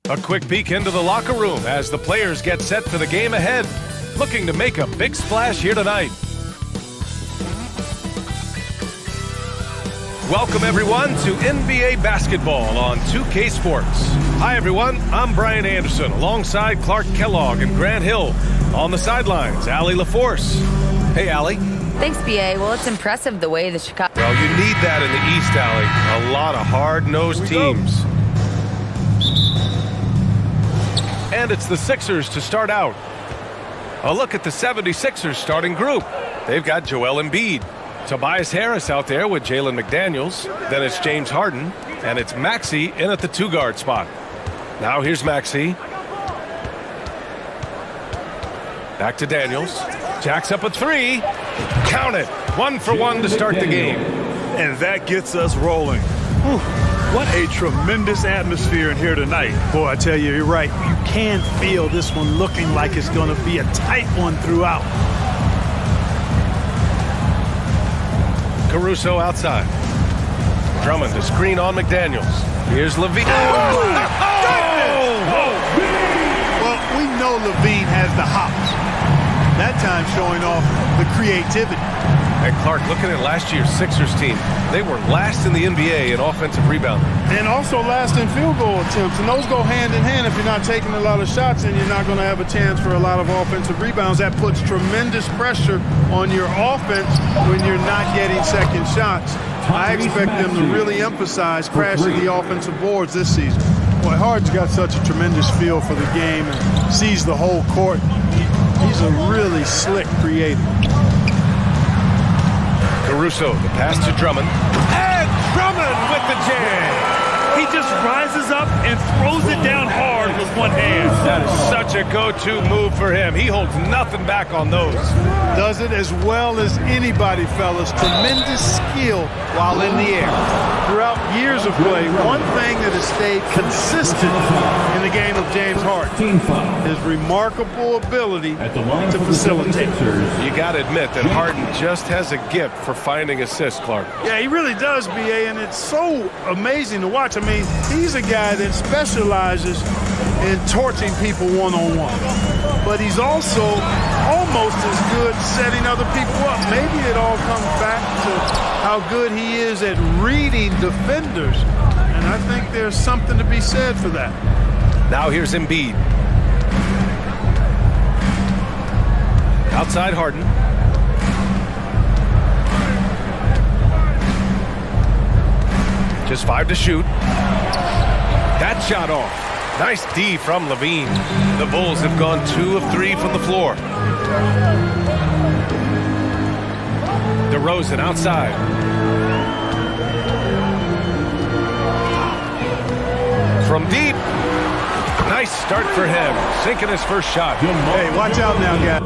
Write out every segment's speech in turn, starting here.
A quick peek into the locker room as the players get set for the game ahead, looking to make a big splash here tonight. Welcome everyone to NBA basketball on 2K Sports. Hi everyone, I'm Brian Anderson alongside Clark Kellogg and Grant Hill. On the sidelines, Allie LaForce. Hey Allie. Thanks, BA. Well, it's impressive the way the Chicago... Well, you need that in the East, Allie. A lot of hard-nosed teams. And it's the Sixers to start out. A look at the 76ers starting group. They've got Joel Embiid, Tobias Harris out there with Jalen McDaniels. Then it's James Harden, and it's Maxey in at the two-guard spot. Now here's Maxey. Back to Daniels. Jacks up a three. Count it. 1 for 1 to start the game. And that gets us rolling. Whew. What a tremendous atmosphere in here tonight. Boy, I tell you, you're right. You can feel this one looking like it's going to be a tight one throughout. Caruso outside. Drummond to screen on McDaniels. Here's LaVine. Well, we know LaVine has the hops. That time showing off the creativity. And Clark, looking at last year's Sixers team, they were last in the NBA in offensive rebounding. And also last in field goal attempts. And those go hand in hand. If you're not taking a lot of shots, then you're not going to have a chance for a lot of offensive rebounds. That puts tremendous pressure on your offense when you're not getting second shots. I expect them to really emphasize crashing the offensive boards this season. Boy, Harden's got such a tremendous feel for the game and sees the whole court. He's a really slick creator. Caruso, the pass to Drummond. And Drummond with the jam. He just rises up and throws it down hard with one hand. That is such a go-to move for him. He holds nothing back on those. Does it as well as anybody, fellas. Tremendous skill while in the air. Throughout years of play, one thing that has stayed consistent in the game of James Harden, his remarkable ability to facilitate. You got to admit that Harden just has a gift for finding assists, Clark. Yeah, he really does, BA, and it's so amazing to watch. I mean, he's a guy that specializes in torching people one-on-one. But he's also almost as good setting other people up. Maybe it all comes back to how good he is at reading defenders. And I think there's something to be said for that. Now here's Embiid. Outside Harden. Just 5 to shoot. That shot off. Nice D from LaVine. The Bulls have gone 2 of 3 from the floor. DeRozan outside. From deep. Nice start for him. Sinking his first shot. Hey, watch out now, guys.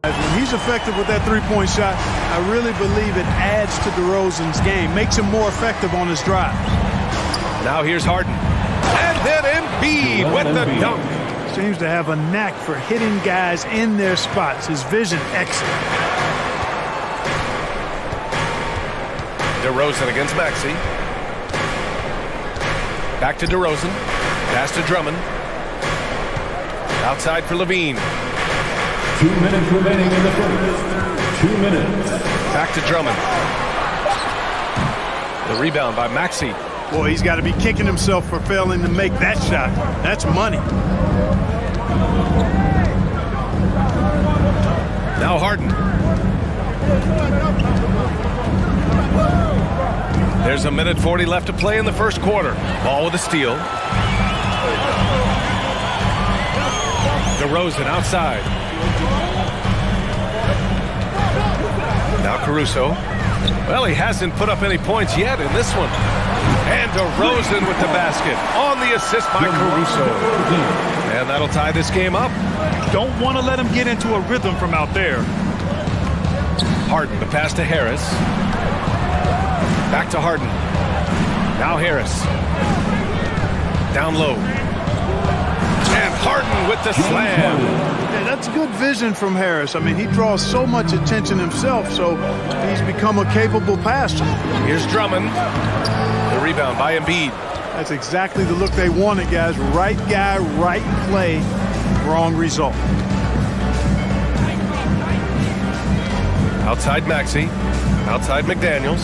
When he's effective with that three-point shot, I really believe it adds to DeRozan's game, makes him more effective on his drive. Now here's Harden. And then Embiid with the dunk. Seems to have a knack for hitting guys in their spots. His vision excellent. DeRozan against Maxey. Back to DeRozan. Pass to Drummond. Outside for LaVine. 2 minutes remaining in the first. 2 minutes. Back to Drummond. The rebound by Maxey. Boy, he's got to be kicking himself for failing to make that shot. That's money. Now Harden. There's 1:40 left to play in the first quarter. Ball with a steal. DeRozan outside. Now Caruso. Well, he hasn't put up any points yet in this one. And DeRozan with the basket on the assist by Caruso. And that'll tie this game up. Don't want to let him get into a rhythm from out there. Harden, the pass to Harris. Back to Harden. Now Harris. Down low. And Harden with the slam. Yeah, that's good vision from Harris. I mean, he draws so much attention himself, so he's become a capable passer. Here's Drummond. The rebound by Embiid. That's exactly the look they wanted, guys. Right guy, right play, wrong result. Outside Maxey. Outside McDaniels.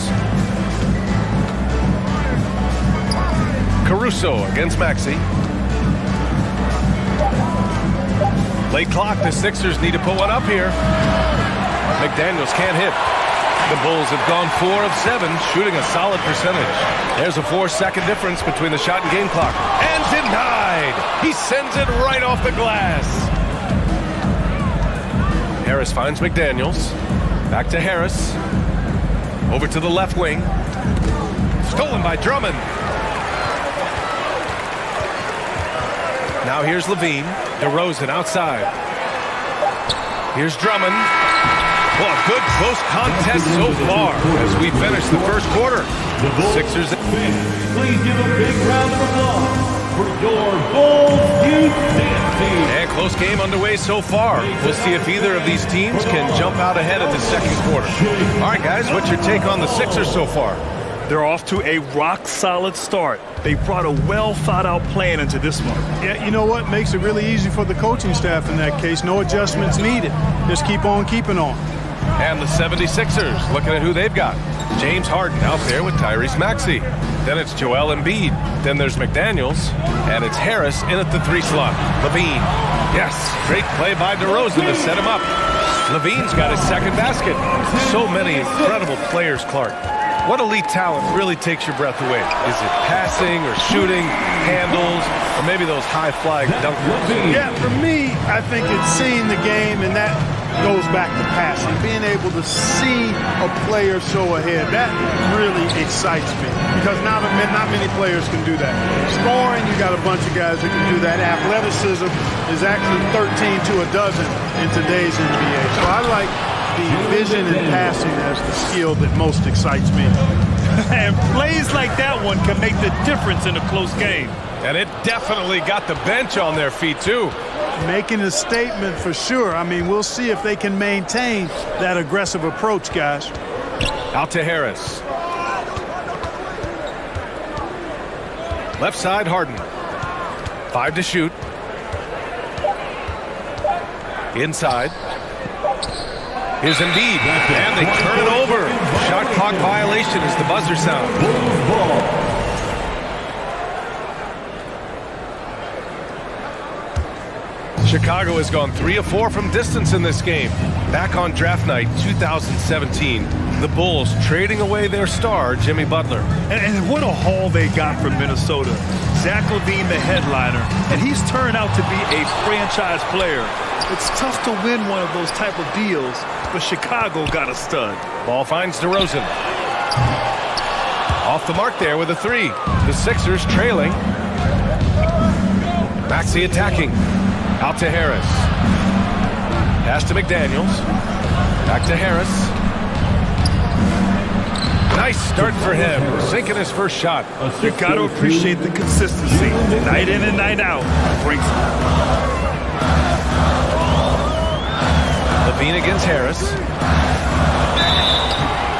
Caruso against Maxey. Late clock. The Sixers need to put one up here. McDaniels can't hit. The Bulls have gone 4 of 7, shooting a solid percentage. There's a 4-second difference between the shot and game clock. And denied! He sends it right off the glass. Harris finds McDaniels. Back to Harris. Over to the left wing. Stolen by Drummond. Now here's Levine. DeRozan outside. Here's Drummond. Well, a good close contest so far as we finish the first quarter. The Sixers. Please give a big round of applause for your Bulls Youth Dance Team. And close game underway so far. We'll see if either of these teams can jump out ahead of the second quarter. All right, guys, what's your take on the Sixers so far? They're off to a rock-solid start. They brought a well-thought-out plan into this one. Yeah, you know what? Makes it really easy for the coaching staff in that case. No adjustments needed. Just keep on keeping on. And the 76ers, looking at who they've got. James Harden out there with Tyrese Maxey. Then it's Joel Embiid. Then there's McDaniels. And it's Harris in at the 3 slot. Levine. Yes, great play by DeRozan to set him up. Levine's got his second basket. So many incredible players, Clark. What elite talent really takes your breath away? Is it passing or shooting, handles, or maybe those high-flying dunkers? Yeah, for me, I think it's seeing the game, and that goes back to passing. Being able to see a player so ahead, that really excites me because not many players can do that. Scoring, you got a bunch of guys that can do that. Athleticism is actually 13 to a dozen in today's NBA. So I like the vision and passing as the skill that most excites me. And plays like that one can make the difference in a close game. And it definitely got the bench on their feet, too. Making a statement for sure. I mean, we'll see if they can maintain that aggressive approach, guys. Out to Harris. Left side, Harden. 5 to shoot. Inside. Here's Embiid, and they turn it over. Shot clock violation as the buzzer sounds. Chicago has gone 3 of 4 from distance in this game. Back on draft night 2017, the Bulls trading away their star, Jimmy Butler. And what a haul they got from Minnesota. Zach LaVine, the headliner, and he's turned out to be a franchise player. It's tough to win one of those type of deals, but Chicago got a stud. Ball finds DeRozan. Off the mark there with a 3. The Sixers trailing. Maxey attacking. Out to Harris. Pass to McDaniels. Back to Harris. Nice start for him. Sinking his first shot. You got to appreciate the consistency. Night in and night out. Brings it. Levine against Harris.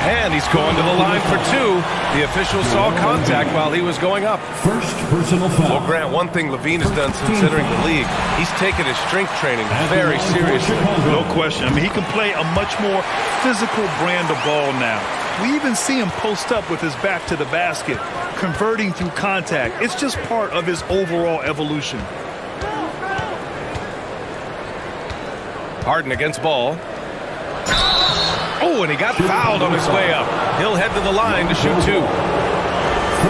And he's going to the line for 2. The official saw contact while he was going up. First personal foul. Well, Grant, one thing Levine has done since entering the league, he's taken his strength training very seriously. No question. I mean, he can play a much more physical brand of ball now. We even see him post up with his back to the basket, converting through contact. It's just part of his overall evolution. Harden against Ball. Oh, and he got fouled on his way up. He'll head to the line to shoot 2.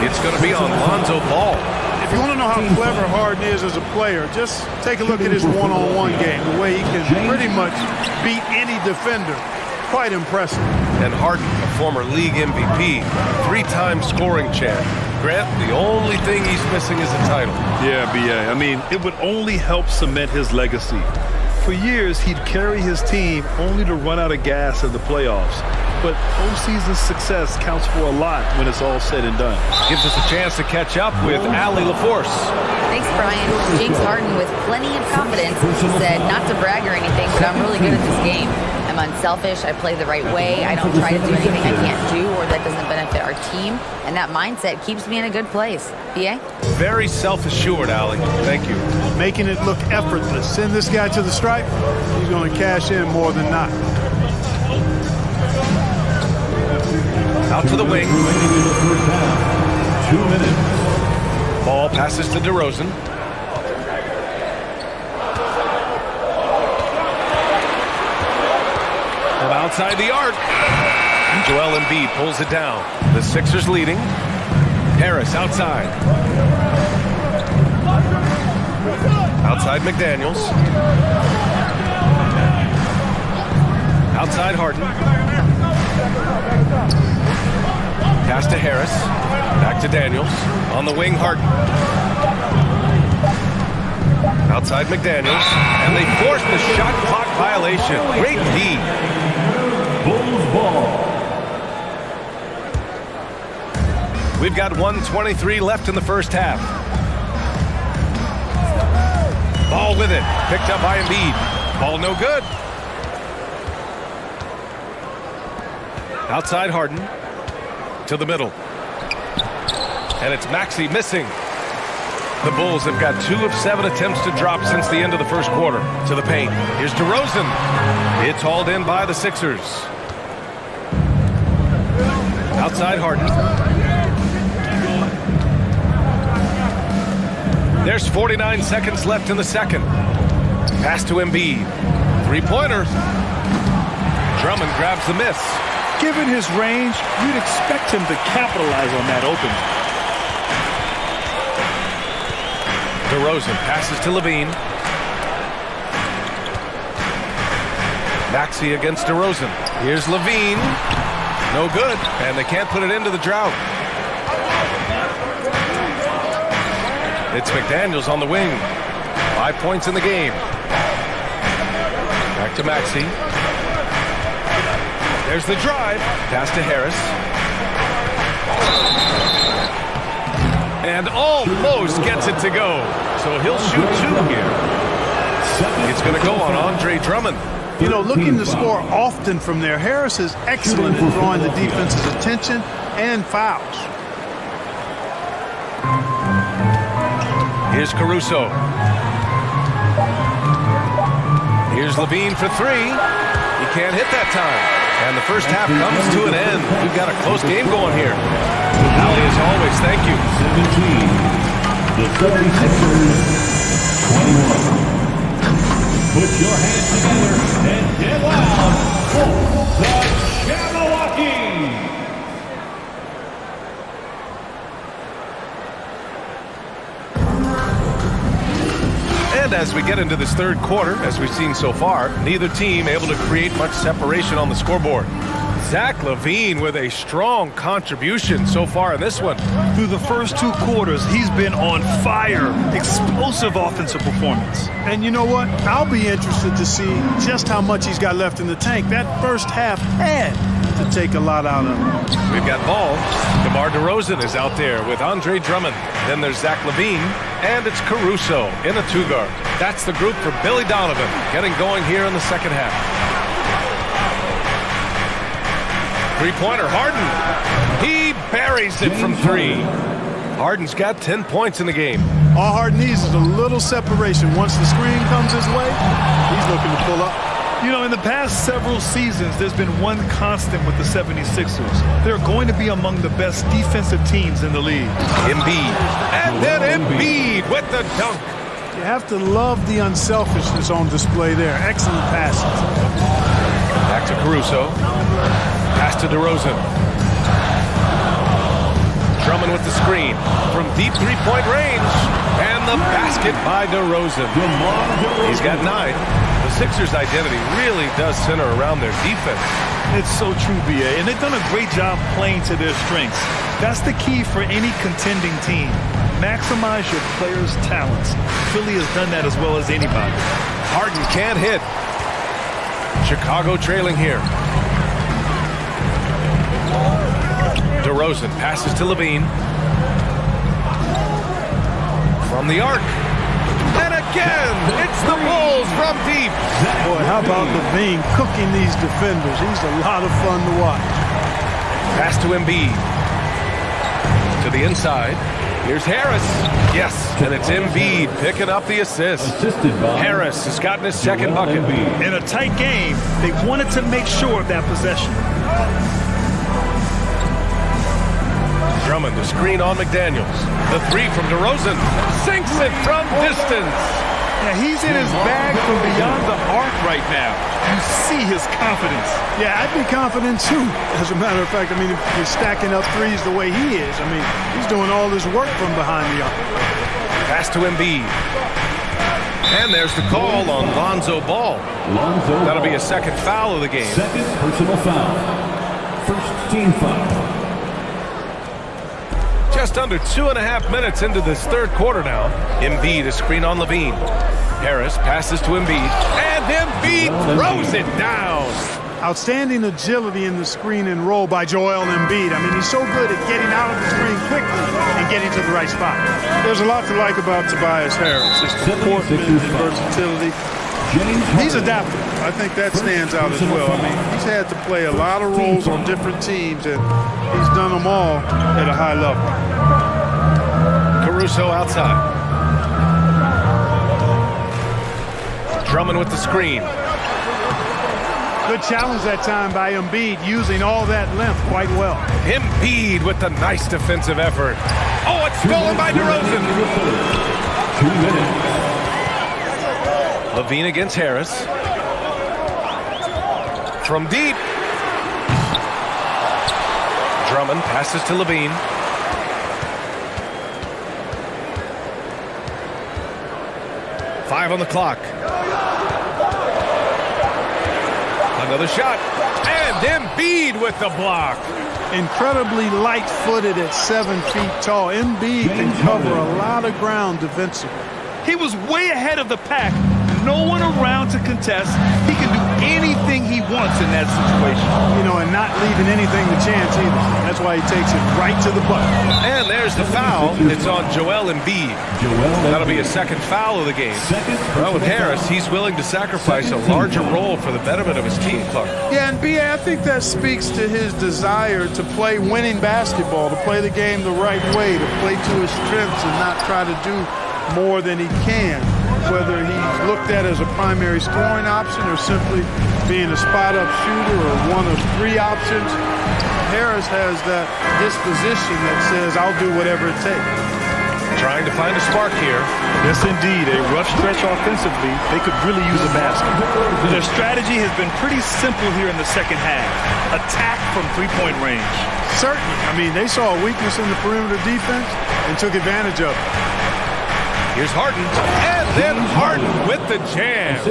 It's going to be on Lonzo Ball. If you want to know how clever Harden is as a player, just take a look at his one-on-one game, the way he can pretty much beat any defender. Quite impressive. And Harden, a former league MVP, 3-time scoring champ. Grant, the only thing he's missing is a title. Yeah, B.A. I mean, it would only help cement his legacy. For years, he'd carry his team only to run out of gas in the playoffs. but postseason success counts for a lot when it's all said and done. Gives us a chance to catch up with Allie LaForce. Thanks, Brian. James Harden, with plenty of confidence, said not to brag or anything, but I'm really good at this game. I'm unselfish. I play the right way. I don't try to do anything I can't do or that doesn't benefit our team. And that mindset keeps me in a good place. BA? Very self-assured, Allie. Thank you. Making it look effortless. Send this guy to the stripe, he's going to cash in more than not. Out to the wing. 2 minutes. Ball passes to DeRozan. From outside the arc. Joel Embiid pulls it down. The Sixers leading. Harris outside. Outside McDaniels. Outside Harden. Pass to Harris. Back to Daniels. On the wing, Harden. Outside McDaniels. And they force the shot clock violation. Great D. Bulls ball. We've got 1:23 left in the first half. Ball with it. Picked up by Embiid. Ball no good. Outside Harden. To the middle. And it's Maxey missing. The Bulls have got 2 of 7 attempts to drop since the end of the first quarter. To the paint. Here's DeRozan. It's hauled in by the Sixers. Outside Harden. There's 49 seconds left in the second. Pass to Embiid. Three-pointer. Drummond grabs the miss. Given his range, you'd expect him to capitalize on that opening. DeRozan passes to Levine. Maxey against DeRozan. Here's Levine. No good, and they can't put it into the drought. It's McDaniels on the wing. 5 points in the game. Back to Maxey. There's the drive. Pass to Harris. And almost gets it to go. So he'll shoot 2 here. It's going to go on Andre Drummond. You know, looking to score often from there. Harris is excellent at drawing the defense's attention and fouls. Here's Caruso. Here's Levine for 3. He can't hit that time. And the first half comes to an end. We've got a close game going here. Allie, as always, thank you. 17. The 76ers, 21. Put your hands together and get loud for the Jabberwocky! And as we get into this third quarter, as we've seen so far, neither team able to create much separation on the scoreboard. Zach LaVine with a strong contribution so far in this one. Through the first 2 quarters, he's been on fire. Explosive offensive performance. And you know what? I'll be interested to see just how much he's got left in the tank. That first half had to take a lot out of him. We've got ball. DeMar DeRozan is out there with Andre Drummond. Then there's Zach LaVine, and it's Caruso in a 2-guard. That's the group for Billy Donovan, getting going here in the second half. Three-pointer, Harden. He buries it from 3. Harden's got 10 points in the game. All Harden needs is a little separation. Once the screen comes his way, he's looking to pull up. You know, in the past several seasons, there's been one constant with the 76ers. They're going to be among the best defensive teams in the league. Embiid. And then Embiid with the dunk. You have to love the unselfishness on display there. Excellent passes. Back to Caruso. Pass to DeRozan. Drummond with the screen from deep three-point range. And the basket by DeRozan. He's got 9. The Sixers' identity really does center around their defense. It's so true, B.A., and they've done a great job playing to their strengths. That's the key for any contending team. Maximize your players' talents. Philly has done that as well as anybody. Harden can't hit. Chicago trailing here. DeRozan passes to Levine. From the arc. And again, it's the Bulls from deep. Boy, how about Levine cooking these defenders? He's a lot of fun to watch. Pass to Embiid. To the inside. Here's Harris. Yes, and it's Embiid picking up the assist. Harris has gotten his second bucket. In a tight game, they wanted to make sure of that possession. Drummond to screen on McDaniels. The three from DeRozan. Sinks it from distance. Yeah, he's in his bag from beyond the arc right now. You see his confidence. Yeah, I'd be confident too. As a matter of fact, I mean, if he's stacking up threes the way he is, I mean, he's doing all this work from behind the arc. Pass to Embiid. And there's the call on Lonzo Ball. That'll be a second foul of the game. Second personal foul. First team foul. Just under 2.5 minutes into this third quarter now. Embiid is screen on Levine. Harris passes to Embiid. And Embiid throws it down. Outstanding agility in the screen and roll by Joel Embiid. I mean, he's so good at getting out of the screen quickly and getting to the right spot. There's a lot to like about Tobias Harris. His comportment and versatility. He's adaptable. I think that stands out as well. I mean, he's had to play a lot of roles on different teams, and he's done them all at a high level. Caruso outside. Drummond with the screen. Good challenge that time by Embiid, using all that length quite well. Embiid with the nice defensive effort. Oh, it's stolen by DeRozan. 2 minutes. Levine against Harris. From deep. Drummond passes to Levine. Five on the clock. Another shot. And Embiid with the block. Incredibly light-footed at 7 feet tall. Embiid can cover a lot of ground defensively. He was way ahead of the pack. No one around to contest. He can do anything he wants in that situation. You know, and not leaving anything to chance either. That's why he takes it right to the bucket. And there's the foul. It's on Joel Embiid. That'll be a second foul of the game. Well, with Harris, he's willing to sacrifice a larger role for the betterment of his team, Clark. Yeah, and B.A., I think that speaks to his desire to play winning basketball, to play the game the right way, to play to his strengths and not try to do more than he can. Whether he's looked at as a primary scoring option or simply being a spot-up shooter or one of 3 options, Harris has that disposition that says, I'll do whatever it takes. Trying to find a spark here. Yes, indeed. A rough stretch offensively. They could really use a basket. Their strategy has been pretty simple here in the second half. Attack from three-point range. Certainly. I mean, they saw a weakness in the perimeter defense and took advantage of it. Here's Harden, and then Harden with the jam.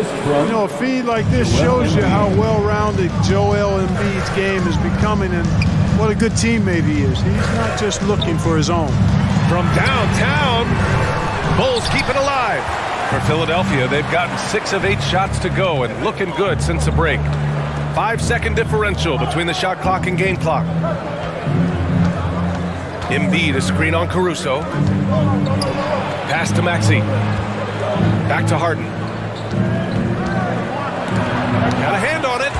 You know, a feed like this shows you how well-rounded Joel Embiid's game is becoming and what a good teammate he is. He's not just looking for his own. From downtown, Bulls keep it alive. For Philadelphia, they've gotten 6 of 8 shots to go and looking good since the break. 5-second differential between the shot clock and game clock. Embiid, a screen on Caruso. Pass to Maxey. Back to Harden. Got a hand on it.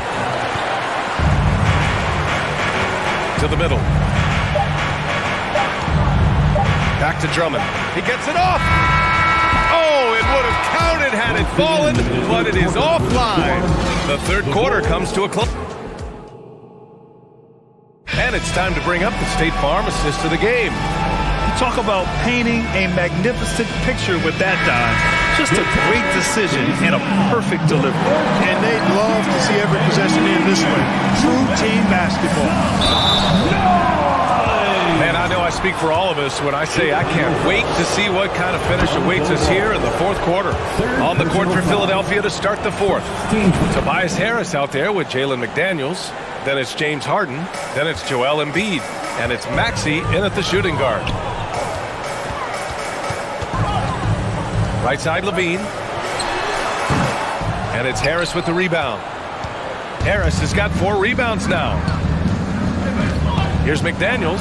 To the middle. Back to Drummond. He gets it off. Oh, it would have counted had it fallen, but it is offline. The third quarter comes to a close. And it's time to bring up the State Farm assist of the game. Talk about painting a magnificent picture with that dive. Just a great decision and a perfect delivery. And they'd love to see every possession in this way. True team basketball. Man, I know I speak for all of us when I say I can't wait to see what kind of finish awaits us here in the fourth quarter. On the court for Philadelphia to start the fourth. Tobias Harris out there with Jalen McDaniels. Then it's James Harden. Then it's Joel Embiid. And it's Maxey in at the shooting guard. Right side, Levine. And it's Harris with the rebound. Harris has got 4 rebounds now. Here's McDaniels.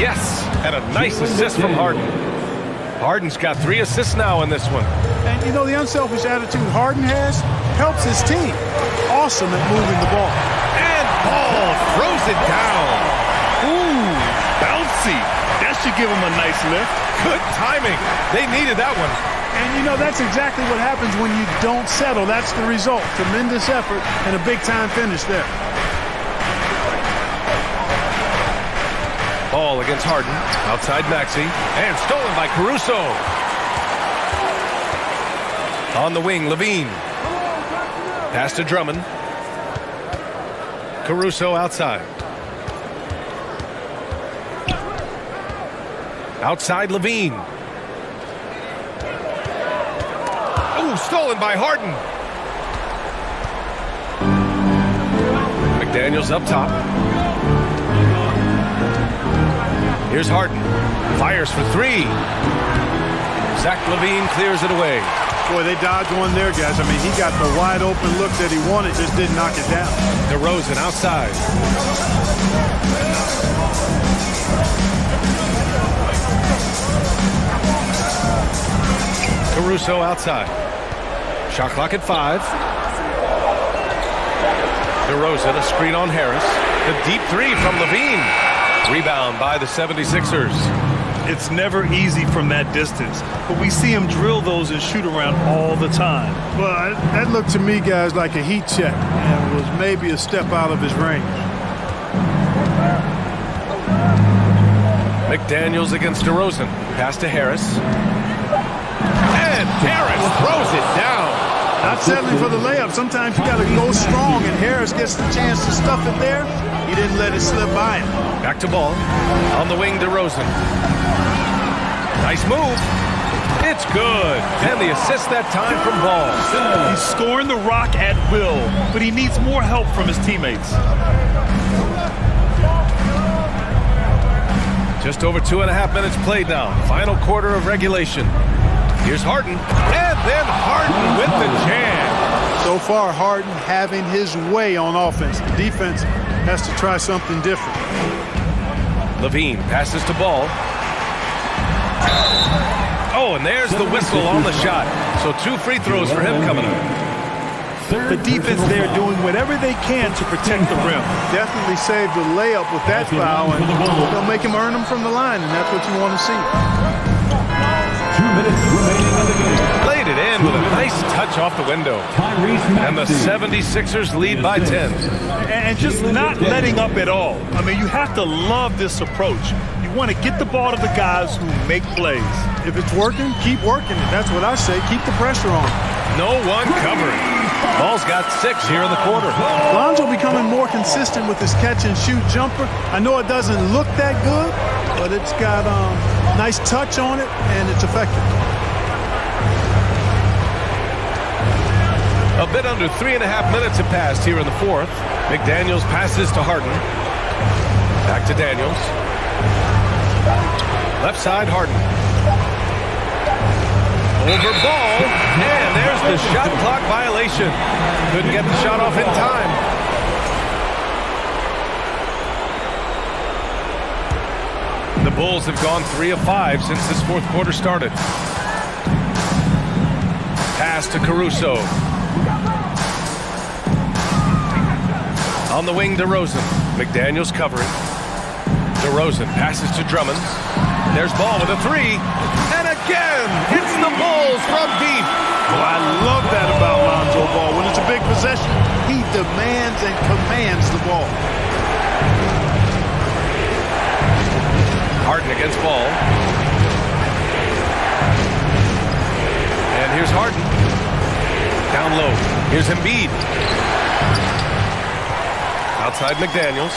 Yes, and a nice assist from Harden. Harden's got 3 assists now in this one. And you know, the unselfish attitude Harden has helps his team. Awesome at moving the ball. And Ball throws it down. Ooh, bouncy. That should give him a nice lift. Good timing. They needed that one. And you know, that's exactly what happens when you don't settle. That's the result. Tremendous effort and a big-time finish there. Ball against Harden. Outside Maxey. And stolen by Caruso. On the wing, Levine. Pass to Drummond. Caruso outside. Outside Levine. Ooh, stolen by Harden. McDaniels up top. Here's Harden. Fires for 3. Zach LaVine clears it away. Boy, they dodged one there, guys. I mean, he got the wide open look that he wanted, just didn't knock it down. DeRozan outside. Caruso outside. Shot clock at 5. DeRozan, a screen on Harris. The deep 3 from Levine. Rebound by the 76ers. It's never easy from that distance, but we see him drill those and shoot around all the time. Well, that looked to me, guys, like a heat check and was maybe a step out of his range. McDaniels against DeRozan. Pass to Harris. And Harris throws it down. Not settling for the layup. Sometimes you got to go strong, and Harris gets the chance to stuff it there. He didn't let it slip by him. Back to Ball. On the wing, DeRozan. Nice move. It's good. And the assist that time from Ball. He's scoring the rock at will, but he needs more help from his teammates. Just over 2.5 minutes played now. Final quarter of regulation. Here's Harden. And then Harden with the jam. So far, Harden having his way on offense. The defense has to try something different. Levine passes to Ball. Oh, and there's the whistle on the shot. So 2 free throws for him coming up. The defense there doing whatever they can to protect the rim. Definitely saved the layup with that foul, and they'll make him earn them from the line, and that's what you want to see. 2 minutes remaining in the game. Played it in with a nice touch off the window. And the 76ers lead by 10. And just not letting up at all. I mean, you have to love this approach. You want to get the ball to the guys who make plays. If it's working, keep working it. That's what I say. Keep the pressure on. No one covering. Ball's got 6 here in the quarter. Lonzo becoming more consistent with his catch-and-shoot jumper. I know it doesn't look that good, but it's got nice touch on it, and it's effective. A bit under 3.5 minutes have passed here in the 4th. McDaniels passes to Harden. Back to Daniels. Left side, Harden. Over Ball, and there's the shot clock violation. Couldn't get the shot off in time. The Bulls have gone 3 of 5 since this 4th quarter started. Pass to Caruso. On the wing, DeRozan. McDaniels covering. DeRozan passes to Drummond. There's Ball with a 3. And again, it's the Bulls from deep. Well, I love that about Lonzo Ball. When it's a big possession, he demands and commands the ball. Harden against Ball. And here's Harden. Down low. Here's Embiid. Outside McDaniels.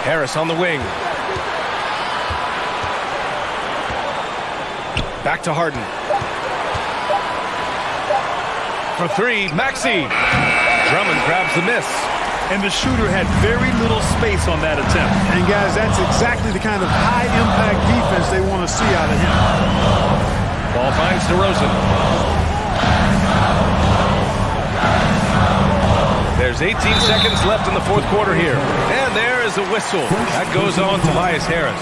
Harris on the wing. Back to Harden. For 3, Maxey. Drummond grabs the miss. And the shooter had very little space on that attempt. And guys, that's exactly the kind of high-impact defense they want to see out of him. Ball finds DeRozan. There's There's 18 seconds left in the fourth quarter here. And there is a whistle. That goes on Tobias Harris.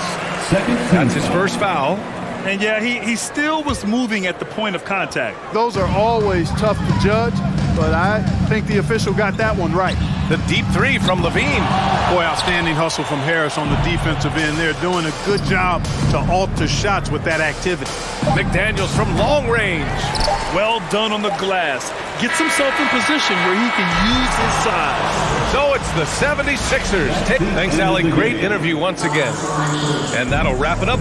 That's his first foul. And yeah, he still was moving at the point of contact. Those are always tough to judge, but I think the official got that one right. The deep three from Levine. Boy, outstanding hustle from Harris on the defensive end. They're doing a good job to alter shots with that activity. McDaniels from long range. Well done on the glass. Gets himself in position where he can use his size. So it's the 76ers. Thanks, Allie. Great interview once again. And that'll wrap it up.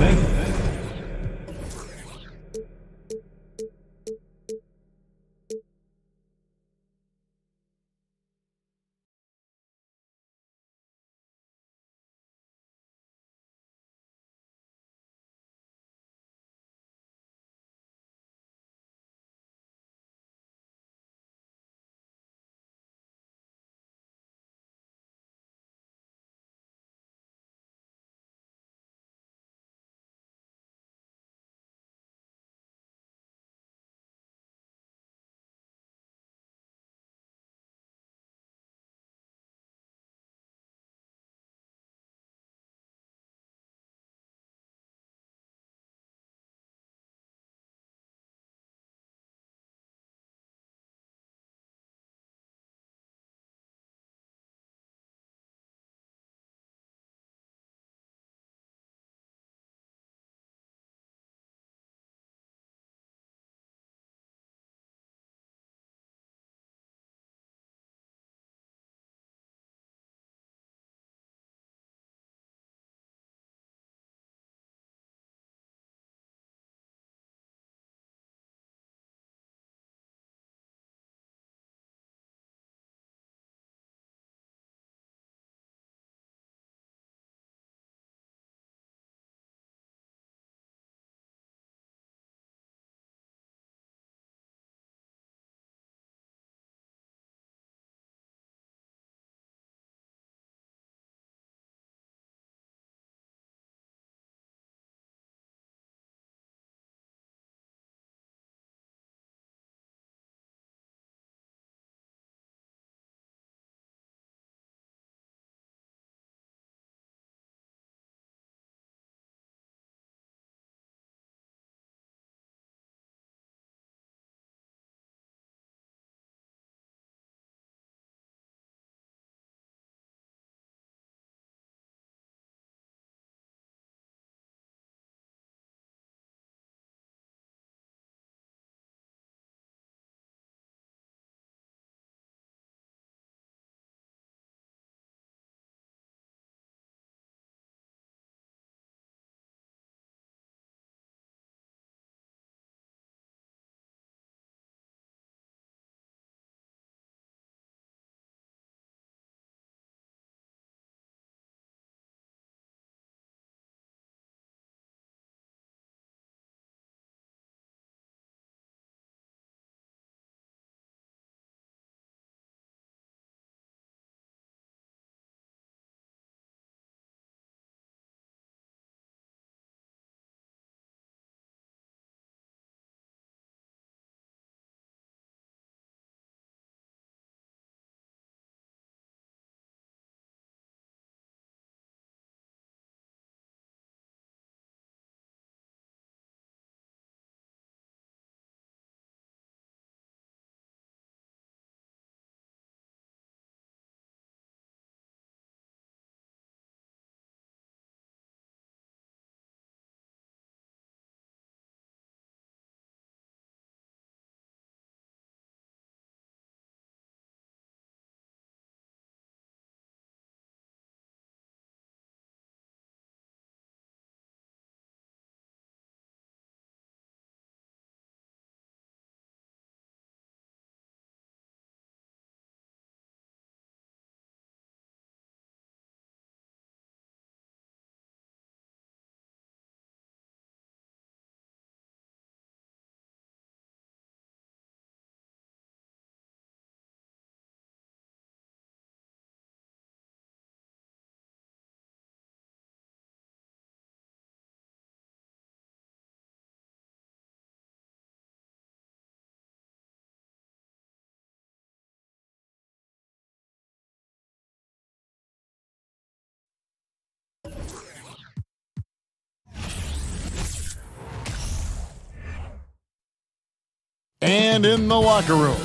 And in the locker room,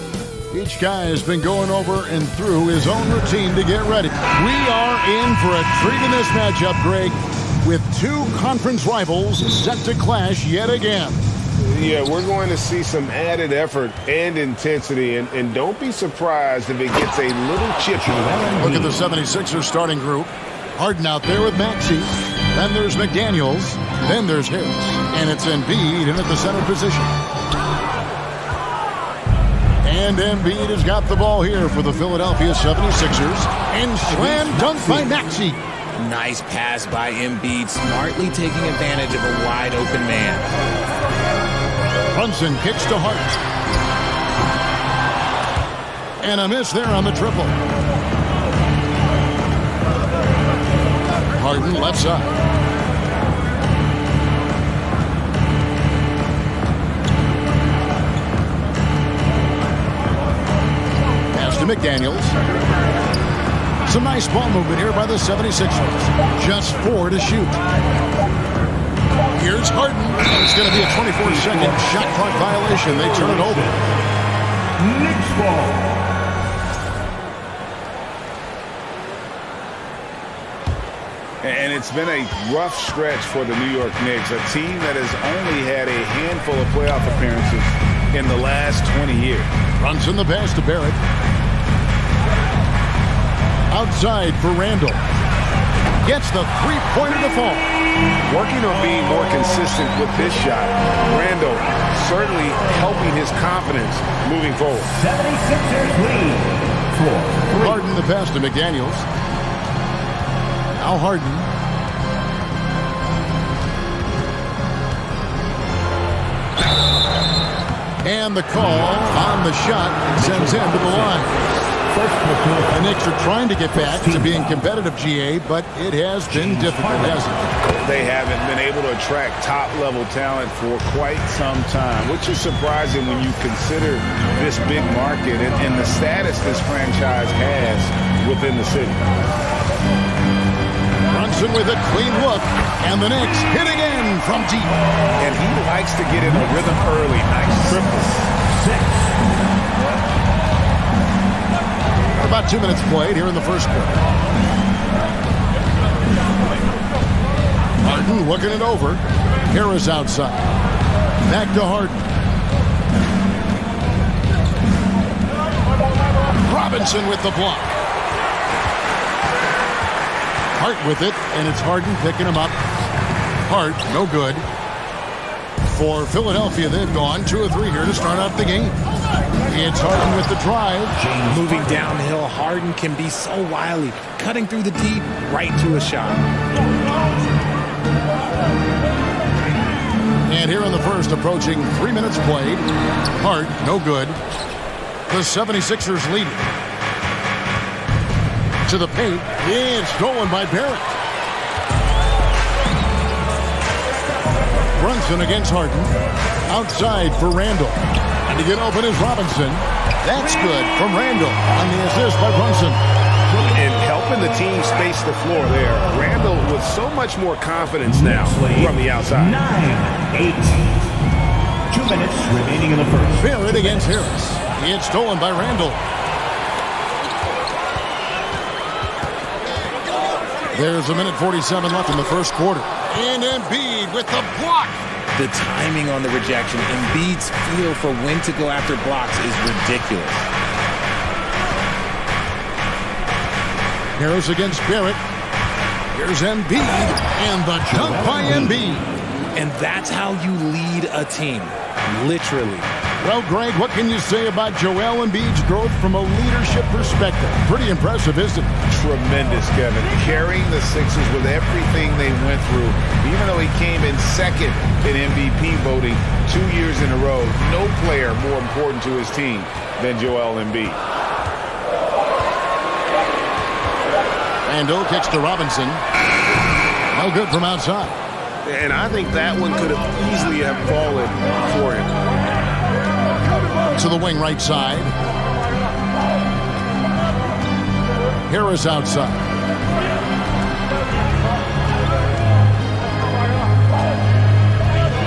each guy has been going over and through his own routine to get ready. We are in for a treat in this matchup, Greg, with two conference rivals set to clash yet again. Yeah, we're going to see some added effort and intensity, and don't be surprised if it gets a little chippy. Look at the 76ers starting group. Harden out there with Maxey. Then there's McDaniels. Then there's Harris. And it's Embiid in at the center position. And Embiid has got the ball here for the Philadelphia 76ers. And slam dunk by Maxey. Nice pass by Embiid, smartly taking advantage of a wide-open man. Brunson kicks to Hart. And a miss there on the triple. Harden left side. Pass to McDaniels. Some nice ball movement here by the 76ers. Just 4 to shoot. Here's Harden. It's going to be a 24-second shot clock violation. They turn it over. Knicks ball. And it's been a rough stretch for the New York Knicks, a team that has only had a handful of playoff appearances in the last 20 years. Runs in the pass to Barrett. Outside for Randall. Gets the three-pointer to fall. Working on being more consistent with this shot. Randall certainly helping his confidence moving forward. 76ers lead. 4-3. Harden the pass to McDaniels. Now Harden. And the call on the shot sends him to the line. The Knicks are trying to get back to being competitive, GA, but it has been difficult, hasn't it? They haven't been able to attract top-level talent for quite some time, which is surprising when you consider this big market and the status this franchise has within the city. Brunson with a clean look, and the Knicks hit again from deep. And he likes to get in a rhythm early. Nice triple. 6. About 2 minutes played here in the first quarter. Harden looking it over. Harris outside. Back to Harden. Robinson with the block. Hart with it, and it's Harden picking him up. Hart, no good. For Philadelphia, they've gone 2 of 3 here to start out the game. It's Harden with the drive. Moving downhill, Harden can be so wily, cutting through the deep, right to a shot. And here in the first, approaching 3 minutes played. Hart, no good. The 76ers lead it. To the paint. And stolen by Barrett. Brunson against Harden. Outside for Randall. And to get open is Robinson. That's good from Randall on the assist by Brunson. And helping the team space the floor there. Randall with so much more confidence now from the outside. 9-8. 2 minutes remaining in the first. Barrett against Harris. It's stolen by Randall. There's a minute 47 left in the first quarter. And Embiid with the block. The timing on the rejection, Embiid's feel for when to go after blocks is ridiculous. Harris against Barrett. Here's Embiid, and the dunk by Embiid. And that's how you lead a team, literally. Well, Greg, what can you say about Joel Embiid's growth from a leadership perspective? Pretty impressive, isn't it? Tremendous, Kevin. Carrying the Sixers with everything they went through. Even though he came in second in MVP voting 2 years in a row, no player more important to his team than Joel Embiid. Randall kicks to Robinson. No good from outside. And I think that one could have easily have fallen for him. To the wing right side. Harris outside.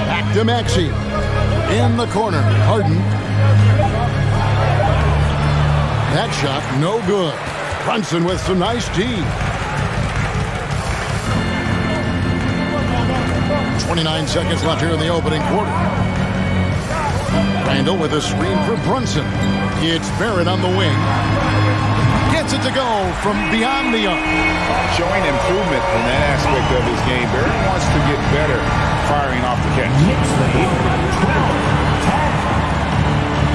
Back to Maxey. In the corner. Harden. That shot, no good. Brunson with some nice D. 29 seconds left here in the opening quarter. Randall with a screen for Brunson. It's Barrett on the wing. Gets it to go from beyond the arc. Showing improvement in that aspect of his game. Barrett wants to get better firing off the catch.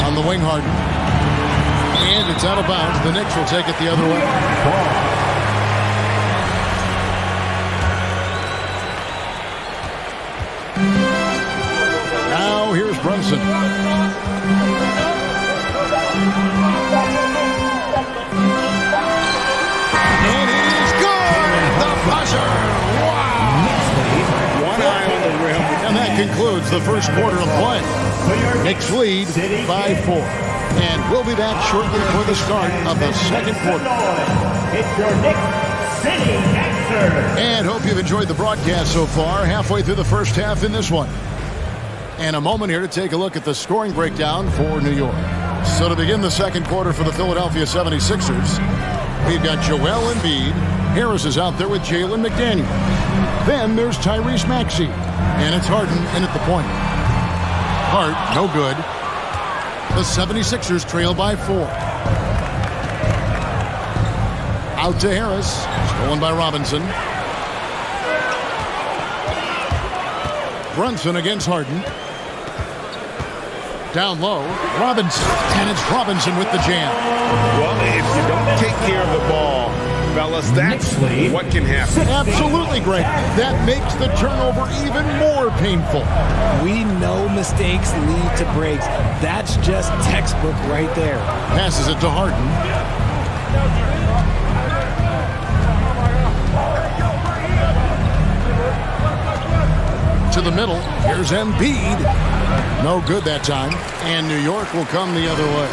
On the wing, Harden. And it's out of bounds. The Knicks will take it the other way. Now here's Brunson. And it is good! The buzzer! Wow! One eye on the rim. And that concludes the first quarter of play. Knicks lead by 4. And we'll be back shortly for the start of the second quarter. It's your Knicks City answer. And hope you've enjoyed the broadcast so far. Halfway through the first half in this one. And a moment here to take a look at the scoring breakdown for New York. So to begin the second quarter for the Philadelphia 76ers, we've got Joel Embiid. Harris is out there with Jalen McDaniels. Then there's Tyrese Maxey. And it's Harden in at the point. Hart, no good. The 76ers trail by 4. Out to Harris. Stolen by Robinson. Brunson against Harden. Down low. Robinson. And it's Robinson with the jam. Well, if you don't take care of the ball, fellas, that's what can happen. Absolutely, Greg. That makes the turnover even more painful. We know mistakes lead to breaks. That's just textbook right there. Passes it to Harden. To the middle. Here's Embiid. No good that time. And New York will come the other way.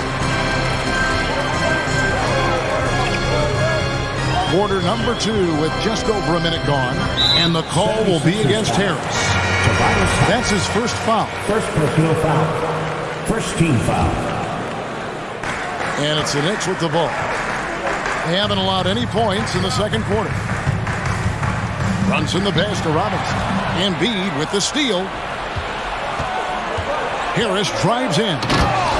Quarter number 2 with just over a minute gone. And the call will be against Harris. That's his first foul. First personal foul. First team foul. And it's the Knicks with the ball. They haven't allowed any points in the second quarter. Brunson the pass to Robinson. Embiid with the steal. Harris drives in.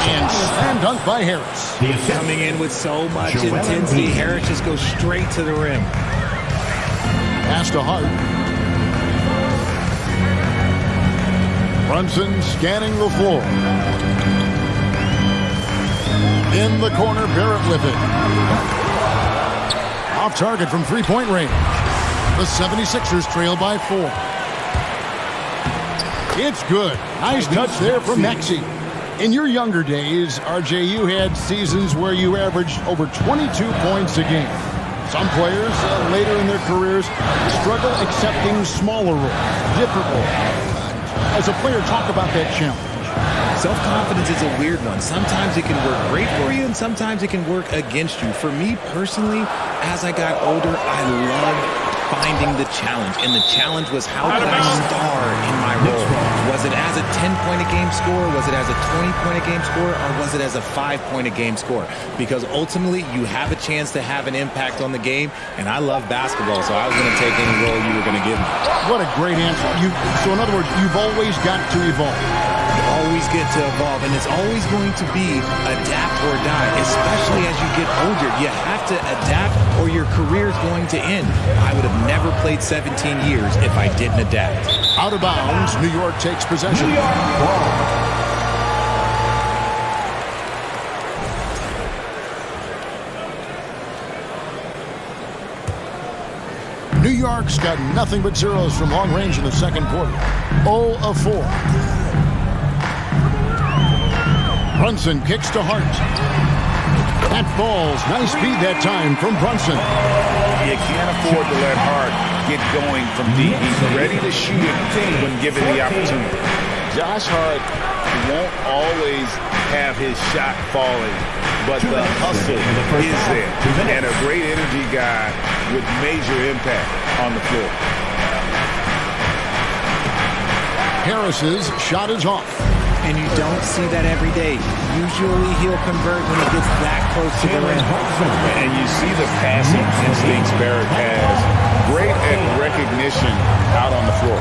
And slam dunk by Harris. Coming in with so much intensity, Harris just goes straight to the rim. Pass to Hart. Brunson scanning the floor. In the corner, Barrett with it. Off target from three-point range. The 76ers trail by 4. It's good. Nice touch there from Maxey. In your younger days, RJ, you had seasons where you averaged over 22 points a game. Some players later in their careers struggle accepting smaller roles, different roles. As a player, talk about that challenge. Self-confidence is a weird one. Sometimes it can work great for you, and sometimes it can work against you. For me personally, as I got older, I loved finding the challenge, and the challenge was how could I star in my role? Was it as a 10-point-a-game scorer? Was it as a 20-point-a-game scorer? Or was it as a 5-point-a-game scorer? Because ultimately, you have a chance to have an impact on the game, and I love basketball, so I was going to take any role you were going to give me. What a great answer. So in other words, you've always got to evolve. Always get to evolve, and it's always going to be adapt or die, especially as you get older. You have to adapt or your career is going to end. I would have never played 17 years if I didn't adapt. Out of bounds, New York takes possession. New York's got nothing but zeros from long range in the second quarter. 0 of 4. Brunson kicks to Hart. That falls. Nice speed that time from Brunson. You can't afford to let Hart get going from deep. He's ready to shoot it when given the opportunity. Josh Hart won't always have his shot falling, but the hustle is there. And a great energy guy with major impact on the floor. Harris's shot is off. and you don't see that every day. Usually he'll convert when he gets that close to the rim. And you see the passing instincts Barrett has. Great at recognition out on the floor.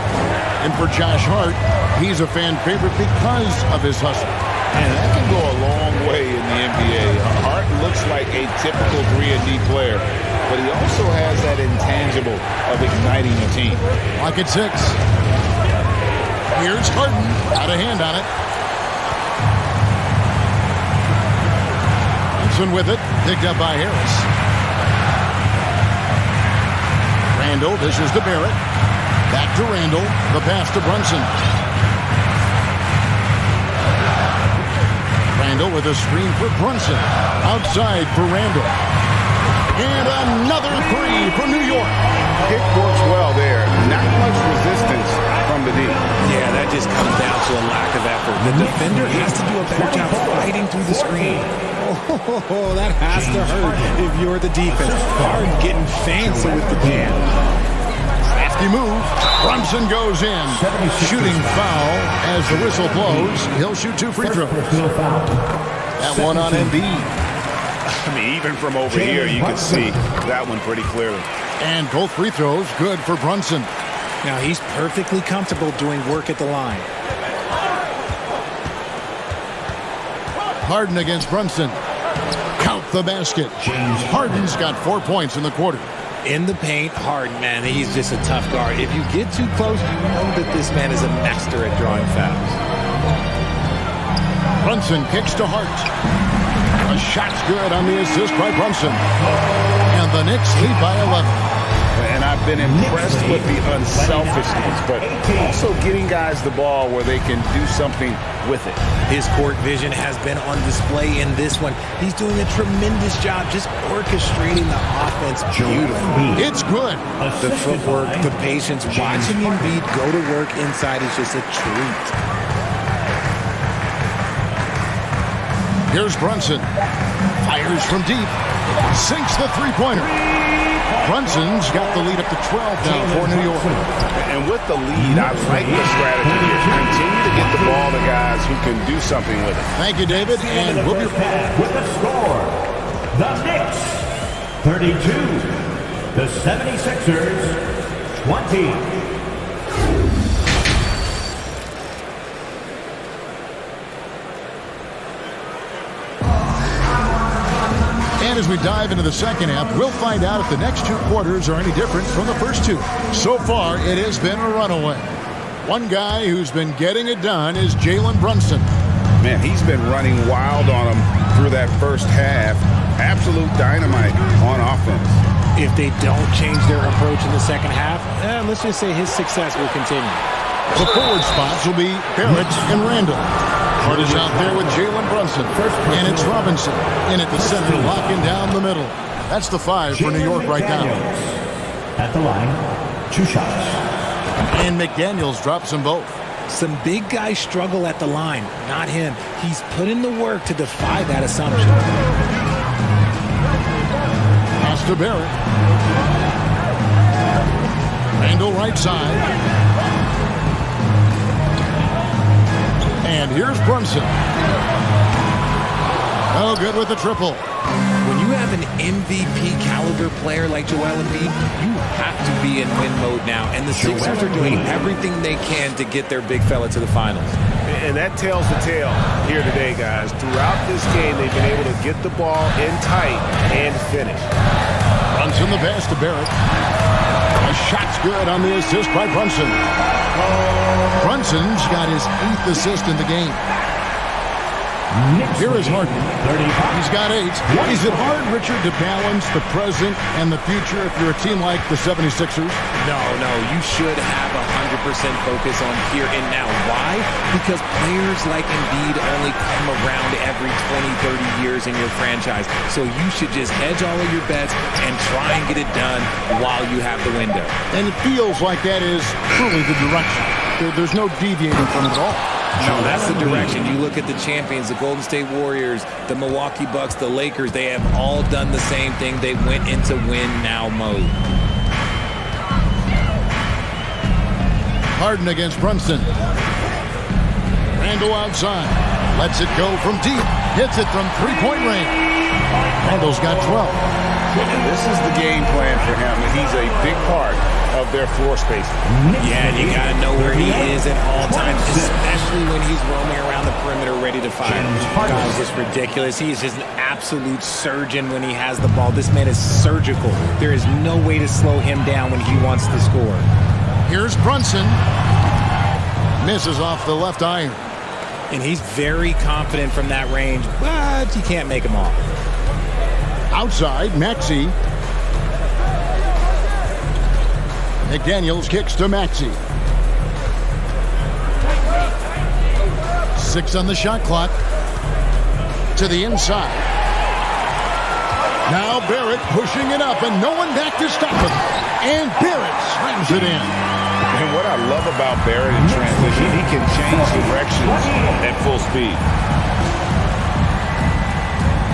And for Josh Hart, he's a fan favorite because of his hustle. And that can go a long way in the NBA. Hart looks like a typical 3-and-D player, but he also has that intangible of igniting the team. Lock at 6. Here's Harden. Got a hand on it. Brunson with it. Picked up by Harris. Randall dishes to Barrett. Back to Randall. The pass to Brunson. Randall with a screen for Brunson. Outside for Randall. And another three for New York. It works well there. Not much resistance from the D. Yeah, that just comes down to a lack of effort. The defender has to do a better job fighting through the screen. Oh, that has to hurt if you're the defense. Hard getting fancy with the jam. Crafty move. Brunson goes in. Shooting foul as the whistle blows. He'll shoot 2 free throws. That one on Embiid. I mean, even from over here, you can see that one pretty clearly. And both free throws good for Brunson. Now he's perfectly comfortable doing work at the line. Harden against Brunson. Count the basket. Harden's got 4 points in the quarter. In the paint, Harden, man, he's just a tough guard. If you get too close, you know that this man is a master at drawing fouls. Brunson kicks to Hart. A shot's good on the assist by Brunson. And the Knicks lead by 11. And I've been impressed with the unselfishness, but also getting guys the ball where they can do something with it. His court vision has been on display in this one. He's doing a tremendous job just orchestrating the offense beautifully. It's good. The footwork, the patience, watching Embiid go to work inside is just a treat. Here's Brunson. Fires from deep. Sinks the three-pointer. Brunson's got the lead up to 12 now for New York. And with the lead, I like the strategy here. Continue to get the ball to guys who can do something with it. Thank you, David. And we'll be back with the score. The Knicks 32. The 76ers 20. And as we dive into the second half, we'll find out if the next 2 quarters are any different from the first 2. So far, it has been a runaway. One guy who's been getting it done is Jalen Brunson. Man, he's been running wild on them through that first half. Absolute dynamite on offense. If they don't change their approach in the second half, let's just say his success will continue. The forward spots will be Barrett and Randall. Hart is out there with Jalen Brunson. And it's Robinson in at the center, locking down the middle. That's the 5 for New York right now. At the line, 2 shots. And McDaniels drops them both. Some big guys struggle at the line, not him. He's put in the work to defy that assumption. Pass to Barrett. Randall right side. And here's Brunson. Oh, good with the triple. When you have an MVP caliber player like Joel Embiid, you have to be in win mode now. And the Sixers are doing everything they can to get their big fella to the finals. And that tells the tale here today, guys. Throughout this game, they've been able to get the ball in tight and finish. Brunson the pass to Barrett. A shot's good on the assist by Brunson. Brunson's got his 8th assist in the game. Here is Harden. He's got 8. Is it hard, Richard, to balance the present and the future if you're a team like the 76ers? No. You should have 100% focus on here and now. Why? Because players like Embiid only come around every 20, 30 years in your franchise. So you should just hedge all of your bets and try and get it done while you have the window. And it feels like that is truly the direction. There's no deviating from it at all. No, that's the direction. You look at the champions, the Golden State Warriors, the Milwaukee Bucks, the Lakers. They have all done the same thing. They went into win-now mode. Harden against Brunson. Randle outside. Lets it go from deep. Hits it from three-point range. Randle's got 12. And this is the game plan for him, and he's a big part of their floor space. Yeah, and you got to know where he is at all times, especially when he's roaming around the perimeter ready to fire. Guys, it's ridiculous. He is just an absolute surgeon when he has the ball. This man is surgical. There is no way to slow him down when he wants to score. Here's Brunson. Misses off the left iron. And he's very confident from that range, but you can't make him off. Outside, Maxey. McDaniels kicks to Maxey. 6 on the shot clock. To the inside. Now Barrett pushing it up, and no one back to stop him. And Barrett slams it in. And what I love about Barrett in transition, he can change directions at full speed.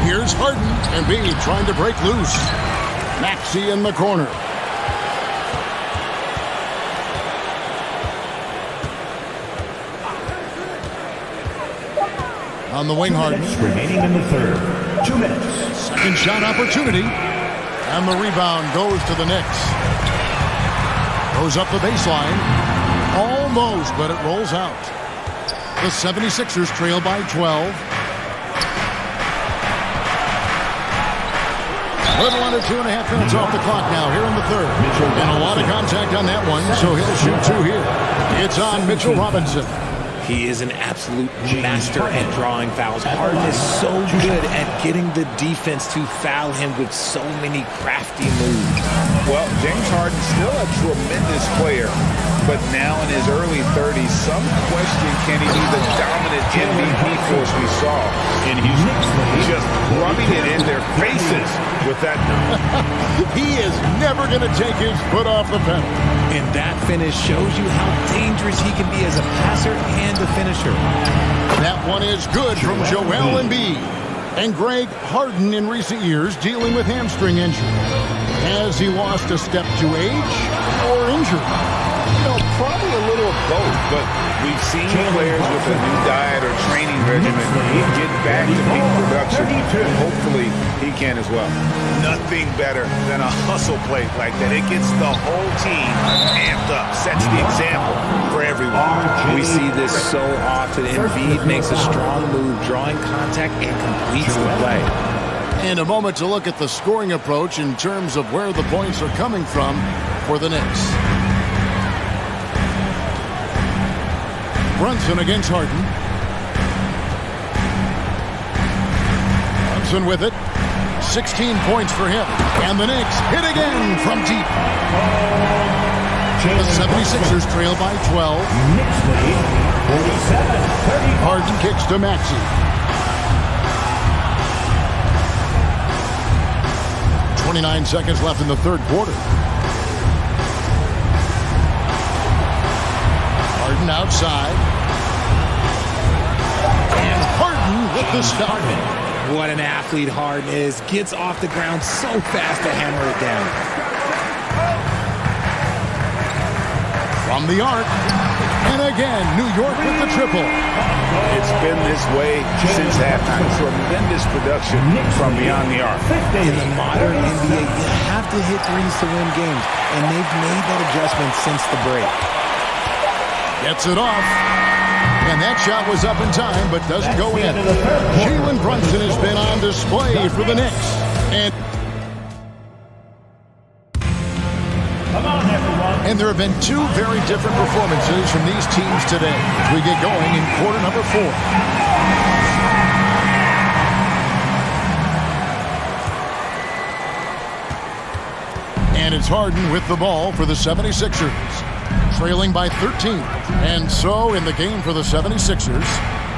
Here's Harden, and Embiid trying to break loose. Maxey in the corner. On the wing, Harden. Remaining in the third. 2 minutes. Second shot opportunity. And the rebound goes to the Knicks. Goes up the baseline. Almost, but it rolls out. The 76ers trail by 12. Little under 2.5 minutes off the clock now here in the third. And a lot of contact on that one, so he'll shoot 2 here. It's on Mitchell Robinson. He is an absolute master at drawing fouls. Harden is so good at getting the defense to foul him with so many crafty moves. Well, James Harden's still a tremendous player, but now in his early 30s, some question can he be the dominant MVP force we saw in Houston? Just rubbing it in their faces with that. He is never going to take his foot off the pedal. And that finish shows you how dangerous he can be as a passer and a finisher. That one is good from Joel Embiid. And Greg, Harden in recent years dealing with hamstring injury. Has he lost a step to age or injury? You know, probably a little of both, but we've seen players with a new diet or training regimen get back to peak production, and hopefully he can as well. Nothing better than a hustle play like that. It gets the whole team amped up, sets the example for everyone. We see this so often. Embiid makes a strong move, drawing contact, and completes the play. In a moment to look at the scoring approach in terms of where the points are coming from for the Knicks. Brunson against Harden. Brunson with it. 16 points for him. And the Knicks hit again from deep. The 76ers trail by 12. Knicks lead 47-30. Harden kicks to Maxey. 29 seconds left in the third quarter. Harden outside. And Harden with the stop. What an athlete Harden is. Gets off the ground so fast to hammer it down. From the arc. And again, New York with the triple. It's been this way since halftime. Tremendous production from beyond the arc. In the modern NBA, you have to hit threes to win games, and they've made that adjustment since the break. Gets it off. And that shot was up in time, but doesn't go in. Jalen Brunson has been on display for the Knicks. And there have been 2 very different performances from these teams today as we get going in quarter number 4. And it's Harden with the ball for the 76ers, trailing by 13. And so in the game for the 76ers,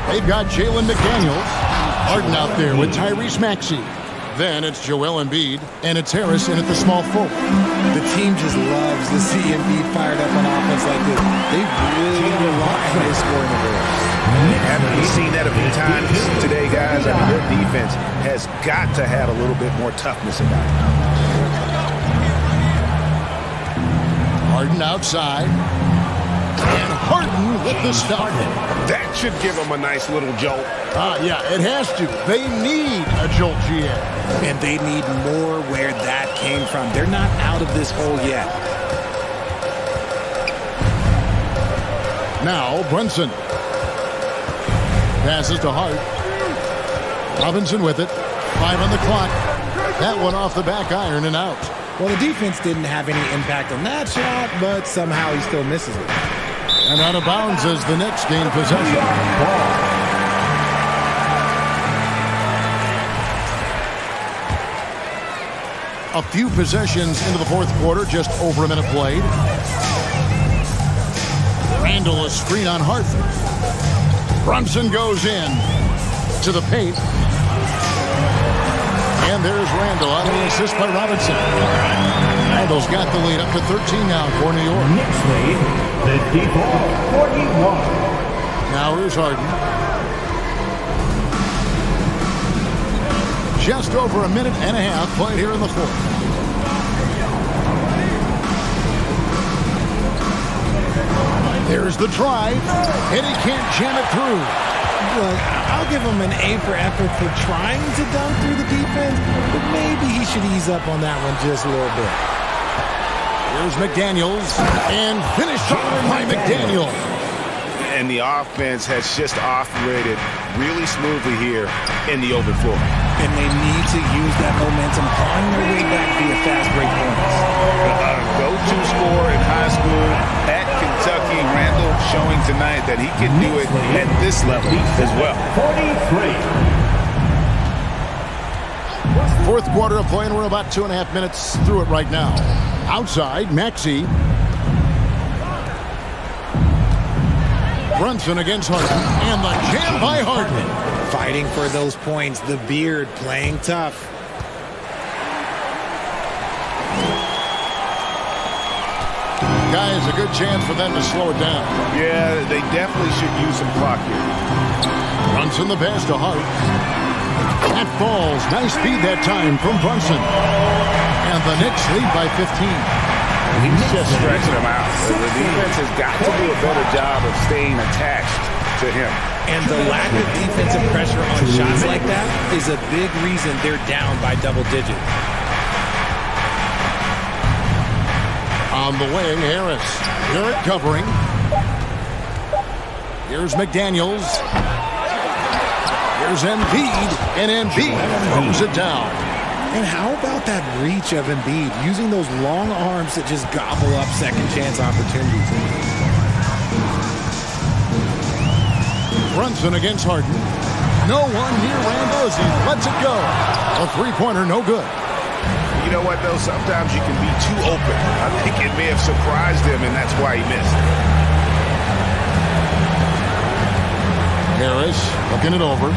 they've got Jalen McDaniels, Harden out there with Tyrese Maxey. Then it's Joel Embiid, and it's Harrison at the small forward. The team just loves to see Embiid fired up on offense like this. They really rely on his scoring ability. Haven't we seen that a few times today, guys? I mean, their defense has got to have a little bit more toughness about it. Harden outside. And Harden with the stop. That should give them a nice little jolt. Yeah, it has to. They need a jolt, GA. And they need more where that came from. They're not out of this hole yet. Now, Brunson. Passes to Hart. Robinson with it. 5 on the clock. That one off the back iron and out. Well, the defense didn't have any impact on that shot, but somehow he still misses it. And out of bounds as the Knicks gain possession. Ball. A few possessions into the fourth quarter, just over a minute played. Randall, a screen on Hart. Brunson goes in to the paint. And there's Randall on the assist by Robinson. Randall's got the lead up to 13 now for New York. Knicks lead 54-41. Now here's Harden. Just over a minute and a half played here in the fourth. There's the drive, and he can't jam it through. Look, I'll give him an A for effort for trying to dunk through the defense, but maybe he should ease up on that one just a little bit. Here's McDaniels, and finished by McDaniel. And the offense has just operated really smoothly here in the open floor. And they need to use that momentum, clawing their way back via fast break points. A go-to scorer in high school at Kentucky, Randall showing tonight that he can do it at this level as well. 43. Fourth quarter of play, and we're about 2.5 minutes through it right now. Outside, Maxey. Brunson against Harden, and the jam by Harden. Fighting for those points, the beard playing tough. Guys, a good chance for them to slow it down. Yeah, they definitely should use some clock here. Brunson the pass to Hart. That falls. Nice speed that time from Brunson. And the Knicks lead by 15. He's just stretching them out. The defense has got to do a better job of staying attached to him. And the lack of defensive pressure on shots like that is a big reason they're down by double digits. On the wing, Harris. Garrett covering. Here's McDaniels. Here's Embiid. And Embiid throws it down. And how about that reach of Embiid, using those long arms that just gobble up second chance opportunities? Brunson against Harden. No one near Randall as he lets it go. A three-pointer, no good. You know what, though? Sometimes you can be too open. I think it may have surprised him, and that's why he missed. Harris looking it over.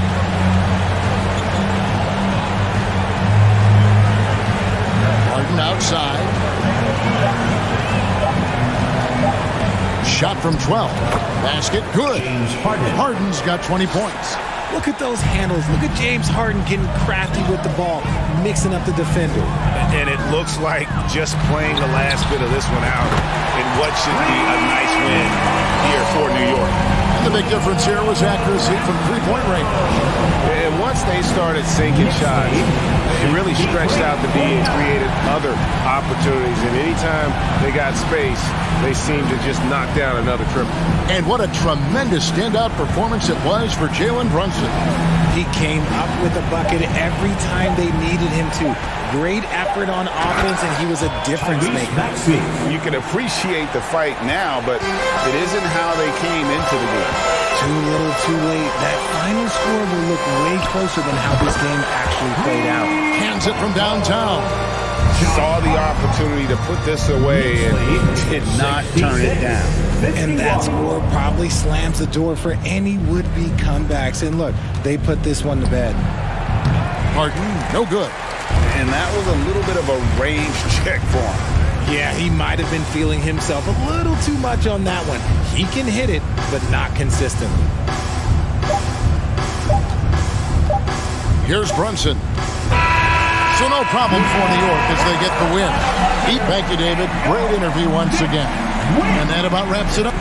Harden outside. Shot from 12. Basket good. Harden's got 20 points. Look at those handles. Look at James Harden getting crafty with the ball, mixing up the defender. And it looks like just playing the last bit of this one out in what should be a nice win here for New York. The big difference here was accuracy from three-point range. And once they started sinking shots, it really stretched out the D and created other opportunities. And anytime they got space, they seemed to just knock down another triple. And what a tremendous standout performance it was for Jalen Brunson. He came up with a bucket every time they needed him to. Great effort on offense, and he was a difference maker. You can appreciate the fight now, but it isn't how they came into the game. Too little, too late. That final score will look way closer than how this game actually played out. Hands it from downtown. Saw the opportunity to put this away, and he did not turn it down. And that score probably slams the door for any would-be comebacks. And look, they put this one to bed. Harden, no good. And that was a little bit of a range check for him. Yeah, he might have been feeling himself a little too much on that one. He can hit it, but not consistently. Here's Brunson. So no problem for New York as they get the win. Thank you, David. Great interview once again. And that about wraps it up.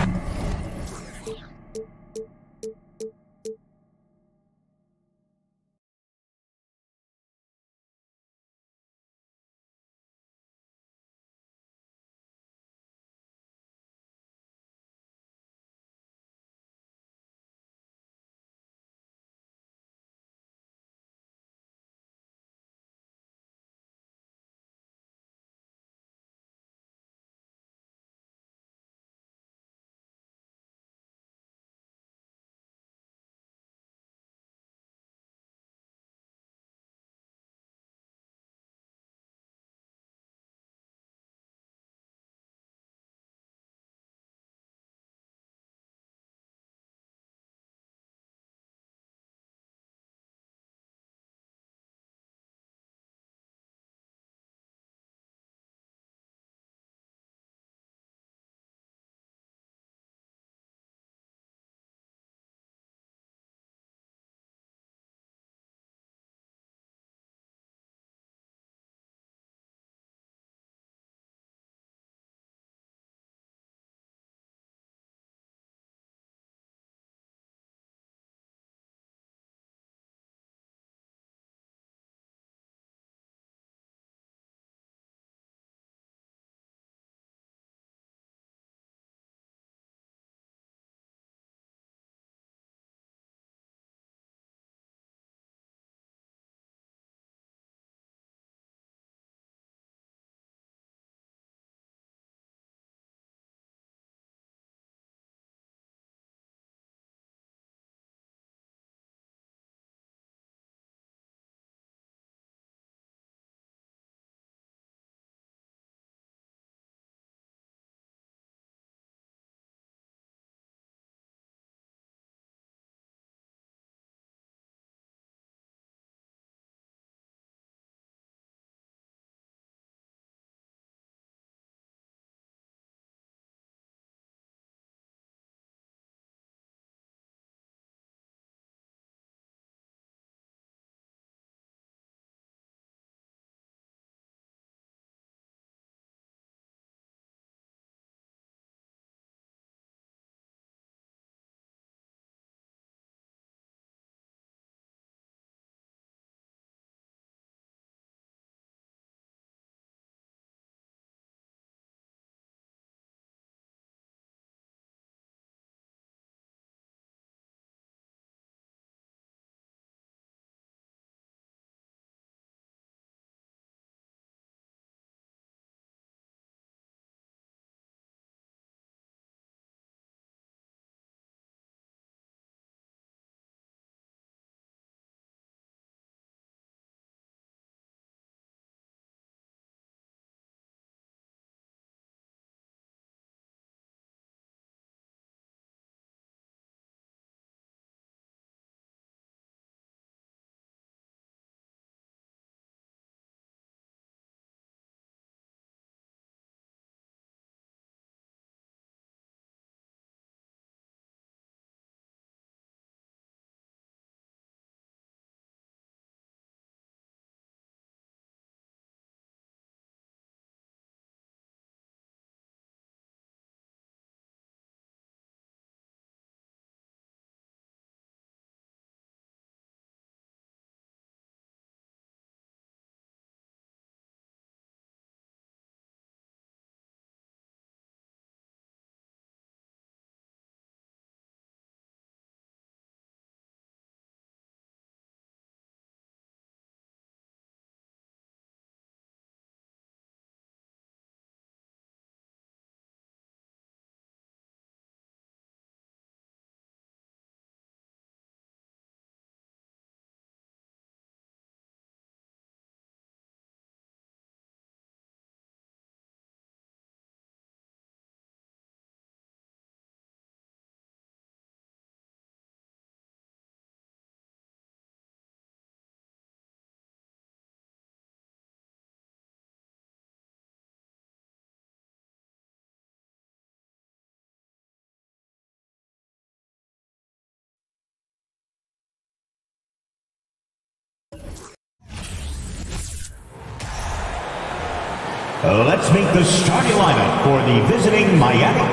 Let's meet the starting lineup for the visiting Miami.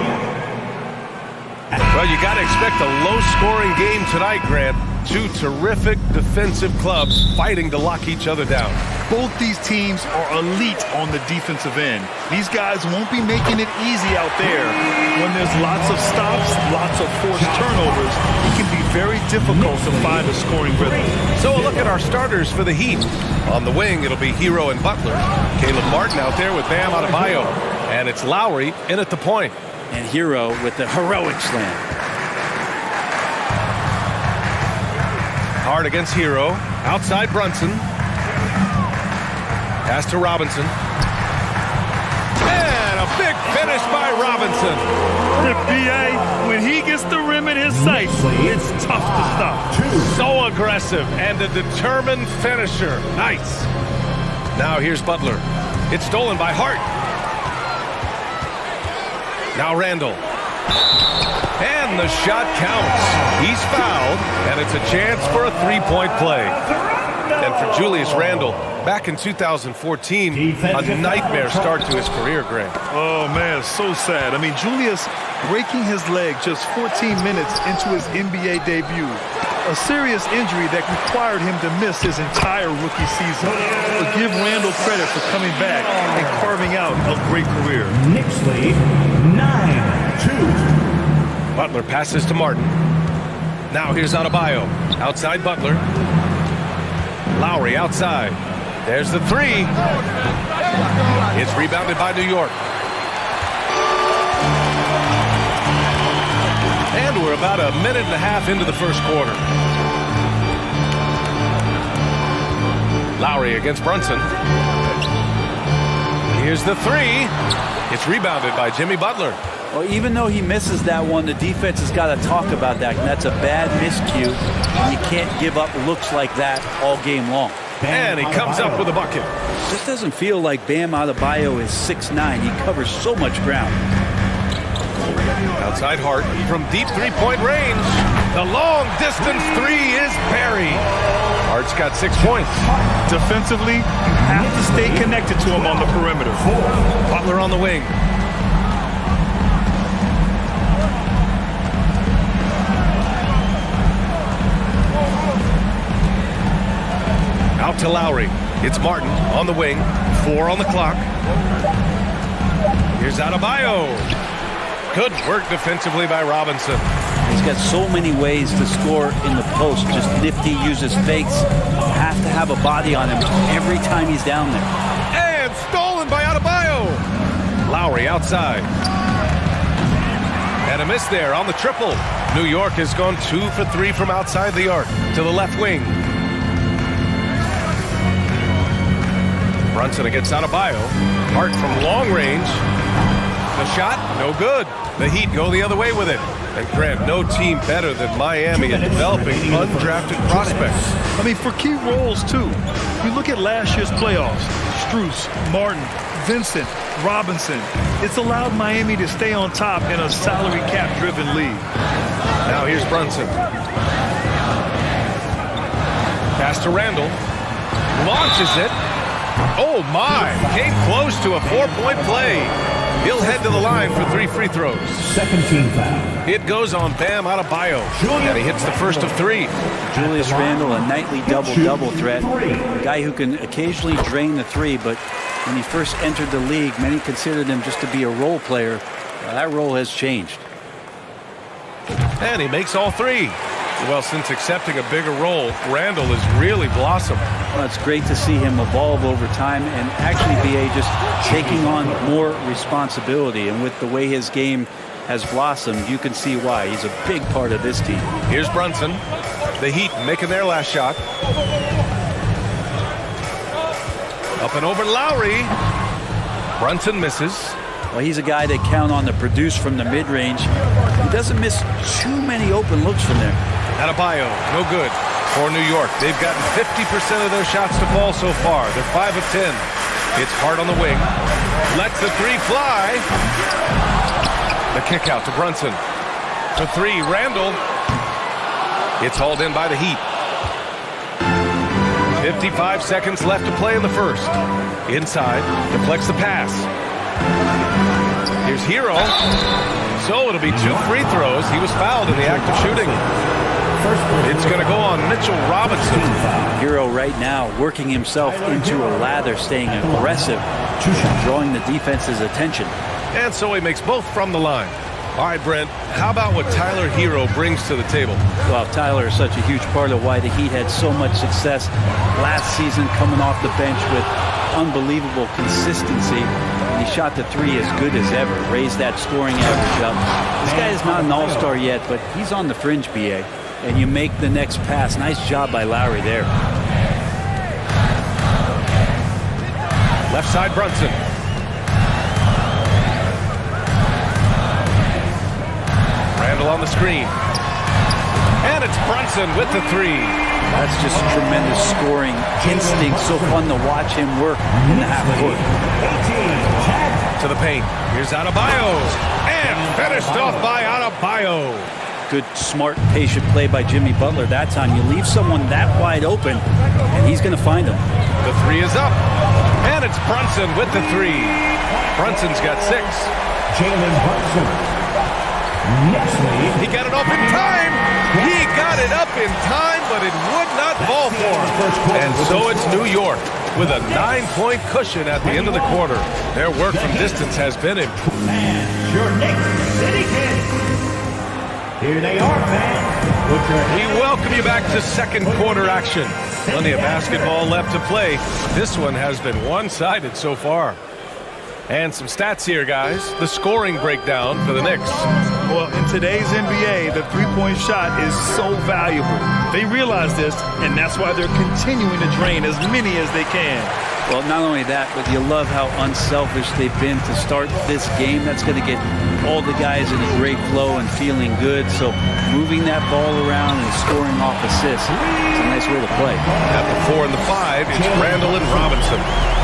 Well, you got to expect a low-scoring game tonight, Grant. Two terrific defensive clubs fighting to lock each other down. Both these teams are elite on the defensive end. These guys won't be making it easy out there. When there's lots of stops, lots of forced turnovers, it can be very difficult to find a scoring rhythm. So a look at our starters for the Heat. On the wing, it'll be Hero and Butler. Caleb Martin out there with Bam Adebayo. And it's Lowry in at the point. And Hero with the heroic slam. Hard against Hero. Outside Brunson. Pass to Robinson. And a big finish by Robinson. The BA, when he gets the rim in his sights, it's tough to stop. So aggressive and a determined finisher. Nice. Now here's Butler. It's stolen by Hart. Now Randall. And the shot counts. He's fouled, and it's a chance for a three-point play. And for Julius Randle, back in 2014, a nightmare start to his career, Greg. Oh, man, so sad. I mean, Julius breaking his leg just 14 minutes into his NBA debut. A serious injury that required him to miss his entire rookie season. But give Randle credit for coming back and carving out a great career. Knicks lead 9-2. Butler passes to Martin. Now here's Adebayo. Outside Butler. Lowry outside. There's the three. It's rebounded by New York. And we're about a minute and a half into the first quarter. Lowry against Brunson. Here's the three. It's rebounded by Jimmy Butler. Well, even though he misses that one, the defense has got to talk about that. And that's a bad miscue. And you can't give up looks like that all game long. And he comes up with a bucket. This doesn't feel like Bam Adebayo is 6'9". He covers so much ground. Outside Hart from deep three-point range. The long-distance three is buried. Hart's got 6 points. Defensively, you have to stay connected to him on the perimeter. Butler on the wing. Out to Lowry. It's Martin on the wing. 4 on the clock. Here's Adebayo. Good work defensively by Robinson. He's got so many ways to score in the post. Just nifty, uses fakes. You have to have a body on him every time he's down there. And stolen by Adebayo. Lowry outside. And a miss there on the triple. New York has gone 2 for 3 from outside the arc to the left wing. Brunson against Adebayo. Hart from long range. The shot, no good. The Heat go the other way with it. And Grant, no team better than Miami in developing undrafted prospects. I mean, for key roles, too. You look at last year's playoffs. Strus, Martin, Vincent, Robinson. It's allowed Miami to stay on top in a salary cap-driven league. Now here's Brunson. Pass to Randall. Launches it. Oh, my. Came close to a 4-point play. He'll head to the line for 3 free throws. Second team foul. It goes on Bam Adebayo. And he hits the first of 3. Julius Randle, a nightly double-double threat. A guy who can occasionally drain the three, but when he first entered the league, many considered him just to be a role player. That role has changed. And he makes all 3. Well, since accepting a bigger role, Randall has really blossomed. Well, it's great to see him evolve over time and actually be just taking on more responsibility. And with the way his game has blossomed, you can see why. He's a big part of this team. Here's Brunson. The Heat making their last shot. Up and over Lowry. Brunson misses. Well, he's a guy they count on to produce from the mid-range. He doesn't miss too many open looks from there. Adebayo, no good for New York. They've gotten 50% of their shots to fall so far. They're 5 of 10. It's Hart on the wing. Lets the 3 fly. The kick out to Brunson. For 3, Randall. It's hauled in by the Heat. 55 seconds left to play in the first. Inside, deflects the pass. Here's Hero. So it'll be 2 free throws. He was fouled in the act of shooting. It's going to go on Mitchell Robinson. Hero right now working himself into a lather, staying aggressive, drawing the defense's attention. And so he makes both from the line. All right, Brent, how about what Tyler Hero brings to the table? Well, Tyler is such a huge part of why the Heat had so much success last season, coming off the bench with unbelievable consistency. And he shot the 3 as good as ever, raised that scoring average up. This guy is not an all-star yet, but he's on the fringe, BA. And you make the next pass. Nice job by Lowry there. Left side, Brunson. Randall on the screen. And it's Brunson with the 3. That's just tremendous scoring instinct. So fun to watch him work in the half court. To the paint. Here's Adebayo. And finished off by Adebayo. Good, smart, patient play by Jimmy Butler that time. You leave someone that wide open, and he's going to find them. The 3 is up. And it's Brunson with the 3. Brunson's got 6. Jalen Brunson. He got it up in time. He got it up in time, but it would not fall for him. And so it's New York with a 9-point cushion at the end of the quarter. Their work from distance has been improved. And your next City Kid. Here they are, fans. We welcome you back to second quarter action. Plenty of basketball left to play. This one has been one-sided so far. And some stats here, guys. The scoring breakdown for the Knicks. Well, in today's NBA, the three-point shot is so valuable. They realize this, and that's why they're continuing to drain as many as they can. Well, not only that, but you love how unselfish they've been to start this game. That's going to get all the guys in a great flow and feeling good. So moving that ball around and scoring off assists is a nice way to play. At the 4 and the 5, it's Randall and Robinson.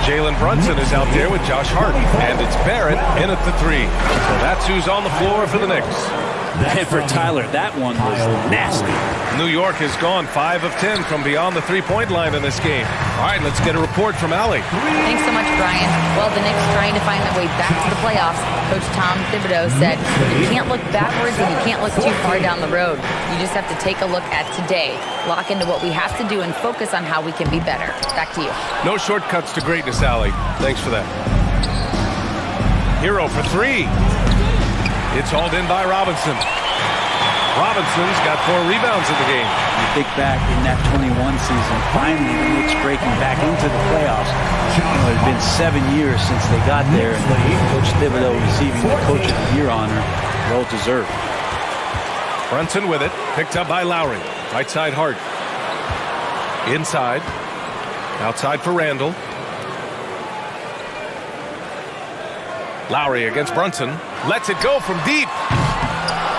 Jalen Brunson is out there with Josh Hart. And it's Barrett in at the 3. So that's who's on the floor for the Knicks. And for Tyler, that one was nasty. New York has gone 5 of 10 from beyond the three-point line in this game. All right, let's get a report from Allie. Thanks so much, Brian. Well, the Knicks trying to find their way back to the playoffs. Coach Tom Thibodeau said, you can't look backwards and you can't look too far down the road. You just have to take a look at today, lock into what we have to do, and focus on how we can be better. Back to you. No shortcuts to greatness, Allie. Thanks for that. Hero for 3. It's hauled in by Robinson. Robinson's got 4 rebounds in the game. You think back in that 21 season, finally the Knicks breaking back into the playoffs. It had been 7 years since they got there, and Coach Thibodeau receiving the Coach of the Year honor, well deserved. Brunson with it, picked up by Lowry. Right side Hart. Inside. Outside for Randall. Lowry against Brunson. Lets it go from deep.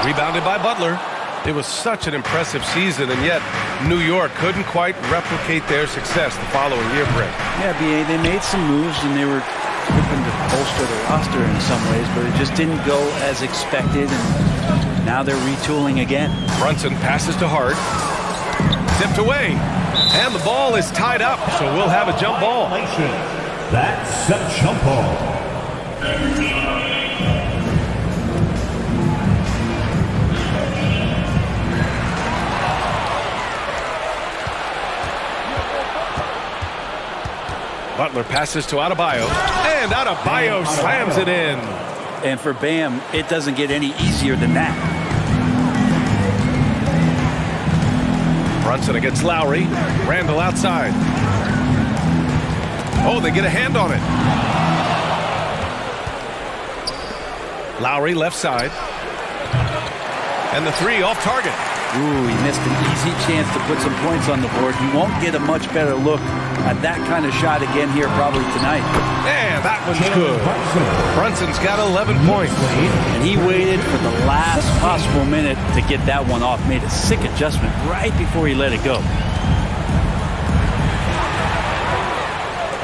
Rebounded by Butler. It was such an impressive season, and yet New York couldn't quite replicate their success the following year, Brett. Yeah, BA, they made some moves, and they were hoping to bolster the roster in some ways, but it just didn't go as expected, and now they're retooling again. Brunson passes to Hart. Tipped away. And the ball is tied up, so we'll have a jump ball. That's a jump ball. Butler passes to Adebayo, and Adebayo slams it in. And for Bam, it doesn't get any easier than that. Brunson against Lowry. Randall outside. Oh, they get a hand on it. Lowry left side. And the 3 off target. Ooh, he missed an easy chance to put some points on the board. He won't get a much better look at that kind of shot again here probably tonight. Yeah, that one's good. Brunson's got 11 points. And he waited for the last possible minute to get that one off. Made a sick adjustment right before he let it go.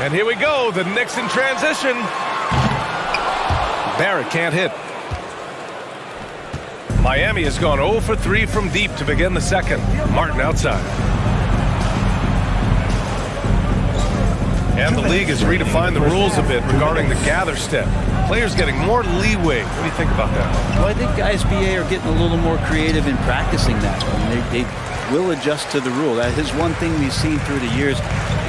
And here we go, the Knicks in transition. Barrett can't hit. Miami has gone 0 for 3 from deep to begin the second. Martin outside. And the league has redefined the rules a bit regarding the gather step. Players getting more leeway. What do you think about that? Well, I think ISBA are getting a little more creative in practicing that. They will adjust to the rule. That is one thing we've seen through the years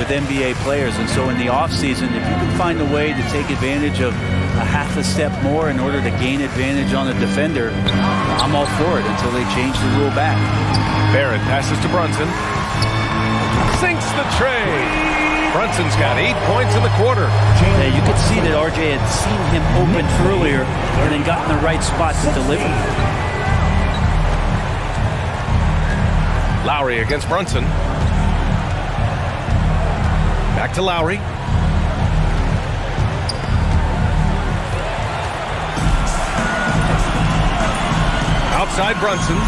with NBA players. And so in the offseason, if you can find a way to take advantage of a half a step more in order to gain advantage on the defender, I'm all for it until they change the rule back. Barrett passes to Brunson. Sinks the tray. Brunson's got 8 points in the quarter. Yeah, you could see that RJ had seen him open earlier and then got in the right spot to deliver. Lowry against Brunson. Back to Lowry. Outside Brunson.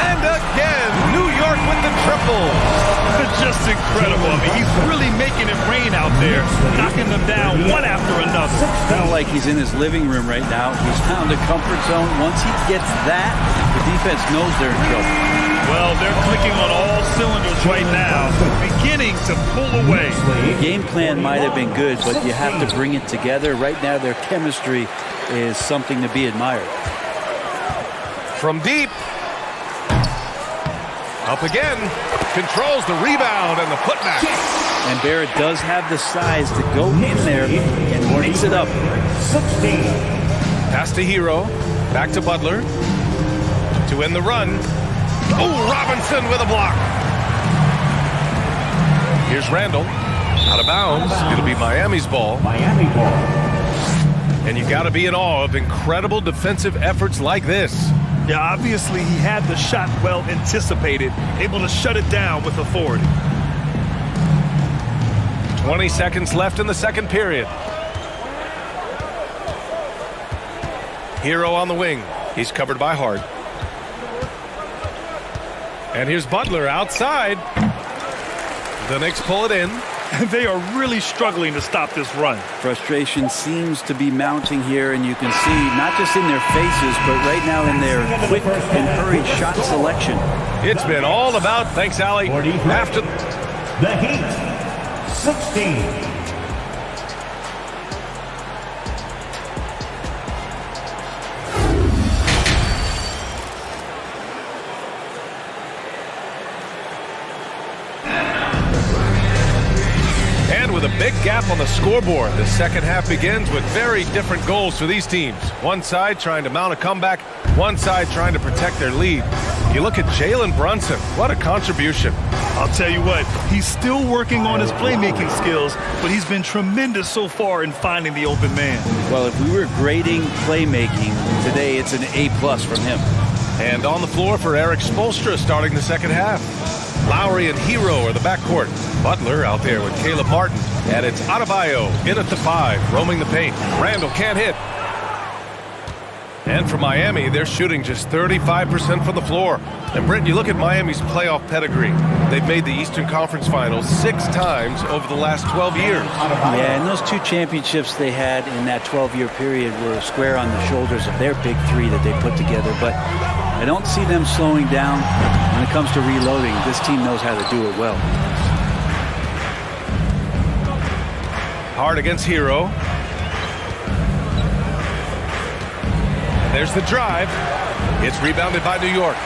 And again, New York with the triple. Just incredible. I mean, he's really making it rain out there, knocking them down one after another. Kind of like he's in his living room right now. He's found a comfort zone. Once he gets that, the defense knows they're in trouble. Well, they're clicking on all cylinders right now, beginning to pull away. The game plan might have been good, but you have to bring it together. Right now, their chemistry is something to be admired. From deep. Up again. Controls the rebound and the putback. And Barrett does have the size to go in there and mix it up. Pass to Hero. Back to Butler. To end the run. Oh, Robinson with a block. Here's Randall. Out of bounds. It'll be Miami's ball. And you got to be in awe of incredible defensive efforts like this. Yeah, obviously he had the shot well anticipated, able to shut it down with authority. 20 seconds left in the second period. Hero on the wing. He's covered by Hart. And here's Butler outside. The Knicks pull it in. They are really struggling to stop this run. Frustration seems to be mounting here, and you can see not just in their faces, but right now in their quick and hurried shot selection. It's been all about, thanks, Allie, after the Heat, 16. With a big gap on the scoreboard, the second half begins with very different goals for these teams. One side trying to mount a comeback, one side trying to protect their lead. You look at Jalen Brunson, what a contribution. I'll tell you what, he's still working on his playmaking skills, but he's been tremendous so far in finding the open man. Well, if we were grading playmaking today, it's an A+ from him. And on the floor for Eric Spoelstra starting the second half. Lowry and Hero are the backcourt. Butler out there with Caleb Martin. And it's Adebayo in at the 5, roaming the paint. Randall can't hit. And for Miami, they're shooting just 35% from the floor. And Brent, you look at Miami's playoff pedigree. They've made the Eastern Conference Finals 6 times over the last 12 years. Yeah, and those 2 championships they had in that 12-year period were square on the shoulders of their big 3 that they put together. But I don't see them slowing down when it comes to reloading. This team knows how to do it well. Hard against Hero. There's the drive. It's rebounded by New York.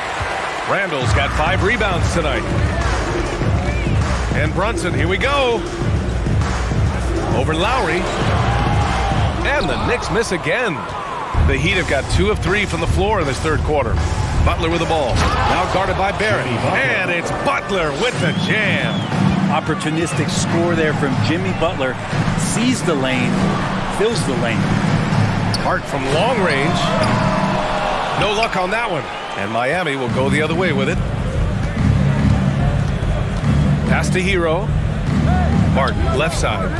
Randall's got 5 rebounds tonight. And Brunson, here we go. Over Lowry. And the Knicks miss again. The Heat have got 2 of 3 from the floor in this third quarter. Butler with the ball. Now guarded by Barrett. And it's Butler with the jam. Opportunistic score there from Jimmy Butler. Sees the lane, fills the lane. Hart from long range. No luck on that one. And Miami will go the other way with it. Pass to Hero. Martin, left side.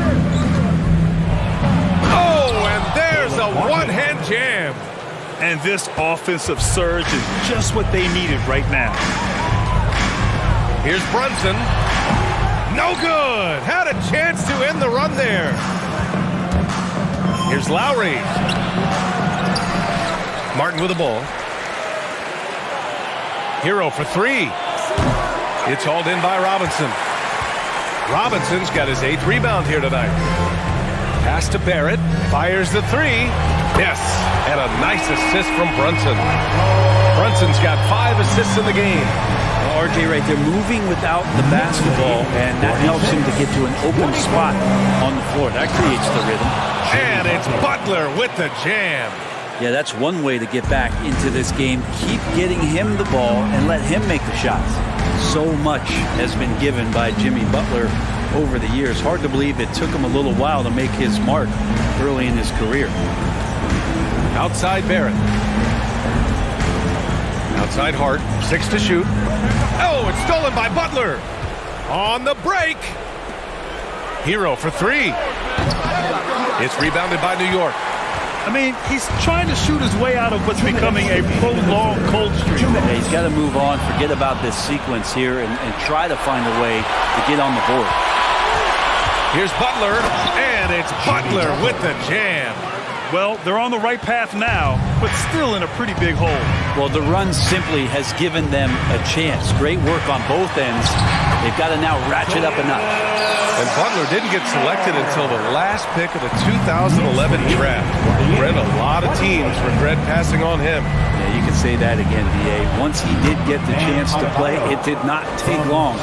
Oh, and there's a one-hand jam. And this offensive surge is just what they needed right now. Here's Brunson. No good. Had a chance to end the run there. Here's Lowry. Martin with the ball. Hero for 3. It's hauled in by Robinson. Robinson's got his 8th rebound here tonight. Pass to Barrett. Fires the 3. Yes. And a nice assist from Brunson. Brunson's got 5 assists in the game. RJ right there moving without the basketball, and that helps him to get to an open spot on the floor. That creates the rhythm. And it's Butler with the jam. Yeah, that's one way to get back into this game. Keep getting him the ball and let him make the shots. So much has been given by Jimmy Butler over the years. Hard to believe it took him a little while to make his mark early in his career. Outside Barrett. Outside Hart. 6 to shoot. Oh, it's stolen by Butler. On the break. Hero for 3. It's rebounded by New York. I mean, he's trying to shoot his way out of what's becoming a prolonged cold streak. Yeah, he's got to move on, forget about this sequence here, and try to find a way to get on the board. Here's Butler, and it's Butler with the jam. Well, they're on the right path now, but still in a pretty big hole. Well, the run simply has given them a chance. Great work on both ends. They've got to now ratchet up a notch. And Butler didn't get selected until the last pick of the 2011 draft. Brent, a lot of teams regret passing on him. Yeah, you can say that again, D.A. Once he did get the chance to play, it did not take long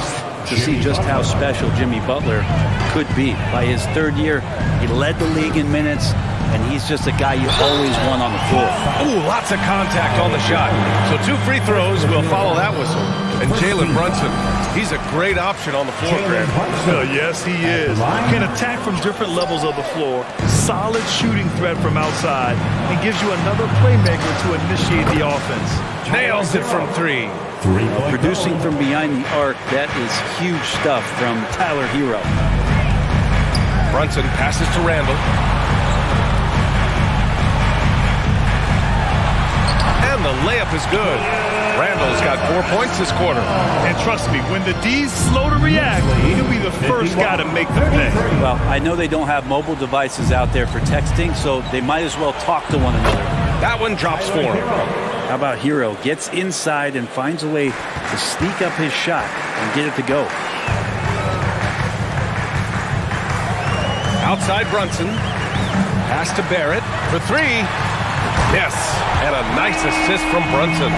to see just how special Jimmy Butler could be. By his 3rd year, he led the league in minutes, and he's just a guy you always want on the floor. Ooh, lots of contact on the shot. So 2 free throws will follow that whistle. And Jalen Brunson, he's a great option on the floor, Grant. Yes, he is. Can attack from different levels of the floor. Solid shooting threat from outside. And gives you another playmaker to initiate the offense. Nails it from 3. Producing from behind the arc, that is huge stuff from Tyler Hero. Brunson passes to Randall. And the layup is good. Randall's got 4 points this quarter. And trust me, when the D's slow to react, he'll be the first guy to make the pay. Well, I know they don't have mobile devices out there for texting, so they might as well talk to one another. That one drops for him. How about Hero? Gets inside and finds a way to sneak up his shot and get it to go. Outside Brunson. Pass to Barrett for 3. Yes, and a nice assist from Brunson.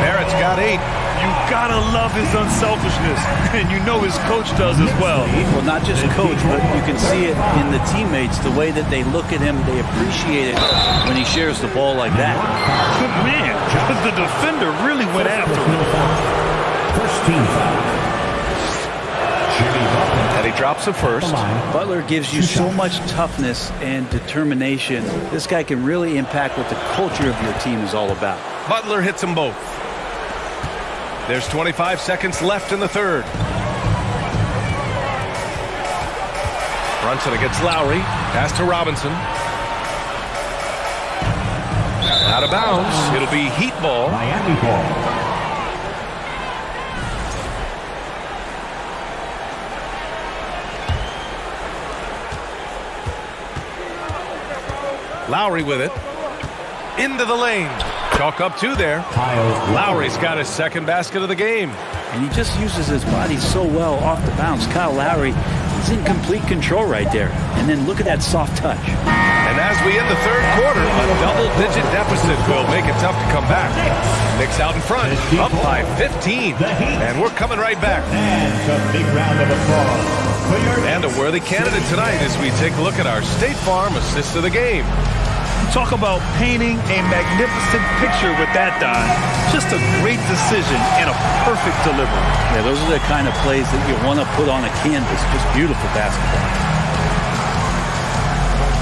Barrett's got 8. You gotta love his unselfishness, and you know his coach does as well. Well, not just coach, but you can see it in the teammates, the way that they look at him. They appreciate it when he shares the ball like that. Good man. The defender really went after him. First team foul. And he drops it first. Butler gives you so much toughness and determination. This guy can really impact what the culture of your team is all about. Butler hits them both. There's 25 seconds left in the 3rd. Brunson against Lowry. Pass to Robinson. Out of bounds. It'll be Heat ball. Miami ball. Lowry with it. Into the lane. Chalk up 2 there. Lowry's got his 2nd basket of the game. And he just uses his body so well off the bounce. Kyle Lowry, he's in complete control right there. And then look at that soft touch. And as we end the 3rd quarter, a double-digit deficit will make it tough to come back. Knicks out in front, up by 15. And we're coming right back. And a big round of applause. And a worthy candidate tonight as we take a look at our State Farm assist of the game. Talk about painting a magnificent picture with that dive. Just a great decision and a perfect delivery. Yeah, those are the kind of plays that you want to put on a canvas. Just beautiful basketball.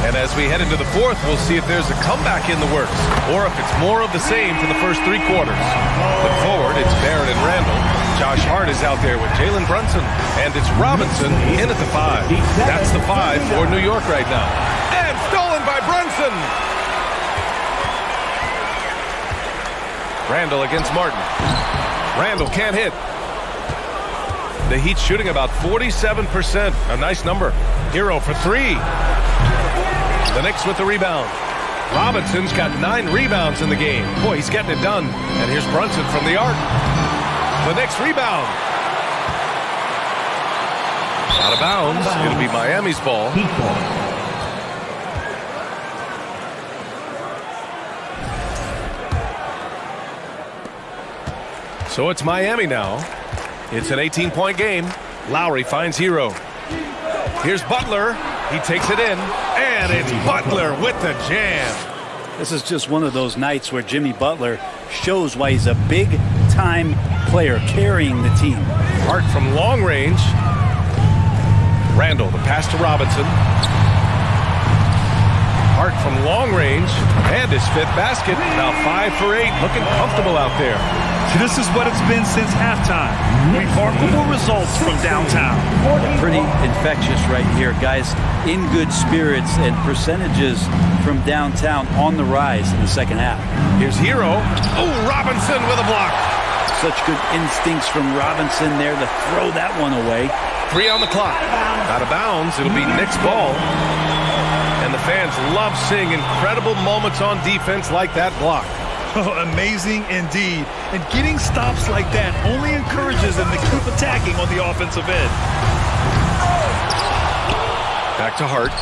And as we head into the 4th, we'll see if there's a comeback in the works or if it's more of the same for the first 3 quarters. Look forward, it's Barrett and Randall. Josh Hart is out there with Jalen Brunson. And it's Robinson in at the 5. That's the 5 for New York right now. And stolen by Brunson. Randall against Martin. Randall can't hit. The Heat shooting about 47%. A nice number. Hero for 3. The Knicks with the rebound. Robinson's got 9 rebounds in the game. Boy, he's getting it done. And here's Brunson from the arc. The Knicks rebound. Out of bounds. It'll be Miami's ball. So it's Miami now. It's an 18-point game. Lowry finds Hero. Here's Butler. He takes it in. And it's Butler with the jam. This is just one of those nights where Jimmy Butler shows why he's a big-time player carrying the team. Hart from long range. Randall, the pass to Robinson. Hart from long range. And his fifth basket. Now 5 for 8. Looking comfortable out there. This is what it's been since halftime. Remarkable results from downtown. Pretty infectious right here, guys. In good spirits and percentages from downtown on the rise in the second half. Here's Hero. Oh, Robinson with a block. Such good instincts from Robinson there to throw that one away. 3 on the clock. Out of bounds. It'll be Knicks ball. And the fans love seeing incredible moments on defense like that block. Oh, amazing indeed. And getting stops like that only encourages them to keep attacking on the offensive end. Back to Hart.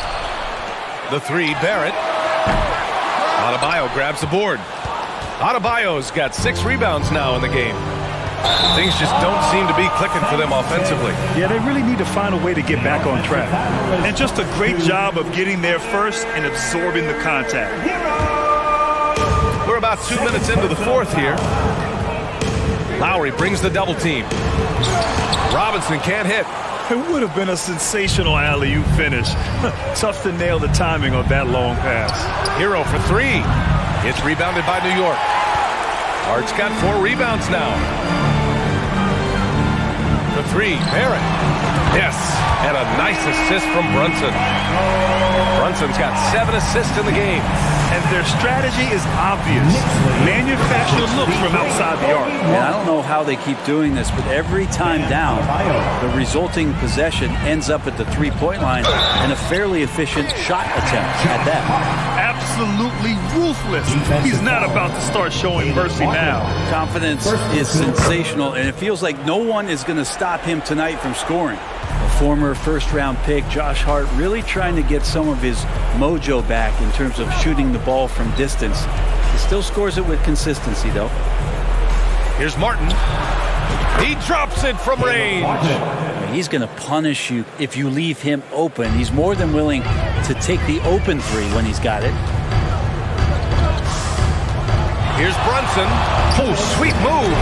The 3, Barrett. Adebayo grabs the board. Adebayo's got 6 rebounds now in the game. Things just don't seem to be clicking for them offensively. Yeah, they really need to find a way to get back on track. And just a great job of getting there first and absorbing the contact. We're about 2 minutes into the fourth here. Lowry brings the double team. Robinson can't hit. It would have been a sensational alley-oop finish. Tough to nail the timing of that long pass. Hero for 3. It's rebounded by New York. Hart's got 4 rebounds now. The 3, Barrett. Yes, and a nice assist from Brunson. Brunson's got 7 assists in the game. And their strategy is obvious. Manufacture looks from outside the arc. And I don't know how they keep doing this, but every time down, the resulting possession ends up at the three-point line and a fairly efficient shot attempt at that. Absolutely ruthless. He's not about to start showing mercy now. Confidence is sensational, and it feels like no one is going to stop him tonight from scoring. A former first-round pick, Josh Hart, really trying to get some of his mojo back in terms of shooting the ball from distance. He still scores it with consistency, though. Here's Martin. He drops it from range. He's going to punish you if you leave him open. He's more than willing to take the open 3 when he's got it. Here's Brunson. Oh, sweet move.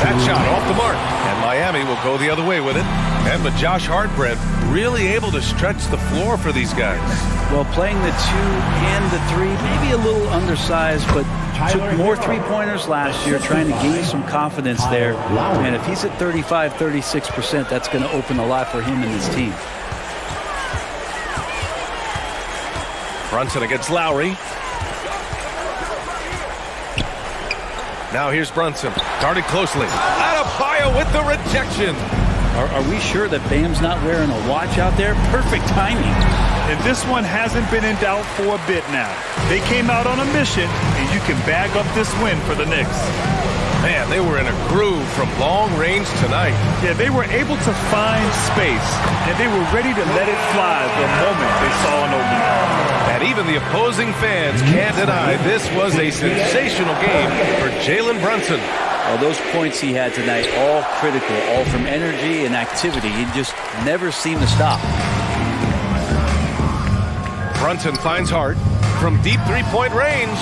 That shot off the mark. And Miami will go the other way with it. And with Josh Hart, Brett, really able to stretch the floor for these guys. Well, playing the 2 and the 3, maybe a little undersized, but took more three-pointers last year, trying to gain some confidence there. And if he's at 35, 36%, that's going to open a lot for him and his team. Brunson against Lowry. Now here's Brunson. Guarded closely. Adebayo with the rejection. Are we sure that Bam's not wearing a watch out there? Perfect timing. And this one hasn't been in doubt for a bit now. They came out on a mission, and you can bag up this win for the Knicks. Man, they were in a groove from long range tonight. Yeah, they were able to find space, and they were ready to let it fly the moment they saw an opening. And even the opposing fans can't deny this was a sensational game for Jalen Brunson. Well, those points he had tonight, all critical, all from energy and activity. He just never seemed to stop. Brunson finds Hart from deep three-point range.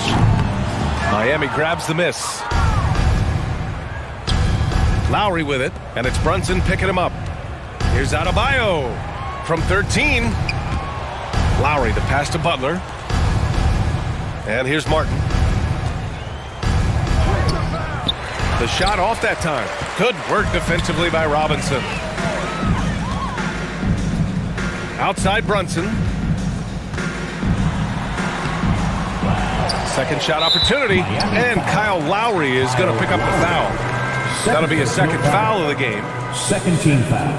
Miami grabs the miss. Lowry with it, and it's Brunson picking him up. Here's Adebayo from 13. Lowry, the pass to Butler. And here's Martin. The shot off that time. Good work defensively by Robinson. Outside Brunson. Second shot opportunity. And Kyle Lowry is going to pick up the foul. That'll be his second foul of the game. Second team foul.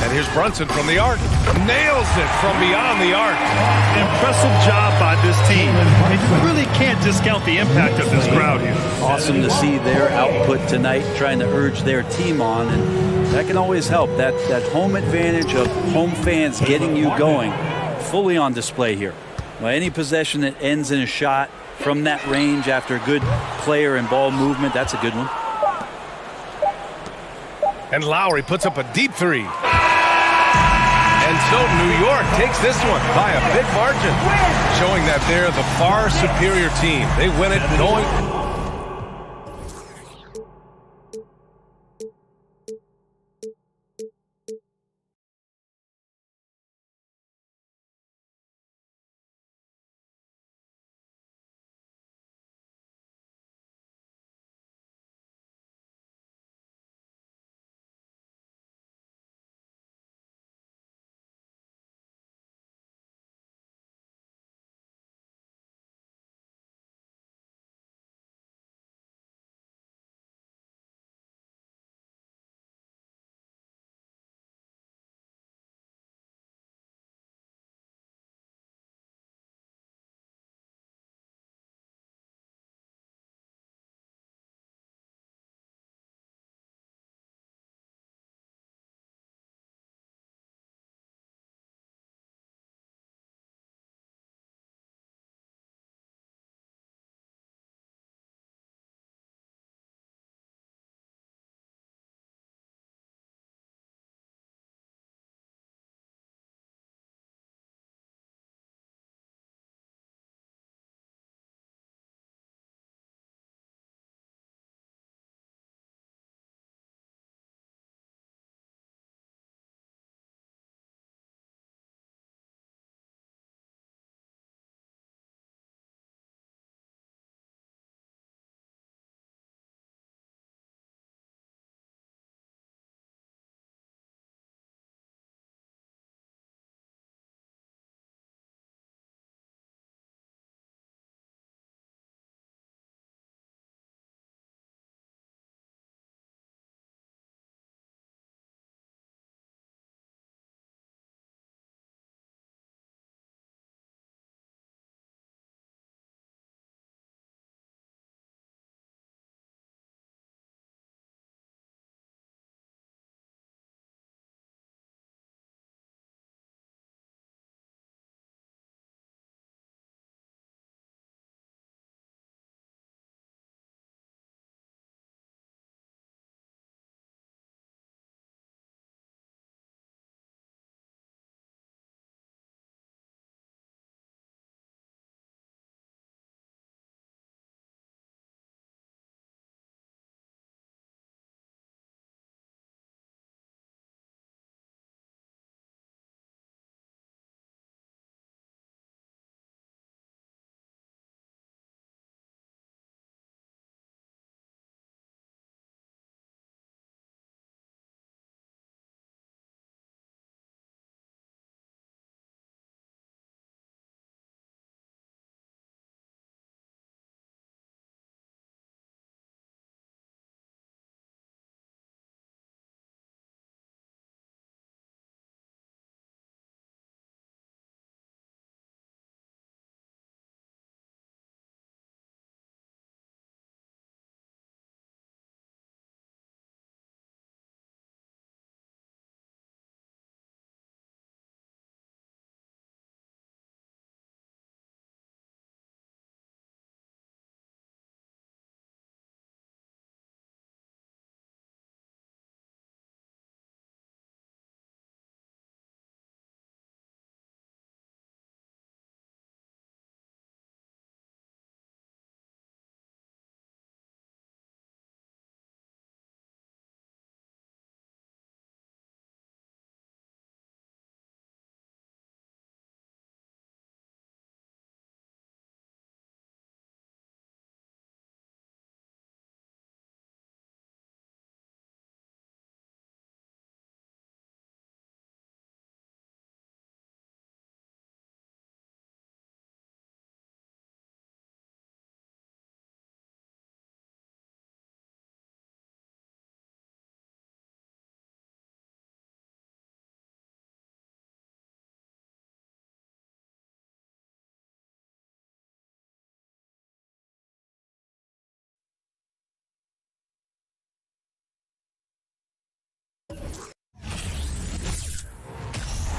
And And here's Brunson from the arc. Nails it from beyond the arc. Impressive job by this team. And you really can't discount the impact of this crowd here. Awesome to see their output tonight, trying to urge their team on, and that can always help. That home advantage of home fans getting you going, fully on display here. Well, any possession that ends in a shot from that range after a good player and ball movement, that's a good one. And Lowry puts up a deep three. And so New York takes this one by a big margin, showing that they're the far superior team. They win it going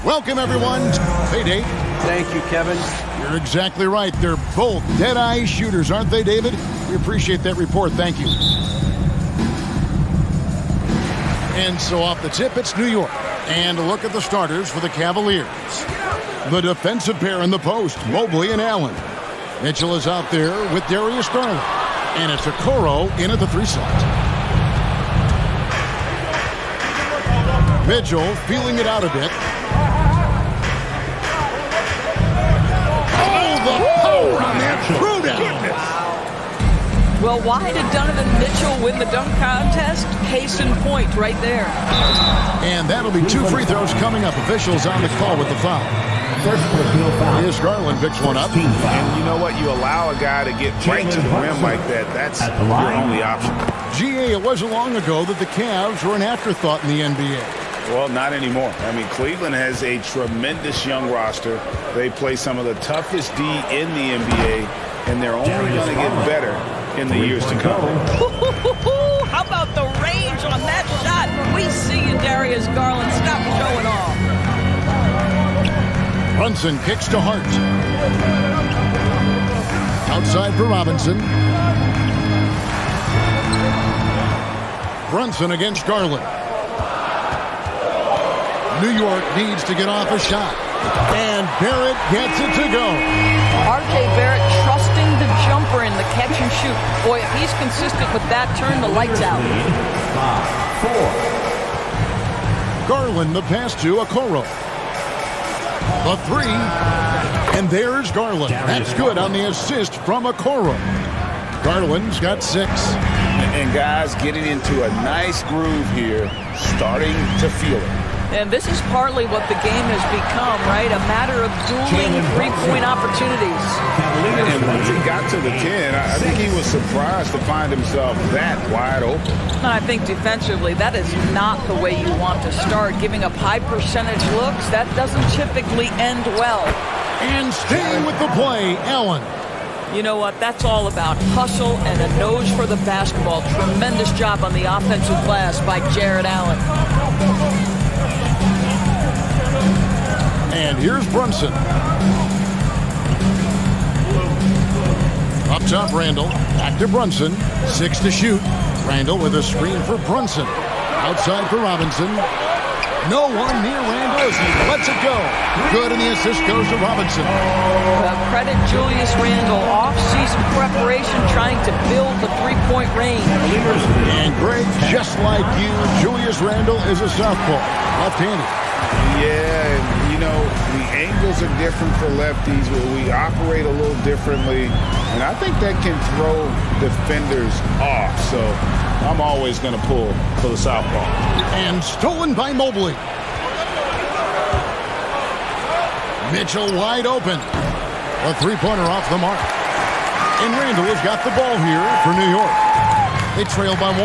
Welcome, everyone. Hey, Dave. Thank you, Kevin. You're exactly right. They're both dead-eye shooters, aren't they, David? We appreciate that report. Thank you. And so off the tip, it's New York. And a look at the starters for the Cavaliers. The defensive pair in the post, Mobley and Allen. Mitchell is out there with Darius Garland. And it's Okoro in at the 3 slot. Mitchell feeling it out a bit. Oh, the power on that throw-down. Well, why did Donovan Mitchell win the dunk contest? Case in point right there. And that'll be 2 free throws coming up. Officials on the call with the foul. Here's Garland picks one up. And you know what? You allow a guy to get right to the rim like that. That's your only option. GA, it wasn't long ago that the Cavs were an afterthought in the NBA. Well, not anymore. I mean, Cleveland has a tremendous young roster. They play some of the toughest D in the NBA, and they're only going to get better in the years to come. How about the range on that shot? We see you, Darius Garland. Stop showing off. Brunson kicks to Hart. Outside for Robinson. Brunson against Garland. New York needs to get off a shot. And Barrett gets it to go. R.J. Barrett trusting the jumper in the catch and shoot. Boy, if he's consistent with that, turn the lights out. 5-4. Garland the pass to Okoro. The 3. And there's Garland. That's good on the assist from Okoro. Garland's got 6. And guys getting into a nice groove here, starting to feel it. And this is partly what the game has become, right? A matter of dueling three-point opportunities. And once he got to the 10, I think he was surprised to find himself that wide open. And I think defensively, that is not the way you want to start. Giving up high percentage looks, that doesn't typically end well. And staying with the play, Allen. You know what? That's all about hustle and a nose for the basketball. Tremendous job on the offensive glass by Jared Allen. And here's Brunson. Up top, Randall. Back to Brunson. 6 to shoot. Randall with a screen for Brunson. Outside for Robinson. No one near Randall as he lets it go. Good, and the assist goes to Robinson. Credit Julius Randle. Off-season preparation, trying to build the three-point range. And Greg, just like you, Julius Randle is a southpaw. Left-handed. Yeah, and you know, the angles are different for lefties. We operate a little differently, and I think that can throw defenders off. So I'm always going to pull for the southpaw. And stolen by Mobley. Mitchell wide open. A three-pointer off the mark. And Randall has got the ball here for New York. They trail by 1.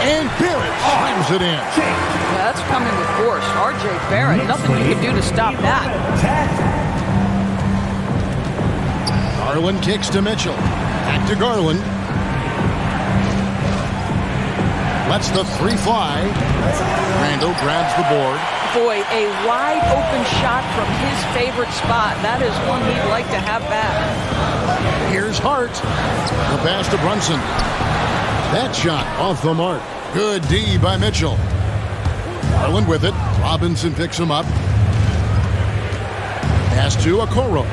And Barrett slams it in. Yeah, that's coming with force. R.J. Barrett, nothing you can do to stop that. Garland kicks to Mitchell. Back to Garland. Lets the 3 fly. Randall grabs the board. Boy, a wide open shot from his favorite spot. That is one he'd like to have back. Here's Hart. The pass to Brunson. That shot off the mark. Good D by Mitchell. Garland with it. Robinson picks him up. Pass to Okoro.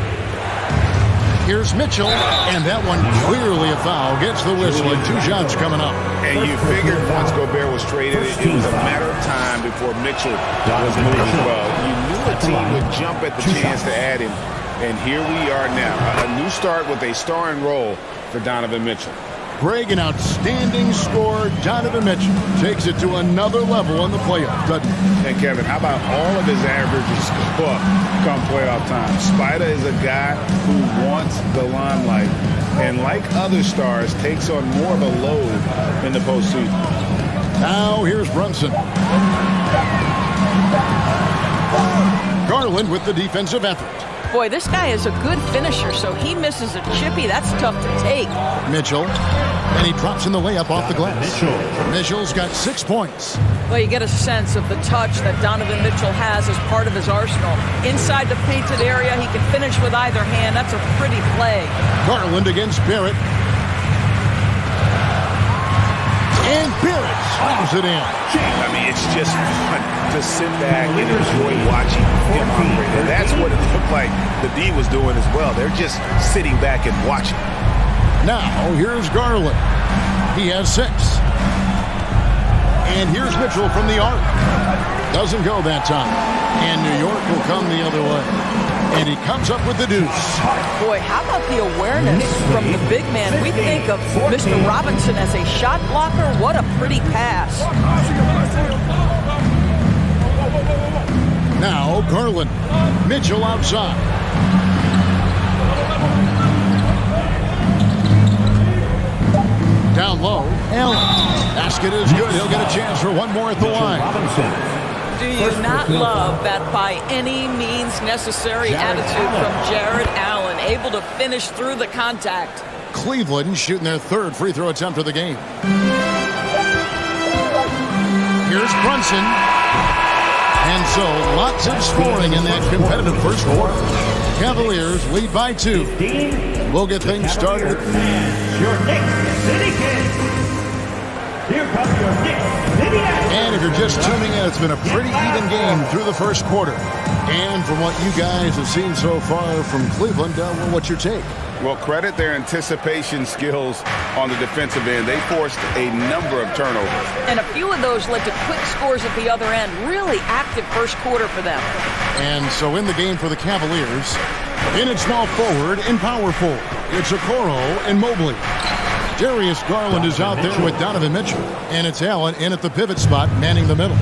Here's Mitchell, and that one clearly a foul. Gets the whistle, and 2 shots coming up. And you figured once Gobert was traded, it was a matter of time before Mitchell was moved as well. You knew a team would jump at the chance to add him, and here we are now. A new start with a starring role for Donovan Mitchell. Greg, an outstanding scorer. Donovan Mitchell takes it to another level in the playoffs, doesn't he? And Kevin, how about all of his averages go up come playoff time? Spider is a guy who wants the limelight, and like other stars, takes on more of a load in the postseason. Now here's Brunson. Garland with the defensive effort. Boy, this guy is a good finisher, so he misses a chippy. That's tough to take. Mitchell, and he drops in the layup off the glass. Mitchell's got 6 points. Well, you get a sense of the touch that Donovan Mitchell has as part of his arsenal. Inside the painted area, he can finish with either hand. That's a pretty play. Garland against Barrett. And Barrett slams it in. I mean, it's just fun to sit back and enjoy watching him operate. And that's what it looked like the D was doing as well. They're just sitting back and watching. Now, here's Garland. He has 6. And here's Mitchell from the arc. Doesn't go that time. And New York will come the other way. And he comes up with the deuce. Boy, how about the awareness from the big man? We think of Mr. Robinson as a shot blocker. What a pretty pass. Now Garland. Mitchell outside. Down low. Allen. Basket is good. He'll get a chance for one more at the line. Do you not love that by any means necessary attitude from Jared Allen, able to finish through the contact? Cleveland shooting their 3rd free throw attempt of the game. Here's Brunson. And so lots of scoring in that competitive first quarter. Cavaliers lead by 2. We'll get things started. Your Knicks City Kids. Here comes your Knicks City Kids. And if you're just tuning in, it's been a pretty even game through the first quarter. And from what you guys have seen so far from Cleveland, what's your take? Well, credit their anticipation skills on the defensive end. They forced a number of turnovers. And a few of those led to quick scores at the other end. Really active first quarter for them. And so in the game for the Cavaliers, in at small forward and power forward, it's Okoro and Mobley. Darius Garland is out there with Donovan Mitchell. And it's Allen in at the pivot spot, manning the middle.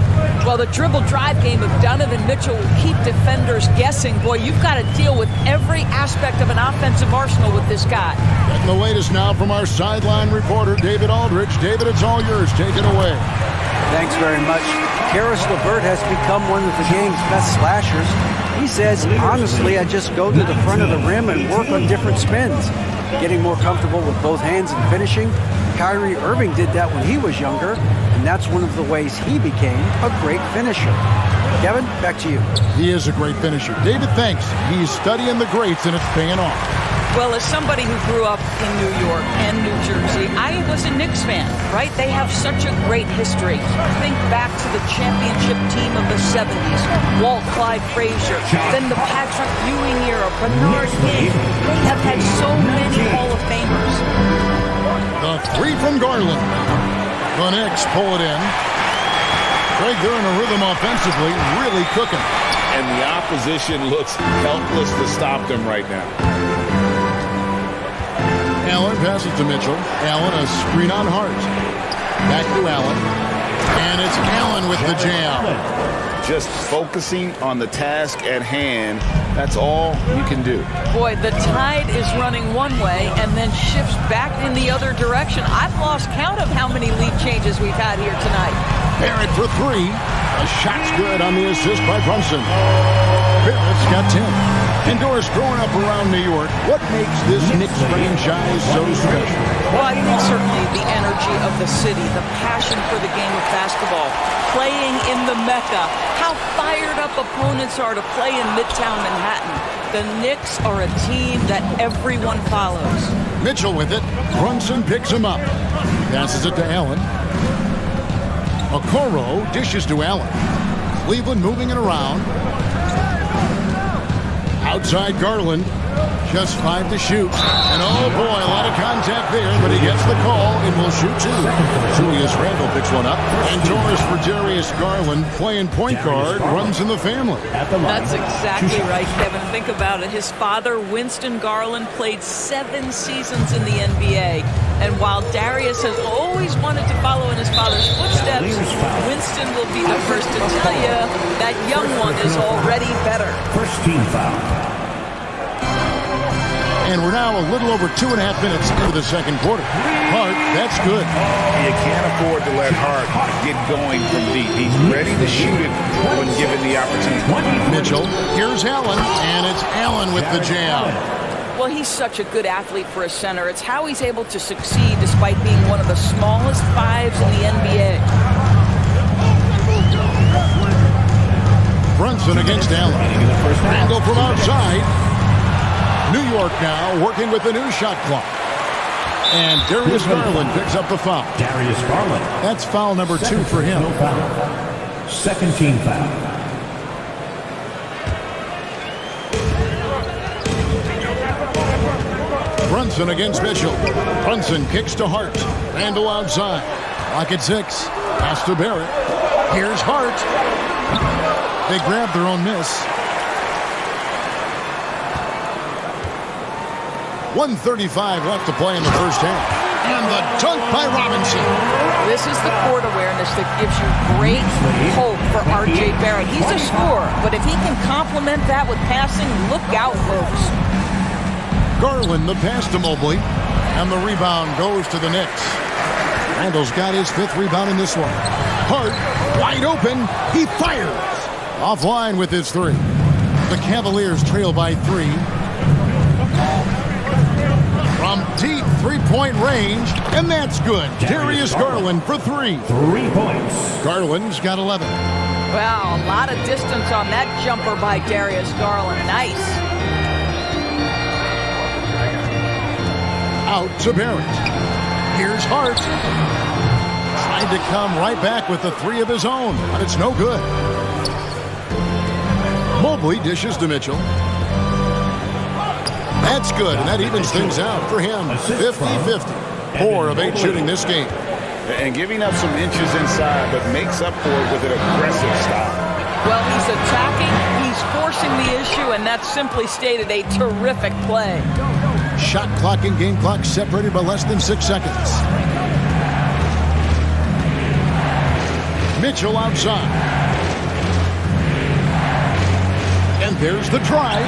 Well, the dribble drive game of Donovan Mitchell will keep defenders guessing. Boy, you've got to deal with every aspect of an offensive arsenal with this guy. Getting the latest now from our sideline reporter, David Aldridge. David, it's all yours. Take it away. Thanks very much. Karis LeVert has become one of the game's best slashers. He says, honestly, I just go to the front of the rim and work on different spins, getting more comfortable with both hands and finishing. Kyrie Irving did that when he was younger, and that's one of the ways he became a great finisher. Kevin, back to you. He is a great finisher. David, thanks. He's studying the greats, and it's paying off. Well, as somebody who grew up in New York and New Jersey, I was a Knicks fan, right? They have such a great history. Think back to the championship team of the 70s, Walt Clyde Frazier, then the Patrick Ewing era, Bernard King. They have had so many Hall of Famers. The 3 from Garland. The Knicks pull it in. Greg, they're in a rhythm offensively, really cooking. And the opposition looks helpless to stop them right now. Allen passes to Mitchell. Allen, a screen on Hart. Back to Allen. And it's Allen with the jam. Just focusing on the task at hand. That's all you can do. Boy, the tide is running one way and then shifts back in the other direction. I've lost count of how many lead changes we've had here tonight. Barrett for 3. A shot's good on the assist by Brunson. Barrett's got 10. And Doris, growing up around New York, what makes this Knicks franchise so special? Well, I think certainly the energy of the city, the passion for the game of basketball, playing in the Mecca, how fired up opponents are to play in Midtown Manhattan. The Knicks are a team that everyone follows. Mitchell with it. Brunson picks him up. Passes it to Allen. Okoro dishes to Allen. Cleveland moving it around. Outside Garland, just 5 to shoot. And oh boy, a lot of contact there, but he gets the call and will shoot 2. Julius Randle picks one up. And Torres for Darius Garland, playing point guard, runs in the family. That's exactly right, Kevin. Think about it. His father, Winston Garland, played 7 seasons in the NBA. And while Darius has always wanted to follow in his father's footsteps, Winston will be the first to tell you that young one is already better. First team foul. And we're now a little over 2.5 minutes into the second quarter. Hart, that's good. You can't afford to let Hart get going from deep. He's ready to shoot it when given the opportunity. Mitchell, here's Allen, and it's Allen with the jam. Well, he's such a good athlete for a center. It's how he's able to succeed despite being one of the smallest 5s in the NBA. Brunson against Allen. Randall from outside. New York now working with the new shot clock. And Darius Garland picks up the foul. Darius Garland. That's foul number 2 for him. No foul. Second team foul. Brunson against Mitchell. Brunson kicks to Hart. Randall outside. Lock at 6. Pass to Barrett. Here's Hart. They grab their own miss. 1:35 left to play in the first half. And the dunk by Robinson. This is the court awareness that gives you great hope for R.J. Barrett. He's a scorer, but if he can complement that with passing, look out, folks. Garland the pass to Mobley. And the rebound goes to the Knicks. Randall's got his 5th rebound in this one. Hart, wide open. He fires. Offline with his 3. The Cavaliers trail by 3. From deep three-point range, and that's good. Darius Garland for 3. 3 points. Garland's got 11. Wow, a lot of distance on that jumper by Darius Garland. Nice. Out to Barrett. Here's Hart. Tried to come right back with the 3 of his own, but it's no good. Mobley dishes to Mitchell. That's good, and that evens things out for him. 50-50. 4 of 8 shooting this game. And giving up some inches inside, but makes up for it with an aggressive style. Well, he's attacking, he's forcing the issue, and that's simply stated a terrific play. Shot clock and game clock separated by less than 6 seconds. Mitchell outside. And there's the drive.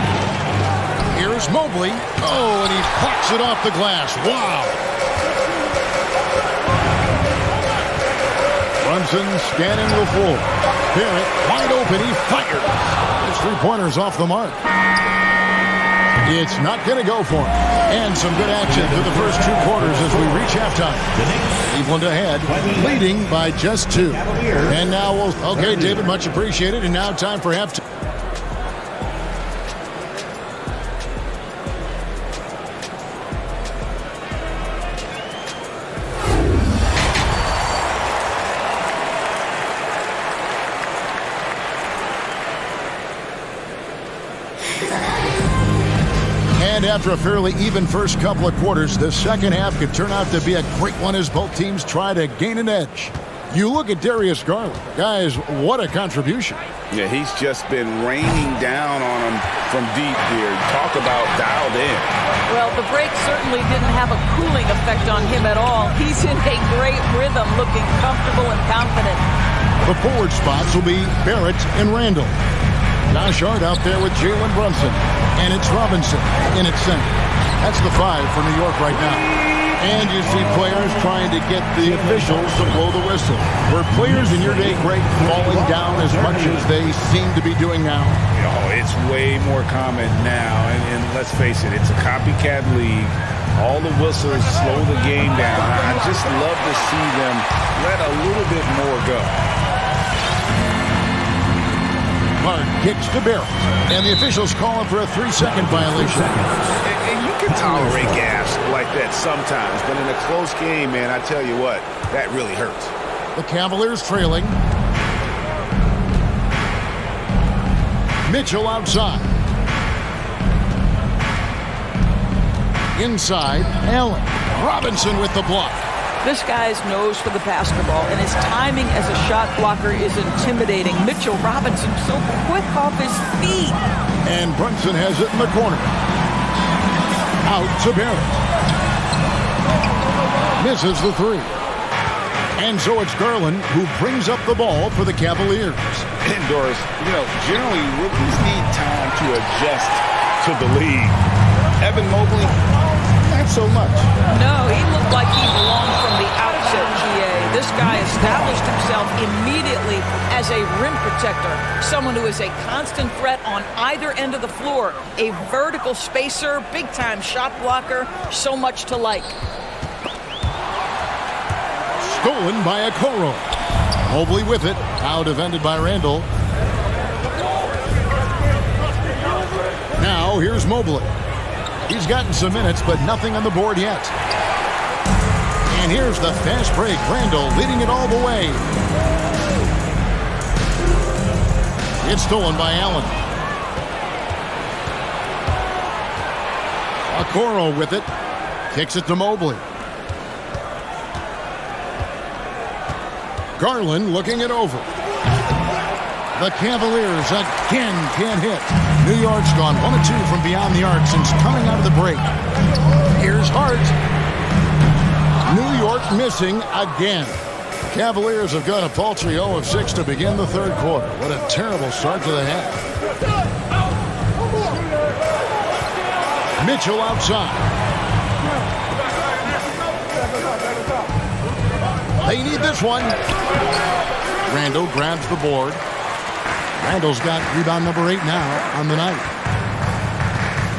Here's Mobley. Oh, and he pops it off the glass. Wow. Brunson scanning the floor. Barrett wide open. He fires. His 3-pointer's off the mark. It's not going to go for him. And some good action through the first 2 quarters as we reach halftime. Cleveland ahead, leading by just 2. And now okay, David, much appreciated. And now time for halftime. And after a fairly even first couple of quarters, the second half could turn out to be a great one as both teams try to gain an edge. You look at Darius Garland. Guys, what a contribution. Yeah, he's just been raining down on him from deep here. Talk about dialed in. Well, the break certainly didn't have a cooling effect on him at all. He's in a great rhythm, looking comfortable and confident. The forward spots will be Barrett and Randall. Josh Hart out there with Jalen Brunson. And it's Robinson in at center. That's the 5 for New York right now. And you see players trying to get the officials to blow the whistle. Were players in your day, Greg, falling down as much as they seem to be doing now? It's way more common now. And let's face it, it's a copycat league. All the whistles slow the game down. I just love to see them let a little bit more go. Hart kicks to Barrett. And the officials calling for a 3-second violation. And you can tolerate gas like that sometimes, but in a close game, man, I tell you what, that really hurts. The Cavaliers trailing. Mitchell outside. Inside, Allen. Robinson with the block. This guy's nose for the basketball, and his timing as a shot blocker is intimidating. Mitchell Robinson so quick off his feet. And Brunson has it in the corner. Out to Barrett. Misses the 3. And so it's Garland who brings up the ball for the Cavaliers. And Doris, generally rookies need time to adjust to the league. Evan Mobley, not so much. No, he looked like he belonged from the outset, GA. This guy established himself immediately as a rim protector, someone who is a constant threat on either end of the floor, a vertical spacer, big-time shot blocker, so much to like. Stolen by Okoro. Mobley with it, now defended by Randall. Now here's Mobley. He's gotten some minutes, but nothing on the board yet. And here's the fast break. Randall leading it all the way. It's stolen by Allen. Okoro with it. Kicks it to Mobley. Garland looking it over. The Cavaliers again can't hit. New York's gone 1 of 2 from beyond the arc since coming out of the break. Here's Hart. New York missing again. Cavaliers have got a paltry 0 of 6 to begin the third quarter. What a terrible start to the half. Mitchell outside. They need this one. Randall grabs the board. Randall's got rebound number 8 now on the night.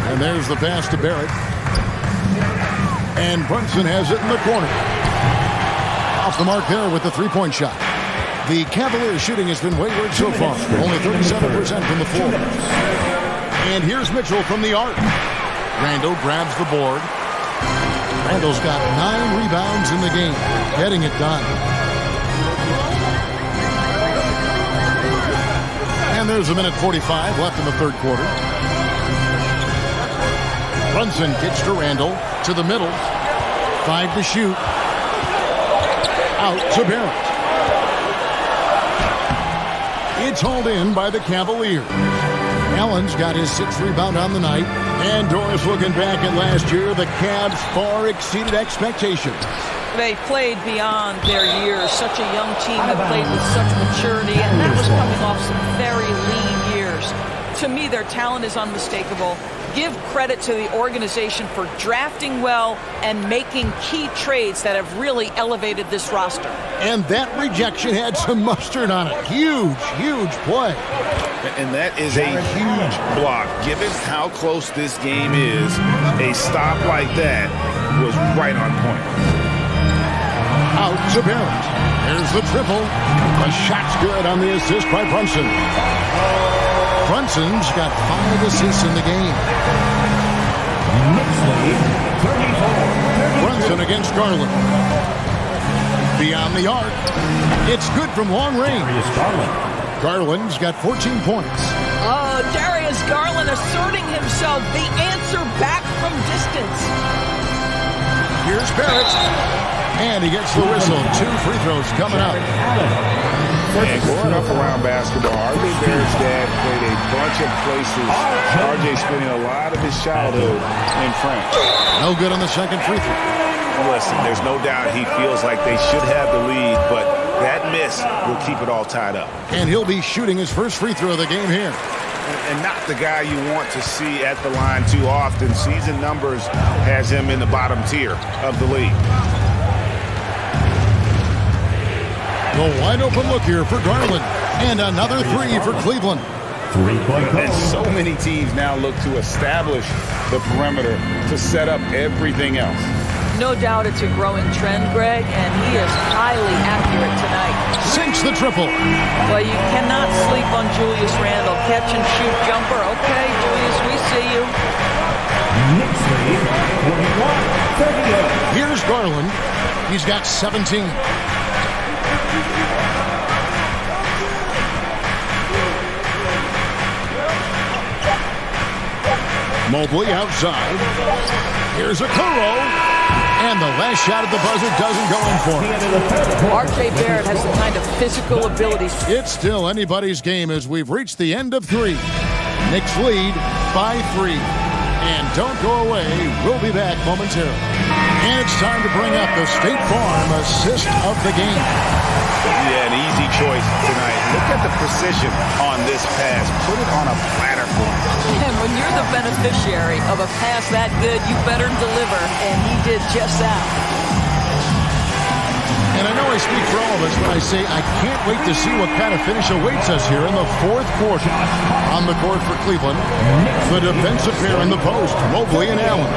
And there's the pass to Barrett. And Brunson has it in the corner. Off the mark there with the three-point shot. The Cavaliers shooting has been wayward so far. Only 37% from the floor. And here's Mitchell from the arc. Randall grabs the board. Randall's got 9 rebounds in the game. Getting it done. And there's a minute 45 left in the third quarter. Brunson kicks to Randall. To the middle. 5 to shoot. Out to Barrett. It's hauled in by the Cavaliers. Allen's got his 6th rebound on the night. And Doris looking back at last year, the Cavs far exceeded expectations. They played beyond their years. Such a young team that played with such maturity, and that was coming off some very lean years. To me, their talent is unmistakable. Give credit to the organization for drafting well and making key trades that have really elevated this roster. And that rejection had some mustard on it. Huge, huge play. And that is a huge block. Given how close this game is, a stop like that was right on point. Out to Barrett. There's the triple. The shot's good on the assist by Brunson. Brunson's got 5 assists in the game. Brunson against Garland. Beyond the arc. It's good from long range. Garland's got 14 points. Darius Garland asserting himself, the answer back from distance. Here's Barrett. And he gets the whistle. 2 free throws coming up. And growing up around basketball, R.J. Barrett's dad played a bunch of places. R.J. spending a lot of his childhood in France. No good on the second free throw. Listen, there's no doubt he feels like they should have the lead, but that miss will keep it all tied up. And he'll be shooting his first free throw of the game here. And not the guy you want to see at the line too often. Season numbers has him in the bottom tier of the league. The wide open look here for Garland. And another 3 for Cleveland. And so many teams now look to establish the perimeter to set up everything else. No doubt it's a growing trend, Greg, and he is highly accurate tonight. Sinks the triple. Well, you cannot sleep on Julius Randle. Catch and shoot jumper. Okay, Julius, we see you. Here's Garland. He's got 17. Mobley outside. Here's Okoro. And the last shot at the buzzer doesn't go in for him. R.J. Barrett has the kind of physical abilities. It's still anybody's game as we've reached the end of 3. Knicks lead by 3. And don't go away. We'll be back momentarily. And it's time to bring up the State Farm assist of the game. Yeah, an easy choice tonight. Look at the precision on this pass. Put it on a platter for him. And when you're the beneficiary of a pass that good, you better deliver. And he did just that. And I know I speak for all of us when I say I can't wait to see what kind of finish awaits us here in the fourth quarter. On the court for Cleveland, the defensive pair in the post, Mobley and Allen.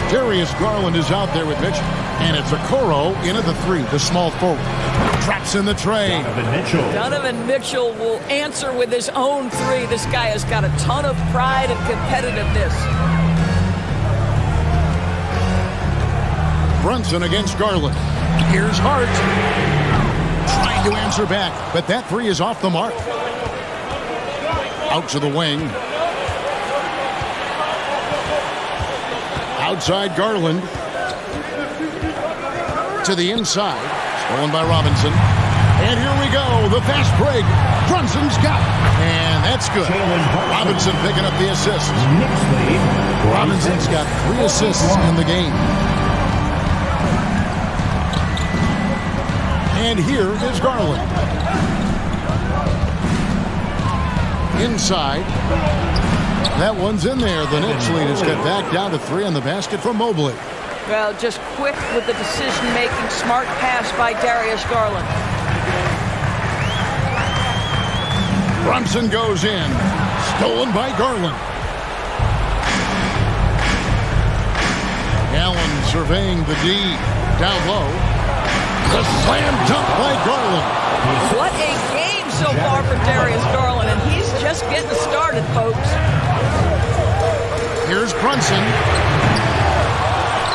Darius Garland is out there with Mitchell. And it's Okoro in at the 3, the small forward. Traps in the tray. Donovan Mitchell will answer with his own 3. This guy has got a ton of pride and competitiveness. Brunson against Garland. Here's Hart. Trying to answer back, but that 3 is off the mark. Out to the wing. Outside Garland. To the inside. Stolen by Robinson. And here we go. The fast break. Brunson's got it. And that's good. Robinson picking up the assists. Robinson's got 3 assists in the game. And here is Garland. Inside. That one's in there. The Knicks lead is cut back down to 3 on the basket from Mobley. Well, just quick with the decision-making. Smart pass by Darius Garland. Brunson goes in. Stolen by Garland. Allen surveying the D. Down low. The slam dunk by Garland. What a game so far for Darius Garland, and he's just getting started, folks. Here's Brunson.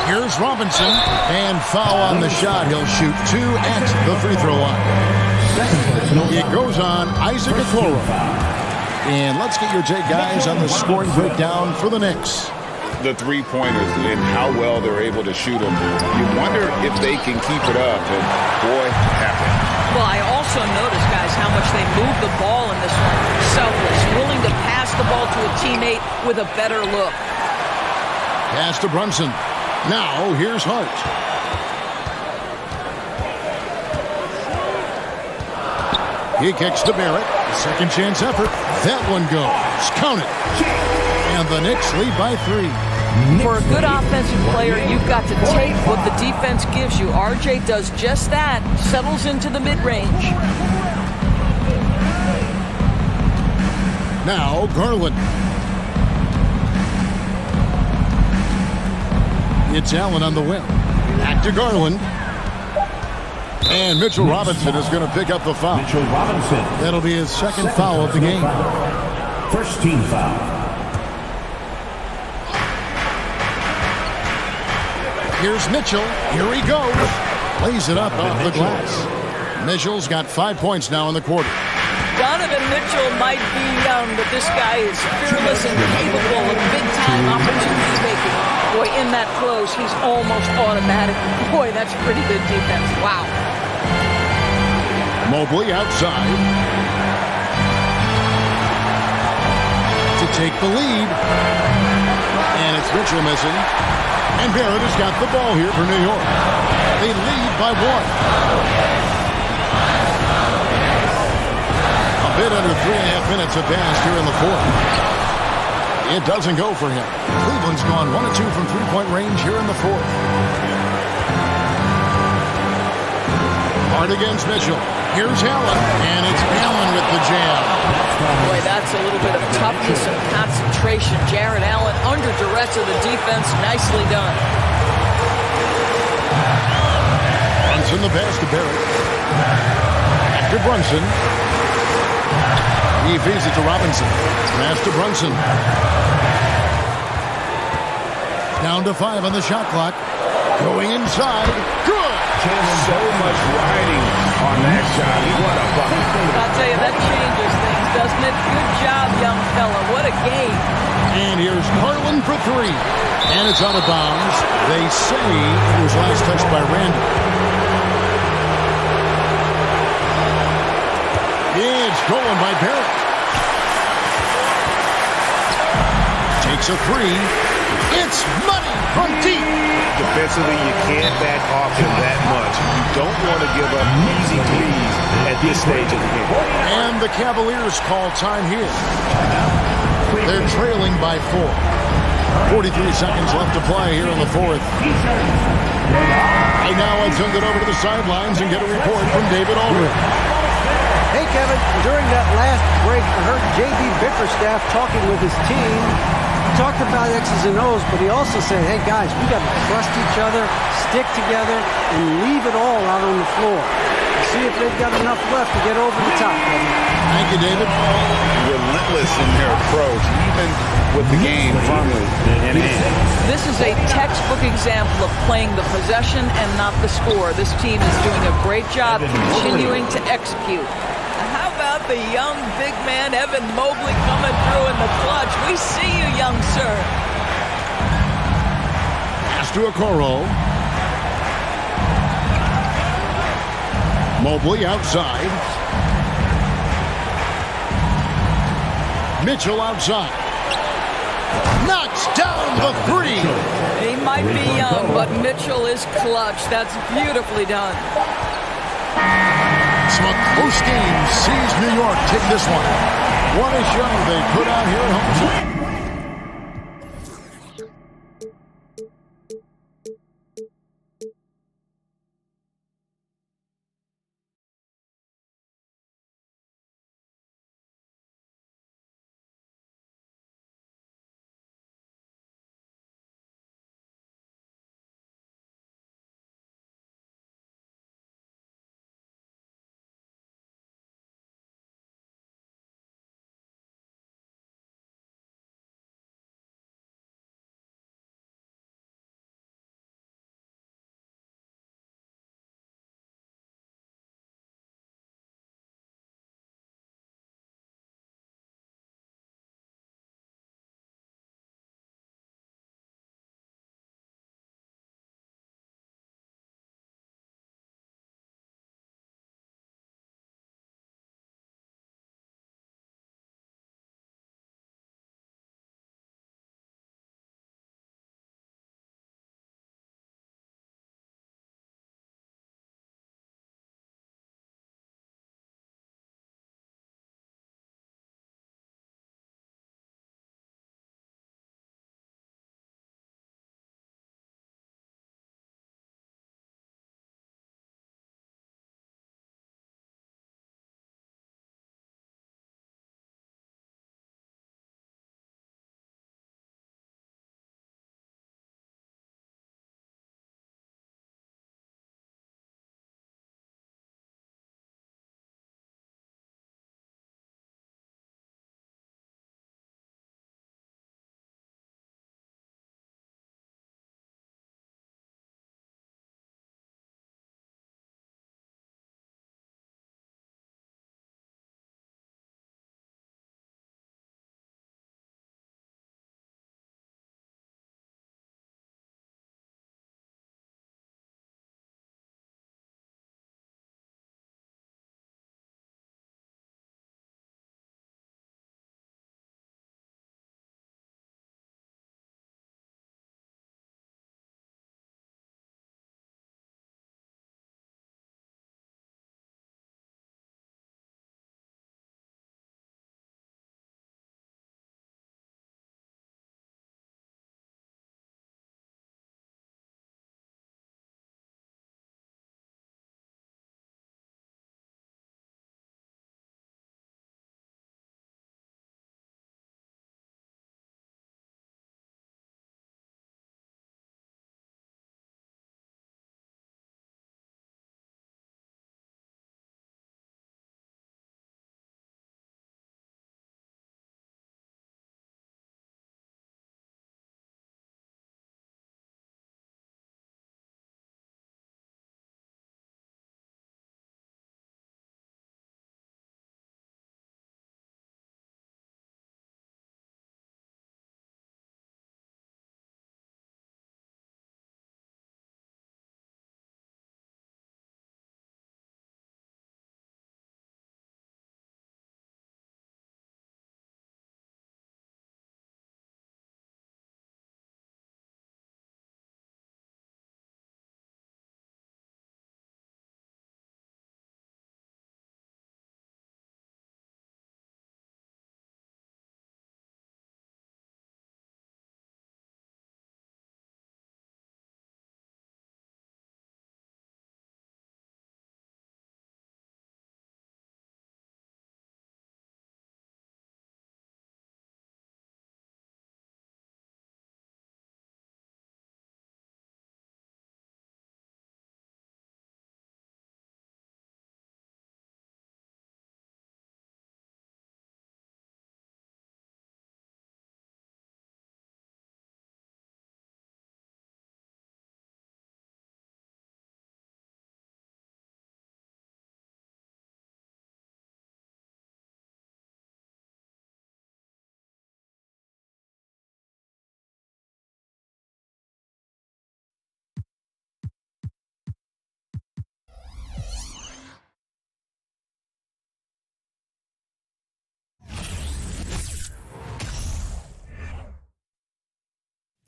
Here's Robinson. And foul on the shot. He'll shoot 2 at the free throw line. It goes on Isaac Okoro. And let's get your take, guys, on the scoring breakdown for the Knicks. The three-pointers and how well they're able to shoot them. You wonder if they can keep it up, and boy, happen. Well, I also noticed, guys, how much they move the ball in this one. Selfless, willing to pass the ball to a teammate with a better look. Pass to Brunson. Now, here's Hart. He kicks to Barrett. Second chance effort. That one goes. Count it. And the Knicks lead by 3. For a good offensive player, you've got to take what the defense gives you. RJ does just that. Settles into the mid-range. Now, Garland. It's Allen on the wing. Back to Garland. And Mitchell Robinson is going to pick up the foul. Mitchell Robinson. That'll be his second foul of the game. First team foul. Here's Mitchell. Here he goes. Lays it up off the glass. Mitchell's got 5 points now in the quarter. Donovan Mitchell might be young, but this guy is fearless and capable of big-time opportunity making. Boy, in that close, he's almost automatic. Boy, that's pretty good defense. Wow. Mobley outside. To take the lead. And it's Mitchell missing. And Barrett has got the ball here for New York. They lead by 1. A bit under 3.5 minutes have passed here in the 4th. It doesn't go for him. Cleveland's gone 1 of 2 from three-point range here in the 4th. Hart against Mitchell. Here's Allen, and it's Allen with the jam. Boy, that's a little bit of toughness and concentration. Jared Allen under duress of the defense. Nicely done. Brunson the pass to Barrett. Back to Brunson. He feeds it to Robinson. Pass to Brunson. Down to 5 on the shot clock. Going inside. Good. So much riding on that shot. What a bucket. I'll tell you, that changes things, doesn't it? Good job, young fella. What a game. And here's Garland for 3. And it's out of bounds. They say it was last touched by Randall. It's going by Barrett. Takes a 3. It's money from deep. Defensively, you can't back off him that much. You don't want to give up easy threes at this stage of the game. And the Cavaliers call time here. They're trailing by 4. 43 seconds left to play here in the 4th. Right now, I'll send it over to the sidelines and get a report from David Aldridge. Hey, Kevin, during that last break, I heard J.B. Bickerstaff talking with his team. talked about X's and O's, but he also said, hey, guys, we got to trust each other, stick together, and leave it all out on the floor. See if they've got enough left to get over the top. Thank you, David. Relentless in their approach, even with the game. This is a textbook example of playing the possession and not the score. This team is doing a great job continuing to execute. How about the young big man, Evan Mobley, coming through in the clutch? We see you, young sir. Pass to Okoro. Mobley outside. Mitchell outside. Knocks down the three. He might be young, but Mitchell is clutch. That's beautifully done. Smokowski sees New York take this one. What a show they put out here at home.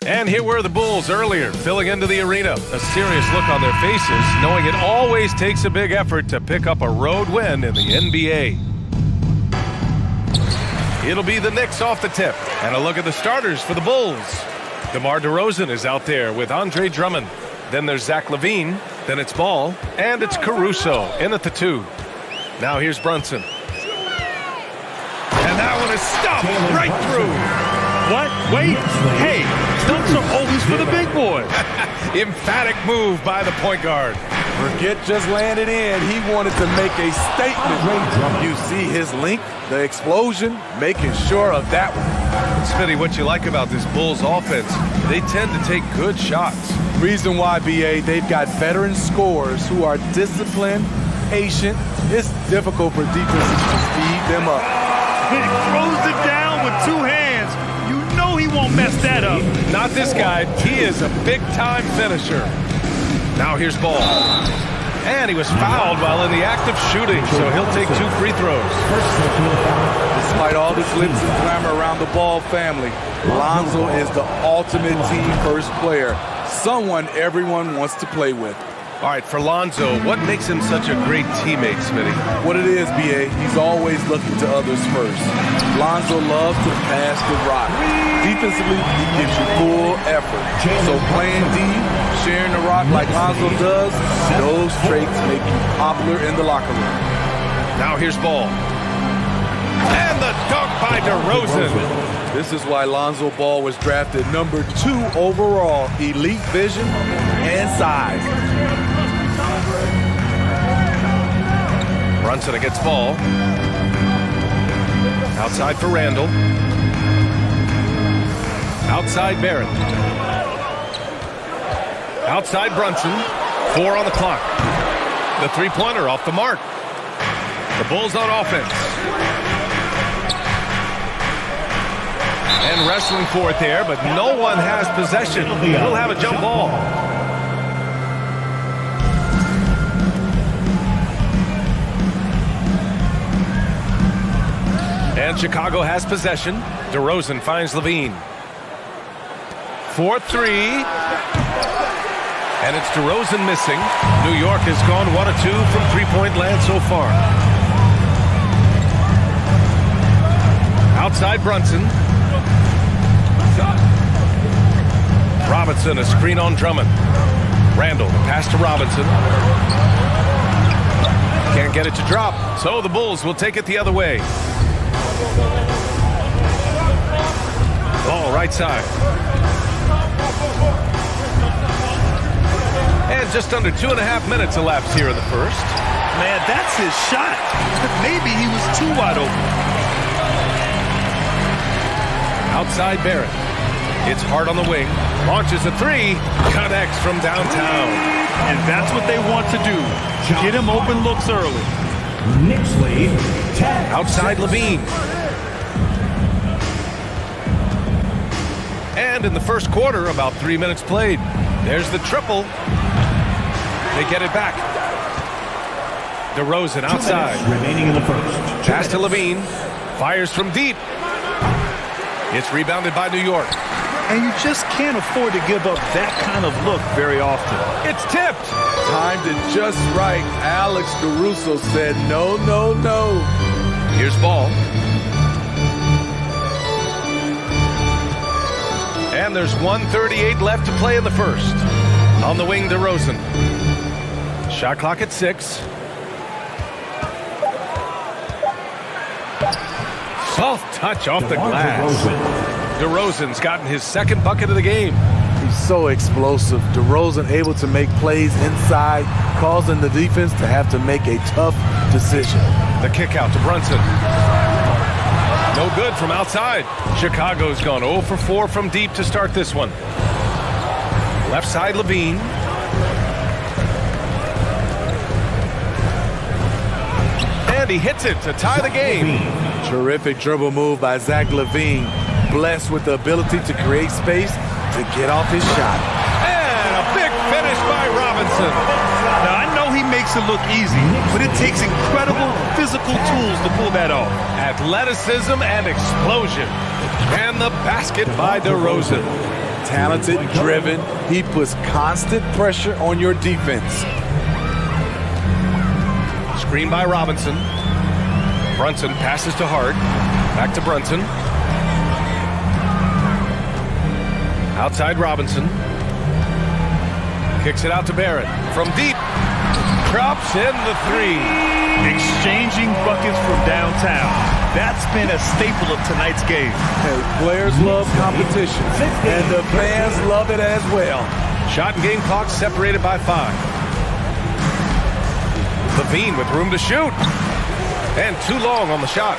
And here were the Bulls earlier, filling into the arena. A serious look on their faces, knowing it always takes a big effort to pick up a road win in the NBA. It'll be the Knicks off the tip. And a look at the starters for the Bulls. DeMar DeRozan is out there with Andre Drummond. Then there's Zach LaVine. Then it's Ball. And it's Caruso in at the 2. Now here's Brunson. And that one is stopped right through. What? Wait. Hey, dunks are always for the big boy. Emphatic move by the point guard. Forget just landed in. He wanted to make a statement. You see his length, the explosion, making sure of that one. Smitty, what you like about this Bulls offense, they tend to take good shots. Reason why, BA, they've got veteran scorers who are disciplined, patient. It's difficult for defenses to speed them up. He throws it down with 2 hands. You know he won't mess that up. Not this guy. He is a big-time finisher. Now here's Ball. And he was fouled while in the act of shooting, so he'll take 2 free throws. Despite all the glitz and glamour around the Ball family, Lonzo is the ultimate team-first player, someone everyone wants to play with. All right, for Lonzo, what makes him such a great teammate, Smitty? What it is, BA, he's always looking to others first. Lonzo loves to pass the rock. Defensively, he gives you full effort. So playing D, sharing the rock like Lonzo does, those traits make you popular in the locker room. Now here's Ball. And the dunk by DeRozan. This is why Lonzo Ball was drafted number 2 overall. Elite vision and size. Brunson against Ball. Outside for Randall. Outside Barrett. Outside Brunson. 4 on the clock. The three-pointer off the mark. The Bulls on offense. And wrestling for it there, but no one has possession. He'll have a jump ball. And Chicago has possession. DeRozan finds LaVine. 4-3. And it's DeRozan missing. New York has gone 1 of 2 from three-point land so far. Outside Brunson. Robinson, a screen on Drummond. Randall, pass to Robinson. Can't get it to drop, so the Bulls will take it the other way. Ball right side. And just under 2.5 minutes elapsed here in the first. Man, that's his shot. Maybe he was too wide open. Outside Barrett. It's hard on the wing. Launches a 3. Connects from downtown. And that's what they want to do. Get him open looks early. Knicks lead. Outside LaVine. And in the first quarter, about 3 minutes played. There's the triple. They get it back. DeRozan outside. Remaining in the first. Pass to LaVine. Fires from deep. It's rebounded by New York. And you just can't afford to give up that kind of look very often. It's tipped. Timed it just right. Alex Caruso said no, no, no. Here's Ball. And there's 1:38 left to play in the first. On the wing, DeRozan. Shot clock at 6. Soft touch off the glass. DeRozan's gotten his second bucket of the game. He's so explosive. DeRozan able to make plays inside, causing the defense to have to make a tough decision. The kick out to Brunson. No good from outside. Chicago's gone 0 for 4 from deep to start this one. Left side LaVine. And he hits it to tie the game. Terrific dribble move by Zach LaVine. Blessed with the ability to create space to get off his shot. And a big finish by Robinson. Now, I know he makes it look easy, but it takes incredible physical tools to pull that off. Athleticism and explosion. And the basket by DeRozan. talented, driven. He puts constant pressure on your defense. Screen by Robinson. Brunson passes to Hart. Back to Brunson. Outside Robinson. Kicks it out to Barrett. From deep. Drops in the three. Exchanging buckets from downtown. That's been a staple of tonight's game. Hey, players love competition, and the fans love it as well. Shot and game clock separated by 5. Levine with room to shoot. And too long on the shot.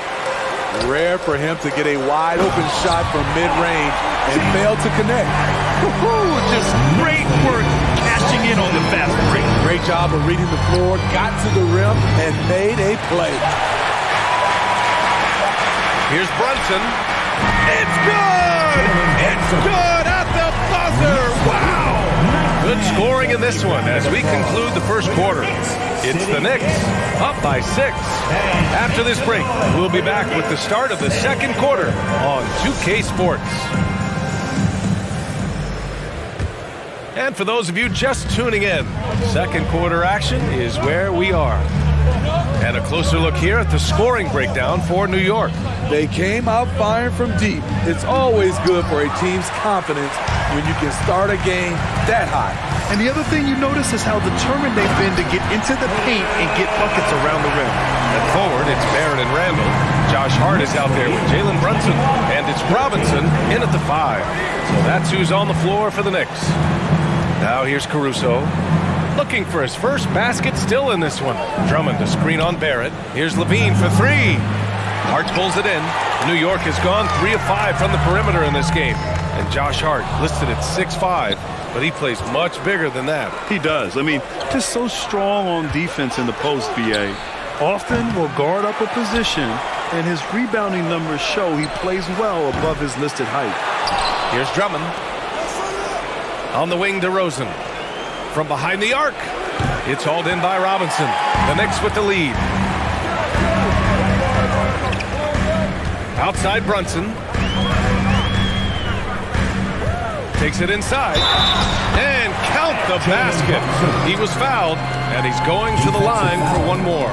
Rare for him to get a wide open shot from mid-range and fail to connect. Just great work cashing in on the fast break. Great job of reading the floor, got to the rim, and made a play. Here's Brunson. It's good! It's good at the buzzer! Wow! Good scoring in this one as we conclude the first quarter. It's the Knicks up by 6. After this break, we'll be back with the start of the second quarter on 2K Sports. And for those of you just tuning in, second quarter action is where we are. And a closer look here at the scoring breakdown for New York. They came out firing from deep. It's always good for a team's confidence when you can start a game that high. And the other thing you notice is how determined they've been to get into the paint and get buckets around the rim. At forward, it's Barrett and Randall. Josh Hart is out there with Jalen Brunson. And it's Robinson in at the 5. So that's who's on the floor for the Knicks. Now here's Caruso. Looking for his first basket still in this one. Drummond to screen on Barrett. Here's Levine for 3. Hart pulls it in. New York has gone 3 of 5 from the perimeter in this game. And Josh Hart listed at 6'5", but he plays much bigger than that. He does. I mean, just so strong on defense in the post, BA. Often will guard up a position, and his rebounding numbers show he plays well above his listed height. Here's Drummond. On the wing to Rosen. From behind the arc. It's hauled in by Robinson. The Knicks with the lead. Outside Brunson. Takes it inside. And count the basket. He was fouled, and he's going to the line for one more.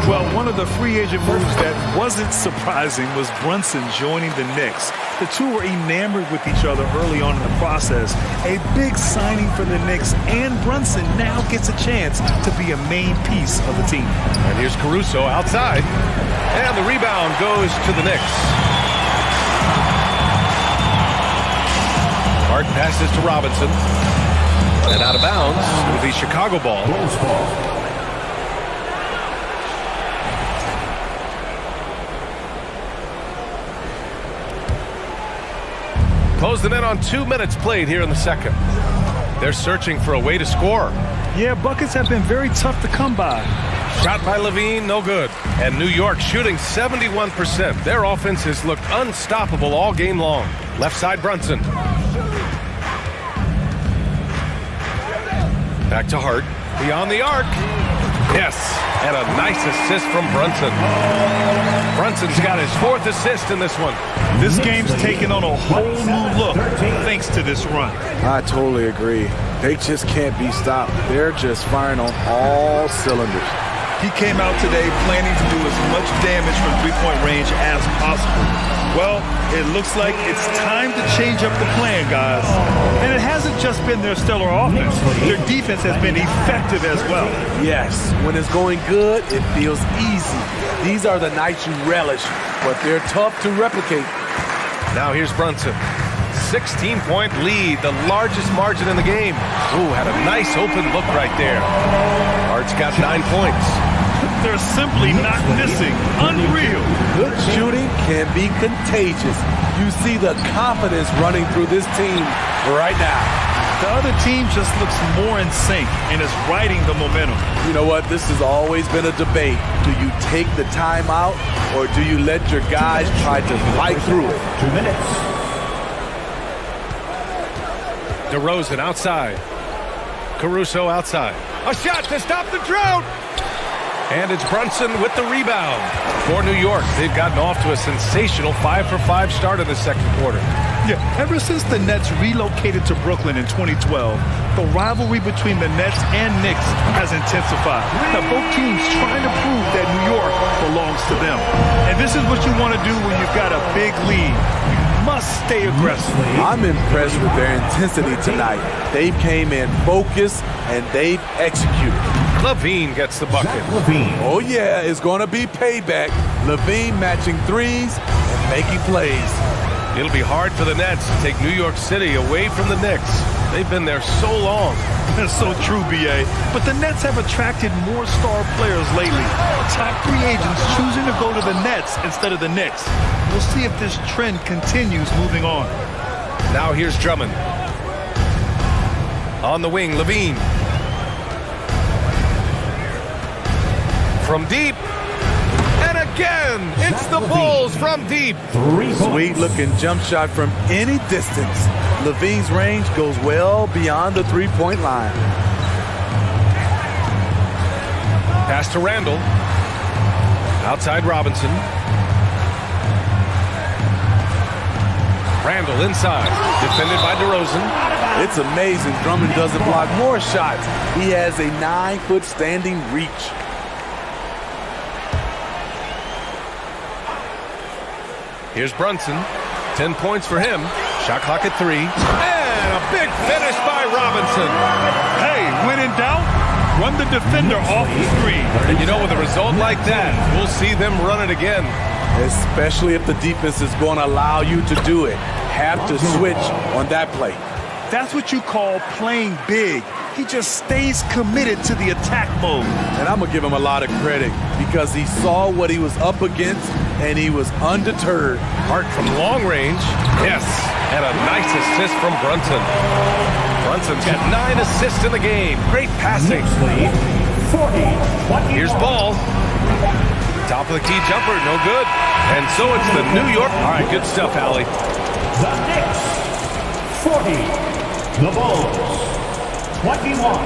Well, one of the free agent moves that wasn't surprising was Brunson joining the Knicks. The two were enamored with each other early on in the process. A big signing for the Knicks, and Brunson now gets a chance to be a main piece of the team. And here's Caruso outside. And the rebound goes to the Knicks. Hart passes to Robinson. And out of bounds, it'll be Chicago ball. Closing in on 2 minutes played here in the second. They're searching for a way to score. Yeah, buckets have been very tough to come by. Shot by Levine, no good. And New York shooting 71%. Their offense has looked unstoppable all game long. Left side Brunson. Back to Hart. Beyond the arc. Yes, and a nice assist from Brunson. Brunson's got his 4th assist in this one. This game's taken on a whole new look thanks to this run. I totally agree. They just can't be stopped. They're just firing on all cylinders. He came out today planning to do as much damage from three-point range as possible. Well, it looks like it's time to change up the plan, guys. And it hasn't just been their stellar offense. Their defense has been effective as well. Yes, when it's going good, it feels easy. These are the nights you relish, but they're tough to replicate. Now here's Brunson. 16-point lead, the largest margin in the game. Ooh, had a nice open look right there. Hart's got 9 points. They're simply not missing. Unreal. Good shooting can be contagious. You see the confidence running through this team right now. The other team just looks more in sync and is riding the momentum. You know what? This has always been a debate. Do you take the time out or do you let your guys try to fight through it? 2 minutes. DeRozan outside. Caruso outside. A shot to stop the drought. And it's Brunson with the rebound. For New York, they've gotten off to a sensational 5-for-5 start in the second quarter. Yeah, ever since the Nets relocated to Brooklyn in 2012, the rivalry between the Nets and Knicks has intensified. Now, both teams trying to prove that New York belongs to them. And this is what you want to do when you've got a big lead. You must stay aggressive. I'm impressed with their intensity tonight. They came in focused and they've executed. LaVine gets the bucket. Oh yeah, it's going to be payback. LaVine matching threes and making plays. It'll be hard for the Nets to take New York City away from the Knicks. They've been there so long. That's so true, B.A. But the Nets have attracted more star players lately. Top free agents choosing to go to the Nets instead of the Knicks. We'll see if this trend continues moving on. Now here's Drummond. On the wing, LaVine. From deep. And again, it's the Bulls from deep. Sweet looking jump shot from any distance. LaVine's range goes well beyond the three-point line. Pass to Randall. Outside Robinson. Randall inside. Defended by DeRozan. It's amazing Drummond doesn't block more shots. He has a 9-foot standing reach. Here's Brunson. 10 points for him. Shot clock at 3. And a big finish by Robinson. Hey, when in doubt, run the defender off the screen. And you know, with a result like that, we'll see them run it again. Especially if the defense is going to allow you to do it. Have to switch on that play. That's what you call playing big. He just stays committed to the attack mode. And I'm going to give him a lot of credit because he saw what he was up against and he was undeterred. Hart from long range. Yes. And a nice assist from Brunson. Brunson's got 9 assists in the game. Great passing. Here's Ball. Top of the key jumper. No good. And so it's the New York. All right, good stuff, Allie. The Knicks, 40. The Bulls, 21.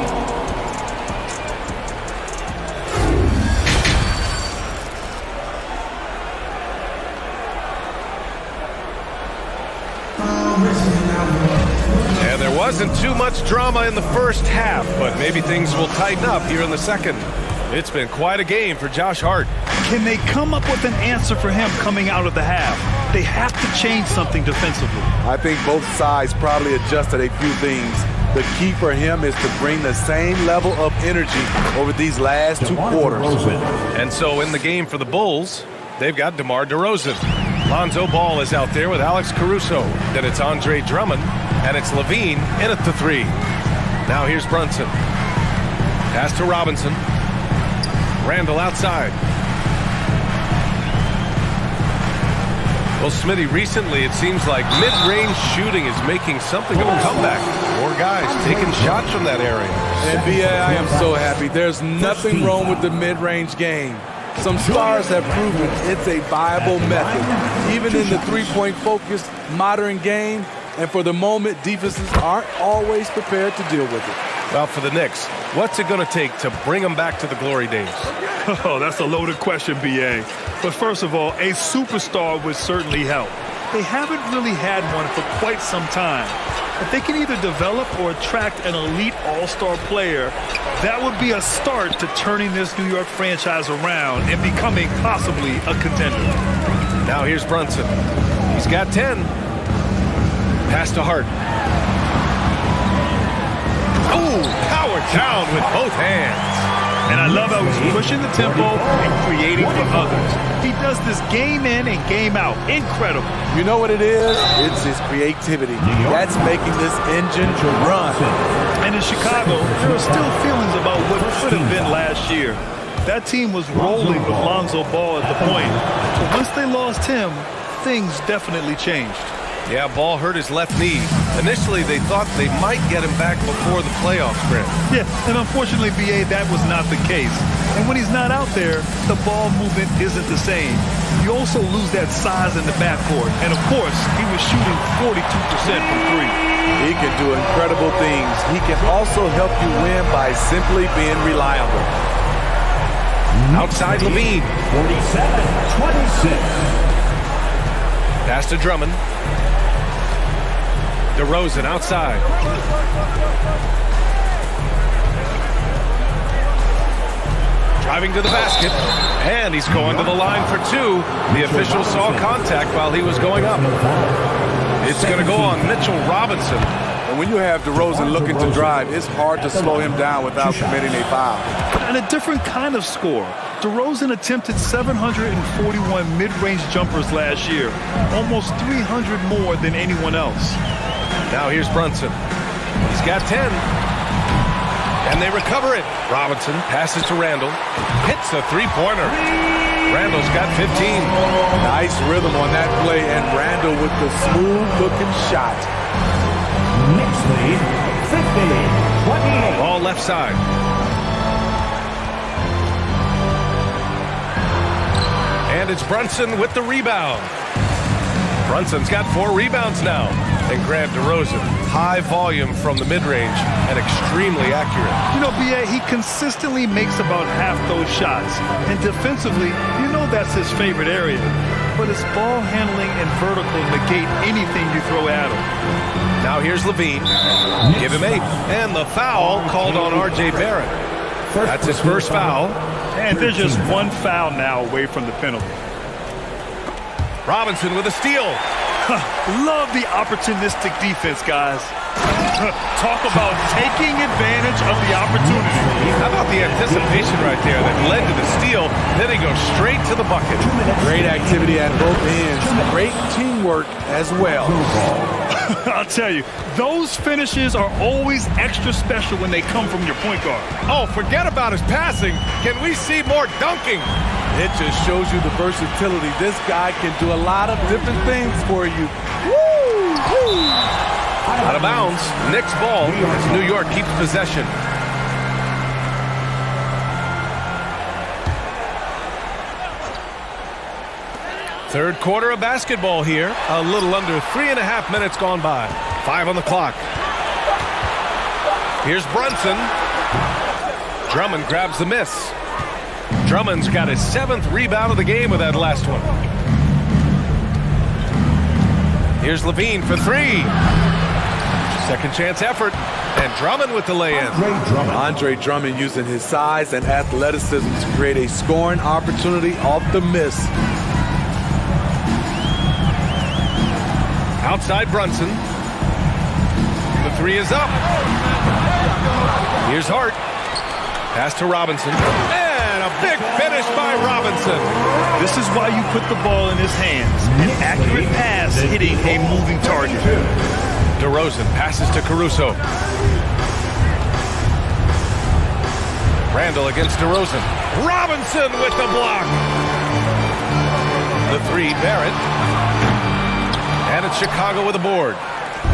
And there wasn't too much drama in the first half, but maybe things will tighten up here in the second. It's been quite a game for Josh Hart. Can they come up with an answer for him coming out of the half? They have to change something defensively. I think both sides probably adjusted a few things. The key for him is to bring the same level of energy over these last 2 quarters. And so in the game for the Bulls, they've got DeMar DeRozan. Lonzo Ball is out there with Alex Caruso. Then it's Andre Drummond, and it's LaVine in at the 3. Now here's Brunson. Pass to Robinson. Randall outside. Well, Smitty, recently it seems like mid-range shooting is making something of a comeback. More guys taking shots from that area. And B.A., I am so happy. There's nothing wrong with the mid-range game. Some stars have proven it's a viable method, even in the three-point focused modern game. And for the moment, defenses aren't always prepared to deal with it. Well, for the Knicks, what's it going to take to bring them back to the glory days? Oh, that's a loaded question, B.A. But first of all, a superstar would certainly help. They haven't really had one for quite some time. If they can either develop or attract an elite all-star player, that would be a start to turning this New York franchise around and becoming possibly a contender. Now here's Brunson. He's got 10. Pass to Hart. Oh, power down with both hands. And I love how he's pushing the tempo and creating for others. He does this game in and game out. Incredible. You know what it is? It's his creativity. That's making this engine run. And in Chicago, there are still feelings about what could have been last year. That team was rolling with Lonzo Ball at the point. But once they lost him, things definitely changed. Yeah, Ball hurt his left knee. Initially, they thought they might get him back before the playoff sprint. Yeah, and unfortunately, B.A., that was not the case. And when he's not out there, the ball movement isn't the same. You also lose that size in the backcourt. And, of course, he was shooting 42% from 3. He can do incredible things. He can also help you win by simply being reliable. Outside Levine. 47-26. Pass to Drummond. DeRozan outside. Driving to the basket. And he's going to the line for two. The official saw contact while he was going up. It's going to go on Mitchell Robinson. And when you have DeRozan looking to drive, it's hard to slow him down without committing a foul. And a different kind of score. DeRozan attempted 741 mid-range jumpers last year, almost 300 more than anyone else. Now here's Brunson. He's got 10. And they recover it. Robinson passes to Randall. Hits a three-pointer. Randall's got 15. Nice rhythm on that play, and Randall with the smooth-looking shot. Knicks lead 50-28. Ball left side. And it's Brunson with the rebound. Brunson's got 4 rebounds now. And grabbed DeRozan. High volume from the mid-range and extremely accurate. You know, B.A., he consistently makes about half those shots. And defensively, you know that's his favorite area. But his ball handling and vertical negate anything you throw at him. Now here's Levine. Give him 8. And the foul called on R.J. Barrett. That's his first foul. And there's just one foul now away from the penalty. Robinson with a steal. Love the opportunistic defense, guys. Talk about taking advantage of the opportunity. How about the anticipation right there that led to the steal? Then he goes straight to the bucket. Great activity at both ends. Great teamwork as well. I'll tell you, those finishes are always extra special when they come from your point guard. Oh, forget about his passing. Can we see more dunking? It just shows you the versatility. This guy can do a lot of different things for you. Woo! Woo! Out of bounds. Knicks ball as New York keeps possession. Third quarter of basketball here. A little under 3.5 minutes gone by. 5 on the clock. Here's Brunson. Drummond grabs the miss. Drummond's got his 7th rebound of the game with that last one. Here's Levine for 3. Second chance effort. And Drummond with the lay-in. Andre Drummond using his size and athleticism to create a scoring opportunity off the miss. Outside Brunson. The 3 is up. Here's Hart. Pass to Robinson. And a big finish by Robinson. This is why you put the ball in his hands. An accurate pass hitting a moving target. DeRozan passes to Caruso. Randall against DeRozan. Robinson with the block. The 3, Barrett. And it's Chicago with a board.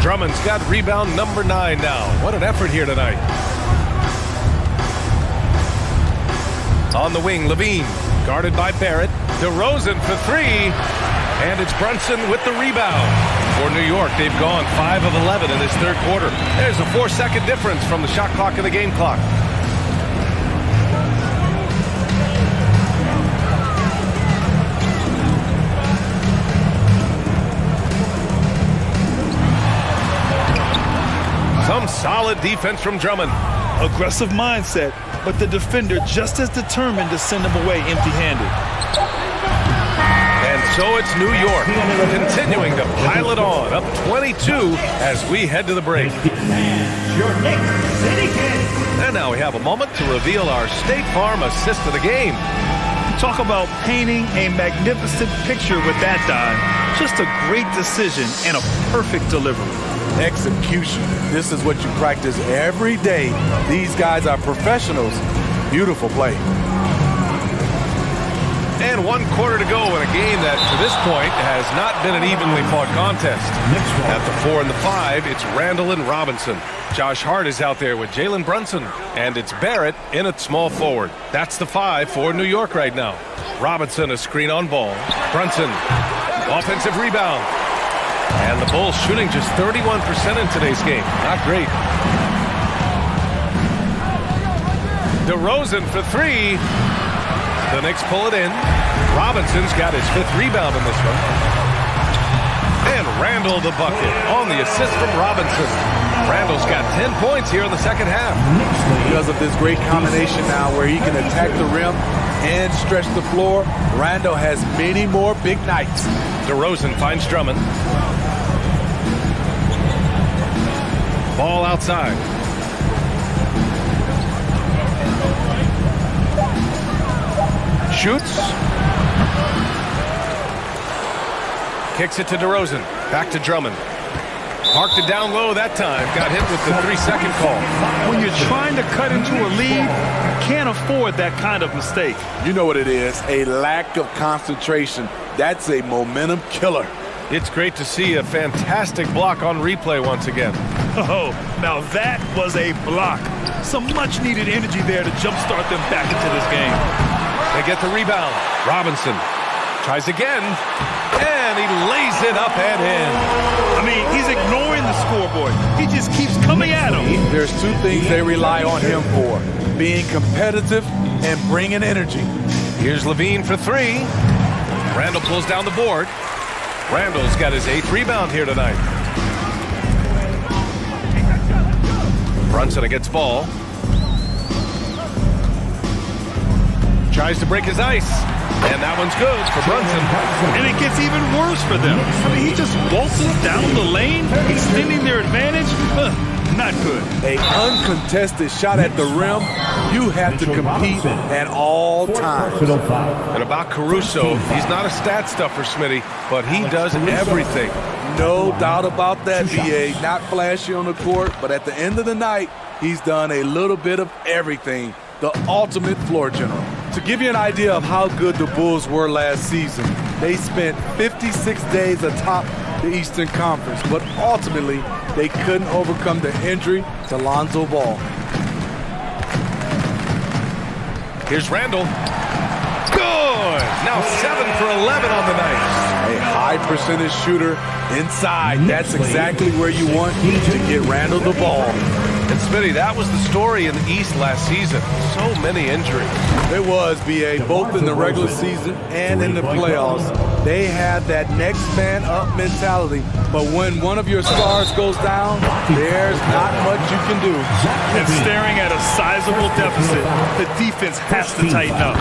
Drummond's got rebound number 9 now. What an effort here tonight. On the wing, Levine, guarded by Barrett. DeRozan for 3. And it's Brunson with the rebound. For New York, they've gone 5 of 11 in this third quarter. There's a 4-second difference from the shot clock and the game clock. Some solid defense from Drummond. Aggressive mindset, but the defender just as determined to send him away empty-handed. And so it's New York continuing to pile it on, up 22 as we head to the break. And now we have a moment to reveal our State Farm assist of the game. Talk about painting a magnificent picture with that dime. Just a great decision and a perfect delivery. Execution. This is what you practice every day. These guys are professionals. Beautiful play. And 1 quarter to go in a game that, to this point, has not been an evenly fought contest. At the 4 and the 5, it's Randall and Robinson. Josh Hart is out there with Jalen Brunson. And it's Barrett in at small forward. That's the 5 for New York right now. Robinson a screen on ball. Brunson, offensive rebound. And the Bulls shooting just 31% in today's game. Not great. DeRozan for 3. The Knicks pull it in. Robinson's got his 5th rebound in this one. And Randall the bucket on the assist from Robinson. Randall's got 10 points here in the second half. Because of this great combination now where he can attack the rim and stretch the floor, Randall has many more big nights. DeRozan finds Drummond. Ball outside. Shoots. Kicks it to DeRozan. Back to Drummond. Parked it down low that time. Got hit with the 3-second call. When you're trying to cut into a lead, you can't afford that kind of mistake. You know what it is, a lack of concentration. That's a momentum killer. It's great to see a fantastic block on replay once again. Oh, now that was a block. Some much-needed energy there to jumpstart them back into this game. They get the rebound. Robinson tries again, and he lays it up and in. I mean, he's ignoring the scoreboard. He just keeps coming at him. There's 2 things they rely on him for, being competitive and bringing energy. Here's Levine for 3. Randall pulls down the board. Randall's got his 8th rebound here tonight. Brunson against ball. Tries to break his ice. And that one's good for Brunson. And it gets even worse for them. I mean, he just waltzes down the lane, extending their advantage. Not good. A uncontested shot at the rim. You have to compete at all times. And about Caruso, he's not a stat stuffer, Smitty, but he does everything. No doubt about that, BA. Not flashy on the court, but at the end of the night, he's done a little bit of everything. The ultimate floor general. To give you an idea of how good the Bulls were last season, they spent 56 days atop the Eastern Conference, but ultimately they couldn't overcome the injury to Lonzo Ball. Here's Randall. Good! Now 7 for 11 on the night. A high percentage shooter inside. That's exactly where you want to get Randall the ball. And Smitty, that was the story in the East last season. So many injuries. It was, BA, both in the regular season and in the playoffs. They had that next man up mentality. But when one of your stars goes down, there's not much you can do. And staring at a sizable deficit, the defense has to tighten up.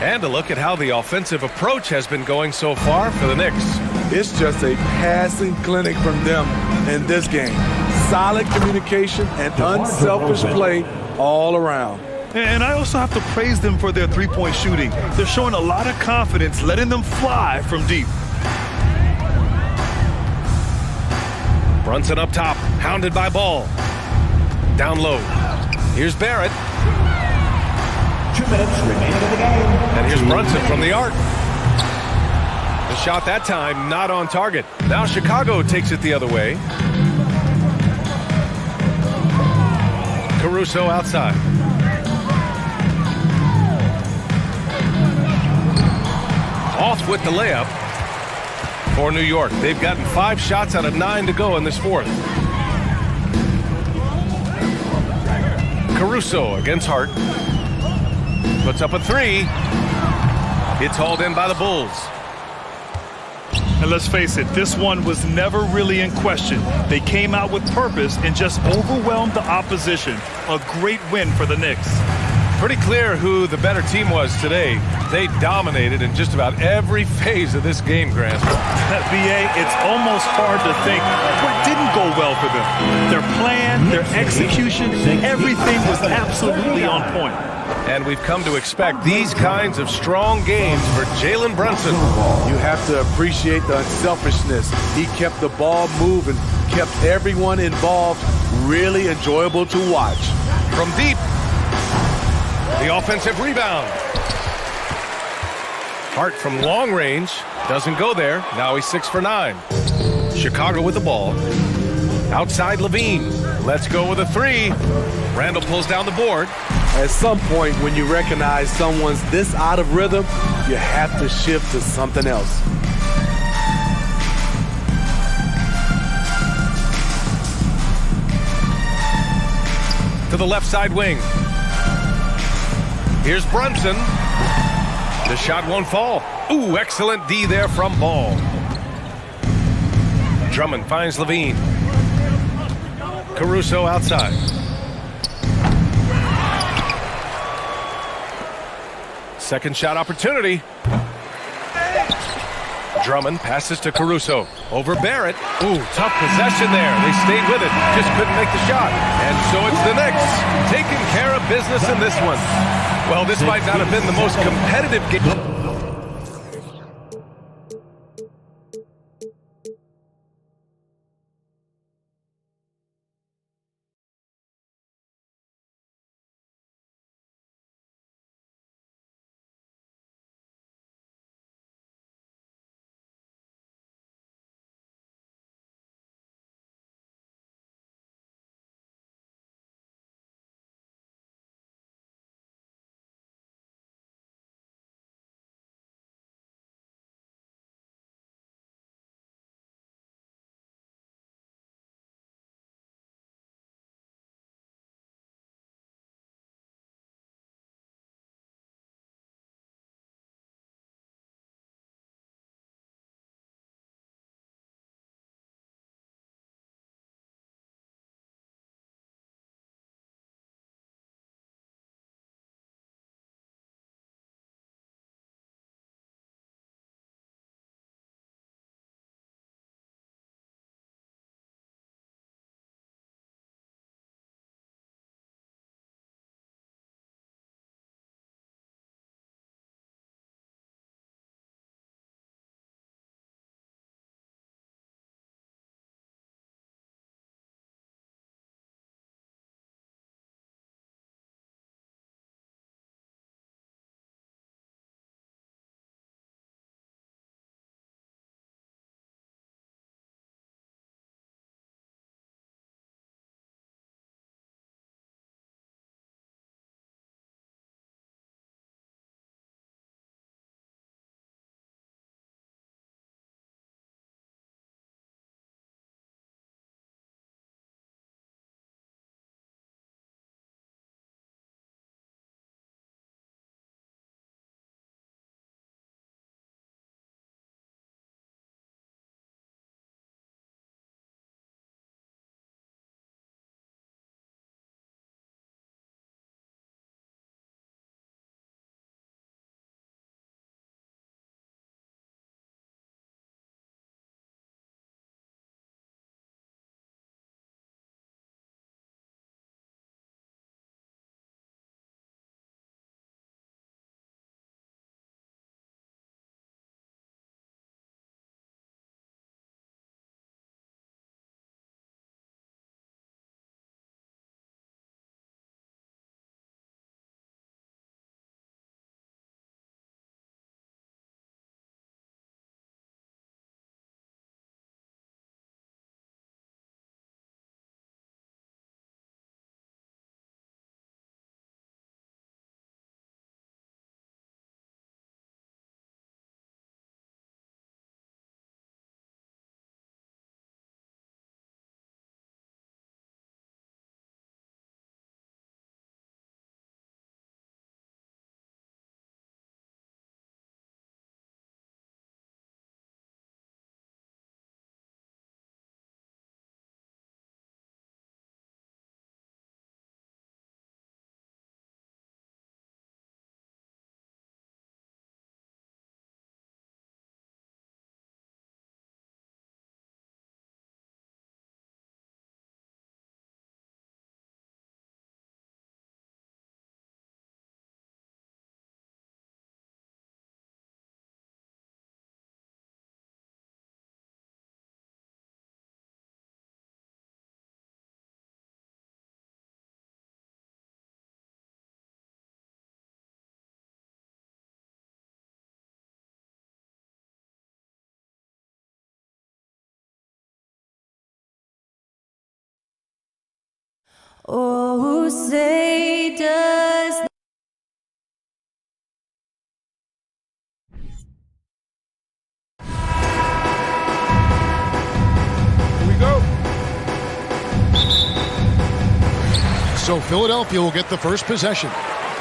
And a look at how the offensive approach has been going so far for the Knicks. It's just a passing clinic from them in this game. Solid communication and unselfish play all around. And I also have to praise them for their three-point shooting. They're showing a lot of confidence, letting them fly from deep. Brunson up top, hounded by Ball. Down low. Here's Barrett. 2 minutes remaining in the game. And here's Brunson from the arc. The shot that time not on target. Now Chicago takes it the other way. Caruso outside. Off with the layup for New York. They've gotten 5 shots out of 9 to go in this fourth. Caruso against Hart. Puts up a 3. It's hauled in by the Bulls. And let's face it, this one was never really in question. They came out with purpose and just overwhelmed the opposition. A great win for the Knicks. Pretty clear who the better team was today. They dominated in just about every phase of this game, Grant. BA, it's almost hard to think what didn't go well for them. Their plan, their execution, everything was absolutely on point. And we've come to expect these kinds of strong games for Jalen Brunson. You have to appreciate the unselfishness. He kept the ball moving, kept everyone involved, really enjoyable to watch. From deep, the offensive rebound. Hart from long range, doesn't go there. Now he's 6 for 9. Chicago with the ball. Outside Levine, let's go with a 3. Randall pulls down the board. At some point, when you recognize someone's this out of rhythm, you have to shift to something else. To the left side wing. Here's Brunson. The shot won't fall. Ooh, excellent D there from Ball. Drummond finds Levine. Caruso outside. Second shot opportunity. Drummond passes to Caruso. Over Barrett. Ooh, tough possession there. They stayed with it. Just couldn't make the shot. And so it's the Knicks taking care of business in this one. Well, this might not have been the most competitive game. Oh, say does So Philadelphia will get the first possession.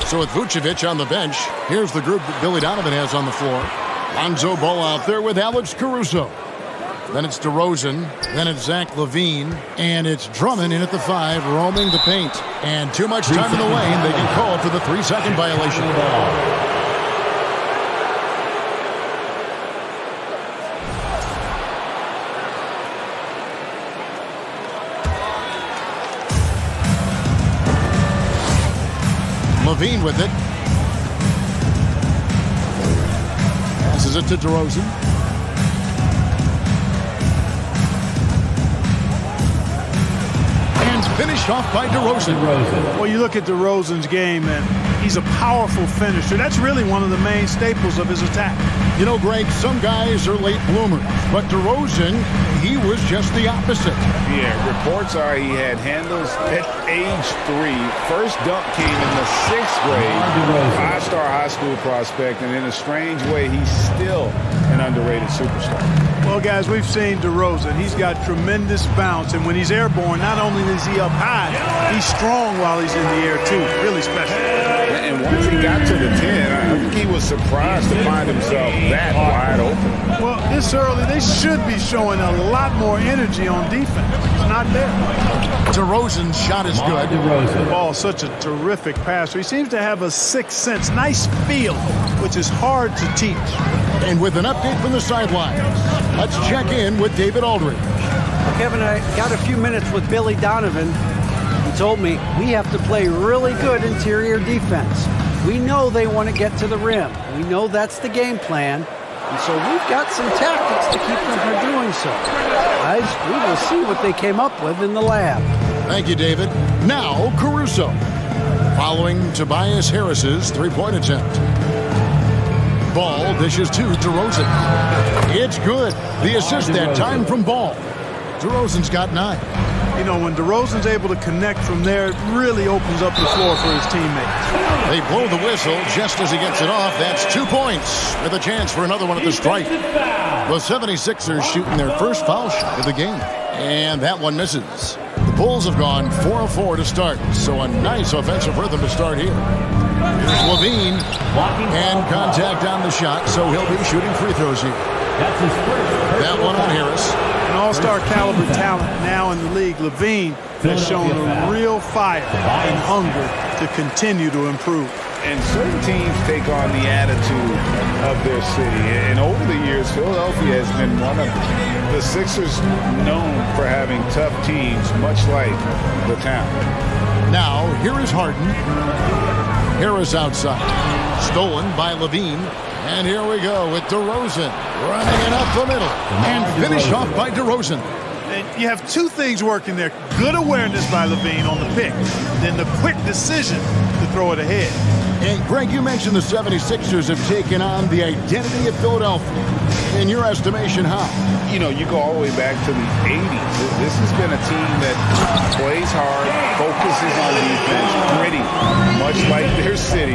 So with Vucevic on the bench, here's the group that Billy Donovan has on the floor. Lonzo Ball out there with Alex Caruso. Then it's DeRozan. Then it's Zach LaVine. And it's Drummond in at the 5, roaming the paint. And too much time in the lane. They get called for the 3-second violation. LaVine with it. Passes it to DeRozan. And finished off by DeRozan. Well, you look at DeRozan's game, and he's a powerful finisher. That's really one of the main staples of his attack. You know, Greg, some guys are late bloomers, but DeRozan, he was just the opposite. Yeah, reports are he had handles at age 3. First dunk came in the 6th grade. 5-star high school prospect, and in a strange way, he's still an underrated superstar. Well, guys, we've seen DeRozan. He's got tremendous bounce, and when he's airborne, not only is he up high, he's strong while he's in the air, too. Really special. And once he got to the 10, I think he was surprised to find himself that wide open. Well, this early, they should be showing a lot more energy on defense. It's not there. DeRozan's shot is good. Oh, such a terrific passer. He seems to have a sixth sense, nice feel, which is hard to teach. And with an update from the sidelines, let's check in with David Aldridge. Kevin, I got a few minutes with Billy Donovan. He told me we have to play really good interior defense. We know they want to get to the rim. We know that's the game plan. And so we've got some tactics to keep them from doing so. Guys, we will see what they came up with in the lab. Thank you, David. Now, Caruso. Following Tobias Harris's three-point attempt. Ball dishes to DeRozan. It's good. The assist that time from Ball. DeRozan's got 9. You know, when DeRozan's able to connect from there, it really opens up the floor for his teammates. They blow the whistle just as he gets it off. That's 2 points with a chance for another one at the stripe. The 76ers shooting their first foul shot of the game. And that one misses. The Bulls have gone 4 of 4 to start. So a nice offensive rhythm to start here. Here's LaVine. And contact on the shot, so he'll be shooting free throws here. That's his first. That one on Harris. An all-star caliber talent now in the league. LaVine has shown a real fire and hunger to continue to improve. And certain teams take on the attitude of their city. And over the years, Philadelphia has been one of the Sixers known for having tough teams, much like the town. Now, here is Harden. Harris outside. Stolen by LaVine. And here we go with DeRozan running it up the middle. And finished off by DeRozan. And you have two things working there. Good awareness by LaVine on the pick. Then the quick decision to throw it ahead. And Greg, you mentioned the 76ers have taken on the identity of Philadelphia. In your estimation, how? You know, you go all the way back to the 80s. This has been a team that plays hard, focuses on defense, gritty, much like their city.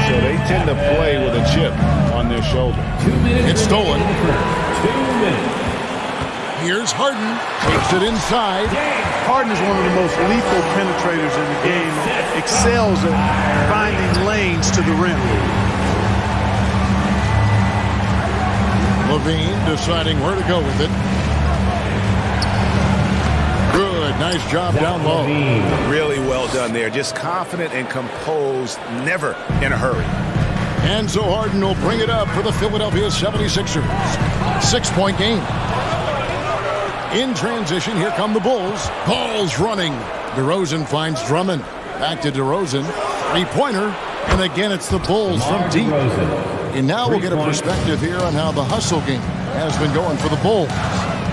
So they tend to play with a chip on their shoulder. 2 minutes. It's stolen. 2 minutes. Here's Harden. Takes it inside. Harden is one of the most lethal penetrators in the game. Excels at finding lanes to the rim. LaVine deciding where to go with it. Good. Nice job down low. Really well done there. Just confident and composed, never in a hurry. And so Harden will bring it up for the Philadelphia 76ers. 6-point game. In transition, here come the Bulls. Ball's running. DeRozan finds Drummond. Back to DeRozan. Three-pointer. And again, it's the Bulls from deep. And now we'll get a perspective here on how the hustle game has been going for the Bulls.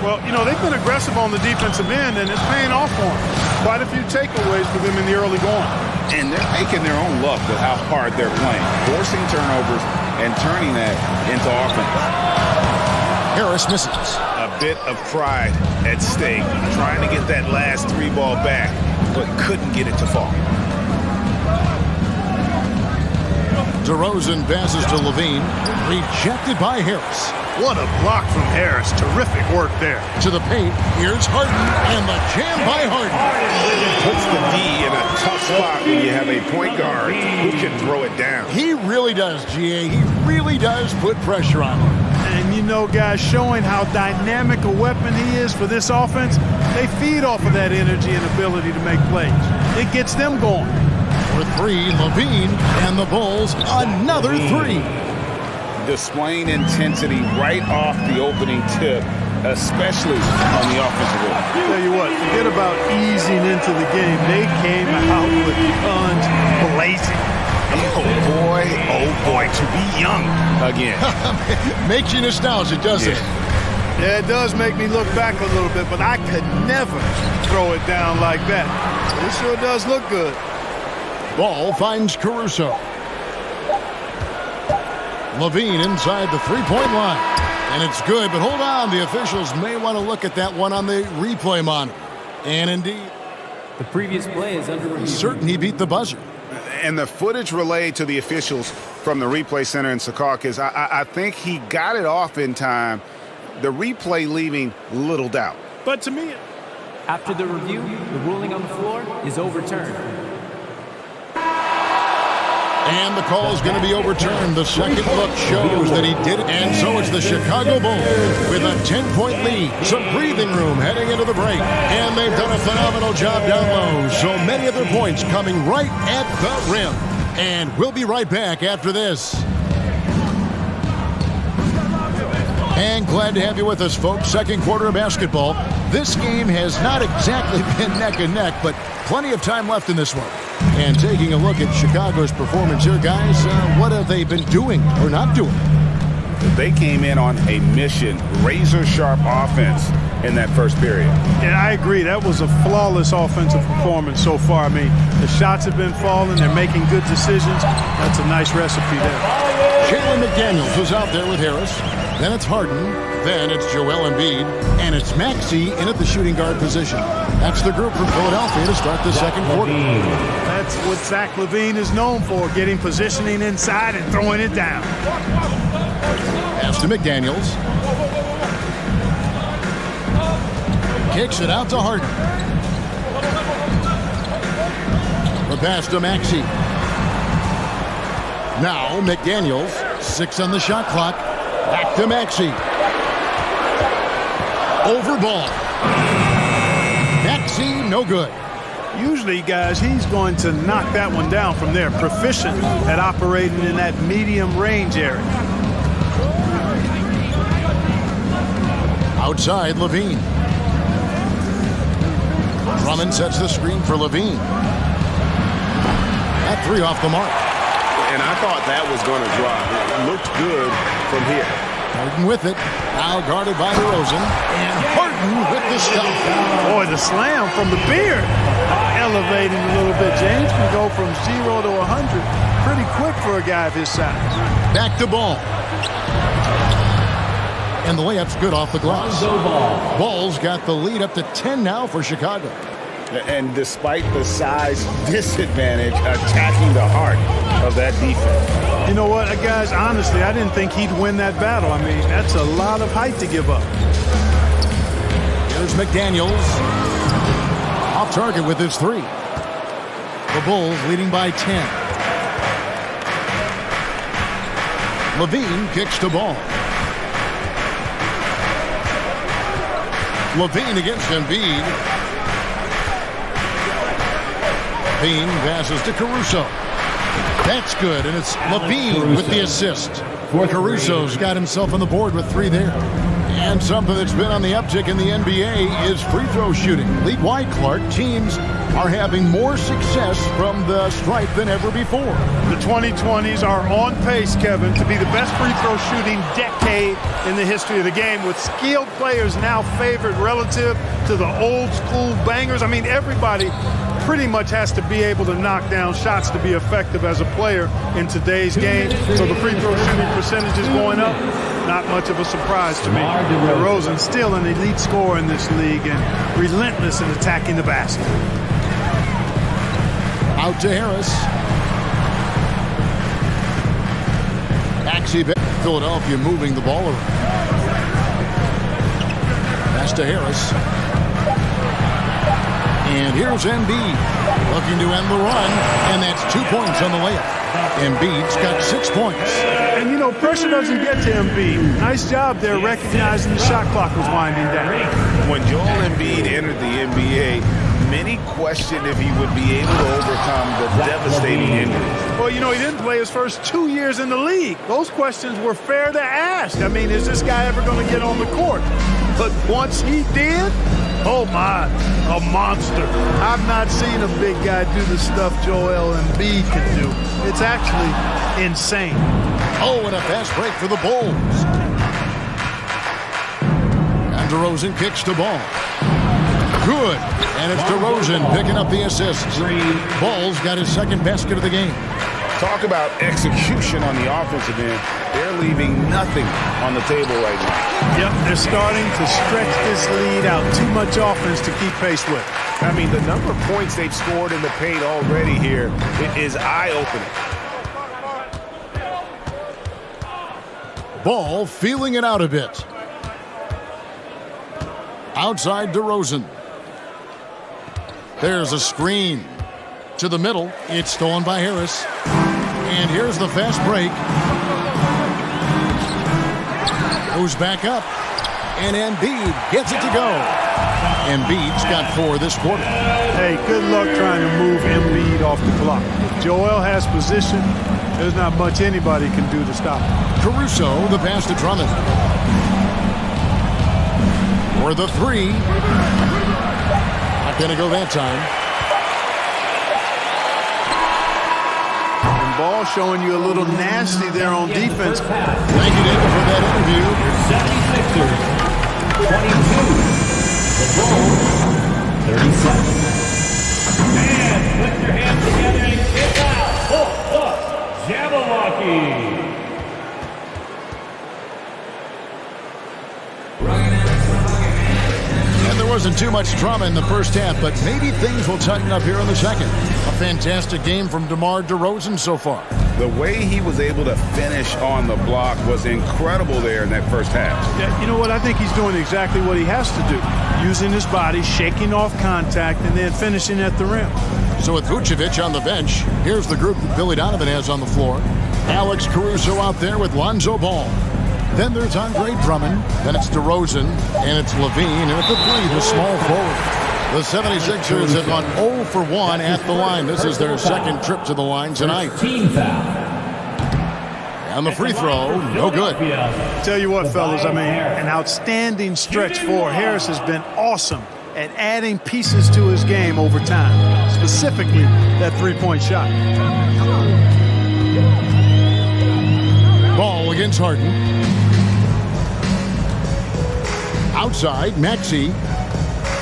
Well, you know, they've been aggressive on the defensive end, and it's paying off for them. Quite a few takeaways for them in the early going. And they're making their own luck with how hard they're playing, forcing turnovers and turning that into offense. Harris misses. A bit of pride at stake, trying to get that last 3-ball back, but couldn't get it to fall. DeRozan passes to LaVine. Rejected by Harris. What a block from Harris. Terrific work there. To the paint. Here's Harden, and the jam by Harden. Puts the D in a tough spot when you have a point guard who can throw it down. He really does, GA. He really does put pressure on him. And you know, guys, showing how dynamic a weapon he is for this offense, they feed off of that energy and ability to make plays. It gets them going. For three, Levine, and the Bulls, another three. Displaying intensity right off the opening tip, especially on the offensive end. Tell you what, forget about easing into the game. They came out with guns blazing. Oh boy, to be young again. Makes you nostalgic, doesn't it? Yeah, it does make me look back a little bit, but I could never throw it down like that. It sure does look good. Ball finds Caruso. Levine inside the three-point line. And it's good, but hold on. The officials may want to look at that one on the replay monitor. And indeed, the previous play is under review. Certain he beat the buzzer. And the footage relayed to the officials from the replay center in Secaucus, I think he got it off in time. The replay leaving little doubt. But to me, after the review, the ruling on the floor is overturned. And the call is going to be overturned. The second look shows that he did it. And so it's the Chicago Bulls with a 10-point lead. Some breathing room heading into the break. And they've done a phenomenal job down low. So many of their points coming right at the rim. And we'll be right back after this. And glad to have you with us, folks. Second quarter of basketball. This game has not exactly been neck and neck, but plenty of time left in this one. And taking a look at Chicago's performance here, guys, what have they been doing or not doing? They came in on a mission, razor-sharp offense in that first period. Yeah, I agree. That was a flawless offensive performance so far. I mean, the shots have been falling. They're making good decisions. That's a nice recipe there. Jalen McDaniels was out there with Harris. Then it's Harden. Then it's Joel Embiid. And it's Maxey in at the shooting guard position. That's the group from Philadelphia to start the second quarter. That's what Zach LaVine is known for, getting positioning inside and throwing it down. Pass to McDaniels. Kicks it out to Harden. The pass to Maxey. Now McDaniels, 6 on the shot clock. Back to Maxey. Over ball. Maxey, no good. Usually, guys, he's going to knock that one down from there. Proficient at operating in that medium range area. Outside, Levine. Drummond sets the screen for Levine. That three off the mark. And I thought that was going to drop. It looked good from here. Harden with it. Now guarded by DeRozan. And Harden with the stop. Boy, the slam from the beard. Elevating a little bit. James can go from 0 to 100 pretty quick for a guy of his size. Back to Ball. And the layup's good off the glass. Ball's got the lead up to 10 now for Chicago. And despite the size disadvantage, attacking the heart of that defense. You know what, guys, honestly, I didn't think he'd win that battle. I mean, that's a lot of height to give up. Here's McDaniels. Off target with his three. The Bulls leading by 10. Levine kicks to Ball. Levine against Embiid. Levine passes to Caruso. That's good, and it's Levine with the assist. Caruso's got himself on the board with 3 there. And something that's been on the uptick in the NBA is free throw shooting. League-wide, Clark, teams are having more success from the stripe than ever before. The 2020s are on pace, Kevin, to be the best free throw shooting decade in the history of the game, with skilled players now favored relative to the old school bangers. I mean, everybody pretty much has to be able to knock down shots to be effective as a player in today's game. So the free throw shooting percentage is going up. Not much of a surprise to me. DeRozan still an elite scorer in this league and relentless in attacking the basket. Out to Harris. Maxey, Philadelphia moving the ball around. pass to Harris. And here's Embiid looking to end the run, and that's 2 points on the layup. Embiid's got 6 points. And, you know, pressure doesn't get to Embiid. Nice job there recognizing the shot clock was winding down. When Joel Embiid entered the NBA, many questioned if he would be able to overcome the devastating injuries. Well, you know, he didn't play his first 2 years in the league. Those questions were fair to ask. I mean, is this guy ever going to get on the court? But once he did, oh my, a monster. I've not seen a big guy do the stuff Joel Embiid can do. It's actually insane. Oh, and a fast break for the Bulls. And DeRozan kicks the ball. Good. And it's DeRozan picking up the assists. Bulls got his second basket of the game. Talk about execution on the offensive end. They're leaving nothing on the table right now. Yep, they're starting to stretch this lead out. Too much offense to keep pace with. I mean, the number of points they've scored in the paint already here is eye-opening. Ball feeling it out a bit. Outside DeRozan. There's a screen. To the middle. It's stolen by Harris. And here's the fast break. Goes back up. And Embiid gets it to go. Embiid's got 4 this quarter. Hey, good luck trying to move Embiid off the clock. If Joel has position, there's not much anybody can do to stop him. Caruso, the pass to Drummond. For the 3. Not going to go that time. Ball showing you a little nasty there on defense. Thank you, David, for that interview. 76ers, 22. The Bulls, 37. And put your hands together and kick out. Jabberwocky. And there wasn't too much drama in the first half, but maybe things will tighten up here in the second. A fantastic game from DeMar DeRozan so far. The way he was able to finish on the block was incredible there in that first half. Yeah, you know what? I think he's doing exactly what he has to do. Using his body, shaking off contact, and then finishing at the rim. So with Vucevic on the bench, here's the group that Billy Donovan has on the floor. Alex Caruso out there with Lonzo Ball. Then there's Andre Drummond. Then it's DeRozan. And it's Levine. And at the 3, the small forward. The 76ers have gone 0 for 1 at the line. This is their second trip to the line tonight. And the free throw, no good. Tell you what, fellas, I mean, an outstanding stretch for Harris has been awesome at adding pieces to his game over time, specifically that three-point shot. Ball against Harden. Outside, Maxey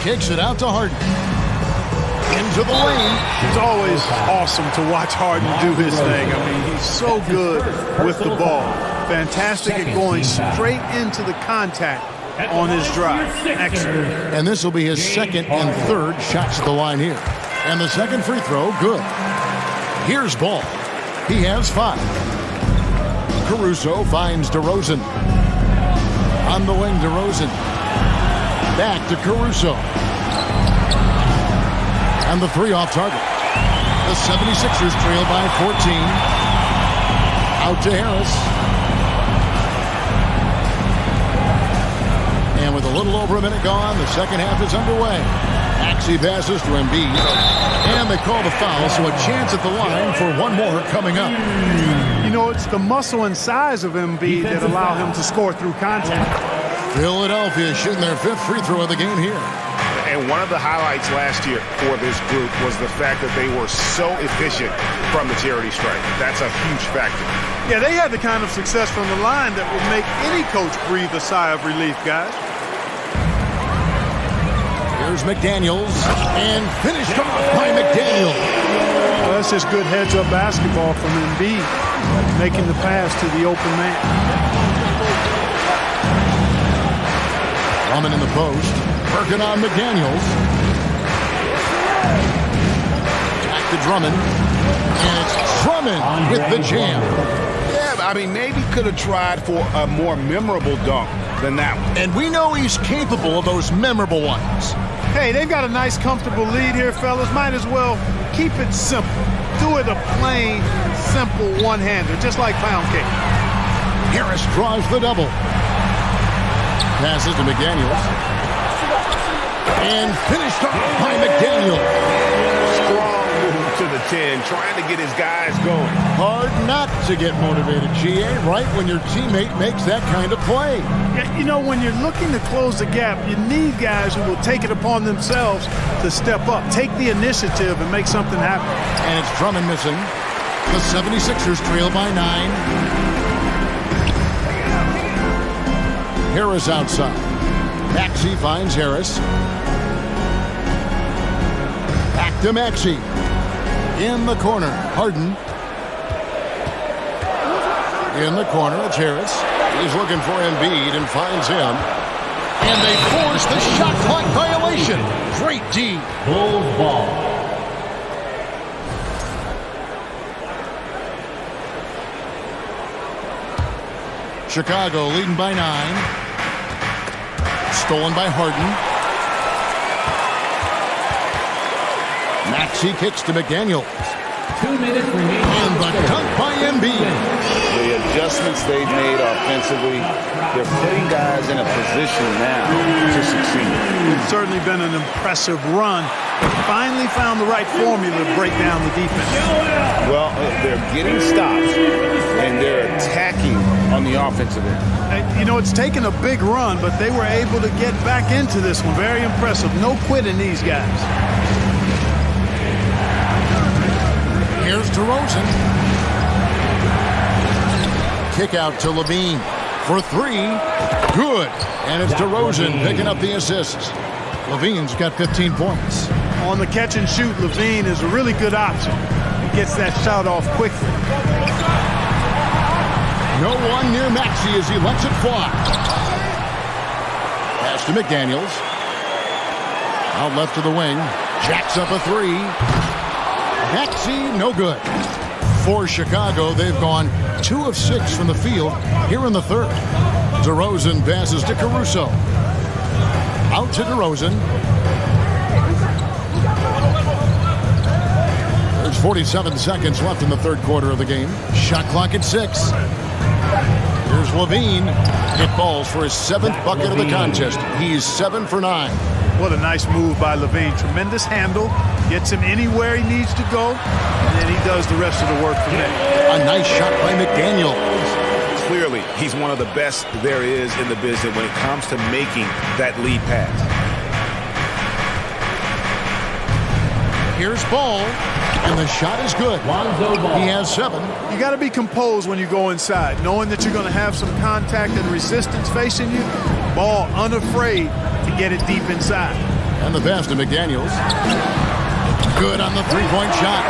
kicks it out to Harden. Into the lane. It's always awesome to watch Harden do his thing. I mean, he's so good with the ball. Fantastic at going straight into the contact on his drive. Excellent. And this will be his second and third shots at the line here. And the second free throw, good. Here's Ball. He has 5. Caruso finds DeRozan. On the wing, DeRozan. Back to Caruso. And the 3 off target. The 76ers trail by 14. Out to Harris. And with a little over a minute gone, the second half is underway. Maxey passes to Embiid. And they call the foul, so a chance at the line for one more coming up. You know, it's the muscle and size of Embiid that allow him to score through contact. Philadelphia shooting their 5th free throw of the game here. And one of the highlights last year for this group was the fact that they were so efficient from the charity stripe. That's a huge factor. Yeah, they had the kind of success from the line that would make any coach breathe a sigh of relief, guys. Here's McDaniels, and finished off by McDaniels. Well, that's just good heads-up basketball from Embiid, making the pass to the open man. Drummond in the post. Working on McDaniels. Back to Drummond. And it's Drummond with the jam. Yeah, I mean, maybe could have tried for a more memorable dunk. than that one. And we know he's capable of those memorable ones. Hey, they've got a nice, comfortable lead here, fellas. Might as well keep it simple. Do it a plain, simple one-hander, just like pound cake. Harris draws the double. Passes to McDaniels. And finished off by McDaniels. Strong move to the 10, trying to get his guys going. Hard not to get motivated, GA, right when your teammate makes that kind of play. Yeah, you know, when you're looking to close the gap, you need guys who will take it upon themselves to step up, take the initiative, and make something happen. And it's Drummond missing. The 76ers trail by 9. Harris outside. Maxey finds Harris. Back to Maxey. In the corner, Harden. In the corner, it's Harris. He's looking for Embiid and finds him. And they force the shot clock violation. Great D. Bulls ball. Chicago leading by 9. Stolen by Harden. Maxey kicks to McDaniels. 2 minutes remaining. And the dunk by Embiid. The adjustments they've made offensively, they're putting guys in a position now to succeed. It's certainly been an impressive run. Finally found the right formula to break down the defense. Well, they're getting stops, and they're attacking on the offensive end. And, you know, it's taken a big run, but they were able to get back into this one. Very impressive. No quitting these guys. Here's DeRozan. Kick out to Levine for 3. Good. And it's DeRozan picking up the assists. Levine's got 15 points. On the catch and shoot, Levine is a really good option. He gets that shot off quickly. No one near Maxey as he lets it fly. Pass to McDaniels. Out left to the wing. Jacks up a 3. Maxey, no good. For Chicago, they've gone 2 of 6 from the field here in the third. DeRozan passes to Caruso. Out to DeRozan. There's 47 seconds left in the third quarter of the game. Shot clock at 6. Here's Levine. It falls for his 7th bucket of the contest. He's 7 for 9. What a nice move by Levine. Tremendous handle. Gets him anywhere he needs to go. And then he does the rest of the work from there. A nice shot by McDaniel. Clearly, he's one of the best there is in the business when it comes to making that lead pass. Here's Ball. And the shot is good. He has 7. You got to be composed when you go inside, knowing that you're going to have some contact and resistance facing you. Ball unafraid to get it deep inside. And the pass to McDaniels. Good on the three-point shot.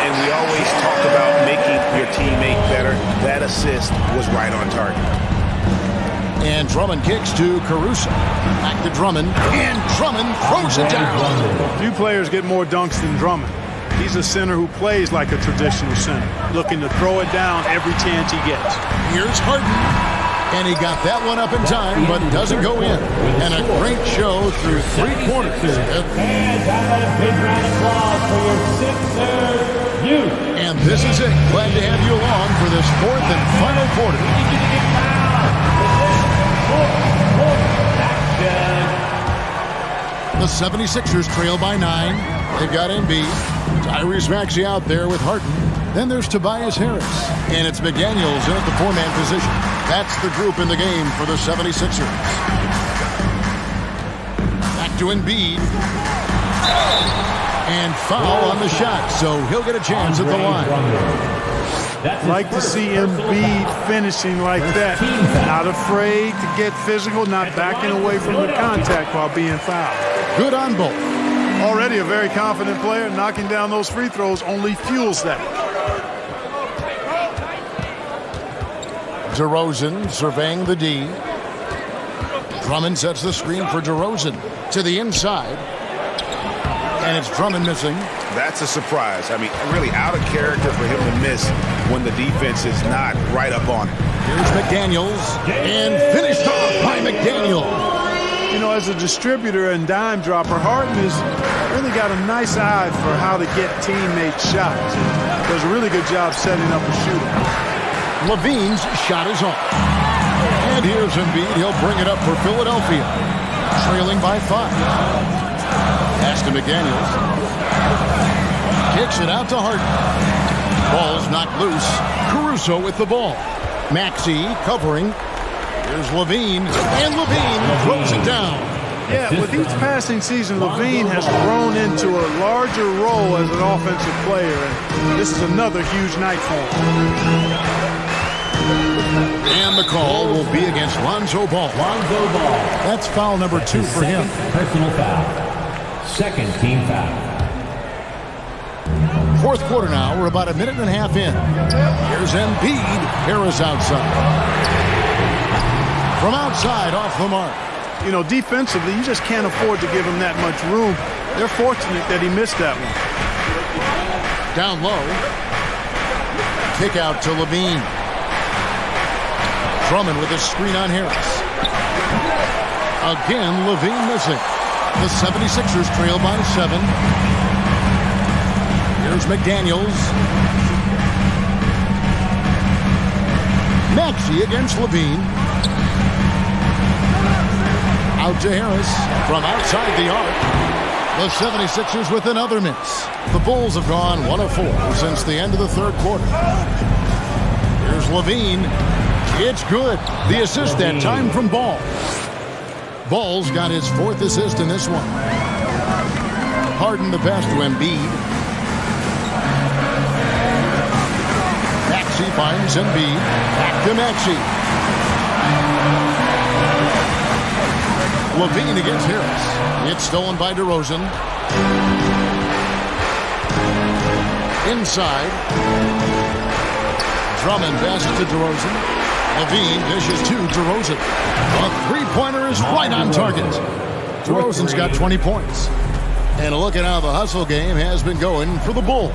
And we always talk about making your teammate better. That assist was right on target. And Drummond kicks to Caruso. Back to Drummond. And Drummond throws it down. Few players get more dunks than Drummond. He's a center who plays like a traditional center, looking to throw it down every chance he gets. Here's Harden. And he got that one up in time, but doesn't go in. And a great show through 3 quarters. And a big round of applause for your Sixers youth. And this is it. Glad to have you along for this 4th and final quarter. The 76ers trail by 9. They've got Embiid. Tyrese Maxey out there with Harden. Then there's Tobias Harris. And it's McDaniels in at the 4-man position. That's the group in the game for the 76ers. Back to Embiid. And foul on the shot, so he'll get a chance at the line. Like to see Embiid finishing like that. Not afraid to get physical, not backing away from the contact while being fouled. Good on both. Already a very confident player. Knocking down those free throws only fuels that. DeRozan surveying the D. Drummond sets the screen for DeRozan to the inside. And it's Drummond missing. That's a surprise. I mean, really out of character for him to miss when the defense is not right up on him. Here's McDaniels, and finished off by McDaniels. You know, as a distributor and dime dropper, Harden has really got a nice eye for how to get teammates shots. Does a really good job setting up a shooter. Levine's shot is off. And here's Embiid. He'll bring it up for Philadelphia. Trailing by 5. Pass to McDaniels. Kicks it out to Harden. Ball's knocked loose. Caruso with the ball. Maxey covering. Here's Levine, and Levine throws it down. Yeah, with each passing season, Levine has grown into a larger role as an offensive player, and this is another huge night for him. And the call will be against Lonzo Ball. Lonzo Ball. That's foul number 2 for him. Personal foul. Second team foul. Fourth quarter now. We're about a minute and a half in. Here's Embiid. Harris outside. From outside, off the mark. You know, defensively, you just can't afford to give him that much room. They're fortunate that he missed that one. Down low. Kick out to Levine. Drummond with a screen on Harris. Again, Levine missing. The 76ers trail by 7. Here's McDaniels. Maxey against Levine. Out to Harris from outside the arc. The 76ers with another miss. The Bulls have gone 1 of 4 since the end of the third quarter. Here's Levine. It's good. The assist that time from Ball. Ball's got his 4th assist in this one. Harden the pass to Embiid. Maxey finds Embiid. Back to Maxey. Levine against Harris. It's stolen by DeRozan. Inside. Drummond passes to DeRozan. Levine dishes to DeRozan. A three-pointer is right on target. DeRozan's got 20 points. And a look at how the hustle game has been going for the Bulls.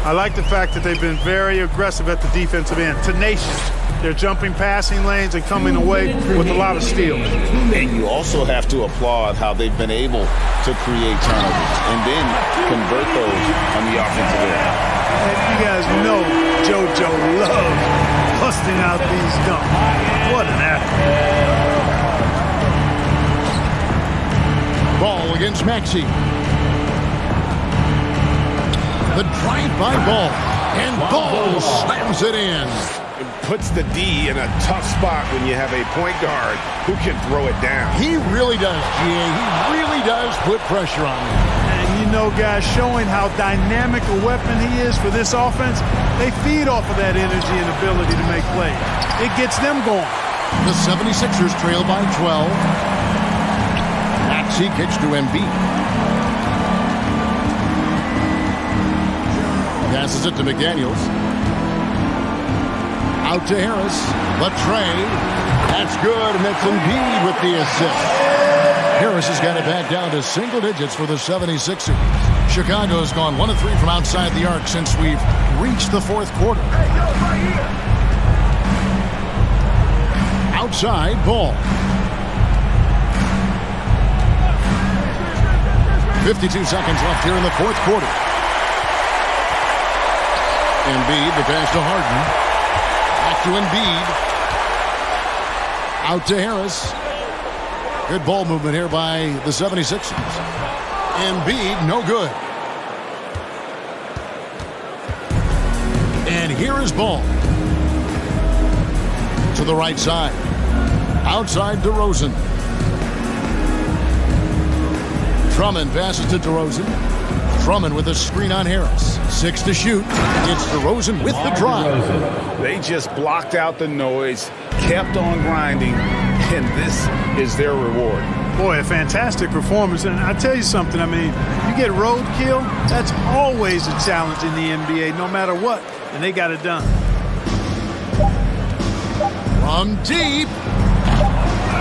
I like the fact that they've been very aggressive at the defensive end. Tenacious. They're jumping passing lanes and coming away with a lot of steals. And you also have to applaud how they've been able to create turnovers and then convert those on the offensive end. And you guys know JoJo loves busting out these dunks. What an athlete. Ball against Maxey. The drive-by Ball. And Ball slams it in. It puts the D in a tough spot when you have a point guard who can throw it down. He really does, GA. He really does put pressure on him. And you know, guys, showing how dynamic a weapon he is for this offense, they feed off of that energy and ability to make plays. It gets them going. The 76ers trail by 12. Maxey kicks to Embiid. Passes it to McDaniels. Out to Harris. Latrey. That's good, and that's Embiid with the assist. Harris has got it back down to single digits for the 76ers. Chicago's gone 1 of 3 from outside the arc since we've reached the fourth quarter. Outside, Ball. 52 seconds left here in the fourth quarter. Embiid, the pass to Harden. Back to Embiid. Out to Harris. Good ball movement here by the 76ers. Embiid, no good. And here is Ball. To the right side. Outside DeRozan. Drummond passes to DeRozan. Drummond with a screen on Harris. 6 to shoot. It's DeRozan with the drive. They just blocked out the noise, kept on grinding, and this is their reward. Boy, a fantastic performance. And I tell you something, I mean, you get roadkill, that's always a challenge in the NBA, no matter what. And they got it done. From deep.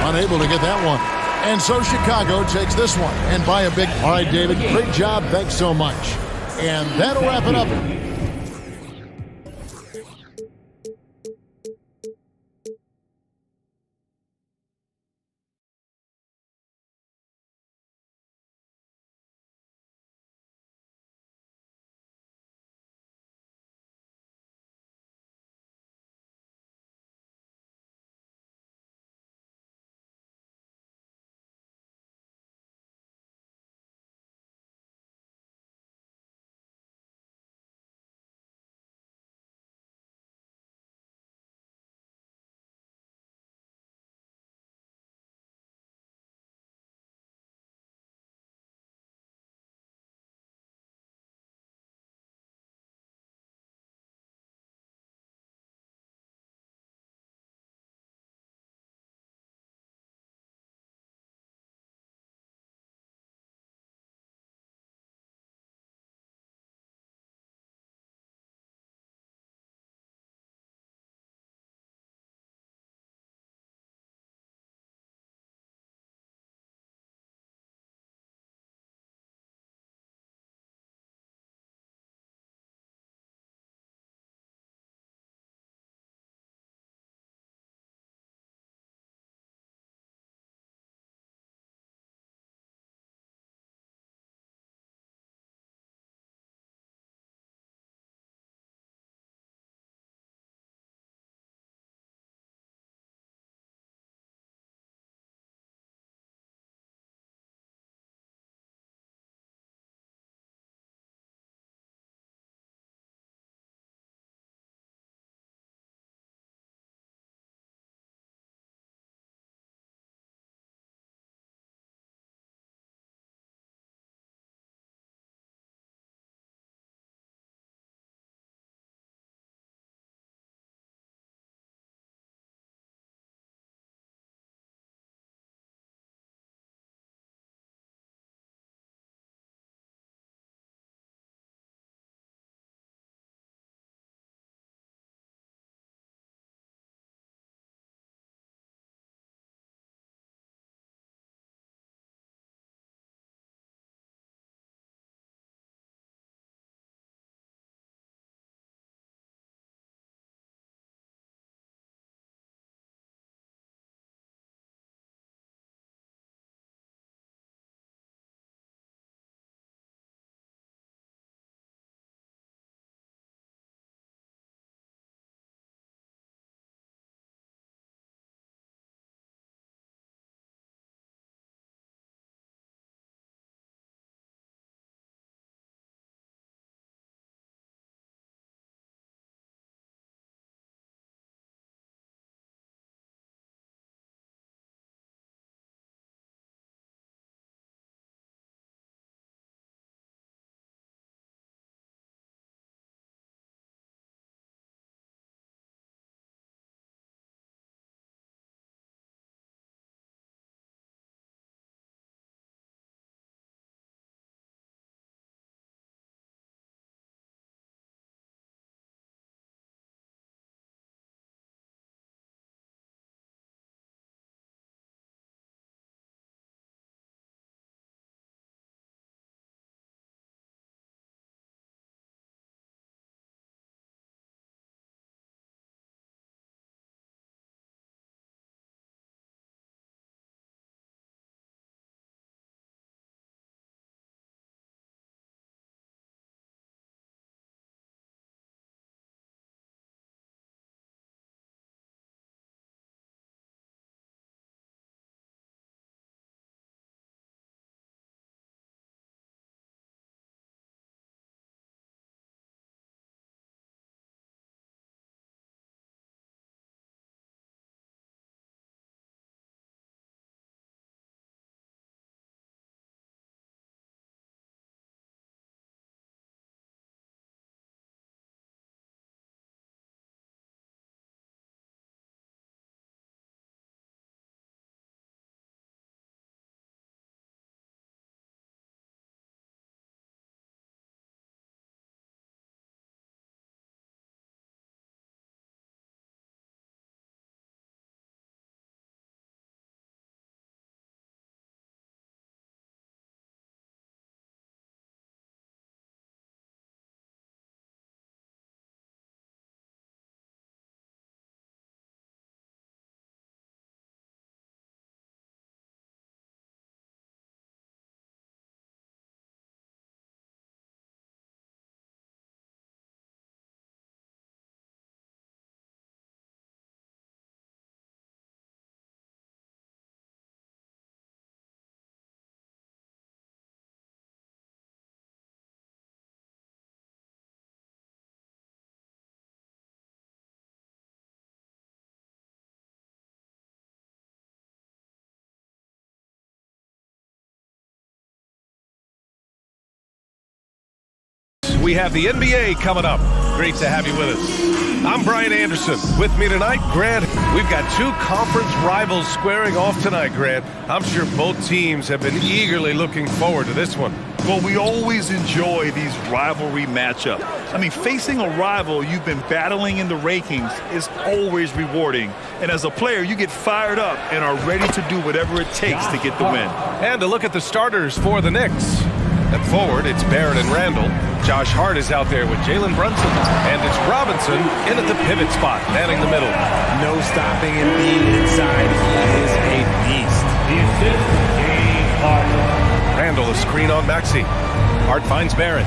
Unable to get that one. And so Chicago takes this one. And by a big... All right, David, great job. Thanks so much. And that'll wrap it up. we have the NBA coming up. Great to have you with us. I'm Brian Anderson. With me tonight, Grant. We've got two conference rivals squaring off tonight, Grant. I'm sure both teams have been eagerly looking forward to this one. Well, we always enjoy these rivalry matchups. I mean, facing a rival you've been battling in the rankings is always rewarding. And as a player, you get fired up and are ready to do whatever it takes to get the win. And to look at the starters for the Knicks. At forward, it's Barrett and Randall. Josh Hart is out there with Jalen Brunson. And it's Robinson in at the pivot spot, manning the middle. No stopping him being inside. He is a beast. The assist, James Harden. Randall, a screen on Maxey. Hart finds Barrett.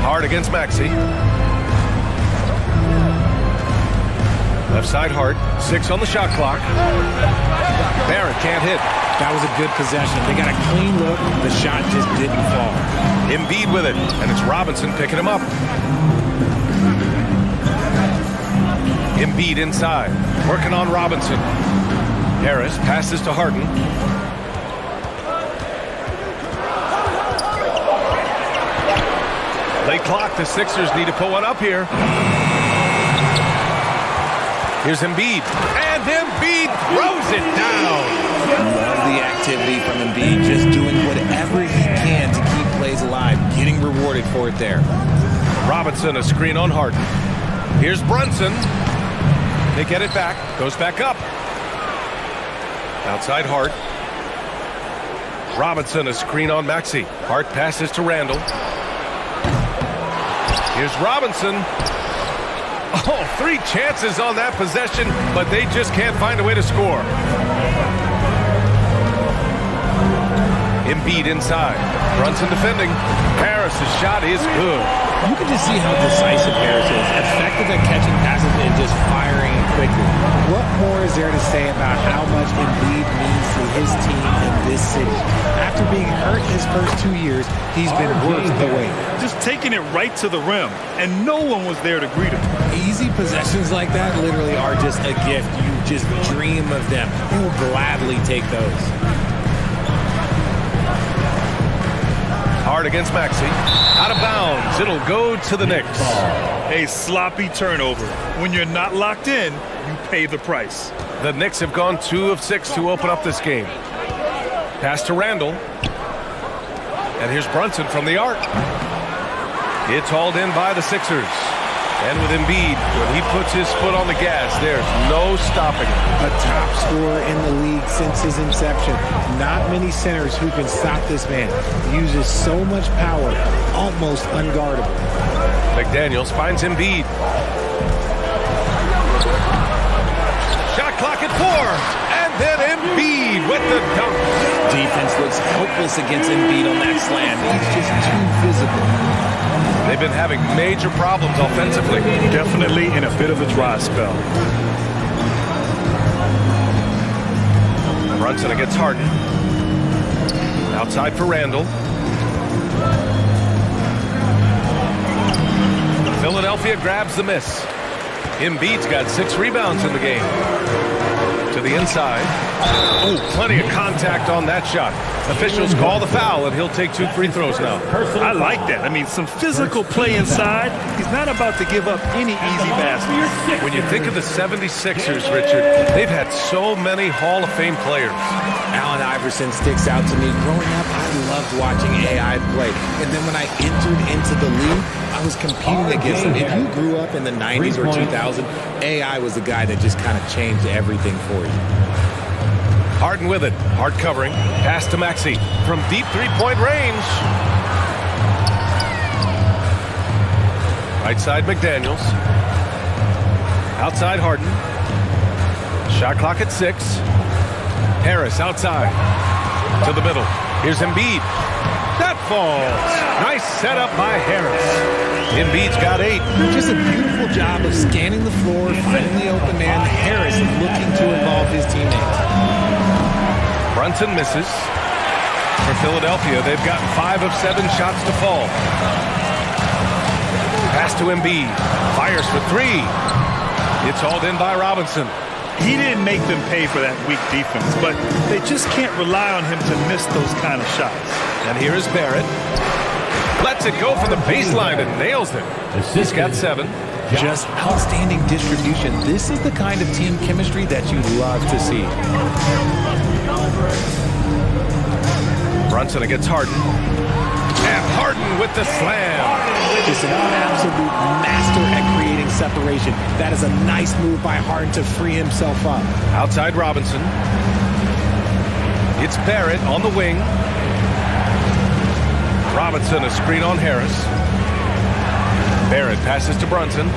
Hart against Maxey. Left side Hart. 6 on the shot clock. Barrett can't hit. That was a good possession. They got a clean look. The shot just didn't fall. Embiid with it, and it's Robinson picking him up. Embiid inside, working on Robinson. Harris passes to Harden. Late clock, the Sixers need to put one up here. Here's Embiid, and Embiid throws it down. Love the activity from Embiid, just doing whatever he can to keep plays alive, getting rewarded for it there. Robinson, a screen on Harden. Here's Brunson. They get it back, goes back up. Outside Hart. Robinson, a screen on Maxey. Hart passes to Randall. Here's Robinson. Oh, 3 chances on that possession, but they just can't find a way to score. Embiid inside. Brunson defending. Harris's shot is good. You can just see how decisive Harris is. Effective at catching passes and just firing quickly. What more is there to say about how much Embiid means to his team in this city? After being hurt his first 2 years, he's been worth the wait. Just taking it right to the rim, and no one was there to greet him. Easy possessions like that literally are just a gift. You just dream of them. You will gladly take those. Hard against Maxey. Out of bounds. It'll go to the Knicks. A sloppy turnover. When you're not locked in, you pay the price. The Knicks have gone 2 of 6 to open up this game. Pass to Randall. And here's Brunson from the arc. It's hauled in by the Sixers. And with Embiid, when he puts his foot on the gas, there's no stopping him. A top scorer in the league since his inception. Not many centers who can stop this man. He uses so much power, almost unguardable. McDaniels finds Embiid. Shot clock at 4. And then Embiid with the dunk. Defense looks helpless against Embiid on that slam. He's just too physical. They've been having major problems offensively. Definitely in a bit of a dry spell. Brunson against Harden. Outside for Randall. Philadelphia grabs the miss. Embiid's got 6 rebounds in the game. To the inside. Oh, plenty of contact on that shot. Officials call the foul, and he'll take 2 free throws now. I like that. I mean, some physical play inside. He's not about to give up any easy baskets. When you think of the 76ers, Richard, they've had so many Hall of Fame players. Allen Iverson sticks out to me. Growing up, I loved watching AI play. And then when I entered into the league, I was competing against him. If you grew up in the 90s or 2000, AI was the guy that just kind of changed everything for you. Harden with it. Hard covering. Pass to Maxey from deep 3-point range. Right side McDaniels. Outside Harden. Shot clock at 6. Harris outside. To the middle. Here's Embiid. That falls. Nice setup by Harris. Embiid's got 8. Just a beautiful job of scanning the floor, finding the open man. Harris looking to involve his teammates. Brunson misses. For Philadelphia, they've gotten 5 of 7 shots to fall. Pass to Embiid. Fires for 3. It's hauled in by Robinson. He didn't make them pay for that weak defense, but they just can't rely on him to miss those kind of shots. And here is Barrett. Lets it go from the baseline and nails it. He's got 7. Just outstanding distribution. This is the kind of team chemistry that you love to see. Brunson against Harden. And Harden with the slam. Just an absolute master at creating separation. That is a nice move by Harden to free himself up. Outside Robinson. It's Barrett on the wing. Robinson a screen on Harris. Barrett passes to Brunson.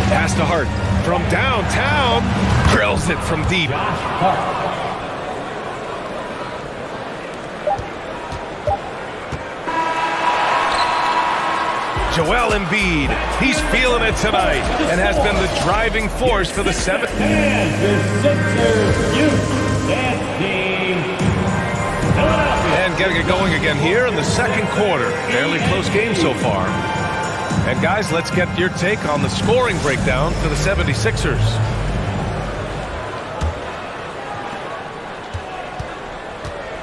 Pass to Hart from downtown. Drills it from deep. Joel Embiid, he's feeling it tonight and has been the driving force for the 7th. And getting it going again here in the second quarter. Fairly close game so far. And guys, let's get your take on the scoring breakdown for the 76ers.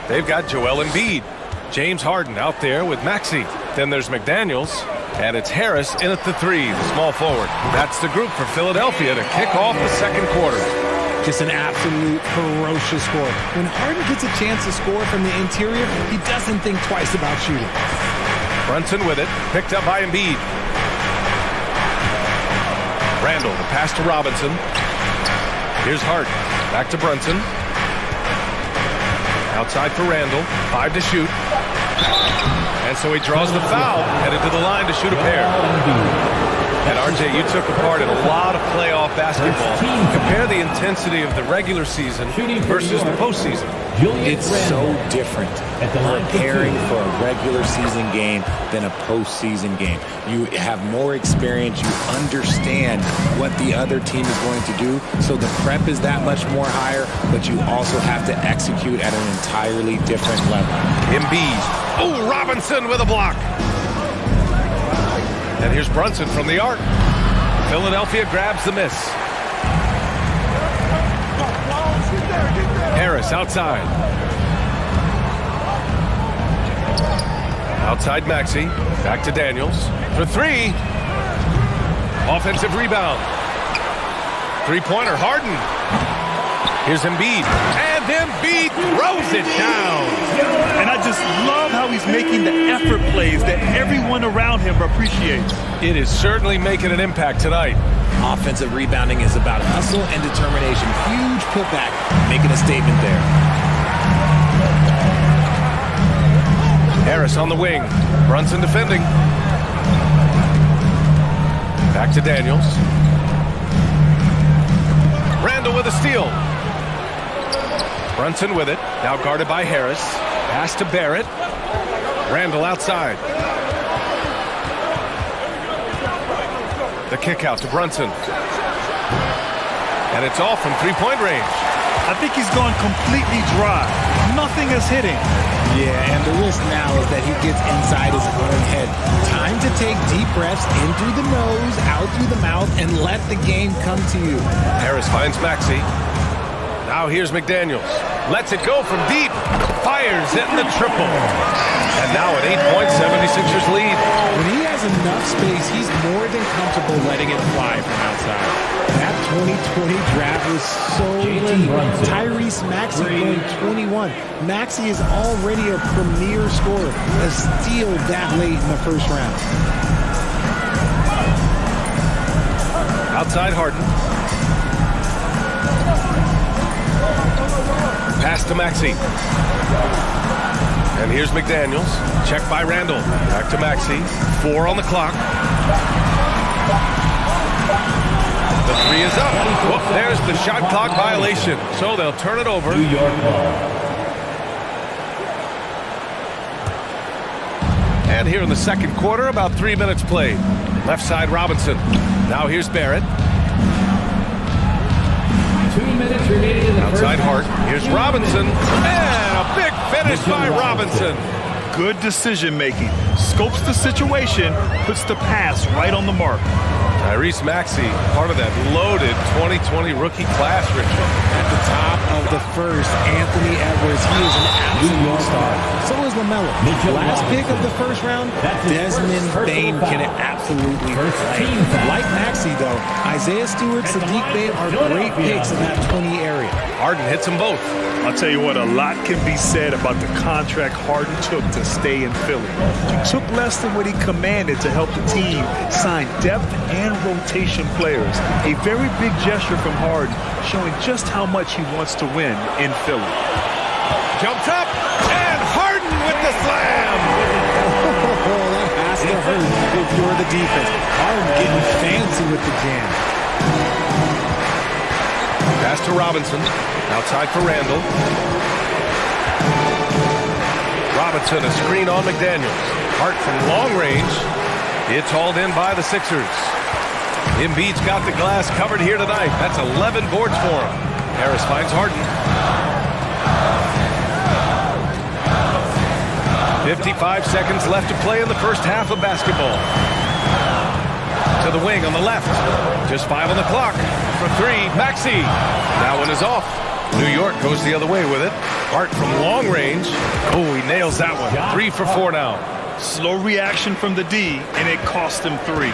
They've got Joel Embiid. James Harden out there with Maxey. Then there's McDaniels. And it's Harris in at the 3, the small forward. That's the group for Philadelphia to kick off the second quarter. Just an absolute ferocious score. When Harden gets a chance to score from the interior, he doesn't think twice about shooting. Brunson with it, picked up by Embiid. Randall, the pass to Robinson. Here's Harden, back to Brunson. Outside for Randall, 5 to shoot. And so he draws the foul, headed to the line to shoot a pair. And RJ, you took part in a lot of playoff basketball. Compare the intensity of the regular season versus the postseason. It's so different preparing for a regular season game than a postseason game. You have more experience. You understand what the other team is going to do. So the prep is that much more higher, but you also have to execute at an entirely different level. Embiid. Oh, Robinson with a block. And here's Brunson from the arc. Philadelphia grabs the miss. Harris outside. Outside Maxey. Back to Daniels. For 3. Offensive rebound. Three-pointer, Harden. Here's Embiid. And Embiid throws it down. And I just love how he's making the effort plays that everyone around him appreciates. It is certainly making an impact tonight. Offensive rebounding is about hustle and determination. Huge putback, making a statement there. Harris on the wing. Brunson defending. Back to Daniels. Randall with a steal. Brunson with it. Now guarded by Harris. Pass to Barrett. Randall outside. The kick out to Brunson. And it's off from three-point range. I think he's gone completely dry. Nothing is hitting. Yeah, and the risk now is that he gets inside his own head. Time to take deep breaths in through the nose, out through the mouth, and let the game come to you. Harris finds Maxey. Now here's McDaniels. Lets it go from deep. Fires in the triple. And now an 8-point 76ers lead. When he has enough space, he's more than comfortable letting it fly from outside. That 2020 draft was so deep. Tyrese Maxey going 21. Maxey is already a premier scorer. A steal that late in the first round. Outside Harden. Pass to Maxey. And here's McDaniels. Check by Randall. Back to Maxey. 4 on the clock. The 3 is up. Whoop, there's the shot clock violation. So they'll turn it over. New York ball. And here in the second quarter, about 3 minutes played. Left side Robinson. Now here's Barrett. 2 minutes remaining in the Outside Hart. Here's Robinson. And a big finish by Robinson. Good decision-making. Scopes the situation, puts the pass right on the mark. Tyrese Maxey, part of that loaded 2020 rookie class, Richard. At the top of the first, Anthony Edwards. He is an absolute star. So is LaMelo. Last pick of the first round, Desmond Bane can absolutely play. Like Maxey, though, Isaiah Stewart, Sadiq Bey are great picks in that 20 area. Harden hits them both. I'll tell you what, a lot can be said about the contract Harden took to stay in Philly. He took less than what he commanded to help the team sign depth and rotation players. A very big gesture from Harden, showing just how much he wants to win in Philly. Jumps up, and Harden with the slam! That has to hurt if you're the defense. Harden getting fancy with the jam. Pass to Robinson. Outside for Randall. Robinson, a screen on McDaniels. Hart from long range. It's hauled in by the Sixers. Embiid's got the glass covered here tonight. That's 11 boards for him. Harris finds Harden. 55 seconds left to play in the first half of basketball. To the wing on the left. Just 5 on the clock. For 3, Maxey. That one is off. New York goes the other way with it. Hart from long range. Oh, he nails that one. 3 for 4 now. Slow reaction from the D, and it cost him 3.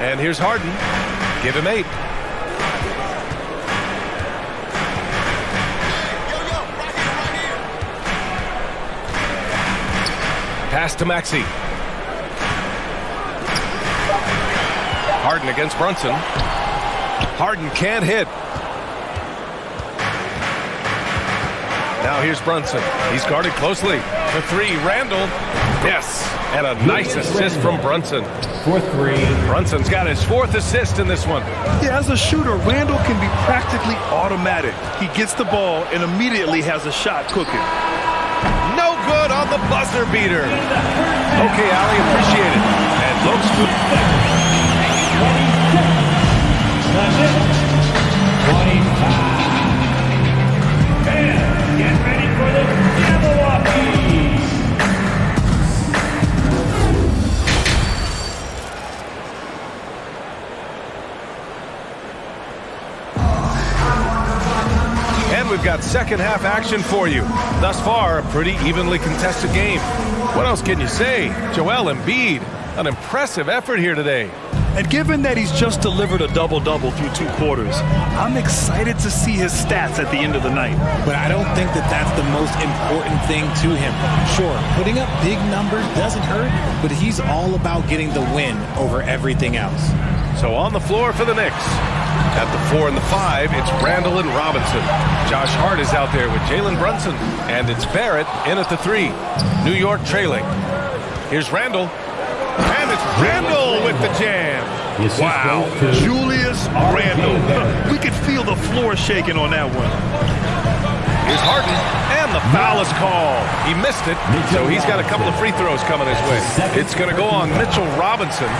And here's Harden. Give him 8. Pass to Maxey. Harden against Brunson. Harden can't hit. Now here's Brunson. He's guarded closely. For 3, Randall. Yes, and a nice assist from Brunson. For 3. Brunson's got his 4th assist in this one. Yeah, as a shooter, Randall can be practically automatic. He gets the ball and immediately has a shot cooking. No good on the buzzer beater. Okay, Allie, appreciate it. And folks, 25. And get ready for the Jabberwockies. and we've got second half action for you. Thus far, a pretty evenly contested game. What else can you say? Joel Embiid, an impressive effort here today. And given that he's just delivered a double-double through 2 quarters, I'm excited to see his stats at the end of the night. But I don't think that that's the most important thing to him. Sure, putting up big numbers doesn't hurt, but he's all about getting the win over everything else. So on the floor for the Knicks. At the 4 and the 5, it's Randall and Robinson. Josh Hart is out there with Jalen Brunson. And it's Barrett in at the 3. New York trailing. Here's Randall. And it's Randall with the jam. Wow, Julius Randall. We could feel the floor shaking on that one. Here's Harden, and the foul is called. He missed it, so he's got a couple of free throws coming his way. It's going to go on Mitchell Robinson.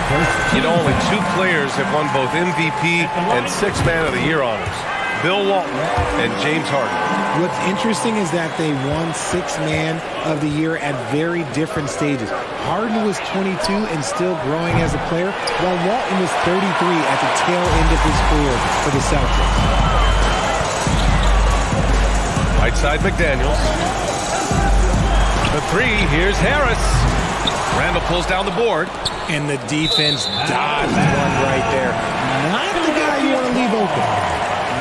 You know, only 2 players have won both MVP and 6th Man of the Year honors. Bill Walton and James Harden. What's interesting is that they won 6th Man of the Year at very different stages. Harden was 22 and still growing as a player, while Walton was 33 at the tail end of his career for the Celtics. Right side McDaniels. The 3, here's Harris. Randall pulls down the board. And the defense dodged one right there. Not the guy you want to leave open.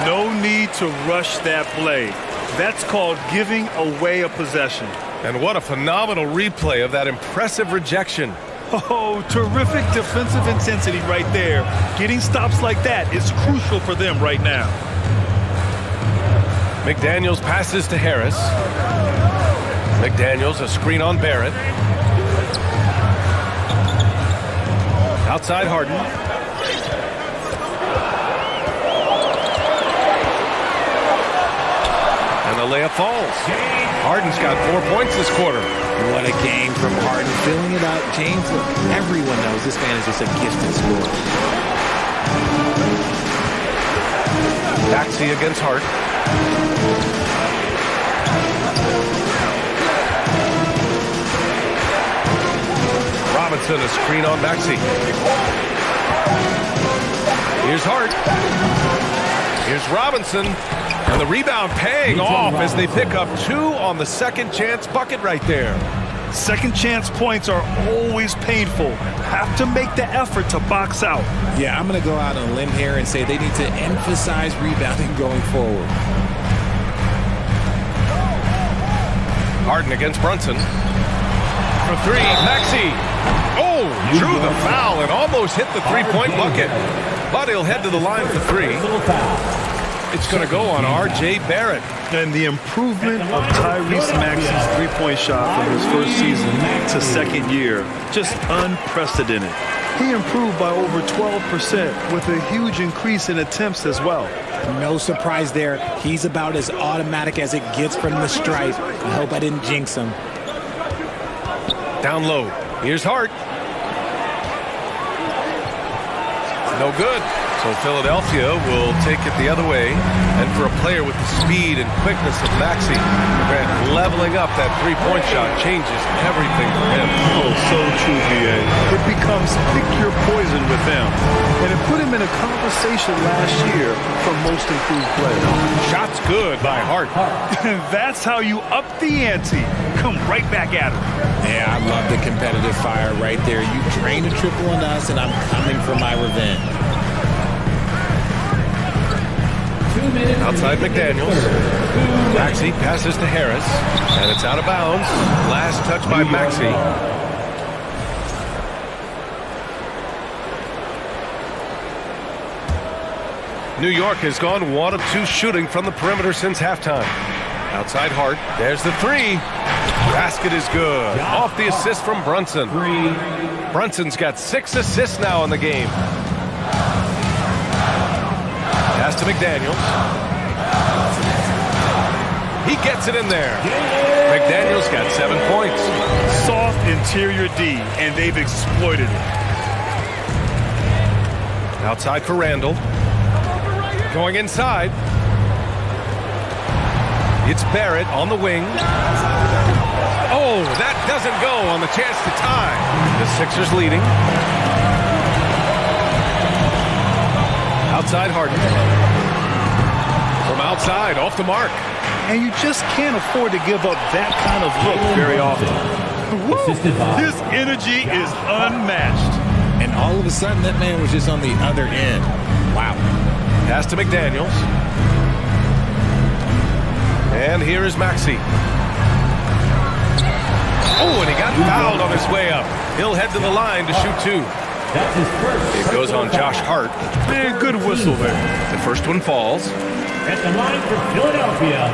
No need to rush that play. That's called giving away a possession. And what a phenomenal replay of that impressive rejection. Oh, terrific defensive intensity right there. Getting stops like that is crucial for them right now. McDaniels passes to Harris. McDaniels, a screen on Barrett. Outside Harden. And the layup falls. Harden's got 4 points this quarter. What a game from Harden. Filling it up. James, look, everyone knows this man is just a gifted scorer. Maxey against Hart. Robinson, a screen on Maxey. Here's Hart. Here's Robinson. And the rebound paying off as they pick up 2 on the second chance bucket right there. Second chance points are always painful. Have to make the effort to box out. Yeah, I'm going to go out on a limb here and say they need to emphasize rebounding going forward. Harden against Brunson. For 3, Maxey. Oh, drew the foul and almost hit the three-point bucket. But he'll head to the line for 3. It's going to go on R.J. Barrett. And the improvement of Tyrese Maxey's three-point shot from his first season to second year, just unprecedented. He improved by over 12% with a huge increase in attempts as well. No surprise there. He's about as automatic as it gets from the stripe. I hope I didn't jinx him. Down low. Here's Hart. No good. So Philadelphia will take it the other way. And for a player with the speed and quickness of Maxey, Grant, leveling up that three-point shot changes everything for him. Oh, so true, B.A. It becomes pick your poison with him. And it put him in a conversation last year for most improved player. Shots good by Hart. And that's how you up the ante. Come right back at him. Yeah, I love the competitive fire right there. You drain a triple on us, and I'm coming for my revenge. Outside McDaniels. Maxey passes to Harris. And it's out of bounds. Last touch by Maxey. New York has gone 1 of 2 shooting from the perimeter since halftime. Outside Hart. There's the 3. Basket is good. Off the assist from Brunson. Brunson's got 6 assists now in the game. Pass to McDaniels. He gets it in there. McDaniels got 7 points. Soft interior D, and they've exploited it. Outside for Randall. Going inside. It's Barrett on the wing. Oh, that doesn't go on the chance to tie. The Sixers leading. Outside Harden. From outside, off the mark. And you just can't afford to give up that kind of look very often. His energy is unmatched. And all of a sudden, that man was just on the other end. Wow. Pass to McDaniels. And here is Maxey. Oh, and he got fouled on his way up. He'll head to the line to shoot 2. That's his first. It goes on Josh Hart. Man, good whistle there. The first one falls. At the line for Philadelphia.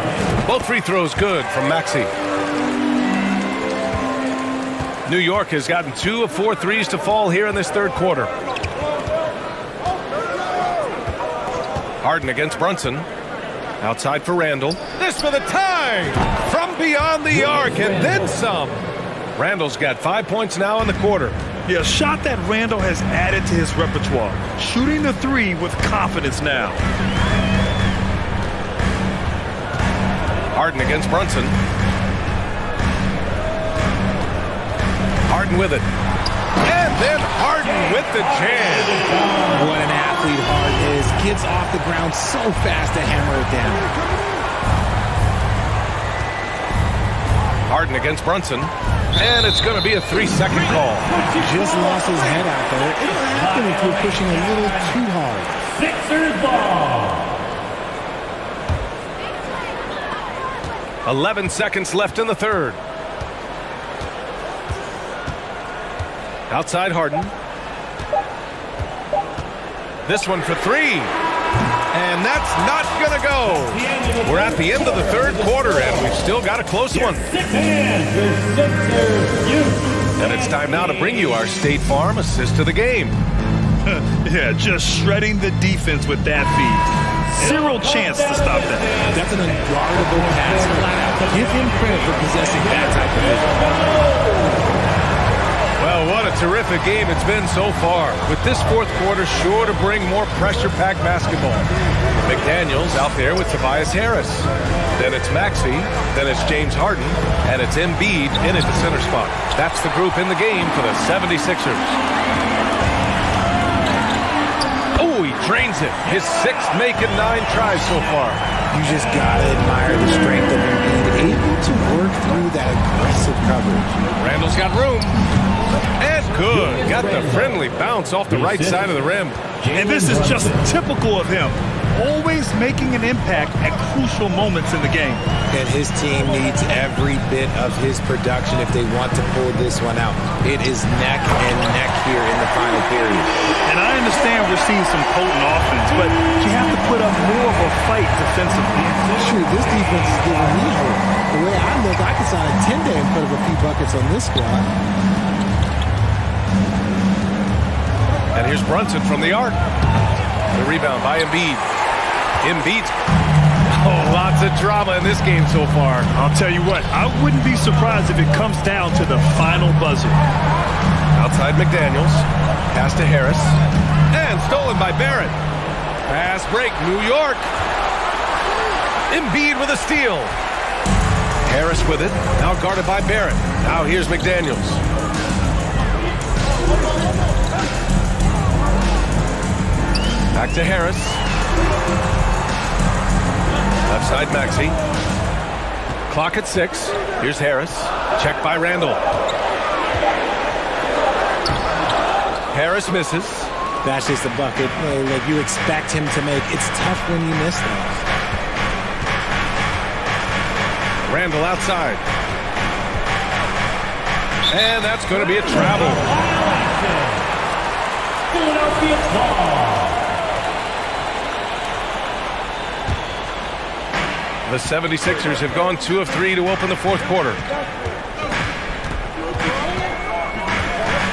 Both free throws good from Maxey. New York has gotten 2 of 4 threes to fall here in this third quarter. Harden against Brunson. Outside for Randall. This for the tie! From beyond the arc and then some. Randall's got 5 points now in the quarter. Yeah, a shot that Randall has added to his repertoire. Shooting the 3 with confidence now. Harden against Brunson. Harden with it. And then Harden with the jam. What an athlete Harden is. Gets off the ground so fast to hammer it down. Harden against Brunson. And it's going to be a 3-second call. Just lost his head out there. It can happen if you're pushing a little too hard. Sixers ball. 11 seconds left in the third. Outside Harden. This one for 3. And that's not going to go. We're at the end of the third quarter, and we've still got a close one. And it's time now to bring you our State Farm assist of the game. Yeah, just shredding the defense with that feed. Zero chance to stop that. That's an unguardable pass. Flat out. Give him credit for possessing that type of vision. Well, what a terrific game it's been so far, with this fourth quarter sure to bring more pressure-packed basketball. McDaniels out there with Tobias Harris. Then it's Maxey, then it's James Harden, and it's Embiid in at the center spot. That's the group in the game for the 76ers. Oh, he drains it. His sixth make in 9 tries so far. You just gotta admire the strength of Embiid, able to work through that aggressive coverage. Randall's got room. And good. Got the friendly bounce off the right side of the rim. And this is just typical of him. Always making an impact at crucial moments in the game. And his team needs every bit of his production if they want to pull this one out. It is neck and neck here in the final period. And I understand we're seeing some potent offense, but you have to put up more of a fight defensively. Sure, this defense is giving me hope. The way I look, I could sign a 10-day and put up a few buckets on this squad. And here's Brunson from the arc. The rebound by Embiid. Embiid's... Oh, lots of drama in this game so far. I'll tell you what, I wouldn't be surprised if it comes down to the final buzzer. Outside McDaniels. Pass to Harris. And stolen by Barrett. Pass break, New York. Embiid with a steal. Harris with it. Now guarded by Barrett. Now here's McDaniels. Back to Harris. Left side Maxey. Clock at 6. Here's Harris. Check by Randall. Harris misses. That's just a bucket. Like you expect him to make. It's tough when you miss those. Randall outside. And that's going to be a travel. Philadelphia ball. The 76ers have gone 2 of 3 to open the fourth quarter.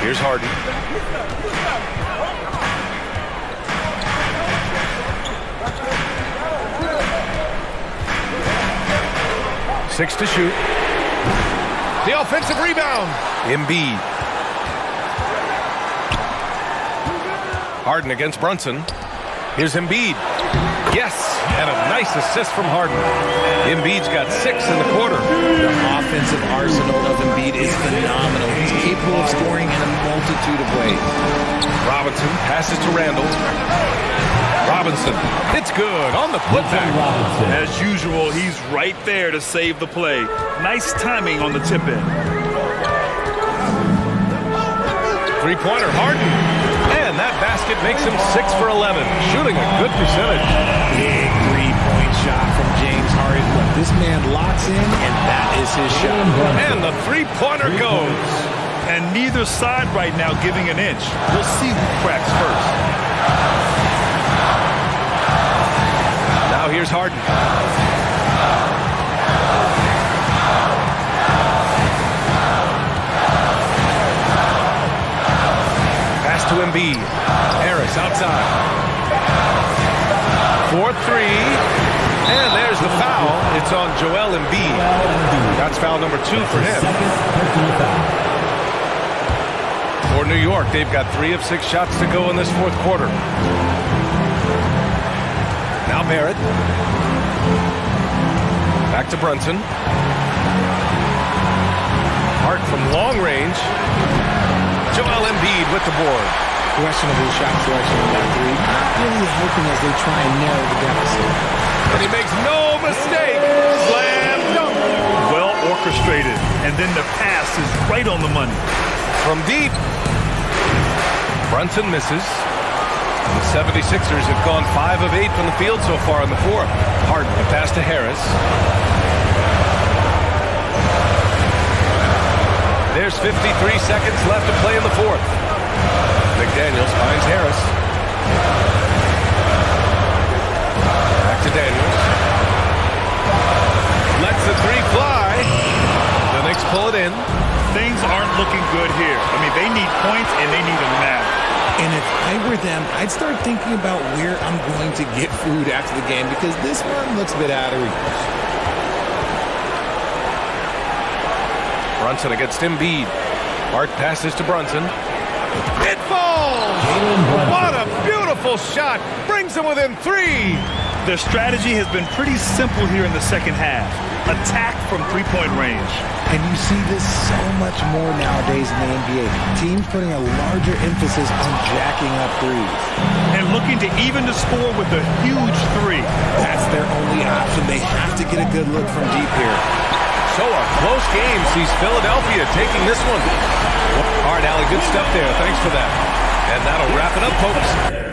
Here's Harden. Six to shoot. The offensive rebound. Embiid. Harden against Brunson. Here's Embiid. Yes, and a nice assist from Harden. Embiid's got 6 in the quarter. The offensive arsenal of Embiid is phenomenal. He's capable of scoring in a multitude of ways. Robinson passes to Randall. Robinson, it's good on the putback. As usual, he's right there to save the play. Nice timing on the tip-in. Three-pointer, Harden. And that basket makes him 6 for 11, shooting a good percentage. Big three-point shot from James Harden. Look, this man locks in, and that is his shot. And the three-pointer goes. And neither side right now giving an inch. We'll see who cracks first. Now here's Harden. Pass to Embiid. Harris outside. 4-3. And there's the foul. It's on Joel Embiid. That's foul number 2 for him. For New York, they've got 3 of 6 shots to go in this fourth quarter. Now Barrett. Back to Brunson. Hart from long range. Joel Embiid with the board. Questionable shot selection on that 3. Not really helping as they try and narrow the deficit. And he makes no mistake. Slam dunk. Well orchestrated. And then the pass is right on the money. From deep. Brunson misses. The 76ers have gone 5 of 8 from the field so far in the fourth. Harden, a pass to Harris. There's 53 seconds left to play in the fourth. McDaniels finds Harris. Back to Daniels. Lets the 3 fly. The Knicks pull it in. Things aren't looking good here. I mean, they need points and they need them now. And if I were them, I'd start thinking about where I'm going to get food after the game because this one looks a bit out of reach. Brunson against Embiid. Hart passes to Brunson. It falls! What a beautiful shot! Brings them within 3. Their strategy has been pretty simple here in the second half. Attack from three-point range. And you see this so much more nowadays in the NBA. Teams putting a larger emphasis on jacking up threes. And looking to even the score with a huge 3. That's their only option. They have to get a good look from deep here. So a close game sees Philadelphia taking this one. All right, Allie, good stuff there. Thanks for that. And that'll wrap it up, folks.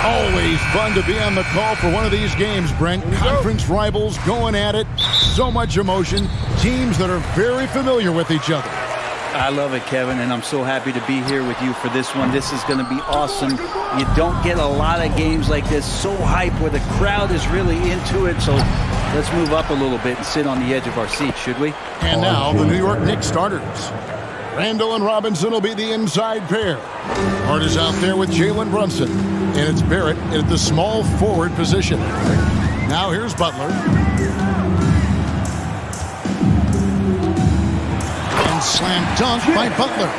Always fun to be on the call for one of these games, Brent. Conference rivals going at it. So much emotion. Teams that are very familiar with each other. I love it, Kevin, and I'm so happy to be here with you for this one. This is going to be awesome. You don't get a lot of games like this, so hype, where the crowd is really into it. So Let's move up a little bit and sit on the edge of our seat, should we? And now the New York Knicks starters. Randall and Robinson will be the inside pair. Hart is out there with Jalen Brunson. And it's Barrett at the small forward position. Now here's Butler. And slam dunk by Butler.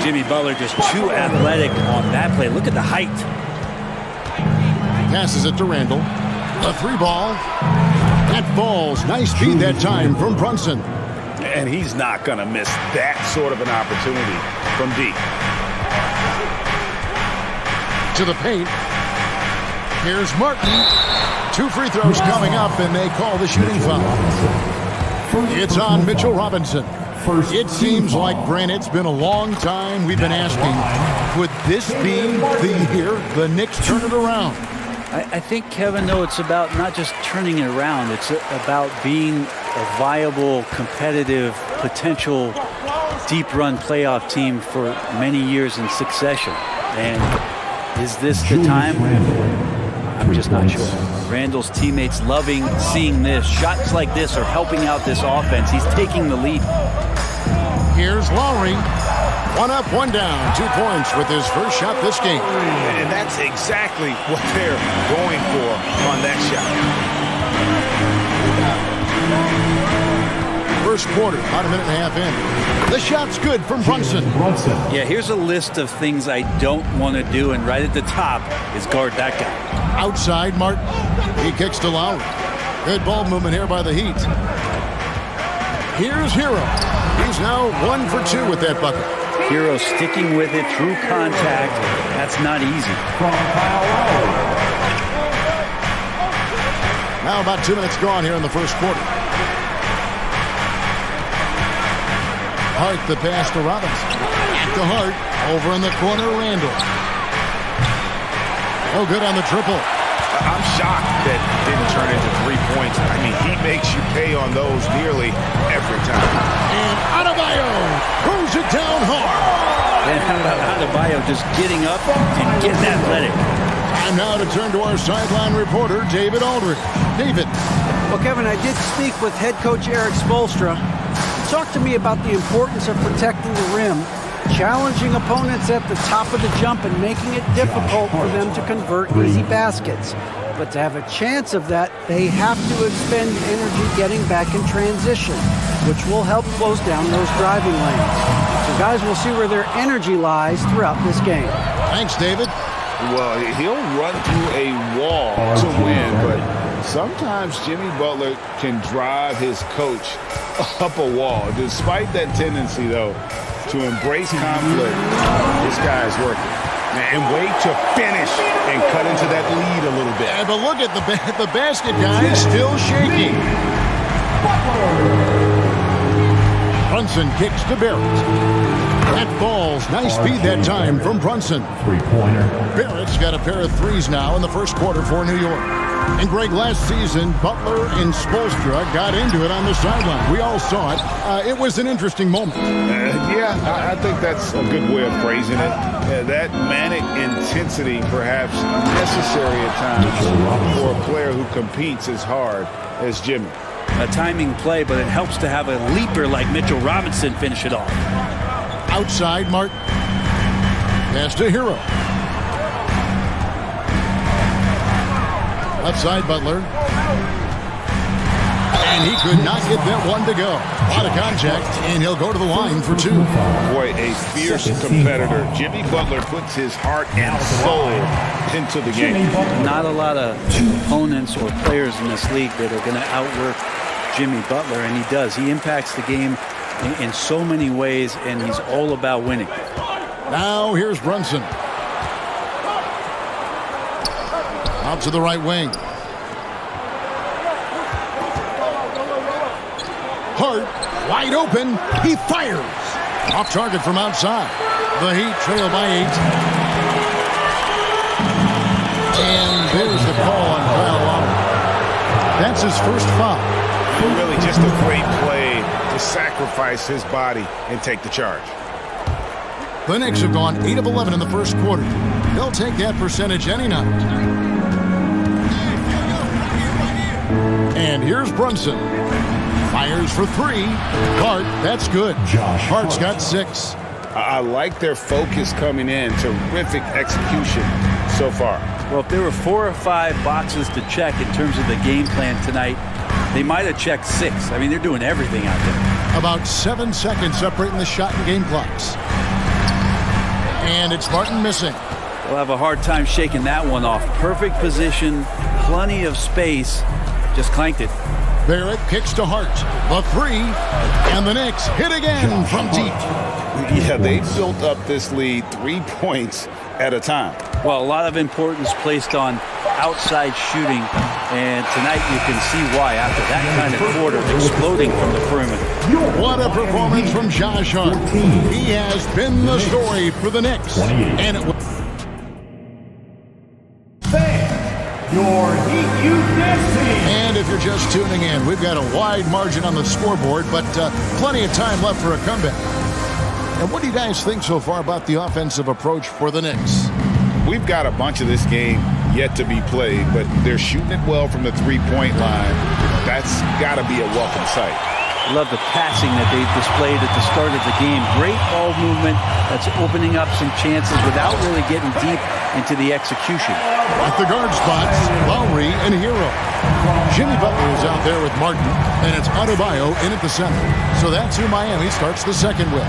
Jimmy Butler just too athletic on that play. Look at the height. Passes it to Randall. A 3-ball. That falls. Nice feed that time from Brunson. And he's not going to miss that sort of an opportunity from deep. To the paint. Here's Martin. 2 free throws coming up, and they call the shooting foul. It's on Mitchell Robinson. It seems like, Brent, it's been a long time we've been asking, could this be the year the Knicks turn it around? I think, Kevin, though, it's about not just turning it around. It's about being a viable, competitive, potential deep-run playoff team for many years in succession. And is this the time? I'm just not sure. Randall's teammates loving seeing this. Shots like this are helping out this offense. He's taking the lead. Here's Lowry. 1 up, 1 down. 2 points with his first shot this game. And that's exactly what they're going for on that shot. First quarter, about a minute and a half in. The shot's good from Brunson. Yeah, here's a list of things I don't want to do, and right at the top is guard that guy. Outside, Martin. He kicks to Lowry. Good ball movement here by the Heat. Here's Hero. He's now 1 for 2 with that bucket. Hero sticking with it through contact. That's not easy. Now about 2 minutes gone here in the first quarter. Hart the pass to Robinson. Back to Hart. Over in the corner, Randall. Oh, good on the triple. I'm shocked that didn't turn into 3 points. I mean, he makes you pay on those nearly every time. And Adebayo throws it down hard. And how about Adebayo just getting up and getting athletic? Time now to turn to our sideline reporter, David Aldridge. David. Well, Kevin, I did speak with head coach Eric Spoelstra. He talked to me about the importance of protecting the rim, challenging opponents at the top of the jump and making it difficult for them to convert easy baskets. But to have a chance of that, they have to expend energy getting back in transition, which will help close down those driving lanes. So guys, we'll see where their energy lies throughout this game. Thanks, David. Well, he'll run through a wall to win, but sometimes Jimmy Butler can drive his coach up a wall. Despite that tendency, though, to embrace conflict, this guy is working. And wait to finish and cut into that lead a little bit. Yeah, but look at the basket guy still shaking. Brunson kicks to Barrett. That falls. Nice feed that time from Brunson. Three-pointer. Barrett's got a pair of threes now in the first quarter for New York. And Greg, last season, Butler and Spoelstra got into it on the sideline. We all saw it. It was an interesting moment. I think that's a good way of phrasing it. That manic intensity, perhaps necessary at times for a player who competes as hard as Jimmy. A timing play, but it helps to have a leaper like Mitchell Robinson finish it off. Outside, Martin. Pass to Hero. Left side, Butler. And he could not get that one to go. A lot of contact, and he'll go to the line for 2. Boy, a fierce competitor. Jimmy Butler puts his heart and soul into the game. Not a lot of opponents or players in this league that are going to outwork Jimmy Butler, and he does. He impacts the game in so many ways, and he's all about winning. Now here's Brunson. Out to the right wing. Hart, wide open. He fires. Off target from outside. The Heat trail by 8. And there's the call on Kyle Lowry. That's his first foul. Really just a great play to sacrifice his body and take the charge. The Knicks have gone 8 of 11 in the first quarter. They'll take that percentage any night. And here's Brunson. Fires for three. Hart, that's good. Hart's got 6. I like their focus coming in. Terrific execution so far. Well, if there were 4 or 5 boxes to check in terms of the game plan tonight, they might have checked 6. I mean, they're doing everything out there. About 7 seconds separating the shot and game clocks. And it's Martin missing. They'll have a hard time shaking that one off. Perfect position, plenty of space. Just clanked it. Barrett kicks to Hart. The 3. And the Knicks hit again from deep. Yeah, they built up this lead 3 points at a time. Well, a lot of importance placed on outside shooting, and tonight you can see why after that kind of quarter, exploding from the perimeter. What a performance from Josh Hart. He has been the story for the Knicks. And it was your Heat Youth Dance Team. And if you're just tuning in, we've got a wide margin on the scoreboard, but plenty of time left for a comeback. And what do you guys think so far about the offensive approach for the Knicks? We've got a bunch of this game yet to be played, but they're shooting it well from the three-point line. That's got to be a welcome sight. I love the passing that they displayed at the start of the game. Great ball movement that's opening up some chances without really getting deep into the execution. At the guard spots, Lowry and Hero. Jimmy Butler is out there with Martin, and it's Adebayo in at the center. So that's who Miami starts the second with.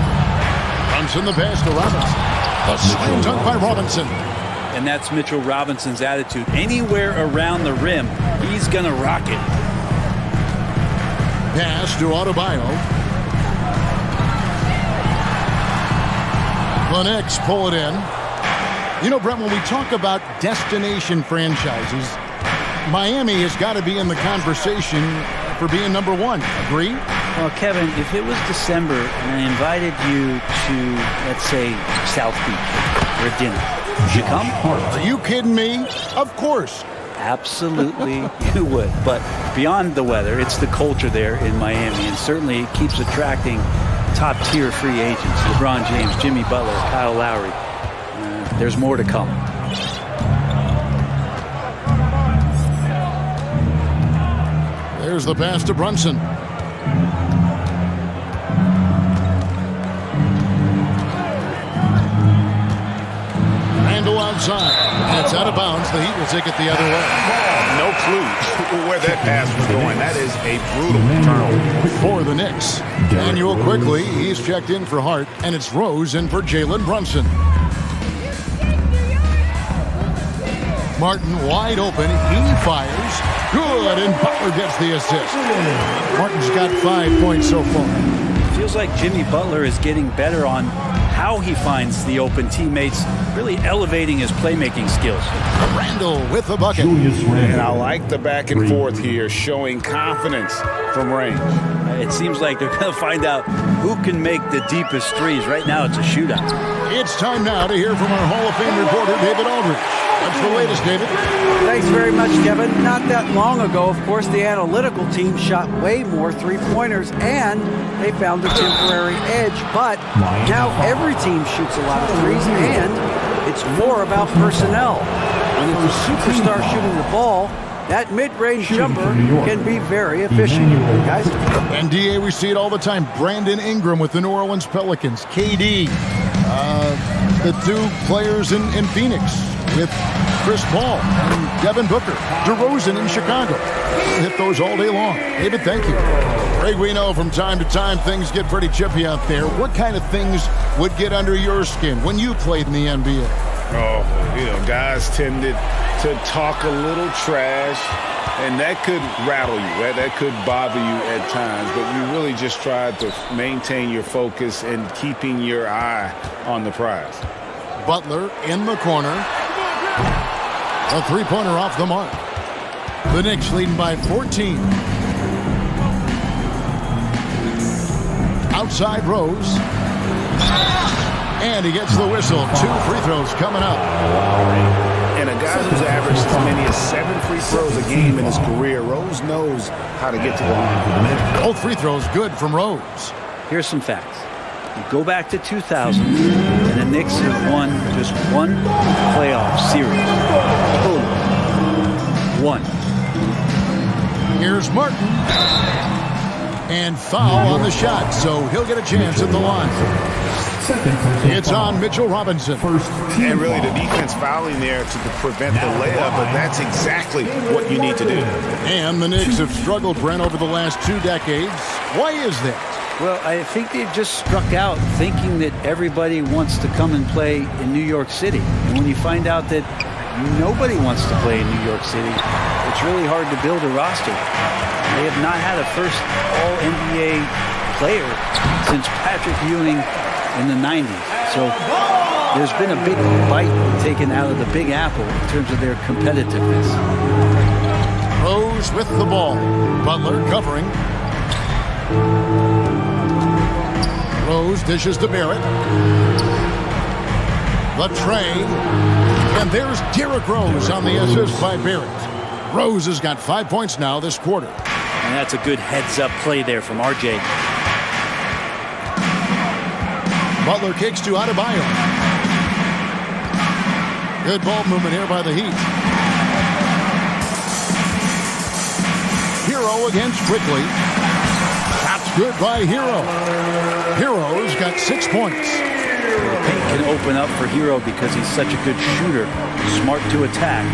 Brunson the pass to Robinson. A slam dunk by Robinson. And that's Mitchell Robinson's attitude. Anywhere around the rim, he's going to rock it. Pass to Adebayo. The Knicks pull it in. You know, Brent, when we talk about destination franchises, Miami has got to be in the conversation for being number 1. Agree? Well, Kevin, if it was December and I invited you to, let's say, South Beach for a dinner, would you come? Are you kidding me? Of course. Absolutely, you would. But beyond the weather, it's the culture there in Miami, and certainly it keeps attracting top-tier free agents. LeBron James, Jimmy Butler, Kyle Lowry. There's more to come. There's the pass to Brunson. Randall outside. And it's out of bounds. The Heat will take it the other way. No clue where that pass was going. That is a brutal turnover. For the Knicks. Daniel quickly. He's checked in for Hart. And it's Rose in for Jalen Brunson. Martin wide open. He fires. Good. And Butler gets the assist. Martin's got 5 points so far. Feels like Jimmy Butler is getting better on how he finds the open teammates, really elevating his playmaking skills. Randall with the bucket. And I like the back and forth here, showing confidence from range. It seems like they're going to find out who can make the deepest threes. Right now, it's a shootout. It's time now to hear from our Hall of Fame reporter, David Aldridge. What's the latest, David? Thanks very much, Kevin. Not that long ago, of course, the analytical team shot way more three-pointers, and they found a temporary edge. But now every team shoots a lot of threes, and it's more about personnel. When it's a superstar shooting the ball, that mid-range jumper can be very efficient, guys. And DA, we see it all the time. Brandon Ingram with the New Orleans Pelicans. KD, the 2 players in Phoenix with Chris Paul and Devin Booker. DeRozan in Chicago. We'll hit those all day long. David, thank you. Greg, we know from time to time things get pretty chippy out there. What kind of things would get under your skin when you played in the NBA? Oh, you know, guys tended to talk a little trash, and that could rattle you. That could bother you at times, but you really just tried to maintain your focus and keeping your eye on the prize. Butler in the corner. A three-pointer off the mark. The Knicks leading by 14. Outside Rose. And he gets the whistle. 2 free throws coming up. And a guy who's averaged as many as 7 free throws a game in his career, Rose knows how to get to the line. Both free throws good from Rose. Here's some facts. You go back to 2000, and the Knicks have won just 1 playoff series. Total. 1. Here's Martin. And foul on the shot, so he'll get a chance at the line. It's on Mitchell Robinson. And really the defense fouling there to prevent the layup, but that's exactly what you need to do. And the Knicks have struggled, Brent, over the last 2 decades. Why is that? Well, I think they've just struck out thinking that everybody wants to come and play in New York City. And when you find out that nobody wants to play in New York City, it's really hard to build a roster. They have not had a first All-NBA player since Patrick Ewing in the 90s. So there's been a big bite taken out of the Big Apple in terms of their competitiveness. Rose with the ball. Butler covering. Rose dishes to Barrett. The tray. And there's Derrick Rose on the assist by Barrett. Rose has got 5 points now this quarter. And that's a good heads-up play there from RJ. Butler kicks to Adebayo. Good ball movement here by the Heat. Hero against Quickly. Shot's good by Hero. Hero's got 6 points. The paint can open up for Hero because he's such a good shooter. Smart to attack.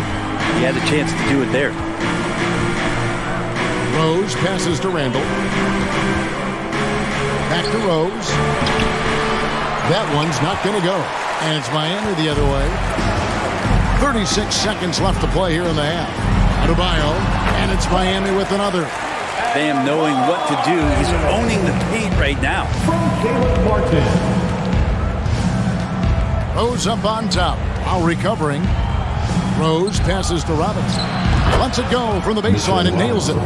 He had a chance to do it there. Rose passes to Randall. Back to Rose. That one's not going to go. And it's Miami the other way. 36 seconds left to play here in the half. Adebayo, and it's Miami with another. Bam knowing what to do. He's owning the paint right now. Rose up on top. While recovering. Rose passes to Robinson. Lets it go from the baseline and nails it.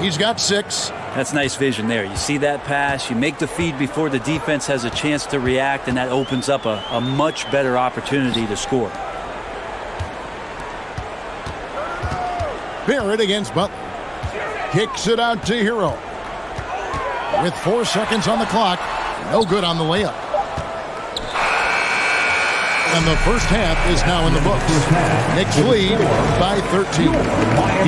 He's got 6. That's nice vision there. You see that pass, you make the feed before the defense has a chance to react, and that opens up a much better opportunity to score. Barrett against Butler. Kicks it out to Hero. With 4 seconds on the clock. No good on the layup. And the first half is now in the books. Knicks lead by 13.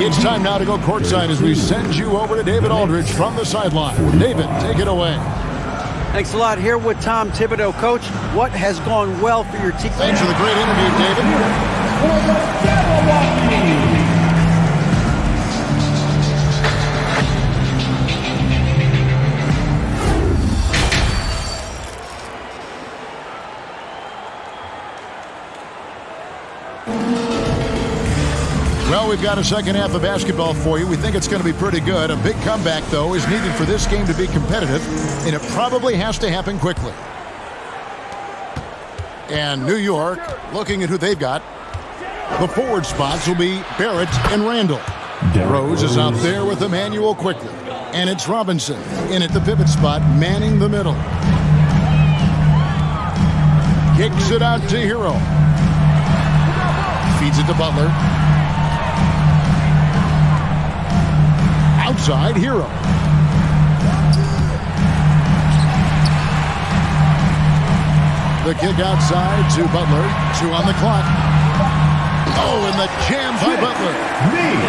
It's time now to go courtside as we send you over to David Aldridge from the sideline. David, take it away. Thanks a lot. Here with Tom Thibodeau. Coach, what has gone well for your team? Thanks for the great interview, David. Well, we've got a second half of basketball for you. We think it's going to be pretty good. A big comeback, though, is needed for this game to be competitive, and it probably has to happen quickly. And New York, looking at who they've got, the forward spots will be Barrett and Randall. Rose is out there with Emmanuel quickly. And it's Robinson in at the pivot spot, manning the middle. Kicks it out to Hero. Feeds it to Butler. Outside, Hero. The kick outside to Butler. 2 on the clock. Oh, and the jam by Butler.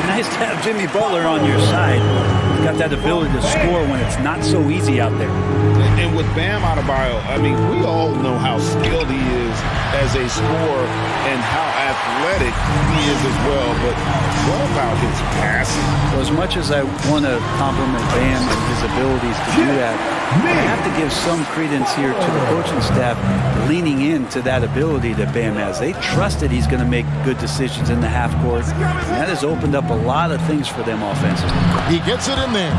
Nice to have Jimmy Butler on your side. He's got that ability to score when it's not so easy out there. And with Bam Adebayo, I mean, we all know how skilled he is as a scorer and how athletic he is as well. But what about his passing? Well, as much as I want to compliment Bam and his abilities to do that, I have to give some credence here to the coaching staff leaning into that ability that Bam has. They trusted he's going to make good decisions in the half court. And that has opened up a lot of things for them offensively. He gets it in there.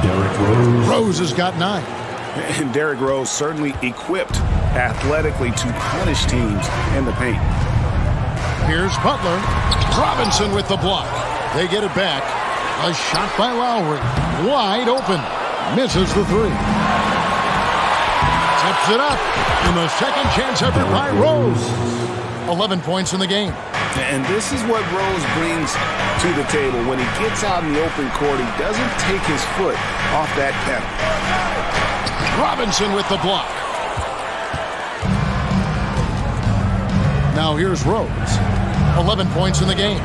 Rose has got 9. And Derrick Rose certainly equipped athletically to punish teams in the paint. Here's Butler. Robinson with the block. They get it back. A shot by Lowry. Wide open. Misses the 3. Tips it up. And the second chance effort by Rose. 11 points in the game. And this is what Rose brings to the table. When he gets out in the open court, he doesn't take his foot off that pedal. Robinson with the block. Now here's Rose. 11 points in the game.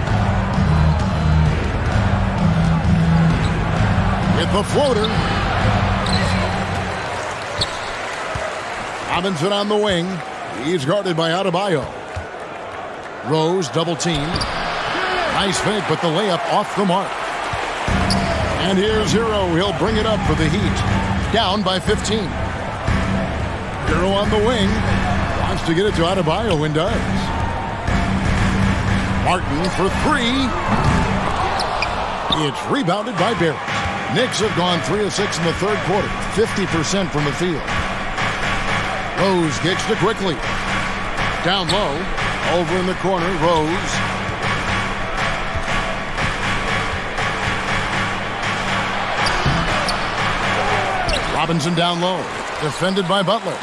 with the floater. Robinson on the wing. He's guarded by Adebayo. Rose double team. Nice fake, but the layup off the mark. And here's Hero. He'll bring it up for the Heat. Down by 15. Hero on the wing. Wants to get it to Adebayo and does. Martin for three. It's rebounded by Barrett. Knicks have gone 3 of 6 in the third quarter. 50% from the field. Rose kicks to Quickly. Down low. Over in the corner. Rose. Robinson down low. Defended by Butler.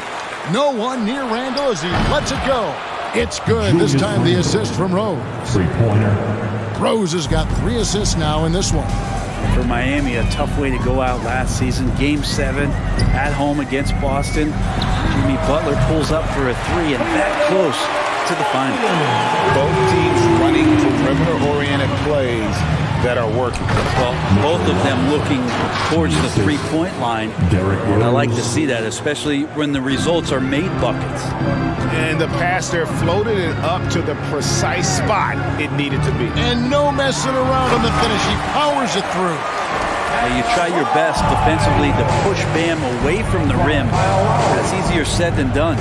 No one near Randall as he lets it go. It's good. This time the assist from Rose. Three-pointer. Rose has got 3 assists now in this one. For Miami, a tough way to go out last season. Game 7 at home against Boston. Jimmy Butler pulls up for a 3 and that close to the final. Both teams running perimeter-oriented plays that are working. Well, both of them looking towards the three-point line. And I like to see that, especially when the results are made buckets. And the pass there floated it up to the precise spot it needed to be. And no messing around on the finish. He powers it through. Now you try your best defensively to push Bam away from the rim. That's easier said than done.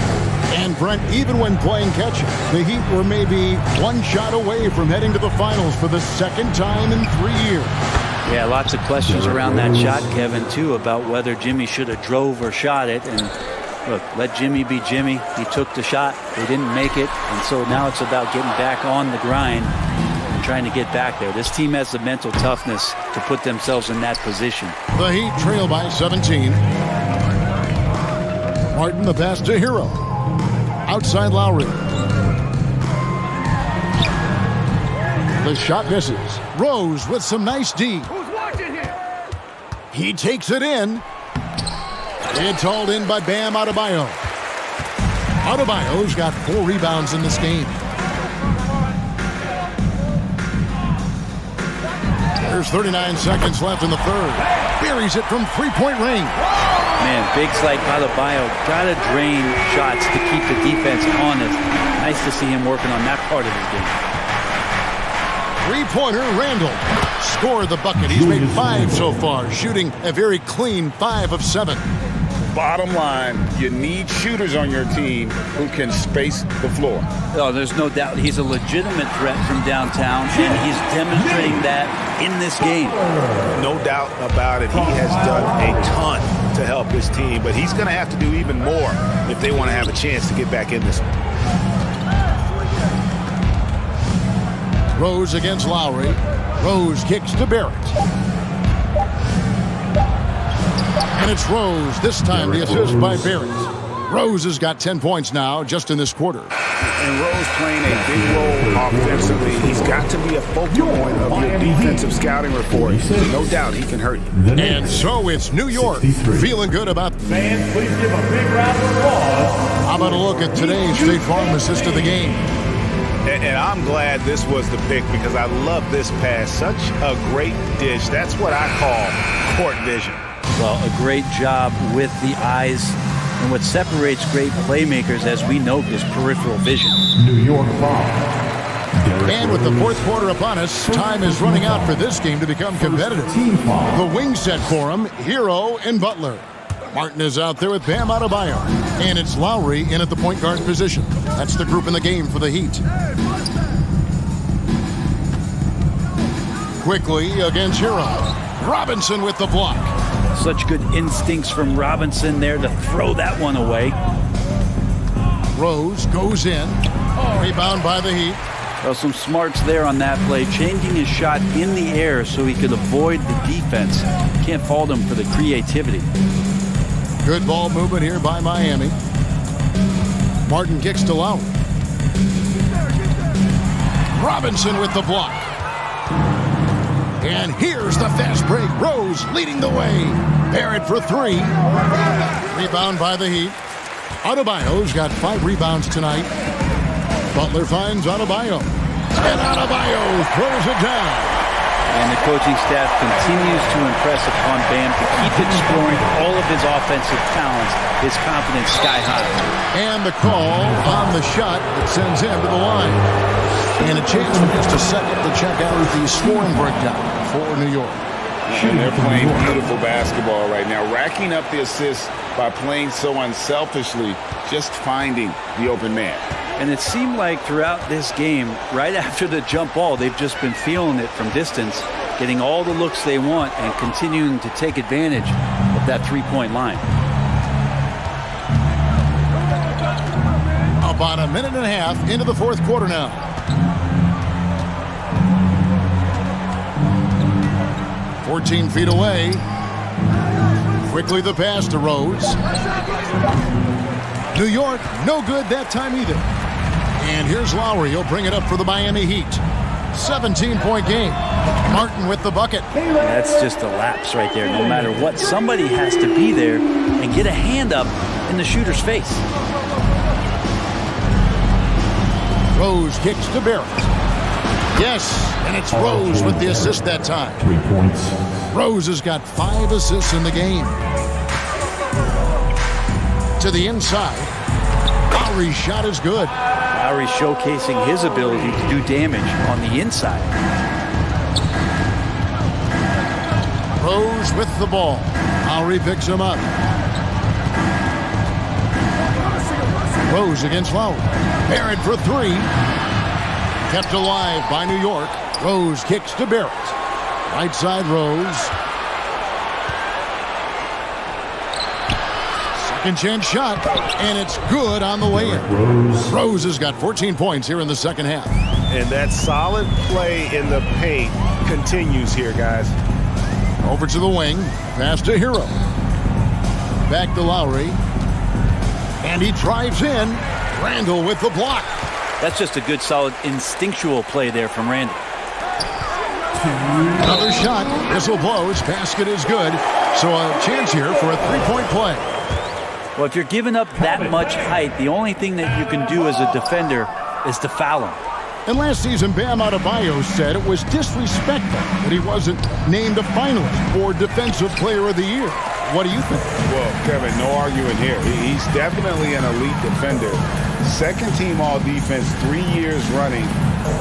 And Brent, even when playing catch-up, the Heat were maybe one shot away from heading to the finals for the second time in 3 years. Yeah, lots of questions around that shot, Kevin, too, about whether Jimmy should have drove or shot it. And look, let Jimmy be Jimmy. He took the shot. They didn't make it. And so now it's about getting back on the grind and trying to get back there. This team has the mental toughness to put themselves in that position. The Heat trail by 17. Martin the pass to Hero. Outside Lowry. The shot misses. Rose with some nice D. Who's watching here? He takes it in. It's hauled in by Bam Adebayo. Adebayo's got 4 rebounds in this game. There's 39 seconds left in the third. Buries it from three-point range. Man, bigs like Adebayo gotta drain shots to keep the defense honest. Nice to see him working on that part of his game. Three-pointer, Randall. Scored the bucket. He's made 5 so far, shooting a very clean 5 of 7. Bottom line, you need shooters on your team who can space the floor. Oh, there's no doubt he's a legitimate threat from downtown, and he's demonstrating that in this game. No doubt about it. He has done a ton to help his team, but he's going to have to do even more if they want to have a chance to get back in this one. Rose against Lowry. Rose kicks to Barrett. And it's Rose. This time the assist by Barrett. Rose has got 10 points now just in this quarter. And Rose playing a big role offensively. He's got to be a focal point of your defensive scouting report. No doubt he can hurt you. And so it's New York feeling good about... Fans, please give a big round of applause. How about a look at today's State Farm assist of the game? And I'm glad this was the pick because I love this pass. Such a great dish. That's what I call court vision. Well, a great job with the eyes. And what separates great playmakers, as we know, is peripheral vision. New York foul. And with the fourth quarter upon us, time is running out for this game to become competitive. The wing set for him, Hero and Butler. Martin is out there with Bam Adebayo. And it's Lowry in at the point guard position. That's the group in the game for the Heat. Quickly against Hero. Robinson with the block. Such good instincts from Robinson there to throw that one away. Rose goes in. Rebound by the Heat. Well, some smarts there on that play, changing his shot in the air so he could avoid the defense. Can't fault him for the creativity. Good ball movement here by Miami. Martin kicks to Lowry. Robinson with the block. And here's the fast break. Rose leading the way. Barrett for 3. Rebound by the Heat. Adebayo's got 5 rebounds tonight. Butler finds Adebayo. And Adebayo throws it down. And the coaching staff continues to impress upon Bam to keep exploring all of his offensive talents, his confidence sky high. And the call on the shot that sends him to the line. And a chance for just a second to check out the scoring breakdown for New York. And they're playing beautiful basketball right now, racking up the assists by playing so unselfishly, just finding the open man. And it seemed like throughout this game, right after the jump ball, they've just been feeling it from distance, getting all the looks they want and continuing to take advantage of that three-point line. About a minute and a half into the fourth quarter now. "14 feet away. Quickly the pass to Rose. New York, no good that time either. And here's Lowry. He'll bring it up for the Miami Heat. 17-point game. Martin with the bucket. That's just a lapse right there. No matter what, somebody has to be there and get a hand up in the shooter's face. Rose kicks to Barrett. Yes, and it's Rose with the assist that time. 3 points. Rose has got 5 assists in the game. To the inside. Lowry's shot is good. Lowry showcasing his ability to do damage on the inside. Rose with the ball. Lowry picks him up. Rose against Lowry. Barrett for 3. Kept alive by New York. Rose kicks to Barrett. Right side Rose. Second chance shot, and it's good on the way in. Rose has got 14 points here in the second half. And that solid play in the paint continues here, guys. Over to the wing. Pass to Hero. Back to Lowry. And he drives in. Randall with the block. That's just a good, solid, instinctual play there from Randall. Another shot. Whistle blows. Basket is good. So a chance here for a three-point play. Well, if you're giving up that much height, the only thing that you can do as a defender is to foul him. And last season, Bam Adebayo said it was disrespectful that he wasn't named a finalist for Defensive Player of the Year. What do you think? Well, Kevin, no arguing here. He's definitely an elite defender. Second team all defense 3 years running.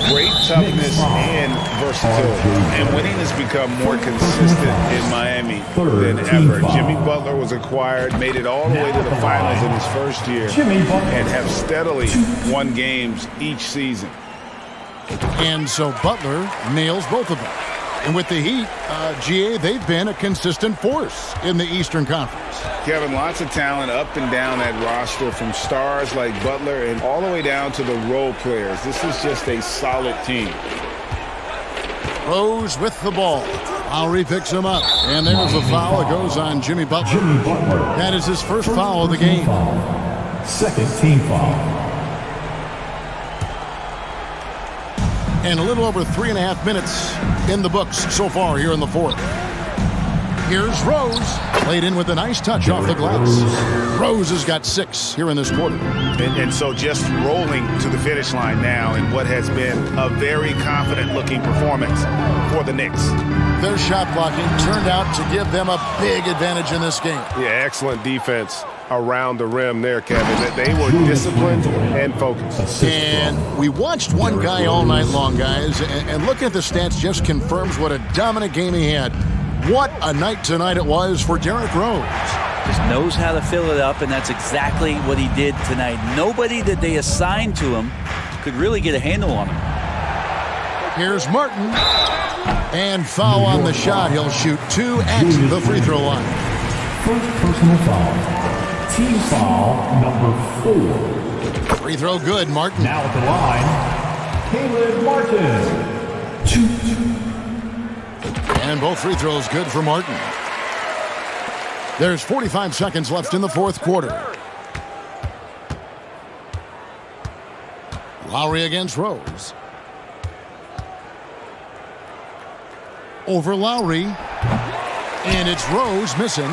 Great toughness and versatility. And winning has become more consistent in Miami than ever. Jimmy Butler was acquired, made it all the way to the finals in his first year, and have steadily won games each season. And so Butler nails both of them. And with the Heat, GA, they've been a consistent force in the Eastern Conference. Kevin, lots of talent up and down that roster, from stars like Butler and all the way down to the role players. This is just a solid team. Rose with the ball. Lowry picks him up. And there's a foul that goes on Jimmy Butler. That is his first foul of the game. Second team foul. And a little over 3.5 minutes in the books so far here in the fourth. Here's Rose. Played in with a nice touch off the glass. Rose has got 6 here in this quarter. And so just rolling to the finish line now in what has been a very confident-looking performance for the Knicks. Their shot blocking turned out to give them a big advantage in this game. Yeah, excellent defense around the rim there, Kevin. They were disciplined and focused. And we watched one guy all night long, guys, and looking at the stats just confirms what a dominant game he had. What a night tonight it was for Derrick Rose. Just knows how to fill it up, and that's exactly what he did tonight. Nobody that they assigned to him could really get a handle on him. Here's Martin. And foul on the shot. He'll shoot 2 at the free throw line. First personal foul. Team foul number 4. Free throw good, Martin. Now at the line, Caleb Martin. 2. And both free throws good for Martin. There's 45 seconds left in the fourth quarter. Lowry against Rose. Over Lowry. And it's Rose missing.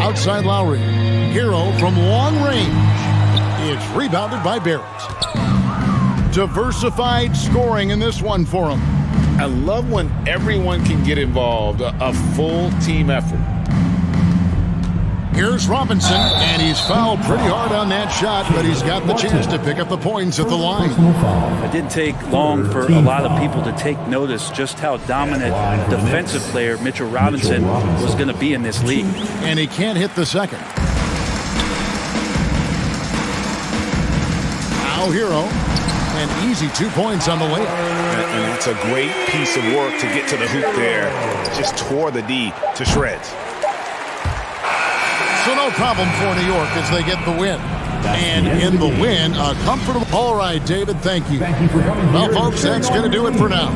Outside Lowry. Hero from long range. It's rebounded by Barrett. Diversified scoring in this one for him. I love when everyone can get involved, a full team effort. Here's Robinson, and he's fouled pretty hard on that shot, but he's got the chance to pick up the points at the line. It didn't take long for a lot of people to take notice just how dominant defensive player Mitchell Robinson was going to be in this league. And he can't hit the second. Now Hero, an easy 2 points on the layup. And that's a great piece of work to get to the hoop there. Just tore the D to shreds. So no problem for New York as they get the win. And in the win, a comfortable... All right, David, thank you. Well, folks, that's going to do it for now.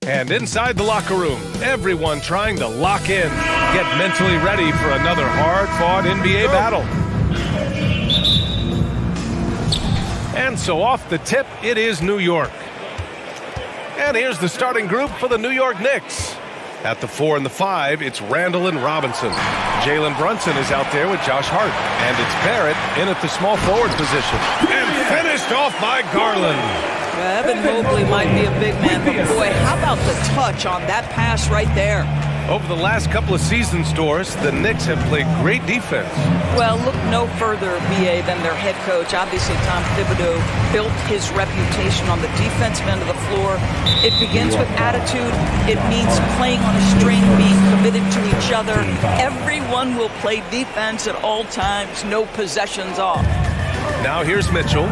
And inside the locker room, everyone trying to lock in, get mentally ready for another hard-fought NBA battle. And so off the tip, it is New York. And here's the starting group for the New York Knicks. At the 4 and the 5, it's Randall and Robinson. Jalen Brunson is out there with Josh Hart. And it's Barrett in at the small forward position. And finished off by Garland. Well, Evan Mobley might be a big man, but boy, how about the touch on that pass right there? Over the last couple of seasons, Doris, the Knicks have played great defense. Well, look no further, BA, than their head coach. Obviously, Tom Thibodeau built his reputation on the defensive end of the floor. It begins with attitude. It means playing on a string, being committed to each other. Everyone will play defense at all times, no possessions off. Now here's Mitchell.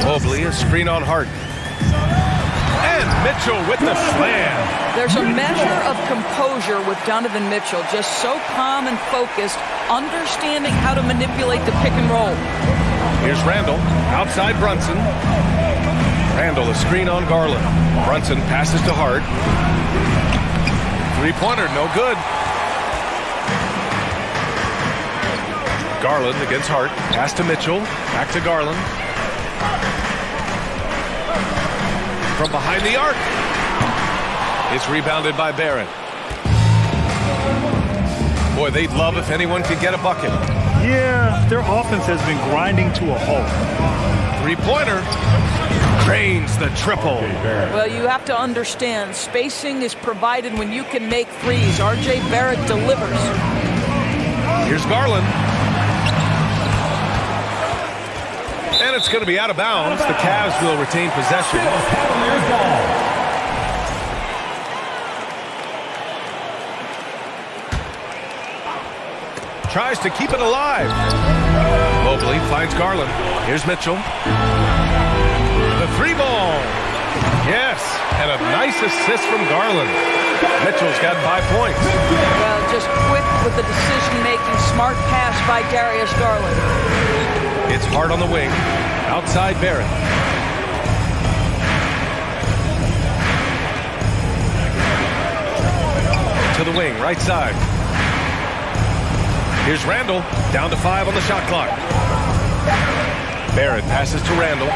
Mobley, a screen on Hart. And Mitchell with the slam. There's a measure of composure with Donovan Mitchell, just so calm and focused, understanding how to manipulate the pick and roll. Here's Randall, outside Brunson. Randall, a screen on Garland. Brunson passes to Hart. Three-pointer, no good. Garland against Hart. Pass to Mitchell, back to Garland. From behind the arc. It's rebounded by Barrett. Boy, they'd love if anyone could get a bucket. Yeah, their offense has been grinding to a halt. Three-pointer. Drains the triple. Well, you have to understand, spacing is provided when you can make threes. R.J. Barrett delivers. Here's Garland. And it's going to be out of bounds. The Cavs will retain possession. Tries to keep it alive. Mobley finds Garland. Here's Mitchell. The three ball. Yes, and a nice assist from Garland. Mitchell's got 5 points. Well, just quick with the decision-making, smart pass by Darius Garland. It's Hart on the wing. Outside Barrett. To the wing, right side. Here's Randall, down to 5 on the shot clock. Barrett passes to Randall.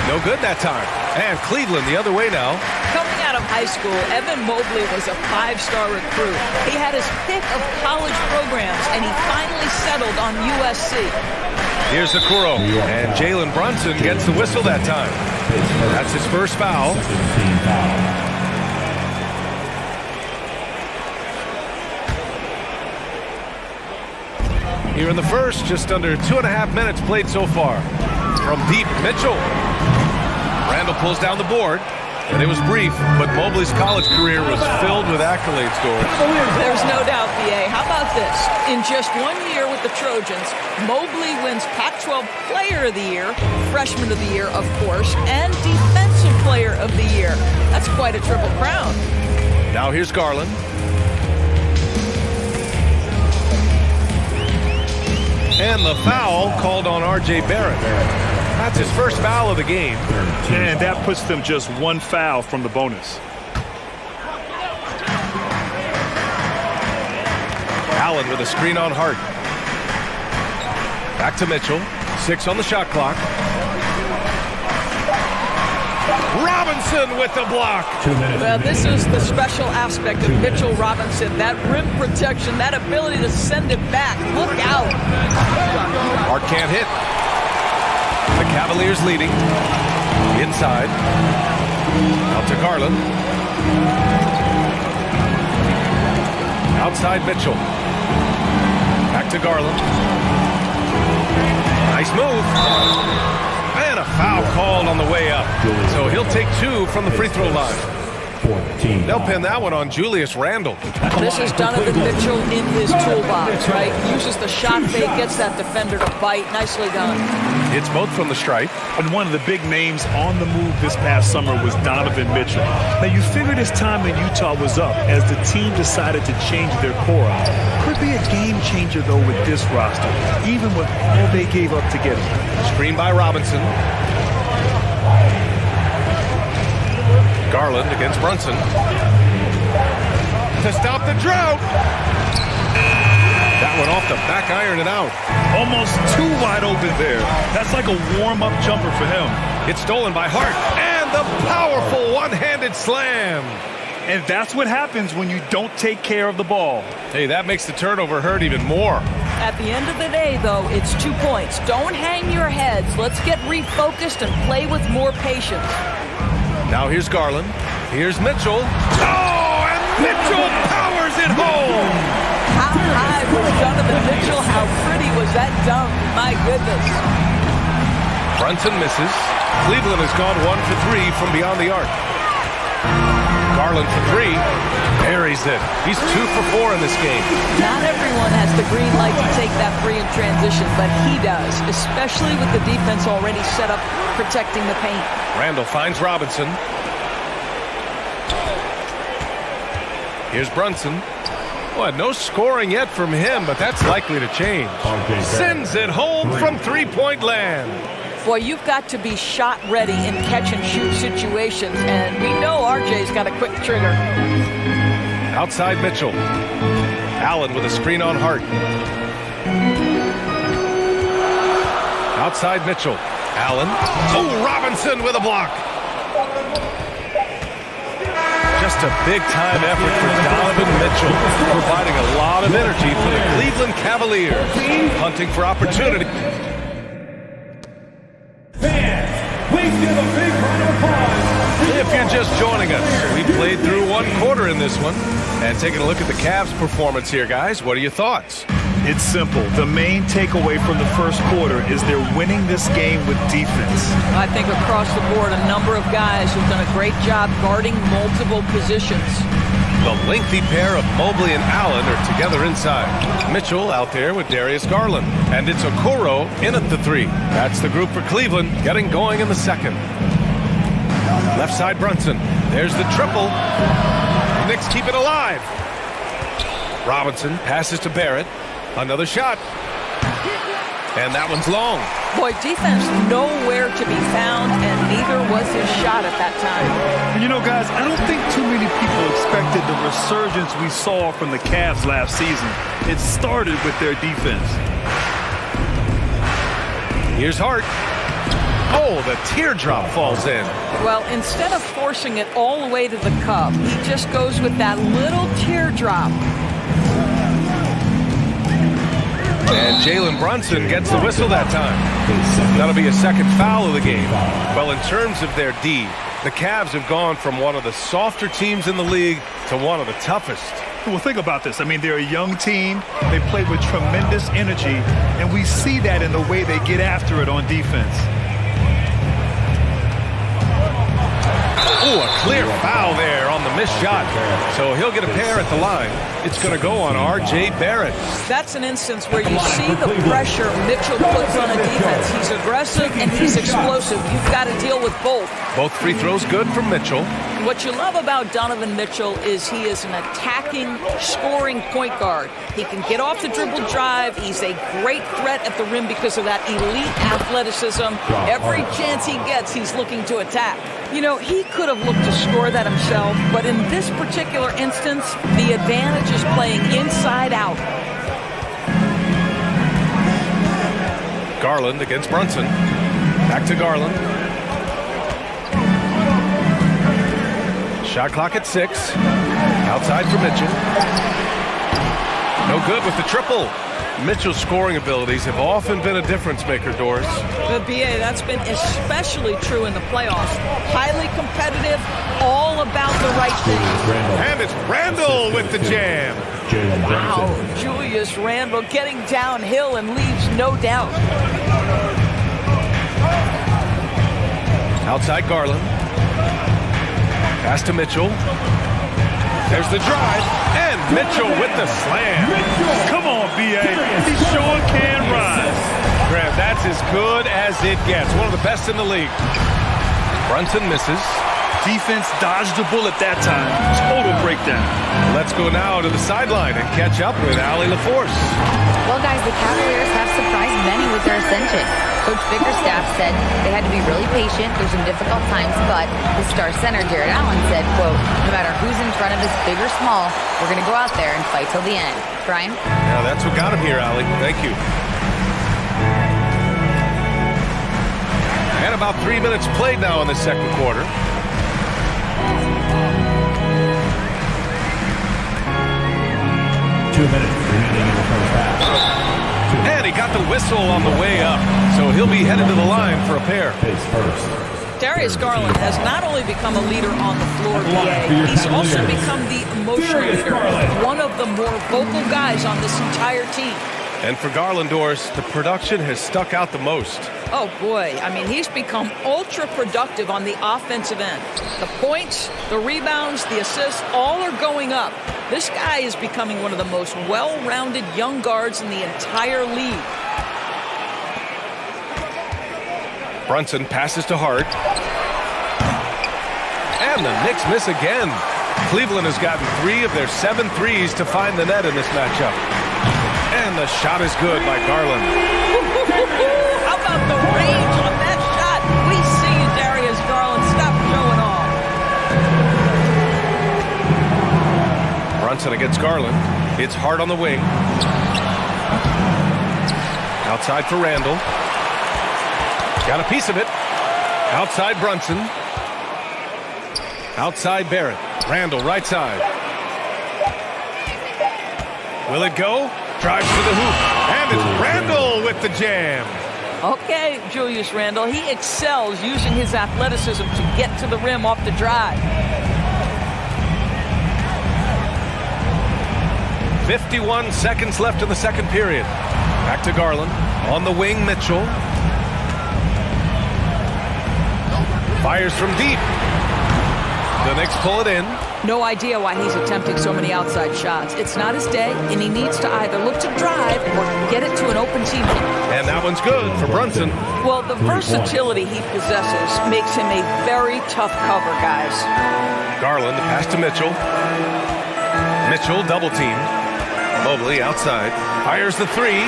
No good that time. And Cleveland the other way now. Coming out of high school, Evan Mobley was a 5-star recruit. He had his pick of college programs, and he finally settled on USC. Here's Okoro, and Jalen Brunson gets the whistle that time. That's his first foul. Here in the first, just under 2.5 minutes played so far. From deep, Mitchell. Randall pulls down the board, and it was brief, but Mobley's college career was filled with accolades, Doris. There's no doubt, BA. How about this? In just 1 year with the Trojans, Mobley wins Pac-12 Player of the Year, Freshman of the Year, of course, and Defensive Player of the Year. That's quite a triple crown. Now here's Garland. And the foul called on R.J. Barrett. That's his first foul of the game. And that puts them just 1 foul from the bonus. Allen with a screen on Hart. Back to Mitchell. 6 on the shot clock. Robinson with the block. 2 minutes. Well, this is the special aspect of Mitchell Robinson. That rim protection, that ability to send it back. Look out. Hart can't hit. The Cavaliers leading. Inside. Out to Garland. Outside Mitchell. Back to Garland. Nice move. And a foul called on the way up. So he'll take 2 from the free throw line. They'll pin that one on Julius Randle. This is Donovan Mitchell in his toolbox, right? Uses the shot fake, gets that defender to bite. Nicely done. It's both from the stripe. And one of the big names on the move this past summer was Donovan Mitchell. Now, you figured his time in Utah was up as the team decided to change their core out. Could be a game changer, though, with this roster, even with all they gave up to get him. Screen by Robinson. Garland against Brunson. To stop the drought. That one off the back iron and out. Almost too wide open there. That's like a warm-up jumper for him. It's stolen by Hart. And the powerful one-handed slam. And that's what happens when you don't take care of the ball. Hey, that makes the turnover hurt even more. At the end of the day, though, it's 2 points. Don't hang your heads. Let's get refocused and play with more patience. Now here's Garland. Here's Mitchell. Oh, and Mitchell powers it home. How high was Donovan Mitchell? How pretty was that dunk? My goodness. Brunson misses. Cleveland has gone 1 for 3 from beyond the arc. Garland for 3. Buries it. He's 2 for 4 in this game. Not everyone has the green light to take that free in transition, but he does, especially with the defense already set up protecting the paint. Randall finds Robinson. Here's Brunson. Well, no scoring yet from him, but that's likely to change. Sends it home from three-point land. Boy, you've got to be shot ready in catch-and-shoot situations, and we know RJ's got a quick trigger. Outside Mitchell. Allen with a screen on Hart. Outside Mitchell. Allen. Oh, Robinson with a block. Just a big-time effort for Donovan Mitchell, providing a lot of energy for the Cleveland Cavaliers, hunting for opportunity. Please give a big round of applause. If you're just joining us, we played through 1 quarter in this one. And taking a look at the Cavs' performance here, guys, what are your thoughts? It's simple. The main takeaway from the first quarter is they're winning this game with defense. I think across the board, a number of guys who've done a great job guarding multiple positions. The lengthy pair of Mobley and Allen are together inside. Mitchell out there with Darius Garland. And it's Okoro in at the 3. That's the group for Cleveland, getting going in the second. Left side Brunson. There's the triple. Knicks keep it alive. Robinson passes to Barrett. Another shot. And that one's long. Boy, defense nowhere to be found, and neither was his shot at that time. And you know, guys, I don't think too many people expected the resurgence we saw from the Cavs last season. It started with their defense. Here's Hart. Oh, the teardrop falls in. Well, instead of forcing it all the way to the cup, he just goes with that little teardrop. And Jalen Brunson gets the whistle that time. That'll be a second foul of the game. Well, in terms of their D, the Cavs have gone from one of the softer teams in the league to one of the toughest. Well, think about this. I mean, they're a young team. They play with tremendous energy, and we see that in the way they get after it on defense. Oh, a clear foul there on the missed shot. So he'll get a pair at the line. It's going to go on R.J. Barrett. That's an instance where you see the pressure Mitchell puts on a defense. He's aggressive and he's explosive. You've got to deal with both. Both free throws good from Mitchell. What you love about Donovan Mitchell is he is an attacking, scoring point guard. He can get off the dribble drive. He's a great threat at the rim because of that elite athleticism. Every chance he gets, he's looking to attack. You know, he could have looked to score that himself, but in this particular instance, the advantage is playing inside out. Garland against Brunson. Back to Garland. Shot clock at 6. Outside for Mitchell. No good with the triple. Mitchell's scoring abilities have often been a difference maker, Doris. The BA, that's been especially true in the playoffs. Highly competitive, all about the right thing. And it's Randall with the jam. Wow, Julius Randall getting downhill and leaves no doubt. Outside Garland. Pass to Mitchell. There's the drive, and Mitchell with the slam. Come on, B.A. He sure can rise. Graham, that's as good as it gets. One of the best in the league. Brunson misses. Defense dodged the bullet that time. Total breakdown. Let's go now to the sideline and catch up with Allie LaForce. Well, guys, the Cavaliers have surprised many with their ascension. Coach Bickerstaff said they had to be really patient through some difficult times, but the star center, Jared Allen, said, quote, No matter who's in front of us, big or small, we're going to go out there and fight till the end. Brian? Yeah, that's what got him here, Allie. Thank you. And about 3 minutes played now in the second quarter. And he got the whistle on the way up, so he'll be headed to the line for a pair. Darius Garland has not only become a leader on the floor, BA, he's also become the emotional leader, one of the more vocal guys on this entire team. And for Garland, Doris, the production has stuck out the most. Oh, boy. I mean, he's become ultra-productive on the offensive end. The points, the rebounds, the assists, all are going up. This guy is becoming one of the most well-rounded young guards in the entire league. Brunson passes to Hart. And the Knicks miss again. Cleveland has gotten 3 of their 7 threes to find the net in this matchup. And the shot is good by Garland. How about the range on that shot? We see you, Darius Garland. Stop showing off. Brunson against Garland. It's Hart on the wing. Outside for Randall. Got a piece of it. Outside Brunson. Outside Barrett. Randall right side. Will it go? Drives to the hoop. And it's Randall with the jam. Okay, Julius Randle. He excels using his athleticism to get to the rim off the drive. 51 seconds left in the second period. Back to Garland. On the wing, Mitchell. Fires from deep. The Knicks pull it in. No idea why he's attempting so many outside shots. It's not his day, and he needs to either look to drive or get it to an open teammate. And that one's good for Brunson. Well, the versatility he possesses makes him a very tough cover, guys. Garland, the pass to Mitchell. Mitchell, double team. Mobley outside. Fires the 3.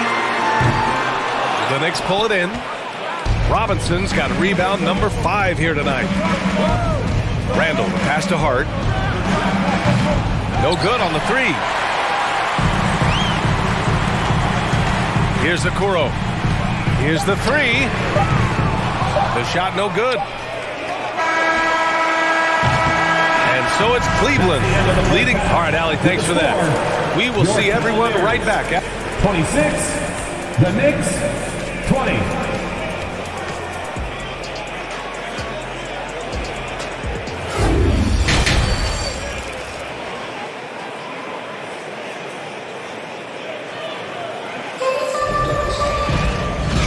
The Knicks pull it in. Robinson's got rebound number 5 here tonight. Randall, the pass to Hart. No good on the 3. Here's Okoro. Here's the 3. The shot no good. And so it's Cleveland leading. All right, Allie, thanks for that. We will see everyone right back. 26, the Knicks, 20.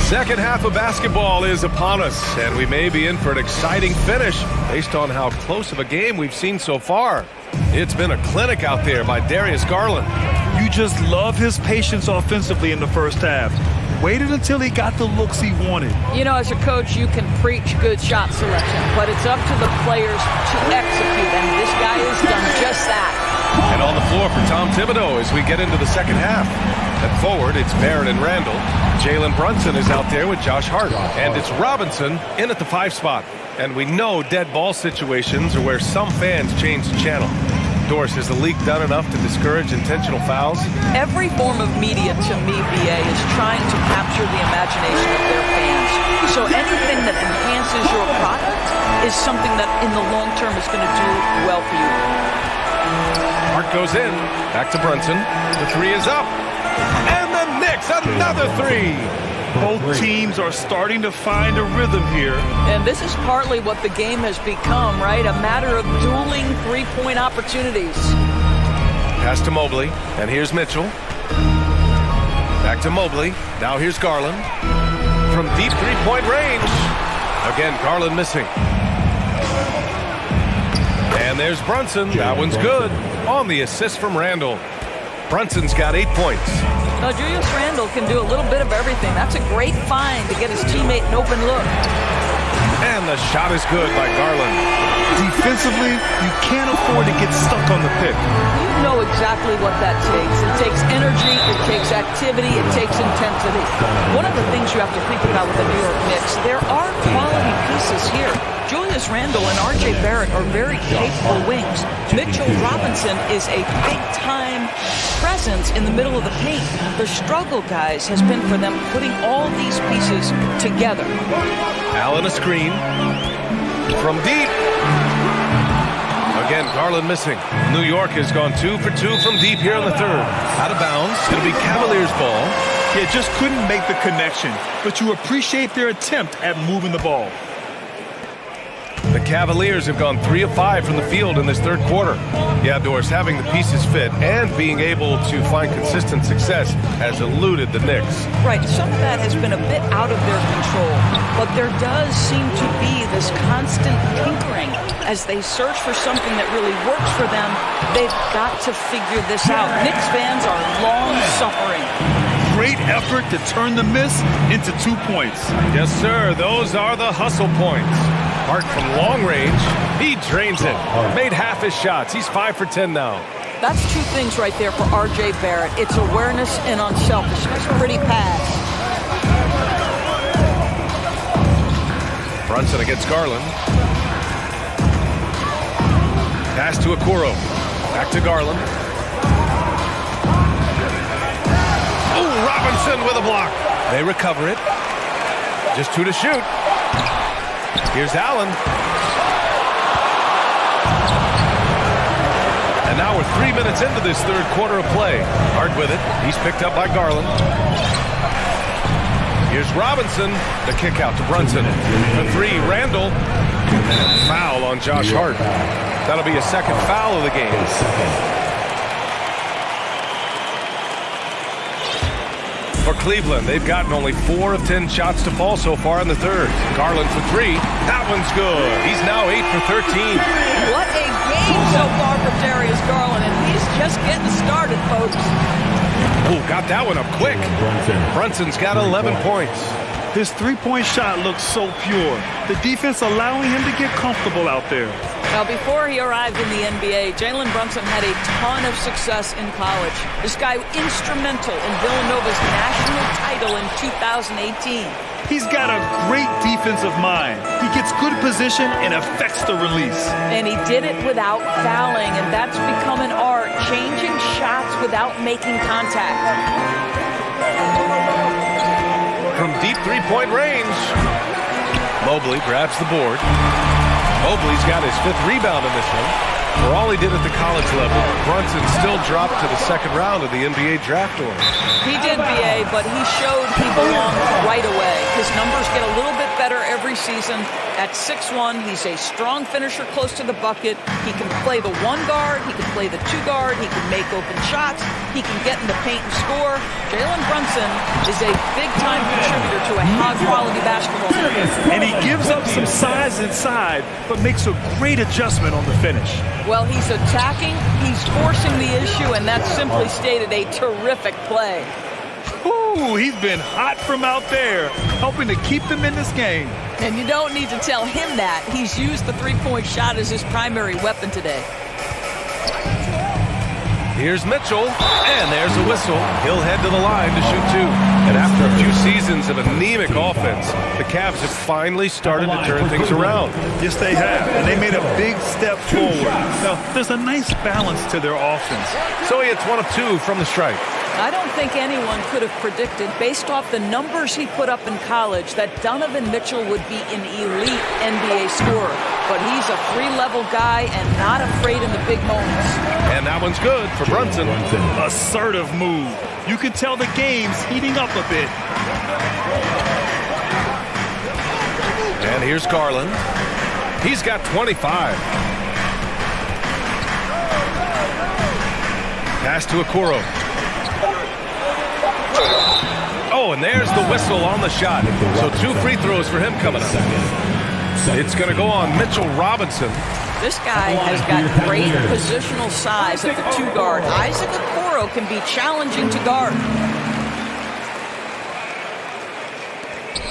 Second half of basketball is upon us, and we may be in for an exciting finish based on how close of a game we've seen so far. It's been a clinic out there by Darius Garland. You just love his patience offensively in the first half. Waited until he got the looks he wanted. You know, as a coach, you can preach good shot selection, but it's up to the players to execute, and this guy has done just that. And on the floor for Tom Thibodeau as we get into the second half. At forward, it's Barrett and Randall. Jalen Brunson is out there with Josh Hart. And it's Robinson in at the 5 spot. And we know dead ball situations are where some fans change the channel. Doris, has the league done enough to discourage intentional fouls? Every form of media, to me, BA, is trying to capture the imagination of their fans. So anything that enhances your product is something that in the long term is going to do well for you. Hart goes in. Back to Brunson. The 3 is up. And the Knicks, another 3. Both teams are starting to find a rhythm here. And this is partly what the game has become, right? A matter of dueling three-point opportunities. Pass to Mobley, and here's Mitchell. Back to Mobley. Now here's Garland. From deep three-point range. Again, Garland missing. And there's Brunson. That one's good. On the assist from Randall. Brunson's got 8 points. Now, Julius Randle can do a little bit of everything. That's a great find to get his teammate an open look. And the shot is good by Garland. Defensively, you can't afford afford to get stuck on the pick. You know exactly what that takes. It takes energy, it takes activity, it takes intensity. One of the things you have to think about with the New York Knicks, there are quality pieces here. Julius Randle and R.J. Barrett are very capable wings. Mitchell Robinson is a big-time presence in the middle of the paint. The struggle, guys, has been for them putting all these pieces together. Allen a screen. From deep. Again, Garland missing. New York has gone 2 for 2 from deep here in the third. Out of bounds. It's going to be Cavaliers ball. Yeah, just couldn't make the connection, but you appreciate their attempt at moving the ball. The Cavaliers have gone 3 of 5 from the field in this third quarter. Yeah, Doris, having the pieces fit and being able to find consistent success has eluded the Knicks. Right, some of that has been a bit out of their control, but there does seem to be this constant tinkering as they search for something that really works for them. They've got to figure this out. Knicks fans are long-suffering. Great effort to turn the miss into 2 points. Yes, sir. Those are the hustle points. Hart from long range. He drains it. Made half his shots. He's 5 for 10 now. That's 2 things right there for R.J. Barrett. It's awareness and unselfishness. Pretty pass. Brunson against Garland. Pass to Okoro. Back to Garland. Oh, Robinson with a block. They recover it. Just 2 to shoot. Here's Allen. And now we're 3 minutes into this third quarter of play. Hart with it. He's picked up by Garland. Here's Robinson. The kick out to Brunson. For 3, Randall. And foul on Josh Hart. That'll be a second foul of the game. For Cleveland, they've gotten only 4 of 10 shots to fall so far in the third. Garland for 3. That one's good. He's now 8 for 13. What a game so far for Darius Garland, and he's just getting started, folks. Oh, got that one up quick. Brunson's got 11 points. His three-point shot looks so pure. The defense allowing him to get comfortable out there. Now, before he arrived in the NBA, Jalen Brunson had a ton of success in college. This guy instrumental in Villanova's national title in 2018. He's got a great defensive mind. He gets good position and affects the release. And he did it without fouling, and that's become an art, changing shots without making contact. From deep three-point range, Mobley grabs the board. Mobley's got his 5th rebound in this one. For all he did at the college level, Brunson still dropped to the second round of the NBA draft order. He did, BA, but he showed he belonged right away. His numbers get a little bit better every season. At 6'1", he's a strong finisher close to the bucket. He can play the 1 guard. He can play the 2 guard. He can make open shots. He can get in the paint and score. Jalen Brunson is a big-time contributor to a high-quality basketball team. And he gives up some size inside, but makes a great adjustment on the finish. Well, he's attacking, he's forcing the issue, and that's simply stated a terrific play. Ooh, he's been hot from out there, helping to keep them in this game. And you don't need to tell him that. He's used the three-point shot as his primary weapon today. Here's Mitchell, and there's a whistle. He'll head to the line to shoot 2. And after a few seasons of anemic offense, the Cavs have finally started to turn things around. Yes, they have, and they made a big step forward. Now, there's a nice balance to their offense. So he hits 1 of 2 from the stripe. I don't think anyone could have predicted, based off the numbers he put up in college, that Donovan Mitchell would be an elite NBA scorer. But he's a 3-level guy and not afraid in the big moments. And that one's good for Brunson. Assertive move. You can tell the game's heating up a bit. And here's Garland. He's got 25. Pass to Okoro. Oh, and there's the whistle on the shot. So 2 free throws for him coming up. It's going to go on Mitchell Robinson. This guy has got great positional size at the 2 guard. Isaac Okoro can be challenging to guard.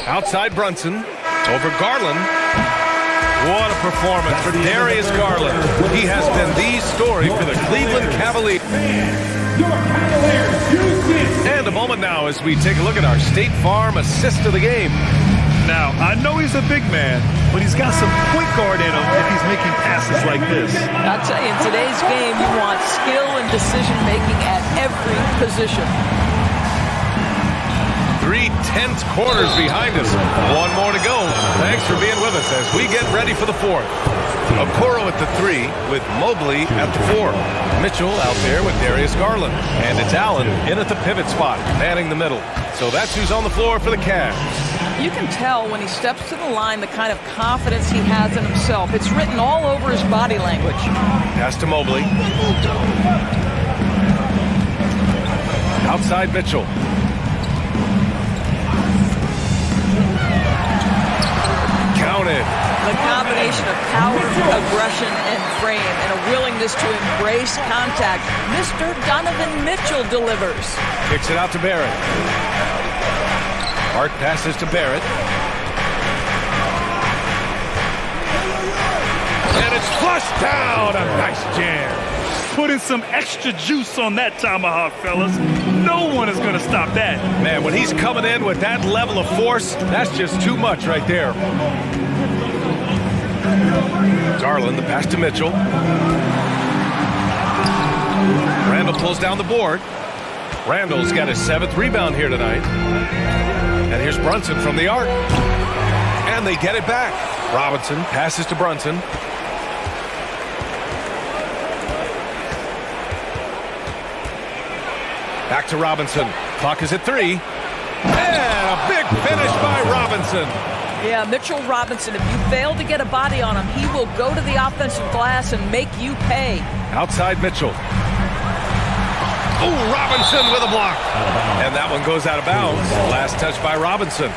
Outside Brunson. Over Garland. What a performance for Darius Garland. He has been the nice story for the Cleveland Cavaliers. And a moment now as we take a look at our State Farm assist of the game. Now, I know he's a big man, but he's got some point guard in him if he's making passes like this. I'll tell you, in today's game, you want skill and decision-making at every position. 3 tense quarters behind us. One more to go. Thanks for being with us as we get ready for the fourth. Okoro at the 3 with Mobley at the 4. Mitchell out there with Darius Garland. And it's Allen in at the pivot spot, manning the middle. So that's who's on the floor for the Cavs. You can tell when he steps to the line the kind of confidence he has in himself. It's written all over his body language. Pass to Mobley. Outside Mitchell. Counted. The combination of power, aggression, and frame, and a willingness to embrace contact. Mr. Donovan Mitchell delivers. Kicks it out to Barrett. Hart passes to Barrett. And it's flushed down. A nice jam. Putting some extra juice on that tomahawk, fellas. No one is going to stop that. Man, when he's coming in with that level of force, that's just too much right there. Garland, the pass to Mitchell. Randall pulls down the board. Randall's got his 7th rebound here tonight. And here's Brunson from the arc. And they get it back. Robinson passes to Brunson. Back to Robinson. Clock is at 3. And a big finish by Robinson. Yeah, Mitchell Robinson, if you fail to get a body on him, he will go to the offensive glass and make you pay. Outside Mitchell. Oh, Robinson with a block. And that one goes out of bounds. Last touch by Robinson.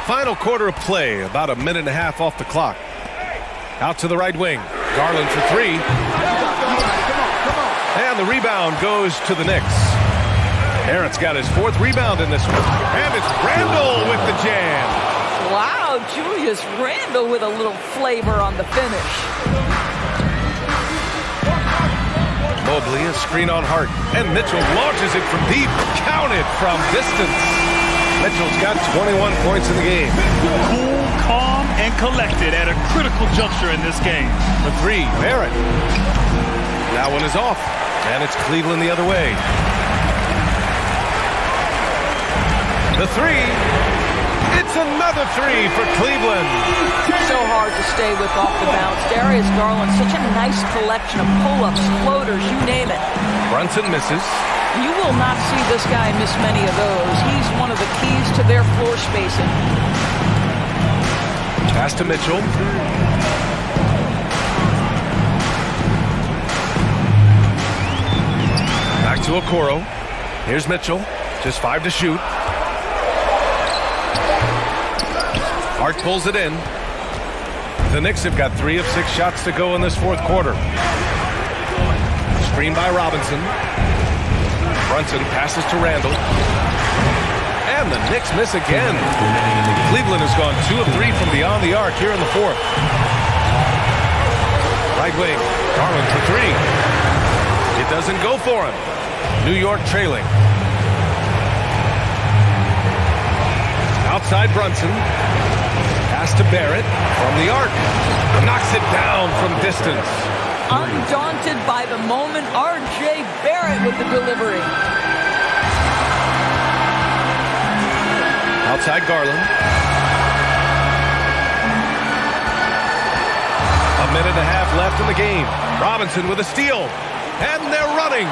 Final quarter of play, about a minute and a half off the clock. Out to the right wing. Garland for 3. And the rebound goes to the Knicks. Barrett's got his 4th rebound in this one. And it's Randall with the jam. Wow, Julius Randall with a little flavor on the finish. Mobley, a screen on Hart. And Mitchell launches it from deep. Counted from distance. Mitchell's got 21 points in the game. Cool, calm, and collected at a critical juncture in this game. The 3, Barrett. That one is off. And it's Cleveland the other way. The 3. It's another 3 for Cleveland. So hard to stay with off the bounce. Darius Garland, such a nice collection of pull-ups, floaters, you name it. Brunson misses. You will not see this guy miss many of those. He's one of the keys to their floor spacing. Pass to Mitchell. Back to Okoro. Here's Mitchell. Just 5 to shoot. Hart pulls it in. The Knicks have got 3 of 6 shots to go in this 4th quarter. Screen by Robinson. Brunson passes to Randall. And the Knicks miss again. Cleveland has gone 2 of 3 from beyond the arc here in the 4th. Right wing. Garland for 3. It doesn't go for him. New York trailing. Outside Brunson. Pass to Barrett from the arc. Knocks it down from distance. Undaunted by the moment, R.J. Barrett with the delivery. Outside Garland. A minute and a half left in the game. Robinson with a steal. And they're running.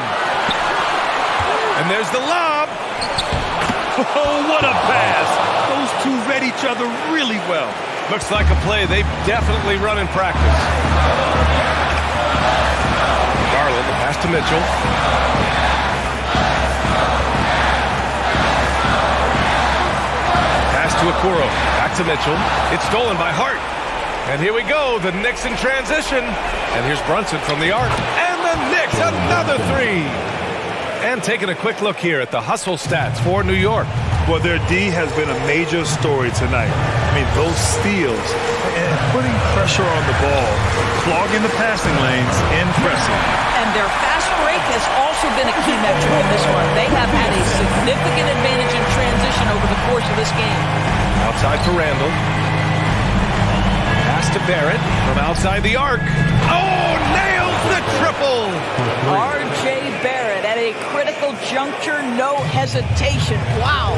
And there's the lob. Oh, what a pass. Those two read each other really well. Looks like a play they've definitely run in practice. Garland, the pass to Mitchell. Pass to Okoro. Back to Mitchell. It's stolen by Hart. And here we go. The Knicks in transition. And here's Brunson from the arc. And the Knicks, another 3. And taking a quick look here at the hustle stats for New York. Well, their D has been a major story tonight. I mean, those steals and putting pressure on the ball, clogging the passing lanes, and pressing. And their fast break has also been a key metric in this one. They have had a significant advantage in transition over the course of this game. Outside for Randall. Pass to Barrett from outside the arc. Oh, nails the triple! R.J. Barrett at a critical juncture, no hesitation. Wow.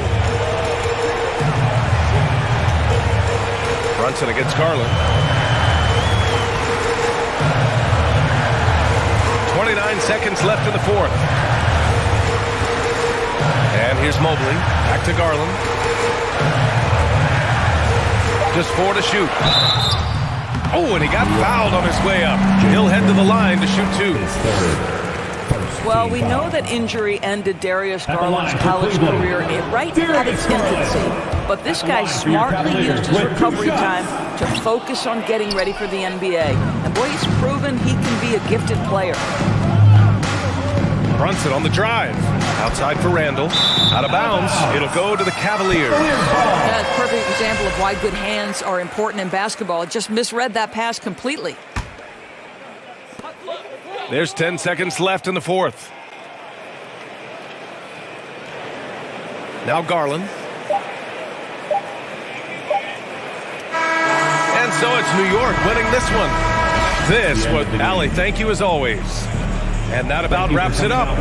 Brunson against Garland. 29 seconds left in the fourth. And here's Mobley. Back to Garland. Just 4 to shoot. Oh, and he got fouled on his way up. He'll head to the line to shoot 2. Well, we know that injury ended Darius Garland's college career right at its infancy. But this guy smartly used his recovery time to focus on getting ready for the NBA. And boy, he's proven he can be a gifted player. Brunson on the drive. Outside for Randall. Out of bounds. It'll go to the Cavaliers. That's a perfect example of why good hands are important in basketball. It just misread that pass completely. There's 10 seconds left in the fourth. Now Garland. And so it's New York winning this one. This was, Allie, thank you as always. And that about wraps it up.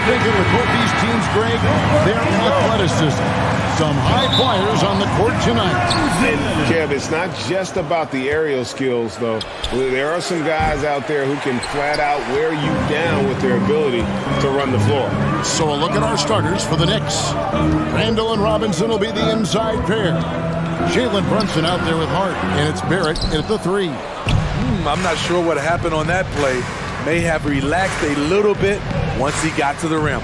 thinking with both these teams, Greg? Their athleticism. Some high flyers on the court tonight. And, Kev, it's not just about the aerial skills, though. There are some guys out there who can flat out wear you down with their ability to run the floor. So a look at our starters for the Knicks. Randall and Robinson will be the inside pair. Jalen Brunson out there with Hart, and it's Barrett at the 3. I'm not sure what happened on that play. May have relaxed a little bit once he got to the rim.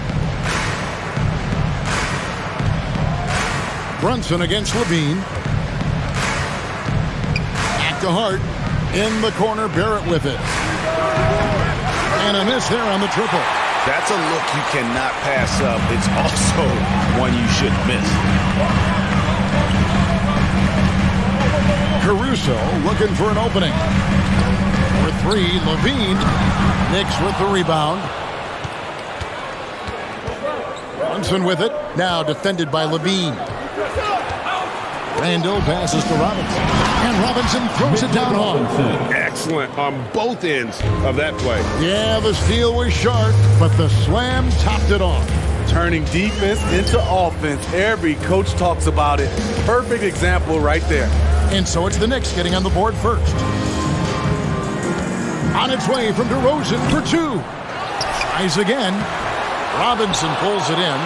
Brunson against Levine. Back to Hart. In the corner, Barrett with it. And a miss there on the triple. That's a look you cannot pass up. It's also one you shouldn't miss. Caruso looking for an opening. For 3, Levine. Knicks with the rebound. Brunson with it. Now defended by Levine. Randall passes to Robinson. And Robinson throws it down hard. Excellent on both ends of that play. Yeah, the steal was sharp, but the slam topped it off. Turning defense into offense. Every coach talks about it. Perfect example right there. And so it's the Knicks getting on the board first. On its way from DeRozan for 2. Tries again. Robinson pulls it in.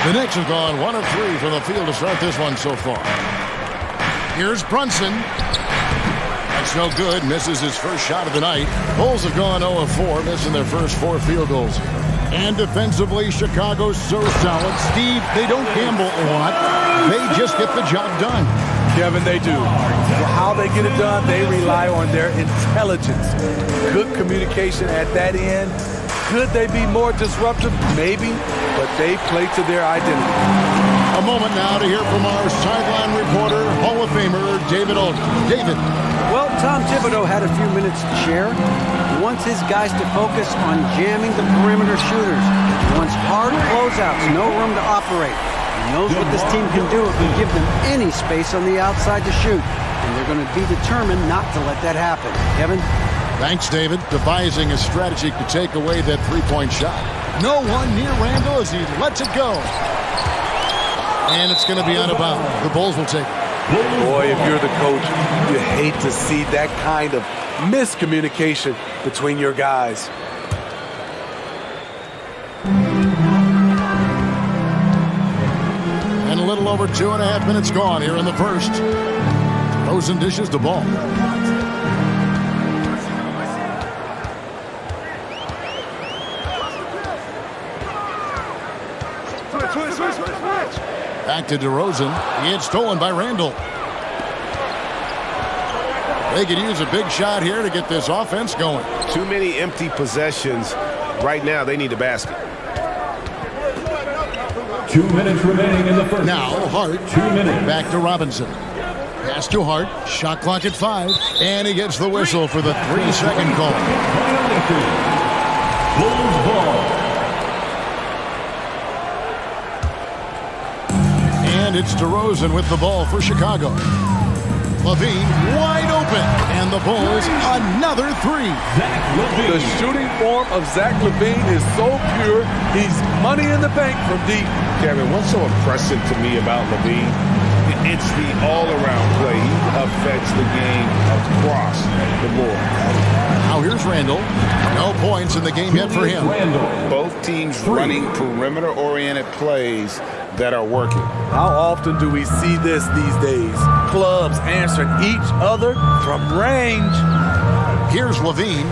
The Knicks have gone 1 of 3 from the field to start this one so far. Here's Brunson. That's no good. Misses his first shot of the night. Bulls have gone 0 of 4, missing their first 4 field goals. And defensively, Chicago's so solid. Steve, they don't gamble a lot. They just get the job done. Kevin, they do. For how they get it done, they rely on their intelligence. Good communication at that end. Could they be more disruptive? Maybe, but they play to their identity. A moment now to hear from our sideline reporter, Hall of Famer David Aldridge. David. Well, Tom Thibodeau had a few minutes to share. He wants his guys to focus on jamming the perimeter shooters. He wants hard closeouts, no room to operate. He knows what this team can do if we give them any space on the outside to shoot. And they're going to be determined not to let that happen. Kevin? Thanks, David. Devising a strategy to take away that three-point shot. No one near Randall as he lets it go. And it's going to be out of bounds. The Bulls will take it. Boy, if you're the coach, you hate to see that kind of miscommunication between your guys. And a little over 2.5 minutes gone here in the first. Rosen dishes the ball. Back to DeRozan. He had stolen by Randall. They could use a big shot here to get this offense going. Too many empty possessions. Right now, they need a basket. 2 minutes remaining in the first. Now, Hart. 2 minutes. Back to Robinson. Pass to Hart. Shot clock at 5. And he gets the whistle for the 3-second call. Bulls ball. And it's DeRozan with the ball for Chicago. Levine wide open. And the Bulls another 3. The shooting form of Zach Levine is so pure. He's money in the bank from deep. Kevin, what's so impressive to me about Levine? It's the all-around play. He affects the game across the board. Now here's Randall. No points in the game yet for him. Both teams running perimeter-oriented plays that are working. How often do we see this these days? Clubs answering each other from range. Here's Levine.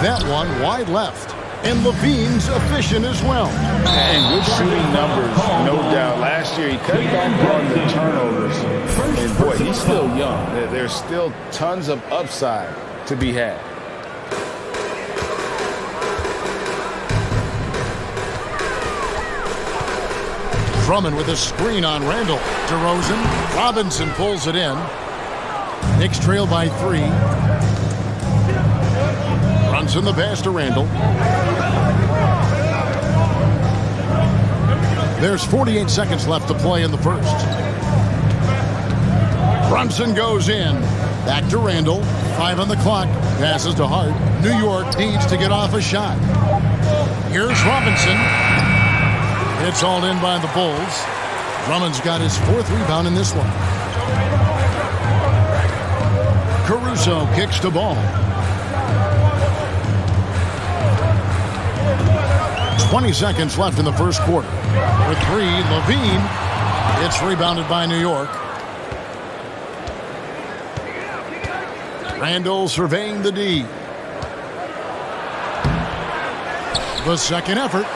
That one wide left. And Levine's efficient as well. And good shooting numbers, no doubt. Last year, he cut back on the turnovers. And boy, he's still young. There's still tons of upside to be had. Drummond with a screen on Randall. DeRozan. Robinson pulls it in. Knicks trail by 3. Brunson the pass to Randall. There's 48 seconds left to play in the first. Brunson goes in. Back to Randall. 5 on the clock. Passes to Hart. New York needs to get off a shot. Here's Robinson. It's all in by the Bulls. Drummond's got his 4th rebound in this one. Caruso kicks the ball. 20 seconds left in the first quarter. For 3, Levine. It's rebounded by New York. Randall surveying the D. The second effort.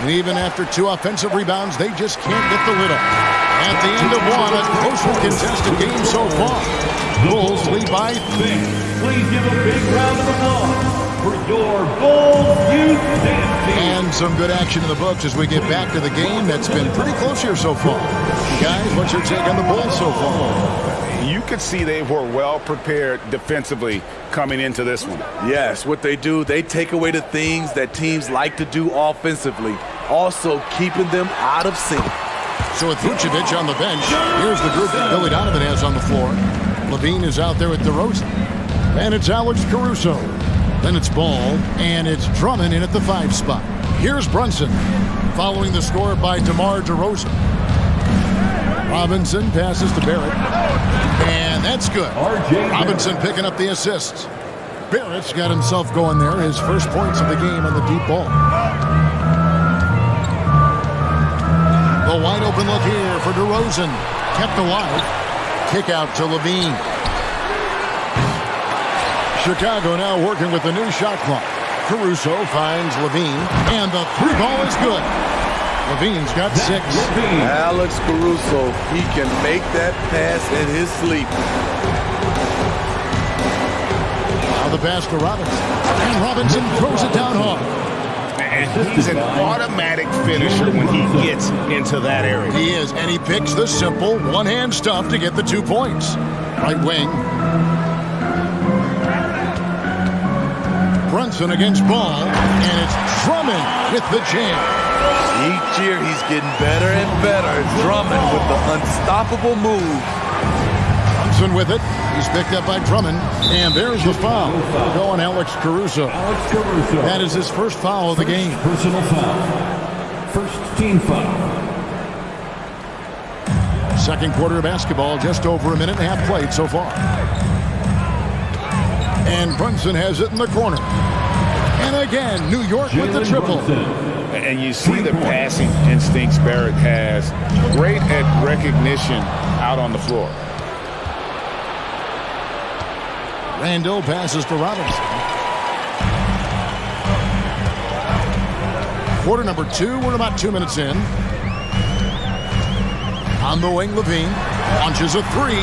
And even after 2 offensive rebounds, they just can't get the lid off. At the end of one, a closely contested game so far. Bulls lead by 3. Please give a big round of applause for your Bulls youth dance team. And some good action in the books as we get back to the game that's been pretty close here so far. Guys, what's your take on the Bulls so far? You could see they were well prepared defensively coming into this one. Yes, what they do, they take away the things that teams like to do offensively, also keeping them out of sync. So with Vucevic on the bench, here's the group that Billy Donovan has on the floor. Levine is out there with DeRozan. And it's Alex Caruso. Then it's Ball, and it's Drummond in at the 5 spot. Here's Brunson, following the score by DeMar DeRozan. Robinson passes to Barrett, and that's good. Robinson picking up the assist. Barrett's got himself going there, his first points of the game on the deep ball. The wide open look here for DeRozan, kept alive. Kick out to Levine. Chicago now working with the new shot clock. Caruso finds Levine, and the 3 ball is good. Levine's got 6. Alex Caruso, he can make that pass in his sleep. Now the pass to Robinson, and Robinson throws it down hard. And he's an automatic finisher when he gets into that area. He is, and he picks the simple one-hand stuff to get the 2 points. Right wing. Brunson against Ball, and it's Drummond with the jam. Each year he's getting better and better. Drummond with the unstoppable move. Brunson with it. He's picked up by Drummond, and there's the foul. Going Alex Caruso. That is his first foul of the game. Personal foul. First team foul. Second quarter of basketball, just over a minute and a half played so far. And Brunson has it in the corner. And again, New York with the triple. And you see the passing instincts Barrett has. Great at recognition out on the floor. Randall passes to Robinson. Quarter number 2, we're about 2 minutes in. On the wing, Levine launches a 3.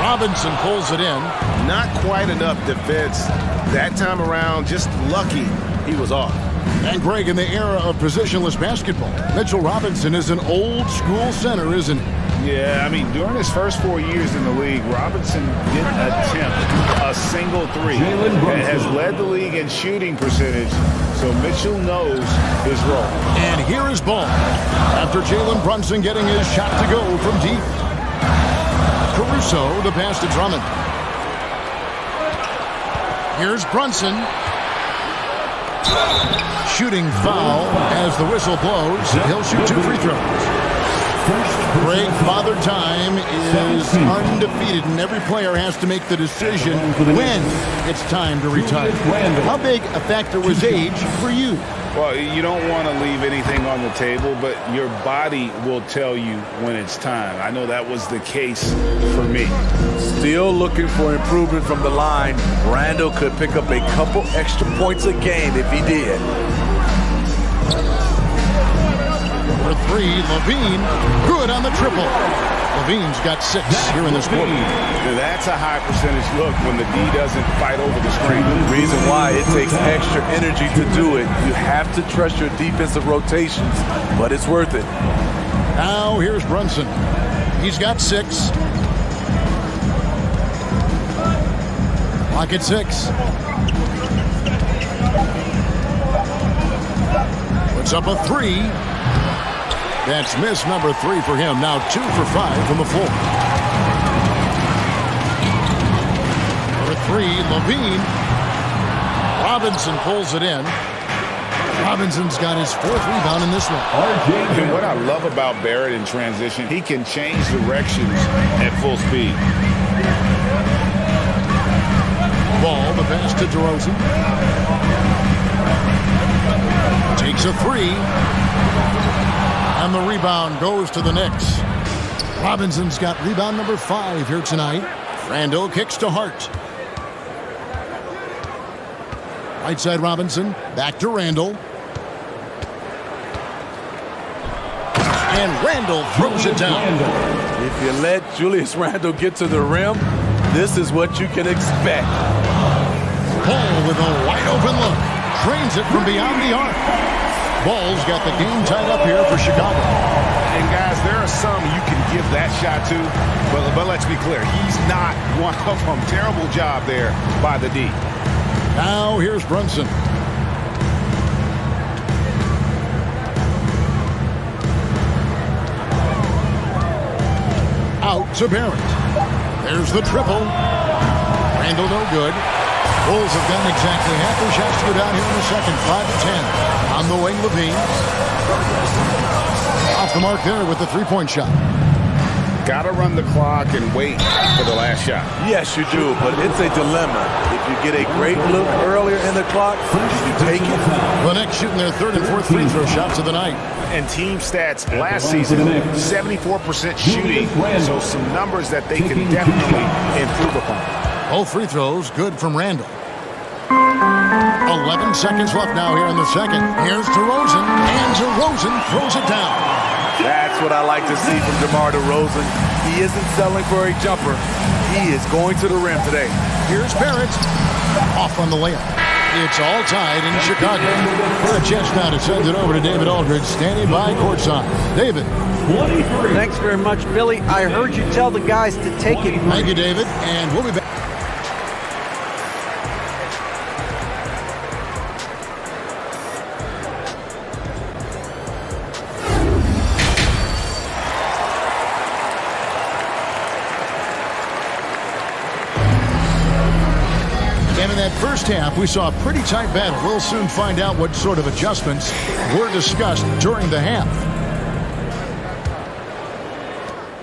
Robinson pulls it in. Not quite enough defense that time around. Just lucky he was off. And Greg, in the era of positionless basketball, Mitchell Robinson is an old school center, isn't he? Yeah, I mean, during his first 4 years in the league, Robinson didn't attempt a single 3 and has led the league in shooting percentage, so Mitchell knows his role. And here is Ball after Jalen Brunson getting his shot to go from deep. Caruso, the pass to Drummond. Here's Brunson. Shooting foul as the whistle blows. He'll shoot 2 free throws. Greg, Father Time is undefeated, and every player has to make the decision when it's time to retire. How big a factor was age for you? Well, you don't want to leave anything on the table, but your body will tell you when it's time. I know that was the case for me. Still looking for improvement from the line. Randall could pick up a couple extra points a game if he did. For 3, Levine, good on the triple. Levine's got 6 here in this quarter. That's a high percentage look when the D doesn't fight over the screen. The reason why it takes extra energy to do it. You have to trust your defensive rotations, but it's worth it. Now here's Brunson. He's got 6. Clock at 6. Puts up a 3. That's miss number 3 for him. Now 2 for 5 from the floor. three. Levine. Robinson pulls it in. Robinson's got his 4th rebound in this one. And what I love about Barrett in transition, he can change directions at full speed. Ball, the pass to DeRozan. Takes a 3. And the rebound goes to the Knicks. Robinson's got rebound number 5 here tonight. Randall kicks to Hart. Right side Robinson, back to Randall. And Randall throws it down. If you let Julius Randle get to the rim, this is what you can expect. Ball with a wide open look. Drains it from beyond the arc. Ball's got the game tied up here for Chicago. And guys, there are some you can give that shot to, but let's be clear, he's not one of them. Terrible job there by the D. Now here's Brunson. Out to Barrett. There's the triple. Randall no good. Bulls have gotten exactly half their shots to go down here in the second. 5-10. On the wing, Levine. Off the mark there with the three-point shot. Got to run the clock and wait for the last shot. Yes, you do, but it's a dilemma. If you get a great look earlier in the clock, you take it. The Knicks shooting their 3rd and 4th free throw shots of the night. And team stats last season, 74% shooting, so some numbers that they can definitely improve upon. Both free throws good from Randall. 11 seconds left now here in the second. Here's DeRozan, and DeRozan throws it down. That's what I like to see from DeMar DeRozan. He isn't settling for a jumper. He is going to the rim today. Here's Barrett. Off on the layup. It's all tied in Chicago. For a chance now to send it over to David Aldridge, standing by courtside. David. 23. Thanks very much, Billy. I heard you tell the guys to take it. Thank you, David, and we'll be back. First half, we saw a pretty tight battle. We'll soon find out what sort of adjustments were discussed during the half.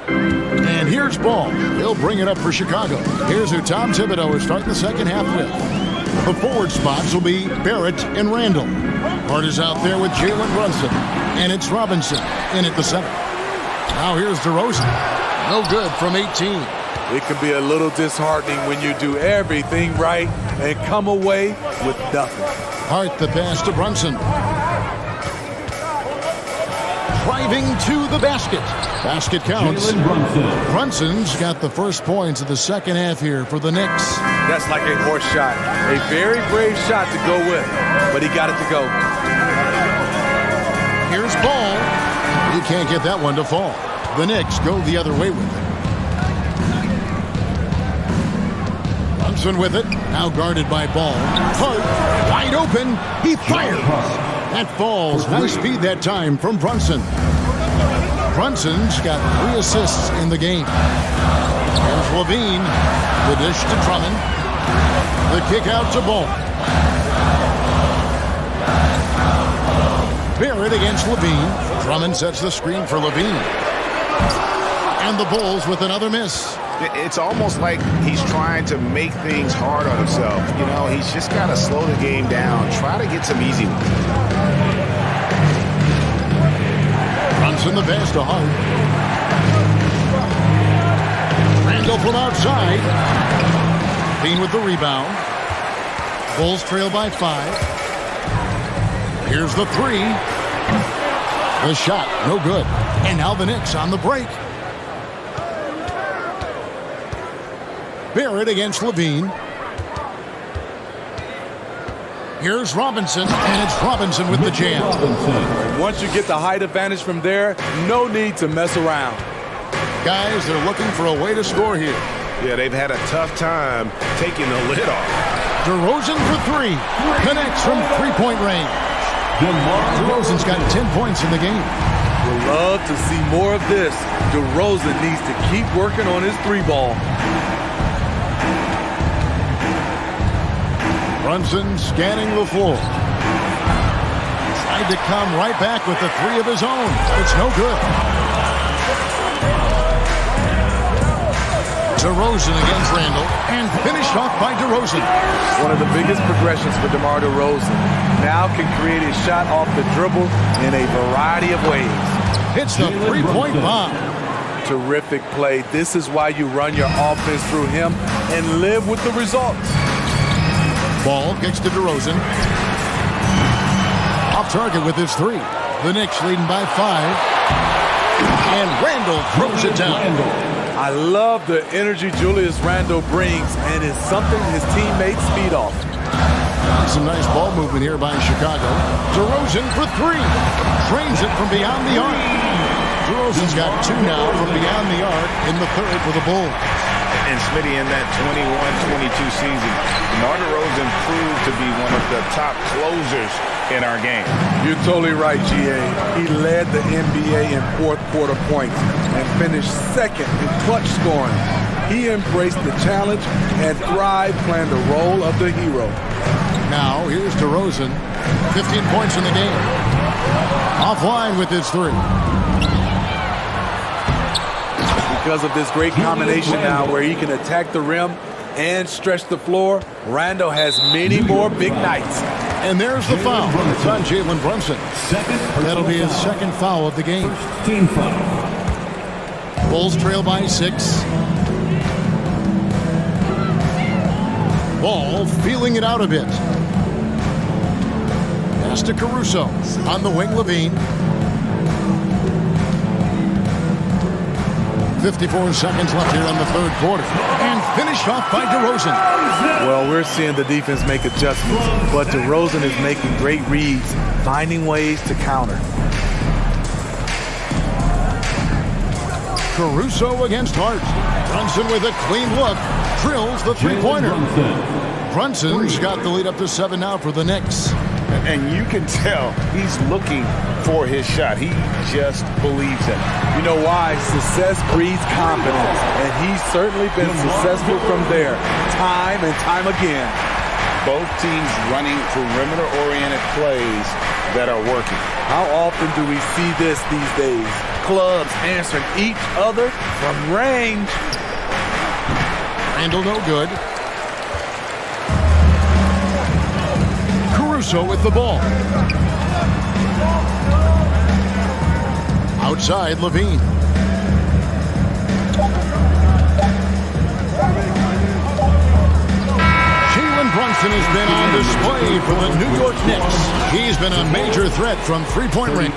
And here's Ball. He'll bring it up for Chicago. Here's who Tom Thibodeau is starting the second half with. The forward spots will be Barrett and Randall. Hart is out there with Jalen Brunson. And it's Robinson in at the center. Now here's DeRozan. No good from 18. It can be a little disheartening when you do everything right and come away with nothing. Hart the pass to Brunson. Driving to the basket. Basket counts. Brunson's got the first points of the second half here for the Knicks. That's like a horse shot. A very brave shot to go with, but he got it to go. Here's Ball. He can't get that one to fall. The Knicks go the other way with it. With it, now guarded by Ball. Hart, wide open, he fires. That falls, nice speed that time from Brunson. Brunson's got 3 assists in the game. Here's Levine, the dish to Drummond. The kick out to Ball. Barrett against Levine. Drummond sets the screen for Levine. And the Bulls with another miss. It's almost like he's trying to make things hard on himself. You know, he's just got to slow the game down. Try to get some easy ones. Brunson the pass to Hart. Randall from outside. Bean with the rebound. Bulls trail by 5. Here's the 3. The shot, no good. And now the Knicks on the break. Barrett against Levine. Here's Robinson, and it's Robinson with the jam. Once you get the height advantage from there, no need to mess around. Guys, they're looking for a way to score here. Yeah, they've had a tough time taking the lid off. DeRozan for 3. Connects from 3-point range. DeRozan's got 10 points in the game. We'll love to see more of this. DeRozan needs to keep working on his 3-ball. Brunson scanning the floor. Tried to come right back with the three of his own. It's no good. DeRozan against Randall, and finished off by DeRozan. One of the biggest progressions for DeMar DeRozan. Now can create a shot off the dribble in a variety of ways. Hits the three-point bomb. Terrific play. This is why you run your offense through him and live with the results. Ball kicks to DeRozan. Off target with his three. The Knicks leading by 5. And Randall throws it down. I love the energy Julius Randle brings, and it's something his teammates feed off. Some nice ball movement here by Chicago. DeRozan for 3. Trains it from beyond the arc. DeRozan's got 2 now from beyond the arc in the third for the Bulls. And Smitty, in that 21-22 season, DeMar DeRozan proved to be one of the top closers in our game. You're totally right, GA. He led the NBA in fourth quarter points and finished second in clutch scoring. He embraced the challenge and thrived playing the role of the hero. Now, here's DeRozan. 15 points in the game. Offline with his 3. Because of this great combination now where he can attack the rim and stretch the floor, Randle has many more big nights. And there's the foul. It's on Jalen Brunson. That'll be his second foul of the game. Team foul. Bulls trail by 6. Ball feeling it out a bit. Pass to Caruso. On the wing, Levine. 54 seconds left here in the third quarter. And finished off by DeRozan. Well, we're seeing the defense make adjustments, but DeRozan is making great reads, finding ways to counter. Caruso against Hart. Brunson with a clean look. Drills the three-pointer. Brunson's got the lead up to 7 now for the Knicks. And you can tell he's looking for his shot. He just believes it. You know why? Success breeds confidence, and he's certainly been successful from there, time and time again. Both teams running perimeter-oriented plays that are working. How often do we see this these days? Clubs answering each other from range. Randle no good. Caruso with the ball. Outside, Levine. Jalen Brunson has been on display for the New York Knicks. He's been a major threat from three-point range.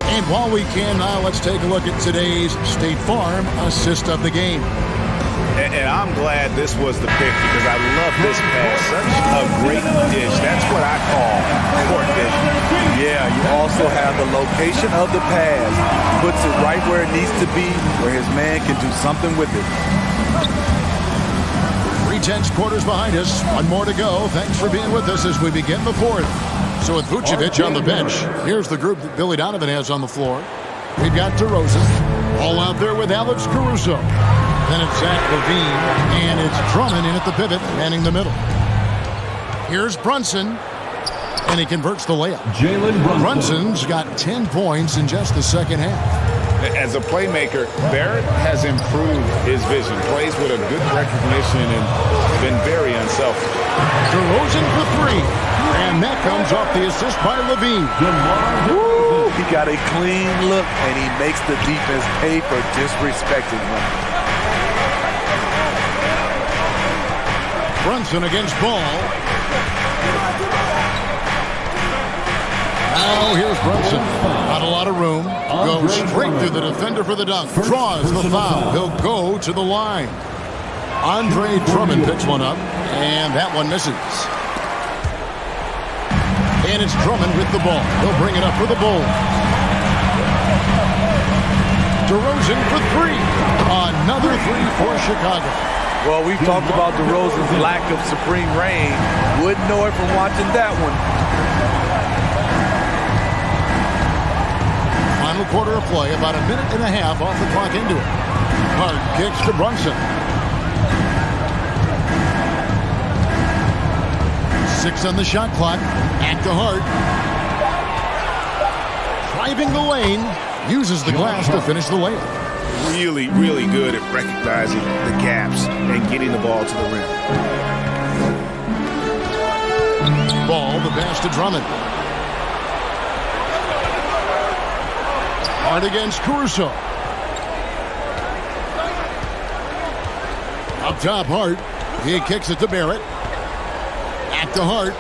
And while we can now, let's take a look at today's State Farm assist of the game. And I'm glad this was the pick because I love this pass. Such a great dish. That's what I call court dish. Yeah, you also have the location of the pass. Puts it right where it needs to be, where his man can do something with it. 3/10 quarters behind us. One more to go. Thanks for being with us as we begin the fourth. So with Vucevic on the bench, here's the group that Billy Donovan has on the floor. We've got DeRozan, all out there with Alex Caruso. Then it's Zach Levine, and it's Drummond in at the pivot, manning the middle. Here's Brunson, and he converts the layup. Brunson's got 10 points in just the second half. As a playmaker, Barrett has improved his vision, plays with a good recognition, and been very unselfish. DeRozan for 3, and that comes off the assist by Levine. Woo! He got a clean look, and he makes the defense pay for disrespecting him. Brunson against Ball. Now here's Brunson. Not a lot of room. Goes straight through the defender for the dunk. Draws the foul. He'll go to the line. Andre Drummond picks one up, and that one misses. And it's Drummond with the ball. He'll bring it up for the Bulls. DeRozan for 3. Another 3 for Chicago. Well, we've talked about DeRozan's lack of supreme reign. Wouldn't know it from watching that one. Final quarter of play, about a minute and a half off the clock into it. Hart kicks to Brunson. 6 on the shot clock. Back to Hart. Driving the lane. Uses the glass to finish the layup. Really, really good at recognizing the gaps and getting the ball to the rim. Ball, the pass to Drummond. Hart against Caruso. Up top, Hart. He kicks it to Barrett. Back to Hart.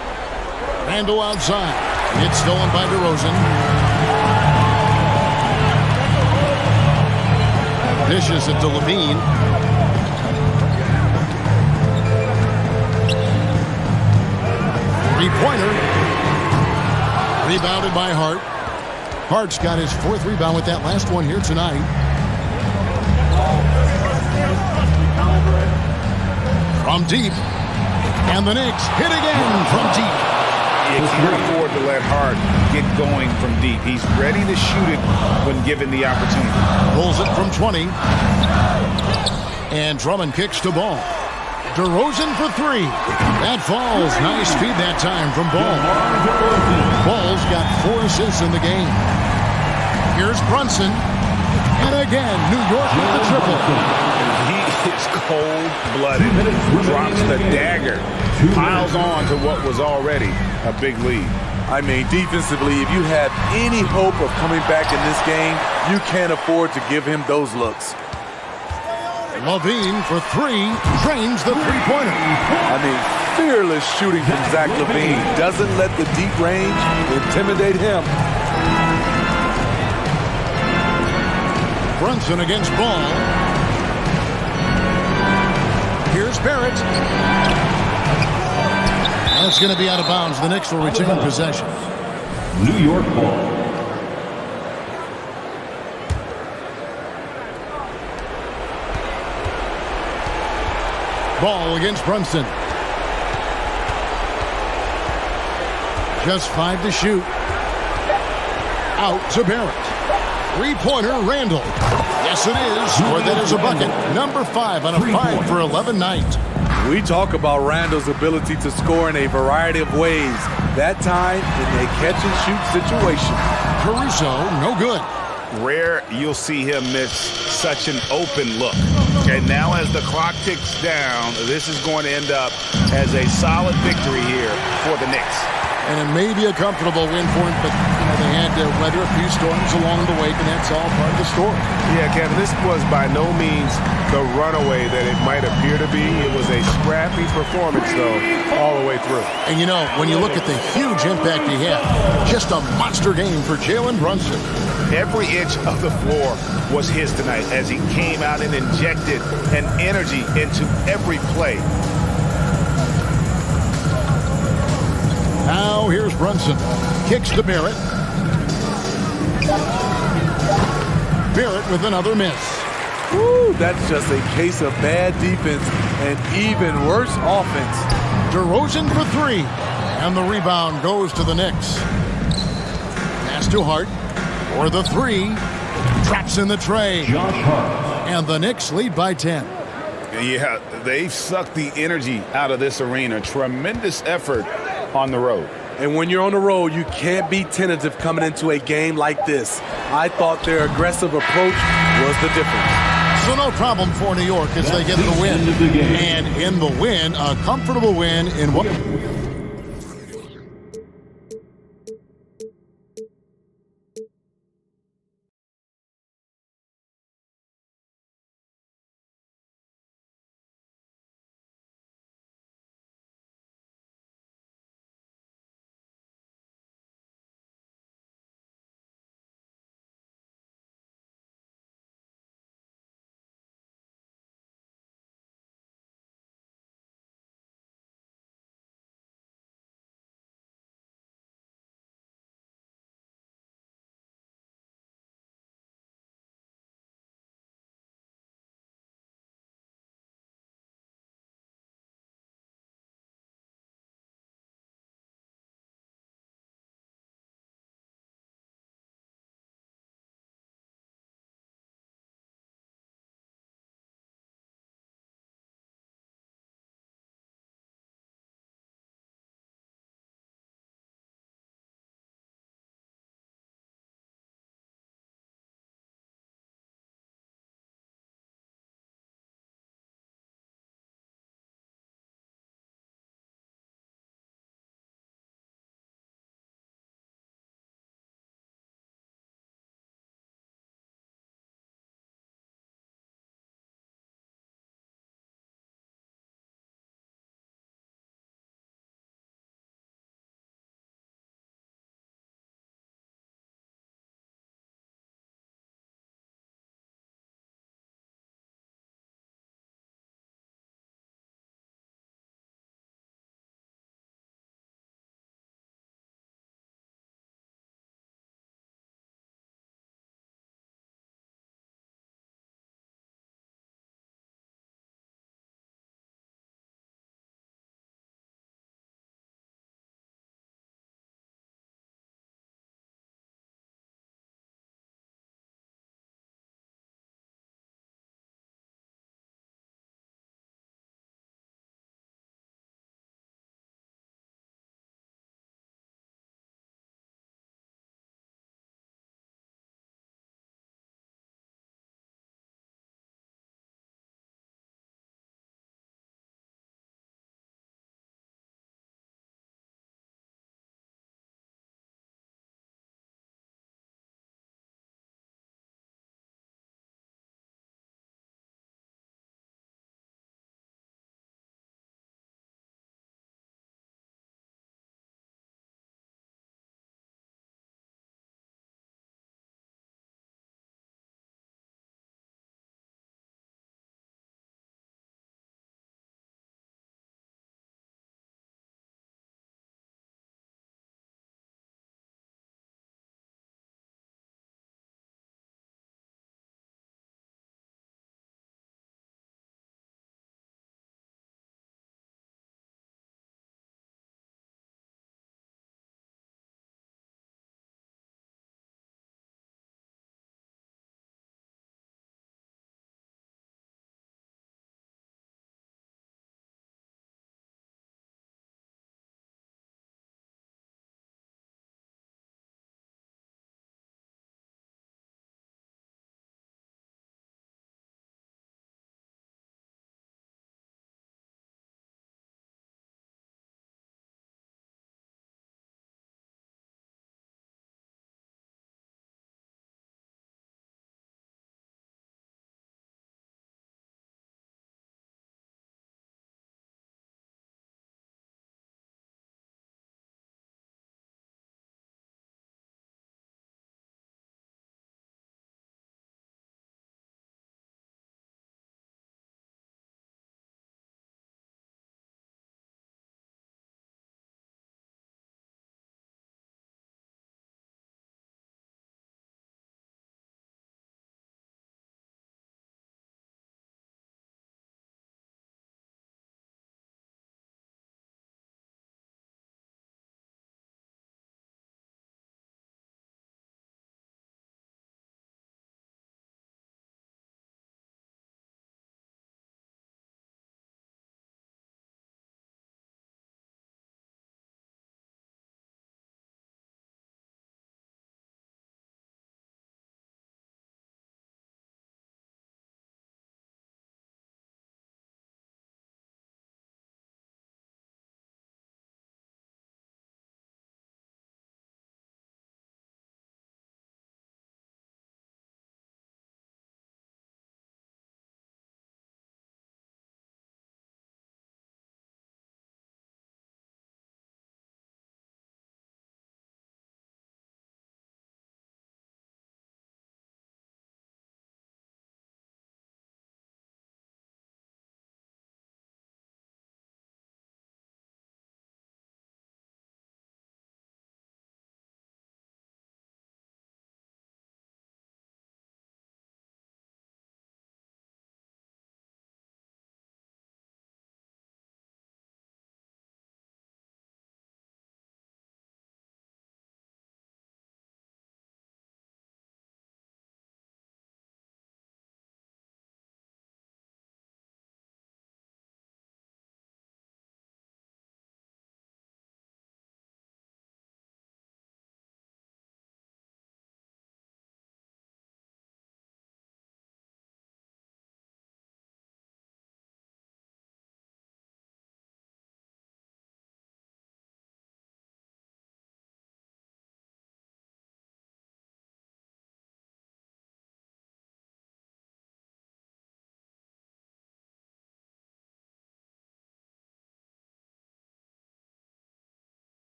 Randall outside. It's stolen by DeRozan. Dishes it to Levine. Three-pointer. Rebounded by Hart. Hart's got his 4th rebound with that last one here tonight. From deep. And the Knicks hit again from deep. You can't afford to let Hart get going from deep. He's ready to shoot it when given the opportunity. Pulls it from 20. And Drummond kicks to Ball. DeRozan for 3. That falls. Nice feed that time from Ball. Ball's got 4 assists in the game. Here's Brunson. And again, New York with the triple. He is cold-blooded. Drops the dagger. Piles on to what was already a big lead. I mean, defensively, if you have any hope of coming back in this game, you can't afford to give him those looks. Levine for 3, drains the three-pointer. I mean, fearless shooting from Zach Levine. Doesn't let the deep range intimidate him. Brunson against Ball. Here's Barrett. That's going to be out of bounds. The Knicks will retain possession. New York ball. Ball against Brunson. Just 5 to shoot. Out to Barrett. Three-pointer, Randall. Yes, it is. Or that is a bucket. Number 5 on a 5 for 11 night. We talk about Randall's ability to score in a variety of ways. That time in a catch-and-shoot situation. Caruso, no good. Rare you'll see him miss such an open look. And now as the clock ticks down, this is going to end up as a solid victory here for the Knicks. And it may be a comfortable win for him, but they had to weather a few storms along the way, and that's all part of the story. Yeah, Kevin, this was by no means the runaway that it might appear to be. It was a scrappy performance, though, all the way through. And, you know, when you look at the huge impact he had, just a monster game for Jalen Brunson. Every inch of the floor was his tonight as he came out and injected an energy into every play. Now here's Brunson. Kicks to Barrett. Barrett with another miss. Woo, that's just a case of bad defense and even worse offense. DeRozan for 3. And the rebound goes to the Knicks. Pass to Hart. For the 3. Traps in the tray. And the Knicks lead by 10. Yeah, they've sucked the energy out of this arena. Tremendous effort on the road. And when you're on the road, you can't be tentative coming into a game like this. I thought their aggressive approach was the difference. So no problem for New York as they get the win. And in the win, a comfortable win in what...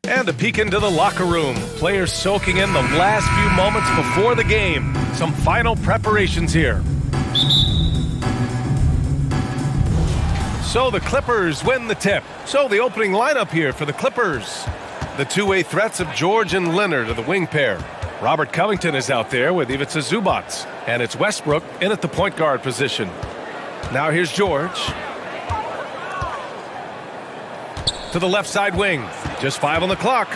And a peek into the locker room. Players soaking in the last few moments before the game. Some final preparations here. So the Clippers win the tip. So the opening lineup here for the Clippers. The two-way threats of George and Leonard are the wing pair. Robert Covington is out there with Ivica Zubac. And it's Westbrook in at the point guard position. Now here's George. To the left side wing. Just 5 on the clock.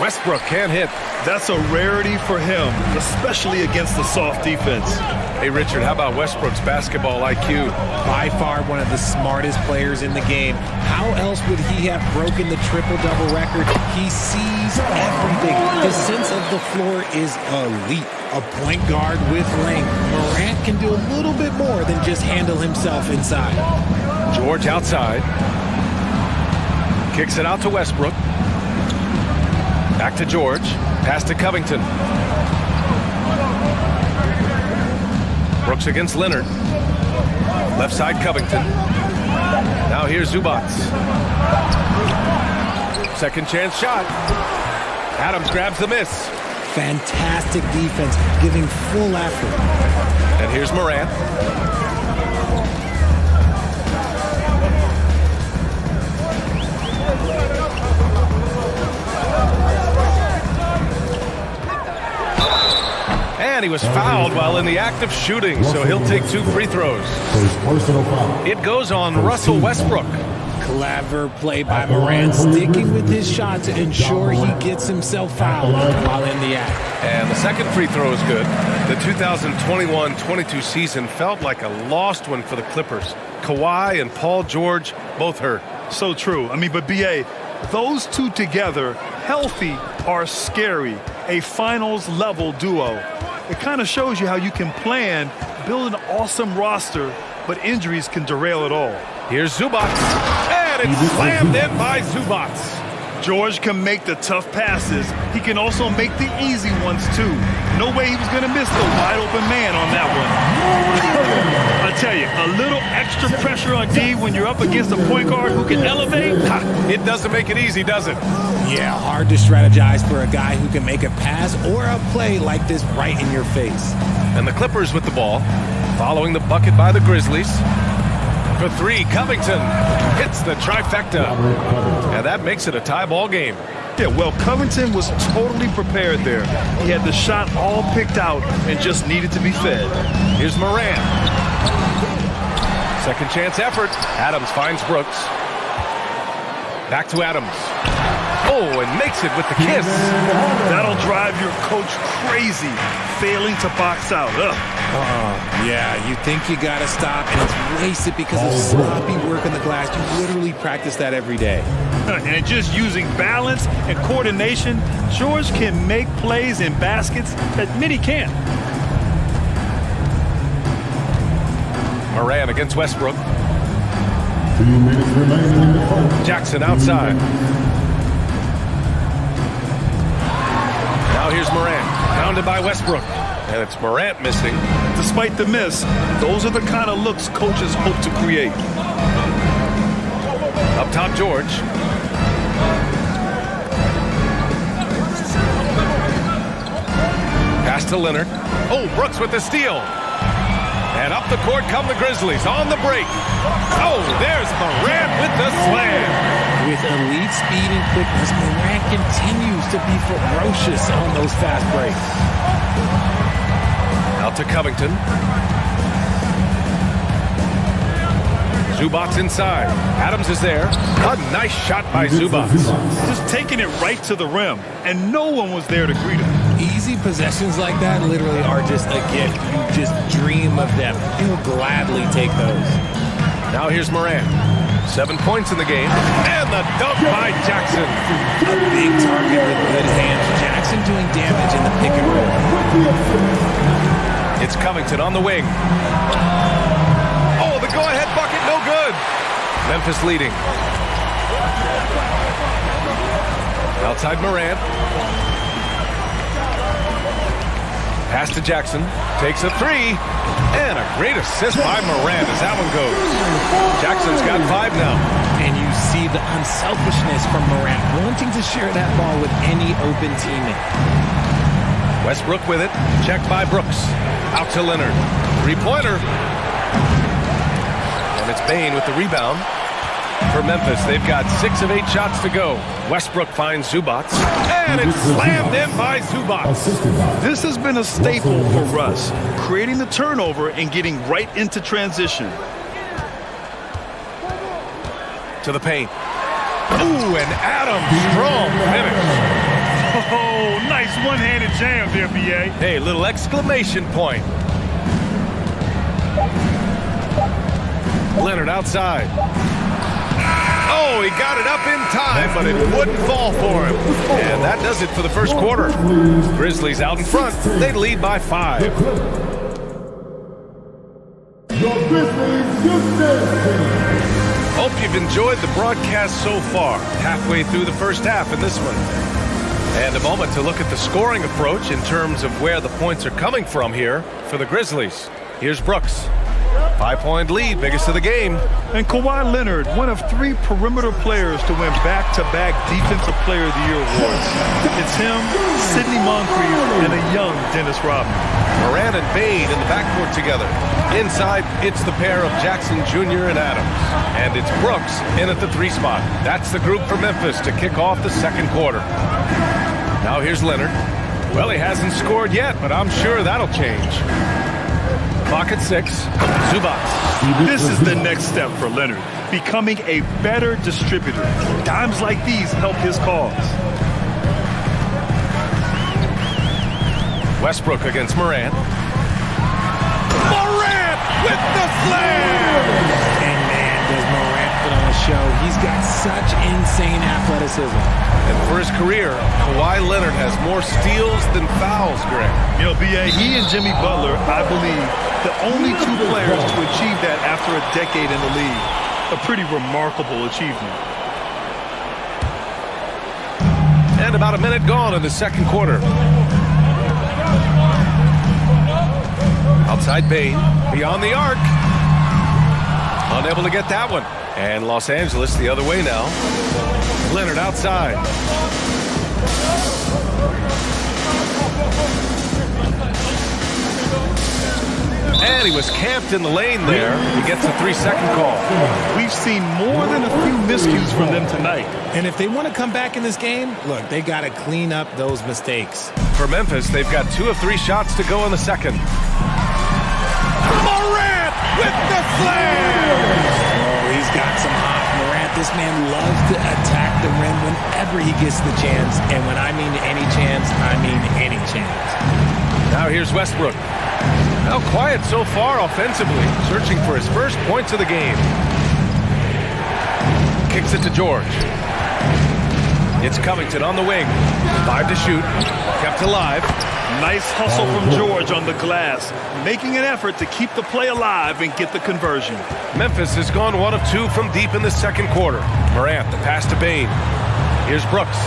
Westbrook can't hit. That's a rarity for him, especially against the soft defense. Hey, Richard, how about Westbrook's basketball IQ? By far one of the smartest players in the game. How else would he have broken the triple-double record? He sees everything. His sense of the floor is elite. A point guard with length. Morant can do a little bit more than just handle himself inside. George outside. Kicks it out to Westbrook. Back to George. Pass to Covington. Brooks against Leonard. Left side Covington. Now here's Zubac. Second chance shot. Adams grabs the miss. Fantastic defense, giving full effort. And here's Morant. And he was fouled while in the act of shooting, so he'll take 2 free throws. It goes on Russell Westbrook. Clever play by Morant, sticking with his shot to ensure he gets himself fouled while in the act. And the second free throw is good. The 2021-22 season felt like a lost one for the Clippers. Kawhi and Paul George both hurt. So true. But B.A., those two together, healthy, are scary. A finals-level duo. It kind of shows you how you can plan, build an awesome roster, but injuries can derail it all. Here's Zubac, and it's slammed in by Zubac. George can make the tough passes. He can also make the easy ones, too. No way he was going to miss the wide-open man on that one. I tell you, a little extra pressure on D when you're up against a point guard who can elevate. It doesn't make it easy, does it? Yeah, hard to strategize for a guy who can make a pass or a play like this right in your face. And the Clippers with the ball, following the bucket by the Grizzlies. For 3, Covington hits the trifecta. And that makes it a tie ball game. Yeah, well, Covington was totally prepared there. He had the shot all picked out and just needed to be fed. Here's Morant. Second chance effort. Adams finds Brooks. Back to Adams. Oh, and makes it with the kiss. That'll drive your coach crazy, failing to box out. Yeah, you think you got to stop, and it's wasted because of sloppy work on the glass. You literally practice that every day. And just using balance and coordination, George can make plays in baskets that many can't. Morant against Westbrook. Jackson outside. Now here's Morant, pounded by Westbrook. And it's Morant missing. Despite the miss, those are the kind of looks coaches hope to create. Up top, George. Pass to Leonard. Oh, Brooks with the steal. And up the court come the Grizzlies on the break. Oh, there's Morant with the slam. With elite speed and quickness, Morant continues to be ferocious on those fast breaks. Out to Covington. Zubac inside. Adams is there. A nice shot by Zubac. Just taking it right to the rim, and no one was there to greet him. Easy possessions like that literally are just a gift. You just dream of them. You'll gladly take those. Now here's Morant. 7 points in the game. And the dunk by Jackson. A big target with good hands. Jackson doing damage in the pick and roll. It's Covington on the wing. Oh, the go-ahead bucket, no good. Memphis leading. Outside Morant. Pass to Jackson. Takes a three. And a great assist by Morant as that one goes. Jackson's got 5 now. And you see the unselfishness from Morant, wanting to share that ball with any open teammate. Westbrook with it. Checked by Brooks. Out to Leonard. 3-pointer. And it's Bane with the rebound. For Memphis, they've got 6 of 8 shots to go. Westbrook finds Zubac. And it's slammed in by Zubac. This has been a staple for Russ, creating the turnover and getting right into transition. To the paint. Ooh, and Adams, strong finish. Oh, nice one-handed jam there, B.A. Hey, little exclamation point. Leonard outside. Oh, he got it up in time, but it wouldn't fall for him. And that does it for the first quarter. Grizzlies out in front. They lead by 5. Hope you've enjoyed the broadcast so far. Halfway through the first half in this one. And a moment to look at the scoring approach in terms of where the points are coming from here for the Grizzlies. Here's Brooks. 5-point lead, biggest of the game. And Kawhi Leonard, one of 3 perimeter players to win back-to-back Defensive Player of the Year awards. It's him, Sidney Moncrief, and a young Dennis Rodman. Morant and Bane in the backcourt together. Inside, it's the pair of Jackson Jr. and Adams. And it's Brooks in at the 3 spot. That's the group for Memphis to kick off the second quarter. Now here's Leonard. Well, he hasn't scored yet, but I'm sure that'll change. Clock at 6. Zubac. This is the next step for Leonard, becoming a better distributor. Dimes like these help his cause. Westbrook against Morant. Morant with the slam! And man, does Morant put on a show. He's got such insane athleticism. And for his career, Kawhi Leonard has more steals than fouls, Greg. You know, B.A., he and Jimmy Butler, I believe, the only 2 players to achieve that after a decade in the league. A pretty remarkable achievement. And about a minute gone in the second quarter. Outside Bane, beyond the arc. Unable to get that one. And Los Angeles the other way now. Leonard outside. And he was camped in the lane there. He gets a 3-second call. We've seen more than a few miscues from them tonight. And if they want to come back in this game, look, they got to clean up those mistakes. For Memphis, they've got 2 of 3 shots to go in the second. Morant with the slam! Oh, he's got some hot. Morant, this man loves to attack the rim whenever he gets the chance. And when I mean any chance, I mean any chance. Now here's Westbrook. Now quiet so far offensively, searching for his first points of the game. Kicks it to George. It's Covington on the wing. 5 to shoot. Kept alive. Nice hustle from George on the glass, making an effort to keep the play alive and get the conversion. Memphis has gone 1 of 2 from deep in the second quarter. Morant, the pass to Bane. Here's Brooks.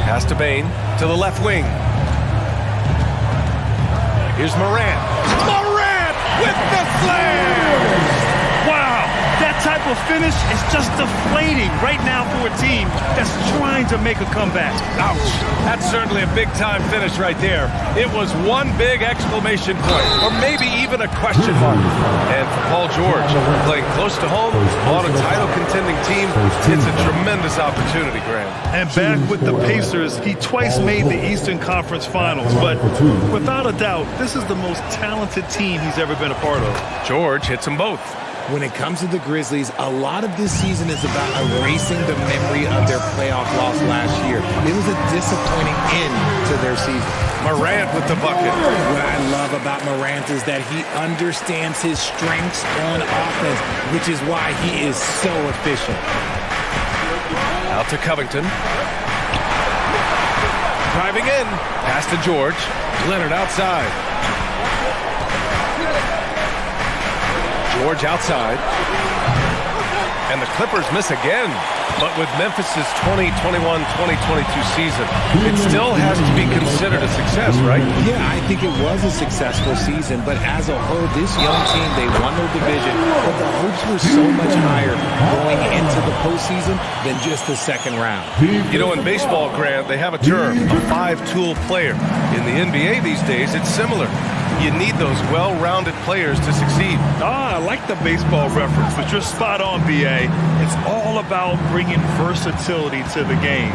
Pass to Bane to the left wing. Here's Morant. Morant with the slam! Wow, that type of finish is just deflating right now for a team that's trying to make a comeback. Ouch. That's certainly a big-time finish right there. It was one big exclamation point, or maybe even a question mark. And for Paul George, playing close to home on a title-contending team, it's a tremendous opportunity, Graham. And back with the Pacers, he twice made the Eastern Conference Finals, but without a doubt, this is the most talented team he's ever been a part of. George hits them both. When it comes to the Grizzlies, a lot of this season is about erasing the memory of their playoff loss last year. It was a disappointing end to their season. Morant with the bucket. What I love about Morant is that he understands his strengths on offense, which is why he is so efficient. Out to Covington. Driving in. Pass to George. Leonard outside. George outside. And the Clippers miss again. But with Memphis's 2021-2022 season, it still has to be considered a success, right? Yeah, I think it was a successful season, but as a whole, this young team, they won their division, but the hopes were so much higher going into the postseason than just the second round. You know, in baseball, Grant, they have a term, a five-tool player. In the NBA these days, it's similar. You need those well-rounded players to succeed. I like the baseball reference, but you're spot on, B.A. It's all about bringing versatility to the game.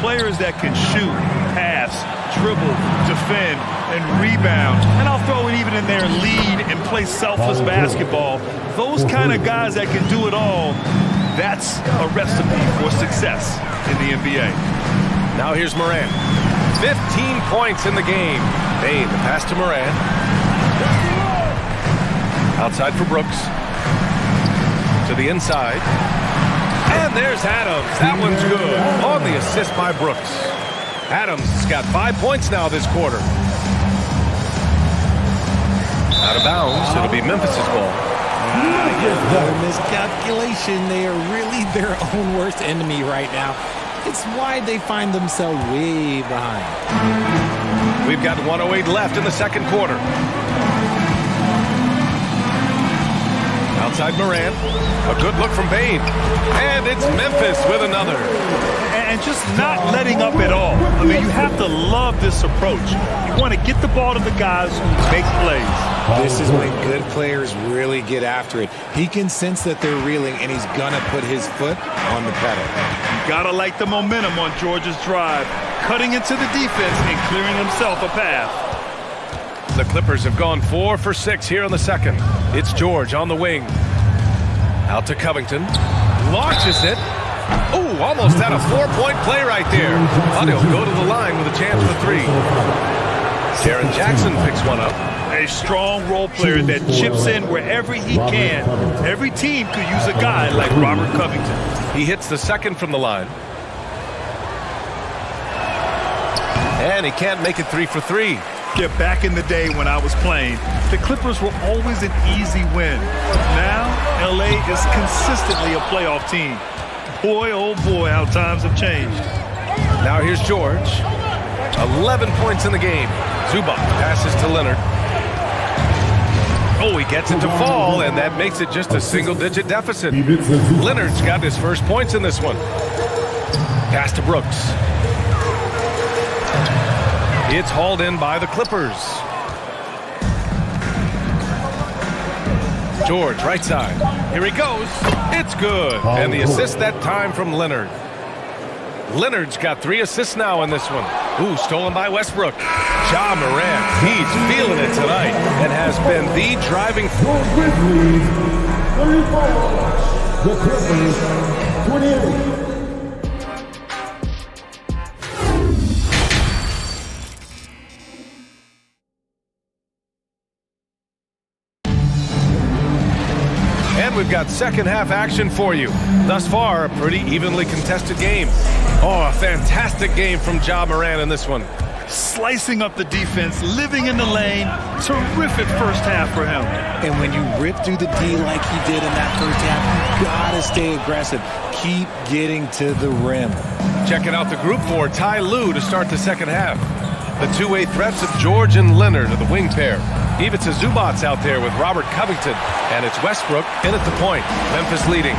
Players that can shoot, pass, dribble, defend, and rebound. And I'll throw it even in there, lead and play selfless basketball. Those kind of guys that can do it all, that's a recipe for success in the NBA. Now here's Morant. 15 points in the game. Bane, the pass to Morant. Outside for Brooks. To the inside. And there's Adams. That one's good. On the assist by Brooks. Adams has got 5 points now this quarter. Out of bounds. It'll be Memphis's ball. Another miscalculation. They are really their own worst enemy right now. It's why they find themselves way behind. We've got 1:08 left in the second quarter. Outside Morant. A good look from Bane. And it's Memphis with another. And just not letting up at all. I mean, you have to love this approach. You want to get the ball to the guys who make plays. This is when good players really get after it. He can sense that they're reeling, and he's going to put his foot on the pedal. You got to like the momentum on George's drive, cutting into the defense and clearing himself a path. The Clippers have gone 4 for 6 here in the second. It's George on the wing. Out to Covington. Launches it. Oh, almost had a 4-point play right there. But he'll go to the line with a chance for 3. Jaren Jackson picks one up. A strong role player that chips in wherever he can. Every team could use a guy like Robert Covington. He hits the second from the line. And he can't make it 3 for 3. Yeah, back in the day when I was playing, the Clippers were always an easy win. Now, L.A. is consistently a playoff team. Boy, oh boy, how times have changed. Now here's George. 11 points in the game. Zubac passes to Leonard. Oh, he gets it to fall, and that makes it just a single-digit deficit. Leonard's got his first points in this one. Pass to Brooks. It's hauled in by the Clippers. George, right side. Here he goes. It's good. And the assist that time from Leonard. Leonard's got 3 assists now in this one. Ooh, stolen by Westbrook. Ja Morant, he's feeling it tonight and has been the driving force. Grizzlies, 34. The Clippers, 28. And we've got second half action for you. Thus far, a pretty evenly contested game. Oh, a fantastic game from Ja Morant in this one. Slicing up the defense, living in the lane. Terrific first half for him. And when you rip through the D like he did in that first half, you gotta stay aggressive. Keep getting to the rim. Checking out the group for Ty Lue to start the second half. The two-way threats of George and Leonard are the wing pair. Ivica Zubac's out there with Robert Covington. And it's Westbrook in at the point. Memphis leading.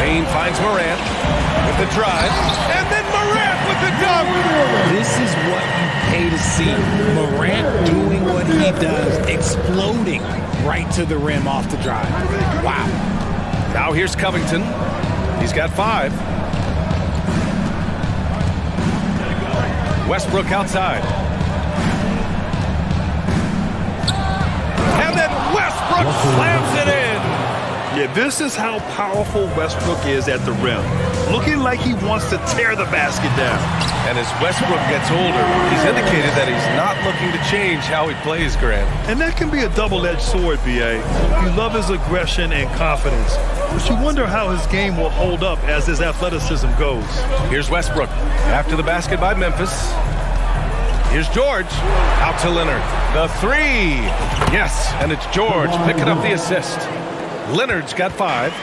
Bane finds Morant with the drive. And then Morant with the dunk. This is what you pay to see. Morant doing what he does. Exploding right to the rim off the drive. Wow. Now here's Covington. He's got 5. Westbrook outside. And then Westbrook slams it in. Yeah, this is how powerful Westbrook is at the rim. Looking like he wants to tear the basket down. And as Westbrook gets older, he's indicated that he's not looking to change how he plays, Grant. And that can be a double-edged sword, B.A. You love his aggression and confidence, but you wonder how his game will hold up as his athleticism goes. Here's Westbrook after the basket by Memphis. Here's George out to Leonard. The 3. Yes, and it's George picking up the assist. Leonard's got 5.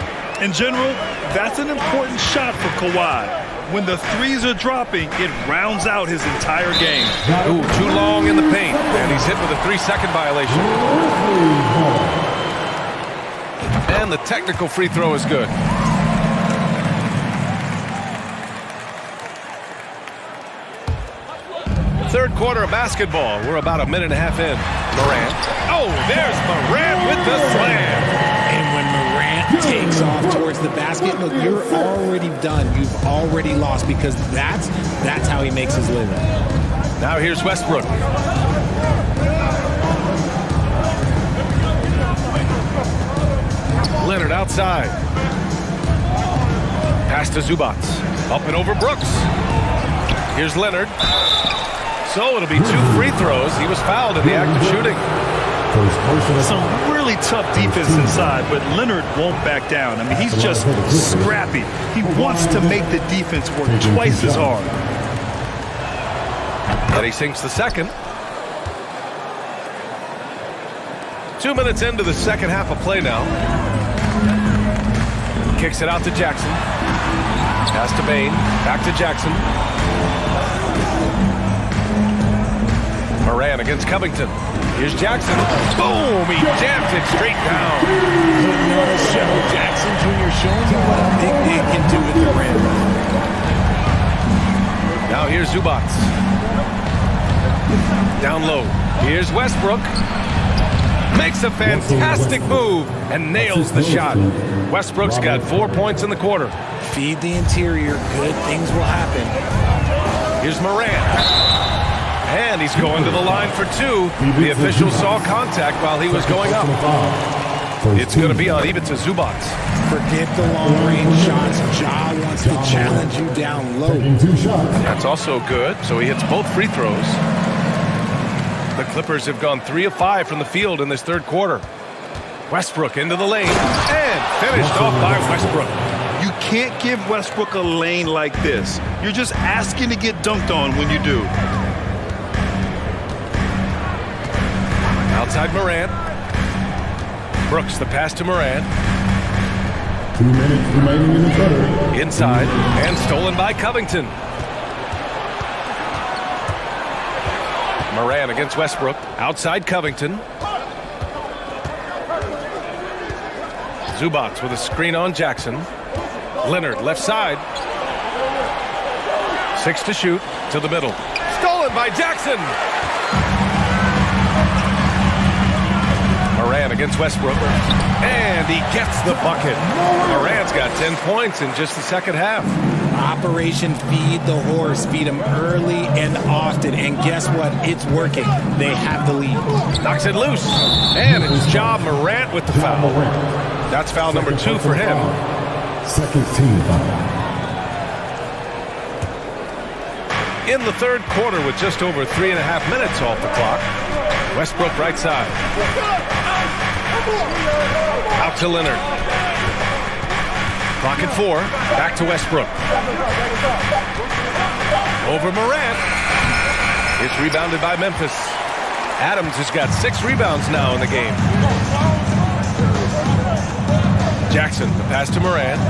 In general, that's an important shot for Kawhi. When the threes are dropping, it rounds out his entire game. Ooh, too long in the paint, and he's hit with a 3-second violation. And the technical free throw is good. Third quarter of basketball. We're about a minute and a half in. Morant. Oh, there's Morant with the slam. And when Morant takes off towards the basket, look, you're already done. You've already lost because that's how he makes his living. Now here's Westbrook. Leonard outside. Pass to Zubac. Up and over Brooks. Here's Leonard. So it'll be 2 free throws. He was fouled in the act of shooting. Some really tough defense inside, but Leonard won't back down. I mean, he's just scrappy. He wants to make the defense work twice as hard. And he sinks the second. 2 minutes into the second half of play now. Kicks it out to Jackson. Pass to Bain. Back to Jackson. Moran against Covington. Here's Jackson. Boom! He jams it straight down. Another show. Jackson Jr. showing you what a big man can do with the rim. Now here's Zubac. Down low. Here's Westbrook. Makes a fantastic move and nails the shot. Westbrook's got 4 points in the quarter. Feed the interior. Good things will happen. Here's Moran. And he's going to the line for 2. The official saw contact while he was going up. It's going to be on even to Zubac. Forget the long-range shots. Ja wants to challenge you down low. That's also good. So he hits both free throws. The Clippers have gone 3 of 5 from the field in this third quarter. Westbrook into the lane and finished off by Westbrook. You can't give Westbrook a lane like this. You're just asking to get dunked on when you do. Outside Morant. Brooks, the pass to Morant. 2 minutes remaining in the third. Inside and stolen by Covington. Morant against Westbrook. Outside Covington. Zubac with a screen on Jackson. Leonard left side. 6 to shoot to the middle. Stolen by Jackson. Morant against Westbrook. And he gets the bucket. Morant's got 10 points in just the second half. Operation Feed the Horse. Feed him early and often. And guess what? It's working. They have the lead. Knocks it loose. And it's Ja Morant with the foul. That's foul number 2 for him. Second team foul. In the third quarter with just over 3.5 minutes off the clock. Westbrook right side. Out to Leonard. Clock at 4. Back to Westbrook. Over Morant. It's rebounded by Memphis. Adams has got 6 rebounds now in the game. Jackson, the pass to Morant.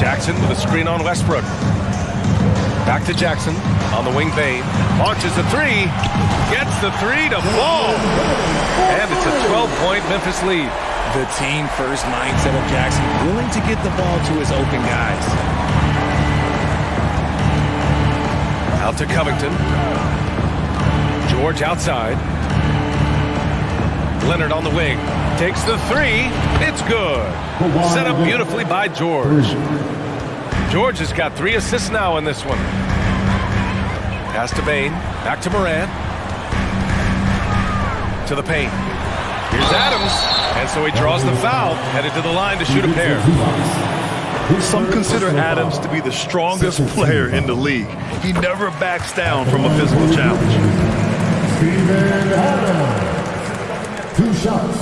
Jackson with a screen on Westbrook. Back to Jackson on the wing Bain. Launches a 3. Gets the 3 to fall. And it's a 12-point Memphis lead. The team first mindset of Jackson, willing to get the ball to his open guys. Out to Covington. George outside. Leonard on the wing. Takes the 3. It's good. Set up beautifully by George. George has got 3 assists now in this one. Pass to Bain. Back to Morant. To the paint. Here's Adams. And so he draws the foul. Headed to the line to shoot a pair. Some consider Adams to be the strongest player in the league. He never backs down from a physical challenge. Steven Adams. 2 shots.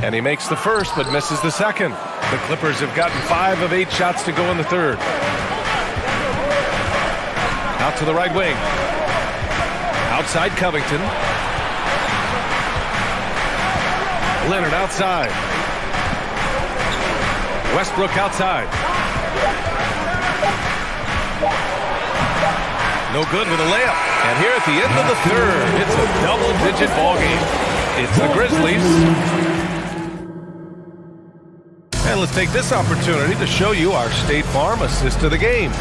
And he makes the first, but misses the second. The Clippers have gotten 5 of 8 shots to go in the third. Out to the right wing. Outside Covington. Leonard outside. Westbrook outside. No good with a layup. And here at the end of the third, it's a double-digit ball game. It's the Grizzlies. And let's take this opportunity to show you our State Farm assist of the game.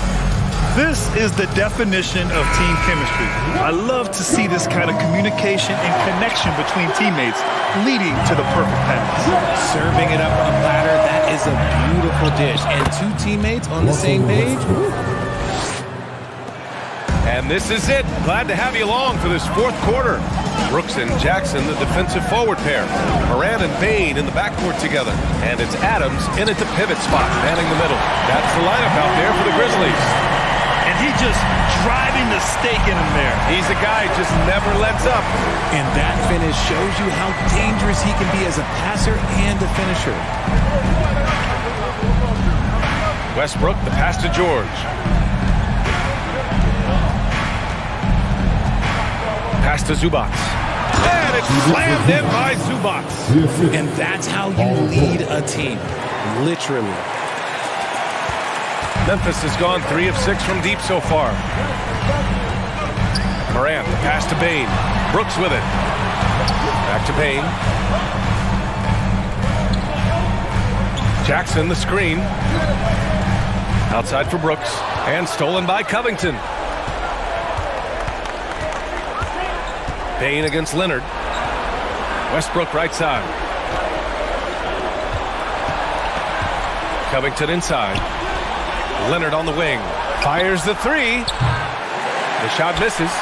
This is the definition of team chemistry. I love to see this kind of communication and connection between teammates leading to the perfect pass. Serving it up on a platter, that is a beautiful dish. And two teammates on the same page. And this is it. Glad to have you along for this fourth quarter. Brooks and Jackson, the defensive forward pair. Moran and Bain in the backcourt together. And it's Adams in at the pivot spot, manning the middle. That's the lineup out there for the Grizzlies. And he just driving the stake in him there. He's a guy who just never lets up. And that finish shows you how dangerous he can be as a passer and a finisher. Westbrook, the pass to George. Pass to Zubac. And it's slammed in by Zubac. And that's how you lead a team. Literally. Memphis has gone 3 of 6 from deep so far. Morant, the pass to Bain. Brooks with it. Back to Bain. Jackson, the screen. Outside for Brooks. And stolen by Covington. Bain against Leonard. Westbrook right side. Covington inside. Leonard on the wing. Fires the three. The shot misses.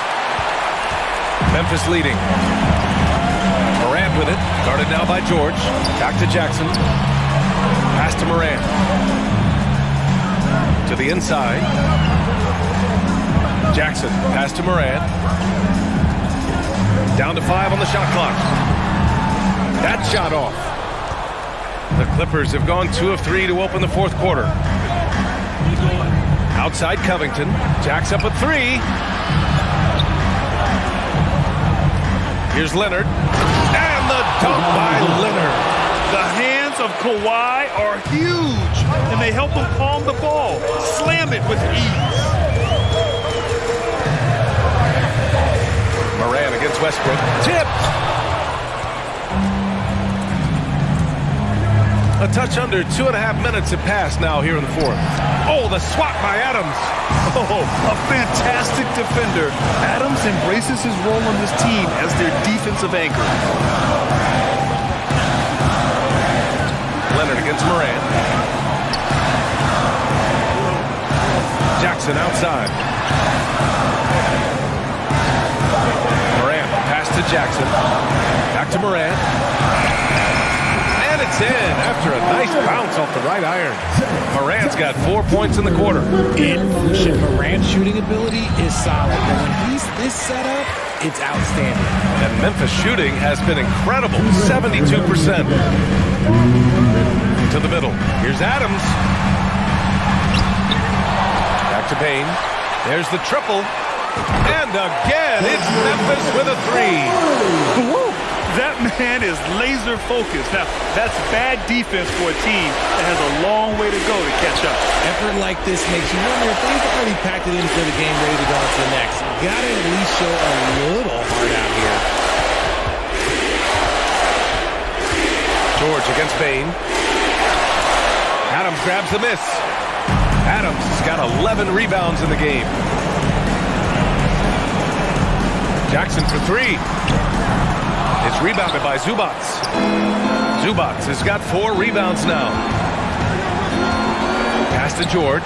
Memphis leading. Morant with it. Guarded now by George. Back to Jackson. Pass to Morant. To the inside. Jackson. Pass to Morant. Down to 5 on the shot clock. That shot off. The Clippers have gone 2 of 3 to open the fourth quarter. Outside Covington. Jack's up at 3. Here's Leonard. And the dunk by Leonard. The hands of Kawhi are huge, and they help him palm the ball. Slam it with ease. Moran against Westbrook. Tipped! A touch under 2.5 minutes have passed now here in the fourth. Oh, the swat by Adams. Oh, a fantastic defender. Adams embraces his role on this team as their defensive anchor. Leonard against Moran. Jackson outside. Moran, pass to Jackson. Back to Moran. And it's in after a nice bounce off the right iron. Moran's got 4 points in the quarter. Moran's shooting ability is solid, but when he's this set up, it's outstanding. And Memphis shooting has been incredible, 72%. To the middle. Here's Adams. Back to Bain. There's the triple. And again, it's Memphis with a 3. Woo! That man is laser focused. Now, that's bad defense for a team that has a long way to go to catch up. Effort like this makes you wonder if they've already packed it in for the game, ready to go on to the next. Gotta at least show a little heart out here. George against Bain. Adams grabs the miss. Adams has got 11 rebounds in the game. Jackson for 3. It's rebounded by Zubac. Zubac has got 4 rebounds now. Pass to George.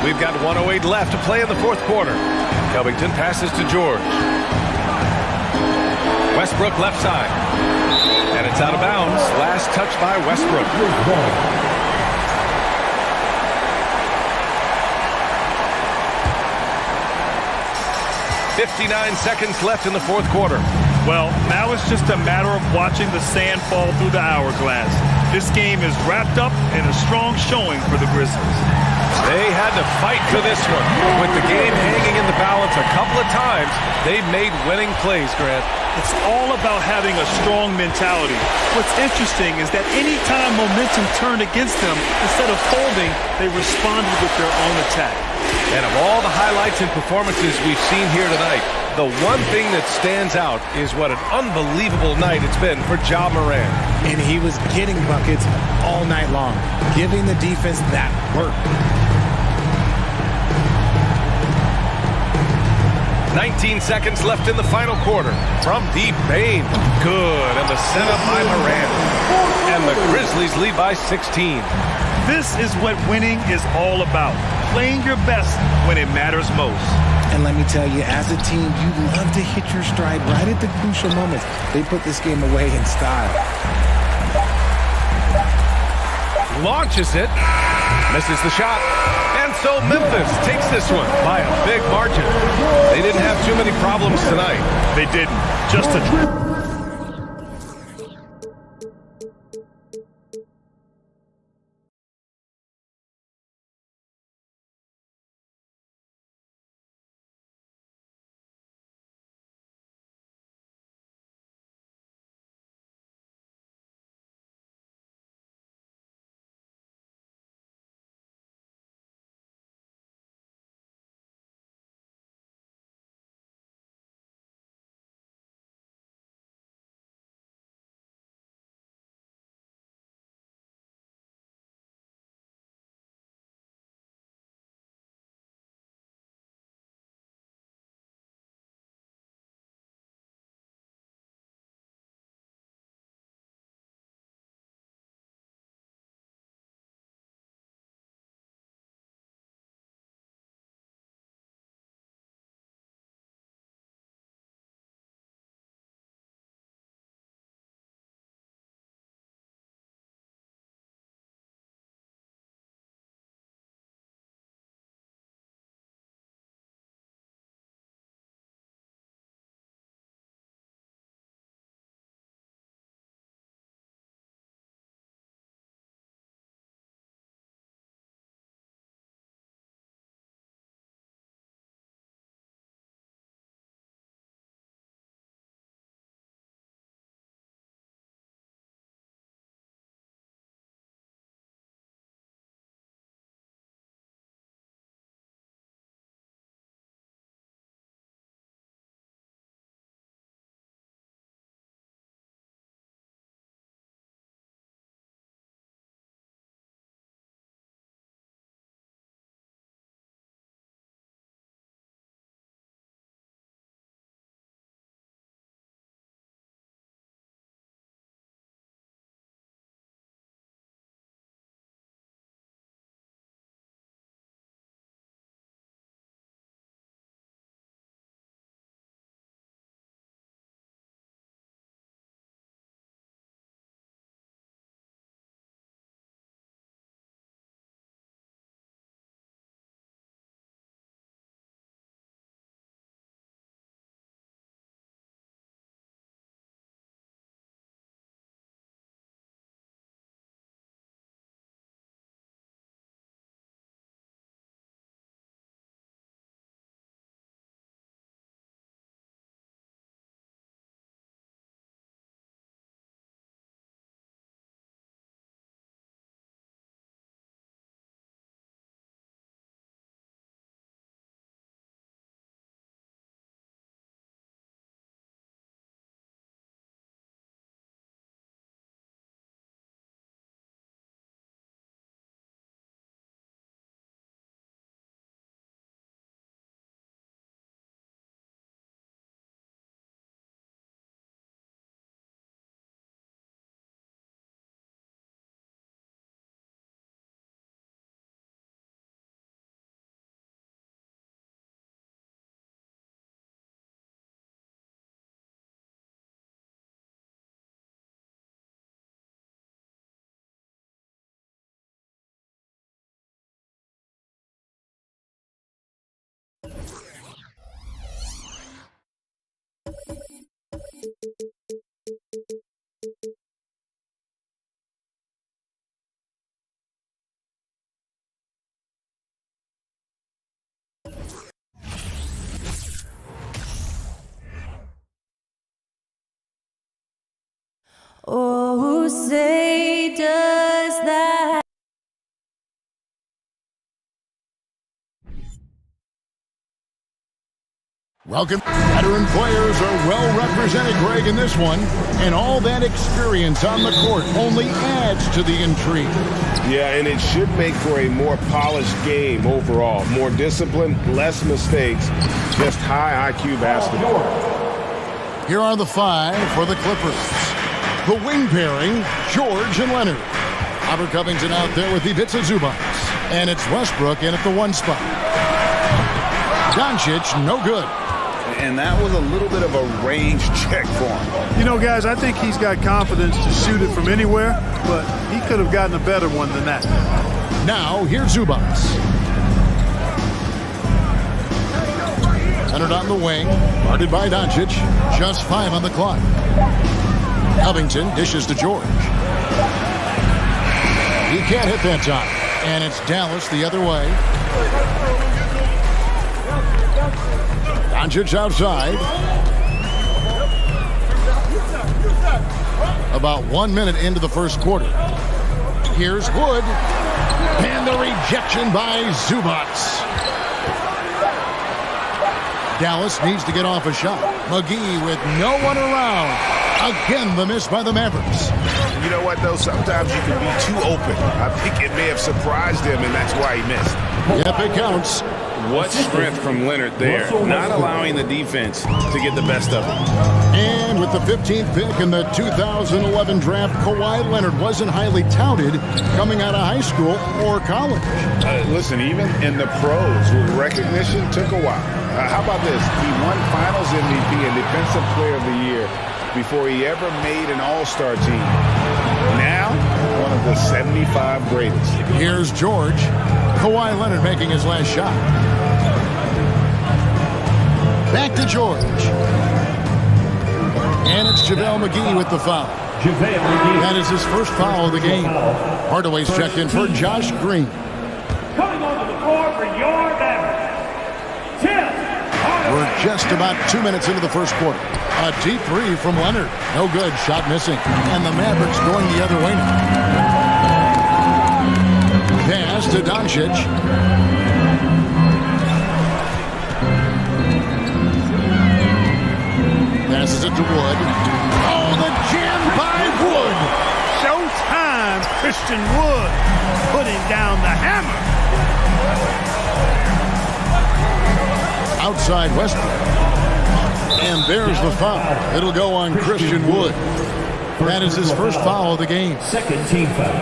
We've got 1:08 left to play in the fourth quarter. Covington passes to George. Westbrook left side. And it's out of bounds. Last touch by Westbrook. 59 seconds left in the fourth quarter. Well, now it's just a matter of watching the sand fall through the hourglass. This game is wrapped up in a strong showing for the Grizzlies. They had to fight for this one. With the game hanging in the balance a couple of times, they made winning plays, Grant. It's all about having a strong mentality. What's interesting is that any time momentum turned against them, instead of folding, they responded with their own attack. And of all the highlights and performances we've seen here tonight, the one thing that stands out is what an unbelievable night it's been for Ja Morant. And he was getting buckets all night long, giving the defense that work. 19 seconds left in the final quarter. From deep, Bane. Good. And the setup by Morant. And the Grizzlies lead by 16. This is what winning is all about. Playing your best when it matters most. And let me tell you, as a team, you love to hit your stride right at the crucial moments. They put this game away in style. Launches it. Misses the shot. And so Memphis takes this one by a big margin. They didn't have too many problems tonight. They didn't. Just a who say does that? Welcome. Veteran players are well represented, Greg, in this one. And all that experience on the court only adds to the intrigue. Yeah, and it should make for a more polished game overall. More discipline, less mistakes, just high IQ basketball. Here are the five for the Clippers. The wing pairing, George and Leonard. Robert Covington out there with Ivica Zubac. And it's Westbrook in at the one spot. Doncic, no good. And that was a little bit of a range check for him. You know, guys, I think he's got confidence to shoot it from anywhere, but he could have gotten a better one than that. Now, here's Zubac. Leonard on the wing, guarded by Doncic. Just 5 on the clock. Covington dishes to George. He can't hit that time. And it's Dallas the other way. Doncic outside. About 1 minute into the first quarter. Here's Wood. And the rejection by Zubac. Dallas needs to get off a shot. McGee with no one around. Again, the miss by the Mavericks. You know what, though? Sometimes you can be too open. I think it may have surprised him, and that's why he missed. Yep, it counts. What strength from Leonard there, not allowing the defense to get the best of him. And with the 15th pick in the 2011 draft, Kawhi Leonard wasn't highly touted coming out of high school or college. Listen, even in the pros, recognition took a while. How about this? He won Finals MVP and Defensive Player of the Year before he ever made an All-Star team. Now, one of the 75 greatest. Here's George. Kawhi Leonard making his last shot. Back to George. And it's JaVale McGee with the foul. That is his first foul of the game. Hardaway's checked in for Josh Green. Coming onto the floor for your Mavericks, We're just about 2 minutes into the first quarter. A deep three from Leonard. No good. Shot missing. And the Mavericks going the other way now. Pass to Doncic. Passes it to Wood. Oh, the jam by Wood. Showtime, Christian Wood putting down the hammer. Outside Westbrook. And there's the foul. It'll go on Christian Wood. That is his first foul of the game. second team foul.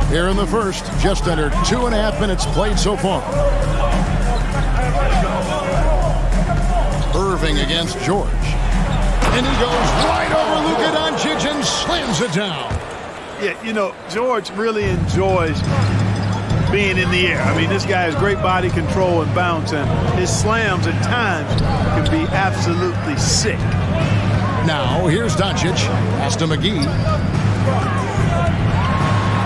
Here in the first, just under 2.5 minutes played so far. Irving against George. And he goes right over Luka Doncic and slams it down. Yeah, you know, George really enjoys being in the air. I mean, this guy has great body control and bounce, and his slams at times can be absolutely sick. Now, here's Doncic. Pass to McGee.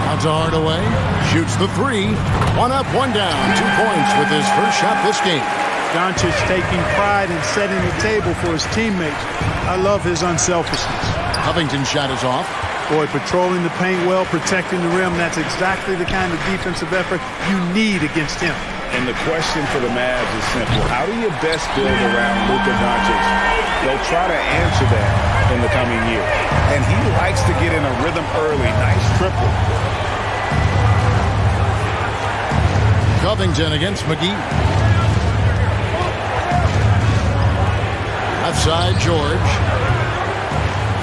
Out to Hardaway. Shoots the three. 1 up, 1 down. 2 points with his first shot this game. Doncic taking pride in setting the table for his teammates. I love his unselfishness. Covington's shot is off. Boy, patrolling the paint well, protecting the rim. That's exactly the kind of defensive effort you need against him. And the question for the Mavs is simple. How do you best build around Luka Doncic? They'll try to answer that in the coming year. And he likes to get in a rhythm early. Nice triple. Covington against McGee. Outside George.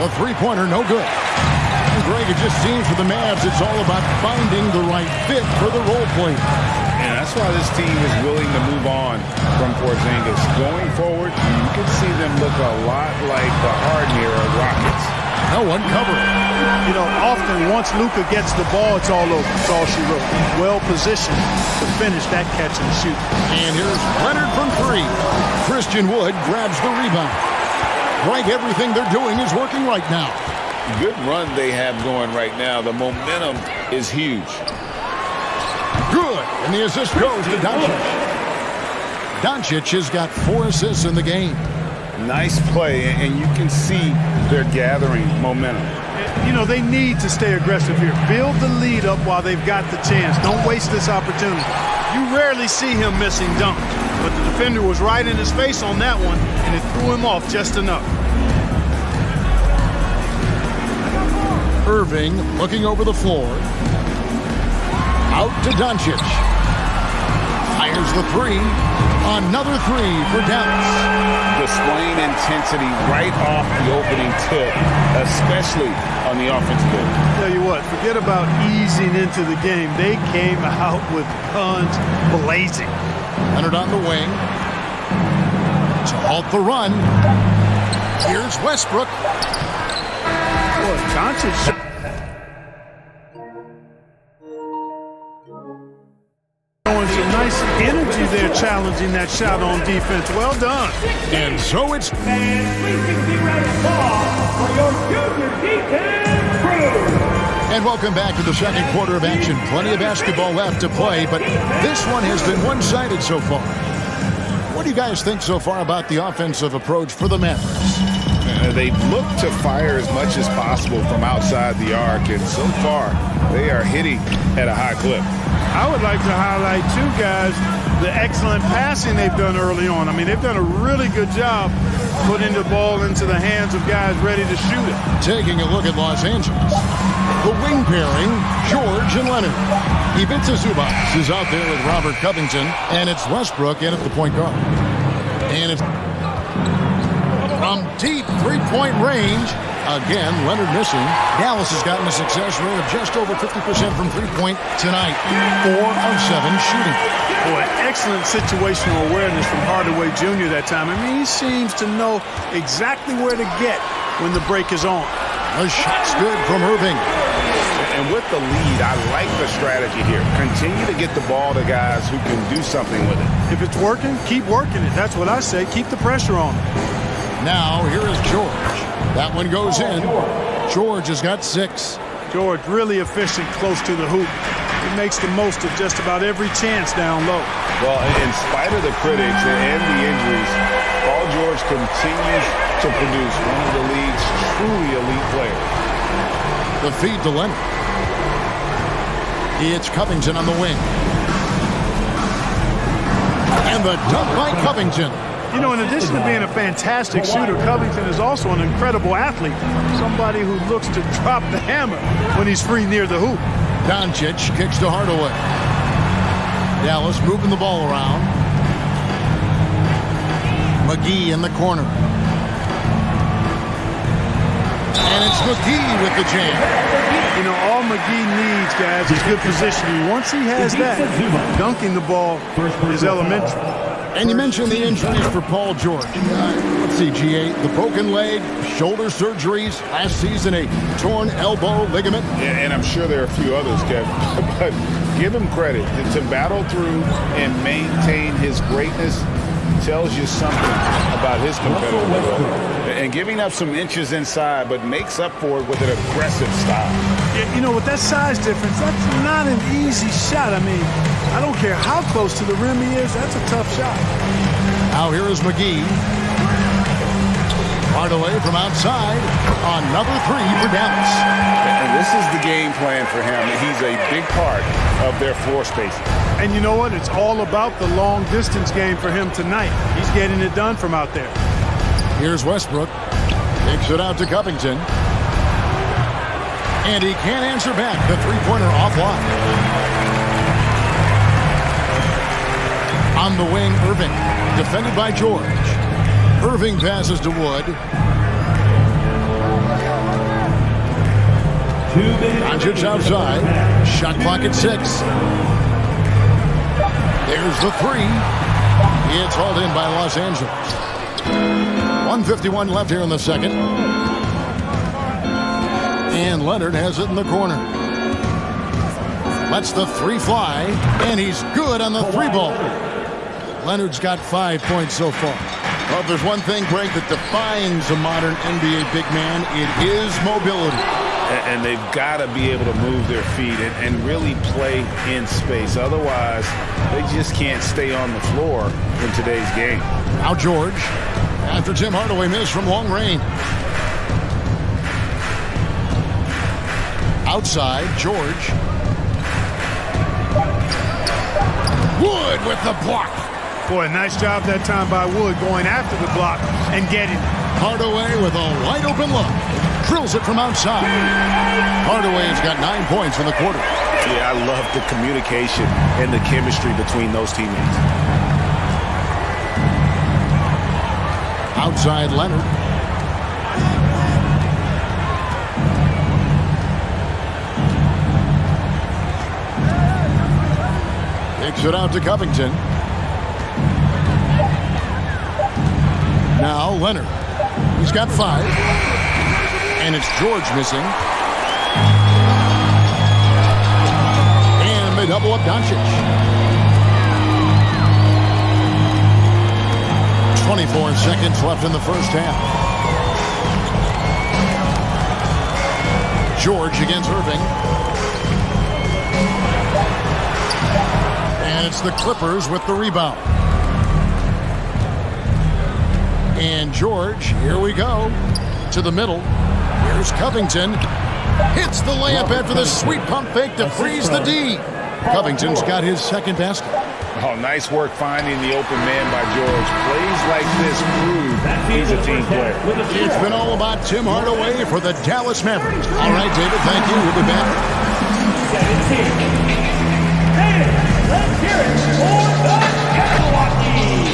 The three-pointer, no good. And Greg, it just seems for the Mavs, it's all about finding the right fit for the role player. And that's why this team is willing to move on from Porzingis. Going forward, you can see them look a lot like the Harden-era Rockets. No one covering. You know, often once Luka gets the ball, it's all over. It's all she wrote. Well positioned to finish that catch and shoot. And here's Leonard from 3. Christian Wood grabs the rebound. Greg, everything they're doing is working right now. Good run they have going right now. The momentum is huge. Good. And the assist goes to Doncic. Doncic has got 4 assists in the game. Nice play, and you can see they're gathering momentum. You know, they need to stay aggressive here. Build the lead up while they've got the chance. Don't waste this opportunity. You rarely see him missing dunks, but the defender was right in his face on that one, and it threw him off just enough. Irving looking over the floor. Out to Doncic. Fires the three. Another three for Dallas. Displaying intensity right off the opening tip, especially on the offensive end. Tell you what, forget about easing into the game. They came out with guns blazing. Leonard on the wing. To halt the run. Here's Westbrook. Boy, Doncic. Showing some nice energy there, challenging that shot on defense. Well done. And so it's... And please be round of applause for your junior D10 crew. And welcome back to the second quarter of action. Plenty of basketball left to play, but this one has been one-sided so far. What do you guys think so far about the offensive approach for the Mavericks? They look to fire as much as possible from outside the arc, and so far they are hitting at a high clip. I would like to highlight, too, guys, the excellent passing they've done early on. I mean, they've done a really good job putting the ball into the hands of guys ready to shoot it. Taking a look at Los Angeles. The wing pairing, George and Leonard. Ivica Zubac is out there with Robert Covington, and it's Westbrook in at the point guard. And it's from deep three-point range. Again, Leonard missing. Dallas has gotten a success rate of just over 50% from three-point tonight. 4 of 7 shooting. Boy, excellent situational awareness from Hardaway Jr. that time. I mean, he seems to know exactly where to get when the break is on. A shot's good from Irving. And with the lead, I like the strategy here. Continue to get the ball to guys who can do something with it. If it's working, keep working it. That's what I say. Keep the pressure on him. Now, here is George. That one goes in. George has got 6. George really efficient close to the hoop. He makes the most of just about every chance down low. Well, in spite of the critics and the injuries, Paul George continues to produce one of the league's truly elite players. The feed to Leonard. It's Covington on the wing. And the dunk by Covington. You know, in addition to being a fantastic shooter, Covington is also an incredible athlete. Somebody who looks to drop the hammer when he's free near the hoop. Doncic kicks to Hardaway. Dallas moving the ball around. McGee in the corner. And it's McGee with the jam. You know, all McGee needs, guys, is good positioning. Once he has that, dunking the ball is elementary. And you mentioned the injuries for Paul George. Let's see, G8, the broken leg, shoulder surgeries, last season a torn elbow ligament. Yeah, and I'm sure there are a few others, Kevin. But give him credit. To battle through and maintain his greatness tells you something about his competitive level. And giving up some inches inside, but makes up for it with an aggressive style. Yeah, you know, with that size difference, that's not an easy shot. I mean, I don't care how close to the rim he is, that's a tough shot. Now here is McGee. Hardaway from outside. Another three for Dallas. And this is the game plan for him. He's a big part of their floor spacing. And you know what? It's all about the long distance game for him tonight. He's getting it done from out there. Here's Westbrook. Takes it out to Covington. And he can't answer back. The three-pointer offline. On the wing, Irving. Defended by George. Irving passes to Wood. Doncic outside. Shot clock at 6. There's the three. It's hauled in by Los Angeles. 1:51 left here in the second. And Leonard has it in the corner. Lets the three fly. And he's good on the three ball. Leonard's got 5 points so far. Well, if there's one thing, Greg, that defines a modern NBA big man, it is mobility. And they've got to be able to move their feet and really play in space. Otherwise, they just can't stay on the floor in today's game. Now George, after Tim Hardaway missed from long range. Outside, George. Wood with the block. Boy, nice job that time by Wood going after the block and getting it. Hardaway with a wide open look. Drills it from outside. Hardaway's got 9 points in the quarter. Yeah, I love the communication and the chemistry between those teammates. Outside Leonard. Kicks it out to Covington. Now Leonard. He's got 5. And it's George missing. And they double up Doncic. 24 seconds left in the first half. George against Irving. And it's the Clippers with the rebound. And George, here we go, to the middle. Here's Covington. Hits the layup after the sweet pump fake to freeze the D. Covington's got his second basket. Oh, nice work finding the open man by George. Plays like this prove he's a team player. It's been all about Tim Hardaway for the Dallas Mavericks. All right, David, thank you. We'll be back. Let's hear it for the Cavaliers.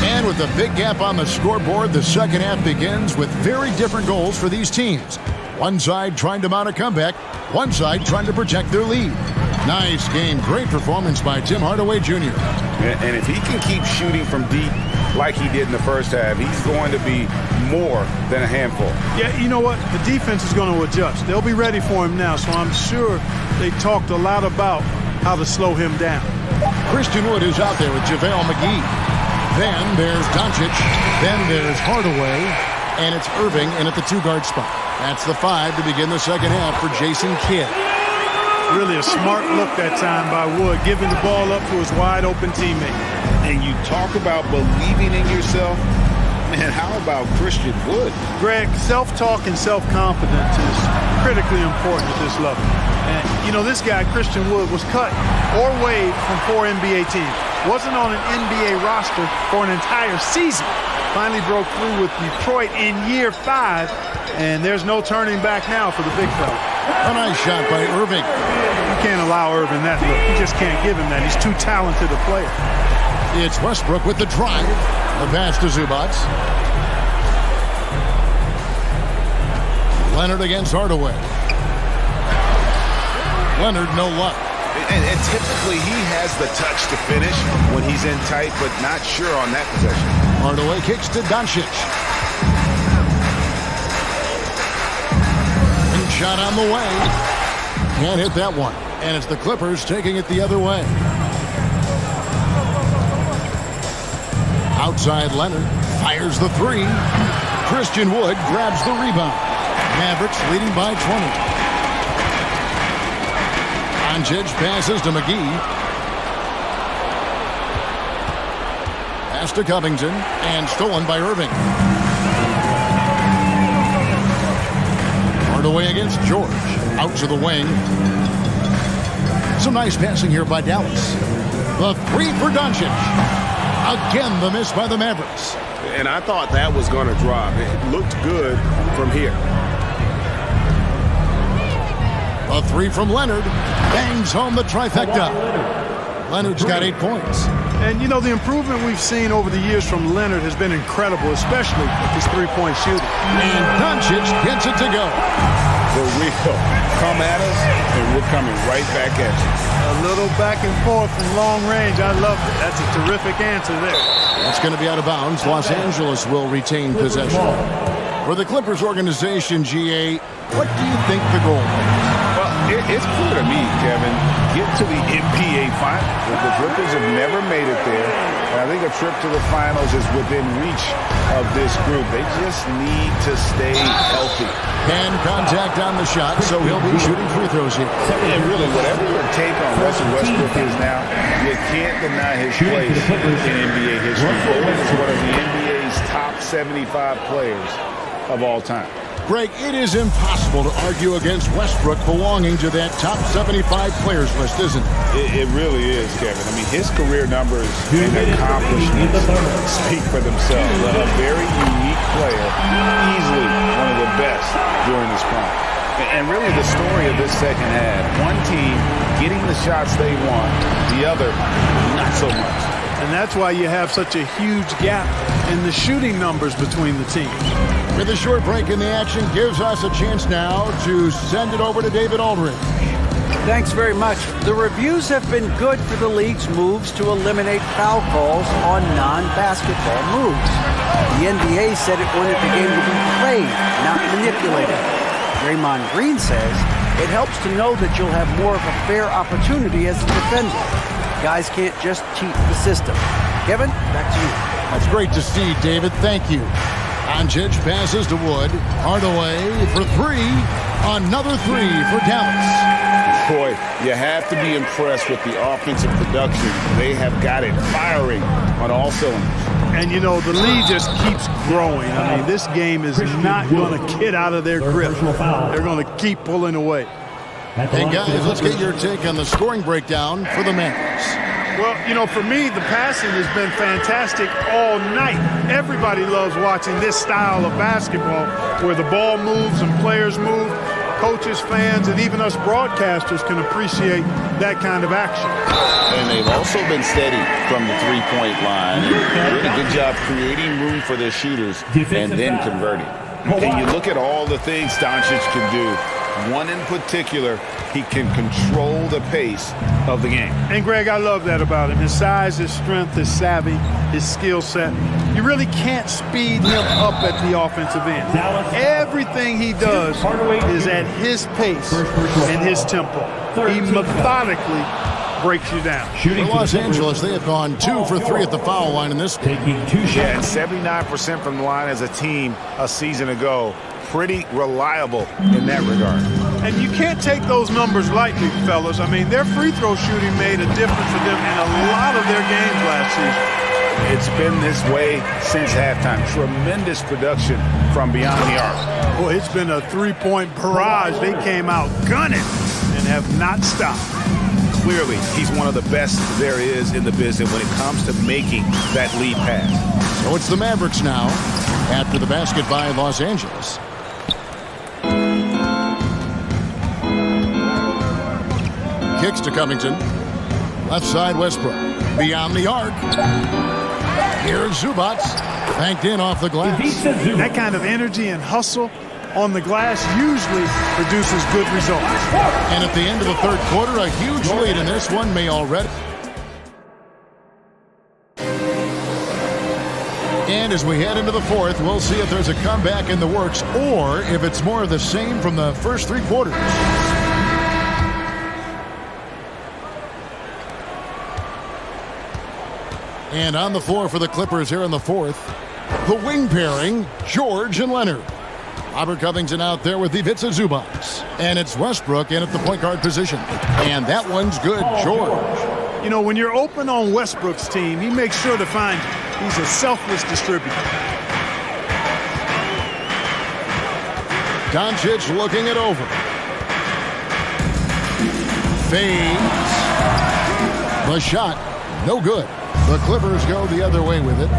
And with a big gap on the scoreboard, the second half begins with very different goals for these teams. One side trying to mount a comeback, one side trying to protect their lead. Nice game. Great performance by Tim Hardaway Jr. And if he can keep shooting from deep like he did in the first half, he's going to be more than a handful. Yeah, you know what? The defense is going to adjust. They'll be ready for him now, so I'm sure they talked a lot about how to slow him down. Christian Wood is out there with JaVale McGee. Then there's Doncic. Then there's Hardaway. And it's Irving in at the 2-guard spot. That's the 5 to begin the second half for Jason Kidd. Really a smart look that time by Wood, giving the ball up to his wide-open teammate. And you talk about believing in yourself. Man, how about Christian Wood? Greg, self-talk and self-confidence is critically important at this level. And, you know, this guy, Christian Wood, was cut or waived from 4 NBA teams. Wasn't on an NBA roster for an entire season. Finally broke through with Detroit in year 5. And there's no turning back now for the big fella. A nice shot by Irving. You can't allow Irving that look. You just can't give him that. He's too talented a player. It's Westbrook with the drive. The pass to Zubac. Leonard against Hardaway. Leonard, no luck. And typically he has the touch to finish when he's in tight, but not sure on that possession. Hardaway kicks to Doncic. Shot on the way. Can't hit that one. And it's the Clippers taking it the other way. Outside Leonard fires the 3. Christian Wood grabs the rebound. Mavericks leading by 20. Doncic passes to McGee. Pass to Covington and stolen by Irving. Hardaway against George. Out to the wing. Some nice passing here by Dallas. The 3 for Doncic. Again, the miss by the Mavericks. And I thought that was going to drop. It looked good from here. A 3 from Leonard. Bangs home the trifecta. Leonard's got 8 points. And, you know, the improvement we've seen over the years from Leonard has been incredible, especially with his 3-point shooting. And Doncic gets it to go. For real. Come at us, and we're coming right back at you. A little back and forth from long range. I love it. That's a terrific answer there. That's going to be out of bounds. Los Angeles will retain possession. For the Clippers organization, GA, what do you think the goal is? Well, It's clear to me, Kevin, get to the NBA Finals. The Clippers have never made it there. And I think a trip to the Finals is within reach of this group. They just need to stay healthy. And contact on the shot, so he'll be shooting free throws here. And really, whatever your take on Russell Westbrook is now, you can't deny his place in NBA history. He is one of the NBA's top 75 players of all time. Greg, it is impossible to argue against Westbrook belonging to that top 75 players list, isn't it? It really is, Kevin. I mean, his career numbers and accomplishments speak for themselves. A very unique player, easily one of the best during his prime. And really the story of this second half, one team getting the shots they want, the other not so much. And that's why you have such a huge gap in the shooting numbers between the teams. With a short break in the action gives us a chance now to send it over to David Aldridge. Thanks very much. The reviews have been good for the league's moves to eliminate foul calls on non-basketball moves. The NBA said it wanted the game to be played, not manipulated. Draymond Green says it helps to know that you'll have more of a fair opportunity as a defender. Guys can't just cheat the system. Kevin, back to you. That's great to see, David. Thank you. Doncic passes to Wood. Hardaway for three. Another three for Dallas. Boy, you have to be impressed with the offensive production. They have got it firing on all cylinders. And, you know, the lead just keeps growing. I mean, this game is not going to get out of their grip. They're going to keep pulling away. And, guys, let's get your take on the scoring breakdown for the Mavericks. Well, you know, for me, the passing has been fantastic all night. Everybody loves watching this style of basketball where the ball moves and players move. Coaches, fans, and even us broadcasters can appreciate that kind of action. And they've also been steady from the three-point line. Did a good job creating room for their shooters and then converting. And you look at all the things Doncic can do. One in particular, he can control the pace of the game. And, Greg, I love that about him. His size, his strength, his savvy, his skill set. You really can't speed him up at the offensive end. Everything he does is at his pace and his tempo. He methodically breaks you down. For Los Angeles, they have gone 2 for 3 at the foul line in this game. Yeah, and 79% from the line as a team a season ago. Pretty reliable in that regard. And you can't take those numbers lightly, fellas. I mean, their free throw shooting made a difference for them in a lot of their games last season. It's been this way since halftime. Tremendous production from beyond the arc. Boy, it's been a three-point barrage. They came out gunning and have not stopped. Clearly, he's one of the best there is in the business when it comes to making that lead pass. So it's the Mavericks now after the basket by Los Angeles. Kicks to Covington. Left side, Westbrook. Beyond the arc. Here's Zubac. Banked in off the glass. That kind of energy and hustle on the glass usually produces good results. And at the end of the third quarter, a huge lead in this one may already. And as we head into the fourth, we'll see if there's a comeback in the works or if it's more of the same from the first three quarters. And on the floor for the Clippers here in the fourth, the wing pairing, George and Leonard. Robert Covington out there with Ivica Zubac. And it's Westbrook in at the point guard position. And that one's good, George. You know, when you're open on Westbrook's team, he makes sure to find you. He's a selfless distributor. Doncic looking it over. Fades. The shot, no good. The Clippers go the other way with it.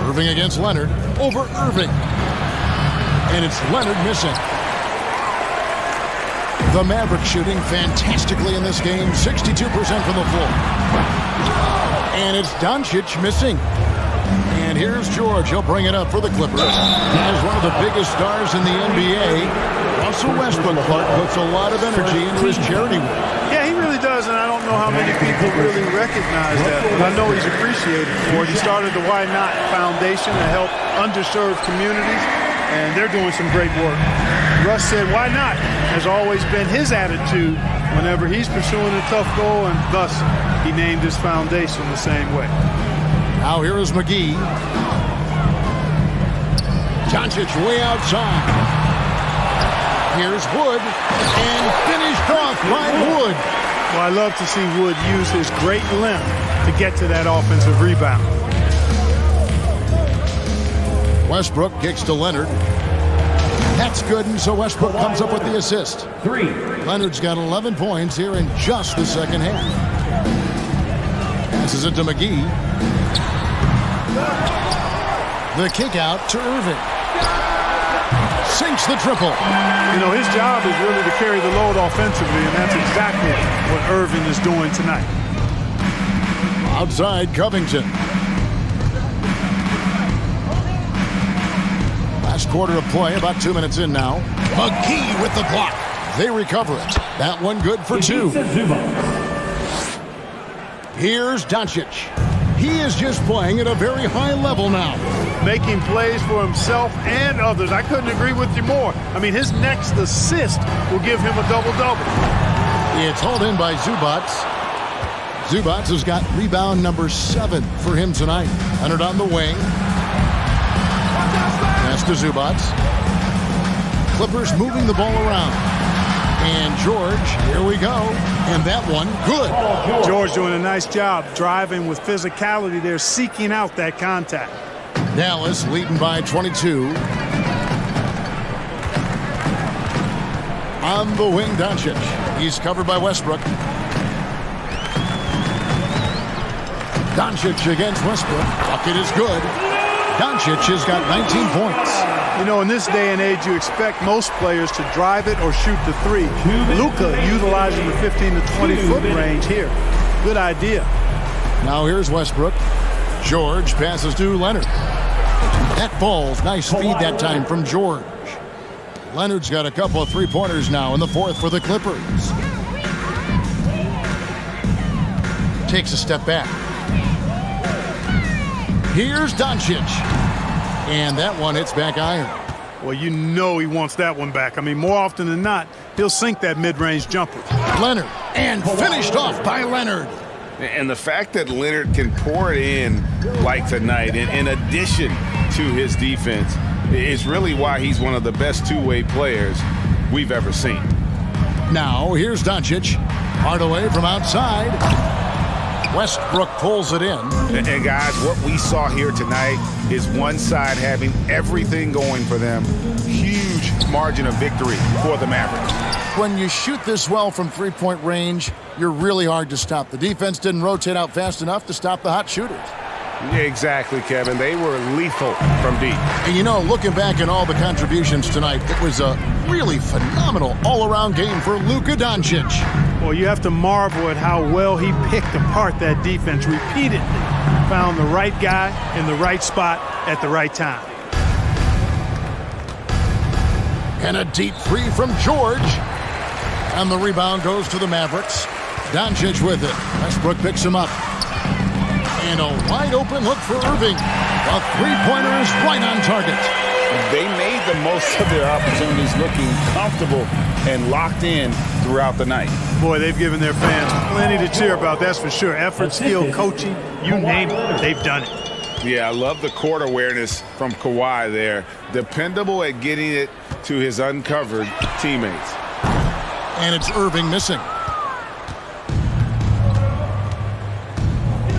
Irving against Leonard. Over Irving. And it's Leonard missing. The Mavericks shooting fantastically in this game. 62% from the floor. And it's Doncic missing. And here's George. He'll bring it up for the Clippers. As one of the biggest stars in the NBA, Russell Westbrook puts a lot of energy into his charity work. Yeah, he really does, and I don't know how many people really recognize that. But I know he's appreciated for it. He started the Why Not Foundation to help underserved communities. and they're doing some great work. Russ said, why not? Has always been his attitude whenever he's pursuing a tough goal, and thus he named his foundation the same way. Now here is McGee. Doncic way outside. Here's Wood, and finished off by Wood. Well, I love to see Wood use his great length to get to that offensive rebound. Westbrook kicks to Leonard. That's good, and so Westbrook comes up with the assist. Leonard's got 11 points here in just the second half. Passes it to McGee. The kick out to Irving. Sinks the triple. You know, his job is really to carry the load offensively, and that's exactly what Irving is doing tonight. Outside Covington. Last quarter of play, about 2 minutes in now. McGee with the block. They recover it. That one good for 2. Here's Doncic. He is just playing at a very high level now. Making plays for himself and others. I couldn't agree with you more. I mean, his next assist will give him a double-double. It's hauled in by Zubats. Zubats has got rebound number 7 for him tonight. Leonard on the wing. Pass to Zubats. Clippers moving the ball around. And George, here we go. And that one, good. George doing a nice job driving with physicality there, seeking out that contact. Dallas leading by 22. On the wing, Doncic. He's covered by Westbrook. Doncic against Westbrook. Bucket is good. Doncic has got 19 points. You know, in this day and age, you expect most players to drive it or shoot the 3. Luka utilizing the 15 to 20-foot range here. Good idea. Now here's Westbrook. George passes to Leonard. That ball's nice feed that time from George. Leonard's got a couple of three-pointers now in the 4th for the Clippers. Takes a step back. Here's Doncic. And that one hits back iron. Well, you know he wants that one back. I mean, more often than not, he'll sink that mid-range jumper. Leonard, and finished off by Leonard. And the fact that Leonard can pour it in like tonight, in addition to his defense, is really why he's one of the best two-way players we've ever seen. Now, here's Doncic. Hardaway from outside. Westbrook pulls it in. And guys, what we saw here tonight is one side having everything going for them. Huge margin of victory for the Mavericks. When you shoot this well from three-point range, you're really hard to stop. The defense didn't rotate out fast enough to stop the hot shooters. Exactly, Kevin. They were lethal from deep. And you know, looking back at all the contributions tonight, it was a really phenomenal all-around game for Luka Doncic. Well, you have to marvel at how well he picked apart that defense repeatedly. Found the right guy in the right spot at the right time. And a deep 3 from George. And the rebound goes to the Mavericks. Doncic with it. Westbrook picks him up. And a wide open look for Irving. A three-pointer is right on target. They made the most of their opportunities, looking comfortable and locked in throughout the night. Boy, they've given their fans plenty to cheer about, that's for sure. Effort, skill, coaching, you name it, they've done it. Yeah, I love the court awareness from Kawhi there. Dependable at getting it to his uncovered teammates. And it's Irving missing.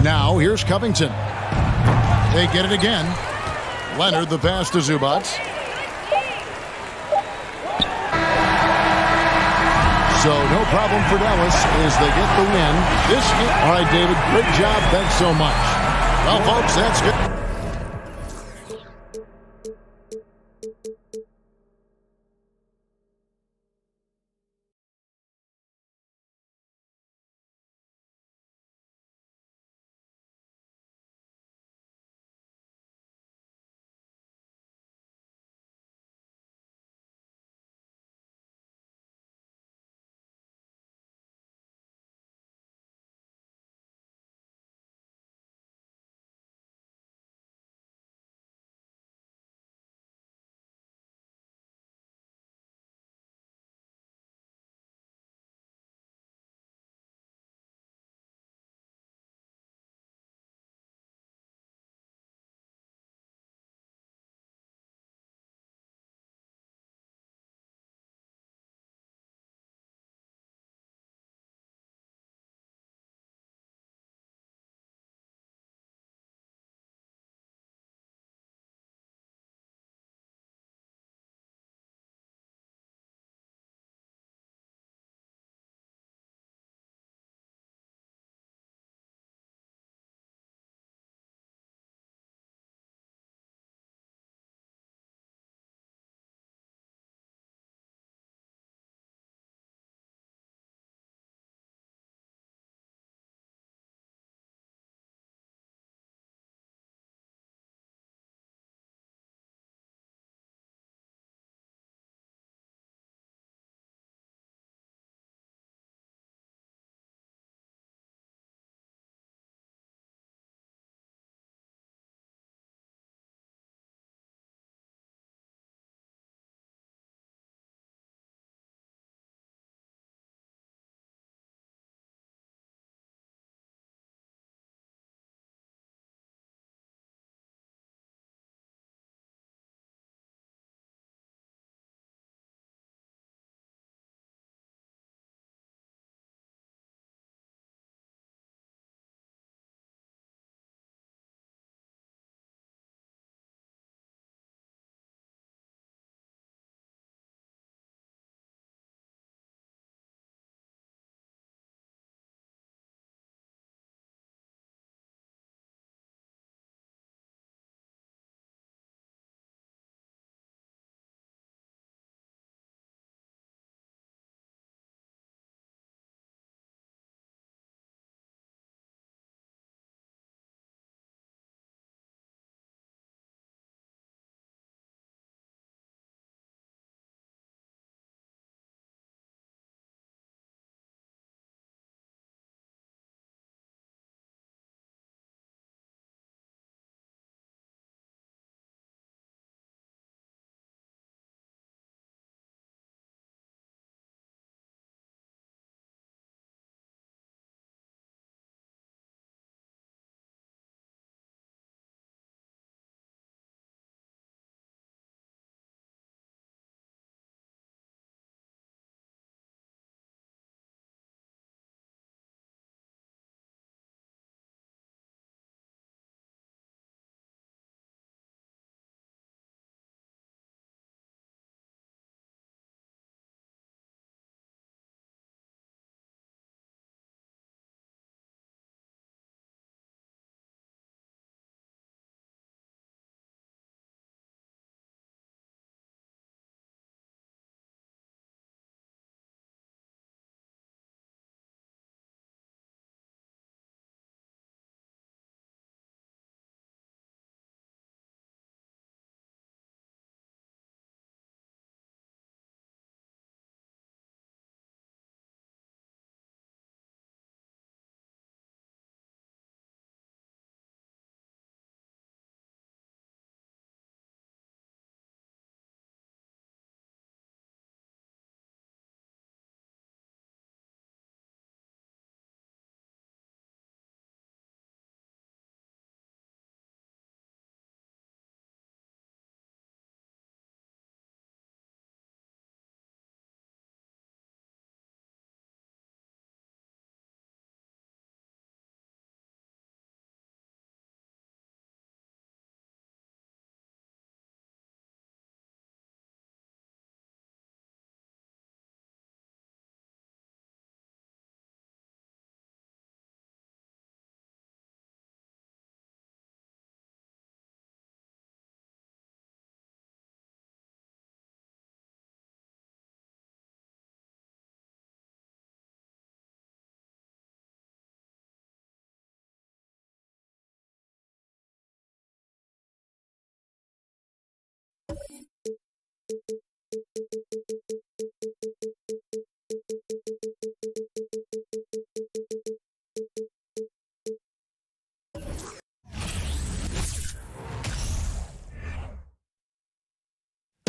Now, here's Covington. They get it again. Leonard, the pass to Zubats. So no problem for Dallas as they get the win. All right, David, great job. Thanks so much. Well, folks, that's good.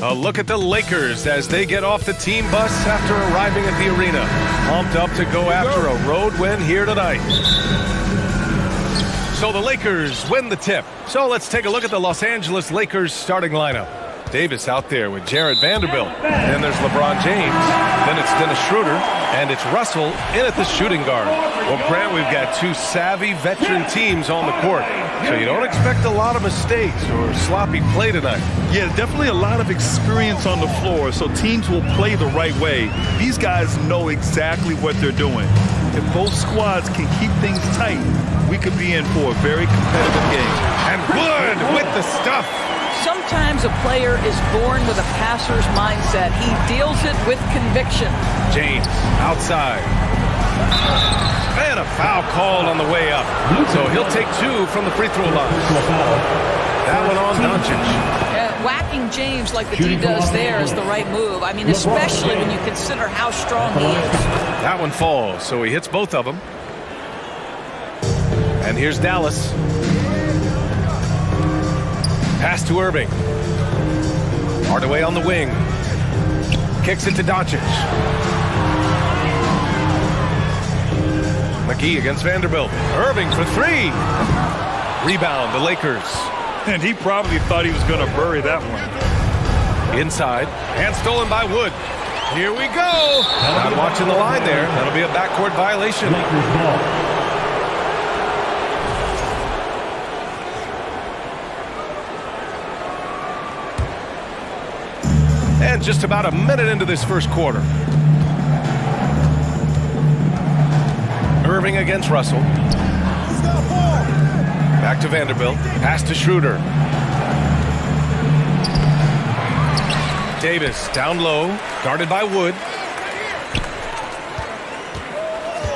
A look at the Lakers as they get off the team bus after arriving at the arena. Pumped up to go after a road win here tonight. So the Lakers win the tip. So let's take a look at the Los Angeles Lakers starting lineup. Davis out there with Jared Vanderbilt. Then there's LeBron James. Then it's Dennis Schroeder. And it's Russell in at the shooting guard. Well, Grant, we've got two savvy veteran teams on the court. So you don't expect a lot of mistakes or sloppy play tonight. Yeah, definitely a lot of experience on the floor, so teams will play the right way. These guys know exactly what they're doing. If both squads can keep things tight, we could be in for a very competitive game. And Wood with the stuff. Sometimes a player is born with a passer's mindset. He deals it with conviction. James outside. And a foul called on the way up. So he'll take two from the free throw line. That one on Doncic. Whacking James like the D does there is the right move. I mean, especially when you consider how strong he is. That one falls, so he hits both of them. And here's Dallas. Pass to Irving. Hardaway on the wing. Kicks it to Doncic. McGee against Vanderbilt. Irving for three. Rebound, the Lakers. And he probably thought he was going to bury that one. Inside. And stolen by Wood. Here we go. Not watching the line there. That'll be a backcourt violation. And just about a minute into this first quarter. Irving against Russell. Back to Vanderbilt. Pass to Schroeder. Davis down low. Guarded by Wood.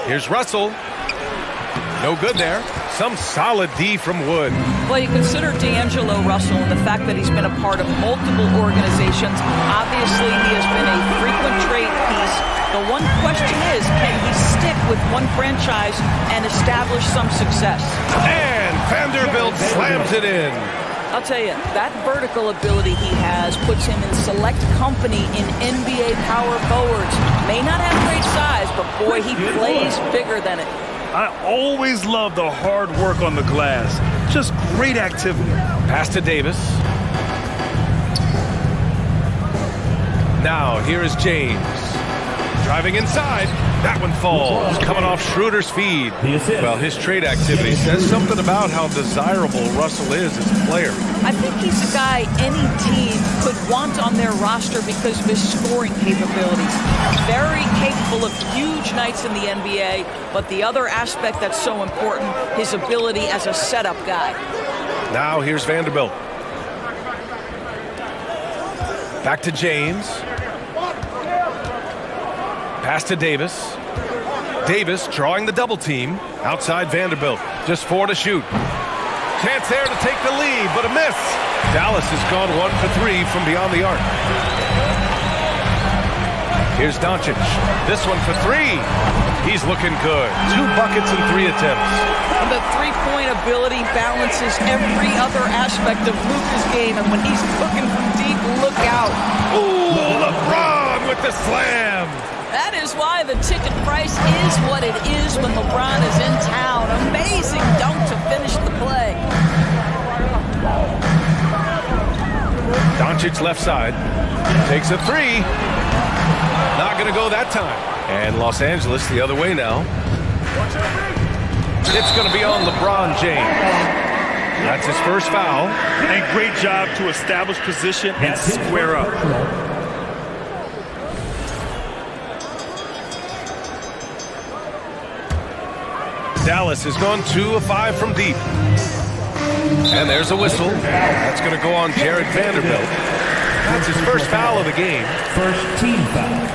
Here's Russell. No good there. Some solid D from Wood. Well, you consider D'Angelo Russell and the fact that he's been a part of multiple organizations. Obviously, he has been a frequent trade piece. The one question is, can he stick with one franchise and establish some success? And Vanderbilt slams it in. I'll tell you, that vertical ability he has puts him in select company in NBA power forwards. May not have great size, but boy, he plays bigger than it. I always love the hard work on the glass. Just great activity. Pass to Davis. Now, here is James. Driving inside. That one falls. Coming off Schroeder's feed. Well, his trade activity says something about how desirable Russell is as a player. I think he's a guy any team could want on their roster because of his scoring capabilities. Very capable of huge nights in the NBA, but the other aspect that's so important, his ability as a setup guy. Now here's Vanderbilt. Back to James. Pass to Davis. Davis drawing the double team. Outside Vanderbilt. Just 4 to shoot. Chance there to take the lead, but a miss. Dallas has gone 1 for 3 from beyond the arc. Here's Doncic. This one for 3. He's looking good. 2 buckets and 3 attempts. And the three-point ability balances every other aspect of Luka's game, and when he's cooking from deep, look out. Ooh, LeBron with the slam. That is why the ticket price is what it is when LeBron is in town. Amazing dunk to finish the play. Doncic left side. Takes a 3. Not going to go that time. And Los Angeles the other way now. It's going to be on LeBron James. That's his first foul. And great job to establish position and square up. Dallas has gone 2 of 5 from deep. And there's a whistle. That's going to go on Jared Vanderbilt. That's his first foul of the game. First team foul.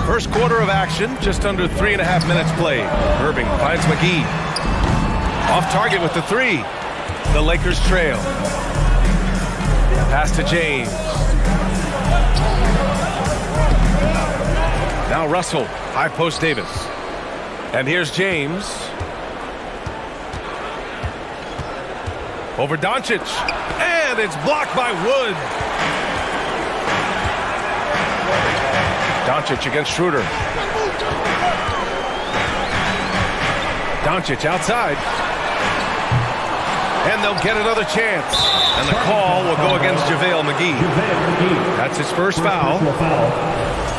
First quarter of action, just under 3.5 minutes played. Irving finds McGee. Off target with the 3. The Lakers trail. Pass to James. Now Russell, high post Davis. And here's James. Over Doncic. And it's blocked by Wood. Doncic against Schroeder. Doncic outside. And they'll get another chance. And the call will go against JaVale McGee. That's his first foul.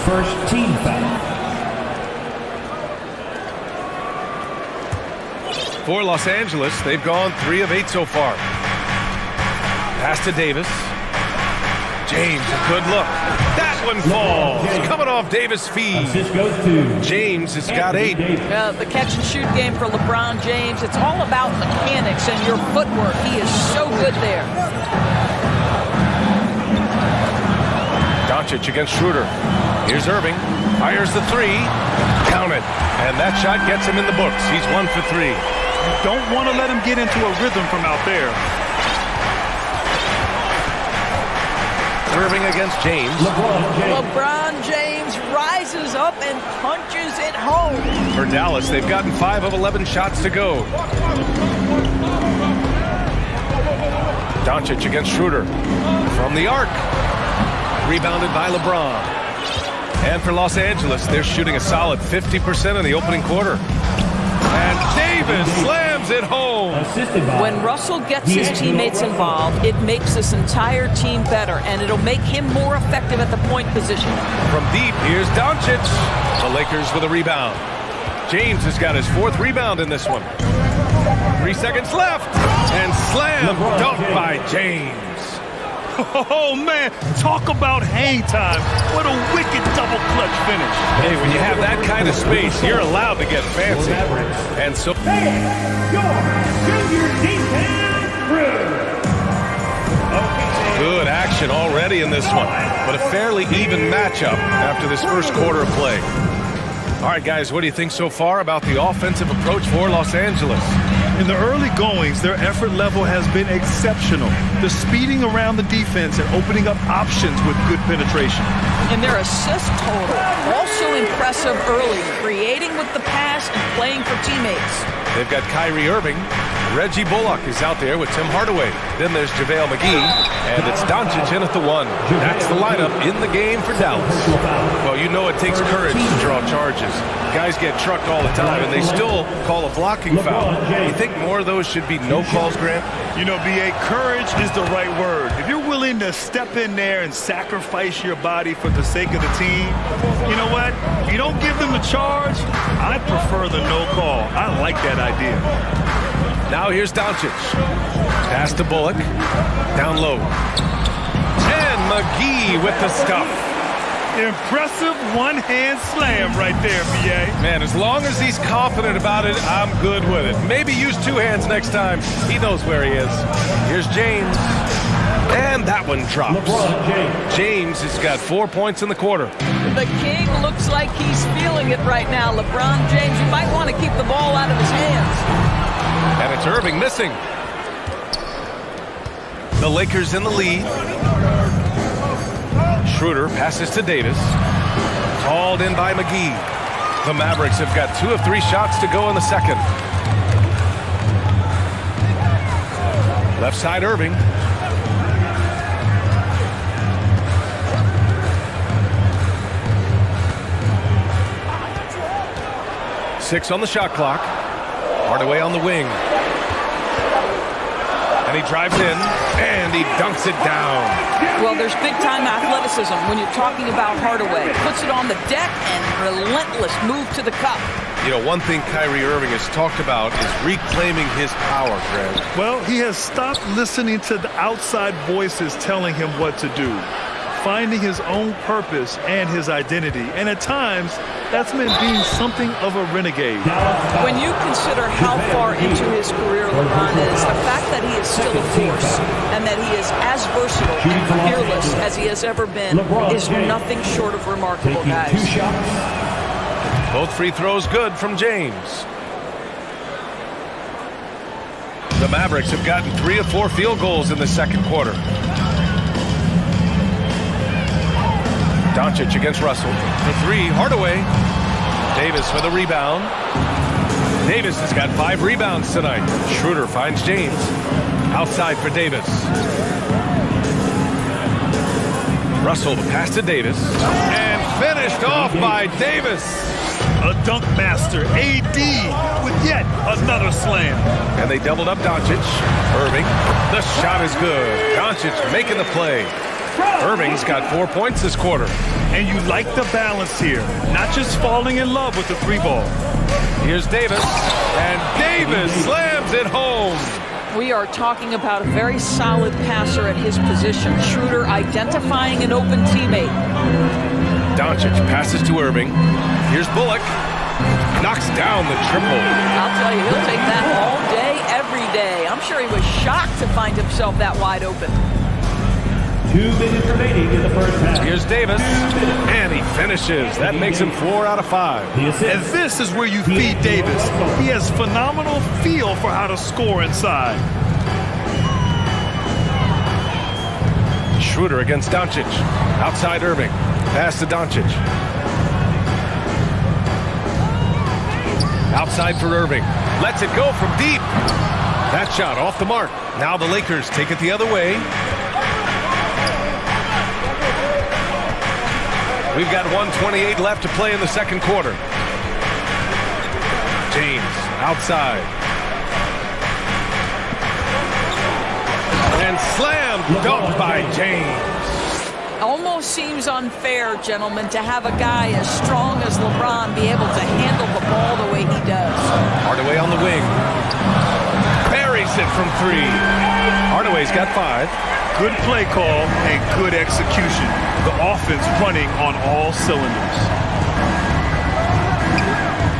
First team foul. For Los Angeles, they've gone 3 of 8 so far. Pass to Davis. James, a good look. That one falls. Coming off Davis' feed. James has got 8. The catch and shoot game for LeBron James. It's all about mechanics and your footwork. He is so good there. Doncic against Schroeder. Here's Irving. Fires the 3. Count it. And that shot gets him in the books. He's 1 for 3. You don't want to let him get into a rhythm from out there. Irving against James. LeBron James rises up and punches it home. For Dallas, they've gotten 5 of 11 shots to go. Doncic against Schroeder. From the arc. Rebounded by LeBron. And for Los Angeles, they're shooting a solid 50% in the opening quarter. And Davis slams it home. When Russell gets his teammates involved, it makes this entire team better, and it'll make him more effective at the point position. From deep, here's Doncic. The Lakers with a rebound. James has got his 4th rebound in this one. 3 seconds left. And slam dunk by James. Oh, man, talk about hang time. What a wicked double clutch finish. Hey, when you have that kind of space, you're allowed to get fancy. And so... Good action already in this one. But a fairly even matchup after this first quarter of play. All right, guys, what do you think so far about the offensive approach for Los Angeles? In the early goings, their effort level has been exceptional. The speeding around the defense and opening up options with good penetration. And their assist total, also impressive early, creating with the pass and playing for teammates. They've got Kyrie Irving. Reggie Bullock is out there with Tim Hardaway. Then there's JaVale McGee, and it's Doncic in at the 1. That's the lineup in the game for Dallas. Well, you know it takes courage to draw charges. Guys get trucked all the time, and they still call a blocking foul. You think more of those should be no calls, Grant? You know, B.A., courage is the right word. If you're willing to step in there and sacrifice your body for the sake of the team, you know what? If you don't give them the charge, I prefer the no call. I like that idea. Now here's Doncic. Pass to Bullock. Down low. And McGee with the stuff. Impressive one-hand slam right there, B.A. Man, as long as he's confident about it, I'm good with it. Maybe use 2 hands next time. He knows where he is. Here's James. And that one drops. James has got 4 points in the quarter. The King looks like he's feeling it right now. LeBron James, you might want to keep the ball out of his hands. And it's Irving missing. The Lakers in the lead. Schroeder passes to Davis. Called in by McGee. The Mavericks have got 2 of 3 shots to go in the second. Left side Irving. Six on the shot clock. Hardaway on the wing. And he drives in, and he dunks it down. Well, there's big-time athleticism when you're talking about Hardaway. Puts it on the deck and relentless move to the cup. You know, one thing Kyrie Irving has talked about is reclaiming his power, Greg. Well, he has stopped listening to the outside voices telling him what to do. Finding his own purpose and his identity. And at times, that's meant being something of a renegade. When you consider how far into his career LeBron is, the fact that he is still a force and that he is as versatile and fearless as he has ever been is nothing short of remarkable, guys. Both free throws good from James. The Mavericks have gotten 3 of 4 field goals in the second quarter. Doncic against Russell. The 3, Hardaway. Davis with a rebound. Davis has got 5 rebounds tonight. Schroeder finds James. Outside for Davis. Russell, the pass to Davis. And finished off by Davis. A dunk master, AD, with yet another slam. And they doubled up Doncic. Irving. The shot is good. Doncic making the play. Irving's got 4 points this quarter. And you like the balance here. Not just falling in love with the three ball. Here's Davis. And Davis slams it home. We are talking about a very solid passer at his position. Schroeder identifying an open teammate. Doncic passes to Irving. Here's Bullock. Knocks down the triple. I'll tell you, he'll take that all day, every day. I'm sure he was shocked to find himself that wide open. 2 minutes remaining in the first half. Here's Davis, and he finishes. That makes him 4 out of 5. And this is where you feed Davis. He has phenomenal feel for how to score inside. Schroeder against Doncic. Outside Irving. Pass to Doncic. Outside for Irving. Lets it go from deep. That shot off the mark. Now the Lakers take it the other way. We've got 1:28 left to play in the second quarter. James outside. And slam dunked by James. Almost seems unfair, gentlemen, to have a guy as strong as LeBron be able to handle the ball the way he does. Hardaway on the wing. Buries it from 3. Hardaway's got 5. Good play call and good execution. The offense running on all cylinders.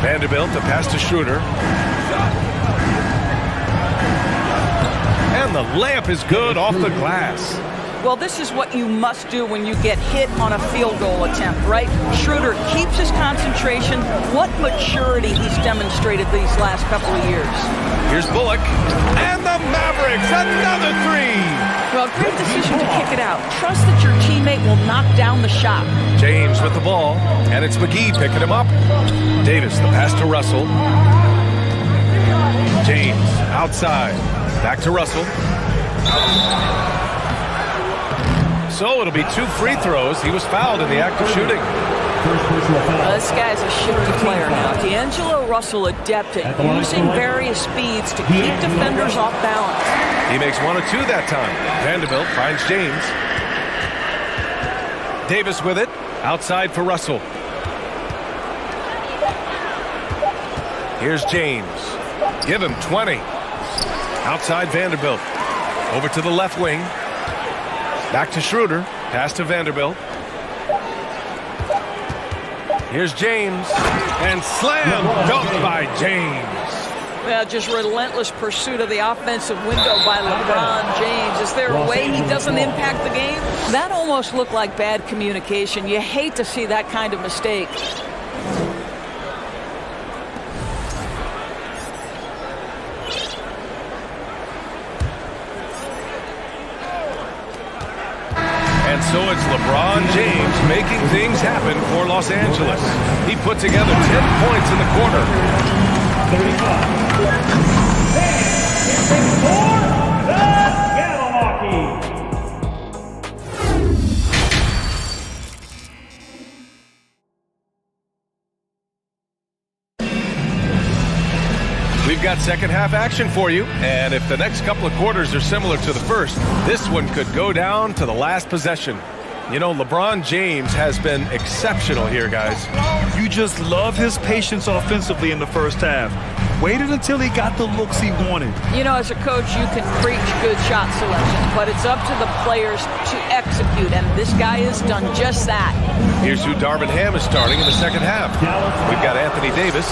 Vanderbilt, the pass to Schroeder. And the layup is good off the glass. Well, this is what you must do when you get hit on a field goal attempt, right? Schroeder keeps his concentration. What maturity he's demonstrated these last couple of years. Here's Bullock. And the Mavericks, another 3. Well, great decision to kick it out. Trust that your teammate will knock down the shot. James with the ball, and it's McGee picking him up. Davis, the pass to Russell. James, outside. Back to Russell. So it'll be 2 free throws. He was fouled in the act of shooting. This guy's a shifty player now. D'Angelo Russell adept at using various speeds to keep defenders off balance. He makes 1 or 2 that time. Vanderbilt finds James. Davis with it. Outside for Russell. Here's James. Give him 20. Outside Vanderbilt. Over to the left wing. Back to Schroeder. Pass to Vanderbilt. Here's James. And slam dunked by James. Well, just relentless pursuit of the offensive window by LeBron James. Is there a way he doesn't impact the game? That almost looked like bad communication. You hate to see that kind of mistake. And so it's LeBron James making things happen for Los Angeles. He put together 10 points in the quarter. 35. We've got second half action for you, and if the next couple of quarters are similar to the first, this one could go down to the last possession. You know, LeBron James has been exceptional here, guys. You just love his patience offensively in the first half. Waited until he got the looks he wanted. You know, as a coach, you can preach good shot selection, but it's up to the players to execute, and this guy has done just that. Here's who Darvin Ham is starting in the second half. We've got Anthony Davis,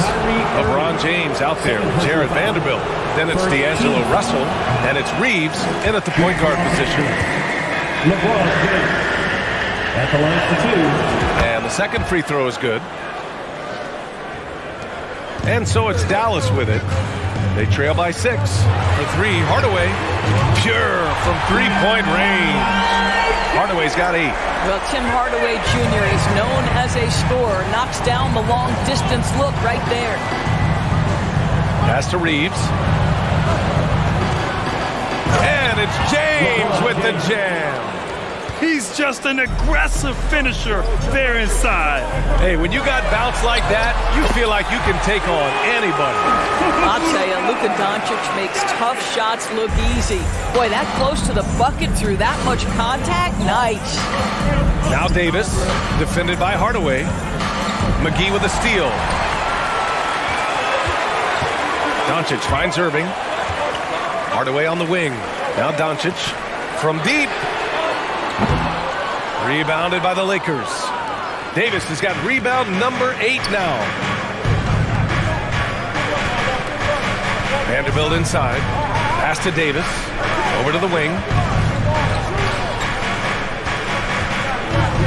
LeBron James out there with Jared Vanderbilt. Then it's D'Angelo Russell, and it's Reeves in at the point guard position. LeBron James at the line for 2. And the second free throw is good. And so it's Dallas with it. They trail by 6. For 3, Hardaway. Pure from three-point range. Hardaway's got 8. Well, Tim Hardaway Jr. is known as a scorer. Knocks down the long-distance look right there. Pass to Reeves. And It's James with the jam. He's just an aggressive finisher there inside. Hey, when you got bounce like that, you feel like you can take on anybody. I'll tell you, Luka Doncic makes tough shots look easy. Boy, that close to the bucket through that much contact, nice. Now Davis, defended by Hardaway. McGee with a steal. Doncic finds Irving. Hardaway on the wing. Now Doncic from deep. Rebounded by the Lakers. Davis has got rebound number 8 now. Vanderbilt inside. Pass to Davis. Over to the wing.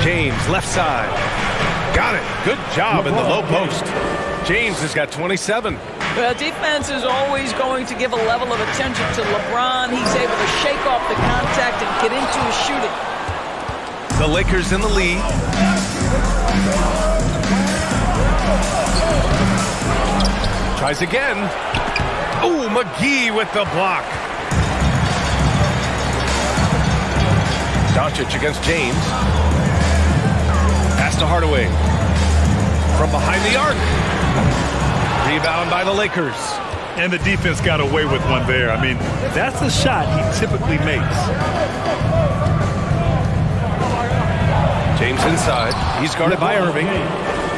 James, left side. Got it. Good job in the low post. James has got 27. Well, defense is always going to give a level of attention to LeBron. He's able to shake off the contact and get into his shooting. The Lakers in the lead. Tries again. Oh, McGee with the block. Doncic against James. Pass to Hardaway. From behind the arc. Rebound by the Lakers. And the defense got away with one there. I mean, that's a shot he typically makes. James inside. He's guarded by Irving.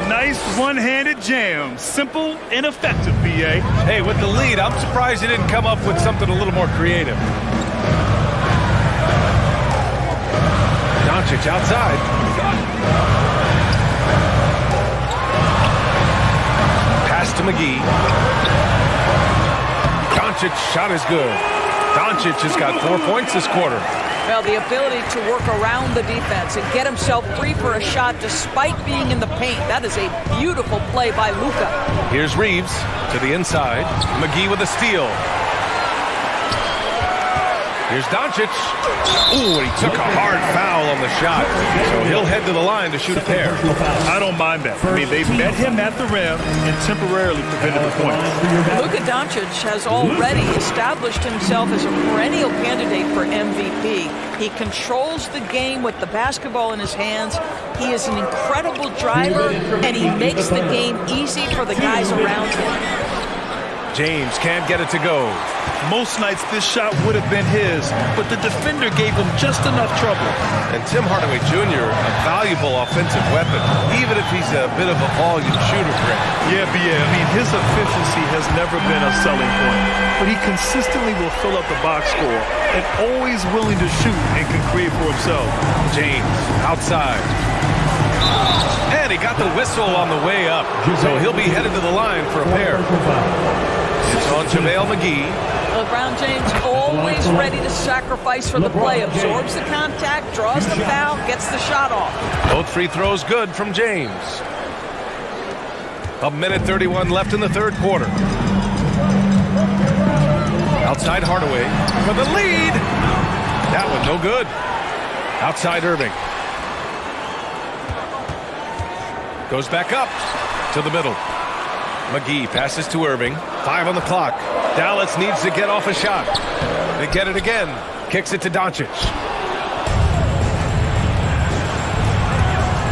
Nice one-handed jam. Simple and effective, B.A. Hey, with the lead, I'm surprised he didn't come up with something a little more creative. Doncic outside. Pass to McGee. Doncic's shot is good. Doncic has got 4 points this quarter. Well, the ability to work around the defense and get himself free for a shot despite being in the paint. That is a beautiful play by Luka. Here's Reeves to the inside. McGee with a steal. Here's Doncic. Ooh, he took a hard foul on the shot. So he'll head to the line to shoot a pair. I don't mind that. I mean, they met him at the rim and temporarily prevented the points. Luka Doncic has already established himself as a perennial candidate for MVP. He controls the game with the basketball in his hands. He is an incredible driver, and he makes the game easy for the guys around him. James can't get it to go. Most nights this shot would have been his, but the defender gave him just enough trouble. And Tim Hardaway Jr., a valuable offensive weapon, even if he's a bit of a volume shooter for him. Yeah, I mean, his efficiency has never been a selling point, but he consistently will fill up the box score and always willing to shoot and can create for himself. James outside. And he got the whistle on the way up, so he'll be headed to the line for a pair. It's on JaVale McGee. LeBron James always ready to sacrifice for the play. Absorbs the contact, draws the foul, gets the shot off. Both free throws good from James. 1:31 left in the third quarter. Outside Hardaway for the lead. That one no good. Outside Irving. Goes back up to the middle. McGee passes to Irving. 5 on the clock. Dallas needs to get off a shot. They get it again. Kicks it to Doncic.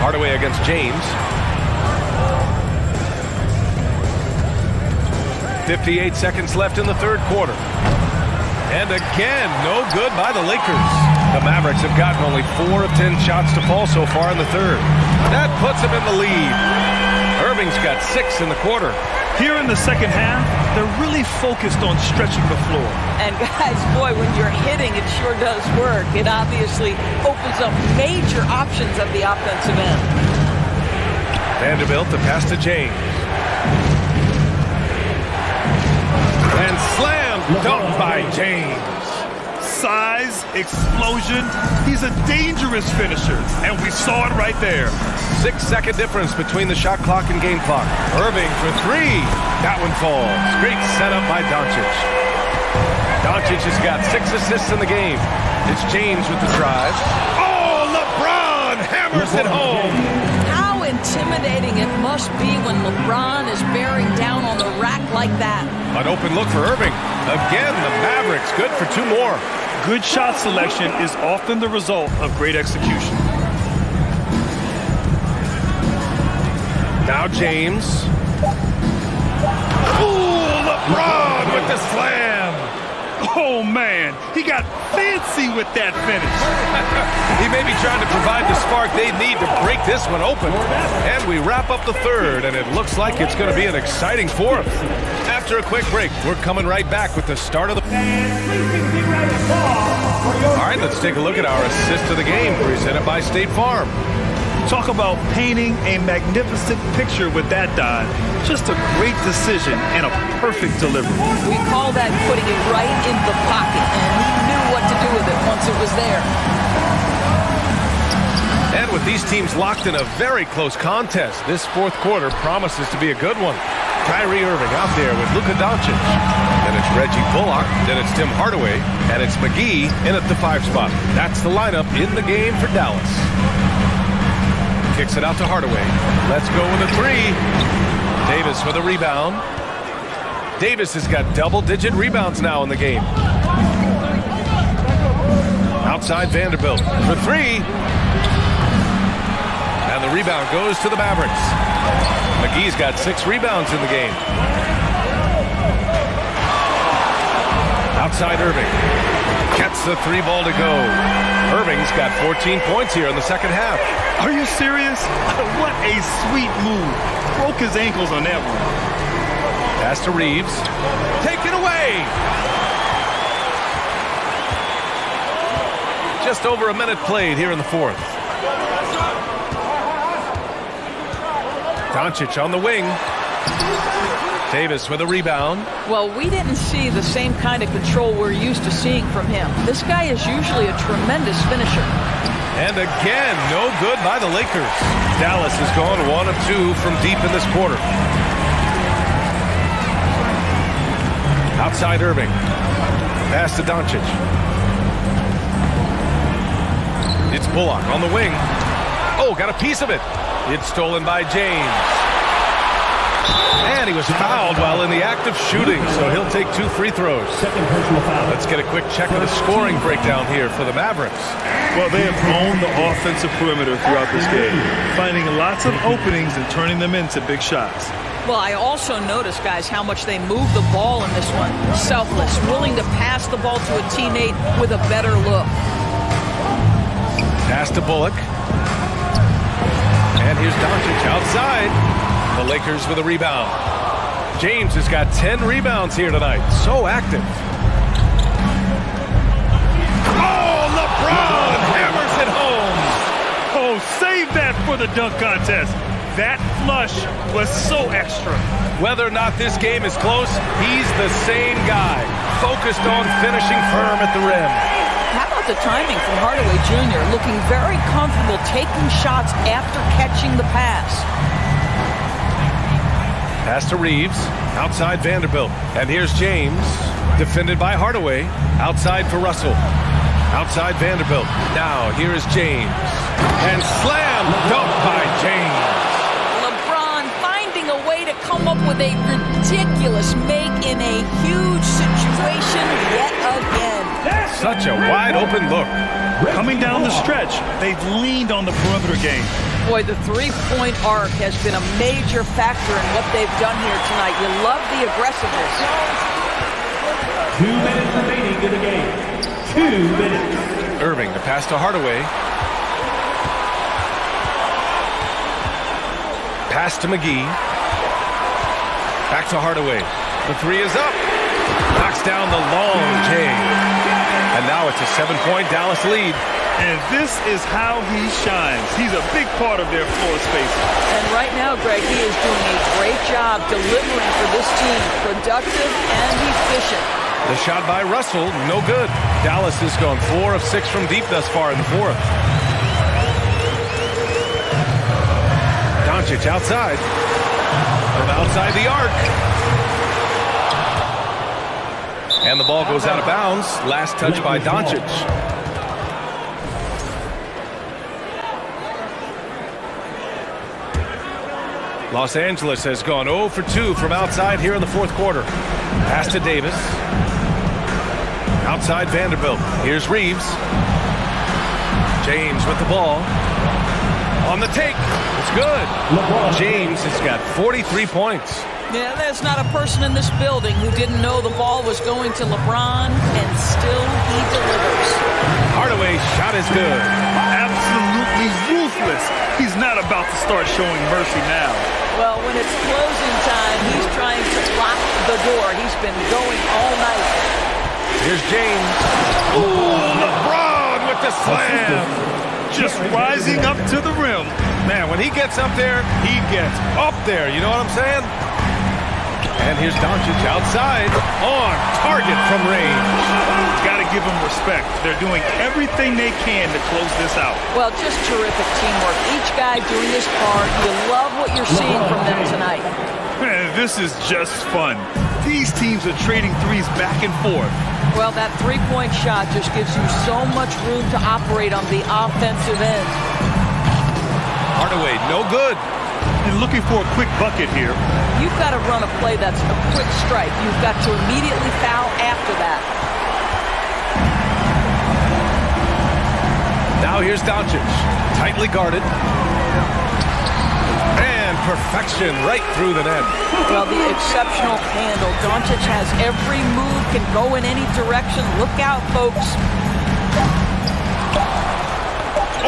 Hardaway against James. 58 seconds left in the third quarter. And again, no good by the Lakers. The Mavericks have gotten only 4 of 10 shots to fall so far in the third. That puts them in the lead. Irving's got 6 in the quarter. Here in the second half, they're really focused on stretching the floor. And guys, boy, when you're hitting, it sure does work. It obviously opens up major options at the offensive end. Vanderbilt, the pass to James. And slam dunked by James. Size, explosion. He's a dangerous finisher, and we saw it right there. 6-second difference between the shot clock and game clock. Irving for 3. That one falls. Great setup by Doncic. Doncic has got 6 assists in the game. It's James with the drive. Oh, LeBron hammers it home. How intimidating it must be when LeBron is bearing down on the rack like that. An open look for Irving. Again, the Mavericks good for 2 more. Good shot selection is often the result of great execution. Now James. Ooh, LeBron with the slam. Oh, man, he got fancy with that finish. He may be trying to provide the spark they need to break this one open. And we wrap up the third, and it looks like it's going to be an exciting fourth. After a quick break, we're coming right back with the start of the... All right, let's take a look at our assist of the game, presented by State Farm. Talk about painting a magnificent picture with that dive. Just a great decision and a perfect delivery. We call that putting it right in the pocket, and he knew what to do with it once it was there. And with these teams locked in a very close contest, this fourth quarter promises to be a good one. Kyrie Irving out there with Luka Doncic. Then it's Reggie Bullock. Then it's Tim Hardaway. And it's McGee in at the 5 spot. That's the lineup in the game for Dallas. Kicks it out to Hardaway. Let's go with a 3. Davis with a rebound. Davis has got double-digit rebounds now in the game. Outside Vanderbilt for 3. And the rebound goes to the Mavericks. McGee's got 6 rebounds in the game. Outside Irving. Gets the 3 ball to go. Irving's got 14 points here in the second half. Are you serious? What a sweet move. Broke his ankles on that one. Pass to Reeves. Take it away. Just over a minute played here in the fourth. Doncic on the wing. Davis with a rebound. Well, we didn't see the same kind of control we're used to seeing from him. This guy is usually a tremendous finisher. And again, no good by the Lakers. Dallas has gone 1 of 2 from deep in this quarter. Outside Irving. Pass to Doncic. It's Bullock on the wing. Oh, got a piece of it. It's stolen by James. And he was fouled while in the act of shooting, so he'll take 2 free throws. Second personal foul. Let's get a quick check of the scoring breakdown here for the Mavericks. Well, they have owned the offensive perimeter throughout this game, finding lots of openings and turning them into big shots. Well, I also noticed, guys, how much they move the ball in this one. Selfless, willing to pass the ball to a teammate with a better look. Pass to Bullock. And here's Doncic outside. The Lakers with a rebound. James has got 10 rebounds here tonight. So active. Oh, LeBron hammers it home. Oh, save that for the dunk contest. That flush was so extra. Whether or not this game is close, he's the same guy. Focused on finishing firm at the rim. How about the timing from Hardaway Jr. looking very comfortable taking shots after catching the pass. Pass to Reeves. Outside Vanderbilt. And here's James. Defended by Hardaway. Outside for Russell. Outside Vanderbilt. Now here is James. And slam dunk by James. LeBron finding a way to come up with a ridiculous make in a huge situation yet again. Such a wide open look. Coming down the stretch, they've leaned on the perimeter game. Boy, the three-point arc has been a major factor in what they've done here tonight. You love the aggressiveness. 2 minutes remaining in the game. 2 minutes. Irving, the pass to Hardaway. Pass to McGee. Back to Hardaway. The 3 is up. Knocks down the long J. And now it's a 7-point Dallas lead. And this is how he shines. He's a big part of their floor space. And right now, Greg, he is doing a great job delivering for this team. Productive and efficient. The shot by Russell, no good. Dallas has gone 4 of 6 from deep thus far in the fourth. Doncic outside. From outside the arc. And the ball goes out of bounds. Last touch by Doncic. Los Angeles has gone 0 for 2 from outside here in the fourth quarter. Pass to Davis. outside Vanderbilt. Here's Reeves. James with the ball. On the take. It's good. James has got 43 points. Yeah, there's not a person in this building who didn't know the ball was going to LeBron, and still he delivers. Hardaway's shot is good. Absolutely ruthless. He's not about to start showing mercy now. Well, when it's closing time, he's trying to lock the door. He's been going all night. Here's James. Ooh, LeBron with the slam. Just rising up to the rim. Man, when he gets up there, he gets up there. You know what I'm saying? And here's Doncic outside on target from range. Got to give them respect. They're doing everything they can to close this out. Well, just terrific teamwork. Each guy doing his part. You love what you're seeing from them tonight. Man, this is just fun. These teams are trading threes back and forth. Well, that three-point shot just gives you so much room to operate on the offensive end. Hardaway, no good. And looking for a quick bucket here. You've got to run a play that's a quick strike. You've got to immediately foul after that. Now here's Doncic, tightly guarded. And perfection right through the net. Well, the exceptional handle. Doncic has every move, can go in any direction. Look out, folks.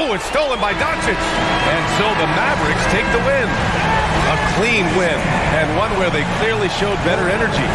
Oh, it's stolen by Doncic. And so the Mavericks take the win. A clean win, and one where they clearly showed better energy.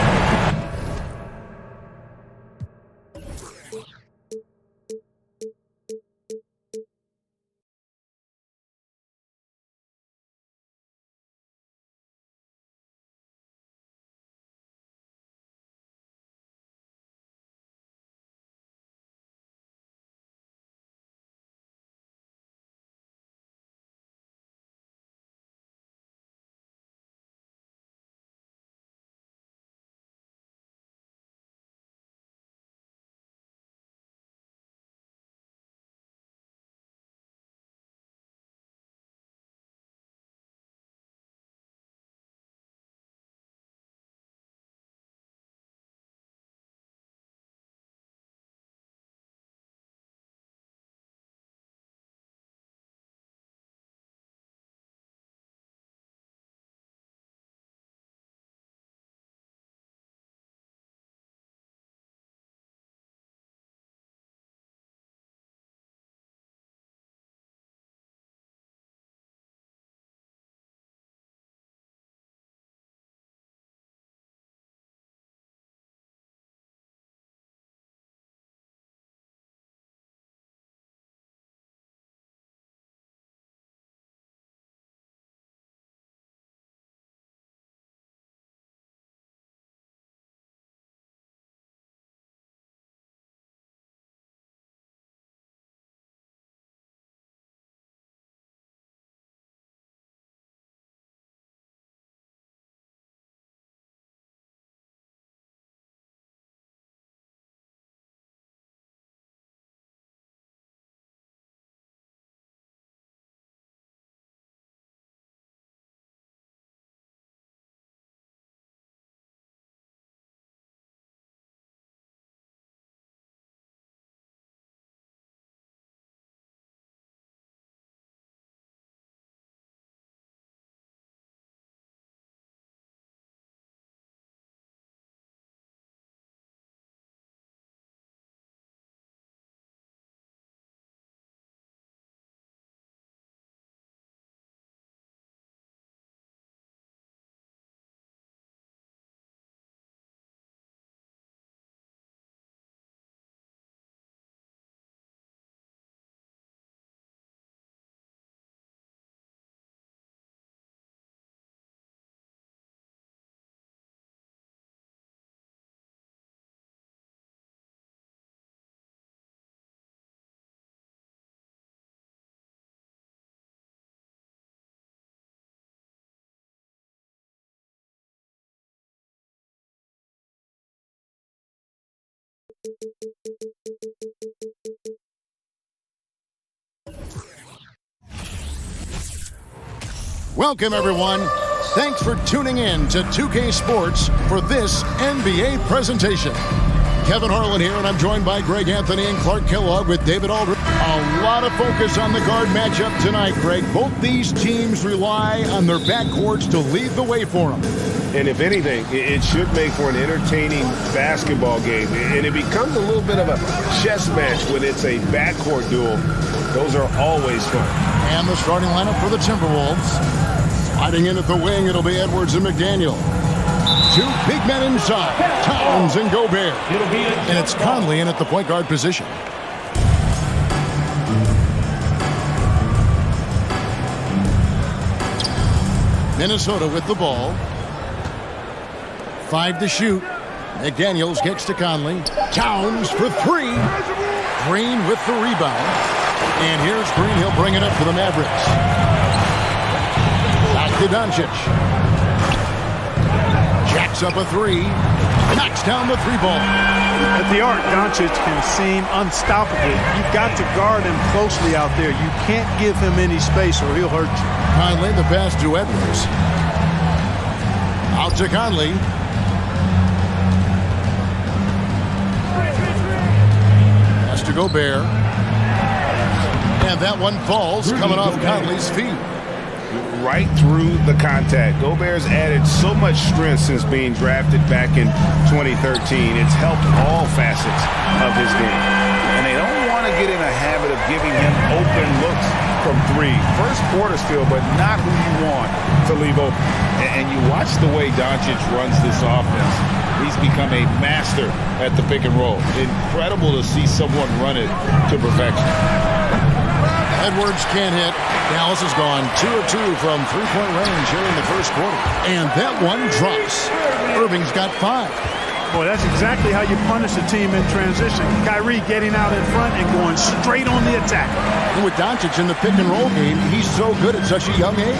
Welcome, everyone. Thanks for tuning in to 2K Sports for this NBA presentation. Kevin Harlan here, and I'm joined by Greg Anthony and Clark Kellogg with David Aldridge. A lot of focus on the guard matchup tonight, Greg. Both these teams rely on their backcourts to lead the way for them. And if anything, it should make for an entertaining basketball game. And it becomes a little bit of a chess match when it's a backcourt duel. Those are always fun. And the starting lineup for the Timberwolves. Sliding in at the wing, it'll be Edwards and McDaniel. Two big men inside, Towns and Gobert. And it's Conley in at the point guard position. Minnesota with the ball. 5 to shoot. McDaniels gets to Conley. Towns for 3. Green with the rebound. And here's Green. He'll bring it up for the Mavericks. Back to Doncic. Jacks up a 3. Knocks down the 3-ball. At the arc, Doncic can seem unstoppable. You've got to guard him closely out there. You can't give him any space or he'll hurt you. Conley, the pass to Edwards. Out to Conley. Pass to Gobert. And that one falls, coming off Conley's feet. Right through the contact. Gobert's added so much strength since being drafted back in 2013. It's helped all facets of his game. And they don't want to get in a habit of giving him open looks from 3. First quarter still, but not who you want to leave open. And you watch the way Doncic runs this offense. He's become a master at the pick and roll. Incredible to see someone run it to perfection. Edwards can't hit. Dallas has gone 2 of 2 from 3-point range here in the first quarter. And that one drops. Irving's got 5. Boy, that's exactly how you punish a team in transition. Kyrie getting out in front and going straight on the attack. And with Doncic in the pick and roll game, he's so good at such a young age.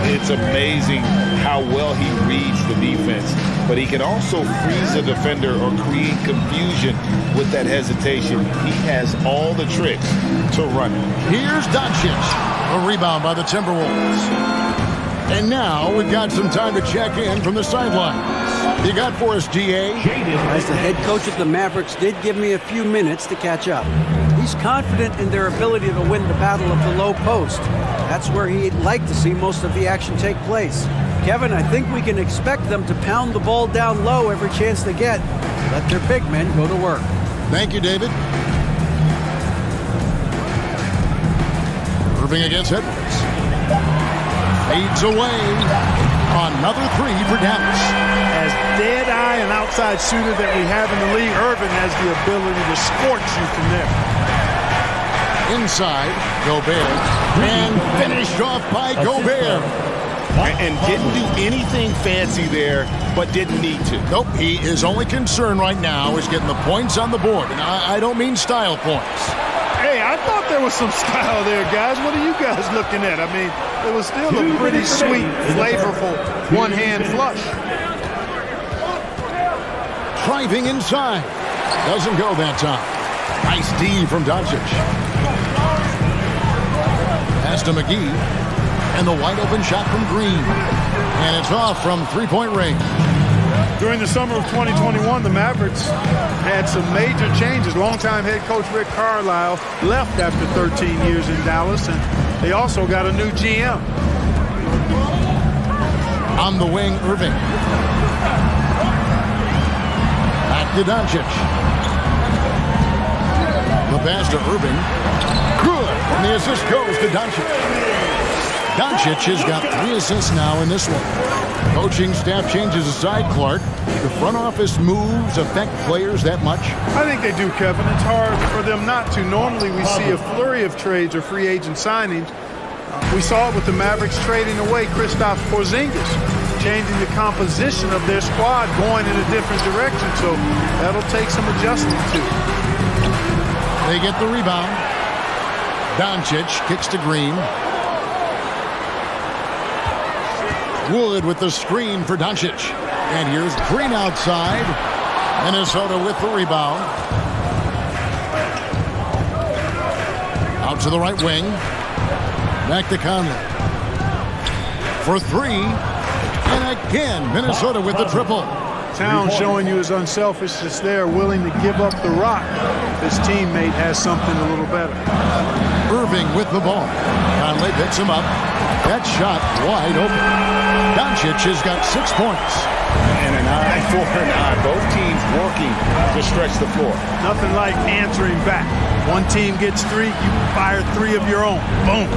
It's amazing how well he reads the defense. But he can also freeze a defender or create confusion with that hesitation. He has all the tricks to run it. Here's Doncic. A rebound by the Timberwolves. And now we've got some time to check in from the sideline. You got for us, GA? As the head coach of the Mavericks did give me a few minutes to catch up. He's confident in their ability to win the battle of the low post. That's where he'd like to see most of the action take place. Kevin, I think we can expect them to pound the ball down low every chance they get. Let their big men go to work. Thank you, David. Irving against Edwards. Fades away. Another 3 for Dallas. As dead-eye and outside shooter that we have in the league, Irving has the ability to scorch you from there. Inside, Gobert. And finished off by Gobert. And didn't do anything fancy there, but didn't need to. Nope, his only concern right now is getting the points on the board. And I don't mean style points. Hey, I thought there was some style there, guys. What are you guys looking at? I mean, it was still a pretty sweet, flavorful one-hand flush. Driving inside. Doesn't go that time. Nice D from Doncic. Pass to McGee. And the wide-open shot from Green. And it's off from 3-point range. During the summer of 2021, the Mavericks had some major changes. Longtime head coach Rick Carlisle left after 13 years in Dallas, and they also got a new GM. On the wing, Irving. Back to Doncic. The pass to Irving. Good. And the assist goes to Doncic. Doncic has got 3 assists now in this one. Coaching staff changes aside, Clark. The front office moves affect players that much? I think they do, Kevin. It's hard for them not to. Normally we see a flurry of trades or free agent signings. We saw it with the Mavericks trading away Kristaps Porzingis, changing the composition of their squad, going in a different direction. So that'll take some adjustment too. They get the rebound. Doncic kicks to Green. Wood with the screen for Doncic. And here's Green outside. Minnesota with the rebound. Out to the right wing. Back to Conley. For 3. And again, Minnesota with the triple. Towns showing you his unselfishness there, willing to give up the rock. His teammate has something a little better. Irving with the ball. Conley picks him up. That shot wide open. Doncic has got 6 points. And an eye for an eye. Both teams working to stretch the floor. Nothing like answering back. One team gets 3, you fire 3 of your own. Boom.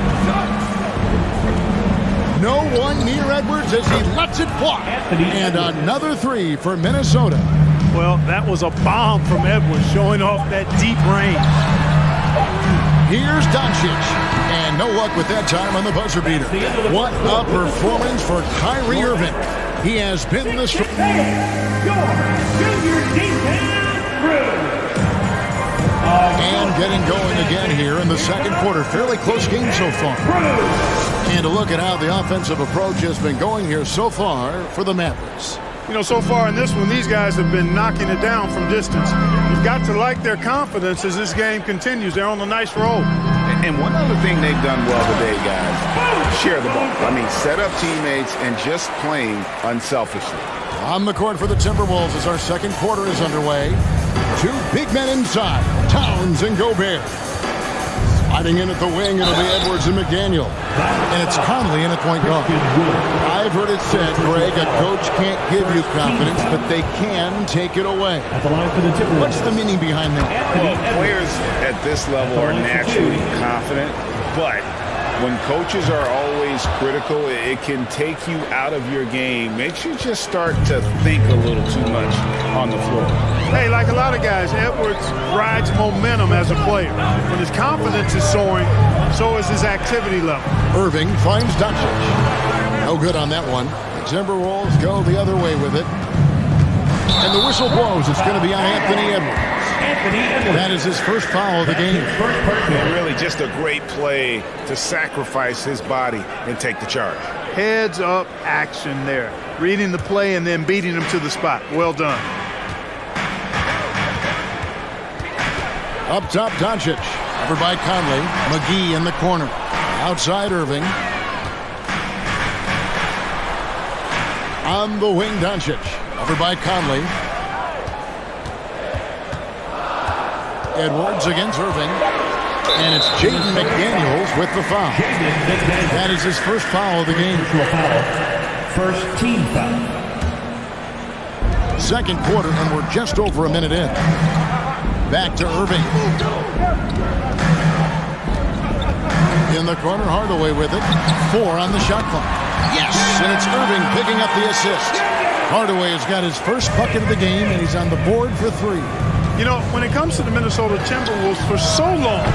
No one near Edwards as he lets it fly. And another 3 for Minnesota. Well, that was a bomb from Edwards, showing off that deep range. Here's Doncic. And no luck with that time on the buzzer beater. What a performance for Kyrie Irving. He has been the... And getting going again here in the second quarter. Fairly close game so far. And a look at how the offensive approach has been going here so far for the Mavericks. You know, so far in this one, these guys have been knocking it down from distance. You've got to like their confidence as this game continues. They're on a nice roll. And one other thing they've done well today, guys, share the ball. I mean, set up teammates and just playing unselfishly. On the court for the Timberwolves as our second quarter is underway. 2 big men inside, Towns and Gobert. Sliding in at the wing, it'll be Edwards and McDaniel. And it's Conley in at point guard. I've heard it said, Greg, a coach can't give you confidence, but they can take it away. What's the meaning behind that? Well, players at this level are naturally confident, but when coaches are always critical, it can take you out of your game. Makes you just start to think a little too much on the floor. Hey, like a lot of guys, Edwards rides momentum as a player. When his confidence is soaring, so is his activity level. Irving finds Doncic. No good on that one. The Timberwolves go the other way with it. And the whistle blows. It's going to be on Anthony Edwards. That is his first foul of the game. And really just a great play to sacrifice his body and take the charge. Heads up action there. Reading the play and then beating him to the spot. Well done. Up top, Doncic. Over by Conley. McGee in the corner. Outside, Irving. On the wing, Doncic. Over by Conley. Edwards against Irving. And it's Jaden McDaniels with the foul. That is his first foul of the game. First team foul. Second quarter, and we're just over a minute in. Back to Irving. In the corner, Hardaway with it. 4 on the shot clock. Yes! And it's Irving picking up the assist. Hardaway has got his first bucket of the game, and he's on the board for 3. You know, when it comes to the Minnesota Timberwolves, for so long,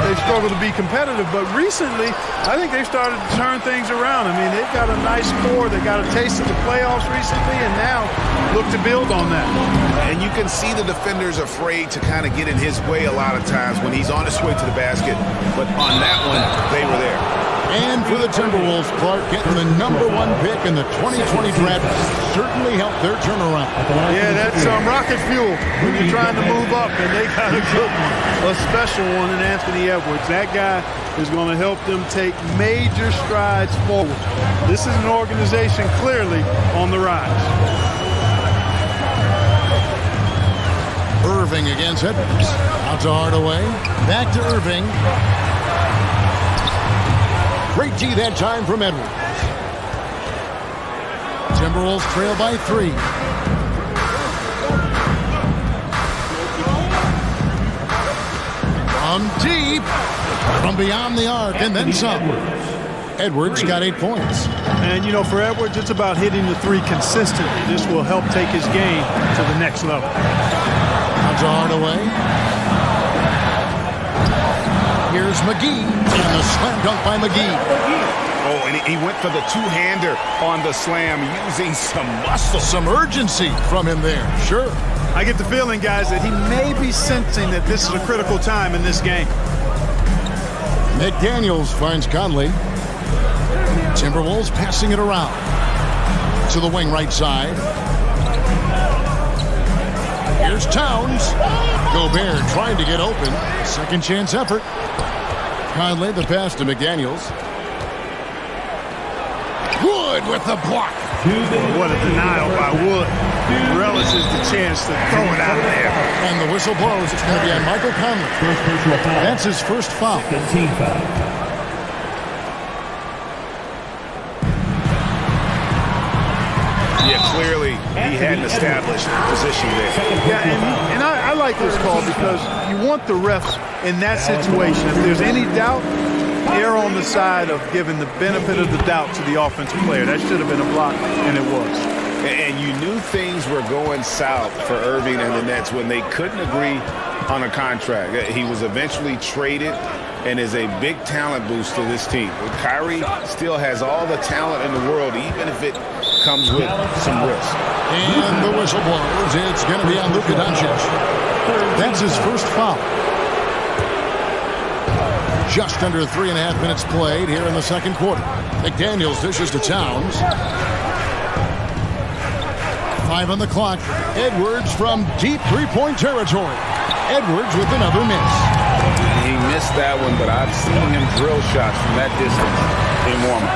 they've struggled to be competitive. But recently, I think they've started to turn things around. I mean, they've got a nice core. They got a taste of the playoffs recently, and now look to build on that. And you can see the defenders afraid to kind of get in his way a lot of times when he's on his way to the basket. But on that one, they were there. And for the Timberwolves, Clark getting the #1 pick in the 2020 draft certainly helped their turnaround. Yeah, that's rocket fuel when you're trying to move up, and they got a good one, a special one in Anthony Edwards. That guy is going to help them take major strides forward. This is an organization clearly on the rise. Irving against Edwards. Out to Hardaway. Back to Irving. Great D that time from Edwards. Timberwolves trail by 3. From deep. From beyond the arc and then some. Edwards got 8 points. And, you know, for Edwards, it's about hitting the 3 consistently. This will help take his game to the next level. Out to Hardaway. Here's McGee, and the slam dunk by McGee. Oh, and he went for the two-hander on the slam, using some muscle. Some urgency from him there, sure. I get the feeling, guys, that he may be sensing that this is a critical time in this game. McDaniels finds Conley. Timberwolves passing it around. To the wing right side. Here's Towns. Gobert trying to get open. Second chance effort. Conley the pass to McDaniels. Wood with the block. What a denial by Wood. Relishes the chance to throw it out there. And the whistle blows. It's going to be on Michael Conley. That's his first foul. Team foul. Yeah, clearly he hadn't established position there. Yeah, and I like this call because you want the refs in that situation. If there's any doubt, err on the side of giving the benefit of the doubt to the offensive player. That should have been a block, and it was. And you knew things were going south for Irving and the Nets when they couldn't agree on a contract. He was eventually traded and is a big talent boost to this team. Kyrie still has all the talent in the world, even if it comes with some risk. And the whistle blows. It's going to be on Luka Doncic. That's his first foul. Just under 3.5 minutes played here in the second quarter. McDaniels dishes to Towns. 5 on the clock. Edwards from deep three-point territory. Edwards with another miss. He missed that one, but I've seen him drill shots from that distance in warm-up.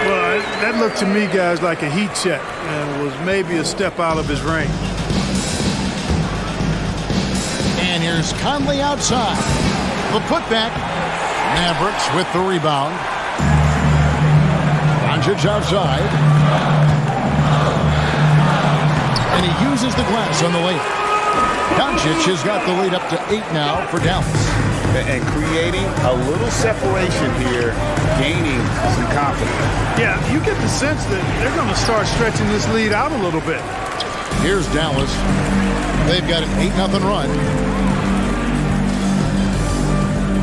Well, that looked to me, guys, like a heat check and was maybe a step out of his range. And here's Conley outside. The putback. Mavericks with the rebound. Doncic outside. And he uses the glass on the layup. Doncic has got the lead up to 8 now for Dallas. And creating a little separation here, gaining some confidence. Yeah, you get the sense that they're going to start stretching this lead out a little bit. Here's Dallas. They've got an 8-0 run.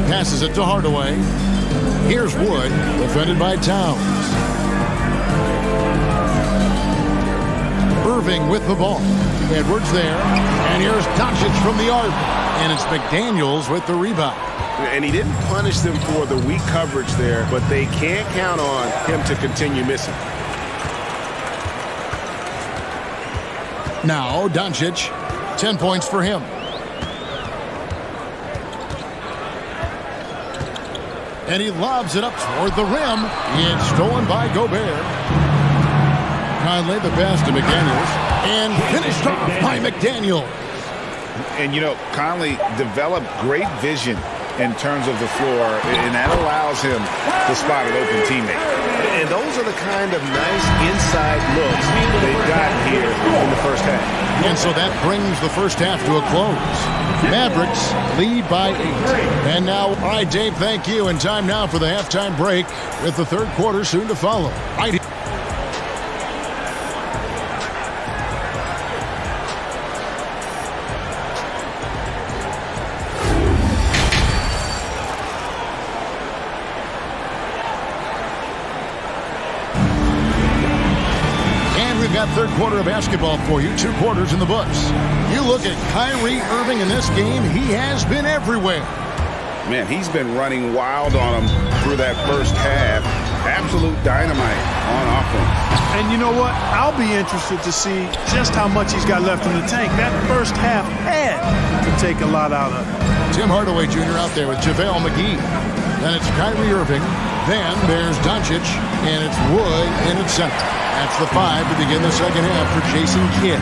Passes it to Hardaway. Here's Wood, defended by Towns. Irving with the ball. Edwards there. And here's Doncic from the arc. And it's McDaniels with the rebound. And he didn't punish them for the weak coverage there, but they can't count on him to continue missing. Now Doncic, 10 points for him. And he lobs it up toward the rim. It's stolen by Gobert. Conley the pass to McDaniels. And finished off by McDaniels. And, you know, Conley developed great vision in terms of the floor, and that allows him to spot an open teammate. And those are the kind of nice inside looks they've gotten here in the first half. And so that brings the first half to a close. Mavericks lead by 8. And now, all right, Dave, thank you. And time now for the halftime break with the third quarter soon to follow. Right. Third quarter of basketball for you. 2 quarters in the books. You look at Kyrie Irving in this game. He has been everywhere. Man, he's been running wild on him through that first half. Absolute dynamite on offense. And you know what? I'll be interested to see just how much he's got left in the tank. That first half had to take a lot out of it. Tim Hardaway Jr. out there with JaVale McGee. Then it's Kyrie Irving. Then there's Doncic. And it's Wood in its center. That's the 5 to begin the second half for Jason Kidd.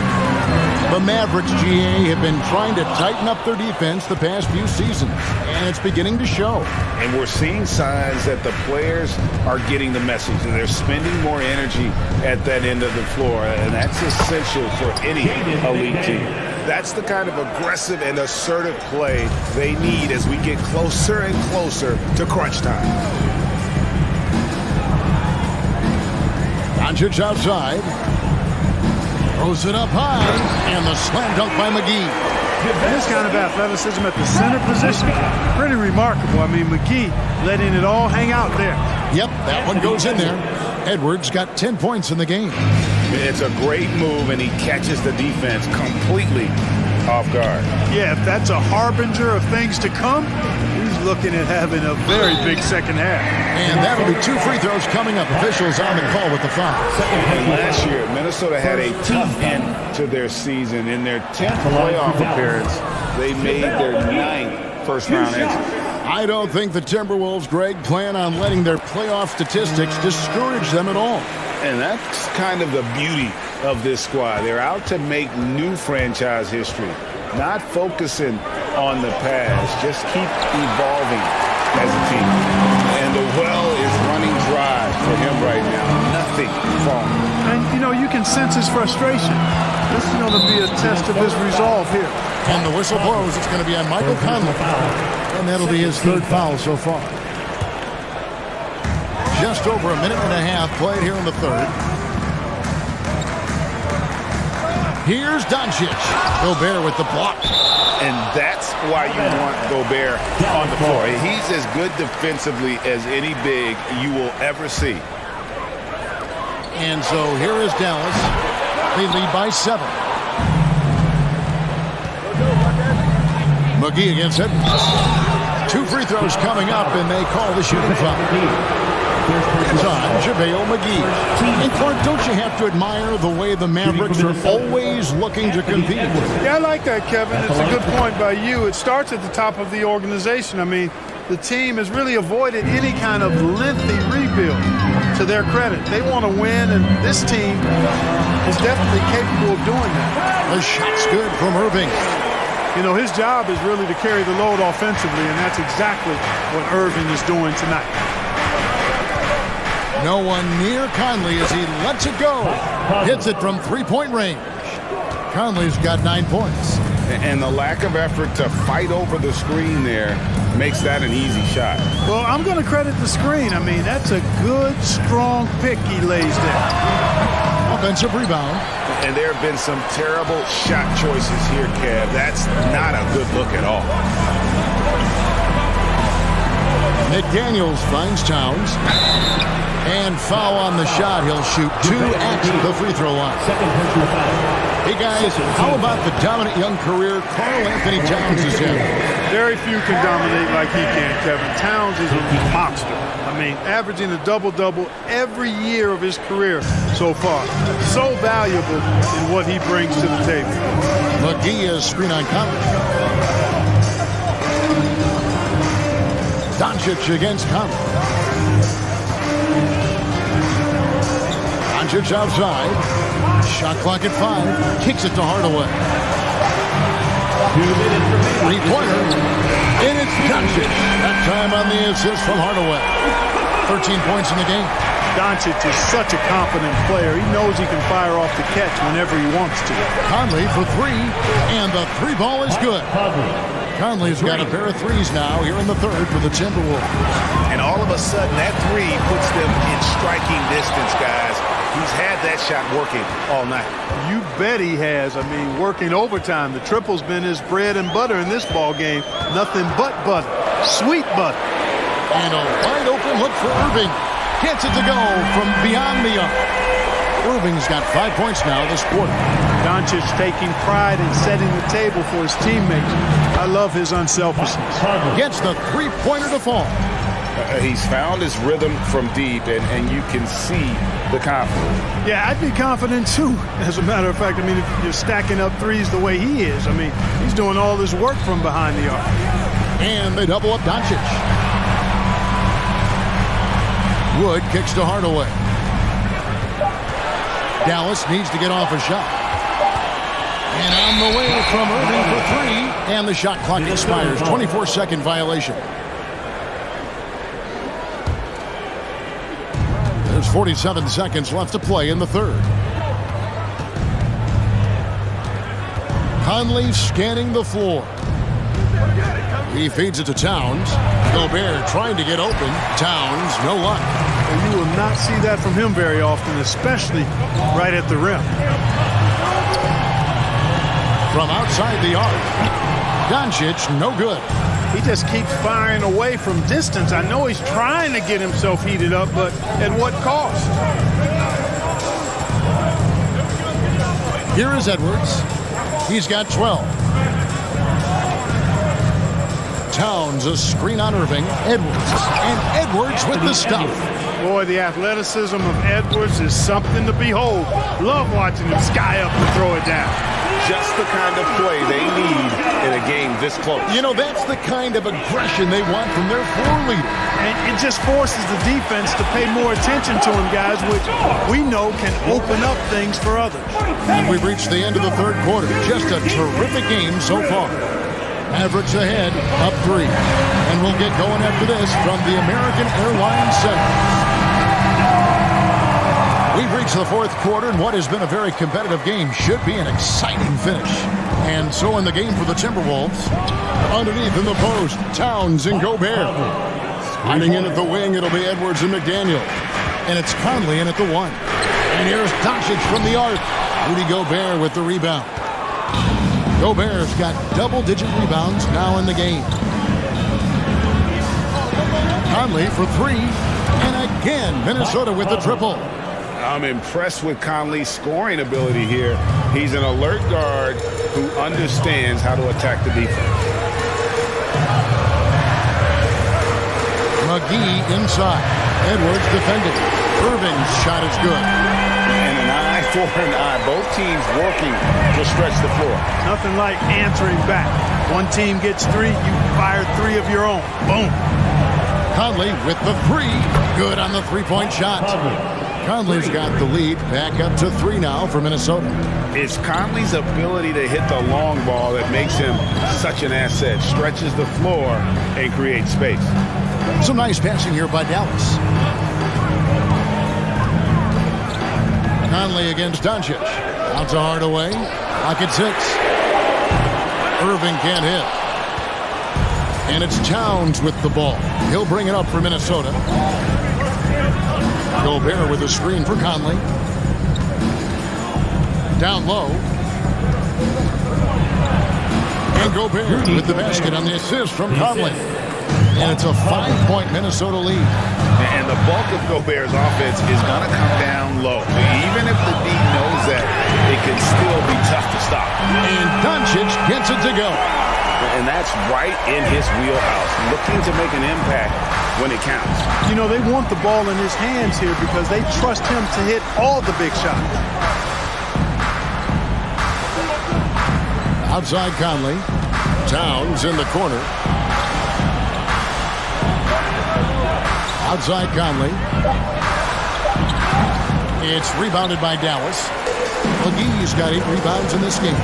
The Mavericks, GA, have been trying to tighten up their defense the past few seasons, and it's beginning to show. And we're seeing signs that the players are getting the message, and they're spending more energy at that end of the floor, and that's essential for any elite team. That's the kind of aggressive and assertive play they need as we get closer and closer to crunch time. Doncic outside. Throws it up high. And the slam dunk by McGee. This kind of athleticism at the center position, pretty remarkable. I mean, McGee letting it all hang out there. Yep, that one goes in there. Edwards got 10 points in the game. It's a great move, and he catches the defense completely off guard. Yeah, if that's a harbinger of things to come, he's looking at having a very big second half. And that'll be 2 free throws coming up. Officials on the call with the foul. And last year, Minnesota had a tough end to their season. In their 10th playoff appearance, they made their 9th first-round exit. I don't think the Timberwolves, Greg, plan on letting their playoff statistics discourage them at all. And that's kind of the beauty of this squad. They're out to make new franchise history, not focusing on the past. Just keep evolving as a team. And the well is running dry for him right now. Nothing falling. And, you can sense his frustration. This is going to be a test of his resolve here. And the whistle blows. It's going to be on Michael Conley. And that'll be his third foul so far. Just over a minute and a half played here in the third. Here's Doncic. Gobert with the block. And that's why you want Gobert on the floor. He's as good defensively as any big you will ever see. And so here is Dallas. They lead by 7. McGee against it. 2 free throws coming up, and they call the shooting foul. It's on JaVale McGee. And Clark, don't you have to admire the way the Mavericks are always looking to compete? Yeah, I like that, Kevin. It's a good point by you. It starts at the top of the organization. I mean, the team has really avoided any kind of lengthy rebuild. To their credit, they want to win, and this team is definitely capable of doing that. The shot's good from Irving. His job is really to carry the load offensively, and that's exactly what Irving is doing tonight. No one near Conley as he lets it go. Hits it from 3-point range. Conley's got 9 points. And the lack of effort to fight over the screen there makes that an easy shot. Well, I'm going to credit the screen. I mean, that's a good, strong pick he lays there. Offensive rebound. And there have been some terrible shot choices here, Kev. That's not a good look at all. McDaniels finds Towns. And foul on the shot. He'll shoot 2 at the free throw line. Hey, guys, how about the dominant young career Karl Anthony Towns is having? Very few can dominate like he can, Kevin. Towns is a monster. I mean, averaging a double-double every year of his career so far. So valuable in what he brings to the table. McGee is screen on Conley. Doncic against Conley. Doncic outside. Shot clock at 5. Kicks it to Hardaway. 3-pointer. And it's Doncic. That time on the assist from Hardaway. 13 points in the game. Doncic is such a confident player. He knows he can fire off the catch whenever he wants to. Conley for 3. And the 3 ball is good. Conley's got a pair of threes now here in the third for the Timberwolves. And all of a sudden, that 3 puts them in striking distance, guys. He's had that shot working all night. You bet he has. I mean, working overtime. The triple's been his bread and butter in this ball game. Nothing but butter. Sweet butter. And a wide open look for Irving. Gets it to go from beyond the arc. Irving's got 5 points now this quarter. Doncic taking pride in setting the table for his teammates. I love his unselfishness. Gets the 3-pointer to fall. He's found his rhythm from deep, and you can see the confidence. Yeah, I'd be confident too. As a matter of fact, I mean, if you're stacking up threes the way he is, I mean, he's doing all this work from behind the arc. And they double up Doncic. Wood kicks to Hardaway. Dallas needs to get off a shot. And on the way from Irving for 3. And the shot clock expires. 24-second violation. There's 47 seconds left to play in the third. Conley scanning the floor. He feeds it to Towns. Gobert trying to get open. Towns, no luck. And you will not see that from him very often, especially right at the rim. From outside the arc. Doncic, no good. He just keeps firing away from distance. I know he's trying to get himself heated up, but at what cost? Here is Edwards. He's got 12. Towns, a screen on Irving. Edwards. And Edwards with the stuff. Boy, the athleticism of Edwards is something to behold. Love watching him sky up and throw it down. just the kind of play they need in a game this close. You know, that's the kind of aggression they want from their floor leader. And it just forces the defense to pay more attention to him, guys, which we know can open up things for others. And we've reached the end of the third quarter. Just a terrific game so far. Mavericks ahead, up 3. And we'll get going after this from the American Airlines Center. We've reached the fourth quarter, and what has been a very competitive game should be an exciting finish. And so in the game for the Timberwolves, underneath in the post, Towns and Gobert. Hiding in at the wing, it'll be Edwards and McDaniel. And it's Conley in at the 1. And here's Doncic from the arc. Rudy Gobert with the rebound. Gobert's got double-digit rebounds now in the game. Conley for 3. And again, Minnesota with the triple. I'm impressed with Conley's scoring ability here. He's an alert guard who understands how to attack the defense. McGee inside. Edwards defending. Irving's shot is good. And an eye for an eye. Both teams working to stretch the floor. Nothing like answering back. One team gets 3, you fire 3 of your own. Boom. Conley with the 3. Good on the three-point shot. Conley's got the lead back up to 3 now for Minnesota. It's Conley's ability to hit the long ball that makes him such an asset. Stretches the floor and creates space. Some nice passing here by Dallas. Conley against Doncic. Out to Hardaway. Lock at 6. Irving can't hit. And it's Towns with the ball. He'll bring it up for Minnesota. Gobert with a screen for Conley. Down low. And Gobert with the basket on the assist from Conley. And it's a 5-point Minnesota lead. And the bulk of Gobert's offense is going to come down low. Even if the D knows that, it can still be tough to stop. And Doncic gets it to go. And that's right in his wheelhouse. Looking to make an impact when it counts. You know, they want the ball in his hands here because they trust him to hit all the big shots. Outside Conley. Towns in the corner. Outside Conley. It's rebounded by Dallas. McGee's got 8 rebounds in this game.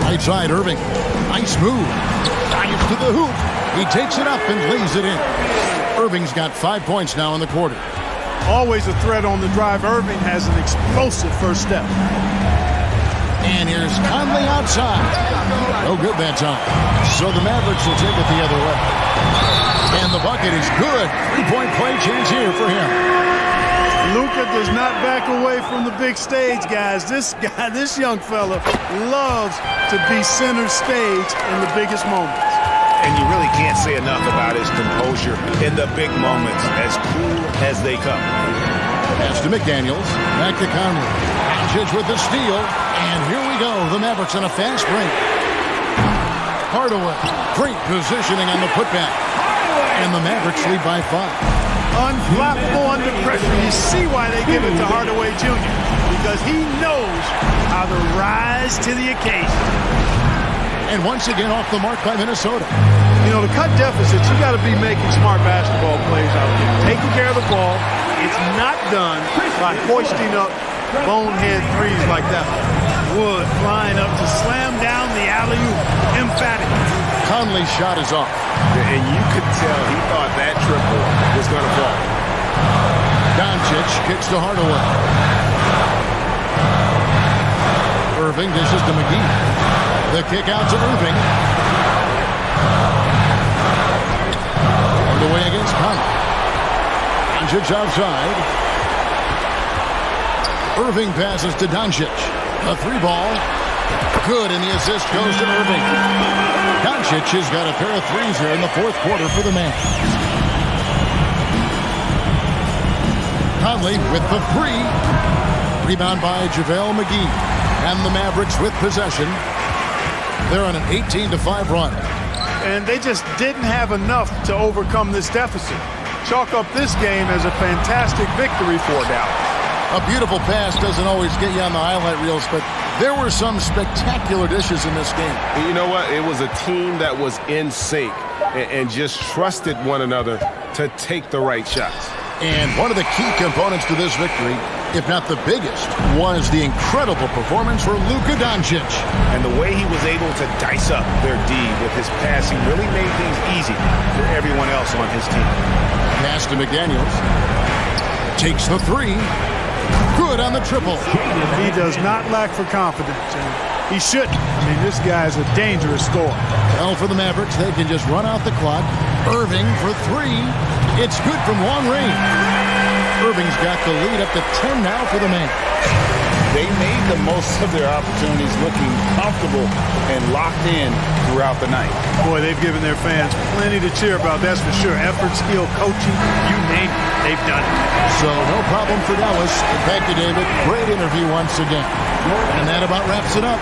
Right side, Irving. Nice move. Dives to the hoop. He takes it up and lays it in. Irving's got 5 points now in the quarter. Always a threat on the drive. Irving has an explosive first step. And here's Conley outside. No good that time. So the Mavericks will take it the other way. And the bucket is good. 3-point play chance here for him. Luka does not back away from the big stage, guys. This young fella loves to be center stage in the biggest moments. And you really can't say enough about his composure in the big moments, as cool as they come. Pass to McDaniels. Back to Conley. Doncic with the steal. And here we go. The Mavericks on a fast break. Hardaway. Great positioning on the putback. And the Mavericks lead by 5. Unflappable under pressure. You see why they give it to Hardaway Jr. Because he knows how to rise to the occasion. And once again off the mark by Minnesota. You know, to cut deficits, you got to be making smart basketball plays out there. Taking care of the ball. It's not done by hoisting up bonehead threes like that. Wood flying up to slam down the alley-oop. Emphatic. Conley's shot is off. And you could tell he thought that triple was going to fall. Doncic kicks to Hardaway. Irving dishes to McGee. The kick out to Irving. Hardaway against Conley. Doncic outside. Irving passes to Doncic. A 3-ball. Good, and the assist goes to Irving. Doncic has got a pair of threes here in the fourth quarter for the Mavs. Conley with the 3. Rebound by JaVale McGee. And the Mavericks with possession. They're on an 18-5 run. And they just didn't have enough to overcome this deficit. Chalk up this game as a fantastic victory for Dallas. A beautiful pass doesn't always get you on the highlight reels, but there were some spectacular dishes in this game. You know what? It was a team that was in sync and just trusted one another to take the right shots. And one of the key components to this victory, if not the biggest, was the incredible performance for Luka Doncic. And the way he was able to dice up their D with his passing really made things easy for everyone else on his team. Pass to McDaniels. Takes the three. Good on the triple. He does not lack for confidence, and he shouldn't. I mean, this guy's a dangerous scorer. Well, for the Mavericks, they can just run out the clock. Irving for three. It's good from long range. Irving's got the lead up to 10 now for the man. They made the most of their opportunities, looking comfortable and locked in throughout the night. Boy, they've given their fans plenty to cheer about, that's for sure. Effort, skill, coaching, you name it, they've done it. So no problem for Dallas. Thank you, David. Great interview once again. And that about wraps it up.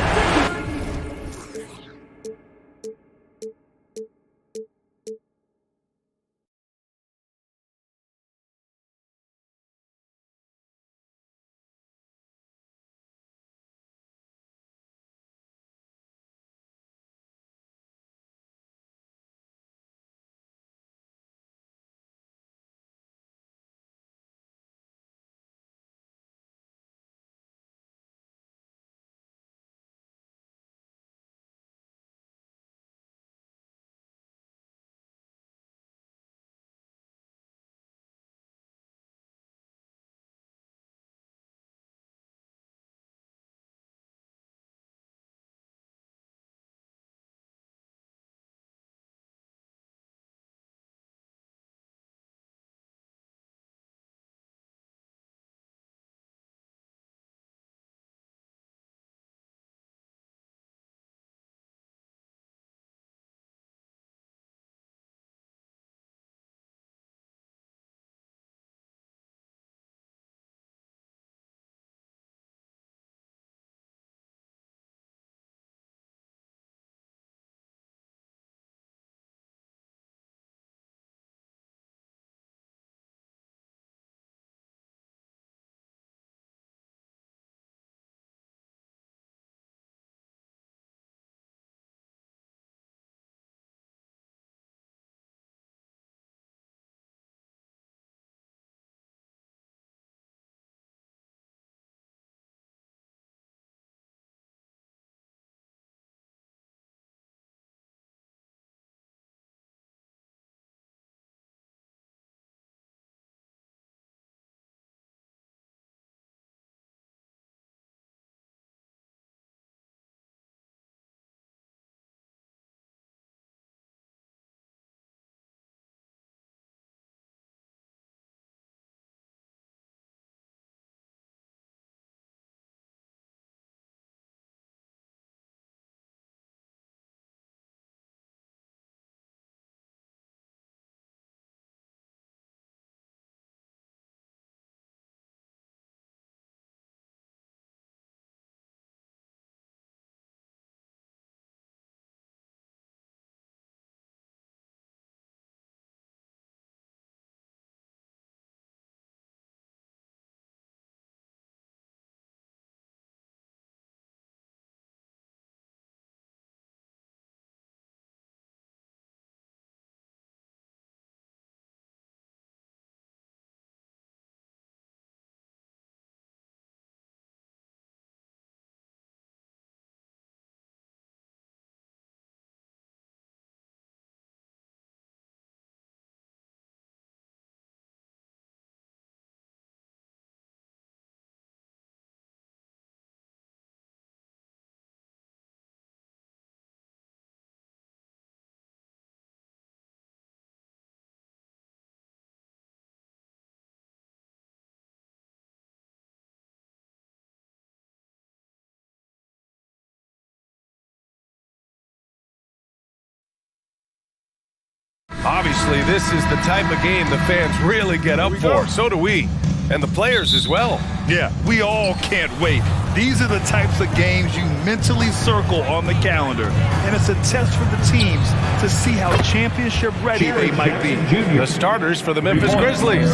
Obviously, this is the type of game the fans really get up for. So do we. And the players as well. Yeah, we all can't wait. These are the types of games you mentally circle on the calendar. And it's a test for the teams to see how championship ready they might be. The starters for the Memphis Grizzlies.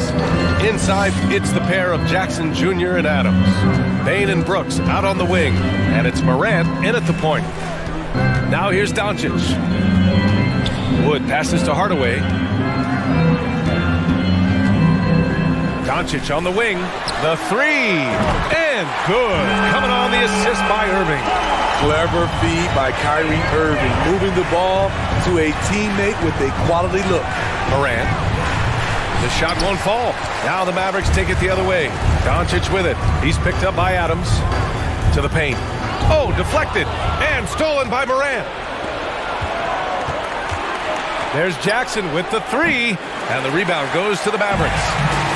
Inside, it's the pair of Jackson Jr. and Adams. Bane and Brooks out on the wing. And it's Morant in at the point. Now here's Doncic. Wood passes to Hardaway. Doncic on the wing. The three. And good. Coming on the assist by Irving. Clever feed by Kyrie Irving, moving the ball to a teammate with a quality look. Morant. The shot won't fall. Now the Mavericks take it the other way. Doncic with it. He's picked up by Adams. To the paint. Oh, deflected. And stolen by Morant. There's Jackson with the three. And the rebound goes to the Mavericks.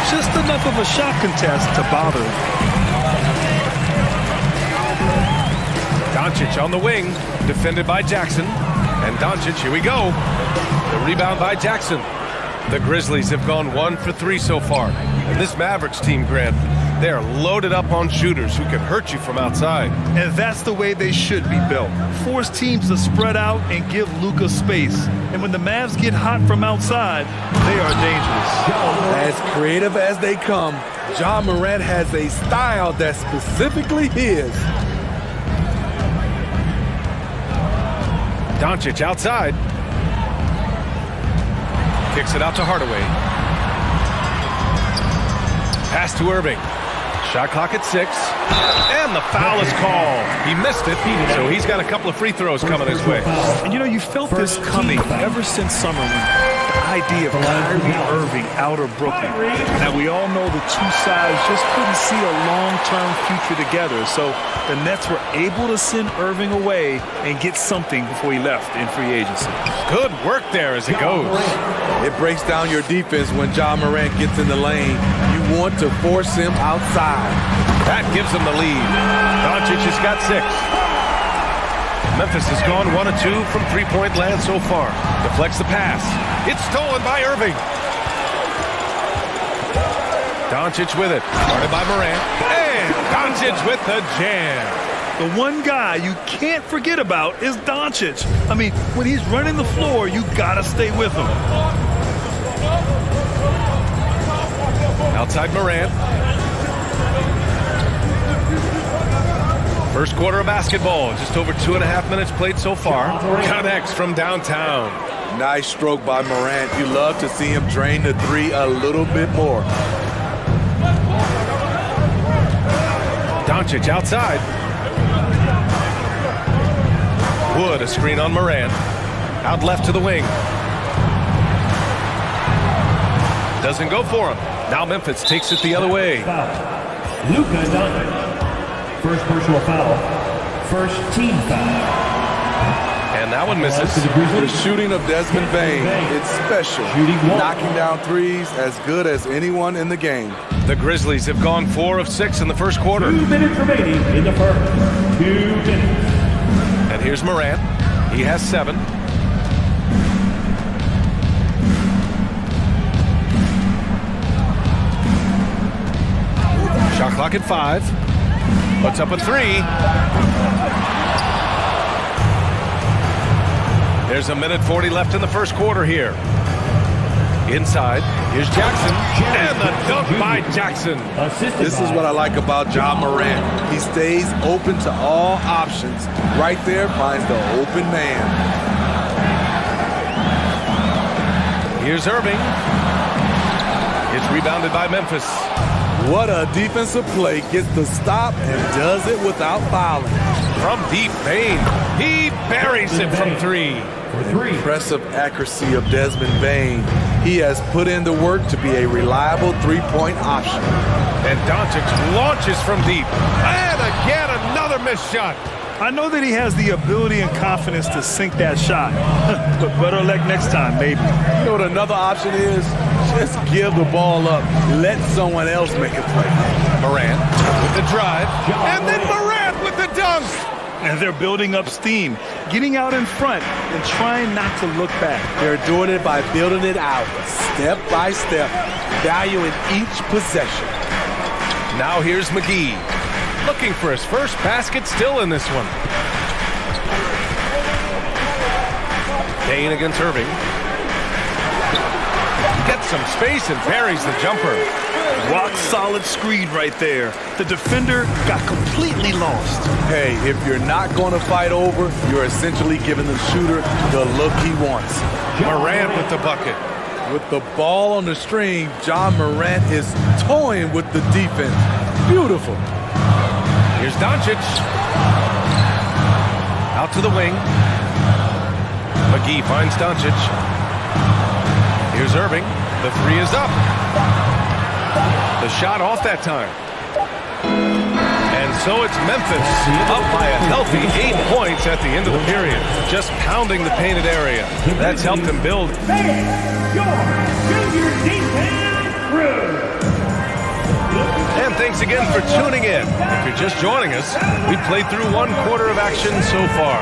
Just enough of a shot contest to bother him. Doncic on the wing. Defended by Jackson. And Doncic, here we go. The rebound by Jackson. The Grizzlies have gone 1 for 3 so far. And this Mavericks team, Grant, they are loaded up on shooters who can hurt you from outside. And that's the way they should be built. Force teams to spread out and give Luka space. And when the Mavs get hot from outside, they are dangerous. As creative as they come, Ja Morant has a style that's specifically his. Doncic outside. Kicks it out to Hardaway. Pass to Irving. Shot clock at 6. And the foul is called. He missed it, so he's got a couple of free throws coming his way. And you know, you felt this coming ever since summer when the idea of Kyrie Irving out of Brooklyn. Now, we all know the two sides just couldn't see a long-term future together. So the Nets were able to send Irving away and get something before he left in free agency. Good work there as it goes. It breaks down your defense when Ja Morant gets in the lane. You want to force him outside. That gives them the lead. Doncic has got 6. Memphis has gone 1 of 2 from three-point land so far. Deflects the pass. It's stolen by Irving. Doncic with it. Started by Morant. And Doncic with the jam. The one guy you can't forget about is Doncic. I mean, when he's running the floor, you gotta stay with him. Outside Morant. First quarter of basketball. Just over 2.5 minutes played so far. Connects from downtown. Nice stroke by Morant. You love to see him drain the three a little bit more. Doncic outside. Wood, a screen on Morant. Out left to the wing. Doesn't go for him. Now Memphis takes it the other way. Luka Doncic. First personal foul. First team foul. And that one misses. The shooting of Desmond Bane, it's special. Knocking down threes as good as anyone in the game. The Grizzlies have gone 4 of 6 in the first quarter. 2 minutes remaining in the first. 2 minutes. And here's Morant. He has 7. Shot clock at 5. Puts up a 3. There's a minute 40 left in the first quarter here. Inside, here's Jackson, and the dunk by Jackson. This is what I like about Ja Morant. He stays open to all options. Right there finds the open man. Here's Irving. It's rebounded by Memphis. What a defensive play. Gets the stop and does it without fouling. From deep, Bane. He buries it from 3. Impressive accuracy of Desmond Bane. He has put in the work to be a reliable three-point option. And Doncic launches from deep. And again, another missed shot. I know that he has the ability and confidence to sink that shot. But better luck next time, maybe. You know what another option is? Just give the ball up. Let someone else make a play. Morant with the drive. And then Morant with the dunk. And they're building up steam, getting out in front and trying not to look back. They're doing it by building it out, step by step, valuing each possession. Now here's McGee. Looking for his first basket still in this one. Kane against Irving. Gets some space and buries the jumper. Rock solid screen right there. The defender got completely lost. Hey, if you're not going to fight over, you're essentially giving the shooter the look he wants. Morant with the bucket. With the ball on the string, John Morant is toying with the defense. Beautiful. Here's Doncic. Out to the wing. McGee finds Doncic. Here's Irving. The three is up. The shot off that time. And so it's Memphis up by a healthy 8 points at the end of the period. Just pounding the painted area. That's helped them build. And thanks again for tuning in. If you're just joining us, we played through 1 quarter of action so far.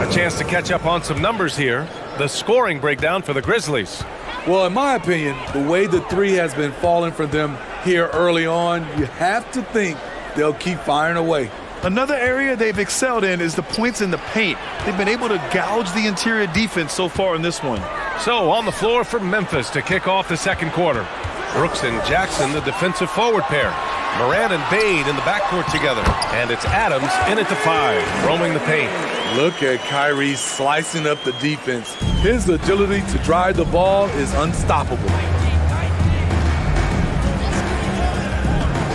A chance to catch up on some numbers here. The scoring breakdown for the Grizzlies. Well, in my opinion, the way the three has been falling for them here early on, you have to think they'll keep firing away. Another area they've excelled in is the points in the paint. They've been able to gouge the interior defense so far in this one. So on the floor for Memphis to kick off the second quarter. Brooks and Jackson, the defensive forward pair. Morant and Bade in the backcourt together. And it's Adams in at the 5, roaming the paint. Look at Kyrie slicing up the defense. His agility to drive the ball is unstoppable.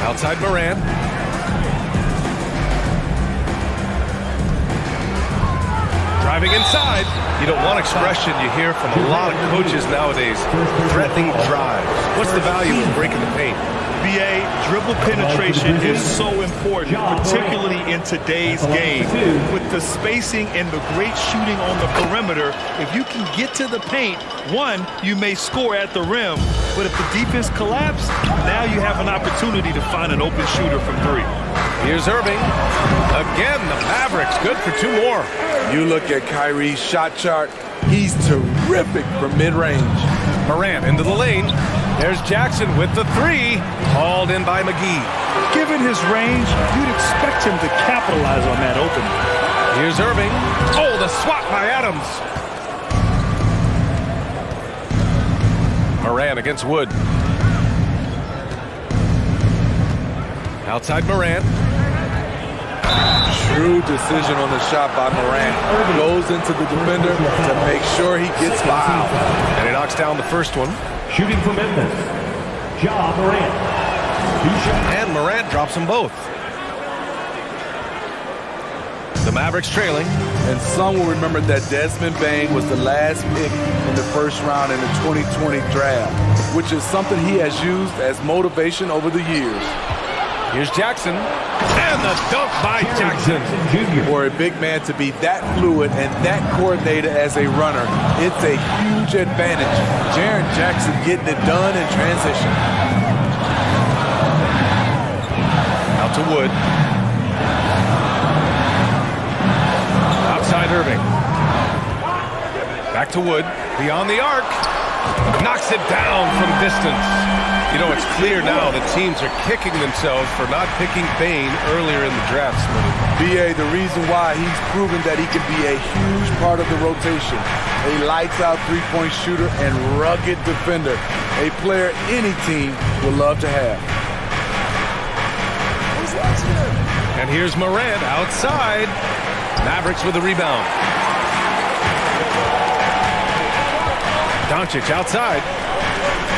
Outside Morant. Driving inside. You know, one expression you hear from a lot of coaches nowadays, threatening drives. What's the value of breaking the paint? BA, dribble penetration is so important, particularly in today's game. With the spacing and the great shooting on the perimeter, if you can get to the paint, one, you may score at the rim, but if the defense collapses, now you have an opportunity to find an open shooter from 3. Here's Irving. Again, the Mavericks good for 2 more. You look at Kyrie's shot chart, he's terrific from mid-range. Morant into the lane. There's Jackson with the 3, hauled in by McGee. Given his range, you'd expect him to capitalize on that opening. Here's Irving. Oh, the swat by Adams. Morant against Wood. Outside Morant. Shrewd decision on the shot by Morant. Goes into the defender to make sure he gets fouled. And he knocks down the first one. Shooting for Memphis, Ja Morant. And Morant drops them both. The Mavericks trailing. And some will remember that Desmond Bane was the last pick in the first round in the 2020 draft, which is something he has used as motivation over the years. Here's Jackson. And the dunk by Jackson. For a big man to be that fluid and that coordinated as a runner, it's a huge advantage. Jaren Jackson getting it done in transition. Out to Wood. Outside Irving. Back to Wood. Beyond the arc. Knocks it down from distance. You know, it's clear now that teams are kicking themselves for not picking Bane earlier in the draft. BA, the reason why he's proven that he can be a huge part of the rotation. A lights-out three-point shooter and rugged defender. A player any team would love to have. And here's Morant outside. Mavericks with the rebound. Doncic outside.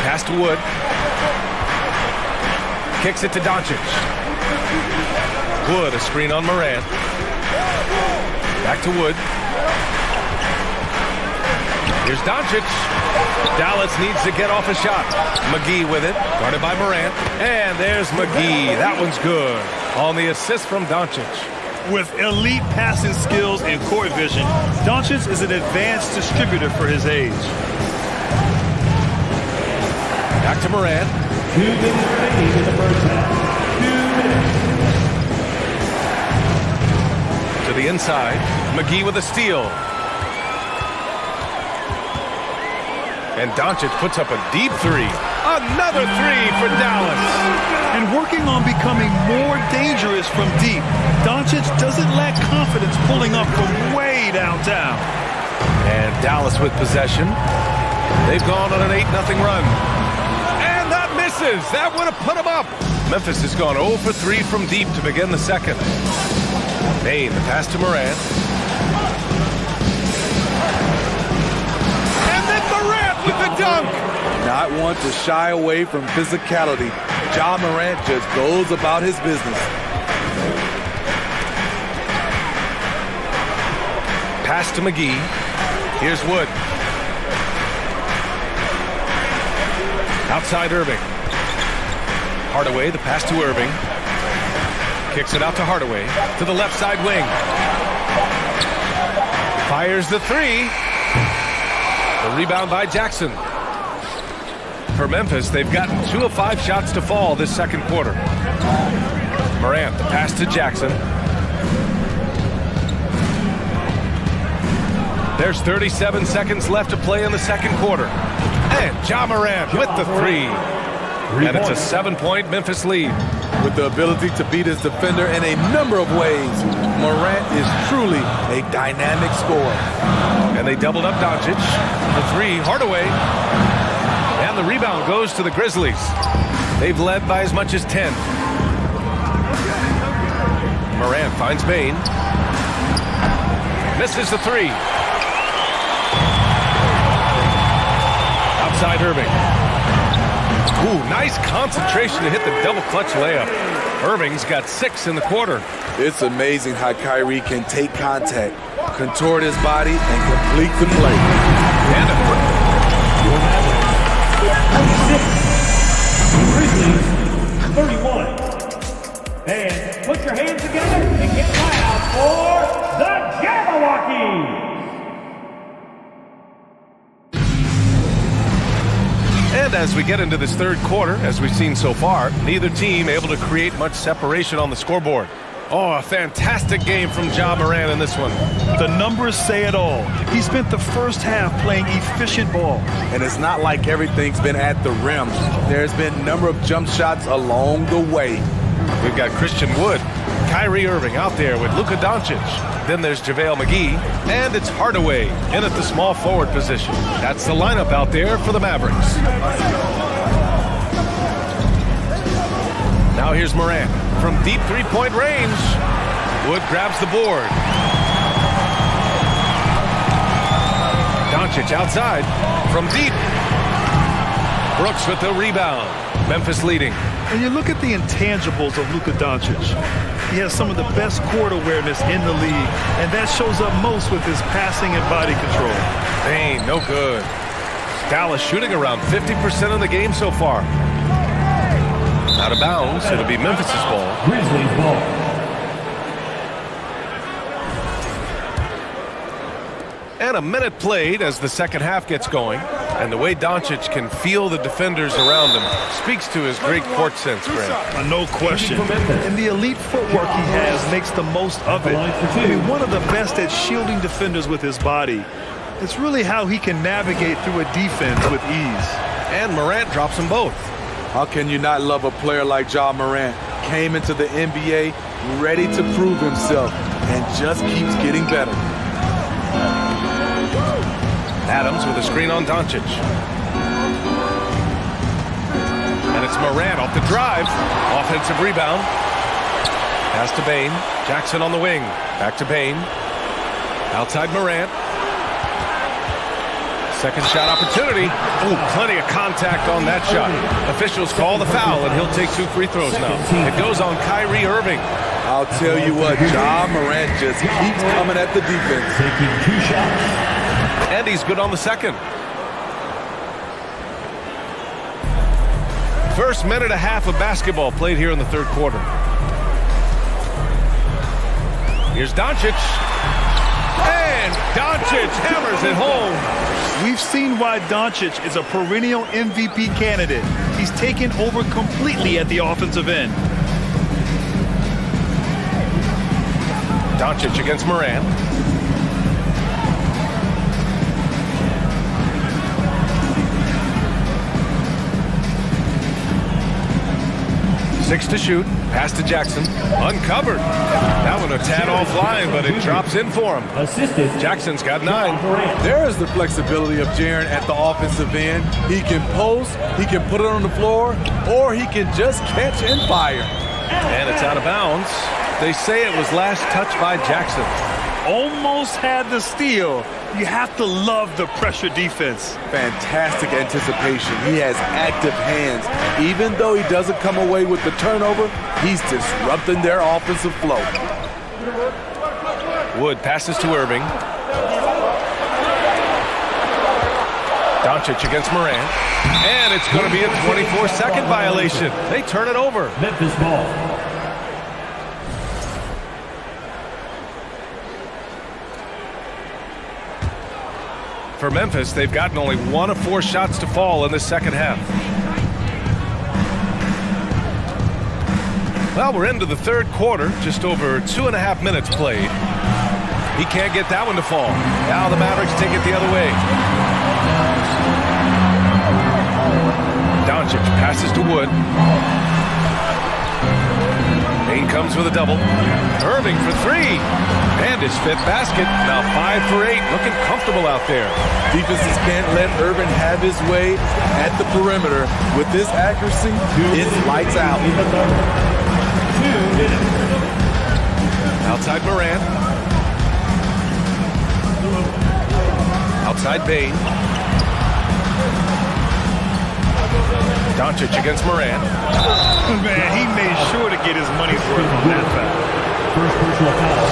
Pass to Wood. Kicks it to Doncic. Wood, a screen on Morant. Back to Wood. Here's Doncic. Dallas needs to get off a shot. McGee with it, guarded by Morant. And there's McGee. That one's good. On the assist from Doncic. With elite passing skills and court vision, Doncic is an advanced distributor for his age. Back to Morant. 2 minutes remaining in the first half. 2 minutes. To the inside. McGee with a steal. And Doncic puts up a deep 3. Another three for Dallas. And working on becoming more dangerous from deep, Doncic doesn't lack confidence pulling up from way downtown. And Dallas with possession. They've gone on an 8-0 run. And that misses. That would have put them up. Memphis has gone 0 for 3 from deep to begin the second. Bane, the pass to Morant. And then Morant with the dunk. Not one to shy away from physicality. Ja Morant just goes about his business. Pass to McGee. Here's Wood. Outside Irving. Hardaway, the pass to Irving. Kicks it out to Hardaway. To the left side wing. Fires the three. The rebound by Jackson. For Memphis, they've gotten 2 of 5 shots to fall this second quarter. Morant, the pass to Jackson. There's 37 seconds left to play in the second quarter. And Ja Morant with the three. And it's a 7-point Memphis lead. With the ability to beat his defender in a number of ways, Morant is truly a dynamic scorer. And they doubled up Doncic. The three, Hardaway. And the rebound goes to the Grizzlies. They've led by as much as 10. Morant finds Bane. Misses the three. Outside Irving. Ooh, nice concentration to hit the double clutch layup. Irving's got 6 in the quarter. It's amazing how Kyrie can take contact, contort his body, and complete the play. And a Grizzlies, 31. And put your hands together and get loud for the Jabberwockies. And as we get into this third quarter, as we've seen so far, neither team able to create much separation on the scoreboard. Oh, a fantastic game from Ja Morant in this one. The numbers say it all. He spent the first half playing efficient ball. And it's not like everything's been at the rim. There's been a number of jump shots along the way. We've got Christian Wood, Kyrie Irving out there with Luka Doncic. Then there's JaVale McGee, and it's Hardaway in at the small forward position. That's the lineup out there for the Mavericks. Now here's Morant from deep three-point range. Wood grabs the board. Doncic outside from deep. Brooks with the rebound. Memphis leading. And you look at the intangibles of Luka Doncic. He has some of the best court awareness in the league, and that shows up most with his passing and body control. Bane, no good. Dallas shooting around 50% of the game so far. Out of bounds, it'll be Memphis' ball. Grizzlies ball. And a minute played as the second half gets going. And the way Doncic can feel the defenders around him speaks to his great court sense, Grant. No question. And the elite footwork he has makes the most of it. I mean, one of the best at shielding defenders with his body. It's really how he can navigate through a defense with ease. And Morant drops them both. How can you not love a player like Ja Morant? Came into the NBA ready to prove himself and just keeps getting better. Adams with a screen on Doncic. And it's Morant off the drive. Offensive rebound. Pass to Bane. Jackson on the wing. Back to Bane. Outside Morant. Second shot opportunity. Ooh, plenty of contact on that shot. Officials call the foul, and he'll take 2 free throws now. It goes on Kyrie Irving. I'll tell you what, Ja Morant just keeps coming at the defense. Taking 2 shots. And he's good on the second. First minute and a half of basketball played here in the third quarter. Here's Doncic. And Doncic hammers it home. We've seen why Doncic is a perennial MVP candidate. He's taken over completely at the offensive end. Doncic against Morant. 6 to shoot. Pass to Jackson. Uncovered. That one a tad offline, but it drops in for him. Jackson's got 9. There is the flexibility of Jaren at the offensive end. He can post, he can put it on the floor, or he can just catch and fire. And it's out of bounds. They say it was last touched by Jackson. Almost had the steal. You have to love the pressure defense. Fantastic anticipation. He has active hands. Even though he doesn't come away with the turnover, he's disrupting their offensive flow. Wood passes to Irving. Doncic against Morant. And it's going to be a 24-second violation. They turn it over. Memphis ball. For Memphis, they've gotten only 1 of 4 shots to fall in the second half. Well, we're into the third quarter, just over 2.5 minutes played. He can't get that one to fall. Now the Mavericks take it the other way. Doncic passes to Wood. Bain comes with a double. Irving for 3. And his 5th basket. Now 5 for 8. Looking comfortable out there. Defenses can't let Irving have his way at the perimeter. With this accuracy, it's lights out. 2 minutes. Outside Morant. Outside Bain. Doncic against Morant. Man, he made sure to get his money's worth on that foul. First personal foul.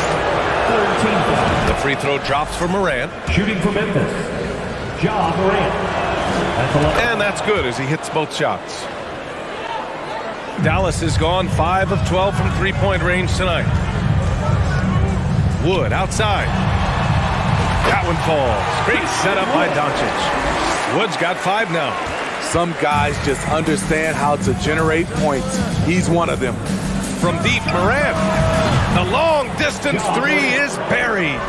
Third team foul. The free throw drops for Morant. Shooting for Memphis. Ja Morant. And that's good as he hits both shots. Dallas has gone 5 of 12 from three-point range tonight. Wood outside. That one falls. Great setup by Doncic. Wood's got 5 now. Some guys just understand how to generate points. He's one of them. From deep, Morant. The long-distance 3 is buried.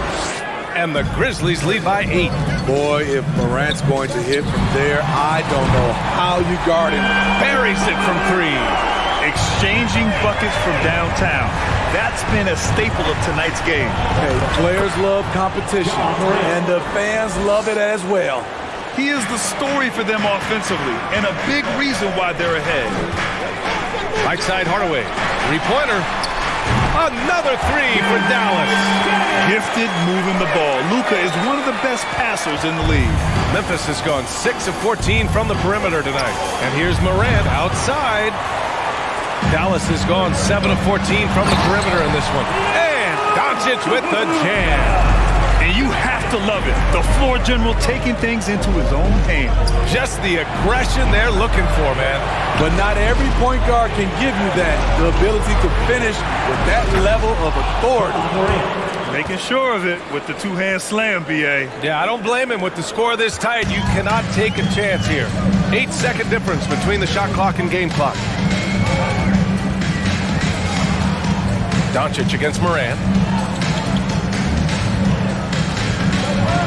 And the Grizzlies lead by 8. Boy, if Morant's going to hit from there, I don't know how you guard him. Buries it from 3. Exchanging buckets from downtown. That's been a staple of tonight's game. Hey, players love competition, and the fans love it as well. He is the story for them offensively, and a big reason why they're ahead. Right side Hardaway. 3-pointer. Another 3 for Dallas. Gifted moving the ball. Luka is one of the best passers in the league. Memphis has gone 6 of 14 from the perimeter tonight. And here's Morant outside. Dallas has gone 7 of 14 from the perimeter in this one. And Doncic with the jam. And you have to love it. The floor general taking things into his own hands. Just the aggression they're looking for, man. But not every point guard can give you that. The ability to finish with that level of authority. Making sure of it with the 2-hand slam, B.A. Yeah, I don't blame him. With the score this tight, you cannot take a chance here. 8-second difference between the shot clock and game clock. Doncic against Morant.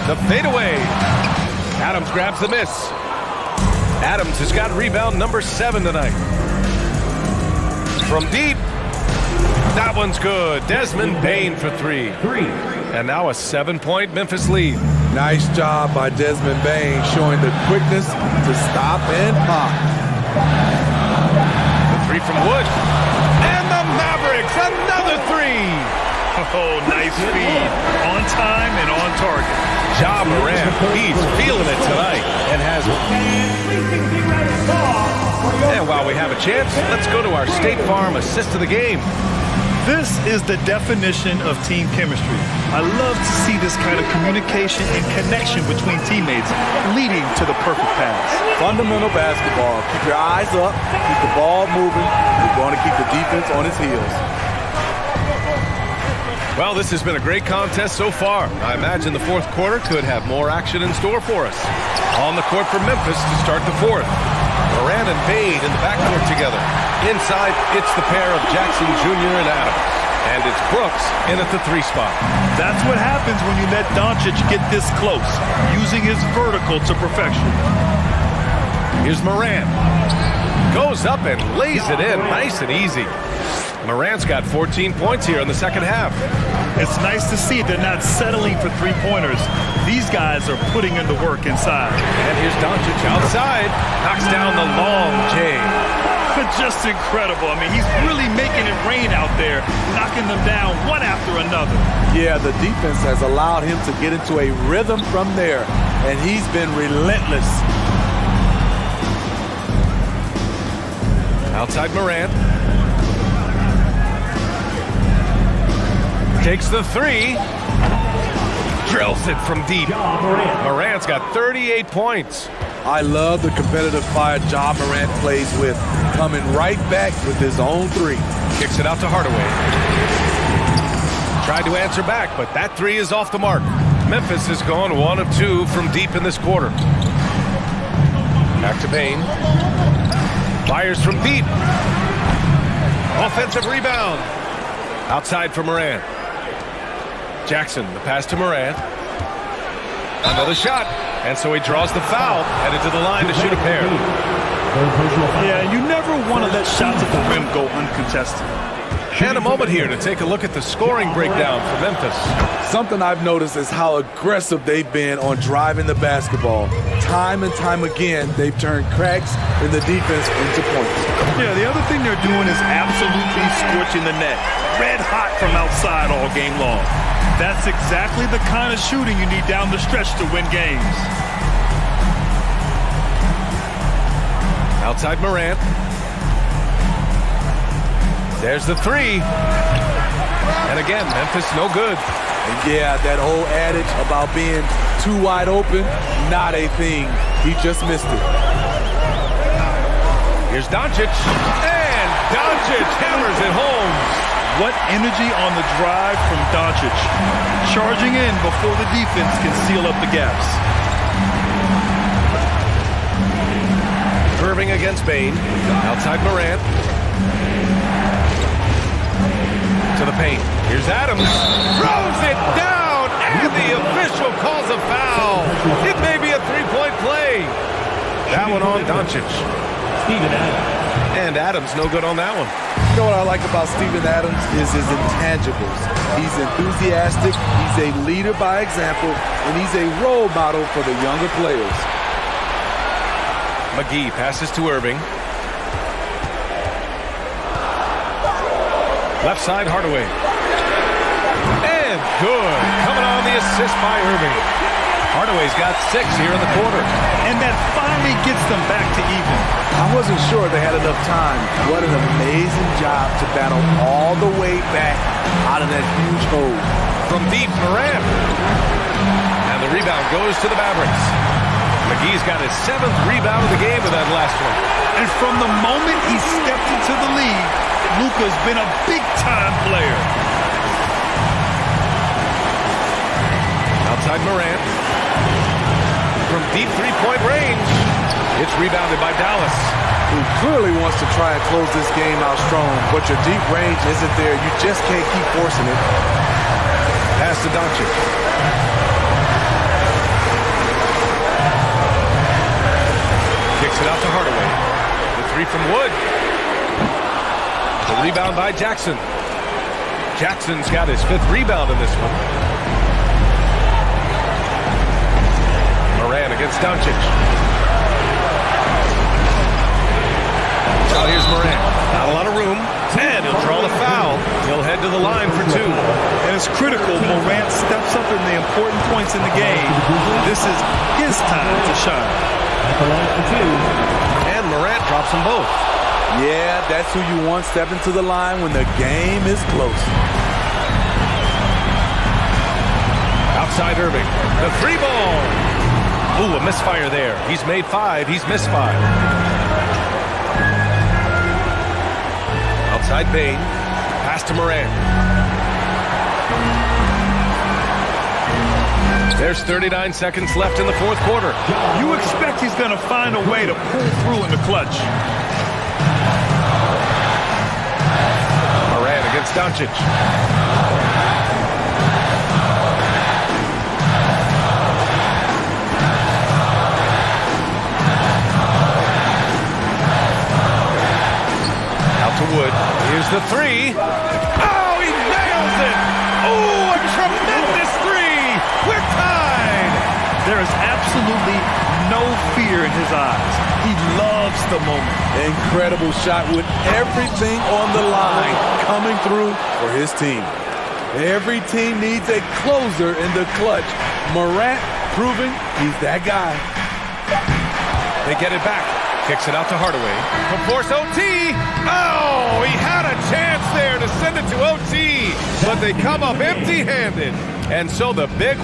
The fadeaway. Adams grabs the miss. Adams has got rebound number 7 tonight. From deep. That one's good. Desmond Bain for 3. And now a 7-point Memphis lead. Nice job by Desmond Bain showing the quickness to stop and pop. The 3 from Wood. And the Mavericks, another 3. Oh, nice feed. On time and on target. Ja Morant, he's feeling it tonight and has. And while we have a chance, let's go to our State Farm assist of the game. This is the definition of team chemistry. I love to see this kind of communication and connection between teammates leading to the perfect pass. Fundamental basketball. Keep your eyes up, keep the ball moving. You're going to keep the defense on its heels. Well, this has been a great contest so far. I imagine the fourth quarter could have more action in store for us. On the court for Memphis to start the fourth. Morant and Bain in the backcourt together. Inside, it's the pair of Jackson Jr. and Adams. And it's Brooks in at the 3 spot. That's what happens when you let Doncic get this close, using his vertical to perfection. Here's Morant. Goes up and lays it in nice and easy. Morant's got 14 points here in the second half. It's nice to see they're not settling for three-pointers. These guys are putting in the work inside. And here's Doncic outside. Knocks down the long J. Just incredible. I mean, he's really making it rain out there, knocking them down one after another. Yeah, the defense has allowed him to get into a rhythm from there, and he's been relentless. Outside Morant. Takes the three. Drills it from deep. Morant's got 38 points. I love the competitive fire Ja Morant plays with, coming right back with his own three. Kicks it out to Hardaway. Tried to answer back, but that three is off the mark. Memphis has gone 1 of 2 from deep in this quarter. Back to Bane. Fires from deep. Offensive rebound. Outside for Morant. Jackson, the pass to Morant. Another shot. And so he draws the foul, headed to the line to shoot a pair. Yeah, you never want to let shots at the rim go uncontested. And a moment here to take a look at the scoring breakdown for Memphis. Something I've noticed is how aggressive they've been on driving the basketball. Time and time again, they've turned cracks in the defense into points. Yeah, the other thing they're doing is absolutely scorching the net. Red hot from outside all game long. That's exactly the kind of shooting you need down the stretch to win games. Outside Morant. There's the three. And again, Memphis no good. And yeah, that whole adage about being too wide open, not a thing. He just missed it. Here's Doncic. And Doncic hammers it home. What energy on the drive from Doncic. Charging in before the defense can seal up the gaps. Curving against Bane. Outside Morant. To the paint. Here's Adams. Throws it down. And the official calls a foul. It may be a three-point play. That one on Doncic. Steven Adams. And Adams no good on that one. You know what I like about Steven Adams is his intangibles. He's enthusiastic, he's a leader by example, and he's a role model for the younger players. McGee passes to Irving. Left side, Hardaway. And good. Coming on the assist by Irving. Hardaway's got 6 here in the quarter. And that finally gets them back to even. I wasn't sure they had enough time. What an amazing job to battle all the way back out of that huge hole. From deep, Morant. And the rebound goes to the Mavericks. McGee's got his 7th rebound of the game with that last one. And from the moment he stepped into the league, Luka's been a big-time player. Outside Morant. From deep three-point range. It's rebounded by Dallas. Who clearly wants to try and close this game out strong, but your deep range isn't there. You just can't keep forcing it. Pass to Doncic. Kicks it out to Hardaway. The three from Wood. The rebound by Jackson. Jackson's got his 5th rebound in this one. Morant against Doncic. Well, here's Morant. Not a lot of room. And he'll draw the foul. He'll head to the line for 2. And it's critical. Morant steps up in the important points in the game. This is his time to shine. At the line for 2. And Morant drops them both. Yeah, that's who you want stepping to the line when the game is close. Outside Irving. The 3 ball. Ooh, a misfire there. He's made 5. He's missed 5. Outside Bane. Pass to Morant. There's 39 seconds left in the 4th quarter. You expect he's going to find a way to pull through in the clutch. Morant against Doncic. to three. Oh, he nails it! Oh, a tremendous three! We're tied! There is absolutely no fear in his eyes. He loves the moment. Incredible shot with everything on the line coming through for his team. Every team needs a closer in the clutch. Morant proving he's that guy. They get it back. Kicks it out to Hardaway. To force OT. Oh, he had a chance there to send it to OT. But they come up empty-handed. And so the big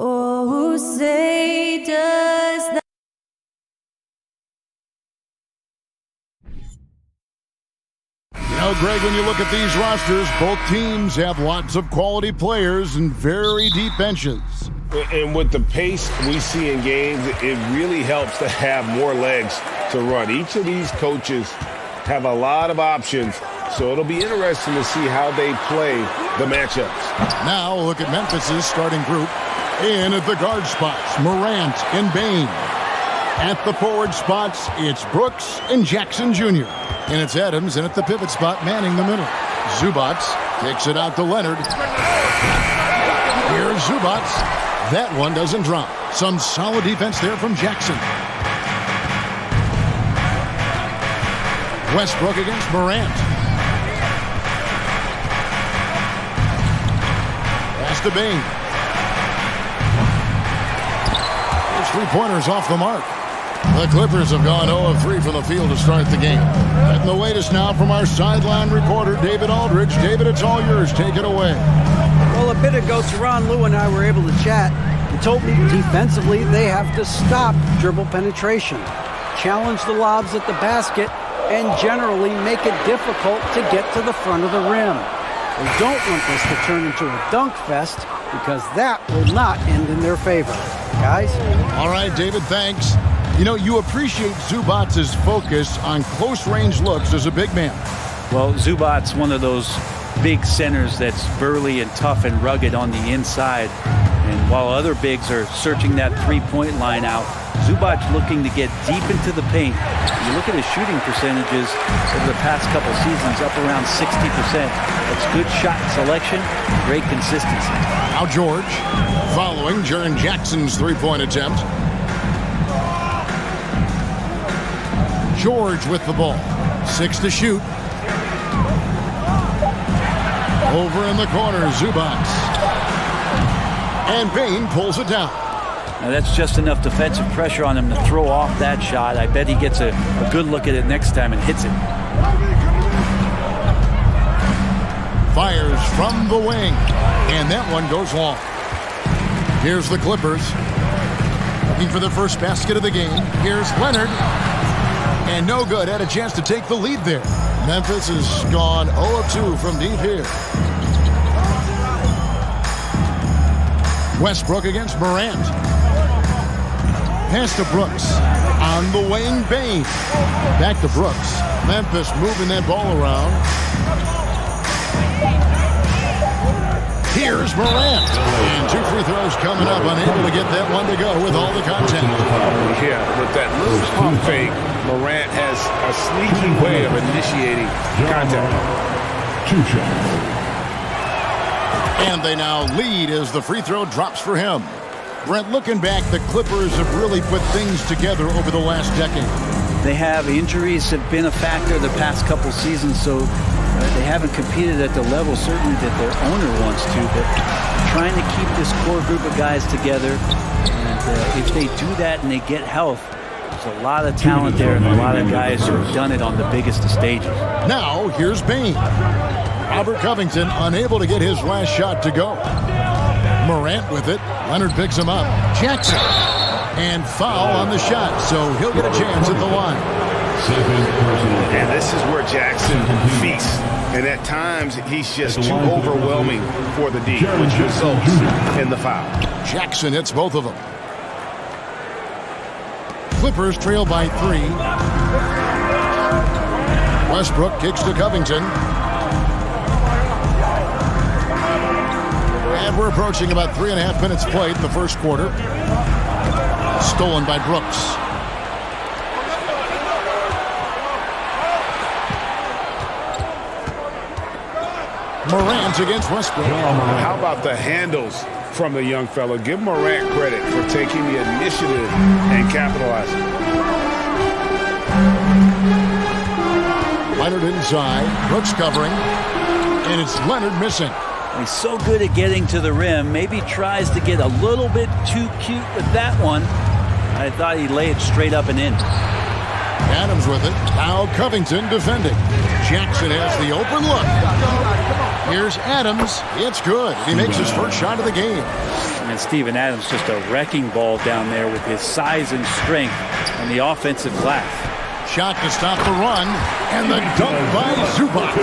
Oh, say does that. You know, Greg, when you look at these rosters, both teams have lots of quality players and very deep benches. And with the pace we see in games, it really helps to have more legs to run. Each of these coaches have a lot of options, so it'll be interesting to see how they play the matchups. Now look at Memphis's starting group. In at the guard spots, Morant and Bain. At the forward spots, it's Brooks and Jackson Jr. And it's Adams, and at the pivot spot, manning the middle. Zubats kicks it out to Leonard. Here's Zubats. That one doesn't drop. Some solid defense there from Jackson. Westbrook against Morant. Pass to Bain. Three-pointers off the mark. The Clippers have gone 0 of 3 from the field to start the game. Getting the latest now from our sideline reporter, David Aldridge. David, it's all yours. Take it away. Well, a bit ago, Teron Lue and I were able to chat. He told me defensively they have to stop dribble penetration, challenge the lobs at the basket, and generally make it difficult to get to the front of the rim. They don't want this to turn into a dunk fest because that will not end in their favor. Guys? All right, David, thanks. You know, you appreciate Zubats' focus on close-range looks as a big man. Well, Zubats, one of those big centers that's burly and tough and rugged on the inside. And while other bigs are searching that three-point line out, Zubats looking to get deep into the paint. You look at his shooting percentages over the past couple seasons, up around 60%. That's good shot selection, great consistency. Now George, following Jaren Jackson's three-point attempt. George with the ball. 6 to shoot. Over in the corner, Zubats. And Bain pulls it down. Now that's just enough defensive pressure on him to throw off that shot. I bet he gets a good look at it next time and hits it. Fires from the wing. And that one goes long. Here's the Clippers. Looking for the first basket of the game. Here's Leonard. And no good. Had a chance to take the lead there. Memphis has gone 0 of 2 from deep here. Westbrook against Morant. Pass to Brooks. On the wing, Bain. Back to Brooks. Memphis moving that ball around. Here's Morant. And 2 free throws coming up. Unable to get that one to go with all the contact. Yeah, with that loose pump fake, Morant has a sneaky way of initiating contact. 2 shots. And they now lead as the free throw drops for him. Brent, looking back, the Clippers have really put things together over the last decade. They have. Injuries have been a factor the past couple seasons, so they haven't competed at the level certainly that their owner wants to, but trying to keep this core group of guys together. And if they do that and they get health, there's a lot of talent there and a lot of guys who have done it on the biggest of stages. Now, here's Bain. Robert Covington unable to get his last shot to go. Morant with it. Leonard picks him up. Jackson. And foul on the shot, so he'll get a chance at the line. And this is where Jackson feasts. And at times, he's just too overwhelming for the D, which results in the foul. Jackson hits both of them. Clippers trail by 3. Westbrook kicks to Covington. And we're approaching about 3.5 minutes played in the first quarter. Stolen by Brooks. Morant against Westbrook. How about the handles from the young fellow? Give Morant credit for taking the initiative and capitalizing. Leonard inside. Brooks covering. And it's Leonard missing. He's so good at getting to the rim. Maybe tries to get a little bit too cute with that one. I thought he'd lay it straight up and in. Adams with it. Now Covington defending. Jackson has the open look. Here's Adams. It's good. He makes his first shot of the game. And Steven Adams just a wrecking ball down there with his size and strength on the offensive glass. Shot to stop the run. And the dunk by Zubac.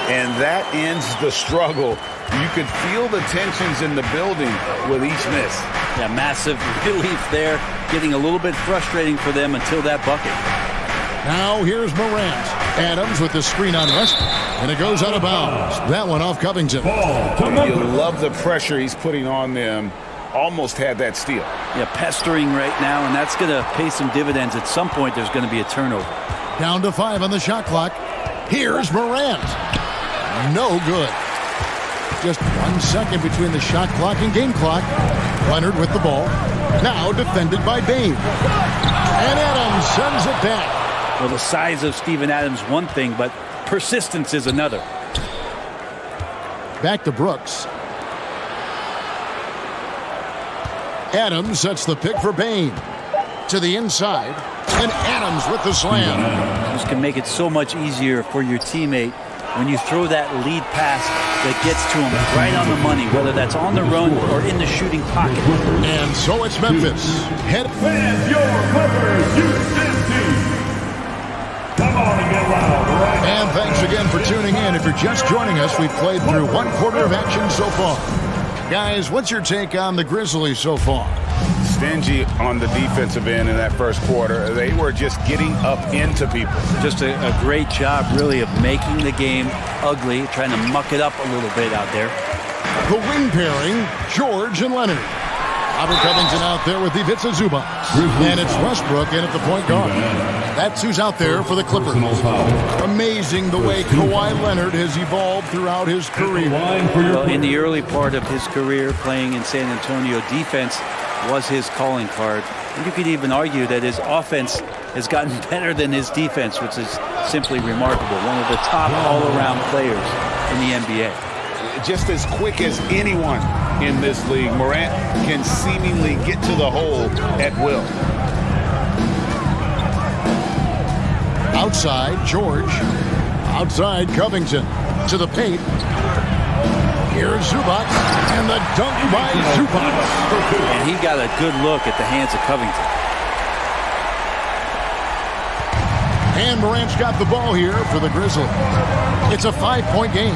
And that ends the struggle. You could feel the tensions in the building with each miss. Yeah, massive relief there. Getting a little bit frustrating for them until that bucket. Now here's Morant. Adams with the screen on Westbrook. And it goes out of bounds. That one off Covington. You love the pressure he's putting on them. Almost had that steal. Yeah, pestering right now, and that's going to pay some dividends. At some point, there's going to be a turnover. Down to 5 on the shot clock. Here's Morant. No good. Just 1 second between the shot clock and game clock. Leonard with the ball. Now defended by Bain. And Adams sends it back. Well, the size of Steven Adams, one thing, but persistence is another. Back to Brooks. Adams sets the pick for Bain. To the inside. And Adams with the slam. This can make it so much easier for your teammate when you throw that lead pass that gets to him right on the money, whether that's on the run or in the shooting pocket. And so it's Memphis. Head. With your Clippers, Houston team. Come on and get loud, right? And thanks again for tuning in. If you're just joining us, we've played through 1 quarter of action so far. Guys, what's your take on the Grizzlies so far? Stingy on the defensive end in that first quarter. They were just getting up into people. Just a great job, really, of making the game ugly, trying to muck it up a little bit out there. The wing pairing, George and Leonard. Robert Covington out there with Ivica Zubac. And it's Westbrook in at the point guard. That's who's out there for the Clippers. Amazing the way Kawhi Leonard has evolved throughout his career. Well, in the early part of his career playing in San Antonio, defense was his calling card. And you could even argue that his offense has gotten better than his defense, which is simply remarkable. One of the top all-around players in the NBA. Just as quick as anyone in this league, Morant can seemingly get to the hole at will. Outside, George. Outside, Covington. To the paint. Here's Zubac. And the dunk by Zubac. And he got a good look at the hands of Covington. And Morant's got the ball here for the Grizzlies. It's a 5-point game.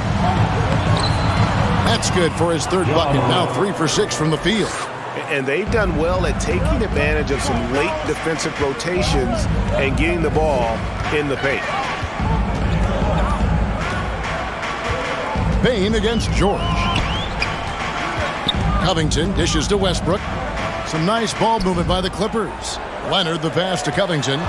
That's good for his third bucket. Now 3 for 6 from the field. And they've done well at taking advantage of some late defensive rotations and getting the ball in the paint. Bain against George. Covington dishes to Westbrook. Some nice ball movement by the Clippers. Leonard the pass to Covington.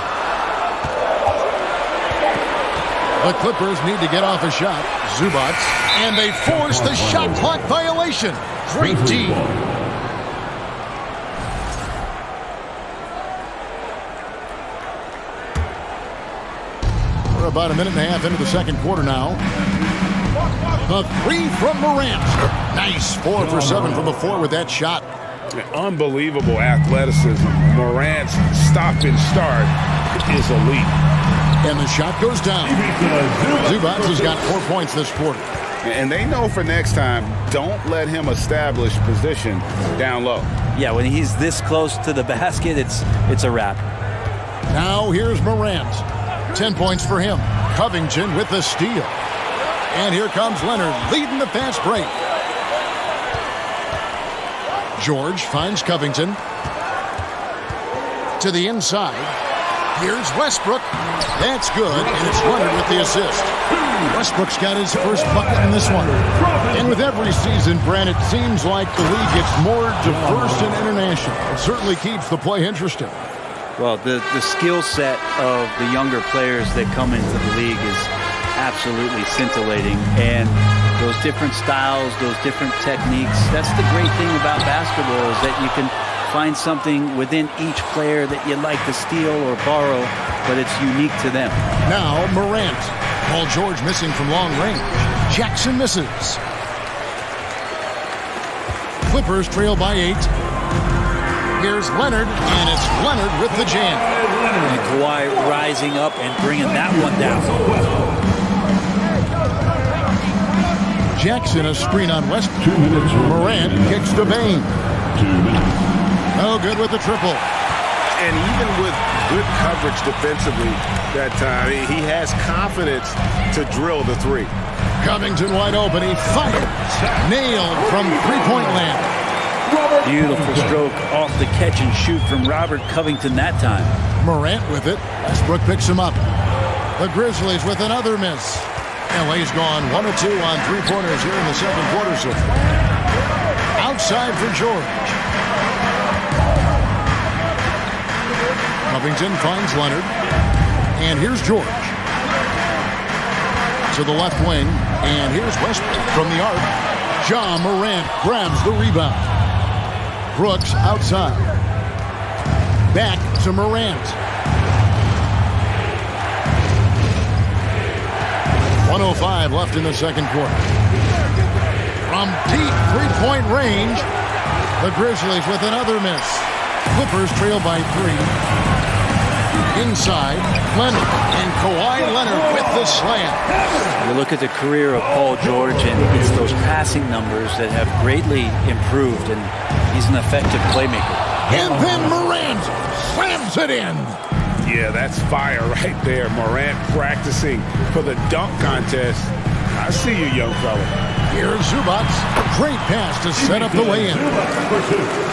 The Clippers need to get off a shot. Zubac. And they force the shot clock violation. Great D. We're about a minute and a half into the second quarter now. The 3 from Morant. Nice 4 for 7 from the floor with that shot. Unbelievable athleticism. Morant's stop and start is elite. And the shot goes down. Zubac has got 4 points this quarter. And they know for next time, don't let him establish position down low. Yeah, when he's this close to the basket, it's a wrap. Now here's Morant. 10 points for him. Covington with the steal. And here comes Leonard leading the fast break. George finds Covington. To the inside. Here's Westbrook. That's good, and it's Leonard with the assist. Westbrook's got his first bucket in this one. And with every season, Brent, it seems like the league gets more diverse and international. It certainly keeps the play interesting. Well, the skill set of the younger players that come into the league is absolutely scintillating. And those different styles, those different techniques, that's the great thing about basketball is that you can find something within each player that you like to steal or borrow, but it's unique to them. Now Morant. Paul George missing from long range. Jackson misses. Clippers trail by 8. Here's Leonard, and it's Leonard with the jam. And Kawhi rising up and bringing that one down. Jackson a screen on Westbrook. Morant kicks to Bane. No good with the triple. And even with good coverage defensively that time, he has confidence to drill the three. Covington wide open. He fires. Nailed from three-point land. Beautiful stroke off the catch and shoot from Robert Covington that time. Morant with it. Westbrook picks him up. The Grizzlies with another miss. LA's gone 1 of 2 on three-pointers here in the second quarter so far. Outside for George. Covington finds Leonard. And here's George. To the left wing. And here's Westbrook from the arc. Ja Morant grabs the rebound. Brooks outside. Back to Morant. 1:05 left in the second quarter. From deep three-point range, the Grizzlies with another miss. Clippers trail by 3. Inside, Leonard, and Kawhi Leonard with the slam. You look at the career of Paul George, and it's those passing numbers that have greatly improved, and he's an effective playmaker. And then Morant slams it in. Yeah, that's fire right there. Morant practicing for the dunk contest. I see you, young fella. Here's Zubac. Great pass to set up the way-in.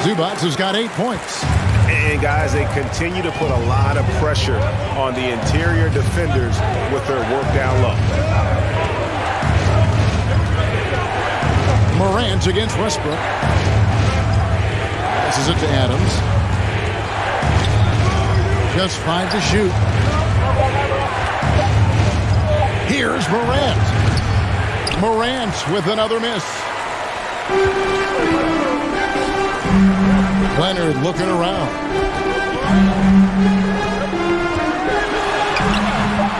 Zubac has got 8 points. And, guys, they continue to put a lot of pressure on the interior defenders with their work down low. Morant against Westbrook. Passes it to Adams. Just 5 to shoot. Here's Morant. Morant with another miss. Leonard looking around.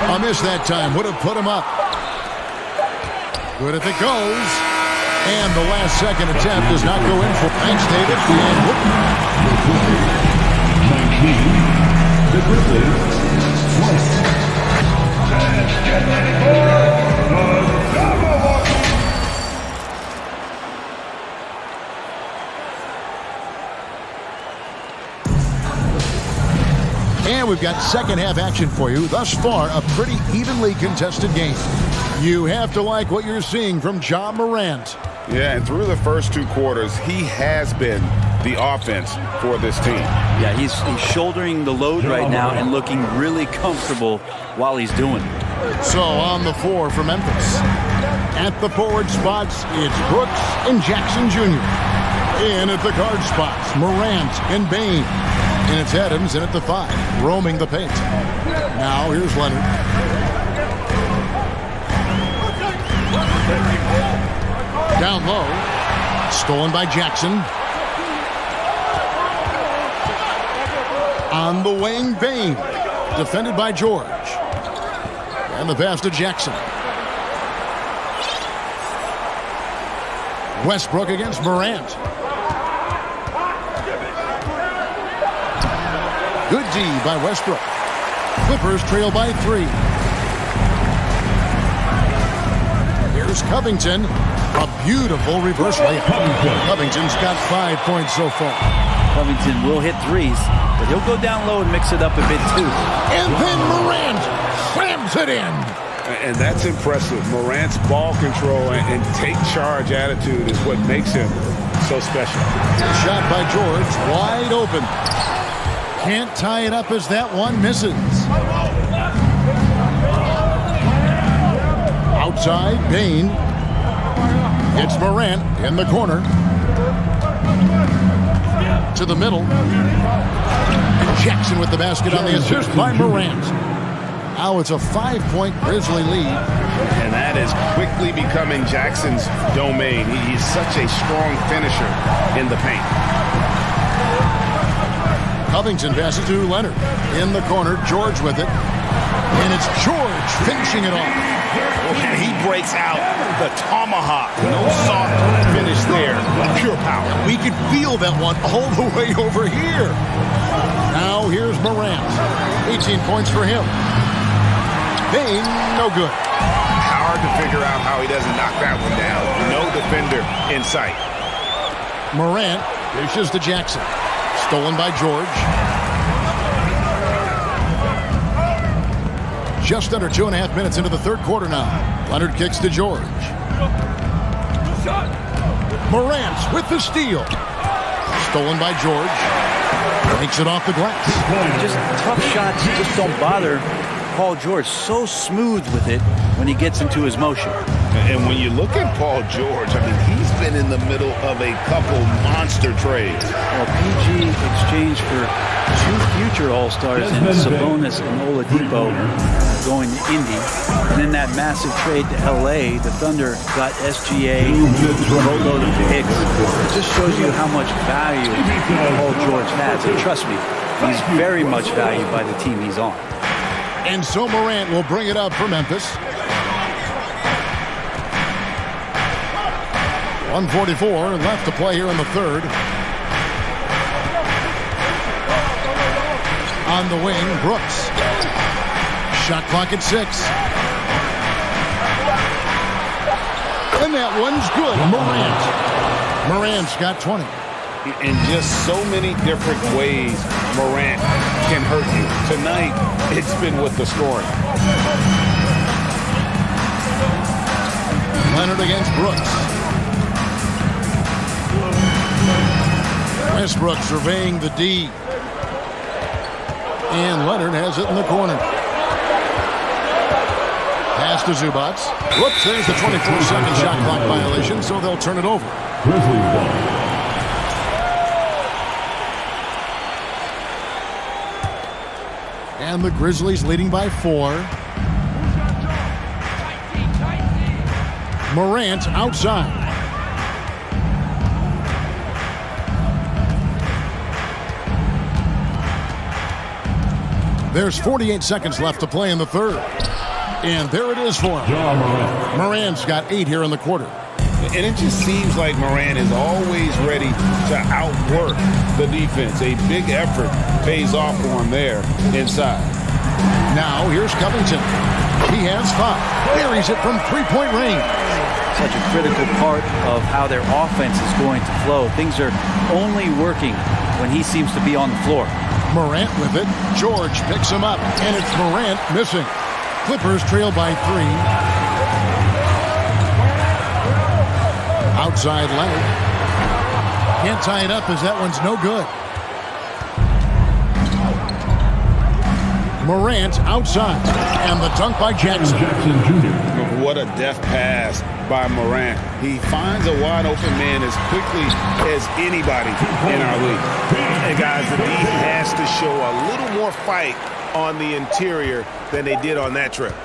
A miss that time. Would have put him up. Good if it goes. And the last second attempt does not go in for. Thanks, David. The Grizzlies, and get ready for the Cavaliers. And we've got second half action for you. Thus far, a pretty evenly contested game. You have to like what you're seeing from Ja Morant. Yeah, and through the first 2 quarters, he has been the offense for this team. Yeah, he's shouldering the load right now and looking really comfortable while he's doing it. So on the floor for Memphis. At the forward spots, it's Brooks and Jackson Jr. In at the guard spots, Morant and Bane. And it's Adams in at the 5, roaming the paint. Now here's Leonard. Down low. Stolen by Jackson. On the wing, Bane. Defended by George. And the pass to Jackson. Westbrook against Morant. Good D by Westbrook. Clippers trail by 3. Here's Covington. A beautiful reverse layup. Covington's got 5 points so far. Covington will hit threes, but he'll go down low and mix it up a bit too. And then Morant slams it in. And that's impressive. Morant's ball control and take charge attitude is what makes him so special. Shot by George, wide open. Can't tie it up as that one misses. Outside, Bane. It's Morant in the corner. To the middle. And Jackson with the basket on the assist by Morant. Now it's a 5-point Grizzly lead. And that is quickly becoming Jackson's domain. He's such a strong finisher in the paint. Covington passes to Leonard. In the corner, George with it. And it's George finishing it off. Okay, he breaks out the tomahawk. No soft finish there. Pure power. We could feel that one all the way over here. Now here's Morant. 18 points for him. They no good. Hard to figure out how he doesn't knock that one down. No defender in sight. Morant dishes to Jackson. Stolen by George. Just under 2.5 minutes into the third quarter now. Leonard kicks to George. Morant with the steal. Stolen by George. Takes it off the glass. Just tough shots just don't bother Paul George. So smooth with it when he gets into his motion. And when you look at Paul George, I mean, he's been in the middle of a couple monster trades. Well, PG exchanged for 2 future All-Stars in Sabonis and Oladipo going to Indy. And in that massive trade to LA, the Thunder got SGA, a boatload of picks. It just shows you how much value Paul George has. And trust me, he's very much valued by the team he's on. And so Morant will bring it up for Memphis. 1:44 left to play here in the third. On the wing, Brooks. Shot clock at 6. And that one's good. Morant's got 20. In just so many different ways, Morant can hurt you. Tonight, it's been with the scoring. Leonard against Brooks. Westbrook surveying the D. And Leonard has it in the corner. Pass to Zubats. Whoops, there's the 24-second shot clock violation, so they'll turn it over. Grizzlies ball. And the Grizzlies leading by 4. Morant outside. There's 48 seconds left to play in the third. And there it is for him. Morant's got 8 here in the quarter. And it just seems like Morant is always ready to outwork the defense. A big effort pays off for him there inside. Now here's Covington. He has 5. Buries it from 3-point range. Such a critical part of how their offense is going to flow. Things are only working when he seems to be on the floor. Morant with it. George picks him up. And it's Morant missing. Clippers trail by 3. Outside Leonard. Can't tie it up as that one's no good. Morant outside. And the dunk by Jackson. What a deft pass by Morant. He finds a wide open man as quickly as anybody in our league. And guys, the D has to show a little more fight on the interior than they did on that trip.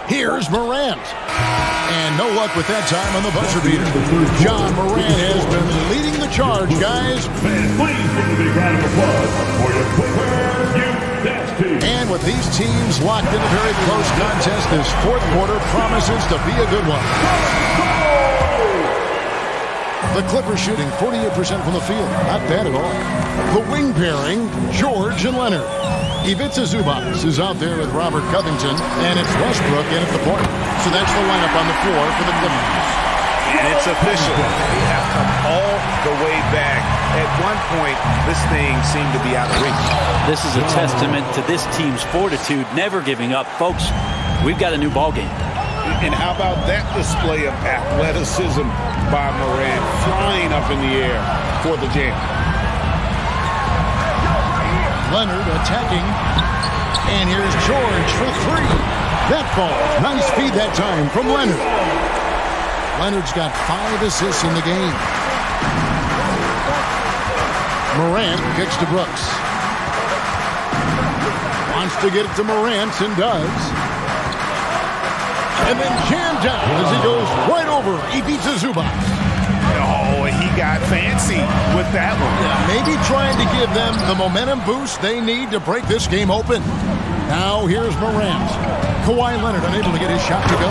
Here's Morant. And no luck with that time on the buzzer beater. John Morant has been leading the charge, guys. Fans, please give a big round of applause for your Clippers Dance Team. And with these teams locked in a very close contest, this fourth quarter promises to be a good one. The Clippers shooting 48% from the field. Not bad at all. The wing pairing, George and Leonard. Ivica Zubac is out there with Robert Covington, and it's Westbrook in at the point. So that's the lineup on the floor for the Clippers. And it's official. They have come all the way back. At one point, this thing seemed to be out of reach. This is a testament to this team's fortitude, never giving up. Folks, we've got a new ball game. And how about that display of athleticism by Morant, flying up in the air for the jam. Leonard attacking. And here's George for 3. That falls. Nice feed that time from Leonard. Leonard's got 5 assists in the game. Morant kicks to Brooks. Wants to get it to Morant and does. And then jammed down as he goes right over Ivica Zubac. Oh, he got fancy with that one. Yeah, maybe trying to give them the momentum boost they need to break this game open. Now here's Morant. Kawhi Leonard unable to get his shot to go.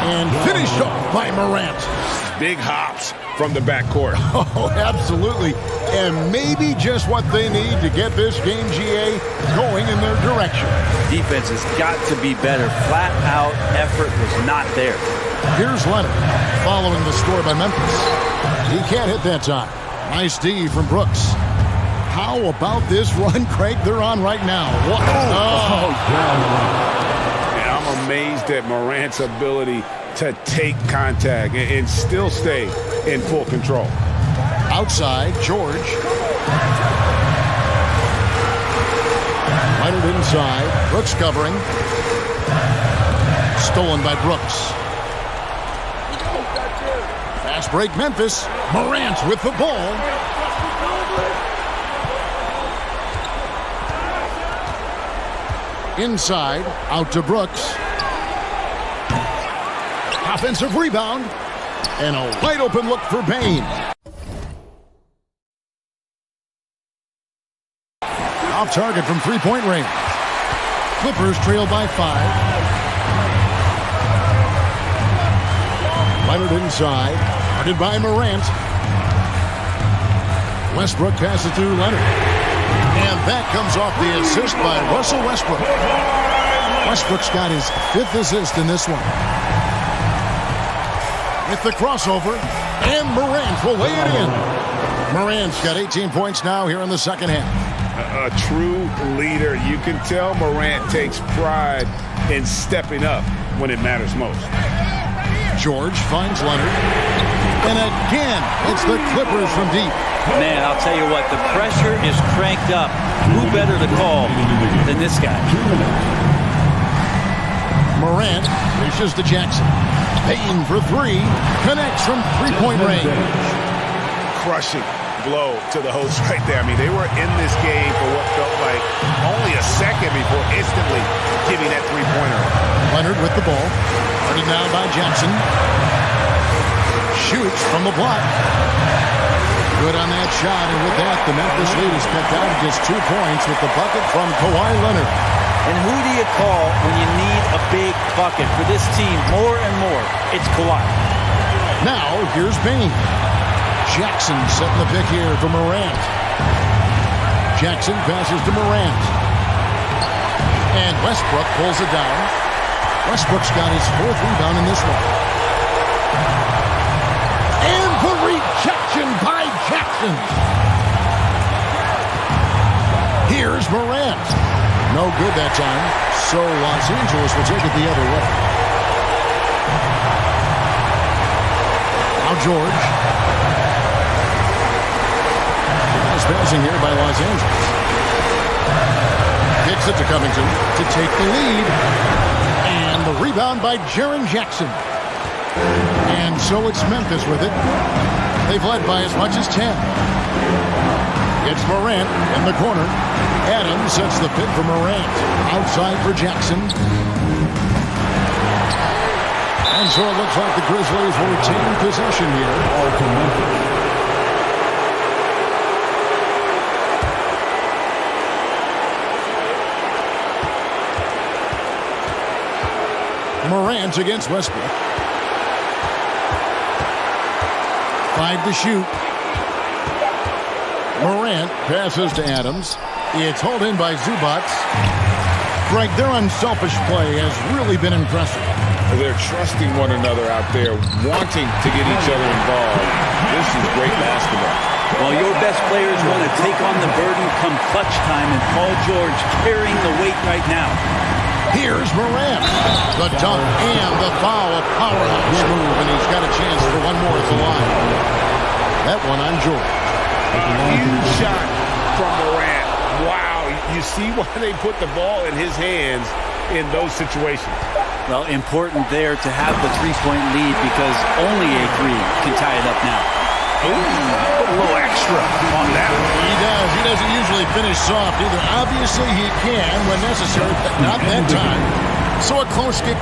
And finished off by Morant. Big hops from the backcourt. Oh, absolutely. And maybe just what they need to get this game, GA, going in their direction. Defense has got to be better. Flat out effort was not there. Here's Leonard following the score by Memphis. He can't hit that time. Nice D from Brooks. How about this run, Craig, they're on right now? What? Yeah, I'm amazed at Morant's ability to take contact and still stay in full control. Outside, George. Leonard inside. Brooks covering. Stolen by Brooks. Fast break, Memphis. Morant with the ball. Inside, out to Brooks. Offensive rebound. And a wide open look for Bain. Off target from three-point range. Clippers trail by 5. Leonard inside. Guarded by Morant. Westbrook passes to Leonard. And that comes off the assist by Russell Westbrook. Westbrook's got his 5th assist in this one. With the crossover, and Morant will lay it in. Morant's got 18 points now here in the second half. A true leader. You can tell Morant takes pride in stepping up when it matters most. George finds Leonard. And again, it's the Clippers from deep. Man, I'll tell you what, the pressure is cranked up. Who better to call than this guy? Morant reaches to Jackson. Payton for 3. Connects from three-point range. Crushing blow to the host right there. I mean, they were in this game for what felt like only a second before instantly giving that three-pointer. Leonard with the ball. Guarded now by Jackson. Shoots from the block. Good on that shot, and with that, the Memphis lead is cut down to just 2 points with the bucket from Kawhi Leonard. And who do you call when you need a big bucket for this team more and more? It's Kawhi. Now, here's Bain. Jackson setting the pick here for Morant. Jackson passes to Morant. And Westbrook pulls it down. Westbrook's got his 4th rebound in this one. And the rejection by Jackson. Here's Morant. No good that time. So Los Angeles will take it the other way. Now George. Nice passing here by Los Angeles. Kicks it to Covington to take the lead. And the rebound by Jaren Jackson. And so it's Memphis with it. They've led by as much as 10. It's Morant in the corner. Adams sets the pick for Morant. Outside for Jackson. And so it looks like the Grizzlies will retain possession here. Morant against Westbrook. 5 to shoot. Morant passes to Adams. It's hauled in by Zubac. Greg, their unselfish play has really been impressive. They're trusting one another out there, wanting to get each other involved. This is great basketball. Well, your best players want to take on the burden come clutch time, and Paul George carrying the weight right now. Here's Morant. The dunk and the foul. A powerhouse move, and he's got a chance for one more at the line. That one on George. Huge shot from Morant. Wow, you see why they put the ball in his hands in those situations. Well, important there to have the three-point lead because only a 3 can tie it up now. Ooh, put a little extra on that one. He does. He doesn't usually finish soft either. Obviously, he can when necessary, but not that time. So a close kick.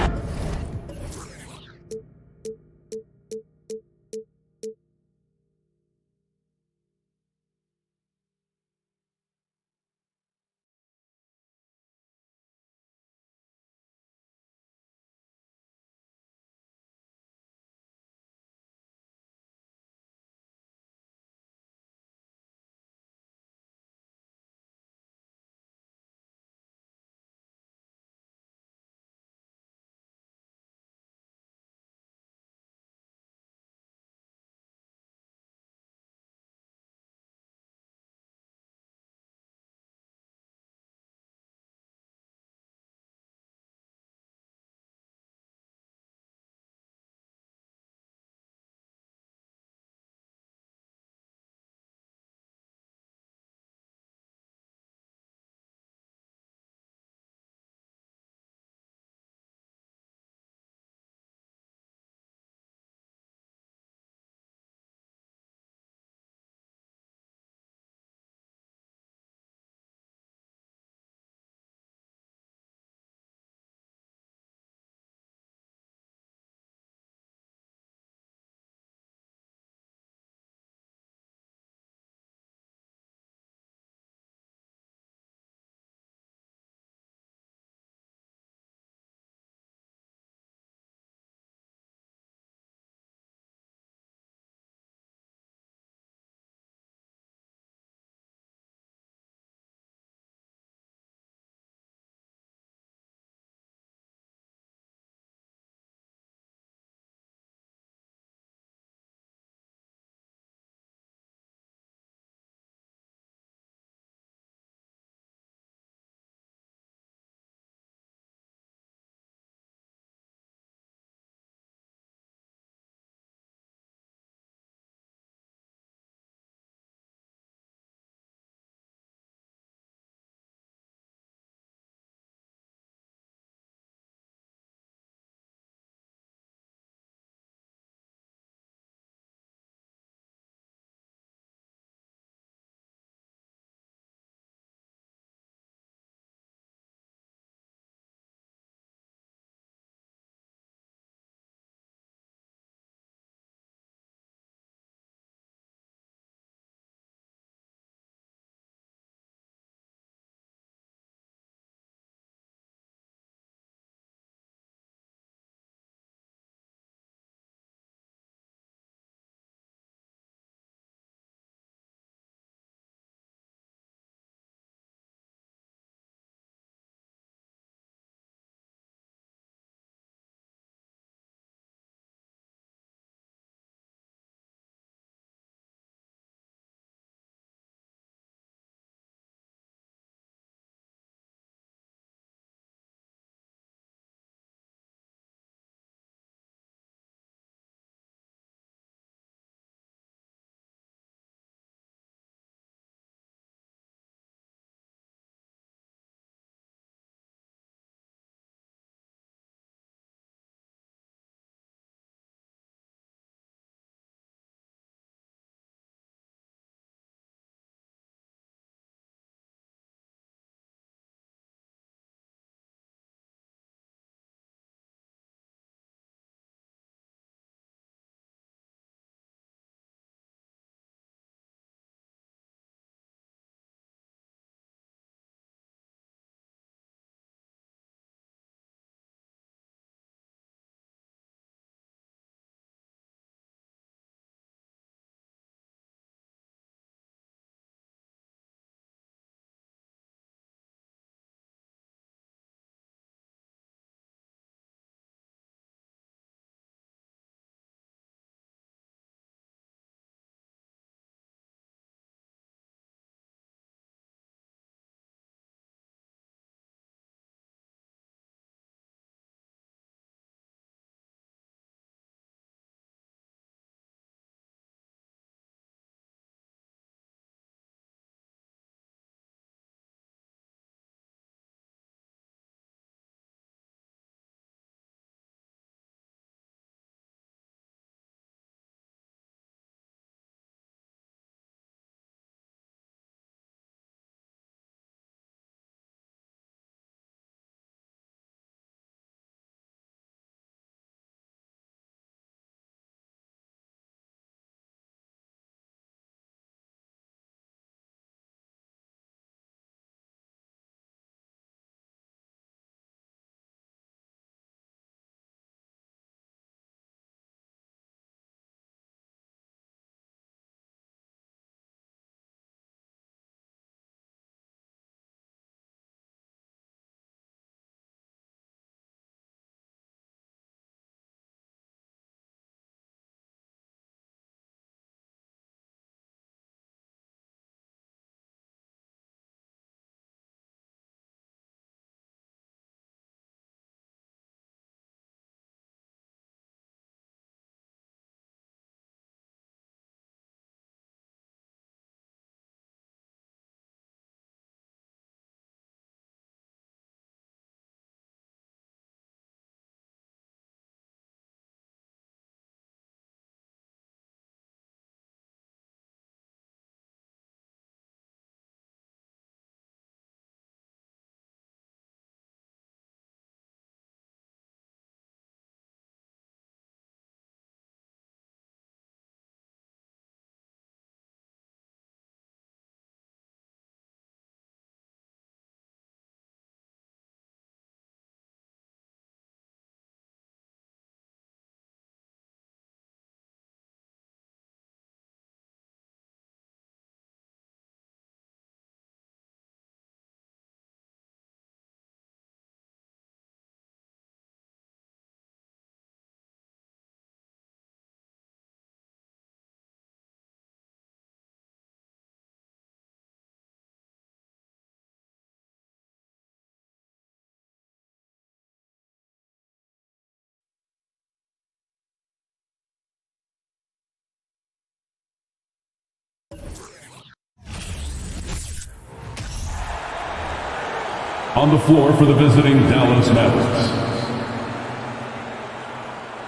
On the floor for the visiting Dallas Mavericks.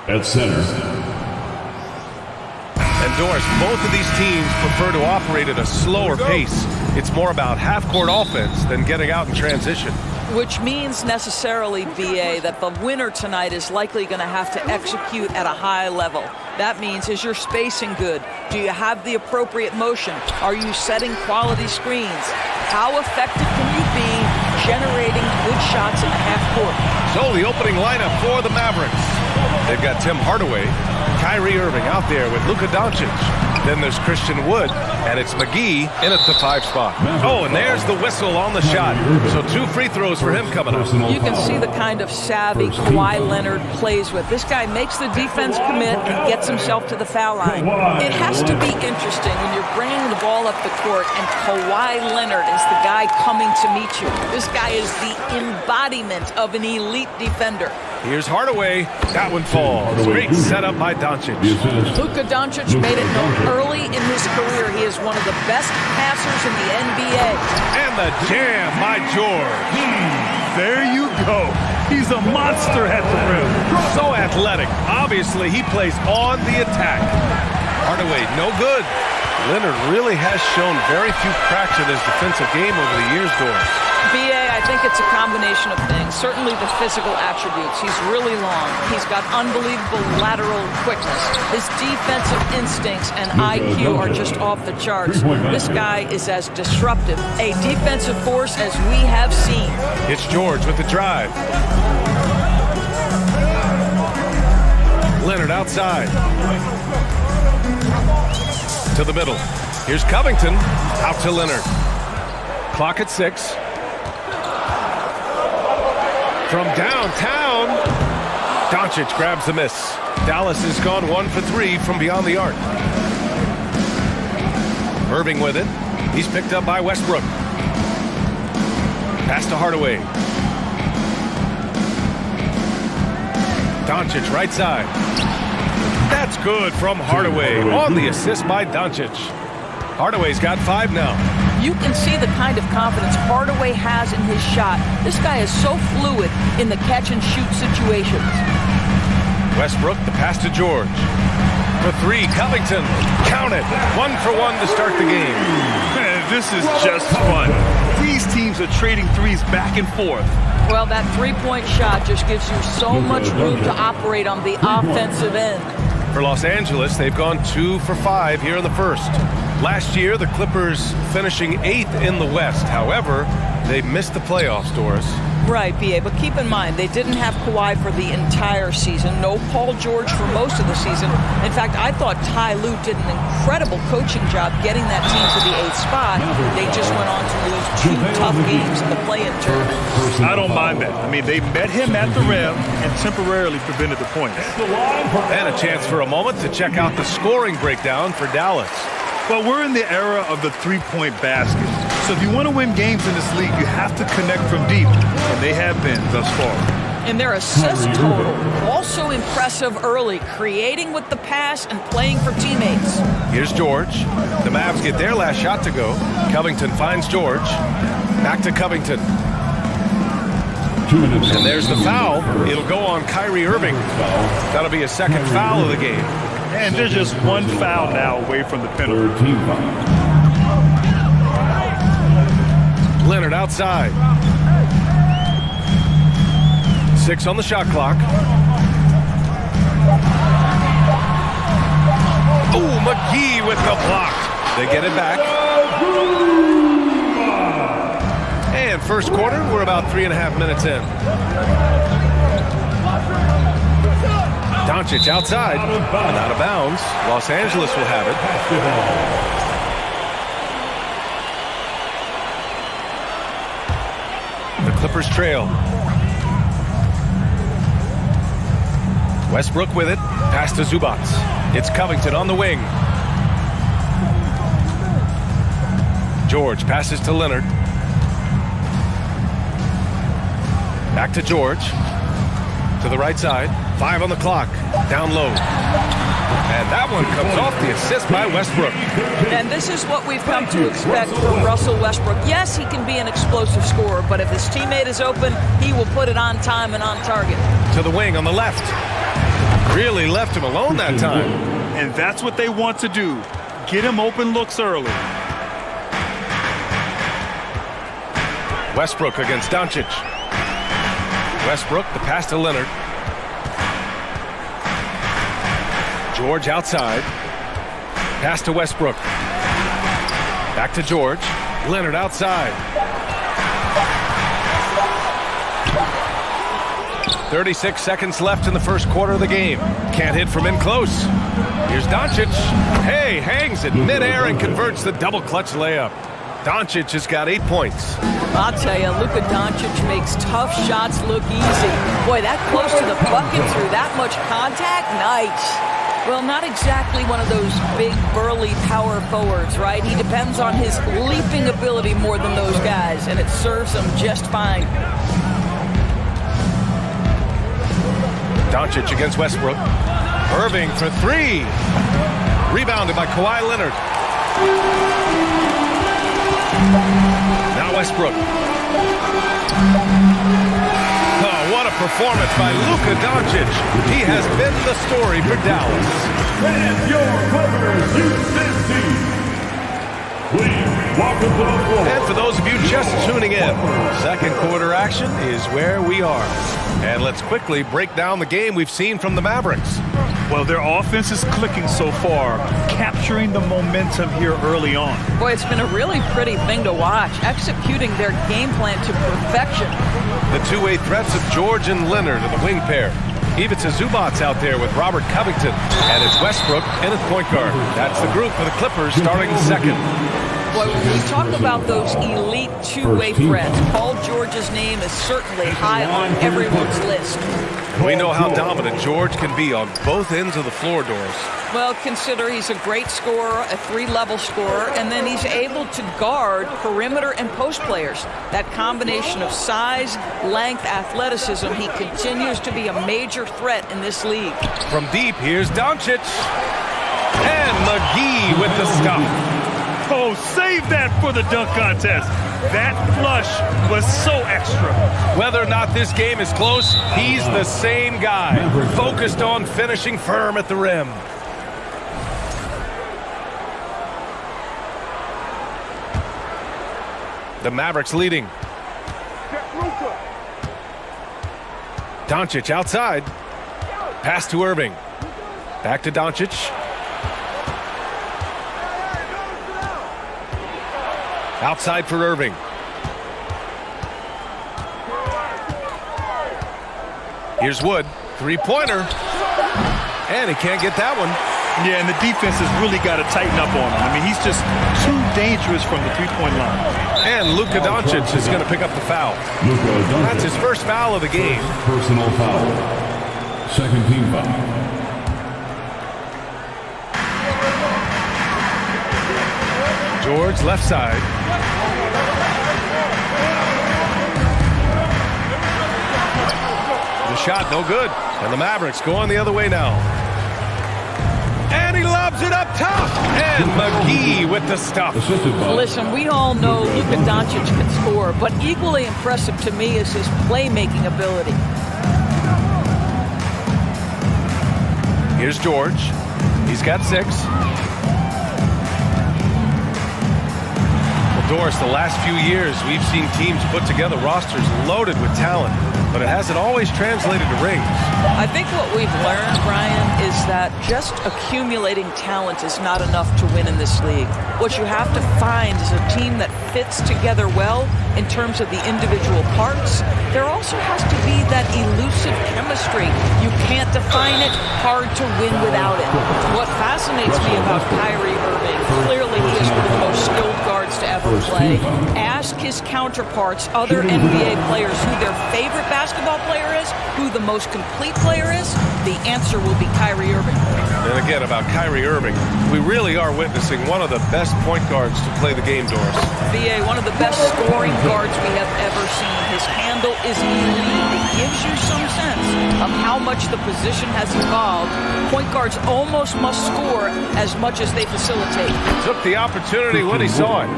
At center. And Doris, both of these teams prefer to operate at a slower pace. It's more about half-court offense than getting out in transition. Which means necessarily, BA, that the winner tonight is likely going to have to execute at a high level. That means, is your spacing good? Do you have the appropriate motion? Are you setting quality screens? How effective can you be generating good shots in the half court? So the opening lineup for the Mavericks. They've got Tim Hardaway, Kyrie Irving out there with Luka Doncic. Then there's Christian Wood, and it's McGee in at the 5 spot. Oh, and there's the whistle on the shot. So 2 free throws for him coming up. You can see the kind of savvy Kawhi Leonard plays with. This guy makes the defense commit and gets himself to the foul line. It has to be interesting when you're bringing the ball up the court and Kawhi Leonard is the guy coming to meet you. This guy is the embodiment of an elite defender. Here's Hardaway. That one falls. Great setup by Doncic. Luka Doncic made it known early in his career he is one of the best passers in the NBA. And the jam by George. There you go. He's a monster at the rim. So athletic. Obviously, he plays on the attack. Hardaway, no good. Leonard really has shown very few cracks in his defensive game over the years, Doris. BA, I think it's a combination of things. Certainly the physical attributes. He's really long. He's got unbelievable lateral quickness. His defensive instincts and IQ are just off the charts. This guy is as disruptive a defensive force as we have seen. It's George with the drive. Leonard outside. To the middle. Here's Covington. Out to Leonard. Clock at 6. From downtown, Doncic grabs the miss. Dallas has gone 1 for 3 from beyond the arc. Irving with it. He's picked up by Westbrook. Pass to Hardaway. Doncic right side. That's good from Hardaway on the assist by Doncic. Hardaway's got 5 now. You can see the kind of confidence Hardaway has in his shot. This guy is so fluid in the catch-and-shoot situations. Westbrook, the pass to George. For 3, Covington. Count it. 1 for 1 to start the game. Man, this is just fun. These teams are trading threes back and forth. Well, that three-point shot just gives you so much room to operate on the offensive end. For Los Angeles, they've gone 2 for 5 here in the first. Last year, the Clippers finishing 8th in the West. However, they missed the playoffs, Doris. Right, B.A., but keep in mind, they didn't have Kawhi for the entire season. No Paul George for most of the season. In fact, I thought Ty Lue did an incredible coaching job getting that team to the 8th spot. They just went on to lose 2 tough games in the play-in tournament. I don't mind that. I mean, they met him at the rim and temporarily prevented the points. And a chance for a moment to check out the scoring breakdown for Dallas. Well, we're in the era of the three-point basket. So if you want to win games in this league, you have to connect from deep, and they have been thus far. And their assist total, also impressive early, creating with the pass and playing for teammates. Here's George. The Mavs get their last shot to go. Covington finds George. Back to Covington. 2 minutes. And there's the foul. It'll go on Kyrie Irving. That'll be a second foul of the game. And they're just 1 foul now away from the penalty. 13 foul. Leonard outside. 6 on the shot clock. Oh, McGee with the block. They get it back. And first quarter, we're about 3.5 minutes in. Doncic outside, and out of bounds. Los Angeles will have it. The Clippers trail. Westbrook with it. Pass to Zubac. It's Covington on the wing. George passes to Leonard. Back to George. To the right side. 5 on the clock. Down low. And that one comes off the assist by Westbrook. And this is what we've come to expect from Russell Westbrook. Yes, he can be an explosive scorer, but if his teammate is open, he will put it on time and on target. To the wing on the left. Really left him alone that time. And that's what they want to do. Get him open looks early. Westbrook against Doncic. Westbrook, the pass to Leonard. George outside. Pass to Westbrook. Back to George. Leonard outside. 36 seconds left in the first quarter of the game. Can't hit from in close. Here's Doncic. Hey, hangs it midair and converts the double clutch layup. Doncic has got 8 points. I'll tell you, Luka Doncic makes tough shots look easy. Boy, that close to the bucket through that much contact, nice. Well, not exactly one of those big, burly power forwards, right? He depends on his leaping ability more than those guys, and it serves him just fine. Doncic against Westbrook. Irving for three. Rebounded by Kawhi Leonard. Now Westbrook. Oh, what a performance by Luka Doncic. He has been the story for Dallas. And your Clippers, Houston team. Please welcome to the floor. And for those of you just tuning in, second quarter action is where we are. And let's quickly break down the game we've seen from the Mavericks. Well, their offense is clicking so far, capturing the momentum here early on. Boy, it's been a really pretty thing to watch, executing their game plan to perfection. The two-way threats of George and Leonard are the wing pair. Ivica Zubac's out there with Robert Covington, and it's Westbrook in at point guard. That's the group for the Clippers starting second. Boy, when we talk about those elite two-way threats, Paul George's name is certainly high on everyone's list. We know how dominant George can be on both ends of the floor, Doris. Well, consider he's a great scorer, a three-level scorer, and then he's able to guard perimeter and post players. That combination of size, length, athleticism, he continues to be a major threat in this league. From deep, here's Doncic. And McGee with the stop. Oh, save that for the dunk contest. That flush was so extra. Whether or not this game is close, he's the same guy, focused on finishing firm at the rim. The Mavericks leading. Doncic outside. Pass to Irving. Back to Doncic. Outside for Irving. Here's Wood. Three-pointer. And he can't get that one. Yeah, and the defense has really got to tighten up on him. I mean, he's just too dangerous from the three-point line. And Luka Doncic is going to pick up the foul. That's his first foul of the game. Personal foul. Second team foul. George, left side. The shot, no good. And the Mavericks going the other way now. And he lobs it up top. And McGee with the stuff. Listen, we all know Luka Doncic can score, but equally impressive to me is his playmaking ability. Here's George. He's got 6. Doris, the last few years, we've seen teams put together rosters loaded with talent, but it hasn't always translated to rings. I think what we've learned, Brian, is that just accumulating talent is not enough to win in this league. What you have to find is a team that fits together well in terms of the individual parts. There also has to be that elusive chemistry. You can't define it, hard to win without it. What fascinates me about Kyrie Irving, clearly he is one of the most skilled guards to ever play. Ask his counterparts, other NBA players, who their favorite basketball player is, who the most complete player is, the answer will be Kyrie Irving. And again, about Kyrie Irving, we really are witnessing one of the best point guards to play the game, Doris. BA, one of the best scoring guards we have ever seen. His handle is elite. gives you some sense of how much the position has evolved. Point guards almost must score as much as they facilitate. Took the opportunity when he saw it.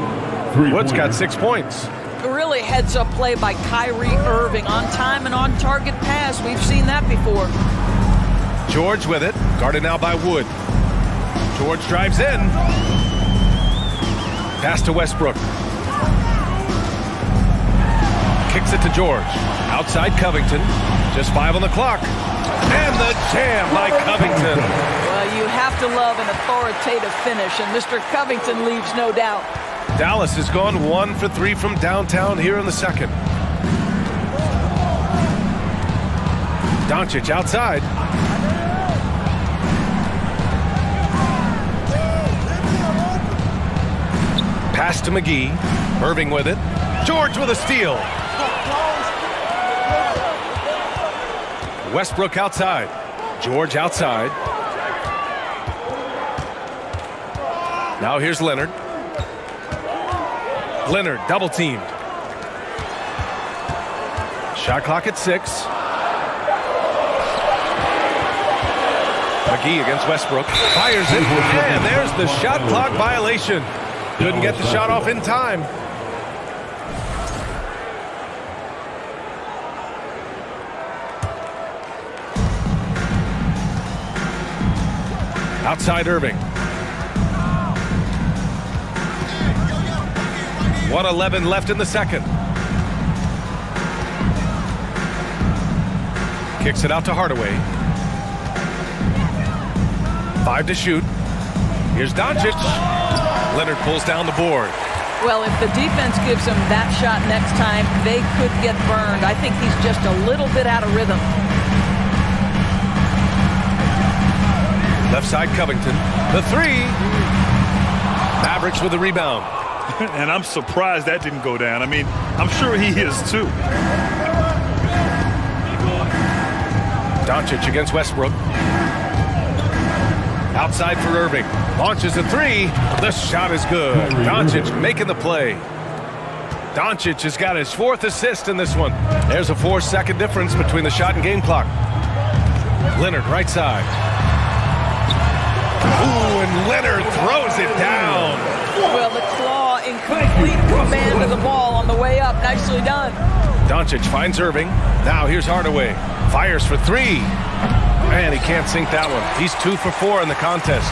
Wood's got 6 points. Really heads-up play by Kyrie Irving. On time and on target pass. We've seen that before. George with it. Guarded now by Wood. George drives in. Pass to Westbrook. Kicks it to George. Outside Covington. Just 5 on the clock. And the jam by Covington. Well, you have to love an authoritative finish, and Mr. Covington leaves no doubt. Dallas has gone 1 for 3 from downtown here in the second. Doncic outside. Pass to McGee. Irving with it. George with a steal. Westbrook outside. George outside. Now here's Leonard. Leonard double teamed. Shot clock at 6. McGee against Westbrook. Fires it. And there's the shot clock violation. Couldn't get the shot off in time. Outside Irving. 1:11 left in the second. Kicks it out to Hardaway. 5 to shoot. Here's Doncic. Leonard pulls down the board. Well, if the defense gives him that shot next time, they could get burned. I think he's just a little bit out of rhythm. Left side Covington. The 3. Mavericks with the rebound. And I'm surprised that didn't go down. I mean, I'm sure he is too. Doncic against Westbrook. Outside for Irving. Launches a 3. The shot is good. Doncic making the play. Doncic has got his 4th assist in this one. There's a 4-second difference between the shot and game clock. Leonard right side. Ooh, and Leonard throws it down. Well, the claw in complete command of the ball on the way up. Nicely done. Doncic finds Irving. Now here's Hardaway. Fires for 3. Man, he can't sink that one. He's 2 for 4 in the contest.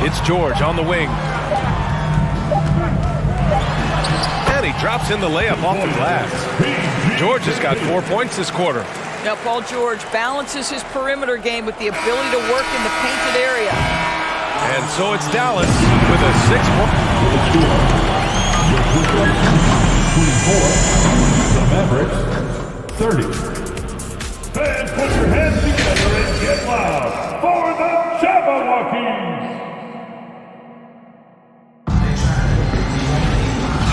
It's George on the wing. And he drops in the layup off the glass. George has got 4 points this quarter. Now, Paul George balances his perimeter game with the ability to work in the painted area. And so it's Dallas with a 6-point. The Mavericks, 30. Fans, put your hands together and get loud for the Jabberwockies.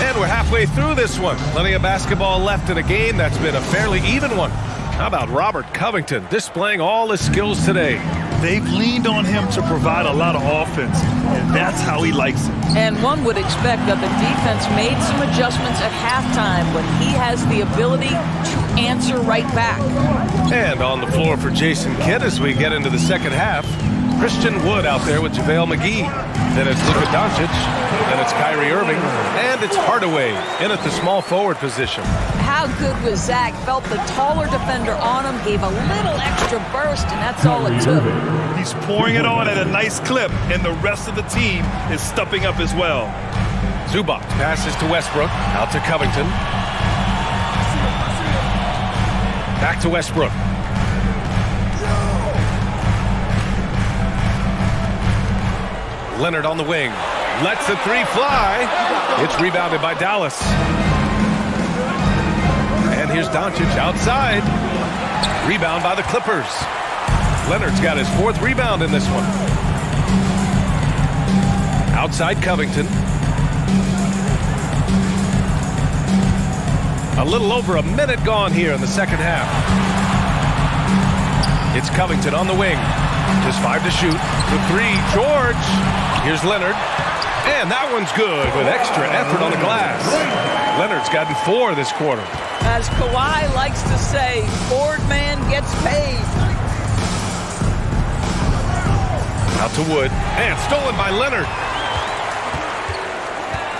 And we're halfway through this one. Plenty of basketball left in a game that's been a fairly even one. How about Robert Covington displaying all his skills today? They've leaned on him to provide a lot of offense, and that's how he likes it. And one would expect that the defense made some adjustments at halftime when he has the ability to answer right back. And on the floor for Jason Kidd as we get into the second half, Christian Wood out there with JaVale McGee. Then it's Luka Doncic. Then it's Kyrie Irving. And it's Hardaway in at the small forward position. How good was Zach? Felt the taller defender on him, gave a little extra burst, and that's all it took. He's pouring it on at a nice clip, and the rest of the team is stepping up as well. Zubac passes to Westbrook. Out to Covington. Back to Westbrook. Leonard on the wing. Lets the 3 fly. It's rebounded by Dallas. And here's Doncic outside. Rebound by the Clippers. Leonard's got his 4th rebound in this one. Outside Covington. A little over a minute gone here in the second half. It's Covington on the wing. Just 5 to shoot. The 3, George. Here's Leonard. And that one's good with extra effort on the glass. Leonard's gotten 4 this quarter. As Kawhi likes to say, board man gets paid. Out to Wood. And stolen by Leonard.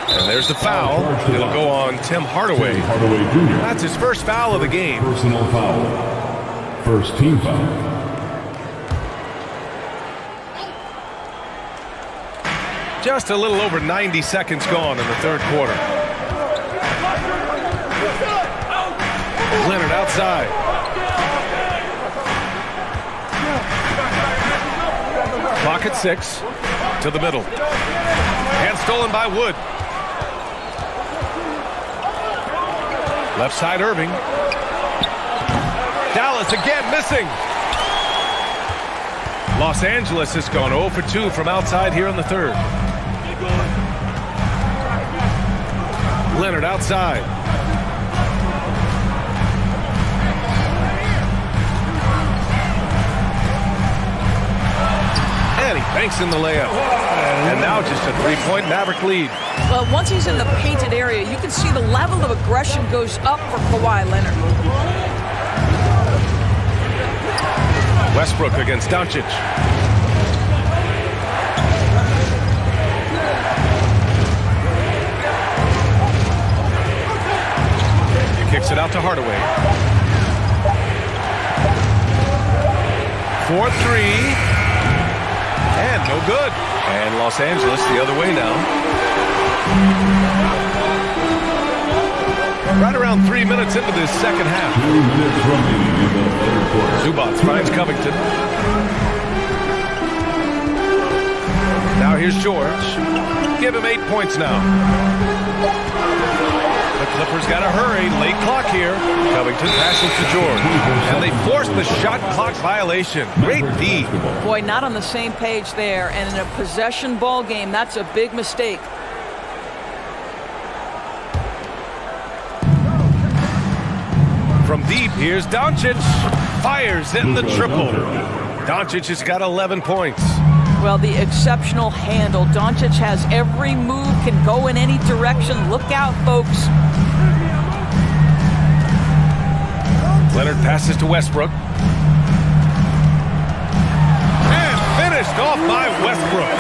And there's the foul. It'll go on Tim Hardaway. That's his first foul of the game. Personal foul. First team foul. Just a little over 90 seconds gone in the third quarter. Leonard outside. Clock at 6. To the middle. And stolen by Wood. Left side Irving. Dallas again missing. Los Angeles has gone 0 for 2 from outside here in the third. Leonard outside. And he banks in the layup. And now just a 3-point Maverick lead. Well, once he's in the painted area, you can see the level of aggression goes up for Kawhi Leonard. Westbrook against Doncic. He kicks it out to Hardaway. 4-3. And no good. And Los Angeles the other way now. Right around 3 minutes into this second half. 2 minutes remaining in the third quarter. Zubac finds Covington. Now here's George. Give him 8 points now. The Clippers got to hurry. Late clock here. Covington passes to George. And they force the shot clock violation. Great D. Boy, not on the same page there. And in a possession ball game, that's a big mistake. From deep, here's Doncic. Fires in the triple. Doncic has got 11 points. Well, the exceptional handle. Doncic has every move, can go in any direction. Look out, folks. Leonard passes to Westbrook. And finished off by Westbrook.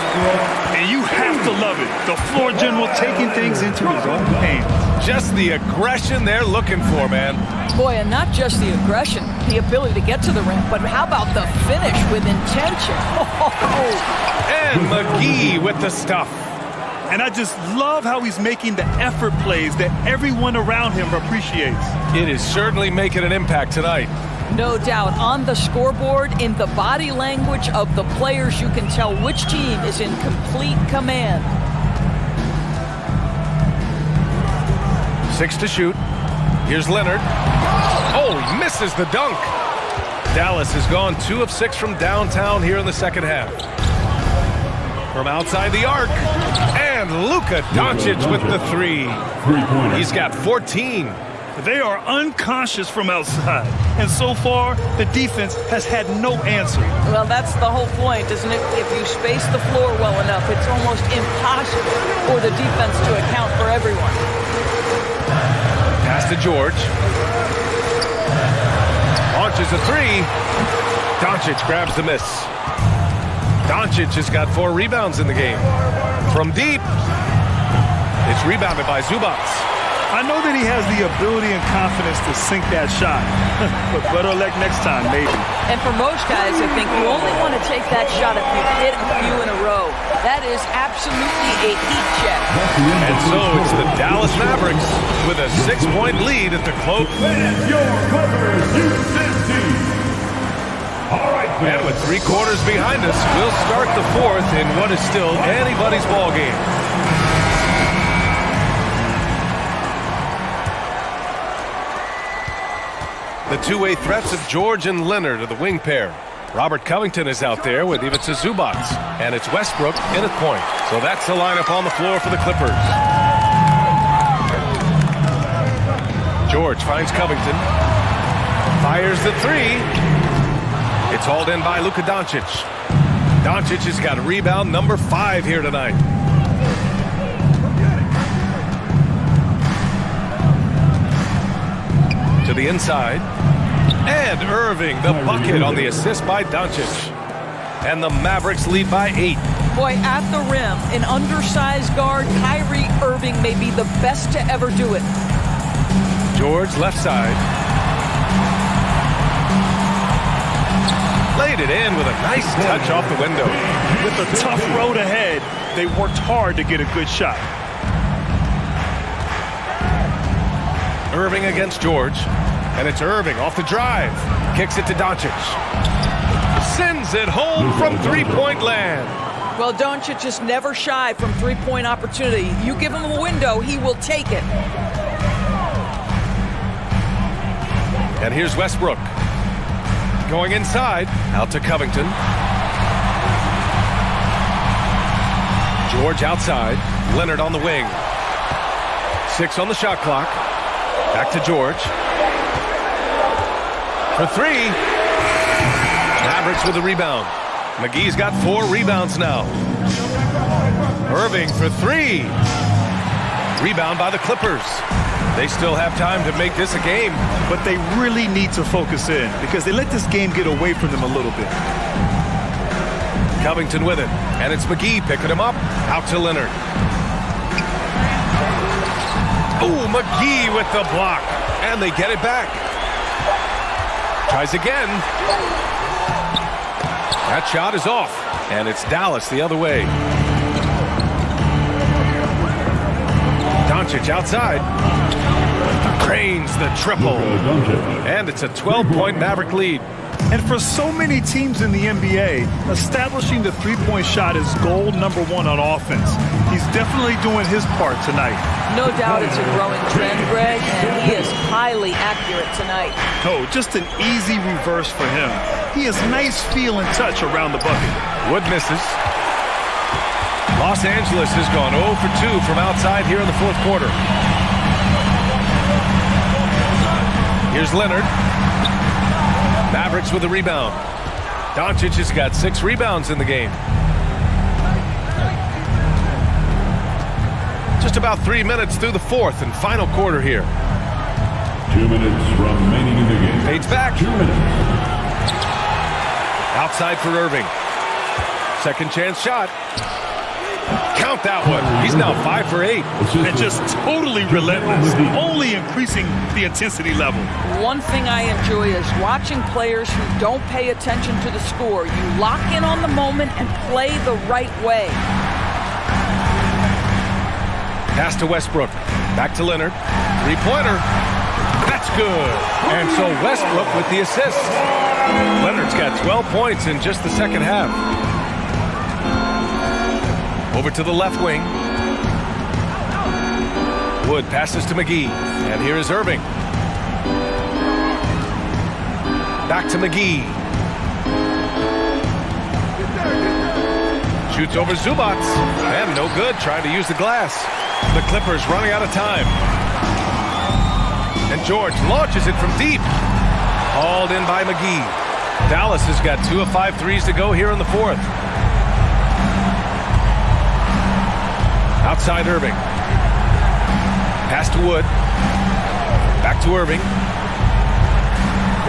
And you have to love it. The floor general taking things into his own hands. Just the aggression they're looking for, man. Boy, and not just the aggression, the ability to get to the rim, but how about the finish with intention? And McGee with the stuff. And I just love how he's making the effort plays that everyone around him appreciates. It is certainly making an impact tonight. No doubt. On the scoreboard, in the body language of the players, you can tell which team is in complete command. 6 to shoot. Here's Leonard. Oh, he misses the dunk. Dallas has gone 2 of 6 from downtown here in the second half. From outside the arc. And Luka Doncic with the 3. He's got 14. They are unconscious from outside. And so far, the defense has had no answer. Well, that's the whole point, isn't it? If you space the floor well enough, it's almost impossible for the defense to account for everyone. Pass to George. Launches a 3. Doncic grabs the miss. Doncic has got 4 rebounds in the game. From deep, it's rebounded by Zubac. I know that he has the ability and confidence to sink that shot. But better luck next time, maybe. And for most guys, I think you only want to take that shot if you hit a few in a row. That is absolutely a heat check. And so it's the Dallas Mavericks with a 6-point lead at the close. Your Clippers Houston team. All right, and with 3 quarters behind us, we'll start the 4th in what is still anybody's ball game. The two-way threats of George and Leonard are the wing pair. Robert Covington is out there with Ivica Zubac, and it's Westbrook in at point. So that's the lineup on the floor for the Clippers. George finds Covington. Fires the 3. It's hauled in by Luka Doncic. Doncic has got rebound number 5 here tonight. To the inside. And Irving, the bucket on the assist by Doncic. And the Mavericks lead by 8. Boy, at the rim, an undersized guard, Kyrie Irving may be the best to ever do it. George, left side. Laid it in with a nice touch off the window. With a tough road ahead, they worked hard to get a good shot. Irving against George. And it's Irving off the drive. Kicks it to Doncic. Sends it home from three-point land. Well, Doncic is never shy from three-point opportunity. You give him a window, he will take it. And here's Westbrook. Going inside, out to Covington. George outside, Leonard on the wing. 6 on the shot clock. Back to George. For 3. Mavericks with a rebound. McGee's got 4 rebounds now. Irving for 3. Rebound by the Clippers. They still have time to make this a game. But they really need to focus in because they let this game get away from them a little bit. Covington with it. And it's McGee picking him up. Out to Leonard. Oh, McGee with the block. And they get it back. Tries again. That shot is off. And it's Dallas the other way. Doncic outside. Cranes the triple. And it's a 12-point Maverick lead. And for so many teams in the NBA, establishing the three-point shot is goal number 1 on offense. He's definitely doing his part tonight. No doubt it's a growing trend, Greg, and he is highly accurate tonight. Oh, just an easy reverse for him. He has nice feel and touch around the bucket. Wood misses. Los Angeles has gone 0 for 2 from outside here in the fourth quarter. Here's Leonard. Mavericks with a rebound. Doncic has got 6 rebounds in the game. Just about 3 minutes through the fourth and final quarter here. 2 minutes remaining in the game. Fades back. 2 minutes. Outside for Irving. Second chance shot. Count that one. He's now 5 for 8. And just totally relentless, only increasing the intensity level. One thing I enjoy is watching players who don't pay attention to the score. You lock in on the moment and play the right way. Pass to Westbrook. Back to Leonard. Three-pointer. That's good. And so Westbrook with the assist. Leonard's got 12 points in just the second half. Over to the left wing. Wood passes to McGee. And here is Irving. Back to McGee. Shoots over Zubac. And no good, trying to use the glass. The Clippers running out of time. And George launches it from deep. Hauled in by McGee. Dallas has got 2 of 5 threes to go here in the fourth. Outside Irving. Pass to Wood. Back to Irving.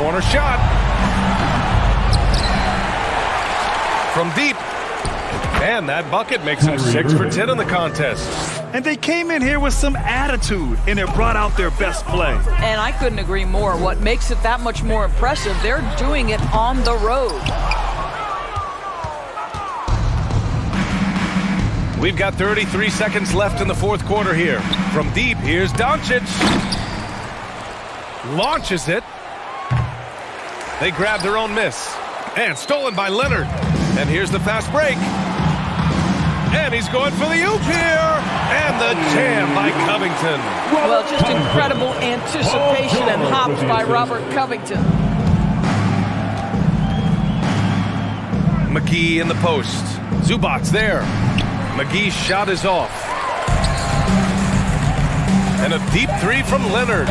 Corner shot. From deep. And that bucket makes it 6 for 10 in the contest. And they came in here with some attitude, and it brought out their best play. And I couldn't agree more. What makes it that much more impressive, they're doing it on the road. We've got 33 seconds left in the fourth quarter here. From deep, here's Doncic. Launches it. They grab their own miss. And stolen by Leonard. And here's the fast break. And he's going for the oop here. And the jam by Covington. Well, just incredible anticipation and hops by Robert Covington. McGee in the post. Zubac's there. McGee's shot is off. And a deep 3 from Leonard.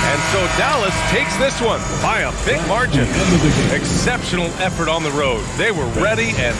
And so Dallas takes this one by a big margin. Exceptional effort on the road. They were ready and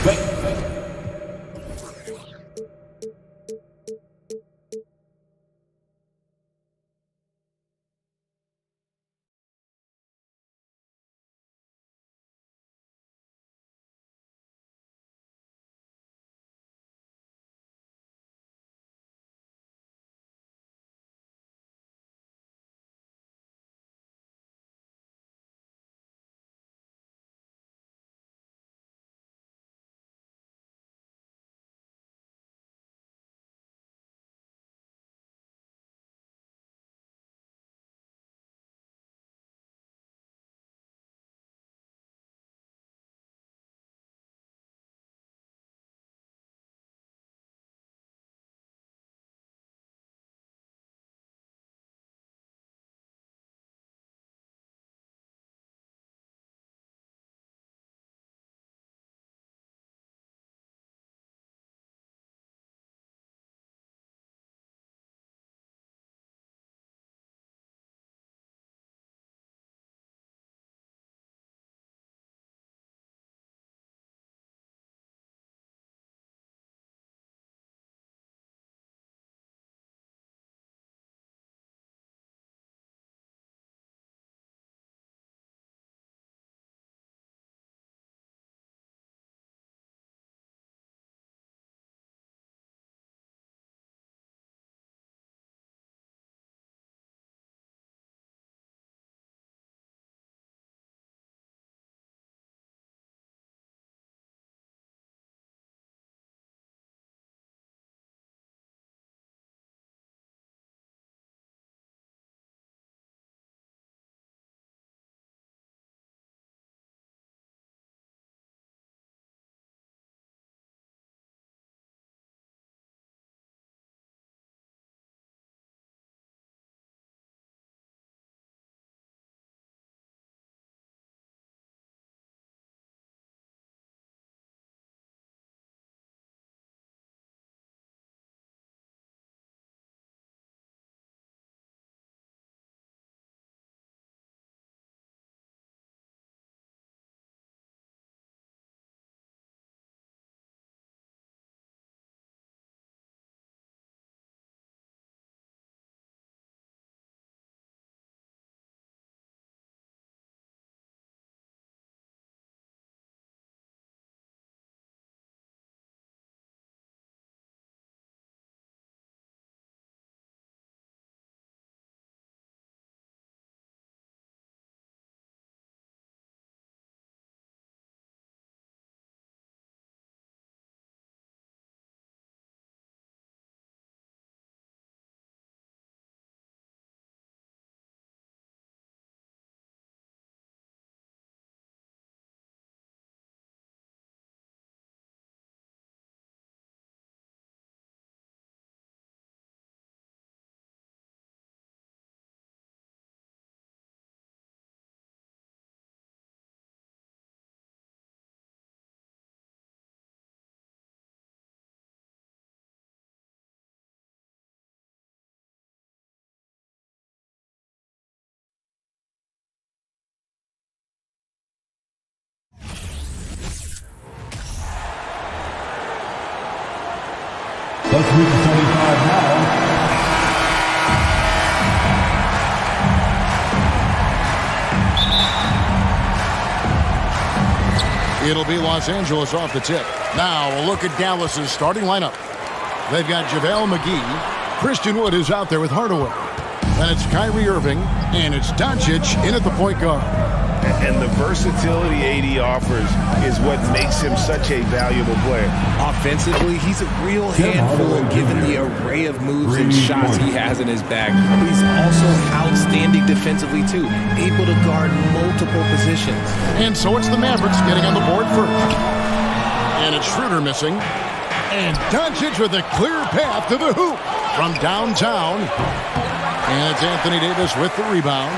be Los Angeles off the tip. Now a look at Dallas's starting lineup. They've got JaVale McGee. Christian Wood is out there with Hardaway. And it's Kyrie Irving, and it's Doncic in at the point guard. And the versatility AD offers is what makes him such a valuable player. Offensively, he's a real handful given the array of moves and shots he has in his bag. But he's also outstanding defensively, too, able to guard multiple positions. And so it's the Mavericks getting on the board first. And it's Schroeder missing. And Doncic with a clear path to the hoop from downtown. And it's Anthony Davis with the rebound.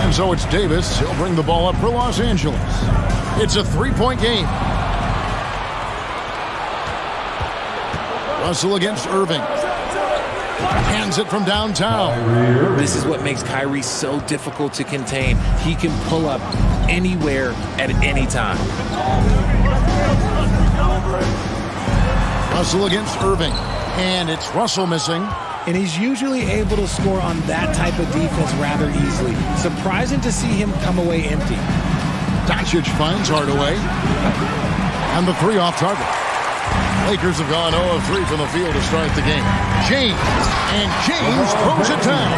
And so it's Davis. He'll bring the ball up for Los Angeles. It's a three-point game. Russell against Irving. Hands it from downtown. This is what makes Kyrie so difficult to contain. He can pull up anywhere at any time. Russell against Irving. And it's Russell missing. And he's usually able to score on that type of defense rather easily. Surprising to see him come away empty. Doncic finds Hardaway. And the three off target. Lakers have gone 0 of 3 from the field to start the game. James. And James throws it down.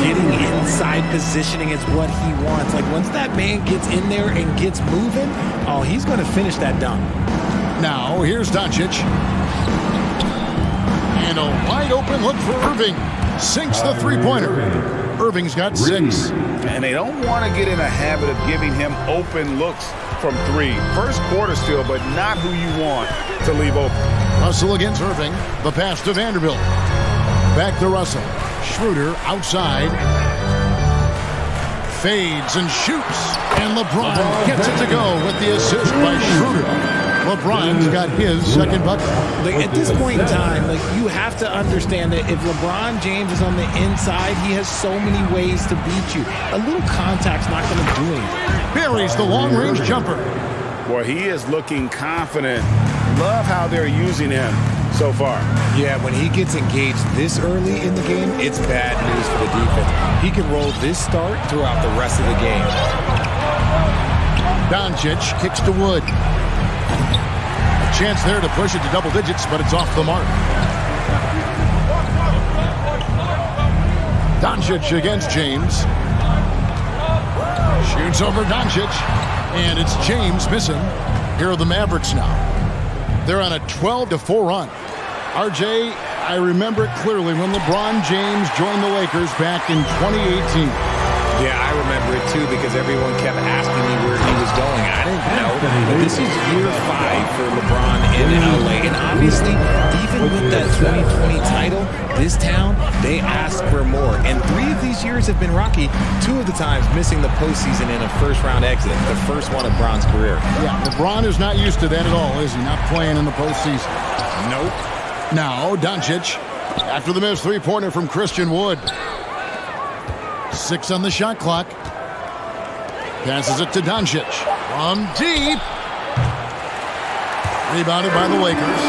Getting inside positioning is what he wants. Like once that man gets in there and gets moving, oh, he's going to finish that dunk. Now here's Doncic. And a wide open look for Irving. Sinks the three-pointer. Irving's got 6. And they don't want to get in a habit of giving him open looks from 3. First quarter still, but not who you want to leave open. Russell against Irving. The pass to Vanderbilt. Back to Russell. Schroeder outside. Fades and shoots. And LeBron gets it to go with the assist by Schroeder. LeBron's got his second bucket. Like at this point in time, like you have to understand that if LeBron James is on the inside, he has so many ways to beat you. A little contact's not going to do anything. Buries the long-range jumper. Boy, he is looking confident. Love how they're using him so far. Yeah, when he gets engaged this early in the game, it's bad news for the defense. He can roll this start throughout the rest of the game. Doncic kicks to Wood. Chance there to push it to double digits, but it's off the mark. Doncic against James. Shoots over Doncic, and it's James missing. Here are the Mavericks now. They're on a 12-4 run. RJ, I remember it clearly when LeBron James joined the Lakers back in 2018. Yeah, I remember it too because everyone kept asking me where he was going. I didn't know. But this is year 5 for LeBron in LA. And obviously, even with that 2020 title, this town, they ask for more. And 3 of these years have been rocky. 2 of the times missing the postseason in a first-round exit. The first one of Bron's career. Yeah, LeBron is not used to that at all, is he? Not playing in the postseason. Nope. Now, Doncic, after the missed three-pointer from Christian Wood. 6 on the shot clock. Passes it to Doncic. From deep. Rebounded by the Lakers.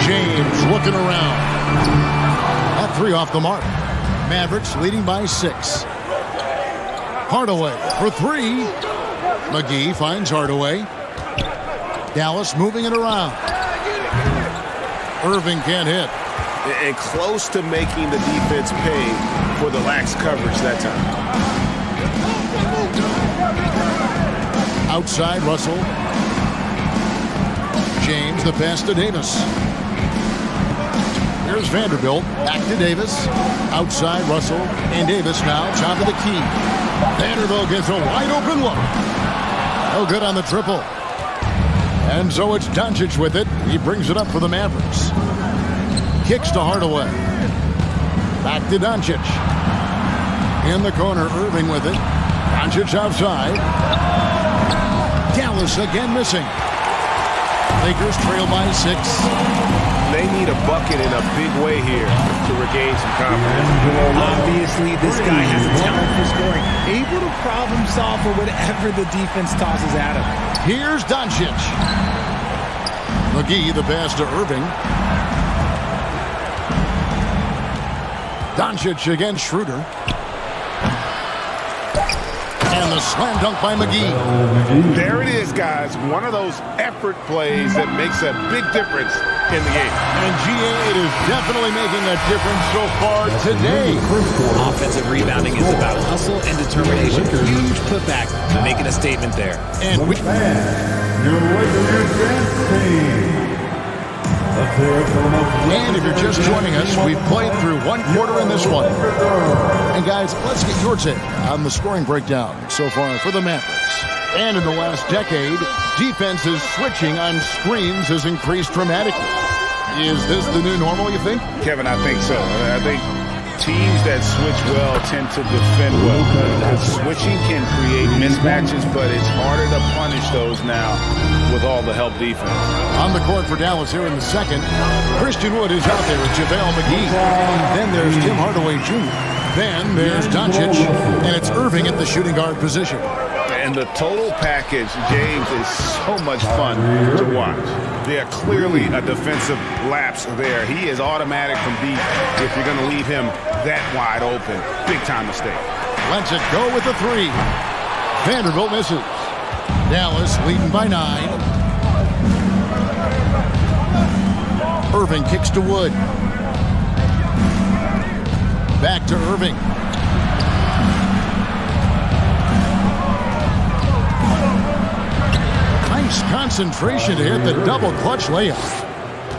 James looking around. That 3 off the mark. Mavericks leading by 6. Hardaway for 3. McGee finds Hardaway. Dallas moving it around. Irving can't hit. And close to making the defense pay for the lax coverage that time. Outside Russell. James, the pass to Davis. Here's Vanderbilt. Back to Davis. Outside Russell. And Davis now top of the key. Vanderbilt gets a wide open look. No good on the triple. And so it's Doncic with it. He brings it up for the Mavericks. Kicks to Hardaway. Back to Doncic. In the corner, Irving with it. Doncic outside. Dallas again missing. Lakers trail by 6. They need a bucket in a big way here to regain some confidence. Obviously, this guy has a talent for scoring. Able to problem solve for whatever the defense tosses at him. Here's Doncic. McGee, the pass to Irving. Doncic against Schroeder. And the slam dunk by McGee. There it is, guys. One of those effort plays that makes a big difference in the game. And GA, it is definitely making a difference so far today. Offensive rebounding is about hustle and determination. Huge putback, making a statement there. And we... And if you're just joining us, we've played through one quarter in this one. And guys, let's get your take on the scoring breakdown so far for the Mavericks. And in the last decade, defenses switching on screens has increased dramatically. Is this the new normal, you think? Kevin, I think so. I think teams that switch well tend to defend well. Because switching can create mismatches, but it's harder to punish those now with all the help defense. On the court for Dallas here in the second, Christian Wood is out there with JaVale McGee. Then there's Tim Hardaway Jr. Then there's Doncic, and it's Irving at the shooting guard position. And the total package, James, is so much fun to watch. There are clearly a defensive lapse there. He is automatic from deep if you're going to leave him that wide open. Big time mistake. Lets it go with the three. Vanderbilt misses. Dallas leading by 9. Irving kicks to Wood. Back to Irving. Nice concentration to hit the double clutch layup.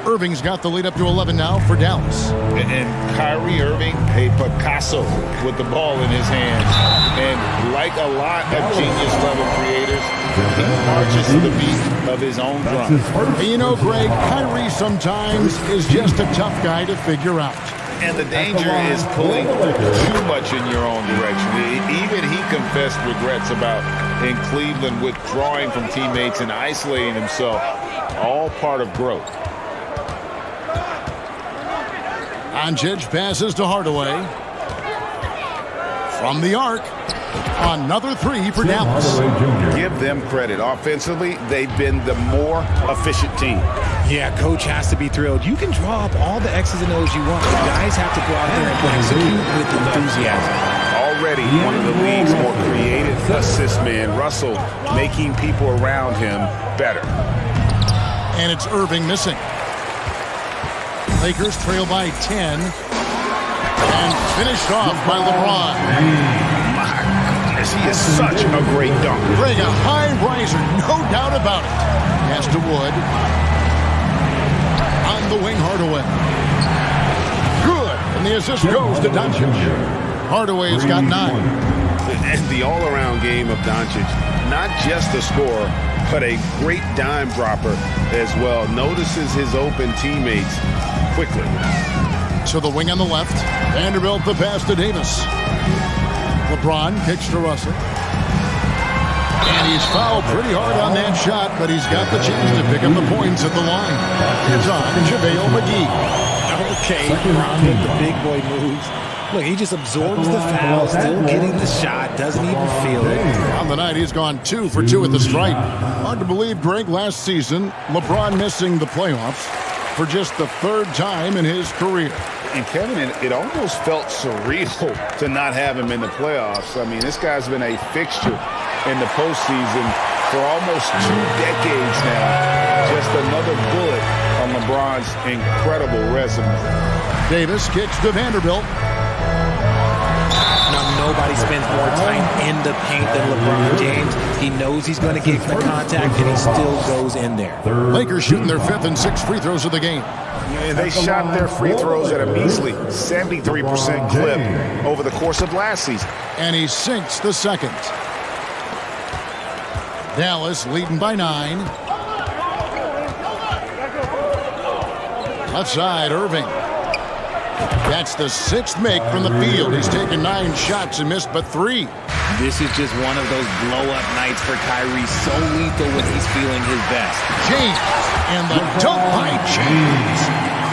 Irving's got the lead up to 11 now for Dallas. And Kyrie Irving, a Picasso with the ball in his hands. And like a lot of genius-level creators, he marches to the beat of his own drum. And you know, Greg, Kyrie sometimes is just a tough guy to figure out. And the danger is pulling too much in your own direction. Even he confessed regrets about in Cleveland withdrawing from teammates and isolating himself. All part of growth. Doncic passes to Hardaway. From the arc, another three for Dallas. Give them credit. Offensively, they've been the more efficient team. Yeah, coach has to be thrilled. You can draw up all the X's and O's you want, but guys have to go out there and execute with enthusiasm. Already one of the league's more creative assist men, Russell, making people around him better. And it's Irving missing. Lakers trail by 10. And finished off by LeBron. My goodness, he is such a great dunk. Greg, a high riser, no doubt about it. Pass to Wood. On the wing, Hardaway. Good. And the assist goes to Doncic. Hardaway's got 9. And the all-around game of Doncic, not just a scorer, but a great dime dropper as well. Notices his open teammates quickly. To the wing on the left. Vanderbilt the pass to Davis. LeBron kicks to Russell. And he's fouled pretty hard on that shot, but he's got the chance to pick up the points at the line. It's on JaVale McGee. Okay, LeBron with the big boy moves. Look, he just absorbs the foul, still getting the shot, doesn't even feel it. On the night, he's gone 2 for 2 at the stripe. Hard to believe, Greg, last season, LeBron missing the playoffs for just the 3rd time in his career. And Kevin, it almost felt surreal to not have him in the playoffs. I mean, this guy's been a fixture in the postseason for almost 2 decades now. Just another bullet on LeBron's incredible resume. Davis kicks to Vanderbilt. Now, nobody spends more time in the paint than LeBron James. He knows he's going to get the contact, and he still goes in there. Lakers shooting their 5th and 6th free throws of the game. And they shot their free throws at a measly 73% clip over the course of last season. And he sinks the second. Dallas leading by 9. Left side, Irving. That's the 6th make from the field. He's taken 9 shots and missed but 3. This is just one of those blow-up nights for Kyrie. So lethal when he's feeling his best. James, and the dunk by James.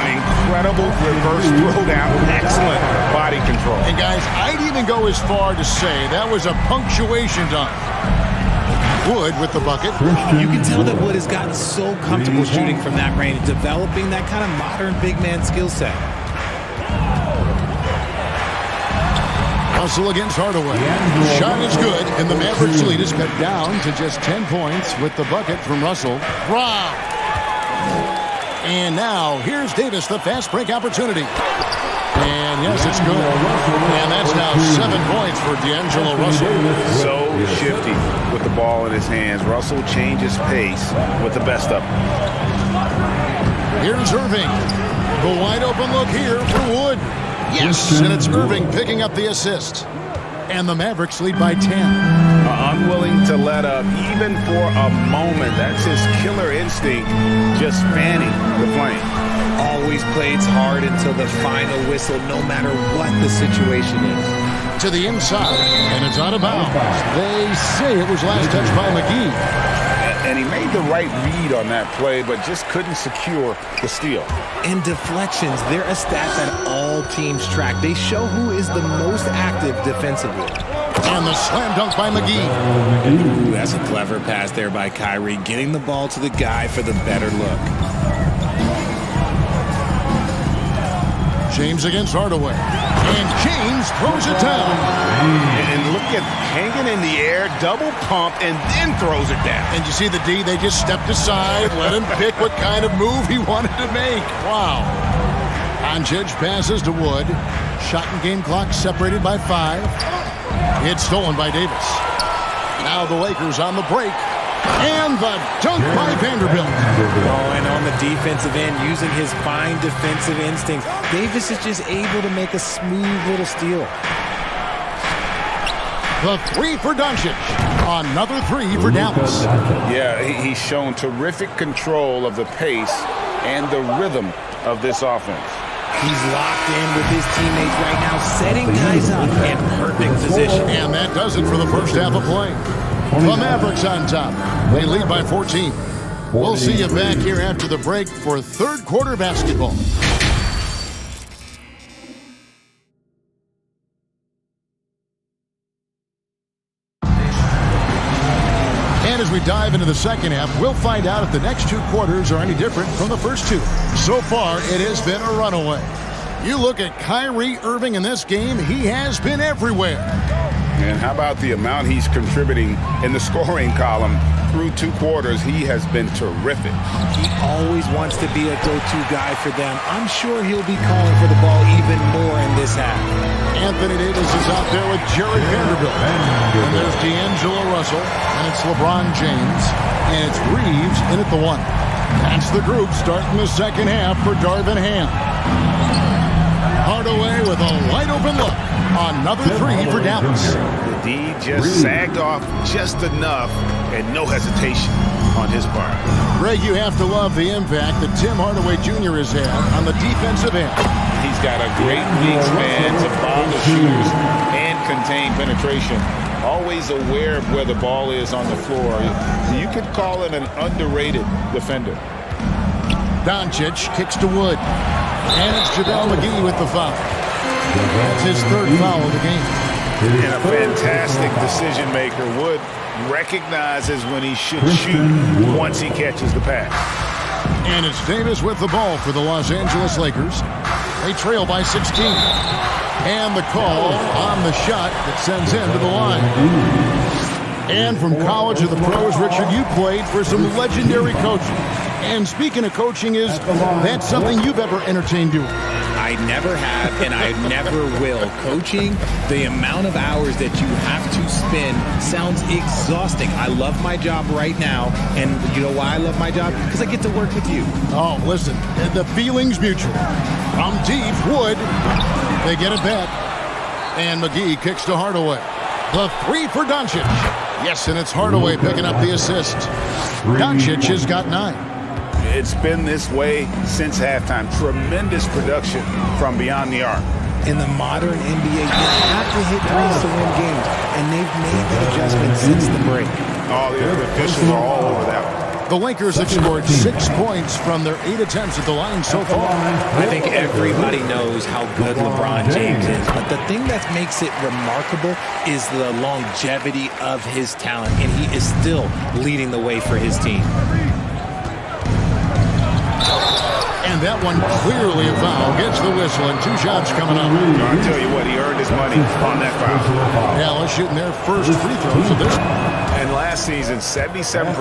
Incredible reverse throwdown. Excellent body control. And guys, I'd even go as far to say that was a punctuation dunk. Wood with the bucket. You can tell that Wood has gotten so comfortable shooting from that range, developing that kind of modern big man skill set. Russell against Hardaway. Shot is good, and the Mavericks lead is cut down to just 10 points with the bucket from Russell. Wow! And now, here's Davis, the fast break opportunity. And yes, it's good. And that's now 7 points for D'Angelo Russell. So shifty with the ball in his hands. Russell changes pace with the best of them. Here's Irving. The wide open look here for Wood. Yes, and it's Irving picking up the assist. And the Mavericks lead by 10. Unwilling to let up even for a moment. That's his killer instinct, just fanning the flame. Always plays hard until the final whistle, no matter what the situation is. To the inside, and it's out of bounds. They say it was last touched by McGee. And he made the right read on that play, but just couldn't secure the steal. And deflections, they're a stat that all teams track. They show who is the most active defensively. And the slam dunk by McGee. Ooh, that's a clever pass there by Kyrie, getting the ball to the guy for the better look. James against Hardaway. And James throws it down. And look at hanging in the air, double pump, and then throws it down. And you see the D, they just stepped aside, let him pick what kind of move he wanted to make. Wow. Doncic passes to Wood. Shot and game clock separated by 5. It's stolen by Davis. Now the Lakers on the break. And the dunk by Vanderbilt. Oh, and on the defensive end, using his fine defensive instincts, Davis is just able to make a smooth little steal. The 3 for Doncic. Another 3 for Dallas. Yeah, he's shown terrific control of the pace and the rhythm of this offense. He's locked in with his teammates right now, setting guys up in perfect position. And that does it for the first half of play. The Mavericks on top. They lead by 14. We'll see you back here after the break for third quarter basketball. And as we dive into the second half, we'll find out if the next 2 quarters are any different from the first 2. So far, it has been a runaway. You look at Kyrie Irving in this game, he has been everywhere. And how about the amount he's contributing in the scoring column through 2 quarters? He has been terrific. He always wants to be a go-to guy for them. I'm sure he'll be calling for the ball even more in this half. Anthony Davis is out there with Jerry Vanderbilt. And there's D'Angelo Russell. And it's LeBron James. And it's Reeves in at the 1. That's the group starting the second half for Darvin Ham. Hardaway with a wide open look. Another 3 for Dallas. The D just sagged off just enough and no hesitation on his part. Greg, you have to love the impact that Tim Hardaway Jr. has had on the defensive end. He's got a great wingspan to bother shooters and contain penetration. Always aware of where the ball is on the floor. You could call it an underrated defender. Doncic kicks to Wood. And it's JaVale McGee with the foul. That's his 3rd foul of the game. And a fantastic decision maker. Wood recognizes when he should shoot once he catches the pass. And it's Davis with the ball for the Los Angeles Lakers. They trail by 16. And the call on the shot that sends him to the line. And from college to the pros, Richard, you played for some legendary coaching. And speaking of coaching, is that something you've ever entertained doing? I never have, and I never will. Coaching, the amount of hours that you have to spend sounds exhausting. I love my job right now, and you know why I love my job? Because I get to work with you. Oh, listen, the feeling's mutual. From deep, Wood, they get it back. And McGee kicks to Hardaway. The 3 for Doncic. Yes, and it's Hardaway picking up the assist. Doncic has got 9. It's been this way since halftime. Tremendous production from beyond the arc. In the modern NBA, you have to hit threes to win games, and they've made that adjustment since the break. Oh, the officials are all over that one. The Lakers have scored 6 points from their 8 attempts at the line so far. I think everybody knows how good LeBron James is, but the thing that makes it remarkable is the longevity of his talent, and he is still leading the way for his team. And that one clearly a foul. Gets the whistle and 2 shots coming up. I'll tell you what, he earned his money on that foul. Dallas shooting their first free throws of this. And last season, 77%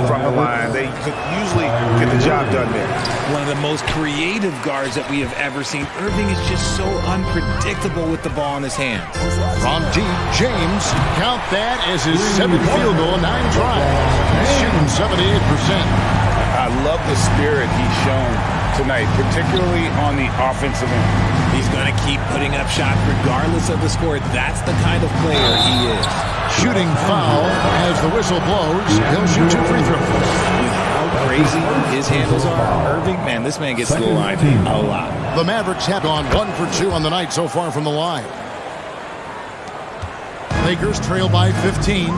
from the line. They could usually get the job done there. One of the most creative guards that we have ever seen. Irving is just so unpredictable with the ball in his hands. From deep, James, count that as his 7th field goal, 9 tries. He's shooting 78%. I love the spirit he's shown tonight, particularly on the offensive end. He's going to keep putting up shots regardless of the score. That's the kind of player he is. Shooting foul as the whistle blows. He'll shoot 2 free throws. With how crazy his handles are, Irving, man, this man gets to the line a lot. The Mavericks have gone 1 for 2 on the night so far from the line. Lakers trail by 15.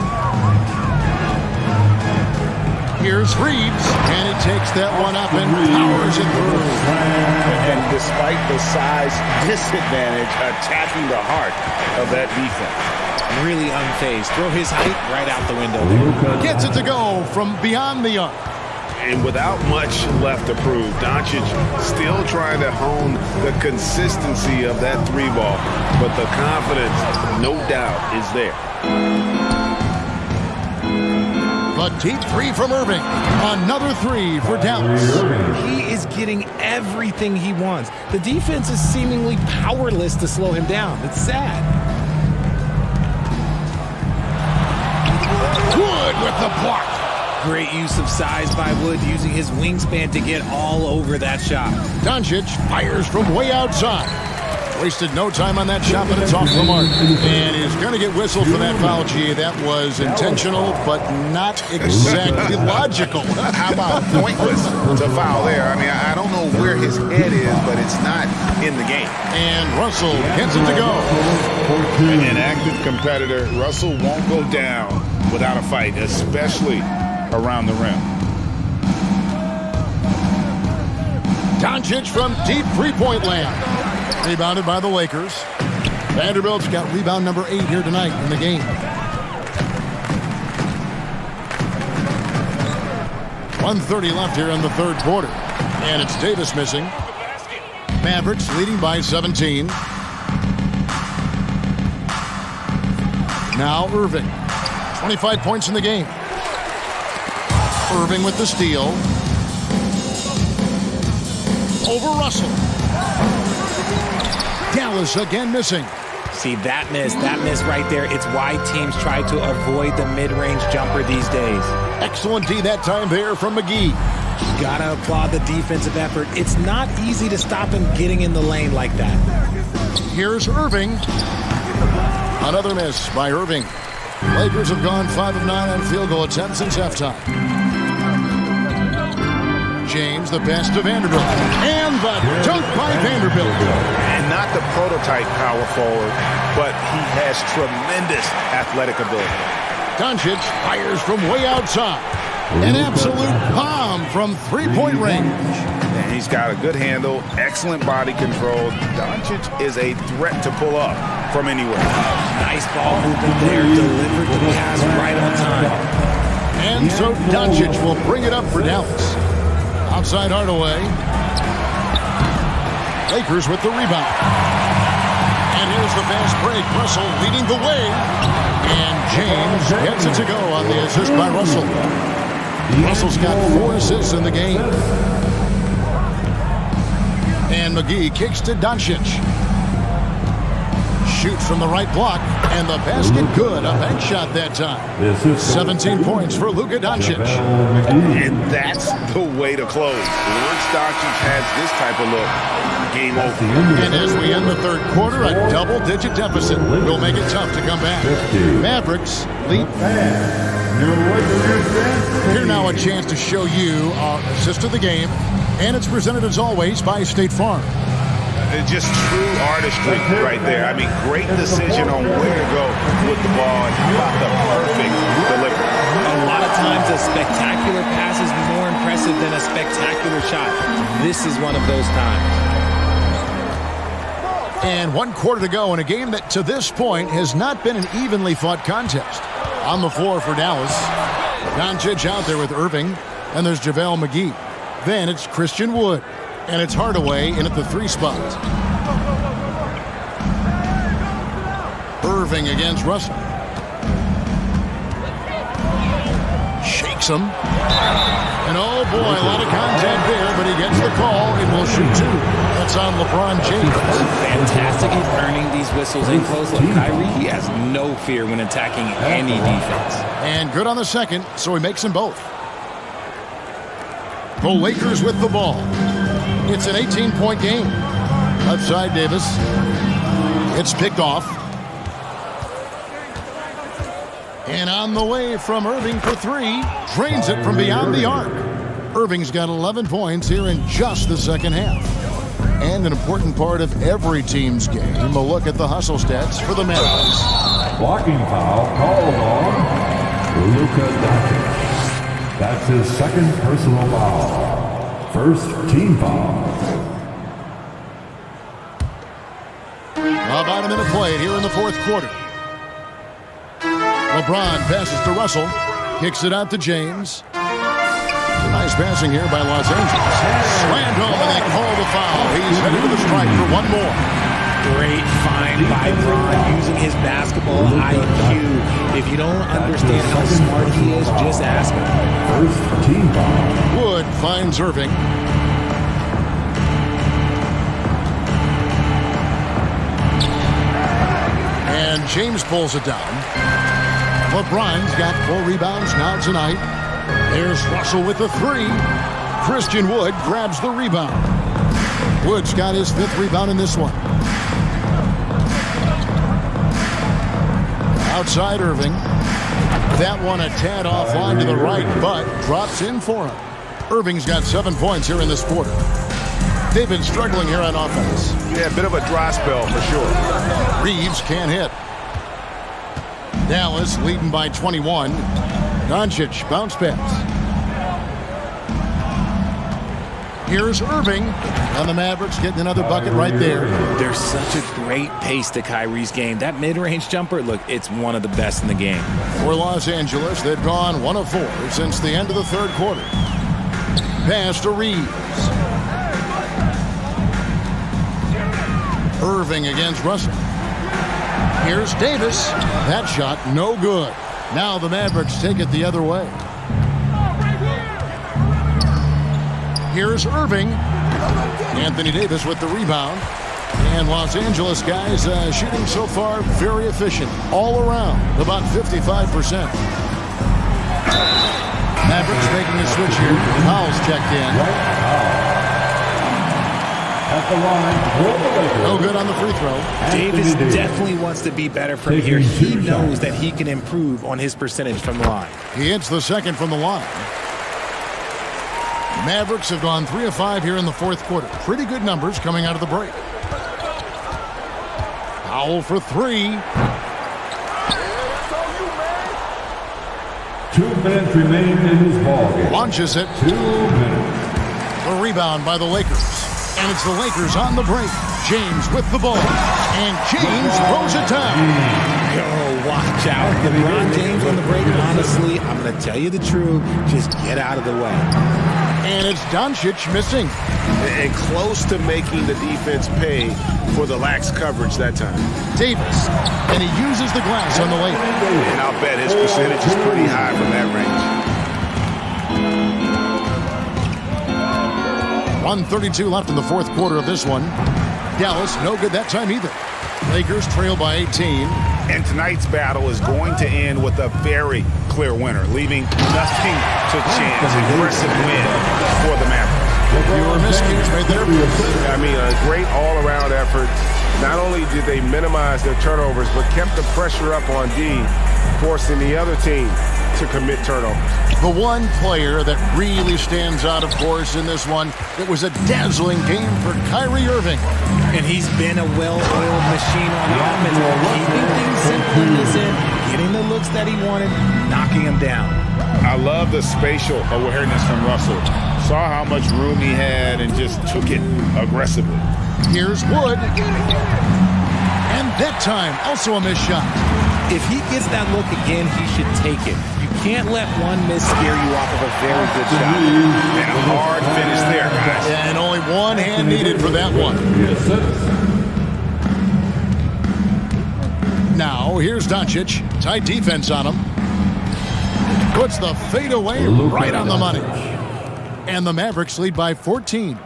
Here's Reeves, and he takes that one up and powers it through. And despite the size disadvantage, attacking the heart of that defense. Really unfazed. Throw his height right out the window there. Gets it to go from beyond the arc. And without much left to prove, Doncic still trying to hone the consistency of that 3-ball. But the confidence, no doubt, is there. A deep 3 from Irving. Another 3 for Dallas. He is getting everything he wants. The defense is seemingly powerless to slow him down. It's sad. Wood with the block. Great use of size by Wood, using his wingspan to get all over that shot. Doncic fires from way outside. Wasted no time on that shot, but it's off the mark. And he's going to get whistled for that foul, G. That was intentional, but not exactly logical. How about pointless to foul there? I mean, I don't know where his head is, but it's not in the game. And Russell gets it to go. An active competitor, Russell won't go down without a fight, especially around the rim. Doncic from deep 3-point land. Rebounded by the Lakers. Vanderbilt's got rebound number 8 here tonight in the game. 1:30 left here in the 3rd quarter. And it's Davis missing. Mavericks leading by 17. Now Irving. 25 points in the game. Irving with the steal. Over Russell. Dallas again missing. See, that miss right there, it's why teams try to avoid the mid-range jumper these days. Excellent D that time there from McGee. You gotta applaud the defensive effort. It's not easy to stop him getting in the lane like that. Here's Irving. Another miss by Irving. Lakers have gone 5 of 9 on field goal attempts since halftime. James, the pass to Vanderbilt. And the dunk by Vanderbilt. And not the prototype power forward, but he has tremendous athletic ability. Doncic fires from way outside. An absolute bomb from 3-point range. And he's got a good handle, excellent body control. Doncic is a threat to pull up from anywhere. Nice ball movement there, delivered the pass right on time. And so Doncic will bring it up for Dallas. Outside Hardaway. Lakers with the rebound. And here's the fast break. Russell leading the way. And James gets it to go on the assist by Russell. Russell's got 4 assists in the game. And McGee kicks to Doncic. Shoots from the right block. And the basket good. A bank shot that time. 17 points for Luka Doncic. And that's the way to close. Once Doncic has this type of look, game over. And as we end the 3rd quarter, a double-digit deficit will make it tough to come back. Mavericks lead. Here now a chance to show you our assist of the game. And it's presented as always by State Farm. Just true artistry right there. I mean, great decision on where to go with the ball, and how about the perfect delivery. A lot of times a spectacular pass is more impressive than a spectacular shot. This is one of those times. And 1 quarter to go in a game that to this point has not been an evenly fought contest. On the floor for Dallas. Doncic out there with Irving, and there's JaVale McGee. Then it's Christian Wood. And it's Hardaway in at the 3 spot. Irving against Russell. Shakes him. And oh boy, a lot of contact there, but he gets the call and will shoot 2. That's on LeBron James. Fantastic at earning these whistles in close. Look, Kyrie, he has no fear when attacking any defense. And good on the second, so he makes them both. The Lakers with the ball. It's an 18-point game. Outside Davis. It's picked off. And on the way from Irving for 3. Drains it from beyond the arc. Irving's got 11 points here in just the second half. And an important part of every team's game, a look at the hustle stats for the Mavericks. Blocking foul called on Luka Doncic. That's his second personal foul. First team foul. About a minute played here in the fourth quarter. LeBron passes to Russell. Kicks it out to James. Nice passing here by Los Angeles. Slammed home and they call the foul. He's headed to the strike for one more. Great find by Bron using his basketball IQ. If you don't understand how smart he is, just ask him. First team foul. Wood finds Irving. And James pulls it down. LeBron's got 4 rebounds now tonight. There's Russell with the 3. Christian Wood grabs the rebound. Wood's got his 5th rebound in this one. Outside Irving. That one a tad offline to the right, but drops in for him. Irving's got 7 points here in this quarter. They've been struggling here on offense. Yeah, a bit of a dry spell for sure. Reeves can't hit. Dallas leading by 21. Doncic bounce pass. Here's Irving. And the Mavericks getting another bucket right there. There's such a great pace to Kyrie's game. That mid-range jumper, look, it's one of the best in the game. For Los Angeles, they've gone 1 of 4 since the end of the third quarter. Pass to Reeves. Irving against Russell. Here's Davis. That shot no good. Now the Mavericks take it the other way. Here's Irving. Anthony Davis with the rebound. And Los Angeles guys shooting so far very efficient. All around, about 55%. Mavericks making a switch here. Fouls checked in. No good on the free throw. Davis definitely wants to be better from here. He knows that he can improve on his percentage from the line. He hits the second from the line. Mavericks have gone 3 of 5 here in the fourth quarter. Pretty good numbers coming out of the break. Powell for 3. 2 minutes remain in this ballgame. Launches it. 2 minutes. The rebound by the Lakers. And it's the Lakers on the break. James with the ball. And James throws it down. Yo, watch out. LeBron James on the break. Honestly, I'm going to tell you the truth. Just get out of the way. And it's Doncic missing. And close to making the defense pay for the lax coverage that time. Davis. And he uses the glass on the layup. And I'll bet his percentage is pretty high from that range. 1:32 left in the fourth quarter of this one. Dallas, no good that time either. Lakers trail by 18. And tonight's battle is going to end with a very clear winner, leaving nothing to chance. Aggressive win for the Mavericks. Fewer miscues made the difference. I mean, a great all-around effort. Not only did they minimize their turnovers, but kept the pressure up on D, forcing the other team to commit turnovers. The one player that really stands out, of course, in this one, it was a dazzling game for Kyrie Irving. And he's been a well-oiled machine on offense, keeping things simple in this end, getting the looks that he wanted, knocking him down. I love the spatial awareness from Russell. Saw how much room he had and just took it aggressively. Here's Wood. And that time, also a missed shot. If he gets that look again, he should take it. You can't let one miss scare you off of a very good shot. And a hard finish there, guys. Yeah, and only one hand needed for that one. Now, here's Doncic. Tight defense on him. Puts the fadeaway right on the money. And the Mavericks lead by 14.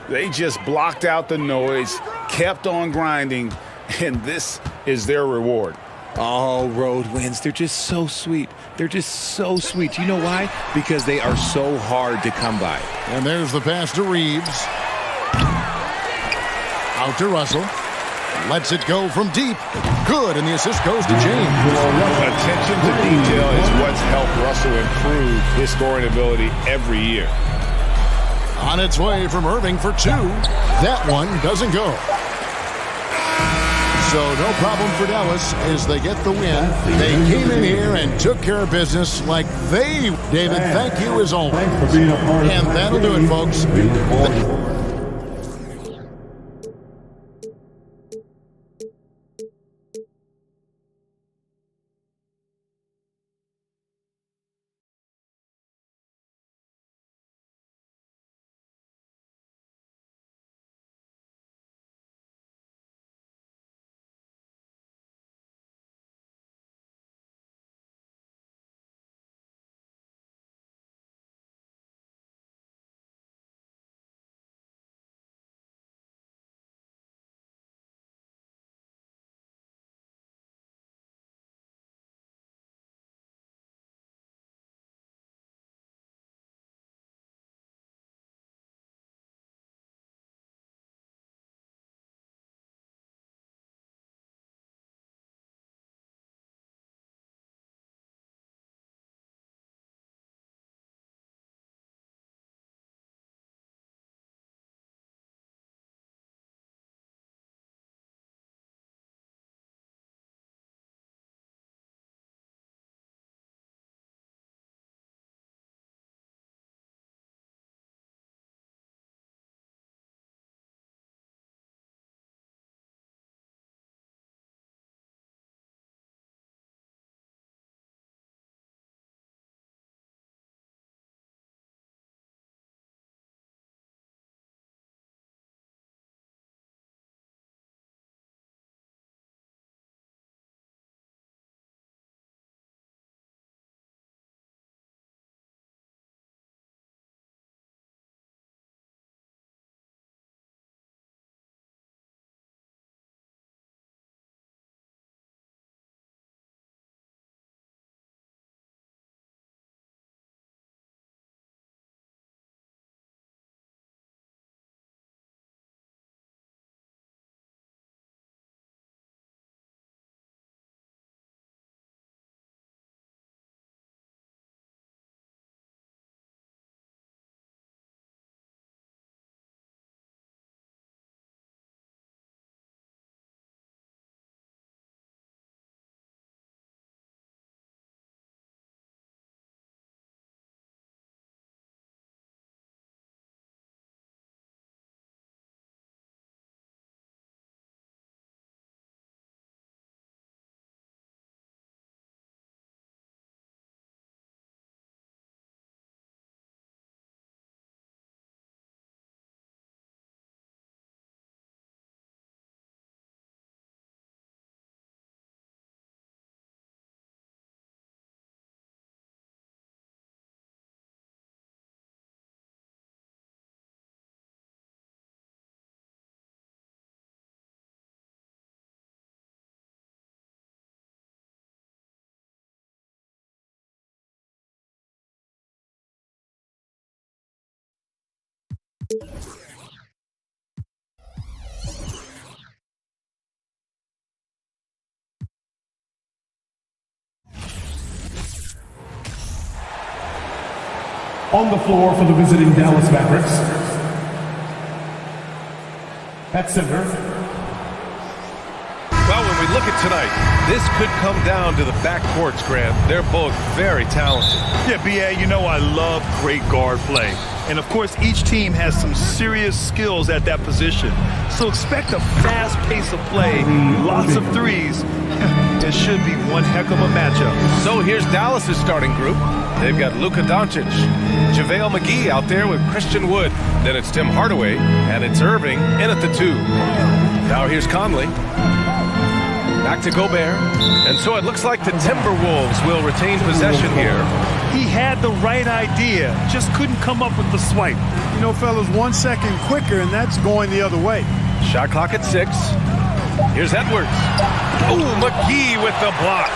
They just blocked out the noise, kept on grinding, and this is their reward. Oh, road wins. They're just so sweet. They're just so sweet. You know why? Because they are so hard to come by. And there's the pass to Reeves. Out to Russell. Lets it go from deep. Good, and the assist goes to James. Attention to detail is what's helped Russell improve his scoring ability every year. On its way from Irving for two. That one doesn't go. So no problem for Dallas as they get the win. They came in here and took care of business like they... David, thank you as always. And that'll do it, folks. On the floor for the visiting Dallas Mavericks, at center. Well, when we look at tonight, this could come down to the backcourts, Grant. They're both very talented. Yeah, B.A., you know I love great guard play. And, of course, each team has some serious skills at that position. So expect a fast pace of play, lots of threes, and It should be one heck of a matchup. So here's Dallas' starting group. They've got Luka Doncic, JaVale McGee out there with Christian Wood. Then it's Tim Hardaway, and it's Irving in at the 2. Now here's Conley. Back to Gobert. And so it looks like the Timberwolves will retain possession here. He had the right idea, just couldn't come up with the swipe. You know, fellas, 1 second quicker, and that's going the other way. Shot clock at 6. Here's Edwards. Oh, McGee with the block.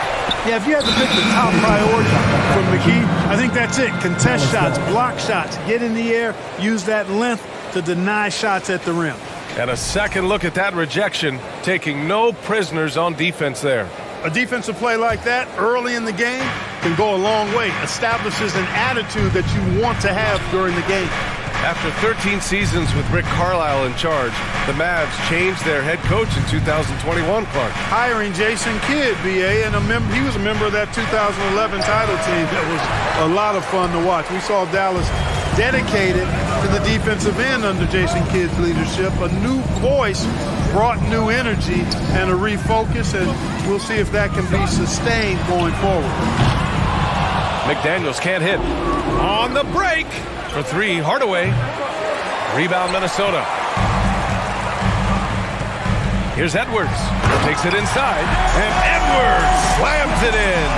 Yeah, if you had to pick the top priority for McGee, I think that's it. Contest shots, block shots, get in the air, use that length to deny shots at the rim. And a second look at that rejection, taking no prisoners on defense there. A defensive play like that early in the game can go a long way. Establishes an attitude that you want to have during the game. After 13 seasons with Rick Carlisle in charge, the Mavs changed their head coach in 2021, Clark. Hiring Jason Kidd, BA, and he was a member of that 2011 title team. That was a lot of fun to watch. We saw Dallas dedicated to the defensive end under Jason Kidd's leadership. A new voice brought new energy and a refocus, and we'll see if that can be sustained going forward. McDaniels can't hit. On the break for 3, Hardaway. Rebound, Minnesota. Here's Edwards. Takes it inside, and Edwards slams it in.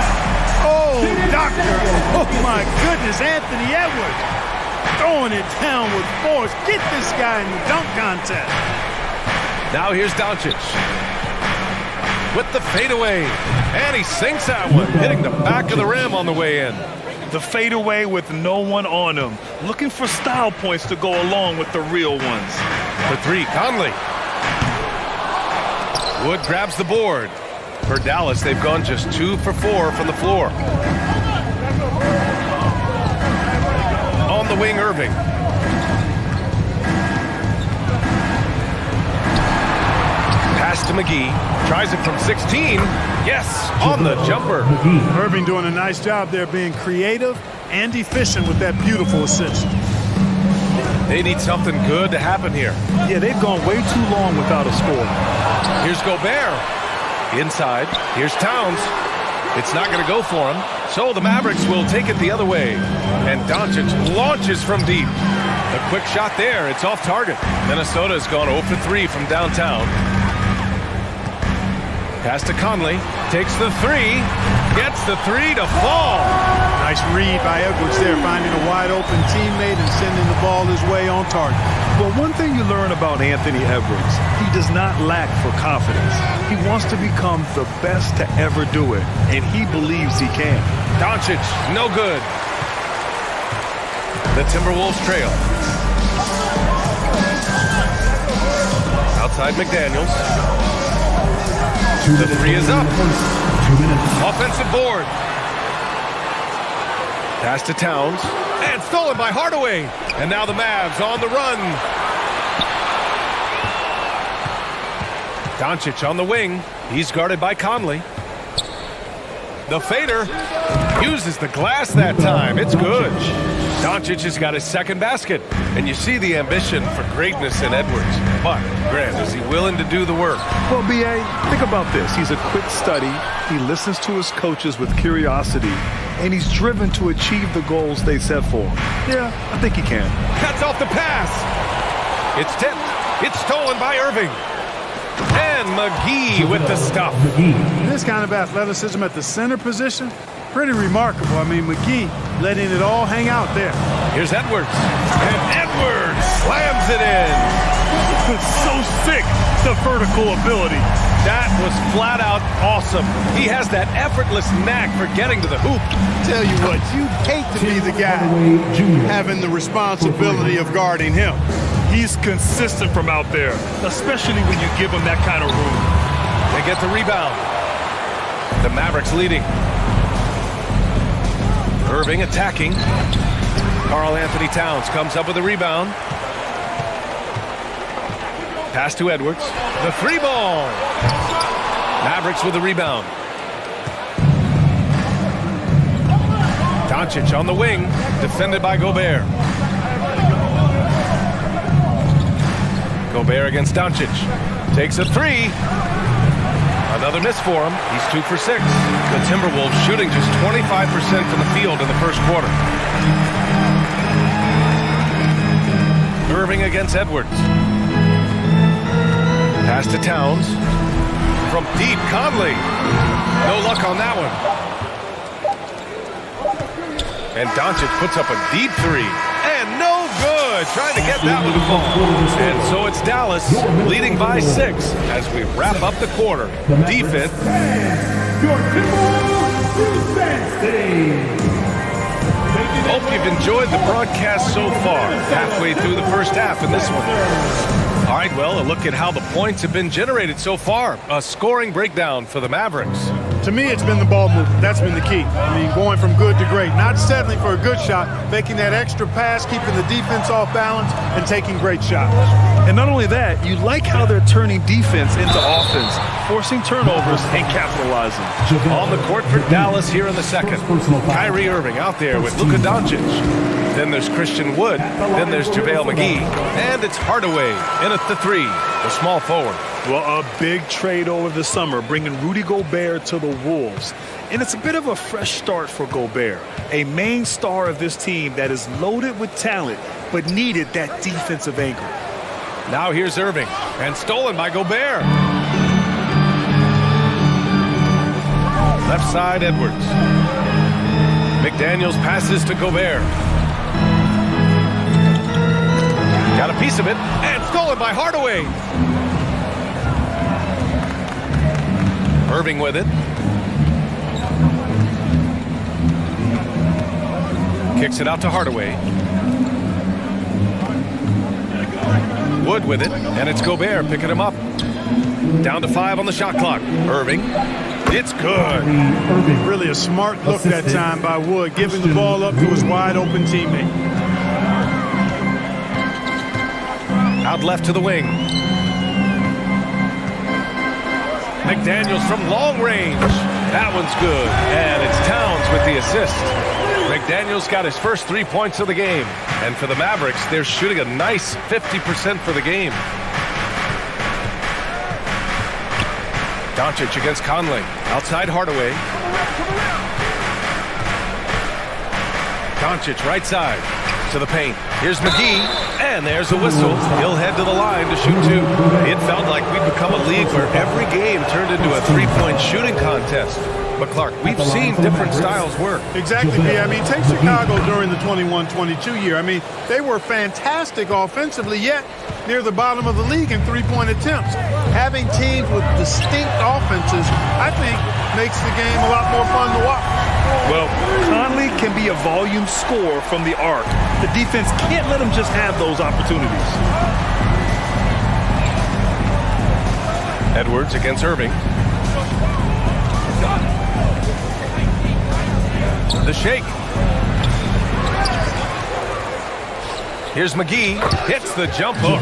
Oh, doctor. Oh, my goodness, Anthony Edwards. Throwing it down with force. Get this guy in the dunk contest. Now here's Doncic with the fadeaway, and he sinks that one, hitting the back of the rim on the way in. The fadeaway with no one on him, looking for style points to go along with the real ones. For 3, Conley. Wood grabs the board. For Dallas, they've gone just 2 for 4 from the floor. On the wing, Irving. Pass to McGee. Tries it from 16. Yes, on the jumper. Irving doing a nice job there, being creative and efficient with that beautiful assist. They need something good to happen here. Yeah, they've gone way too long without a score. Here's Gobert. Inside. Here's Towns. It's not going to go for him. So the Mavericks will take it the other way. And Doncic launches from deep. A quick shot there. It's off target. Minnesota's gone 0 for 3 from downtown. Pass to Conley. Takes the 3. Gets the 3 to fall. Nice read by Edwards there, finding a wide open teammate and sending the ball his way on target. But one thing you learn about Anthony Edwards, he does not lack for confidence. He wants to become the best to ever do it, and he believes he can. Doncic, no good. The Timberwolves trail. Outside McDaniels. The 3 is up. Offensive board. Pass to Towns. And stolen by Hardaway. And now the Mavs on the run. Doncic on the wing. He's guarded by Conley. The fader uses the glass that time. It's good. Doncic has got his second basket. And you see the ambition for greatness in Edwards. But, Grant, is he willing to do the work? Well, B.A., think about this. He's a quick study. He listens to his coaches with curiosity. And he's driven to achieve the goals they set for him. Yeah, I think he can. Cuts off the pass. It's tipped. It's stolen by Irving. And McGee with the stuff. This kind of athleticism at the center position, pretty remarkable. I mean, McGee letting it all hang out there. Here's Edwards. And Edwards slams it in. It's so sick, the vertical ability. That was flat out awesome. He has that effortless knack for getting to the hoop. Tell you what, you hate to be the guy having the responsibility of guarding him. He's consistent from out there, especially when you give him that kind of room. They get the rebound. The Mavericks leading. Irving attacking. Karl Anthony Towns comes up with a rebound. Pass to Edwards. The 3 ball. Mavericks with the rebound. Doncic on the wing. Defended by Gobert. Gobert against Doncic. Takes a 3. Another miss for him. He's 2 for 6. The Timberwolves shooting just 25% from the field in the first quarter. Irving against Edwards. Pass to Towns. From deep, Conley. No luck on that one. And Doncic puts up a deep three. And no good. Trying to get that one to fall. And so it's Dallas leading by 6 as we wrap up the quarter. Defense. Hope you've enjoyed the broadcast so far. Halfway through the first half in this one. All right, well, a look at how the points have been generated so far. A scoring breakdown for the Mavericks. To me, it's been the ball movement. That's been the key. I mean, going from good to great. Not settling for a good shot, making that extra pass, keeping the defense off balance, and taking great shots. And not only that, you like how they're turning defense into offense, forcing turnovers and capitalizing. On the court for Dallas here in the second. Kyrie Irving out there with Luka Doncic. Then there's Christian Wood. Then there's JaVale McGee. And it's Hardaway in at the 3, the small forward. Well, a big trade over the summer, bringing Rudy Gobert to the Wolves. And it's a bit of a fresh start for Gobert, a main star of this team that is loaded with talent, but needed that defensive anchor. Now here's Irving, and stolen by Gobert. Left side, Edwards. McDaniels passes to Gobert. Got a piece of it, and stolen by Hardaway. Irving with it. Kicks it out to Hardaway. Wood with it, and it's Gobert picking him up. Down to 5 on the shot clock. Irving. It's good. Really a smart look that time by Wood, giving the ball up to his wide-open teammate. Out left to the wing. McDaniels from long range. That one's good. And it's Towns with the assist. McDaniels got his first 3 points of the game. And for the Mavericks, they're shooting a nice 50% for the game. Doncic against Conley. Outside Hardaway. Doncic right side to the paint. Here's McGee, and there's a whistle. He'll head to the line to shoot 2. It felt like we'd become a league where every game turned into a 3-point shooting contest. But Clark, we've seen different styles work. Exactly, B. I mean, take Chicago during the 21-22 year. I mean, they were fantastic offensively, yet near the bottom of the league in 3-point attempts. Having teams with distinct offenses, I think, makes the game a lot more fun to watch. Well, Conley can be a volume scorer from the arc. The defense can't let him just have those opportunities. Edwards against Irving. The shake. Here's McGee. Hits the jump hook.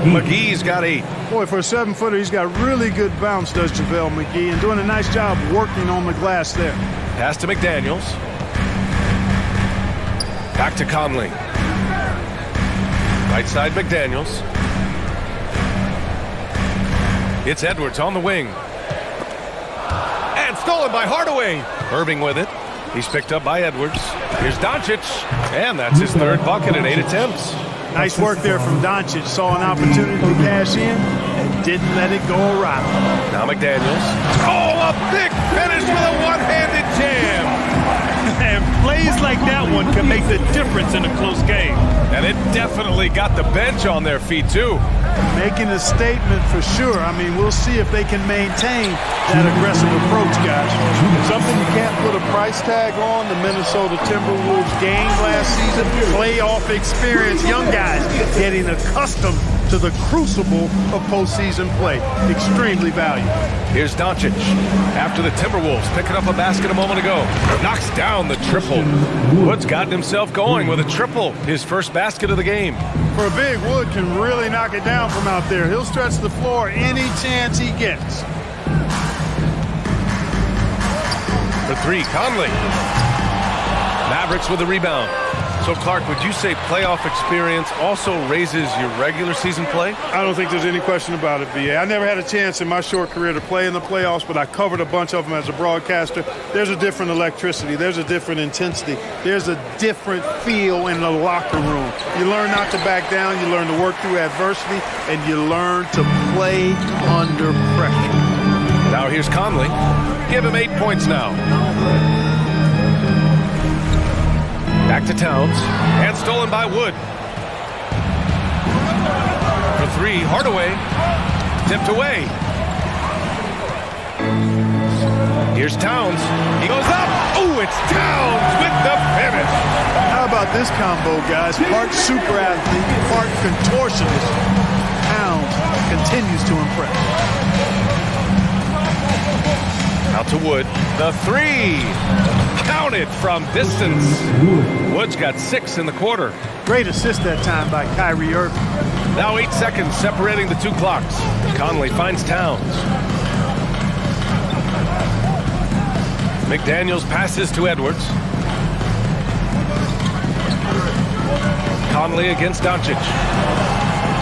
McGee's got 8. Boy, for a 7-footer, he's got really good bounce, does JaVale McGee, and doing a nice job working on the glass there. Pass to McDaniels. Back to Conley. Right side McDaniels. It's Edwards on the wing. And stolen by Hardaway. Irving with it. He's picked up by Edwards. Here's Doncic. And that's his 3rd bucket in 8 attempts. Nice work there from Doncic. Saw an opportunity to cash in and didn't let it go awry. Now McDaniels. Oh, a big finish with a one-handed jam. And plays like that one can make the difference in a close game. And it definitely got the bench on their feet, too. Making a statement for sure. I mean, we'll see if they can maintain that aggressive approach, guys. Something you can't put a price tag on. The Minnesota Timberwolves game last season, playoff experience, young guys getting accustomed to the crucible of postseason play. Extremely valuable. Here's Doncic. After the Timberwolves picking up a basket a moment ago. Knocks down the triple. Wood's gotten himself going with a triple. His first basket of the game. For a big, Wood can really knock it down from out there. He'll stretch the floor any chance he gets. For 3, Conley. Mavericks with the rebound. So, Clark, would you say playoff experience also raises your regular season play? I don't think there's any question about it, B.A. I never had a chance in my short career to play in the playoffs, but I covered a bunch of them as a broadcaster. There's a different electricity. There's a different intensity. There's a different feel in the locker room. You learn not to back down. You learn to work through adversity, and you learn to play under pressure. Now here's Conley. Give him 8 points now. Back to Towns, and stolen by Wood. For three, Hardaway, tipped away. Here's Towns, he goes up. Oh, it's Towns with the finish. How about this combo, guys? Part super athlete, part contortionist. Towns continues to impress. Out to Wood, the three. Counted from distance. Wood's got 6 in the quarter. Great assist that time by Kyrie Irving. Now 8 seconds separating the two clocks. Conley finds Towns. McDaniels passes to Edwards. Conley against Doncic.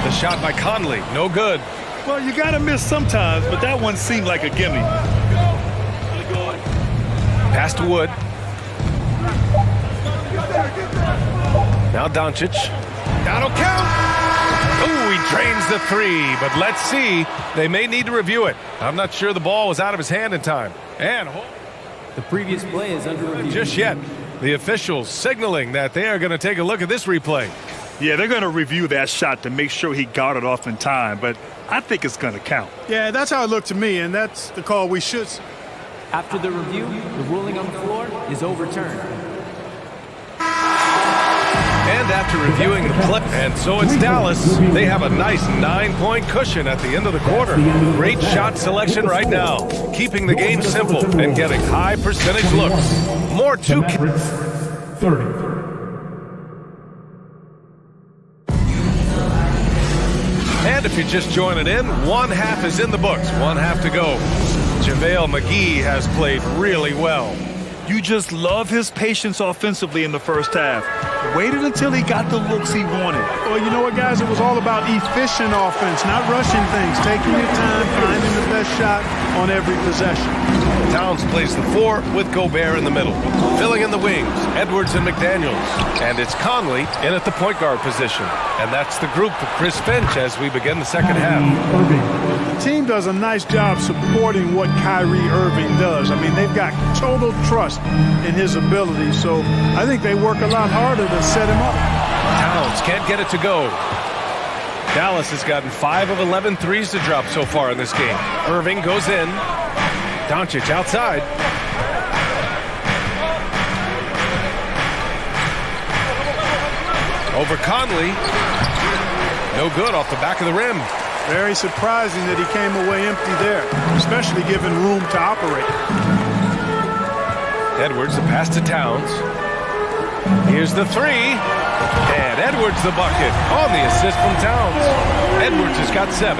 The shot by Conley, no good. Well, you got to miss sometimes, but that one seemed like a gimme. Pass to Wood. Now Doncic. That'll count. Oh, he drains the three, but let's see. They may need to review it. I'm not sure the ball was out of his hand in time. And the previous play is under review. Just yet, the officials signaling that they are going to take a look at this replay. Yeah, they're going to review that shot to make sure he got it off in time, but I think it's going to count. Yeah, that's how it looked to me, and that's the call we should. After the review, the ruling on the floor is overturned. And after reviewing the play, and so it's Dallas. They have a nice 9-point cushion at the end of the quarter. Great shot selection right now, keeping the game simple and getting high percentage looks. More 2 30. And if you're just joining in, one half is in the books, one half to go. JaVale McGee has played really well. You just love his patience offensively in the first half. Waited until he got the looks he wanted. Well, you know what, guys? It was all about efficient offense, not rushing things, taking your time, finding the best shot on every possession. Towns plays the 4 with Gobert in the middle. Filling in the wings, Edwards and McDaniels. And it's Conley in at the point guard position. And that's the group for Chris Finch as we begin the second half. The team does a nice job supporting what Kyrie Irving does. I mean, they've got total trust in his ability, so I think they work a lot harder to set him up. Towns can't get it to go. Dallas has gotten 5 of 11 threes to drop so far in this game. Irving goes in. Doncic outside. Over Conley. No good off the back of the rim. Very surprising that he came away empty there, especially given room to operate. Edwards, the pass to Towns. Here's the 3. And Edwards the bucket on the assist from Towns. Edwards has got 7.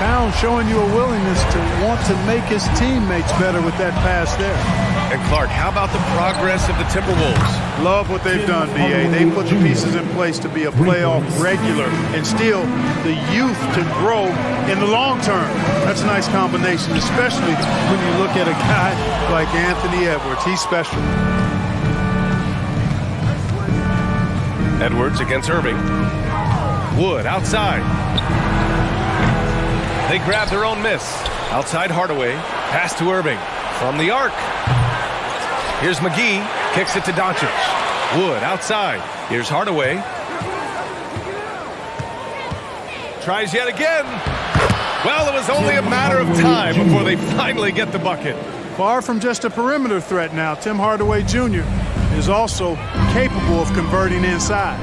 Towns showing you a willingness to want to make his teammates better with that pass there. And Clark, how about the progress of the Timberwolves? Love what they've done, B.A. They put the pieces in place to be a playoff regular and still the youth to grow in the long term. That's a nice combination, especially when you look at a guy like Anthony Edwards. He's special. Edwards against Irving. Wood outside. They grab their own miss. Outside Hardaway. Pass to Irving. From the arc. Here's McGee. Kicks it to Doncic. Wood outside. Here's Hardaway. Tries yet again. Well, it was only a matter of time before they finally get the bucket. Far from just a perimeter threat now, Tim Hardaway Jr. is also capable of converting inside.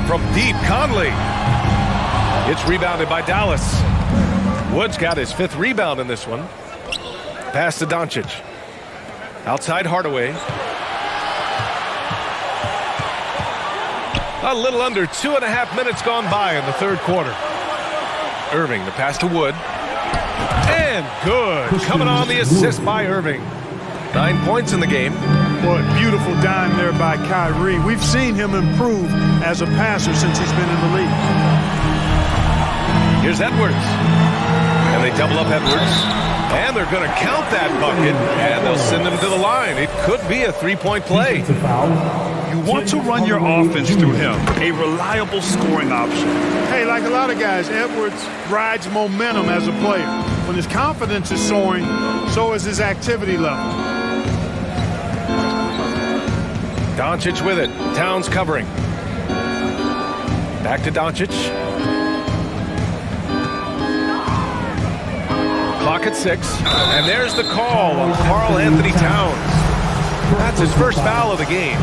From deep, Conley. It's rebounded by Dallas. Wood's got his 5th rebound in this one. Pass to Doncic. Outside Hardaway. A little under 2.5 minutes gone by in the third quarter. Irving, the pass to Wood. And good. Coming on the assist by Irving. 9 points in the game. Boy, beautiful dime there by Kyrie. We've seen him improve as a passer since he's been in the league. Here's Edwards. And they double up Edwards. And they're going to count that bucket, and they'll send him to the line. It could be a three-point play. You want to run your offense through him, a reliable scoring option. Hey, like a lot of guys, Edwards rides momentum as a player. When his confidence is soaring, so is his activity level. Doncic with it. Towns covering. Back to Doncic. Clock at 6. And there's the call on Karl Anthony Towns. That's his first foul of the game.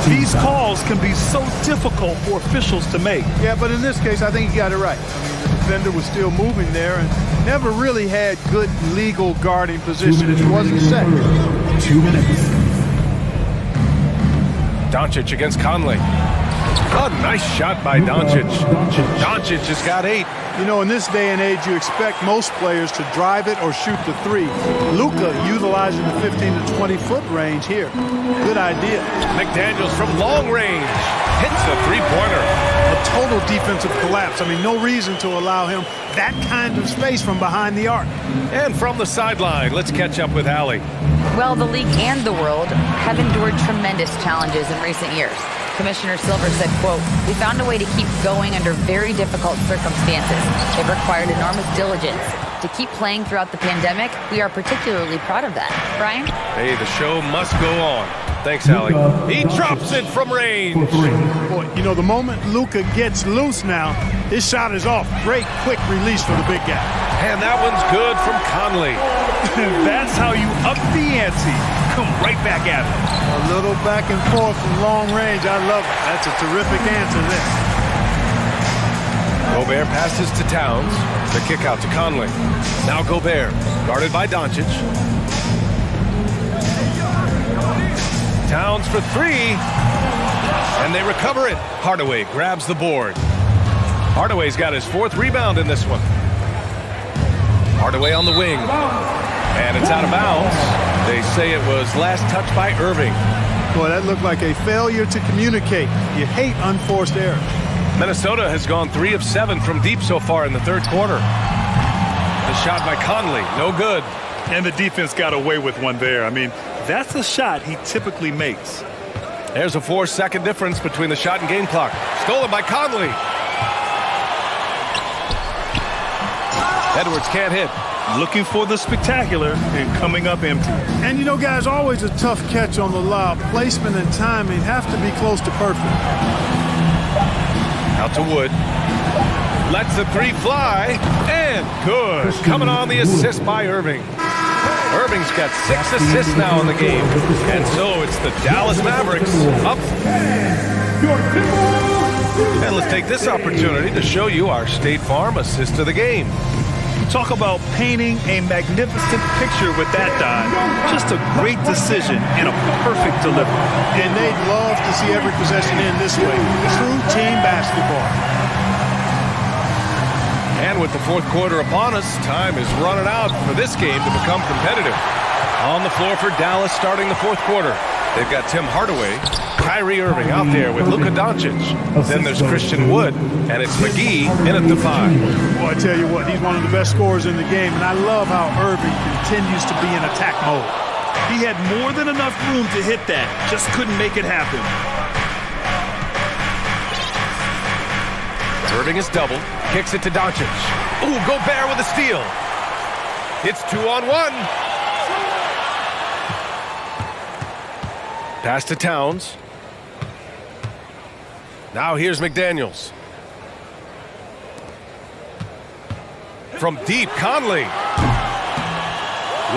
These calls can be so difficult for officials to make. Yeah, but in this case, I think he got it right. I mean, the defender was still moving there and never really had good legal guarding position. It wasn't set. 2 minutes. Doncic against Conley. A nice shot by Doncic. Doncic has got 8. You know, in this day and age, you expect most players to drive it or shoot the 3. Luka utilizing the 15 to 20-foot range here. Good idea. McDaniels from long range hits a three-pointer. A total defensive collapse. I mean, no reason to allow him that kind of space from behind the arc. And from the sideline, let's catch up with Allie. Well, the league and the world have endured tremendous challenges in recent years. Commissioner Silver said, quote, "We found a way to keep going under very difficult circumstances. It required enormous diligence. To keep playing throughout the pandemic, we are particularly proud of that." Brian? Hey, the show must go on. Thanks, Allie. He drops it from range. Boy, you know, the moment Luka gets loose now, his shot is off. Great quick release for the big guy. And that one's good from Conley. That's how you up the ante. Come right back at it. A little back and forth from long range. I love it. That's a terrific answer there. Gobert passes to Towns. The kick out to Conley. Now Gobert, guarded by Doncic. Towns for 3. And they recover it. Hardaway grabs the board. Hardaway's got his 4th rebound in this one. Hardaway on the wing. And it's out of bounds. They say it was last touched by Irving. Boy, that looked like a failure to communicate. You hate unforced errors. Minnesota has gone 3 of 7 from deep so far in the third quarter. The shot by Conley, no good. And the defense got away with one there. I mean, that's a shot he typically makes. There's a 4-second difference between the shot and game clock. Stolen by Conley. Edwards can't hit. Looking for the spectacular and coming up empty. And you know, guys, always a tough catch on the lob. Placement and timing have to be close to perfect. Out to Wood. Lets the 3 fly. And good. Coming on the assist by Irving. Irving's got 6 assists now in the game. And so it's the Dallas Mavericks up. And let's take this opportunity to show you our State Farm assist of the game. Talk about painting a magnificent picture with that dime. Just a great decision and a perfect delivery. And they'd love to see every possession in this way. True team basketball. And with the fourth quarter upon us, time is running out for this game to become competitive. On the floor for Dallas starting the fourth quarter. They've got Tim Hardaway, Kyrie Irving out there with Luka Doncic. Then there's Christian Wood, and it's McGee in at the 5. Well, I tell you what, he's one of the best scorers in the game, and I love how Irving continues to be in attack mode. He had more than enough room to hit that, just couldn't make it happen. Irving is doubled, kicks it to Doncic. Ooh, Gobert with a steal. It's 2-on-1. Pass to Towns. Now here's McDaniels. From deep, Conley.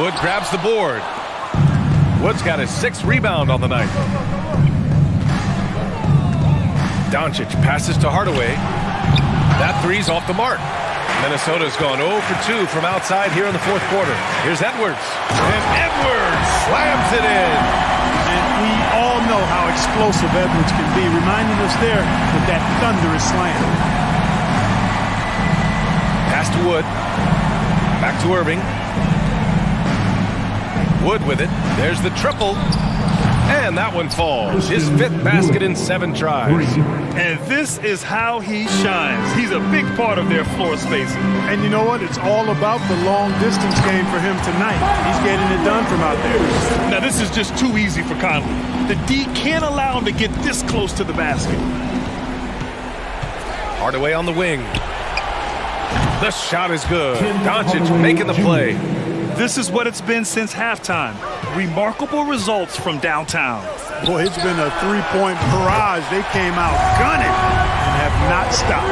Wood grabs the board. Wood's got his 6th rebound on the night. Doncic passes to Hardaway. That 3's off the mark. Minnesota's gone 0 for 2 from outside here in the fourth quarter. Here's Edwards. And Edwards slams it in. And we all know how explosive Edwards can be, reminding us there with that thunderous slam. Pass to Wood. Back to Irving. Wood with it. There's the triple. And that one falls. His 5th basket in 7 tries. And this is how he shines. He's a big part of their floor spacing. And you know what? It's all about the long distance game for him tonight. He's getting it done from out there. Now this is just too easy for Conley. The D can't allow him to get this close to the basket. Hardaway on the wing. The shot is good. Doncic making the play. This is what it's been since halftime. Remarkable results from downtown. Boy, it's been a three-point barrage. They came out gunning and have not stopped.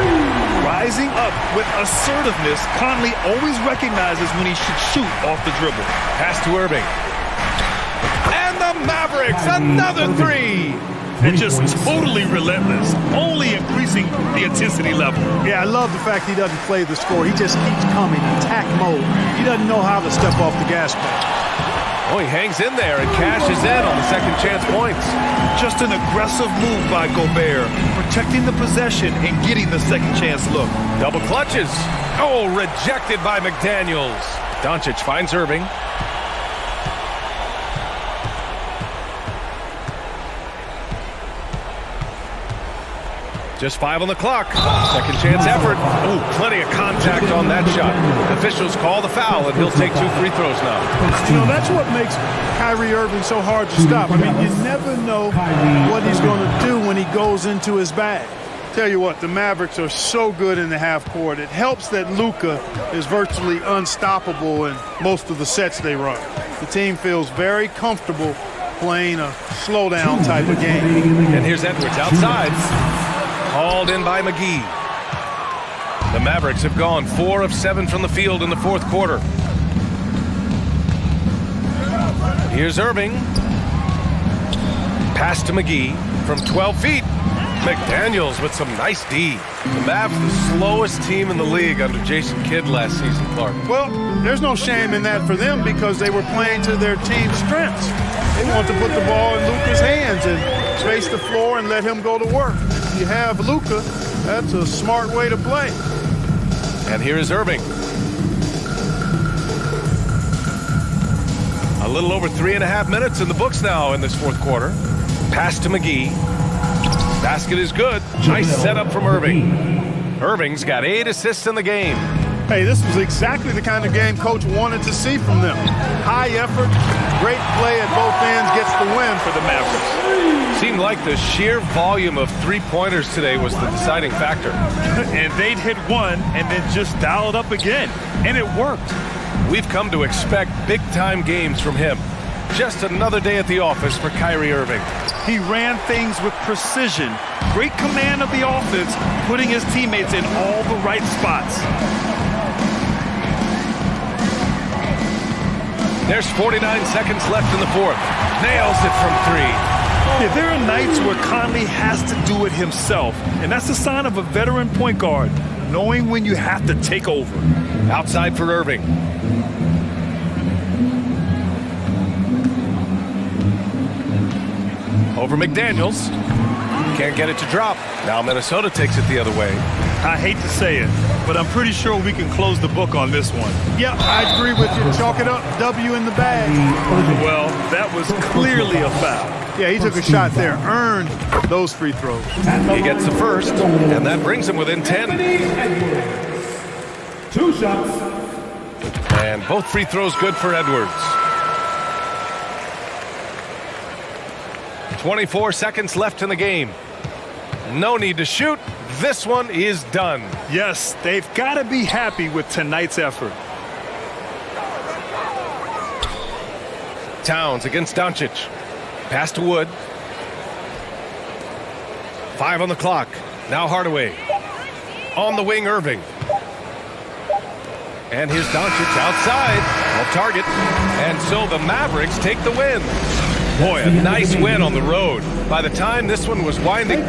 Rising up with assertiveness, Conley always recognizes when he should shoot off the dribble. Pass to Irving. And the Mavericks, another 3. And just totally relentless, only increasing the intensity level. Yeah, I love the fact he doesn't play the score. He just keeps coming, attack mode. He doesn't know how to step off the gas pedal. Oh, he hangs in there and cashes in on the second chance points. Just an aggressive move by Gobert, protecting the possession and getting the second chance look. Double clutches. Oh, rejected by McDaniels. Doncic finds Irving. Just 5 on the clock. Second chance effort. Oh, plenty of contact on that shot. Officials call the foul, and he'll take 2 free throws now. You know, that's what makes Kyrie Irving so hard to stop. I mean, you never know what he's going to do when he goes into his bag. Tell you what, the Mavericks are so good in the half court. It helps that Luka is virtually unstoppable in most of the sets they run. The team feels very comfortable playing a slow-down type of game. And here's Edwards outside. Called in by McGee. The Mavericks have gone 4 of 7 from the field in the 4th quarter. Here's Irving. Pass to McGee from 12 feet. McDaniels with some nice D. The Mavs, the slowest team in the league under Jason Kidd last season, Clark. Well, there's no shame in that for them because they were playing to their team's strengths. They want to put the ball in Luka's hands and space the floor and let him go to work. If you have Luka, that's a smart way to play. And here is Irving. A little over 3.5 minutes in the books now in this 4th quarter. Pass to McGee. Basket is good. Nice setup from Irving. Irving's got 8 assists in the game. Hey, this was exactly the kind of game Coach wanted to see from them. High effort, great play at both ends gets the win for the Mavericks. Seemed like the sheer volume of 3-pointers today was the deciding factor. And they'd hit one and then just dial it up again. And it worked. We've come to expect big-time games from him. Just another day at the office for Kyrie Irving. He ran things with precision. Great command of the offense, putting his teammates in all the right spots. There's 49 seconds left in the 4th. Nails it from 3. Yeah, there are nights where Conley has to do it himself, and that's a sign of a veteran point guard, knowing when you have to take over. Outside for Irving. Over McDaniels. Can't get it to drop. Now Minnesota takes it the other way. I hate to say it, but I'm pretty sure we can close the book on this one. Yeah, I agree with you. Chalk it up. W in the bag. Well, that was clearly a foul. Yeah, he took a shot there. Earned those free throws. He gets the first, and that brings him within 10. 2 shots. And both free throws good for Edwards. 24 seconds left in the game. No need to shoot. This one is done. Yes, they've got to be happy with tonight's effort. Towns against Doncic. Pass to Wood. 5 on the clock. Now Hardaway. On the wing, Irving. And here's Doncic outside. Off target. And so the Mavericks take the win. Boy, a nice win on the road. By the time this one was winding...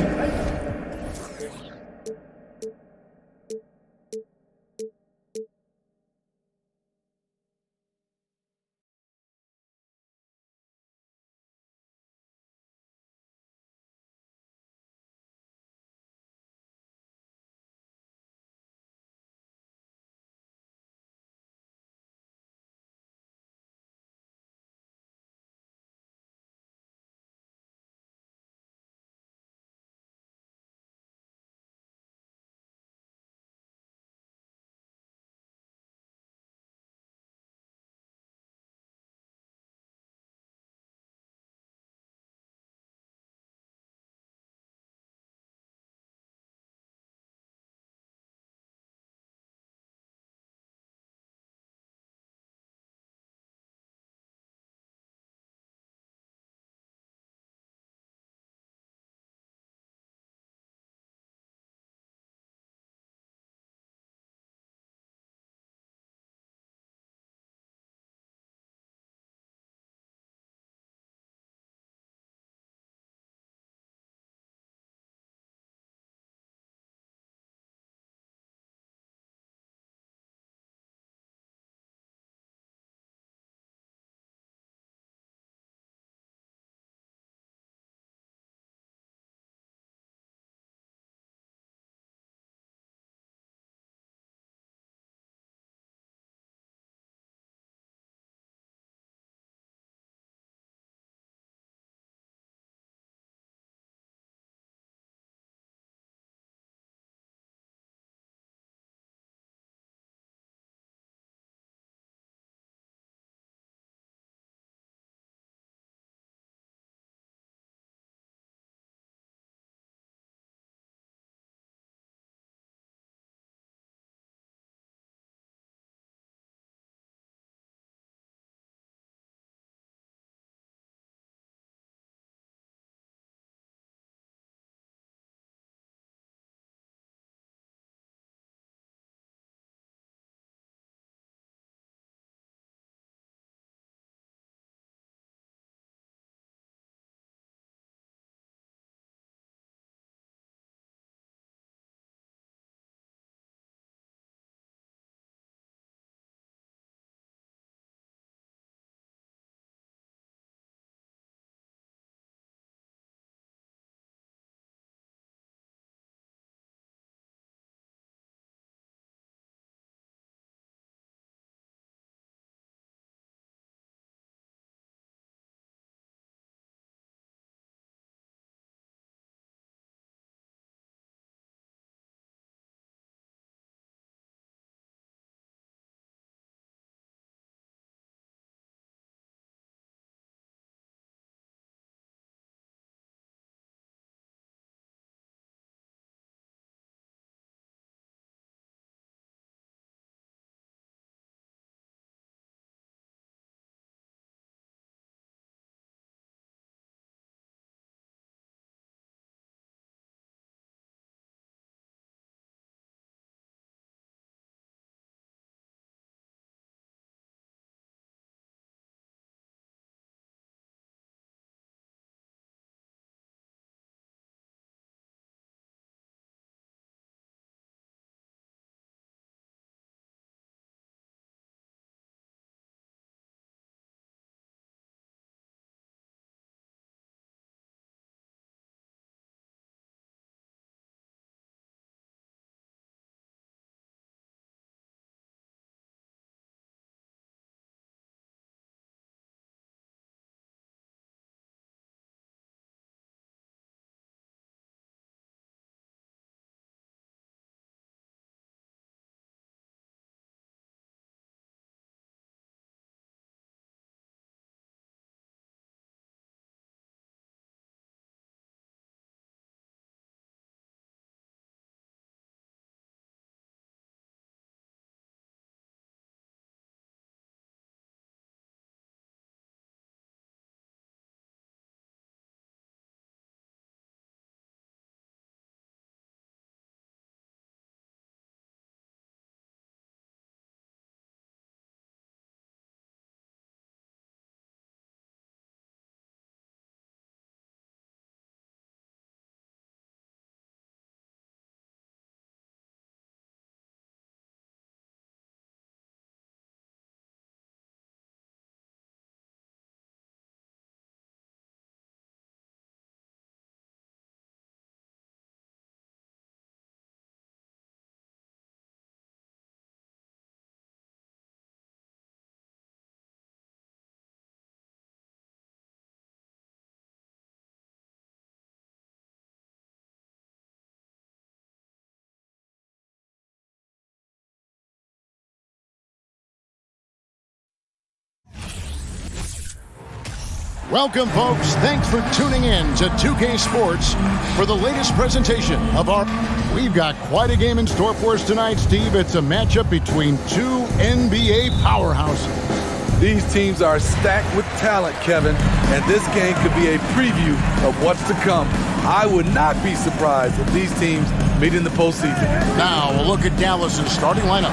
Welcome, folks. Thanks for tuning in to 2K Sports for the latest presentation of our... We've got quite a game in store for us tonight, Steve. It's a matchup between two NBA powerhouses. These teams are stacked with talent, Kevin, and this game could be a preview of what's to come. I would not be surprised if these teams meet in the postseason. Now, we'll look at Dallas's starting lineup.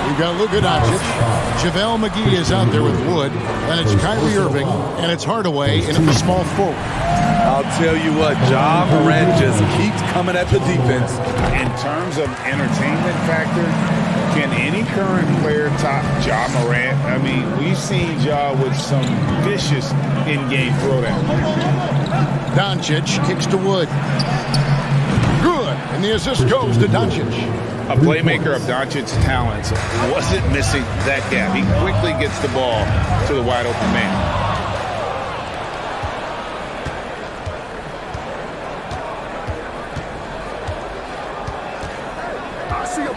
We've got Luka Doncic. JaVale McGee is out there with Wood. Then it's Kyrie Irving, and it's Hardaway in at the small forward. I'll tell you what, Ja Morant just keeps coming at the defense. In terms of entertainment factor, can any current player top Ja Morant? I mean, we've seen Ja with some vicious in-game throwdown. Doncic kicks to Wood. Good, and the assist goes to Doncic. A playmaker of Doncic's talents wasn't missing that gap. He quickly gets the ball to the wide-open man.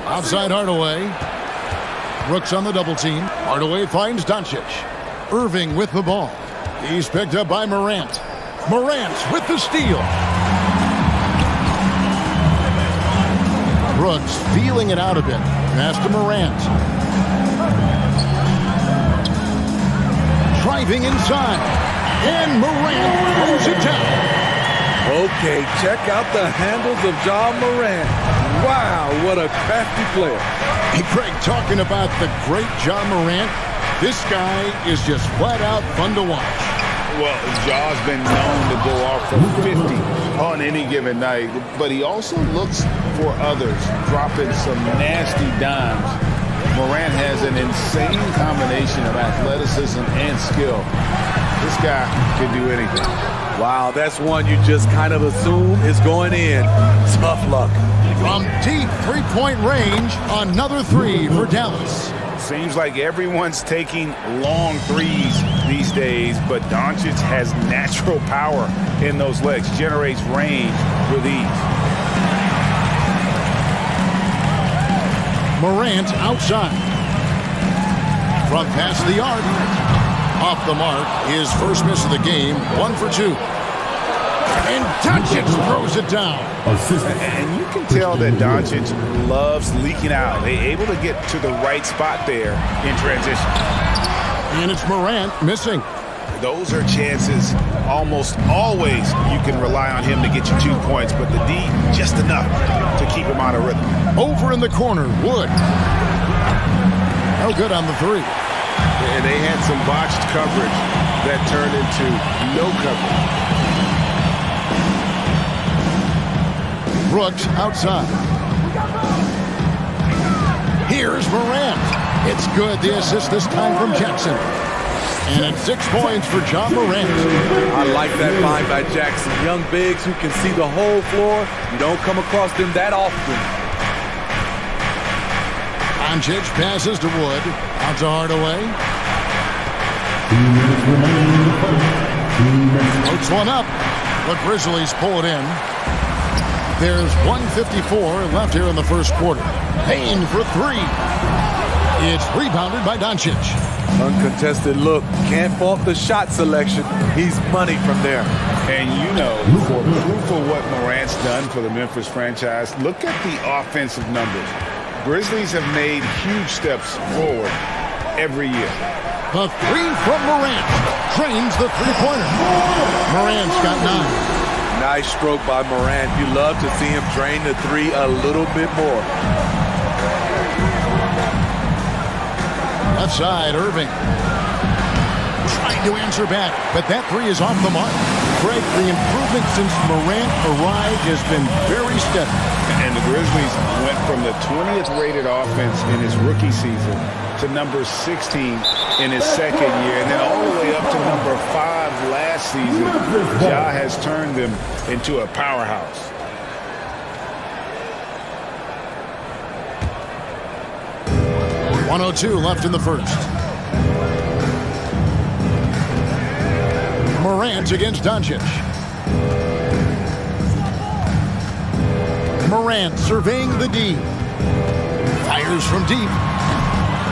Outside Hardaway. Brooks on the double team. Hardaway finds Doncic. Irving with the ball. He's picked up by Morant. Morant with the steal. Brooks feeling it out a bit. Pass to Morant. Driving inside. And Morant throws it down. Okay, check out the handles of Ja Morant. Wow, what a crafty player. Hey, Craig, talking about the great Ja Morant, this guy is just flat out fun to watch. Well, Ja's been known to go off for 50 on any given night, but he also looks for others, dropping some nasty dimes. Morant has an insane combination of athleticism and skill. This guy can do anything. Wow, that's one you just kind of assume is going in. Tough luck. From deep three-point range, another three for Dallas. Seems like everyone's taking long threes these days, but Doncic has natural power in those legs, generates range with ease. Morant outside. From past the arc. Off the mark, his first miss of the game, 1 for 2. And Doncic throws it down. And you can tell that Doncic loves leaking out. They're able to get to the right spot there in transition. And it's Morant missing. Those are chances almost always you can rely on him to get you 2 points, but the D just enough to keep him out of rhythm. Over in the corner, Wood. No good on the three. And they had some botched coverage that turned into no coverage. Brooks outside. Here's Morant. It's good. The assist this time from Jackson. And it's 6 points for Ja Morant. I like that find by Jackson. Young bigs who can see the whole floor. You don't come across them that often. Doncic passes to Wood. Out to Hardaway. Puts one up. The Grizzlies pull it in. There's 1:54 left here in the first quarter. Payne for three. It's rebounded by Doncic. Uncontested look. Can't fault the shot selection. He's money from there. And you know, for proof of what Morant's done for the Memphis franchise, look at the offensive numbers. Grizzlies have made huge steps forward every year. The three from Morant trains the three-pointer. Morant's got 9. Nice stroke by Morant. You love to see him drain the three a little bit more. Left side, Irving. Trying to answer back, but that three is off the mark. Craig, the improvement since Morant arrived has been very steady. And the Grizzlies went from the 20th rated offense in his rookie season to number 16 in his second year, and then all the way up to number 5 last season. Ja has turned them into a powerhouse. .102 left in the first. Morant against Doncic. Morant surveying the D. Fires from deep.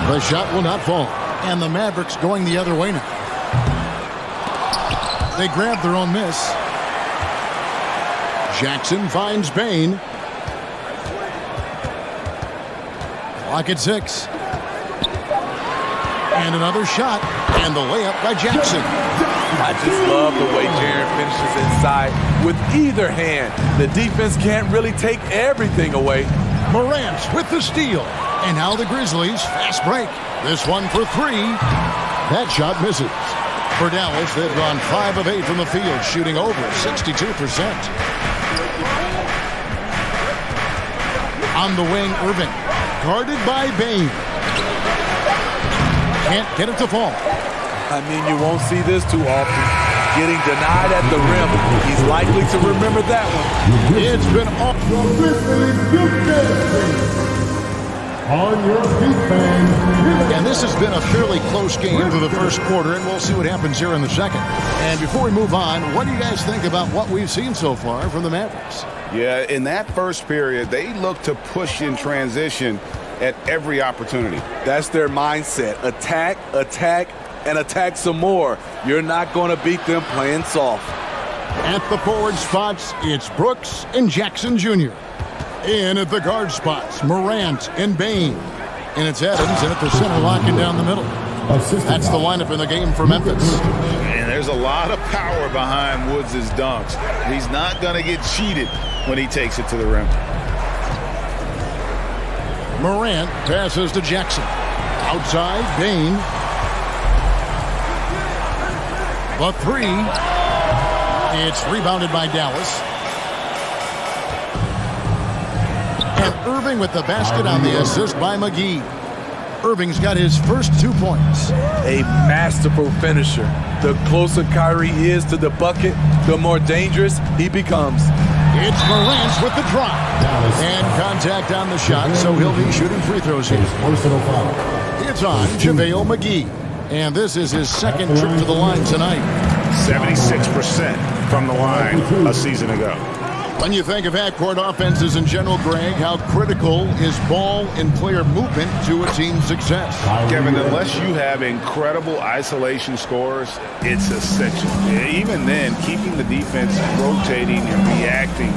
The shot will not fall. And the Mavericks going the other way now. They grab their own miss. Jackson finds Bain. Clock at 6. And another shot. And the layup by Jackson. I just love the way Jaren finishes inside with either hand. The defense can't really take everything away. Morant with the steal. And now the Grizzlies fast break. This one for 3. That shot misses. For Dallas, they've gone 5 of 8 from the field, shooting over 62%. On the wing, Irving. Guarded by Bain. Can't get it to fall. I mean, you won't see this too often. Getting denied at the rim. He's likely to remember that one. It's been off. On your feet, fans. And this has been a fairly close game for the first quarter, and we'll see what happens here in the second. And before we move on, what do you guys think about what we've seen so far from the Mavericks? Yeah, in that first period, they look to push in transition at every opportunity. That's their mindset. Attack, attack, and attack some more. You're not going to beat them playing soft. At the forward spots, it's Brooks and Jackson Jr. In at the guard spots, Morant and Bain. And it's Adams in at the center, locking down the middle. That's the lineup in the game for Memphis. And there's a lot of power behind Woods' dunks. He's not going to get cheated when he takes it to the rim. Morant passes to Jackson. Outside, Bain. The 3. It's rebounded by Dallas. And Irving with the basket on the assist by McGee. Irving's got his first 2 points. A masterful finisher. The closer Kyrie is to the bucket, the more dangerous he becomes. It's Morant with the drop. And contact on the shot, so he'll be shooting free throws here. It's on JaVale McGee. And this is his second trip to the line tonight. 76% from the line a season ago. When you think of half-court offenses in general, Greg, how critical is ball and player movement to a team's success? Kevin, unless you have incredible isolation scores, it's essential. Even then, keeping the defense rotating and reacting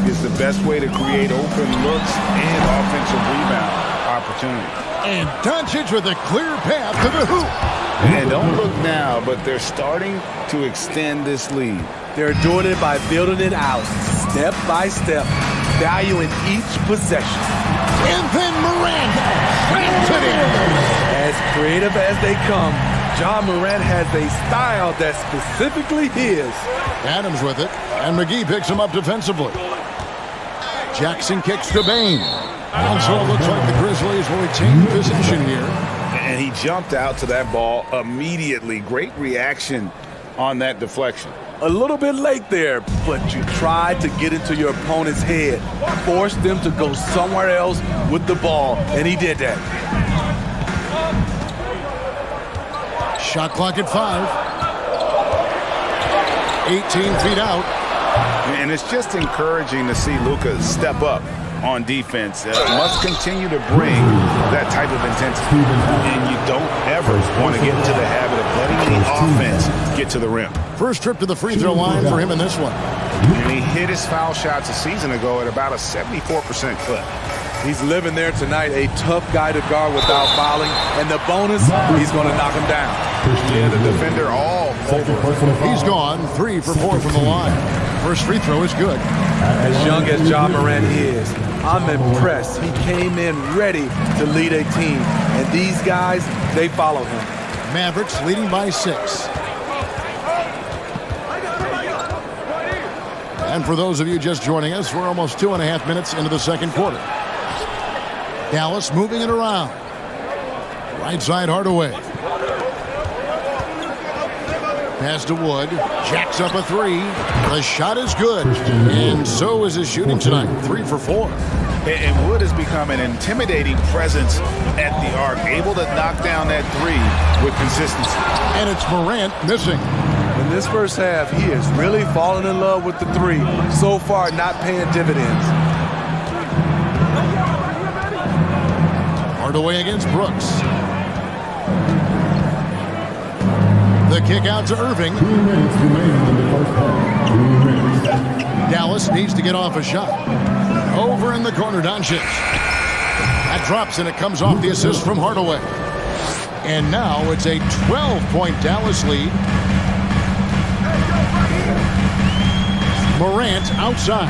is the best way to create open looks and offensive rebound opportunities. And Doncic with a clear path to the hoop. And don't look now, but they're starting to extend this lead. They're doing it by building it out, step by step, valuing each possession. And then Morant traps it in. As creative as they come, John Morant has a style that's specifically his. Adams with it, and McGee picks him up defensively. Jackson kicks to Bain. And so it looks like the Grizzlies will retain possession here. And he jumped out to that ball immediately. Great reaction on that deflection. A little bit late there, but you tried to get into your opponent's head, force them to go somewhere else with the ball, and he did that. Shot clock at 5. 18 feet out. And it's just encouraging to see Luka step up on defense. Must continue to bring that type of intensity. And you don't ever want to get into the habit of letting the offense get to the rim. First trip to the free throw line for him in this one. And he hit his foul shots a season ago at about a 74% clip. He's living there tonight, a tough guy to guard without fouling. And the bonus, he's going to knock him down. Yeah, the defender all over. He's gone 3 for 4 from the line. First free throw is good. As young as John Morant is, I'm impressed. He came in ready to lead a team. And these guys, they follow him. Mavericks leading by 6. And for those of you just joining us, we're almost 2.5 minutes into the second quarter. Dallas moving it around. Right side Hardaway. Pass to Wood. Jacks up a 3. The shot is good. And so is his shooting tonight. 3 for 4. And Wood has become an intimidating presence at the arc, able to knock down that 3 with consistency. And it's Morant missing. In this first half, he is really falling in love with the 3. So far, not paying dividends. Hardaway against Brooks. The kick out to Irving. 2 minutes remaining in the first half. 2 minutes. Dallas needs to get off a shot. Over in the corner, Doncic. That drops, and it comes off the assist from Hardaway. And now it's a 12-point Dallas lead. Morant outside.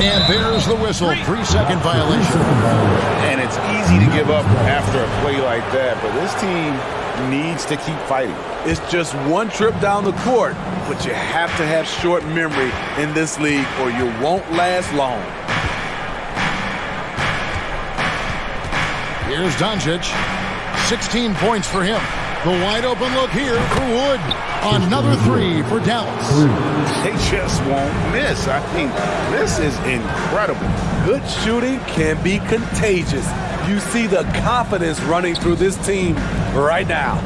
And there's the whistle. 3-second violation. And it's easy to give up after a play like that, but this team needs to keep fighting. It's just one trip down the court, but you have to have short memory in this league or you won't last long. Here's Doncic. 16 points for him. The wide open look here for Wood. Another 3 for Dallas. They just won't miss. I mean, this is incredible. Good shooting can be contagious. You see the confidence running through this team right now.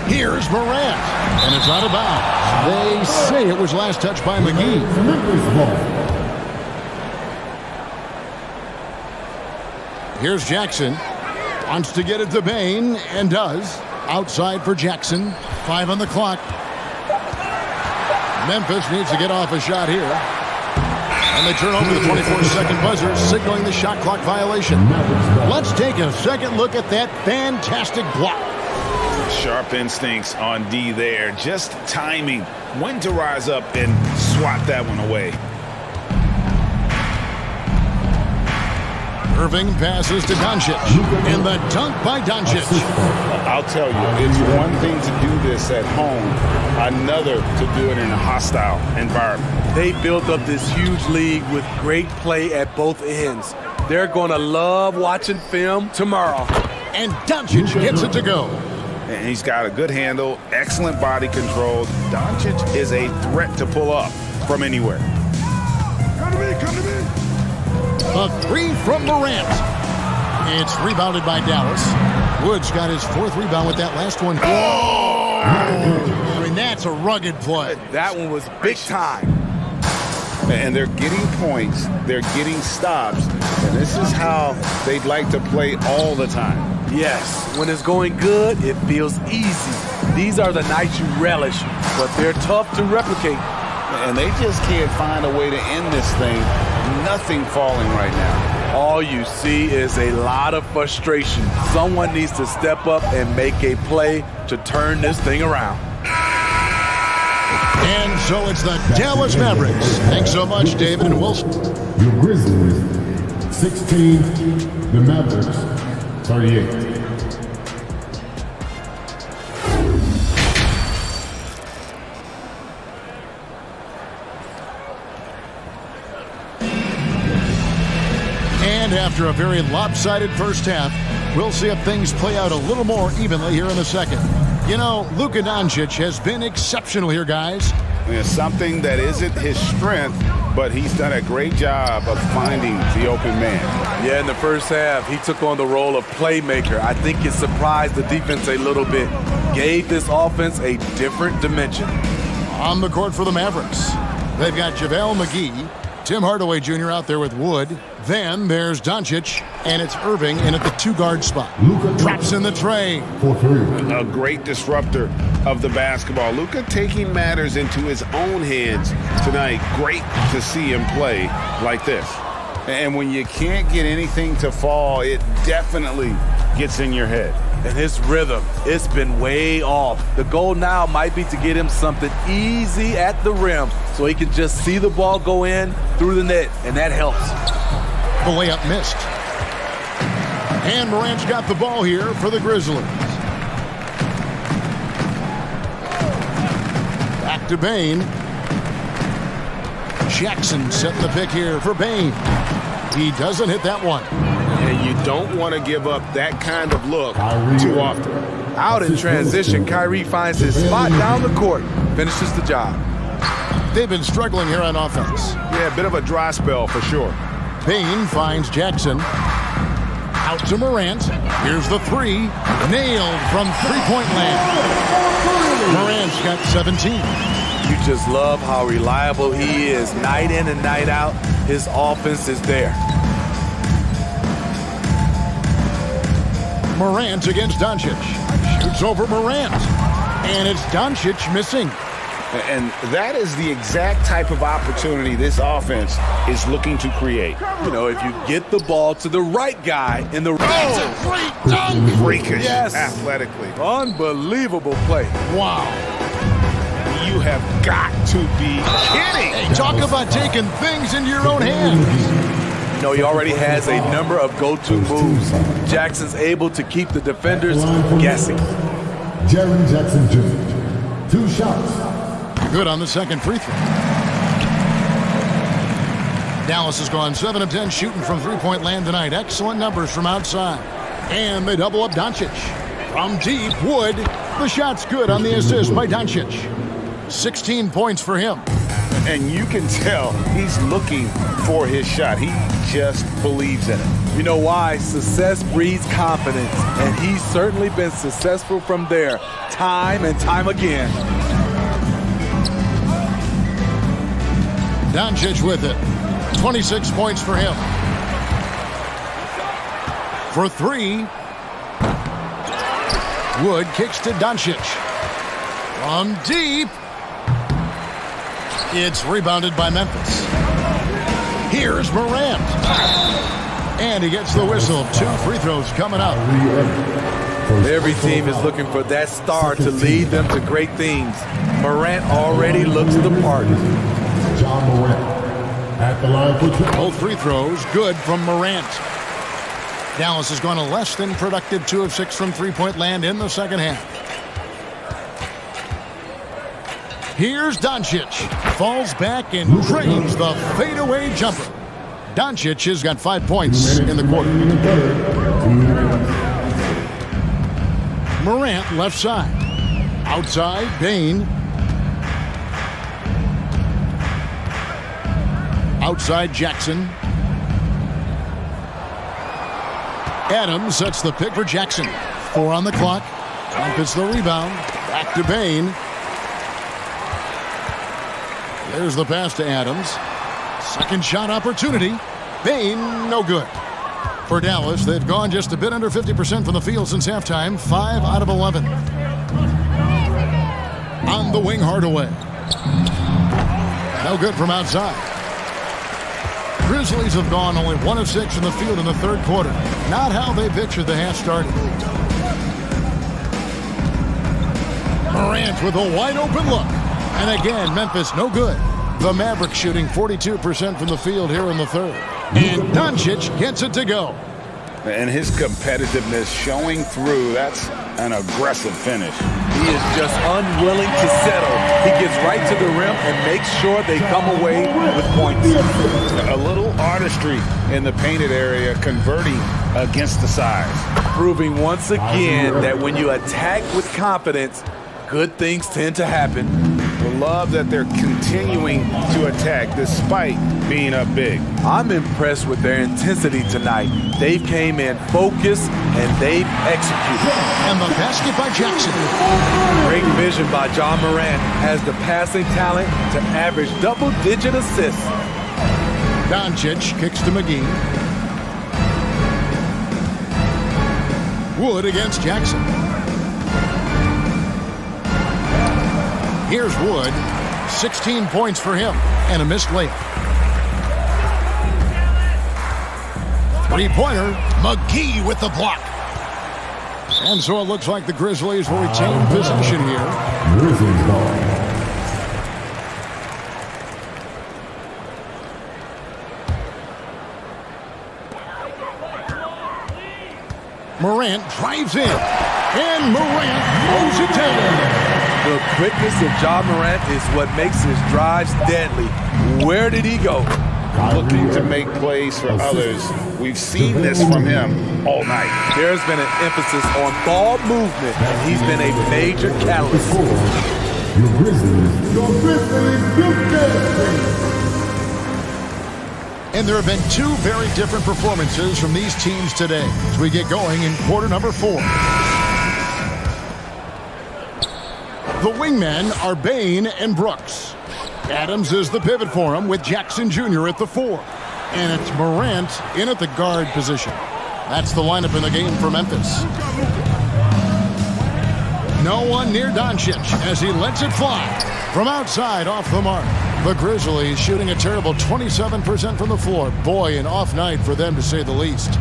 Here's Morant. And it's out of bounds. They say it was last touched by McGee. Here's Jackson. Wants to get it to Bane, and does. Outside for Jackson. 5 on the clock. Memphis needs to get off a shot here. And they turn over the 24-second buzzer, signaling the shot clock violation. Let's take a second look at that fantastic block. Sharp instincts on D there. Just timing when to rise up and swat that one away. Irving passes to Doncic. And the dunk by Doncic. I'll tell you, it's one thing to do this at home, another to do it in a hostile environment. They built up this huge league with great play at both ends. They're going to love watching film tomorrow. And Doncic gets it to go. And he's got a good handle, excellent body control. Doncic is a threat to pull up from anywhere. Come to me, come to me. A 3 from Morant. It's rebounded by Dallas. Woods got his 4th rebound with that last one. Oh! I mean, that's a rugged play. That one was big time. And they're getting points. They're getting stops. And this is how they'd like to play all the time. Yes, when it's going good, it feels easy. These are the nights you relish, but they're tough to replicate. And they just can't find a way to end this thing. Nothing falling right now. All you see is a lot of frustration. Someone needs to step up and make a play to turn this thing around. And so it's the Dallas Mavericks. Thanks so much, David and Wilson. Your Grizzlies, 16. The Mavericks, 38. And after a very lopsided first half, we'll see if things play out a little more evenly here in the second. You know, Luka Doncic has been exceptional here, guys. It's something that isn't his strength, but he's done a great job of finding the open man. Yeah, in the first half, he took on the role of playmaker. I think it surprised the defense a little bit. Gave this offense a different dimension. On the court for the Mavericks, they've got JaVale McGee, Tim Hardaway Jr. out there with Wood. Then there's Doncic, and it's Irving in at the 2-guard spot. Drops in the tray. A great disruptor of the basketball. Luka taking matters into his own hands tonight. Great to see him play like this. And when you can't get anything to fall, it definitely gets in your head. And his rhythm, it's been way off. The goal now might be to get him something easy at the rim so he can just see the ball go in through the net, and that helps. The layup missed. And Morant's got the ball here for the Grizzlies. Back to Bane. Jackson setting the pick here for Bane. He doesn't hit that one. And you don't want to give up that kind of look too often. Out in transition, Kyrie finds his spot down the court, finishes the job. They've been struggling here on offense. Yeah, a bit of a dry spell for sure. Payne finds Jackson. Out to Morant. Here's the 3. Nailed from three-point land. Morant's got 17. You just love how reliable he is. Night in and night out, his offense is there. Morant against Doncic. Shoots over Morant. And it's Doncic missing. And that is the exact type of opportunity this offense is looking to create. You know, if you get the ball to the right guy in the That's a great dunk. Freakish Yes. athletically. Unbelievable play. Wow. You have got to be kidding. Hey, talk about taking things into your own hands. You know, he already has a number of go-to moves. Jackson's able to keep the defenders guessing. Jerry Jackson Jr. 2 shots. Good on the second free throw. Dallas has gone 7 of 10 shooting from three-point land tonight. Excellent numbers from outside. And they double up Doncic. From deep, Wood. The shot's good on the assist by Doncic. 16 points for him. And you can tell he's looking for his shot. He just believes in it. You know why? Success breeds confidence, and he's certainly been successful from there, time and time again. Doncic with it. 26 points for him. For 3. Wood kicks to Doncic. From deep. It's rebounded by Memphis. Here's Morant. And he gets the whistle. 2 free throws coming up. Every team is looking for that star to lead them to great things. Morant already looks the part. John Morant at the line for 2. Both free throws good from Morant. Dallas has gone a less than productive 2 of 6 from three-point land in the second half. Here's Doncic. Falls back and drains the fadeaway jumper. Doncic has got 5 points in the quarter. Morant left side. Outside, Bane. Outside, Jackson. Adams sets the pick for Jackson. 4 on the clock. Memphis the rebound. Back to Bane. There's the pass to Adams. Second shot opportunity. Bane, no good. For Dallas, they've gone just a bit under 50% from the field since halftime. 5 out of 11. On the wing, Hardaway. No good from outside. Grizzlies have gone only 1 of 6 in the field in the third quarter. Not how they pictured the half started. Morant with a wide open look. And again, Memphis no good. The Mavericks shooting 42% from the field here in the third. And Doncic gets it to go. And his competitiveness showing through. That's an aggressive finish. He is just unwilling to settle. He gets right to the rim and makes sure they come away with points. A little artistry in the painted area, converting against the size. Proving once again that when you attack with confidence, good things tend to happen. We love that they're continuing to attack despite being up big. I'm impressed with their intensity tonight. They've came in focused and they've executed. And the basket by Jackson. Great vision by John Morant. Has the passing talent to average double-digit assists. Doncic kicks to McGee. Wood against Jackson. Here's Wood. 16 points for him and a missed layup. Three-pointer. McGee with the block. And so it looks like the Grizzlies will retain possession here. Grizzlies ball. Morant drives in. And Morant throws it down. The quickness of John Morant is what makes his drives deadly. Where did he go? Looking to make plays for others. We've seen this from him all night. There's been an emphasis on ball movement, and he's been a major catalyst. Your Grizzlies. And there have been 2 very different performances from these teams today as we get going in quarter number 4. The wingmen are Bane and Brooks. Adams is the pivot for him with Jackson Jr. at the 4. And it's Morant in at the guard position. That's the lineup in the game for Memphis. No one near Doncic as he lets it fly. From outside, off the mark. The Grizzlies shooting a terrible 27% from the floor. Boy, an off night for them to say the least.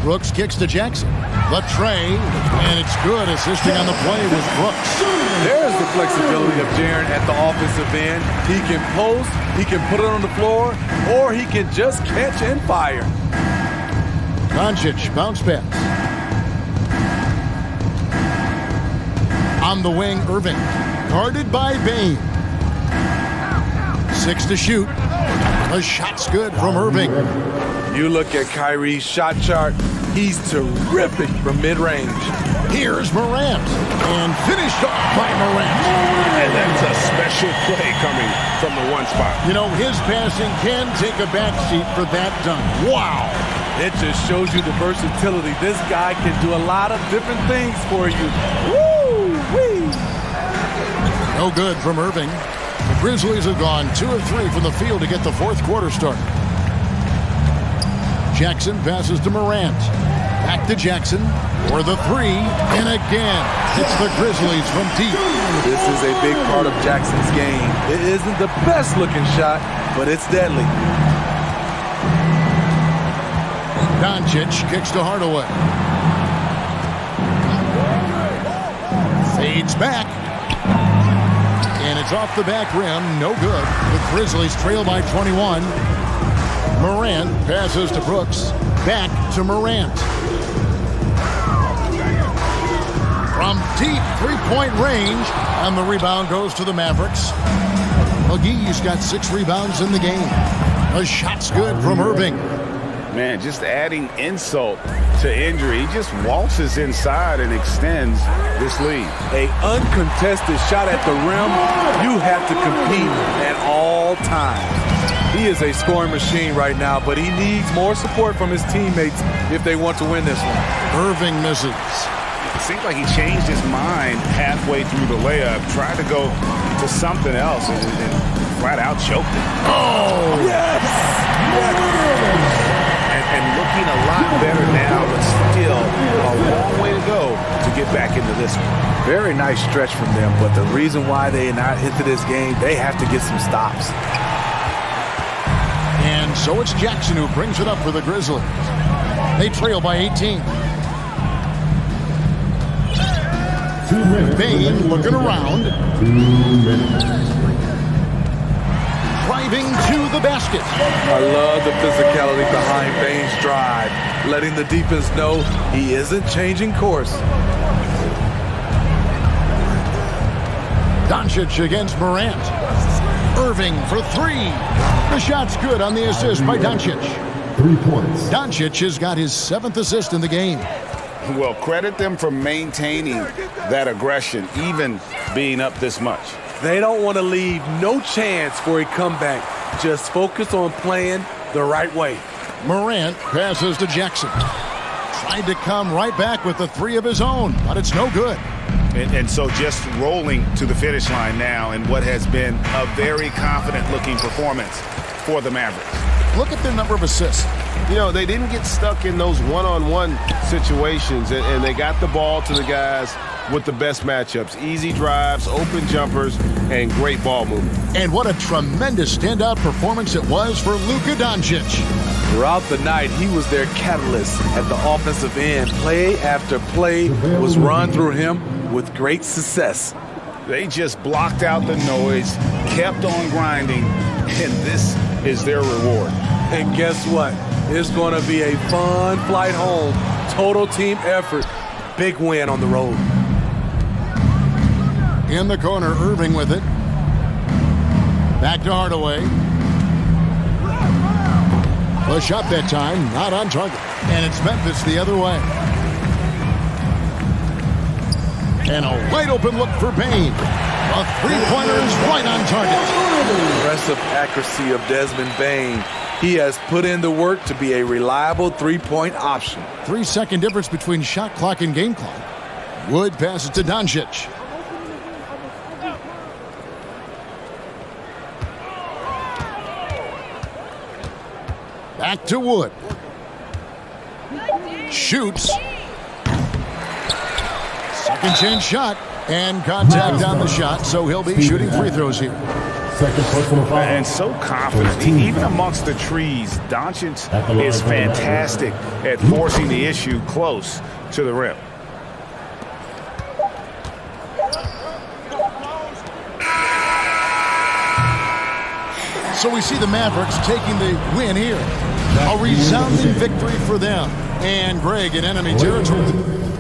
Brooks kicks to Jackson. The tray, and it's good, assisting on the play with Brooks. There's the flexibility of Jaren at the offensive end. He can post, he can put it on the floor, or he can just catch and fire. Doncic, bounce pass. On the wing, Irving. Guarded by Bane. 6 to shoot. The shot's good from Irving. You look at Kyrie's shot chart, he's terrific from mid-range. Here's Morant, and finished off by Morant. And that's a special play coming from the one spot. You know, his passing can take a backseat for that dunk. Wow. It just shows you the versatility. This guy can do a lot of different things for you. Woo-wee! No good from Irving. The Grizzlies have gone 2 of 3 from the field to get the fourth quarter started. Jackson passes to Morant. Back to Jackson for the 3, and again, it's the Grizzlies from deep. This is a big part of Jackson's game. It isn't the best looking shot, but it's deadly. Doncic kicks to Hardaway. Fades back. And it's off the back rim. No good. The Grizzlies trail by 21. Morant passes to Brooks. Back to Morant. From deep three-point range. And the rebound goes to the Mavericks. McGee's got 6 rebounds in the game. A shot's good from Irving. Man, just adding insult to injury. He just waltzes inside and extends this lead. A uncontested shot at the rim, you have to compete at all times. He is a scoring machine right now, but he needs more support from his teammates if they want to win this one. Irving misses. It seems like he changed his mind halfway through the layup, tried to go to something else, and flat out choked it. Oh! Yes! And looking a lot better now, but still a long way to go to get back into this one. Very nice stretch from them, but the reason why they are not into this game, they have to get some stops. And so it's Jackson who brings it up for the Grizzlies. They trail by 18. Bane looking around. 2 minutes. Driving to the basket. I love the physicality behind Bane's drive, letting the defense know he isn't changing course. Doncic against Morant. Irving for 3. The shot's good on the assist by Doncic. 3 points. Doncic has got his 7th assist in the game. Well, credit them for maintaining that aggression, even being up this much. They don't want to leave no chance for a comeback. Just focus on playing the right way. Morant passes to Jackson. Tried to come right back with the 3 of his own, but it's no good. And so just rolling to the finish line now in what has been a very confident-looking performance for the Mavericks. Look at their number of assists. You know, they didn't get stuck in those one-on-one situations, and they got the ball to the guys with the best matchups. Easy drives, open jumpers, and great ball movement. And what a tremendous standout performance it was for Luka Doncic. Throughout the night, he was their catalyst at the offensive end. Play after play was run through him with great success. They just blocked out the noise, kept on grinding, and this is their reward. And guess what? It's going to be a fun flight home. Total team effort. Big win on the road. In the corner, Irving with it. Back to Hardaway. The shot that time, not on target. And it's Memphis the other way. And a wide open look for Bane. A three-pointer is right on target. Impressive accuracy of Desmond Bane. He has put in the work to be a reliable three-point option. 3-second difference between shot clock and game clock. Wood passes to Doncic. Back to Wood. Shoots. Second chance shot and contact on the shot, so he'll be shooting free throws here. Second personal foul. And so confident. Even amongst the trees, Doncic is fantastic at forcing the issue close to the rim. So we see the Mavericks taking the win here. A resounding victory for them. And Greg in enemy territory.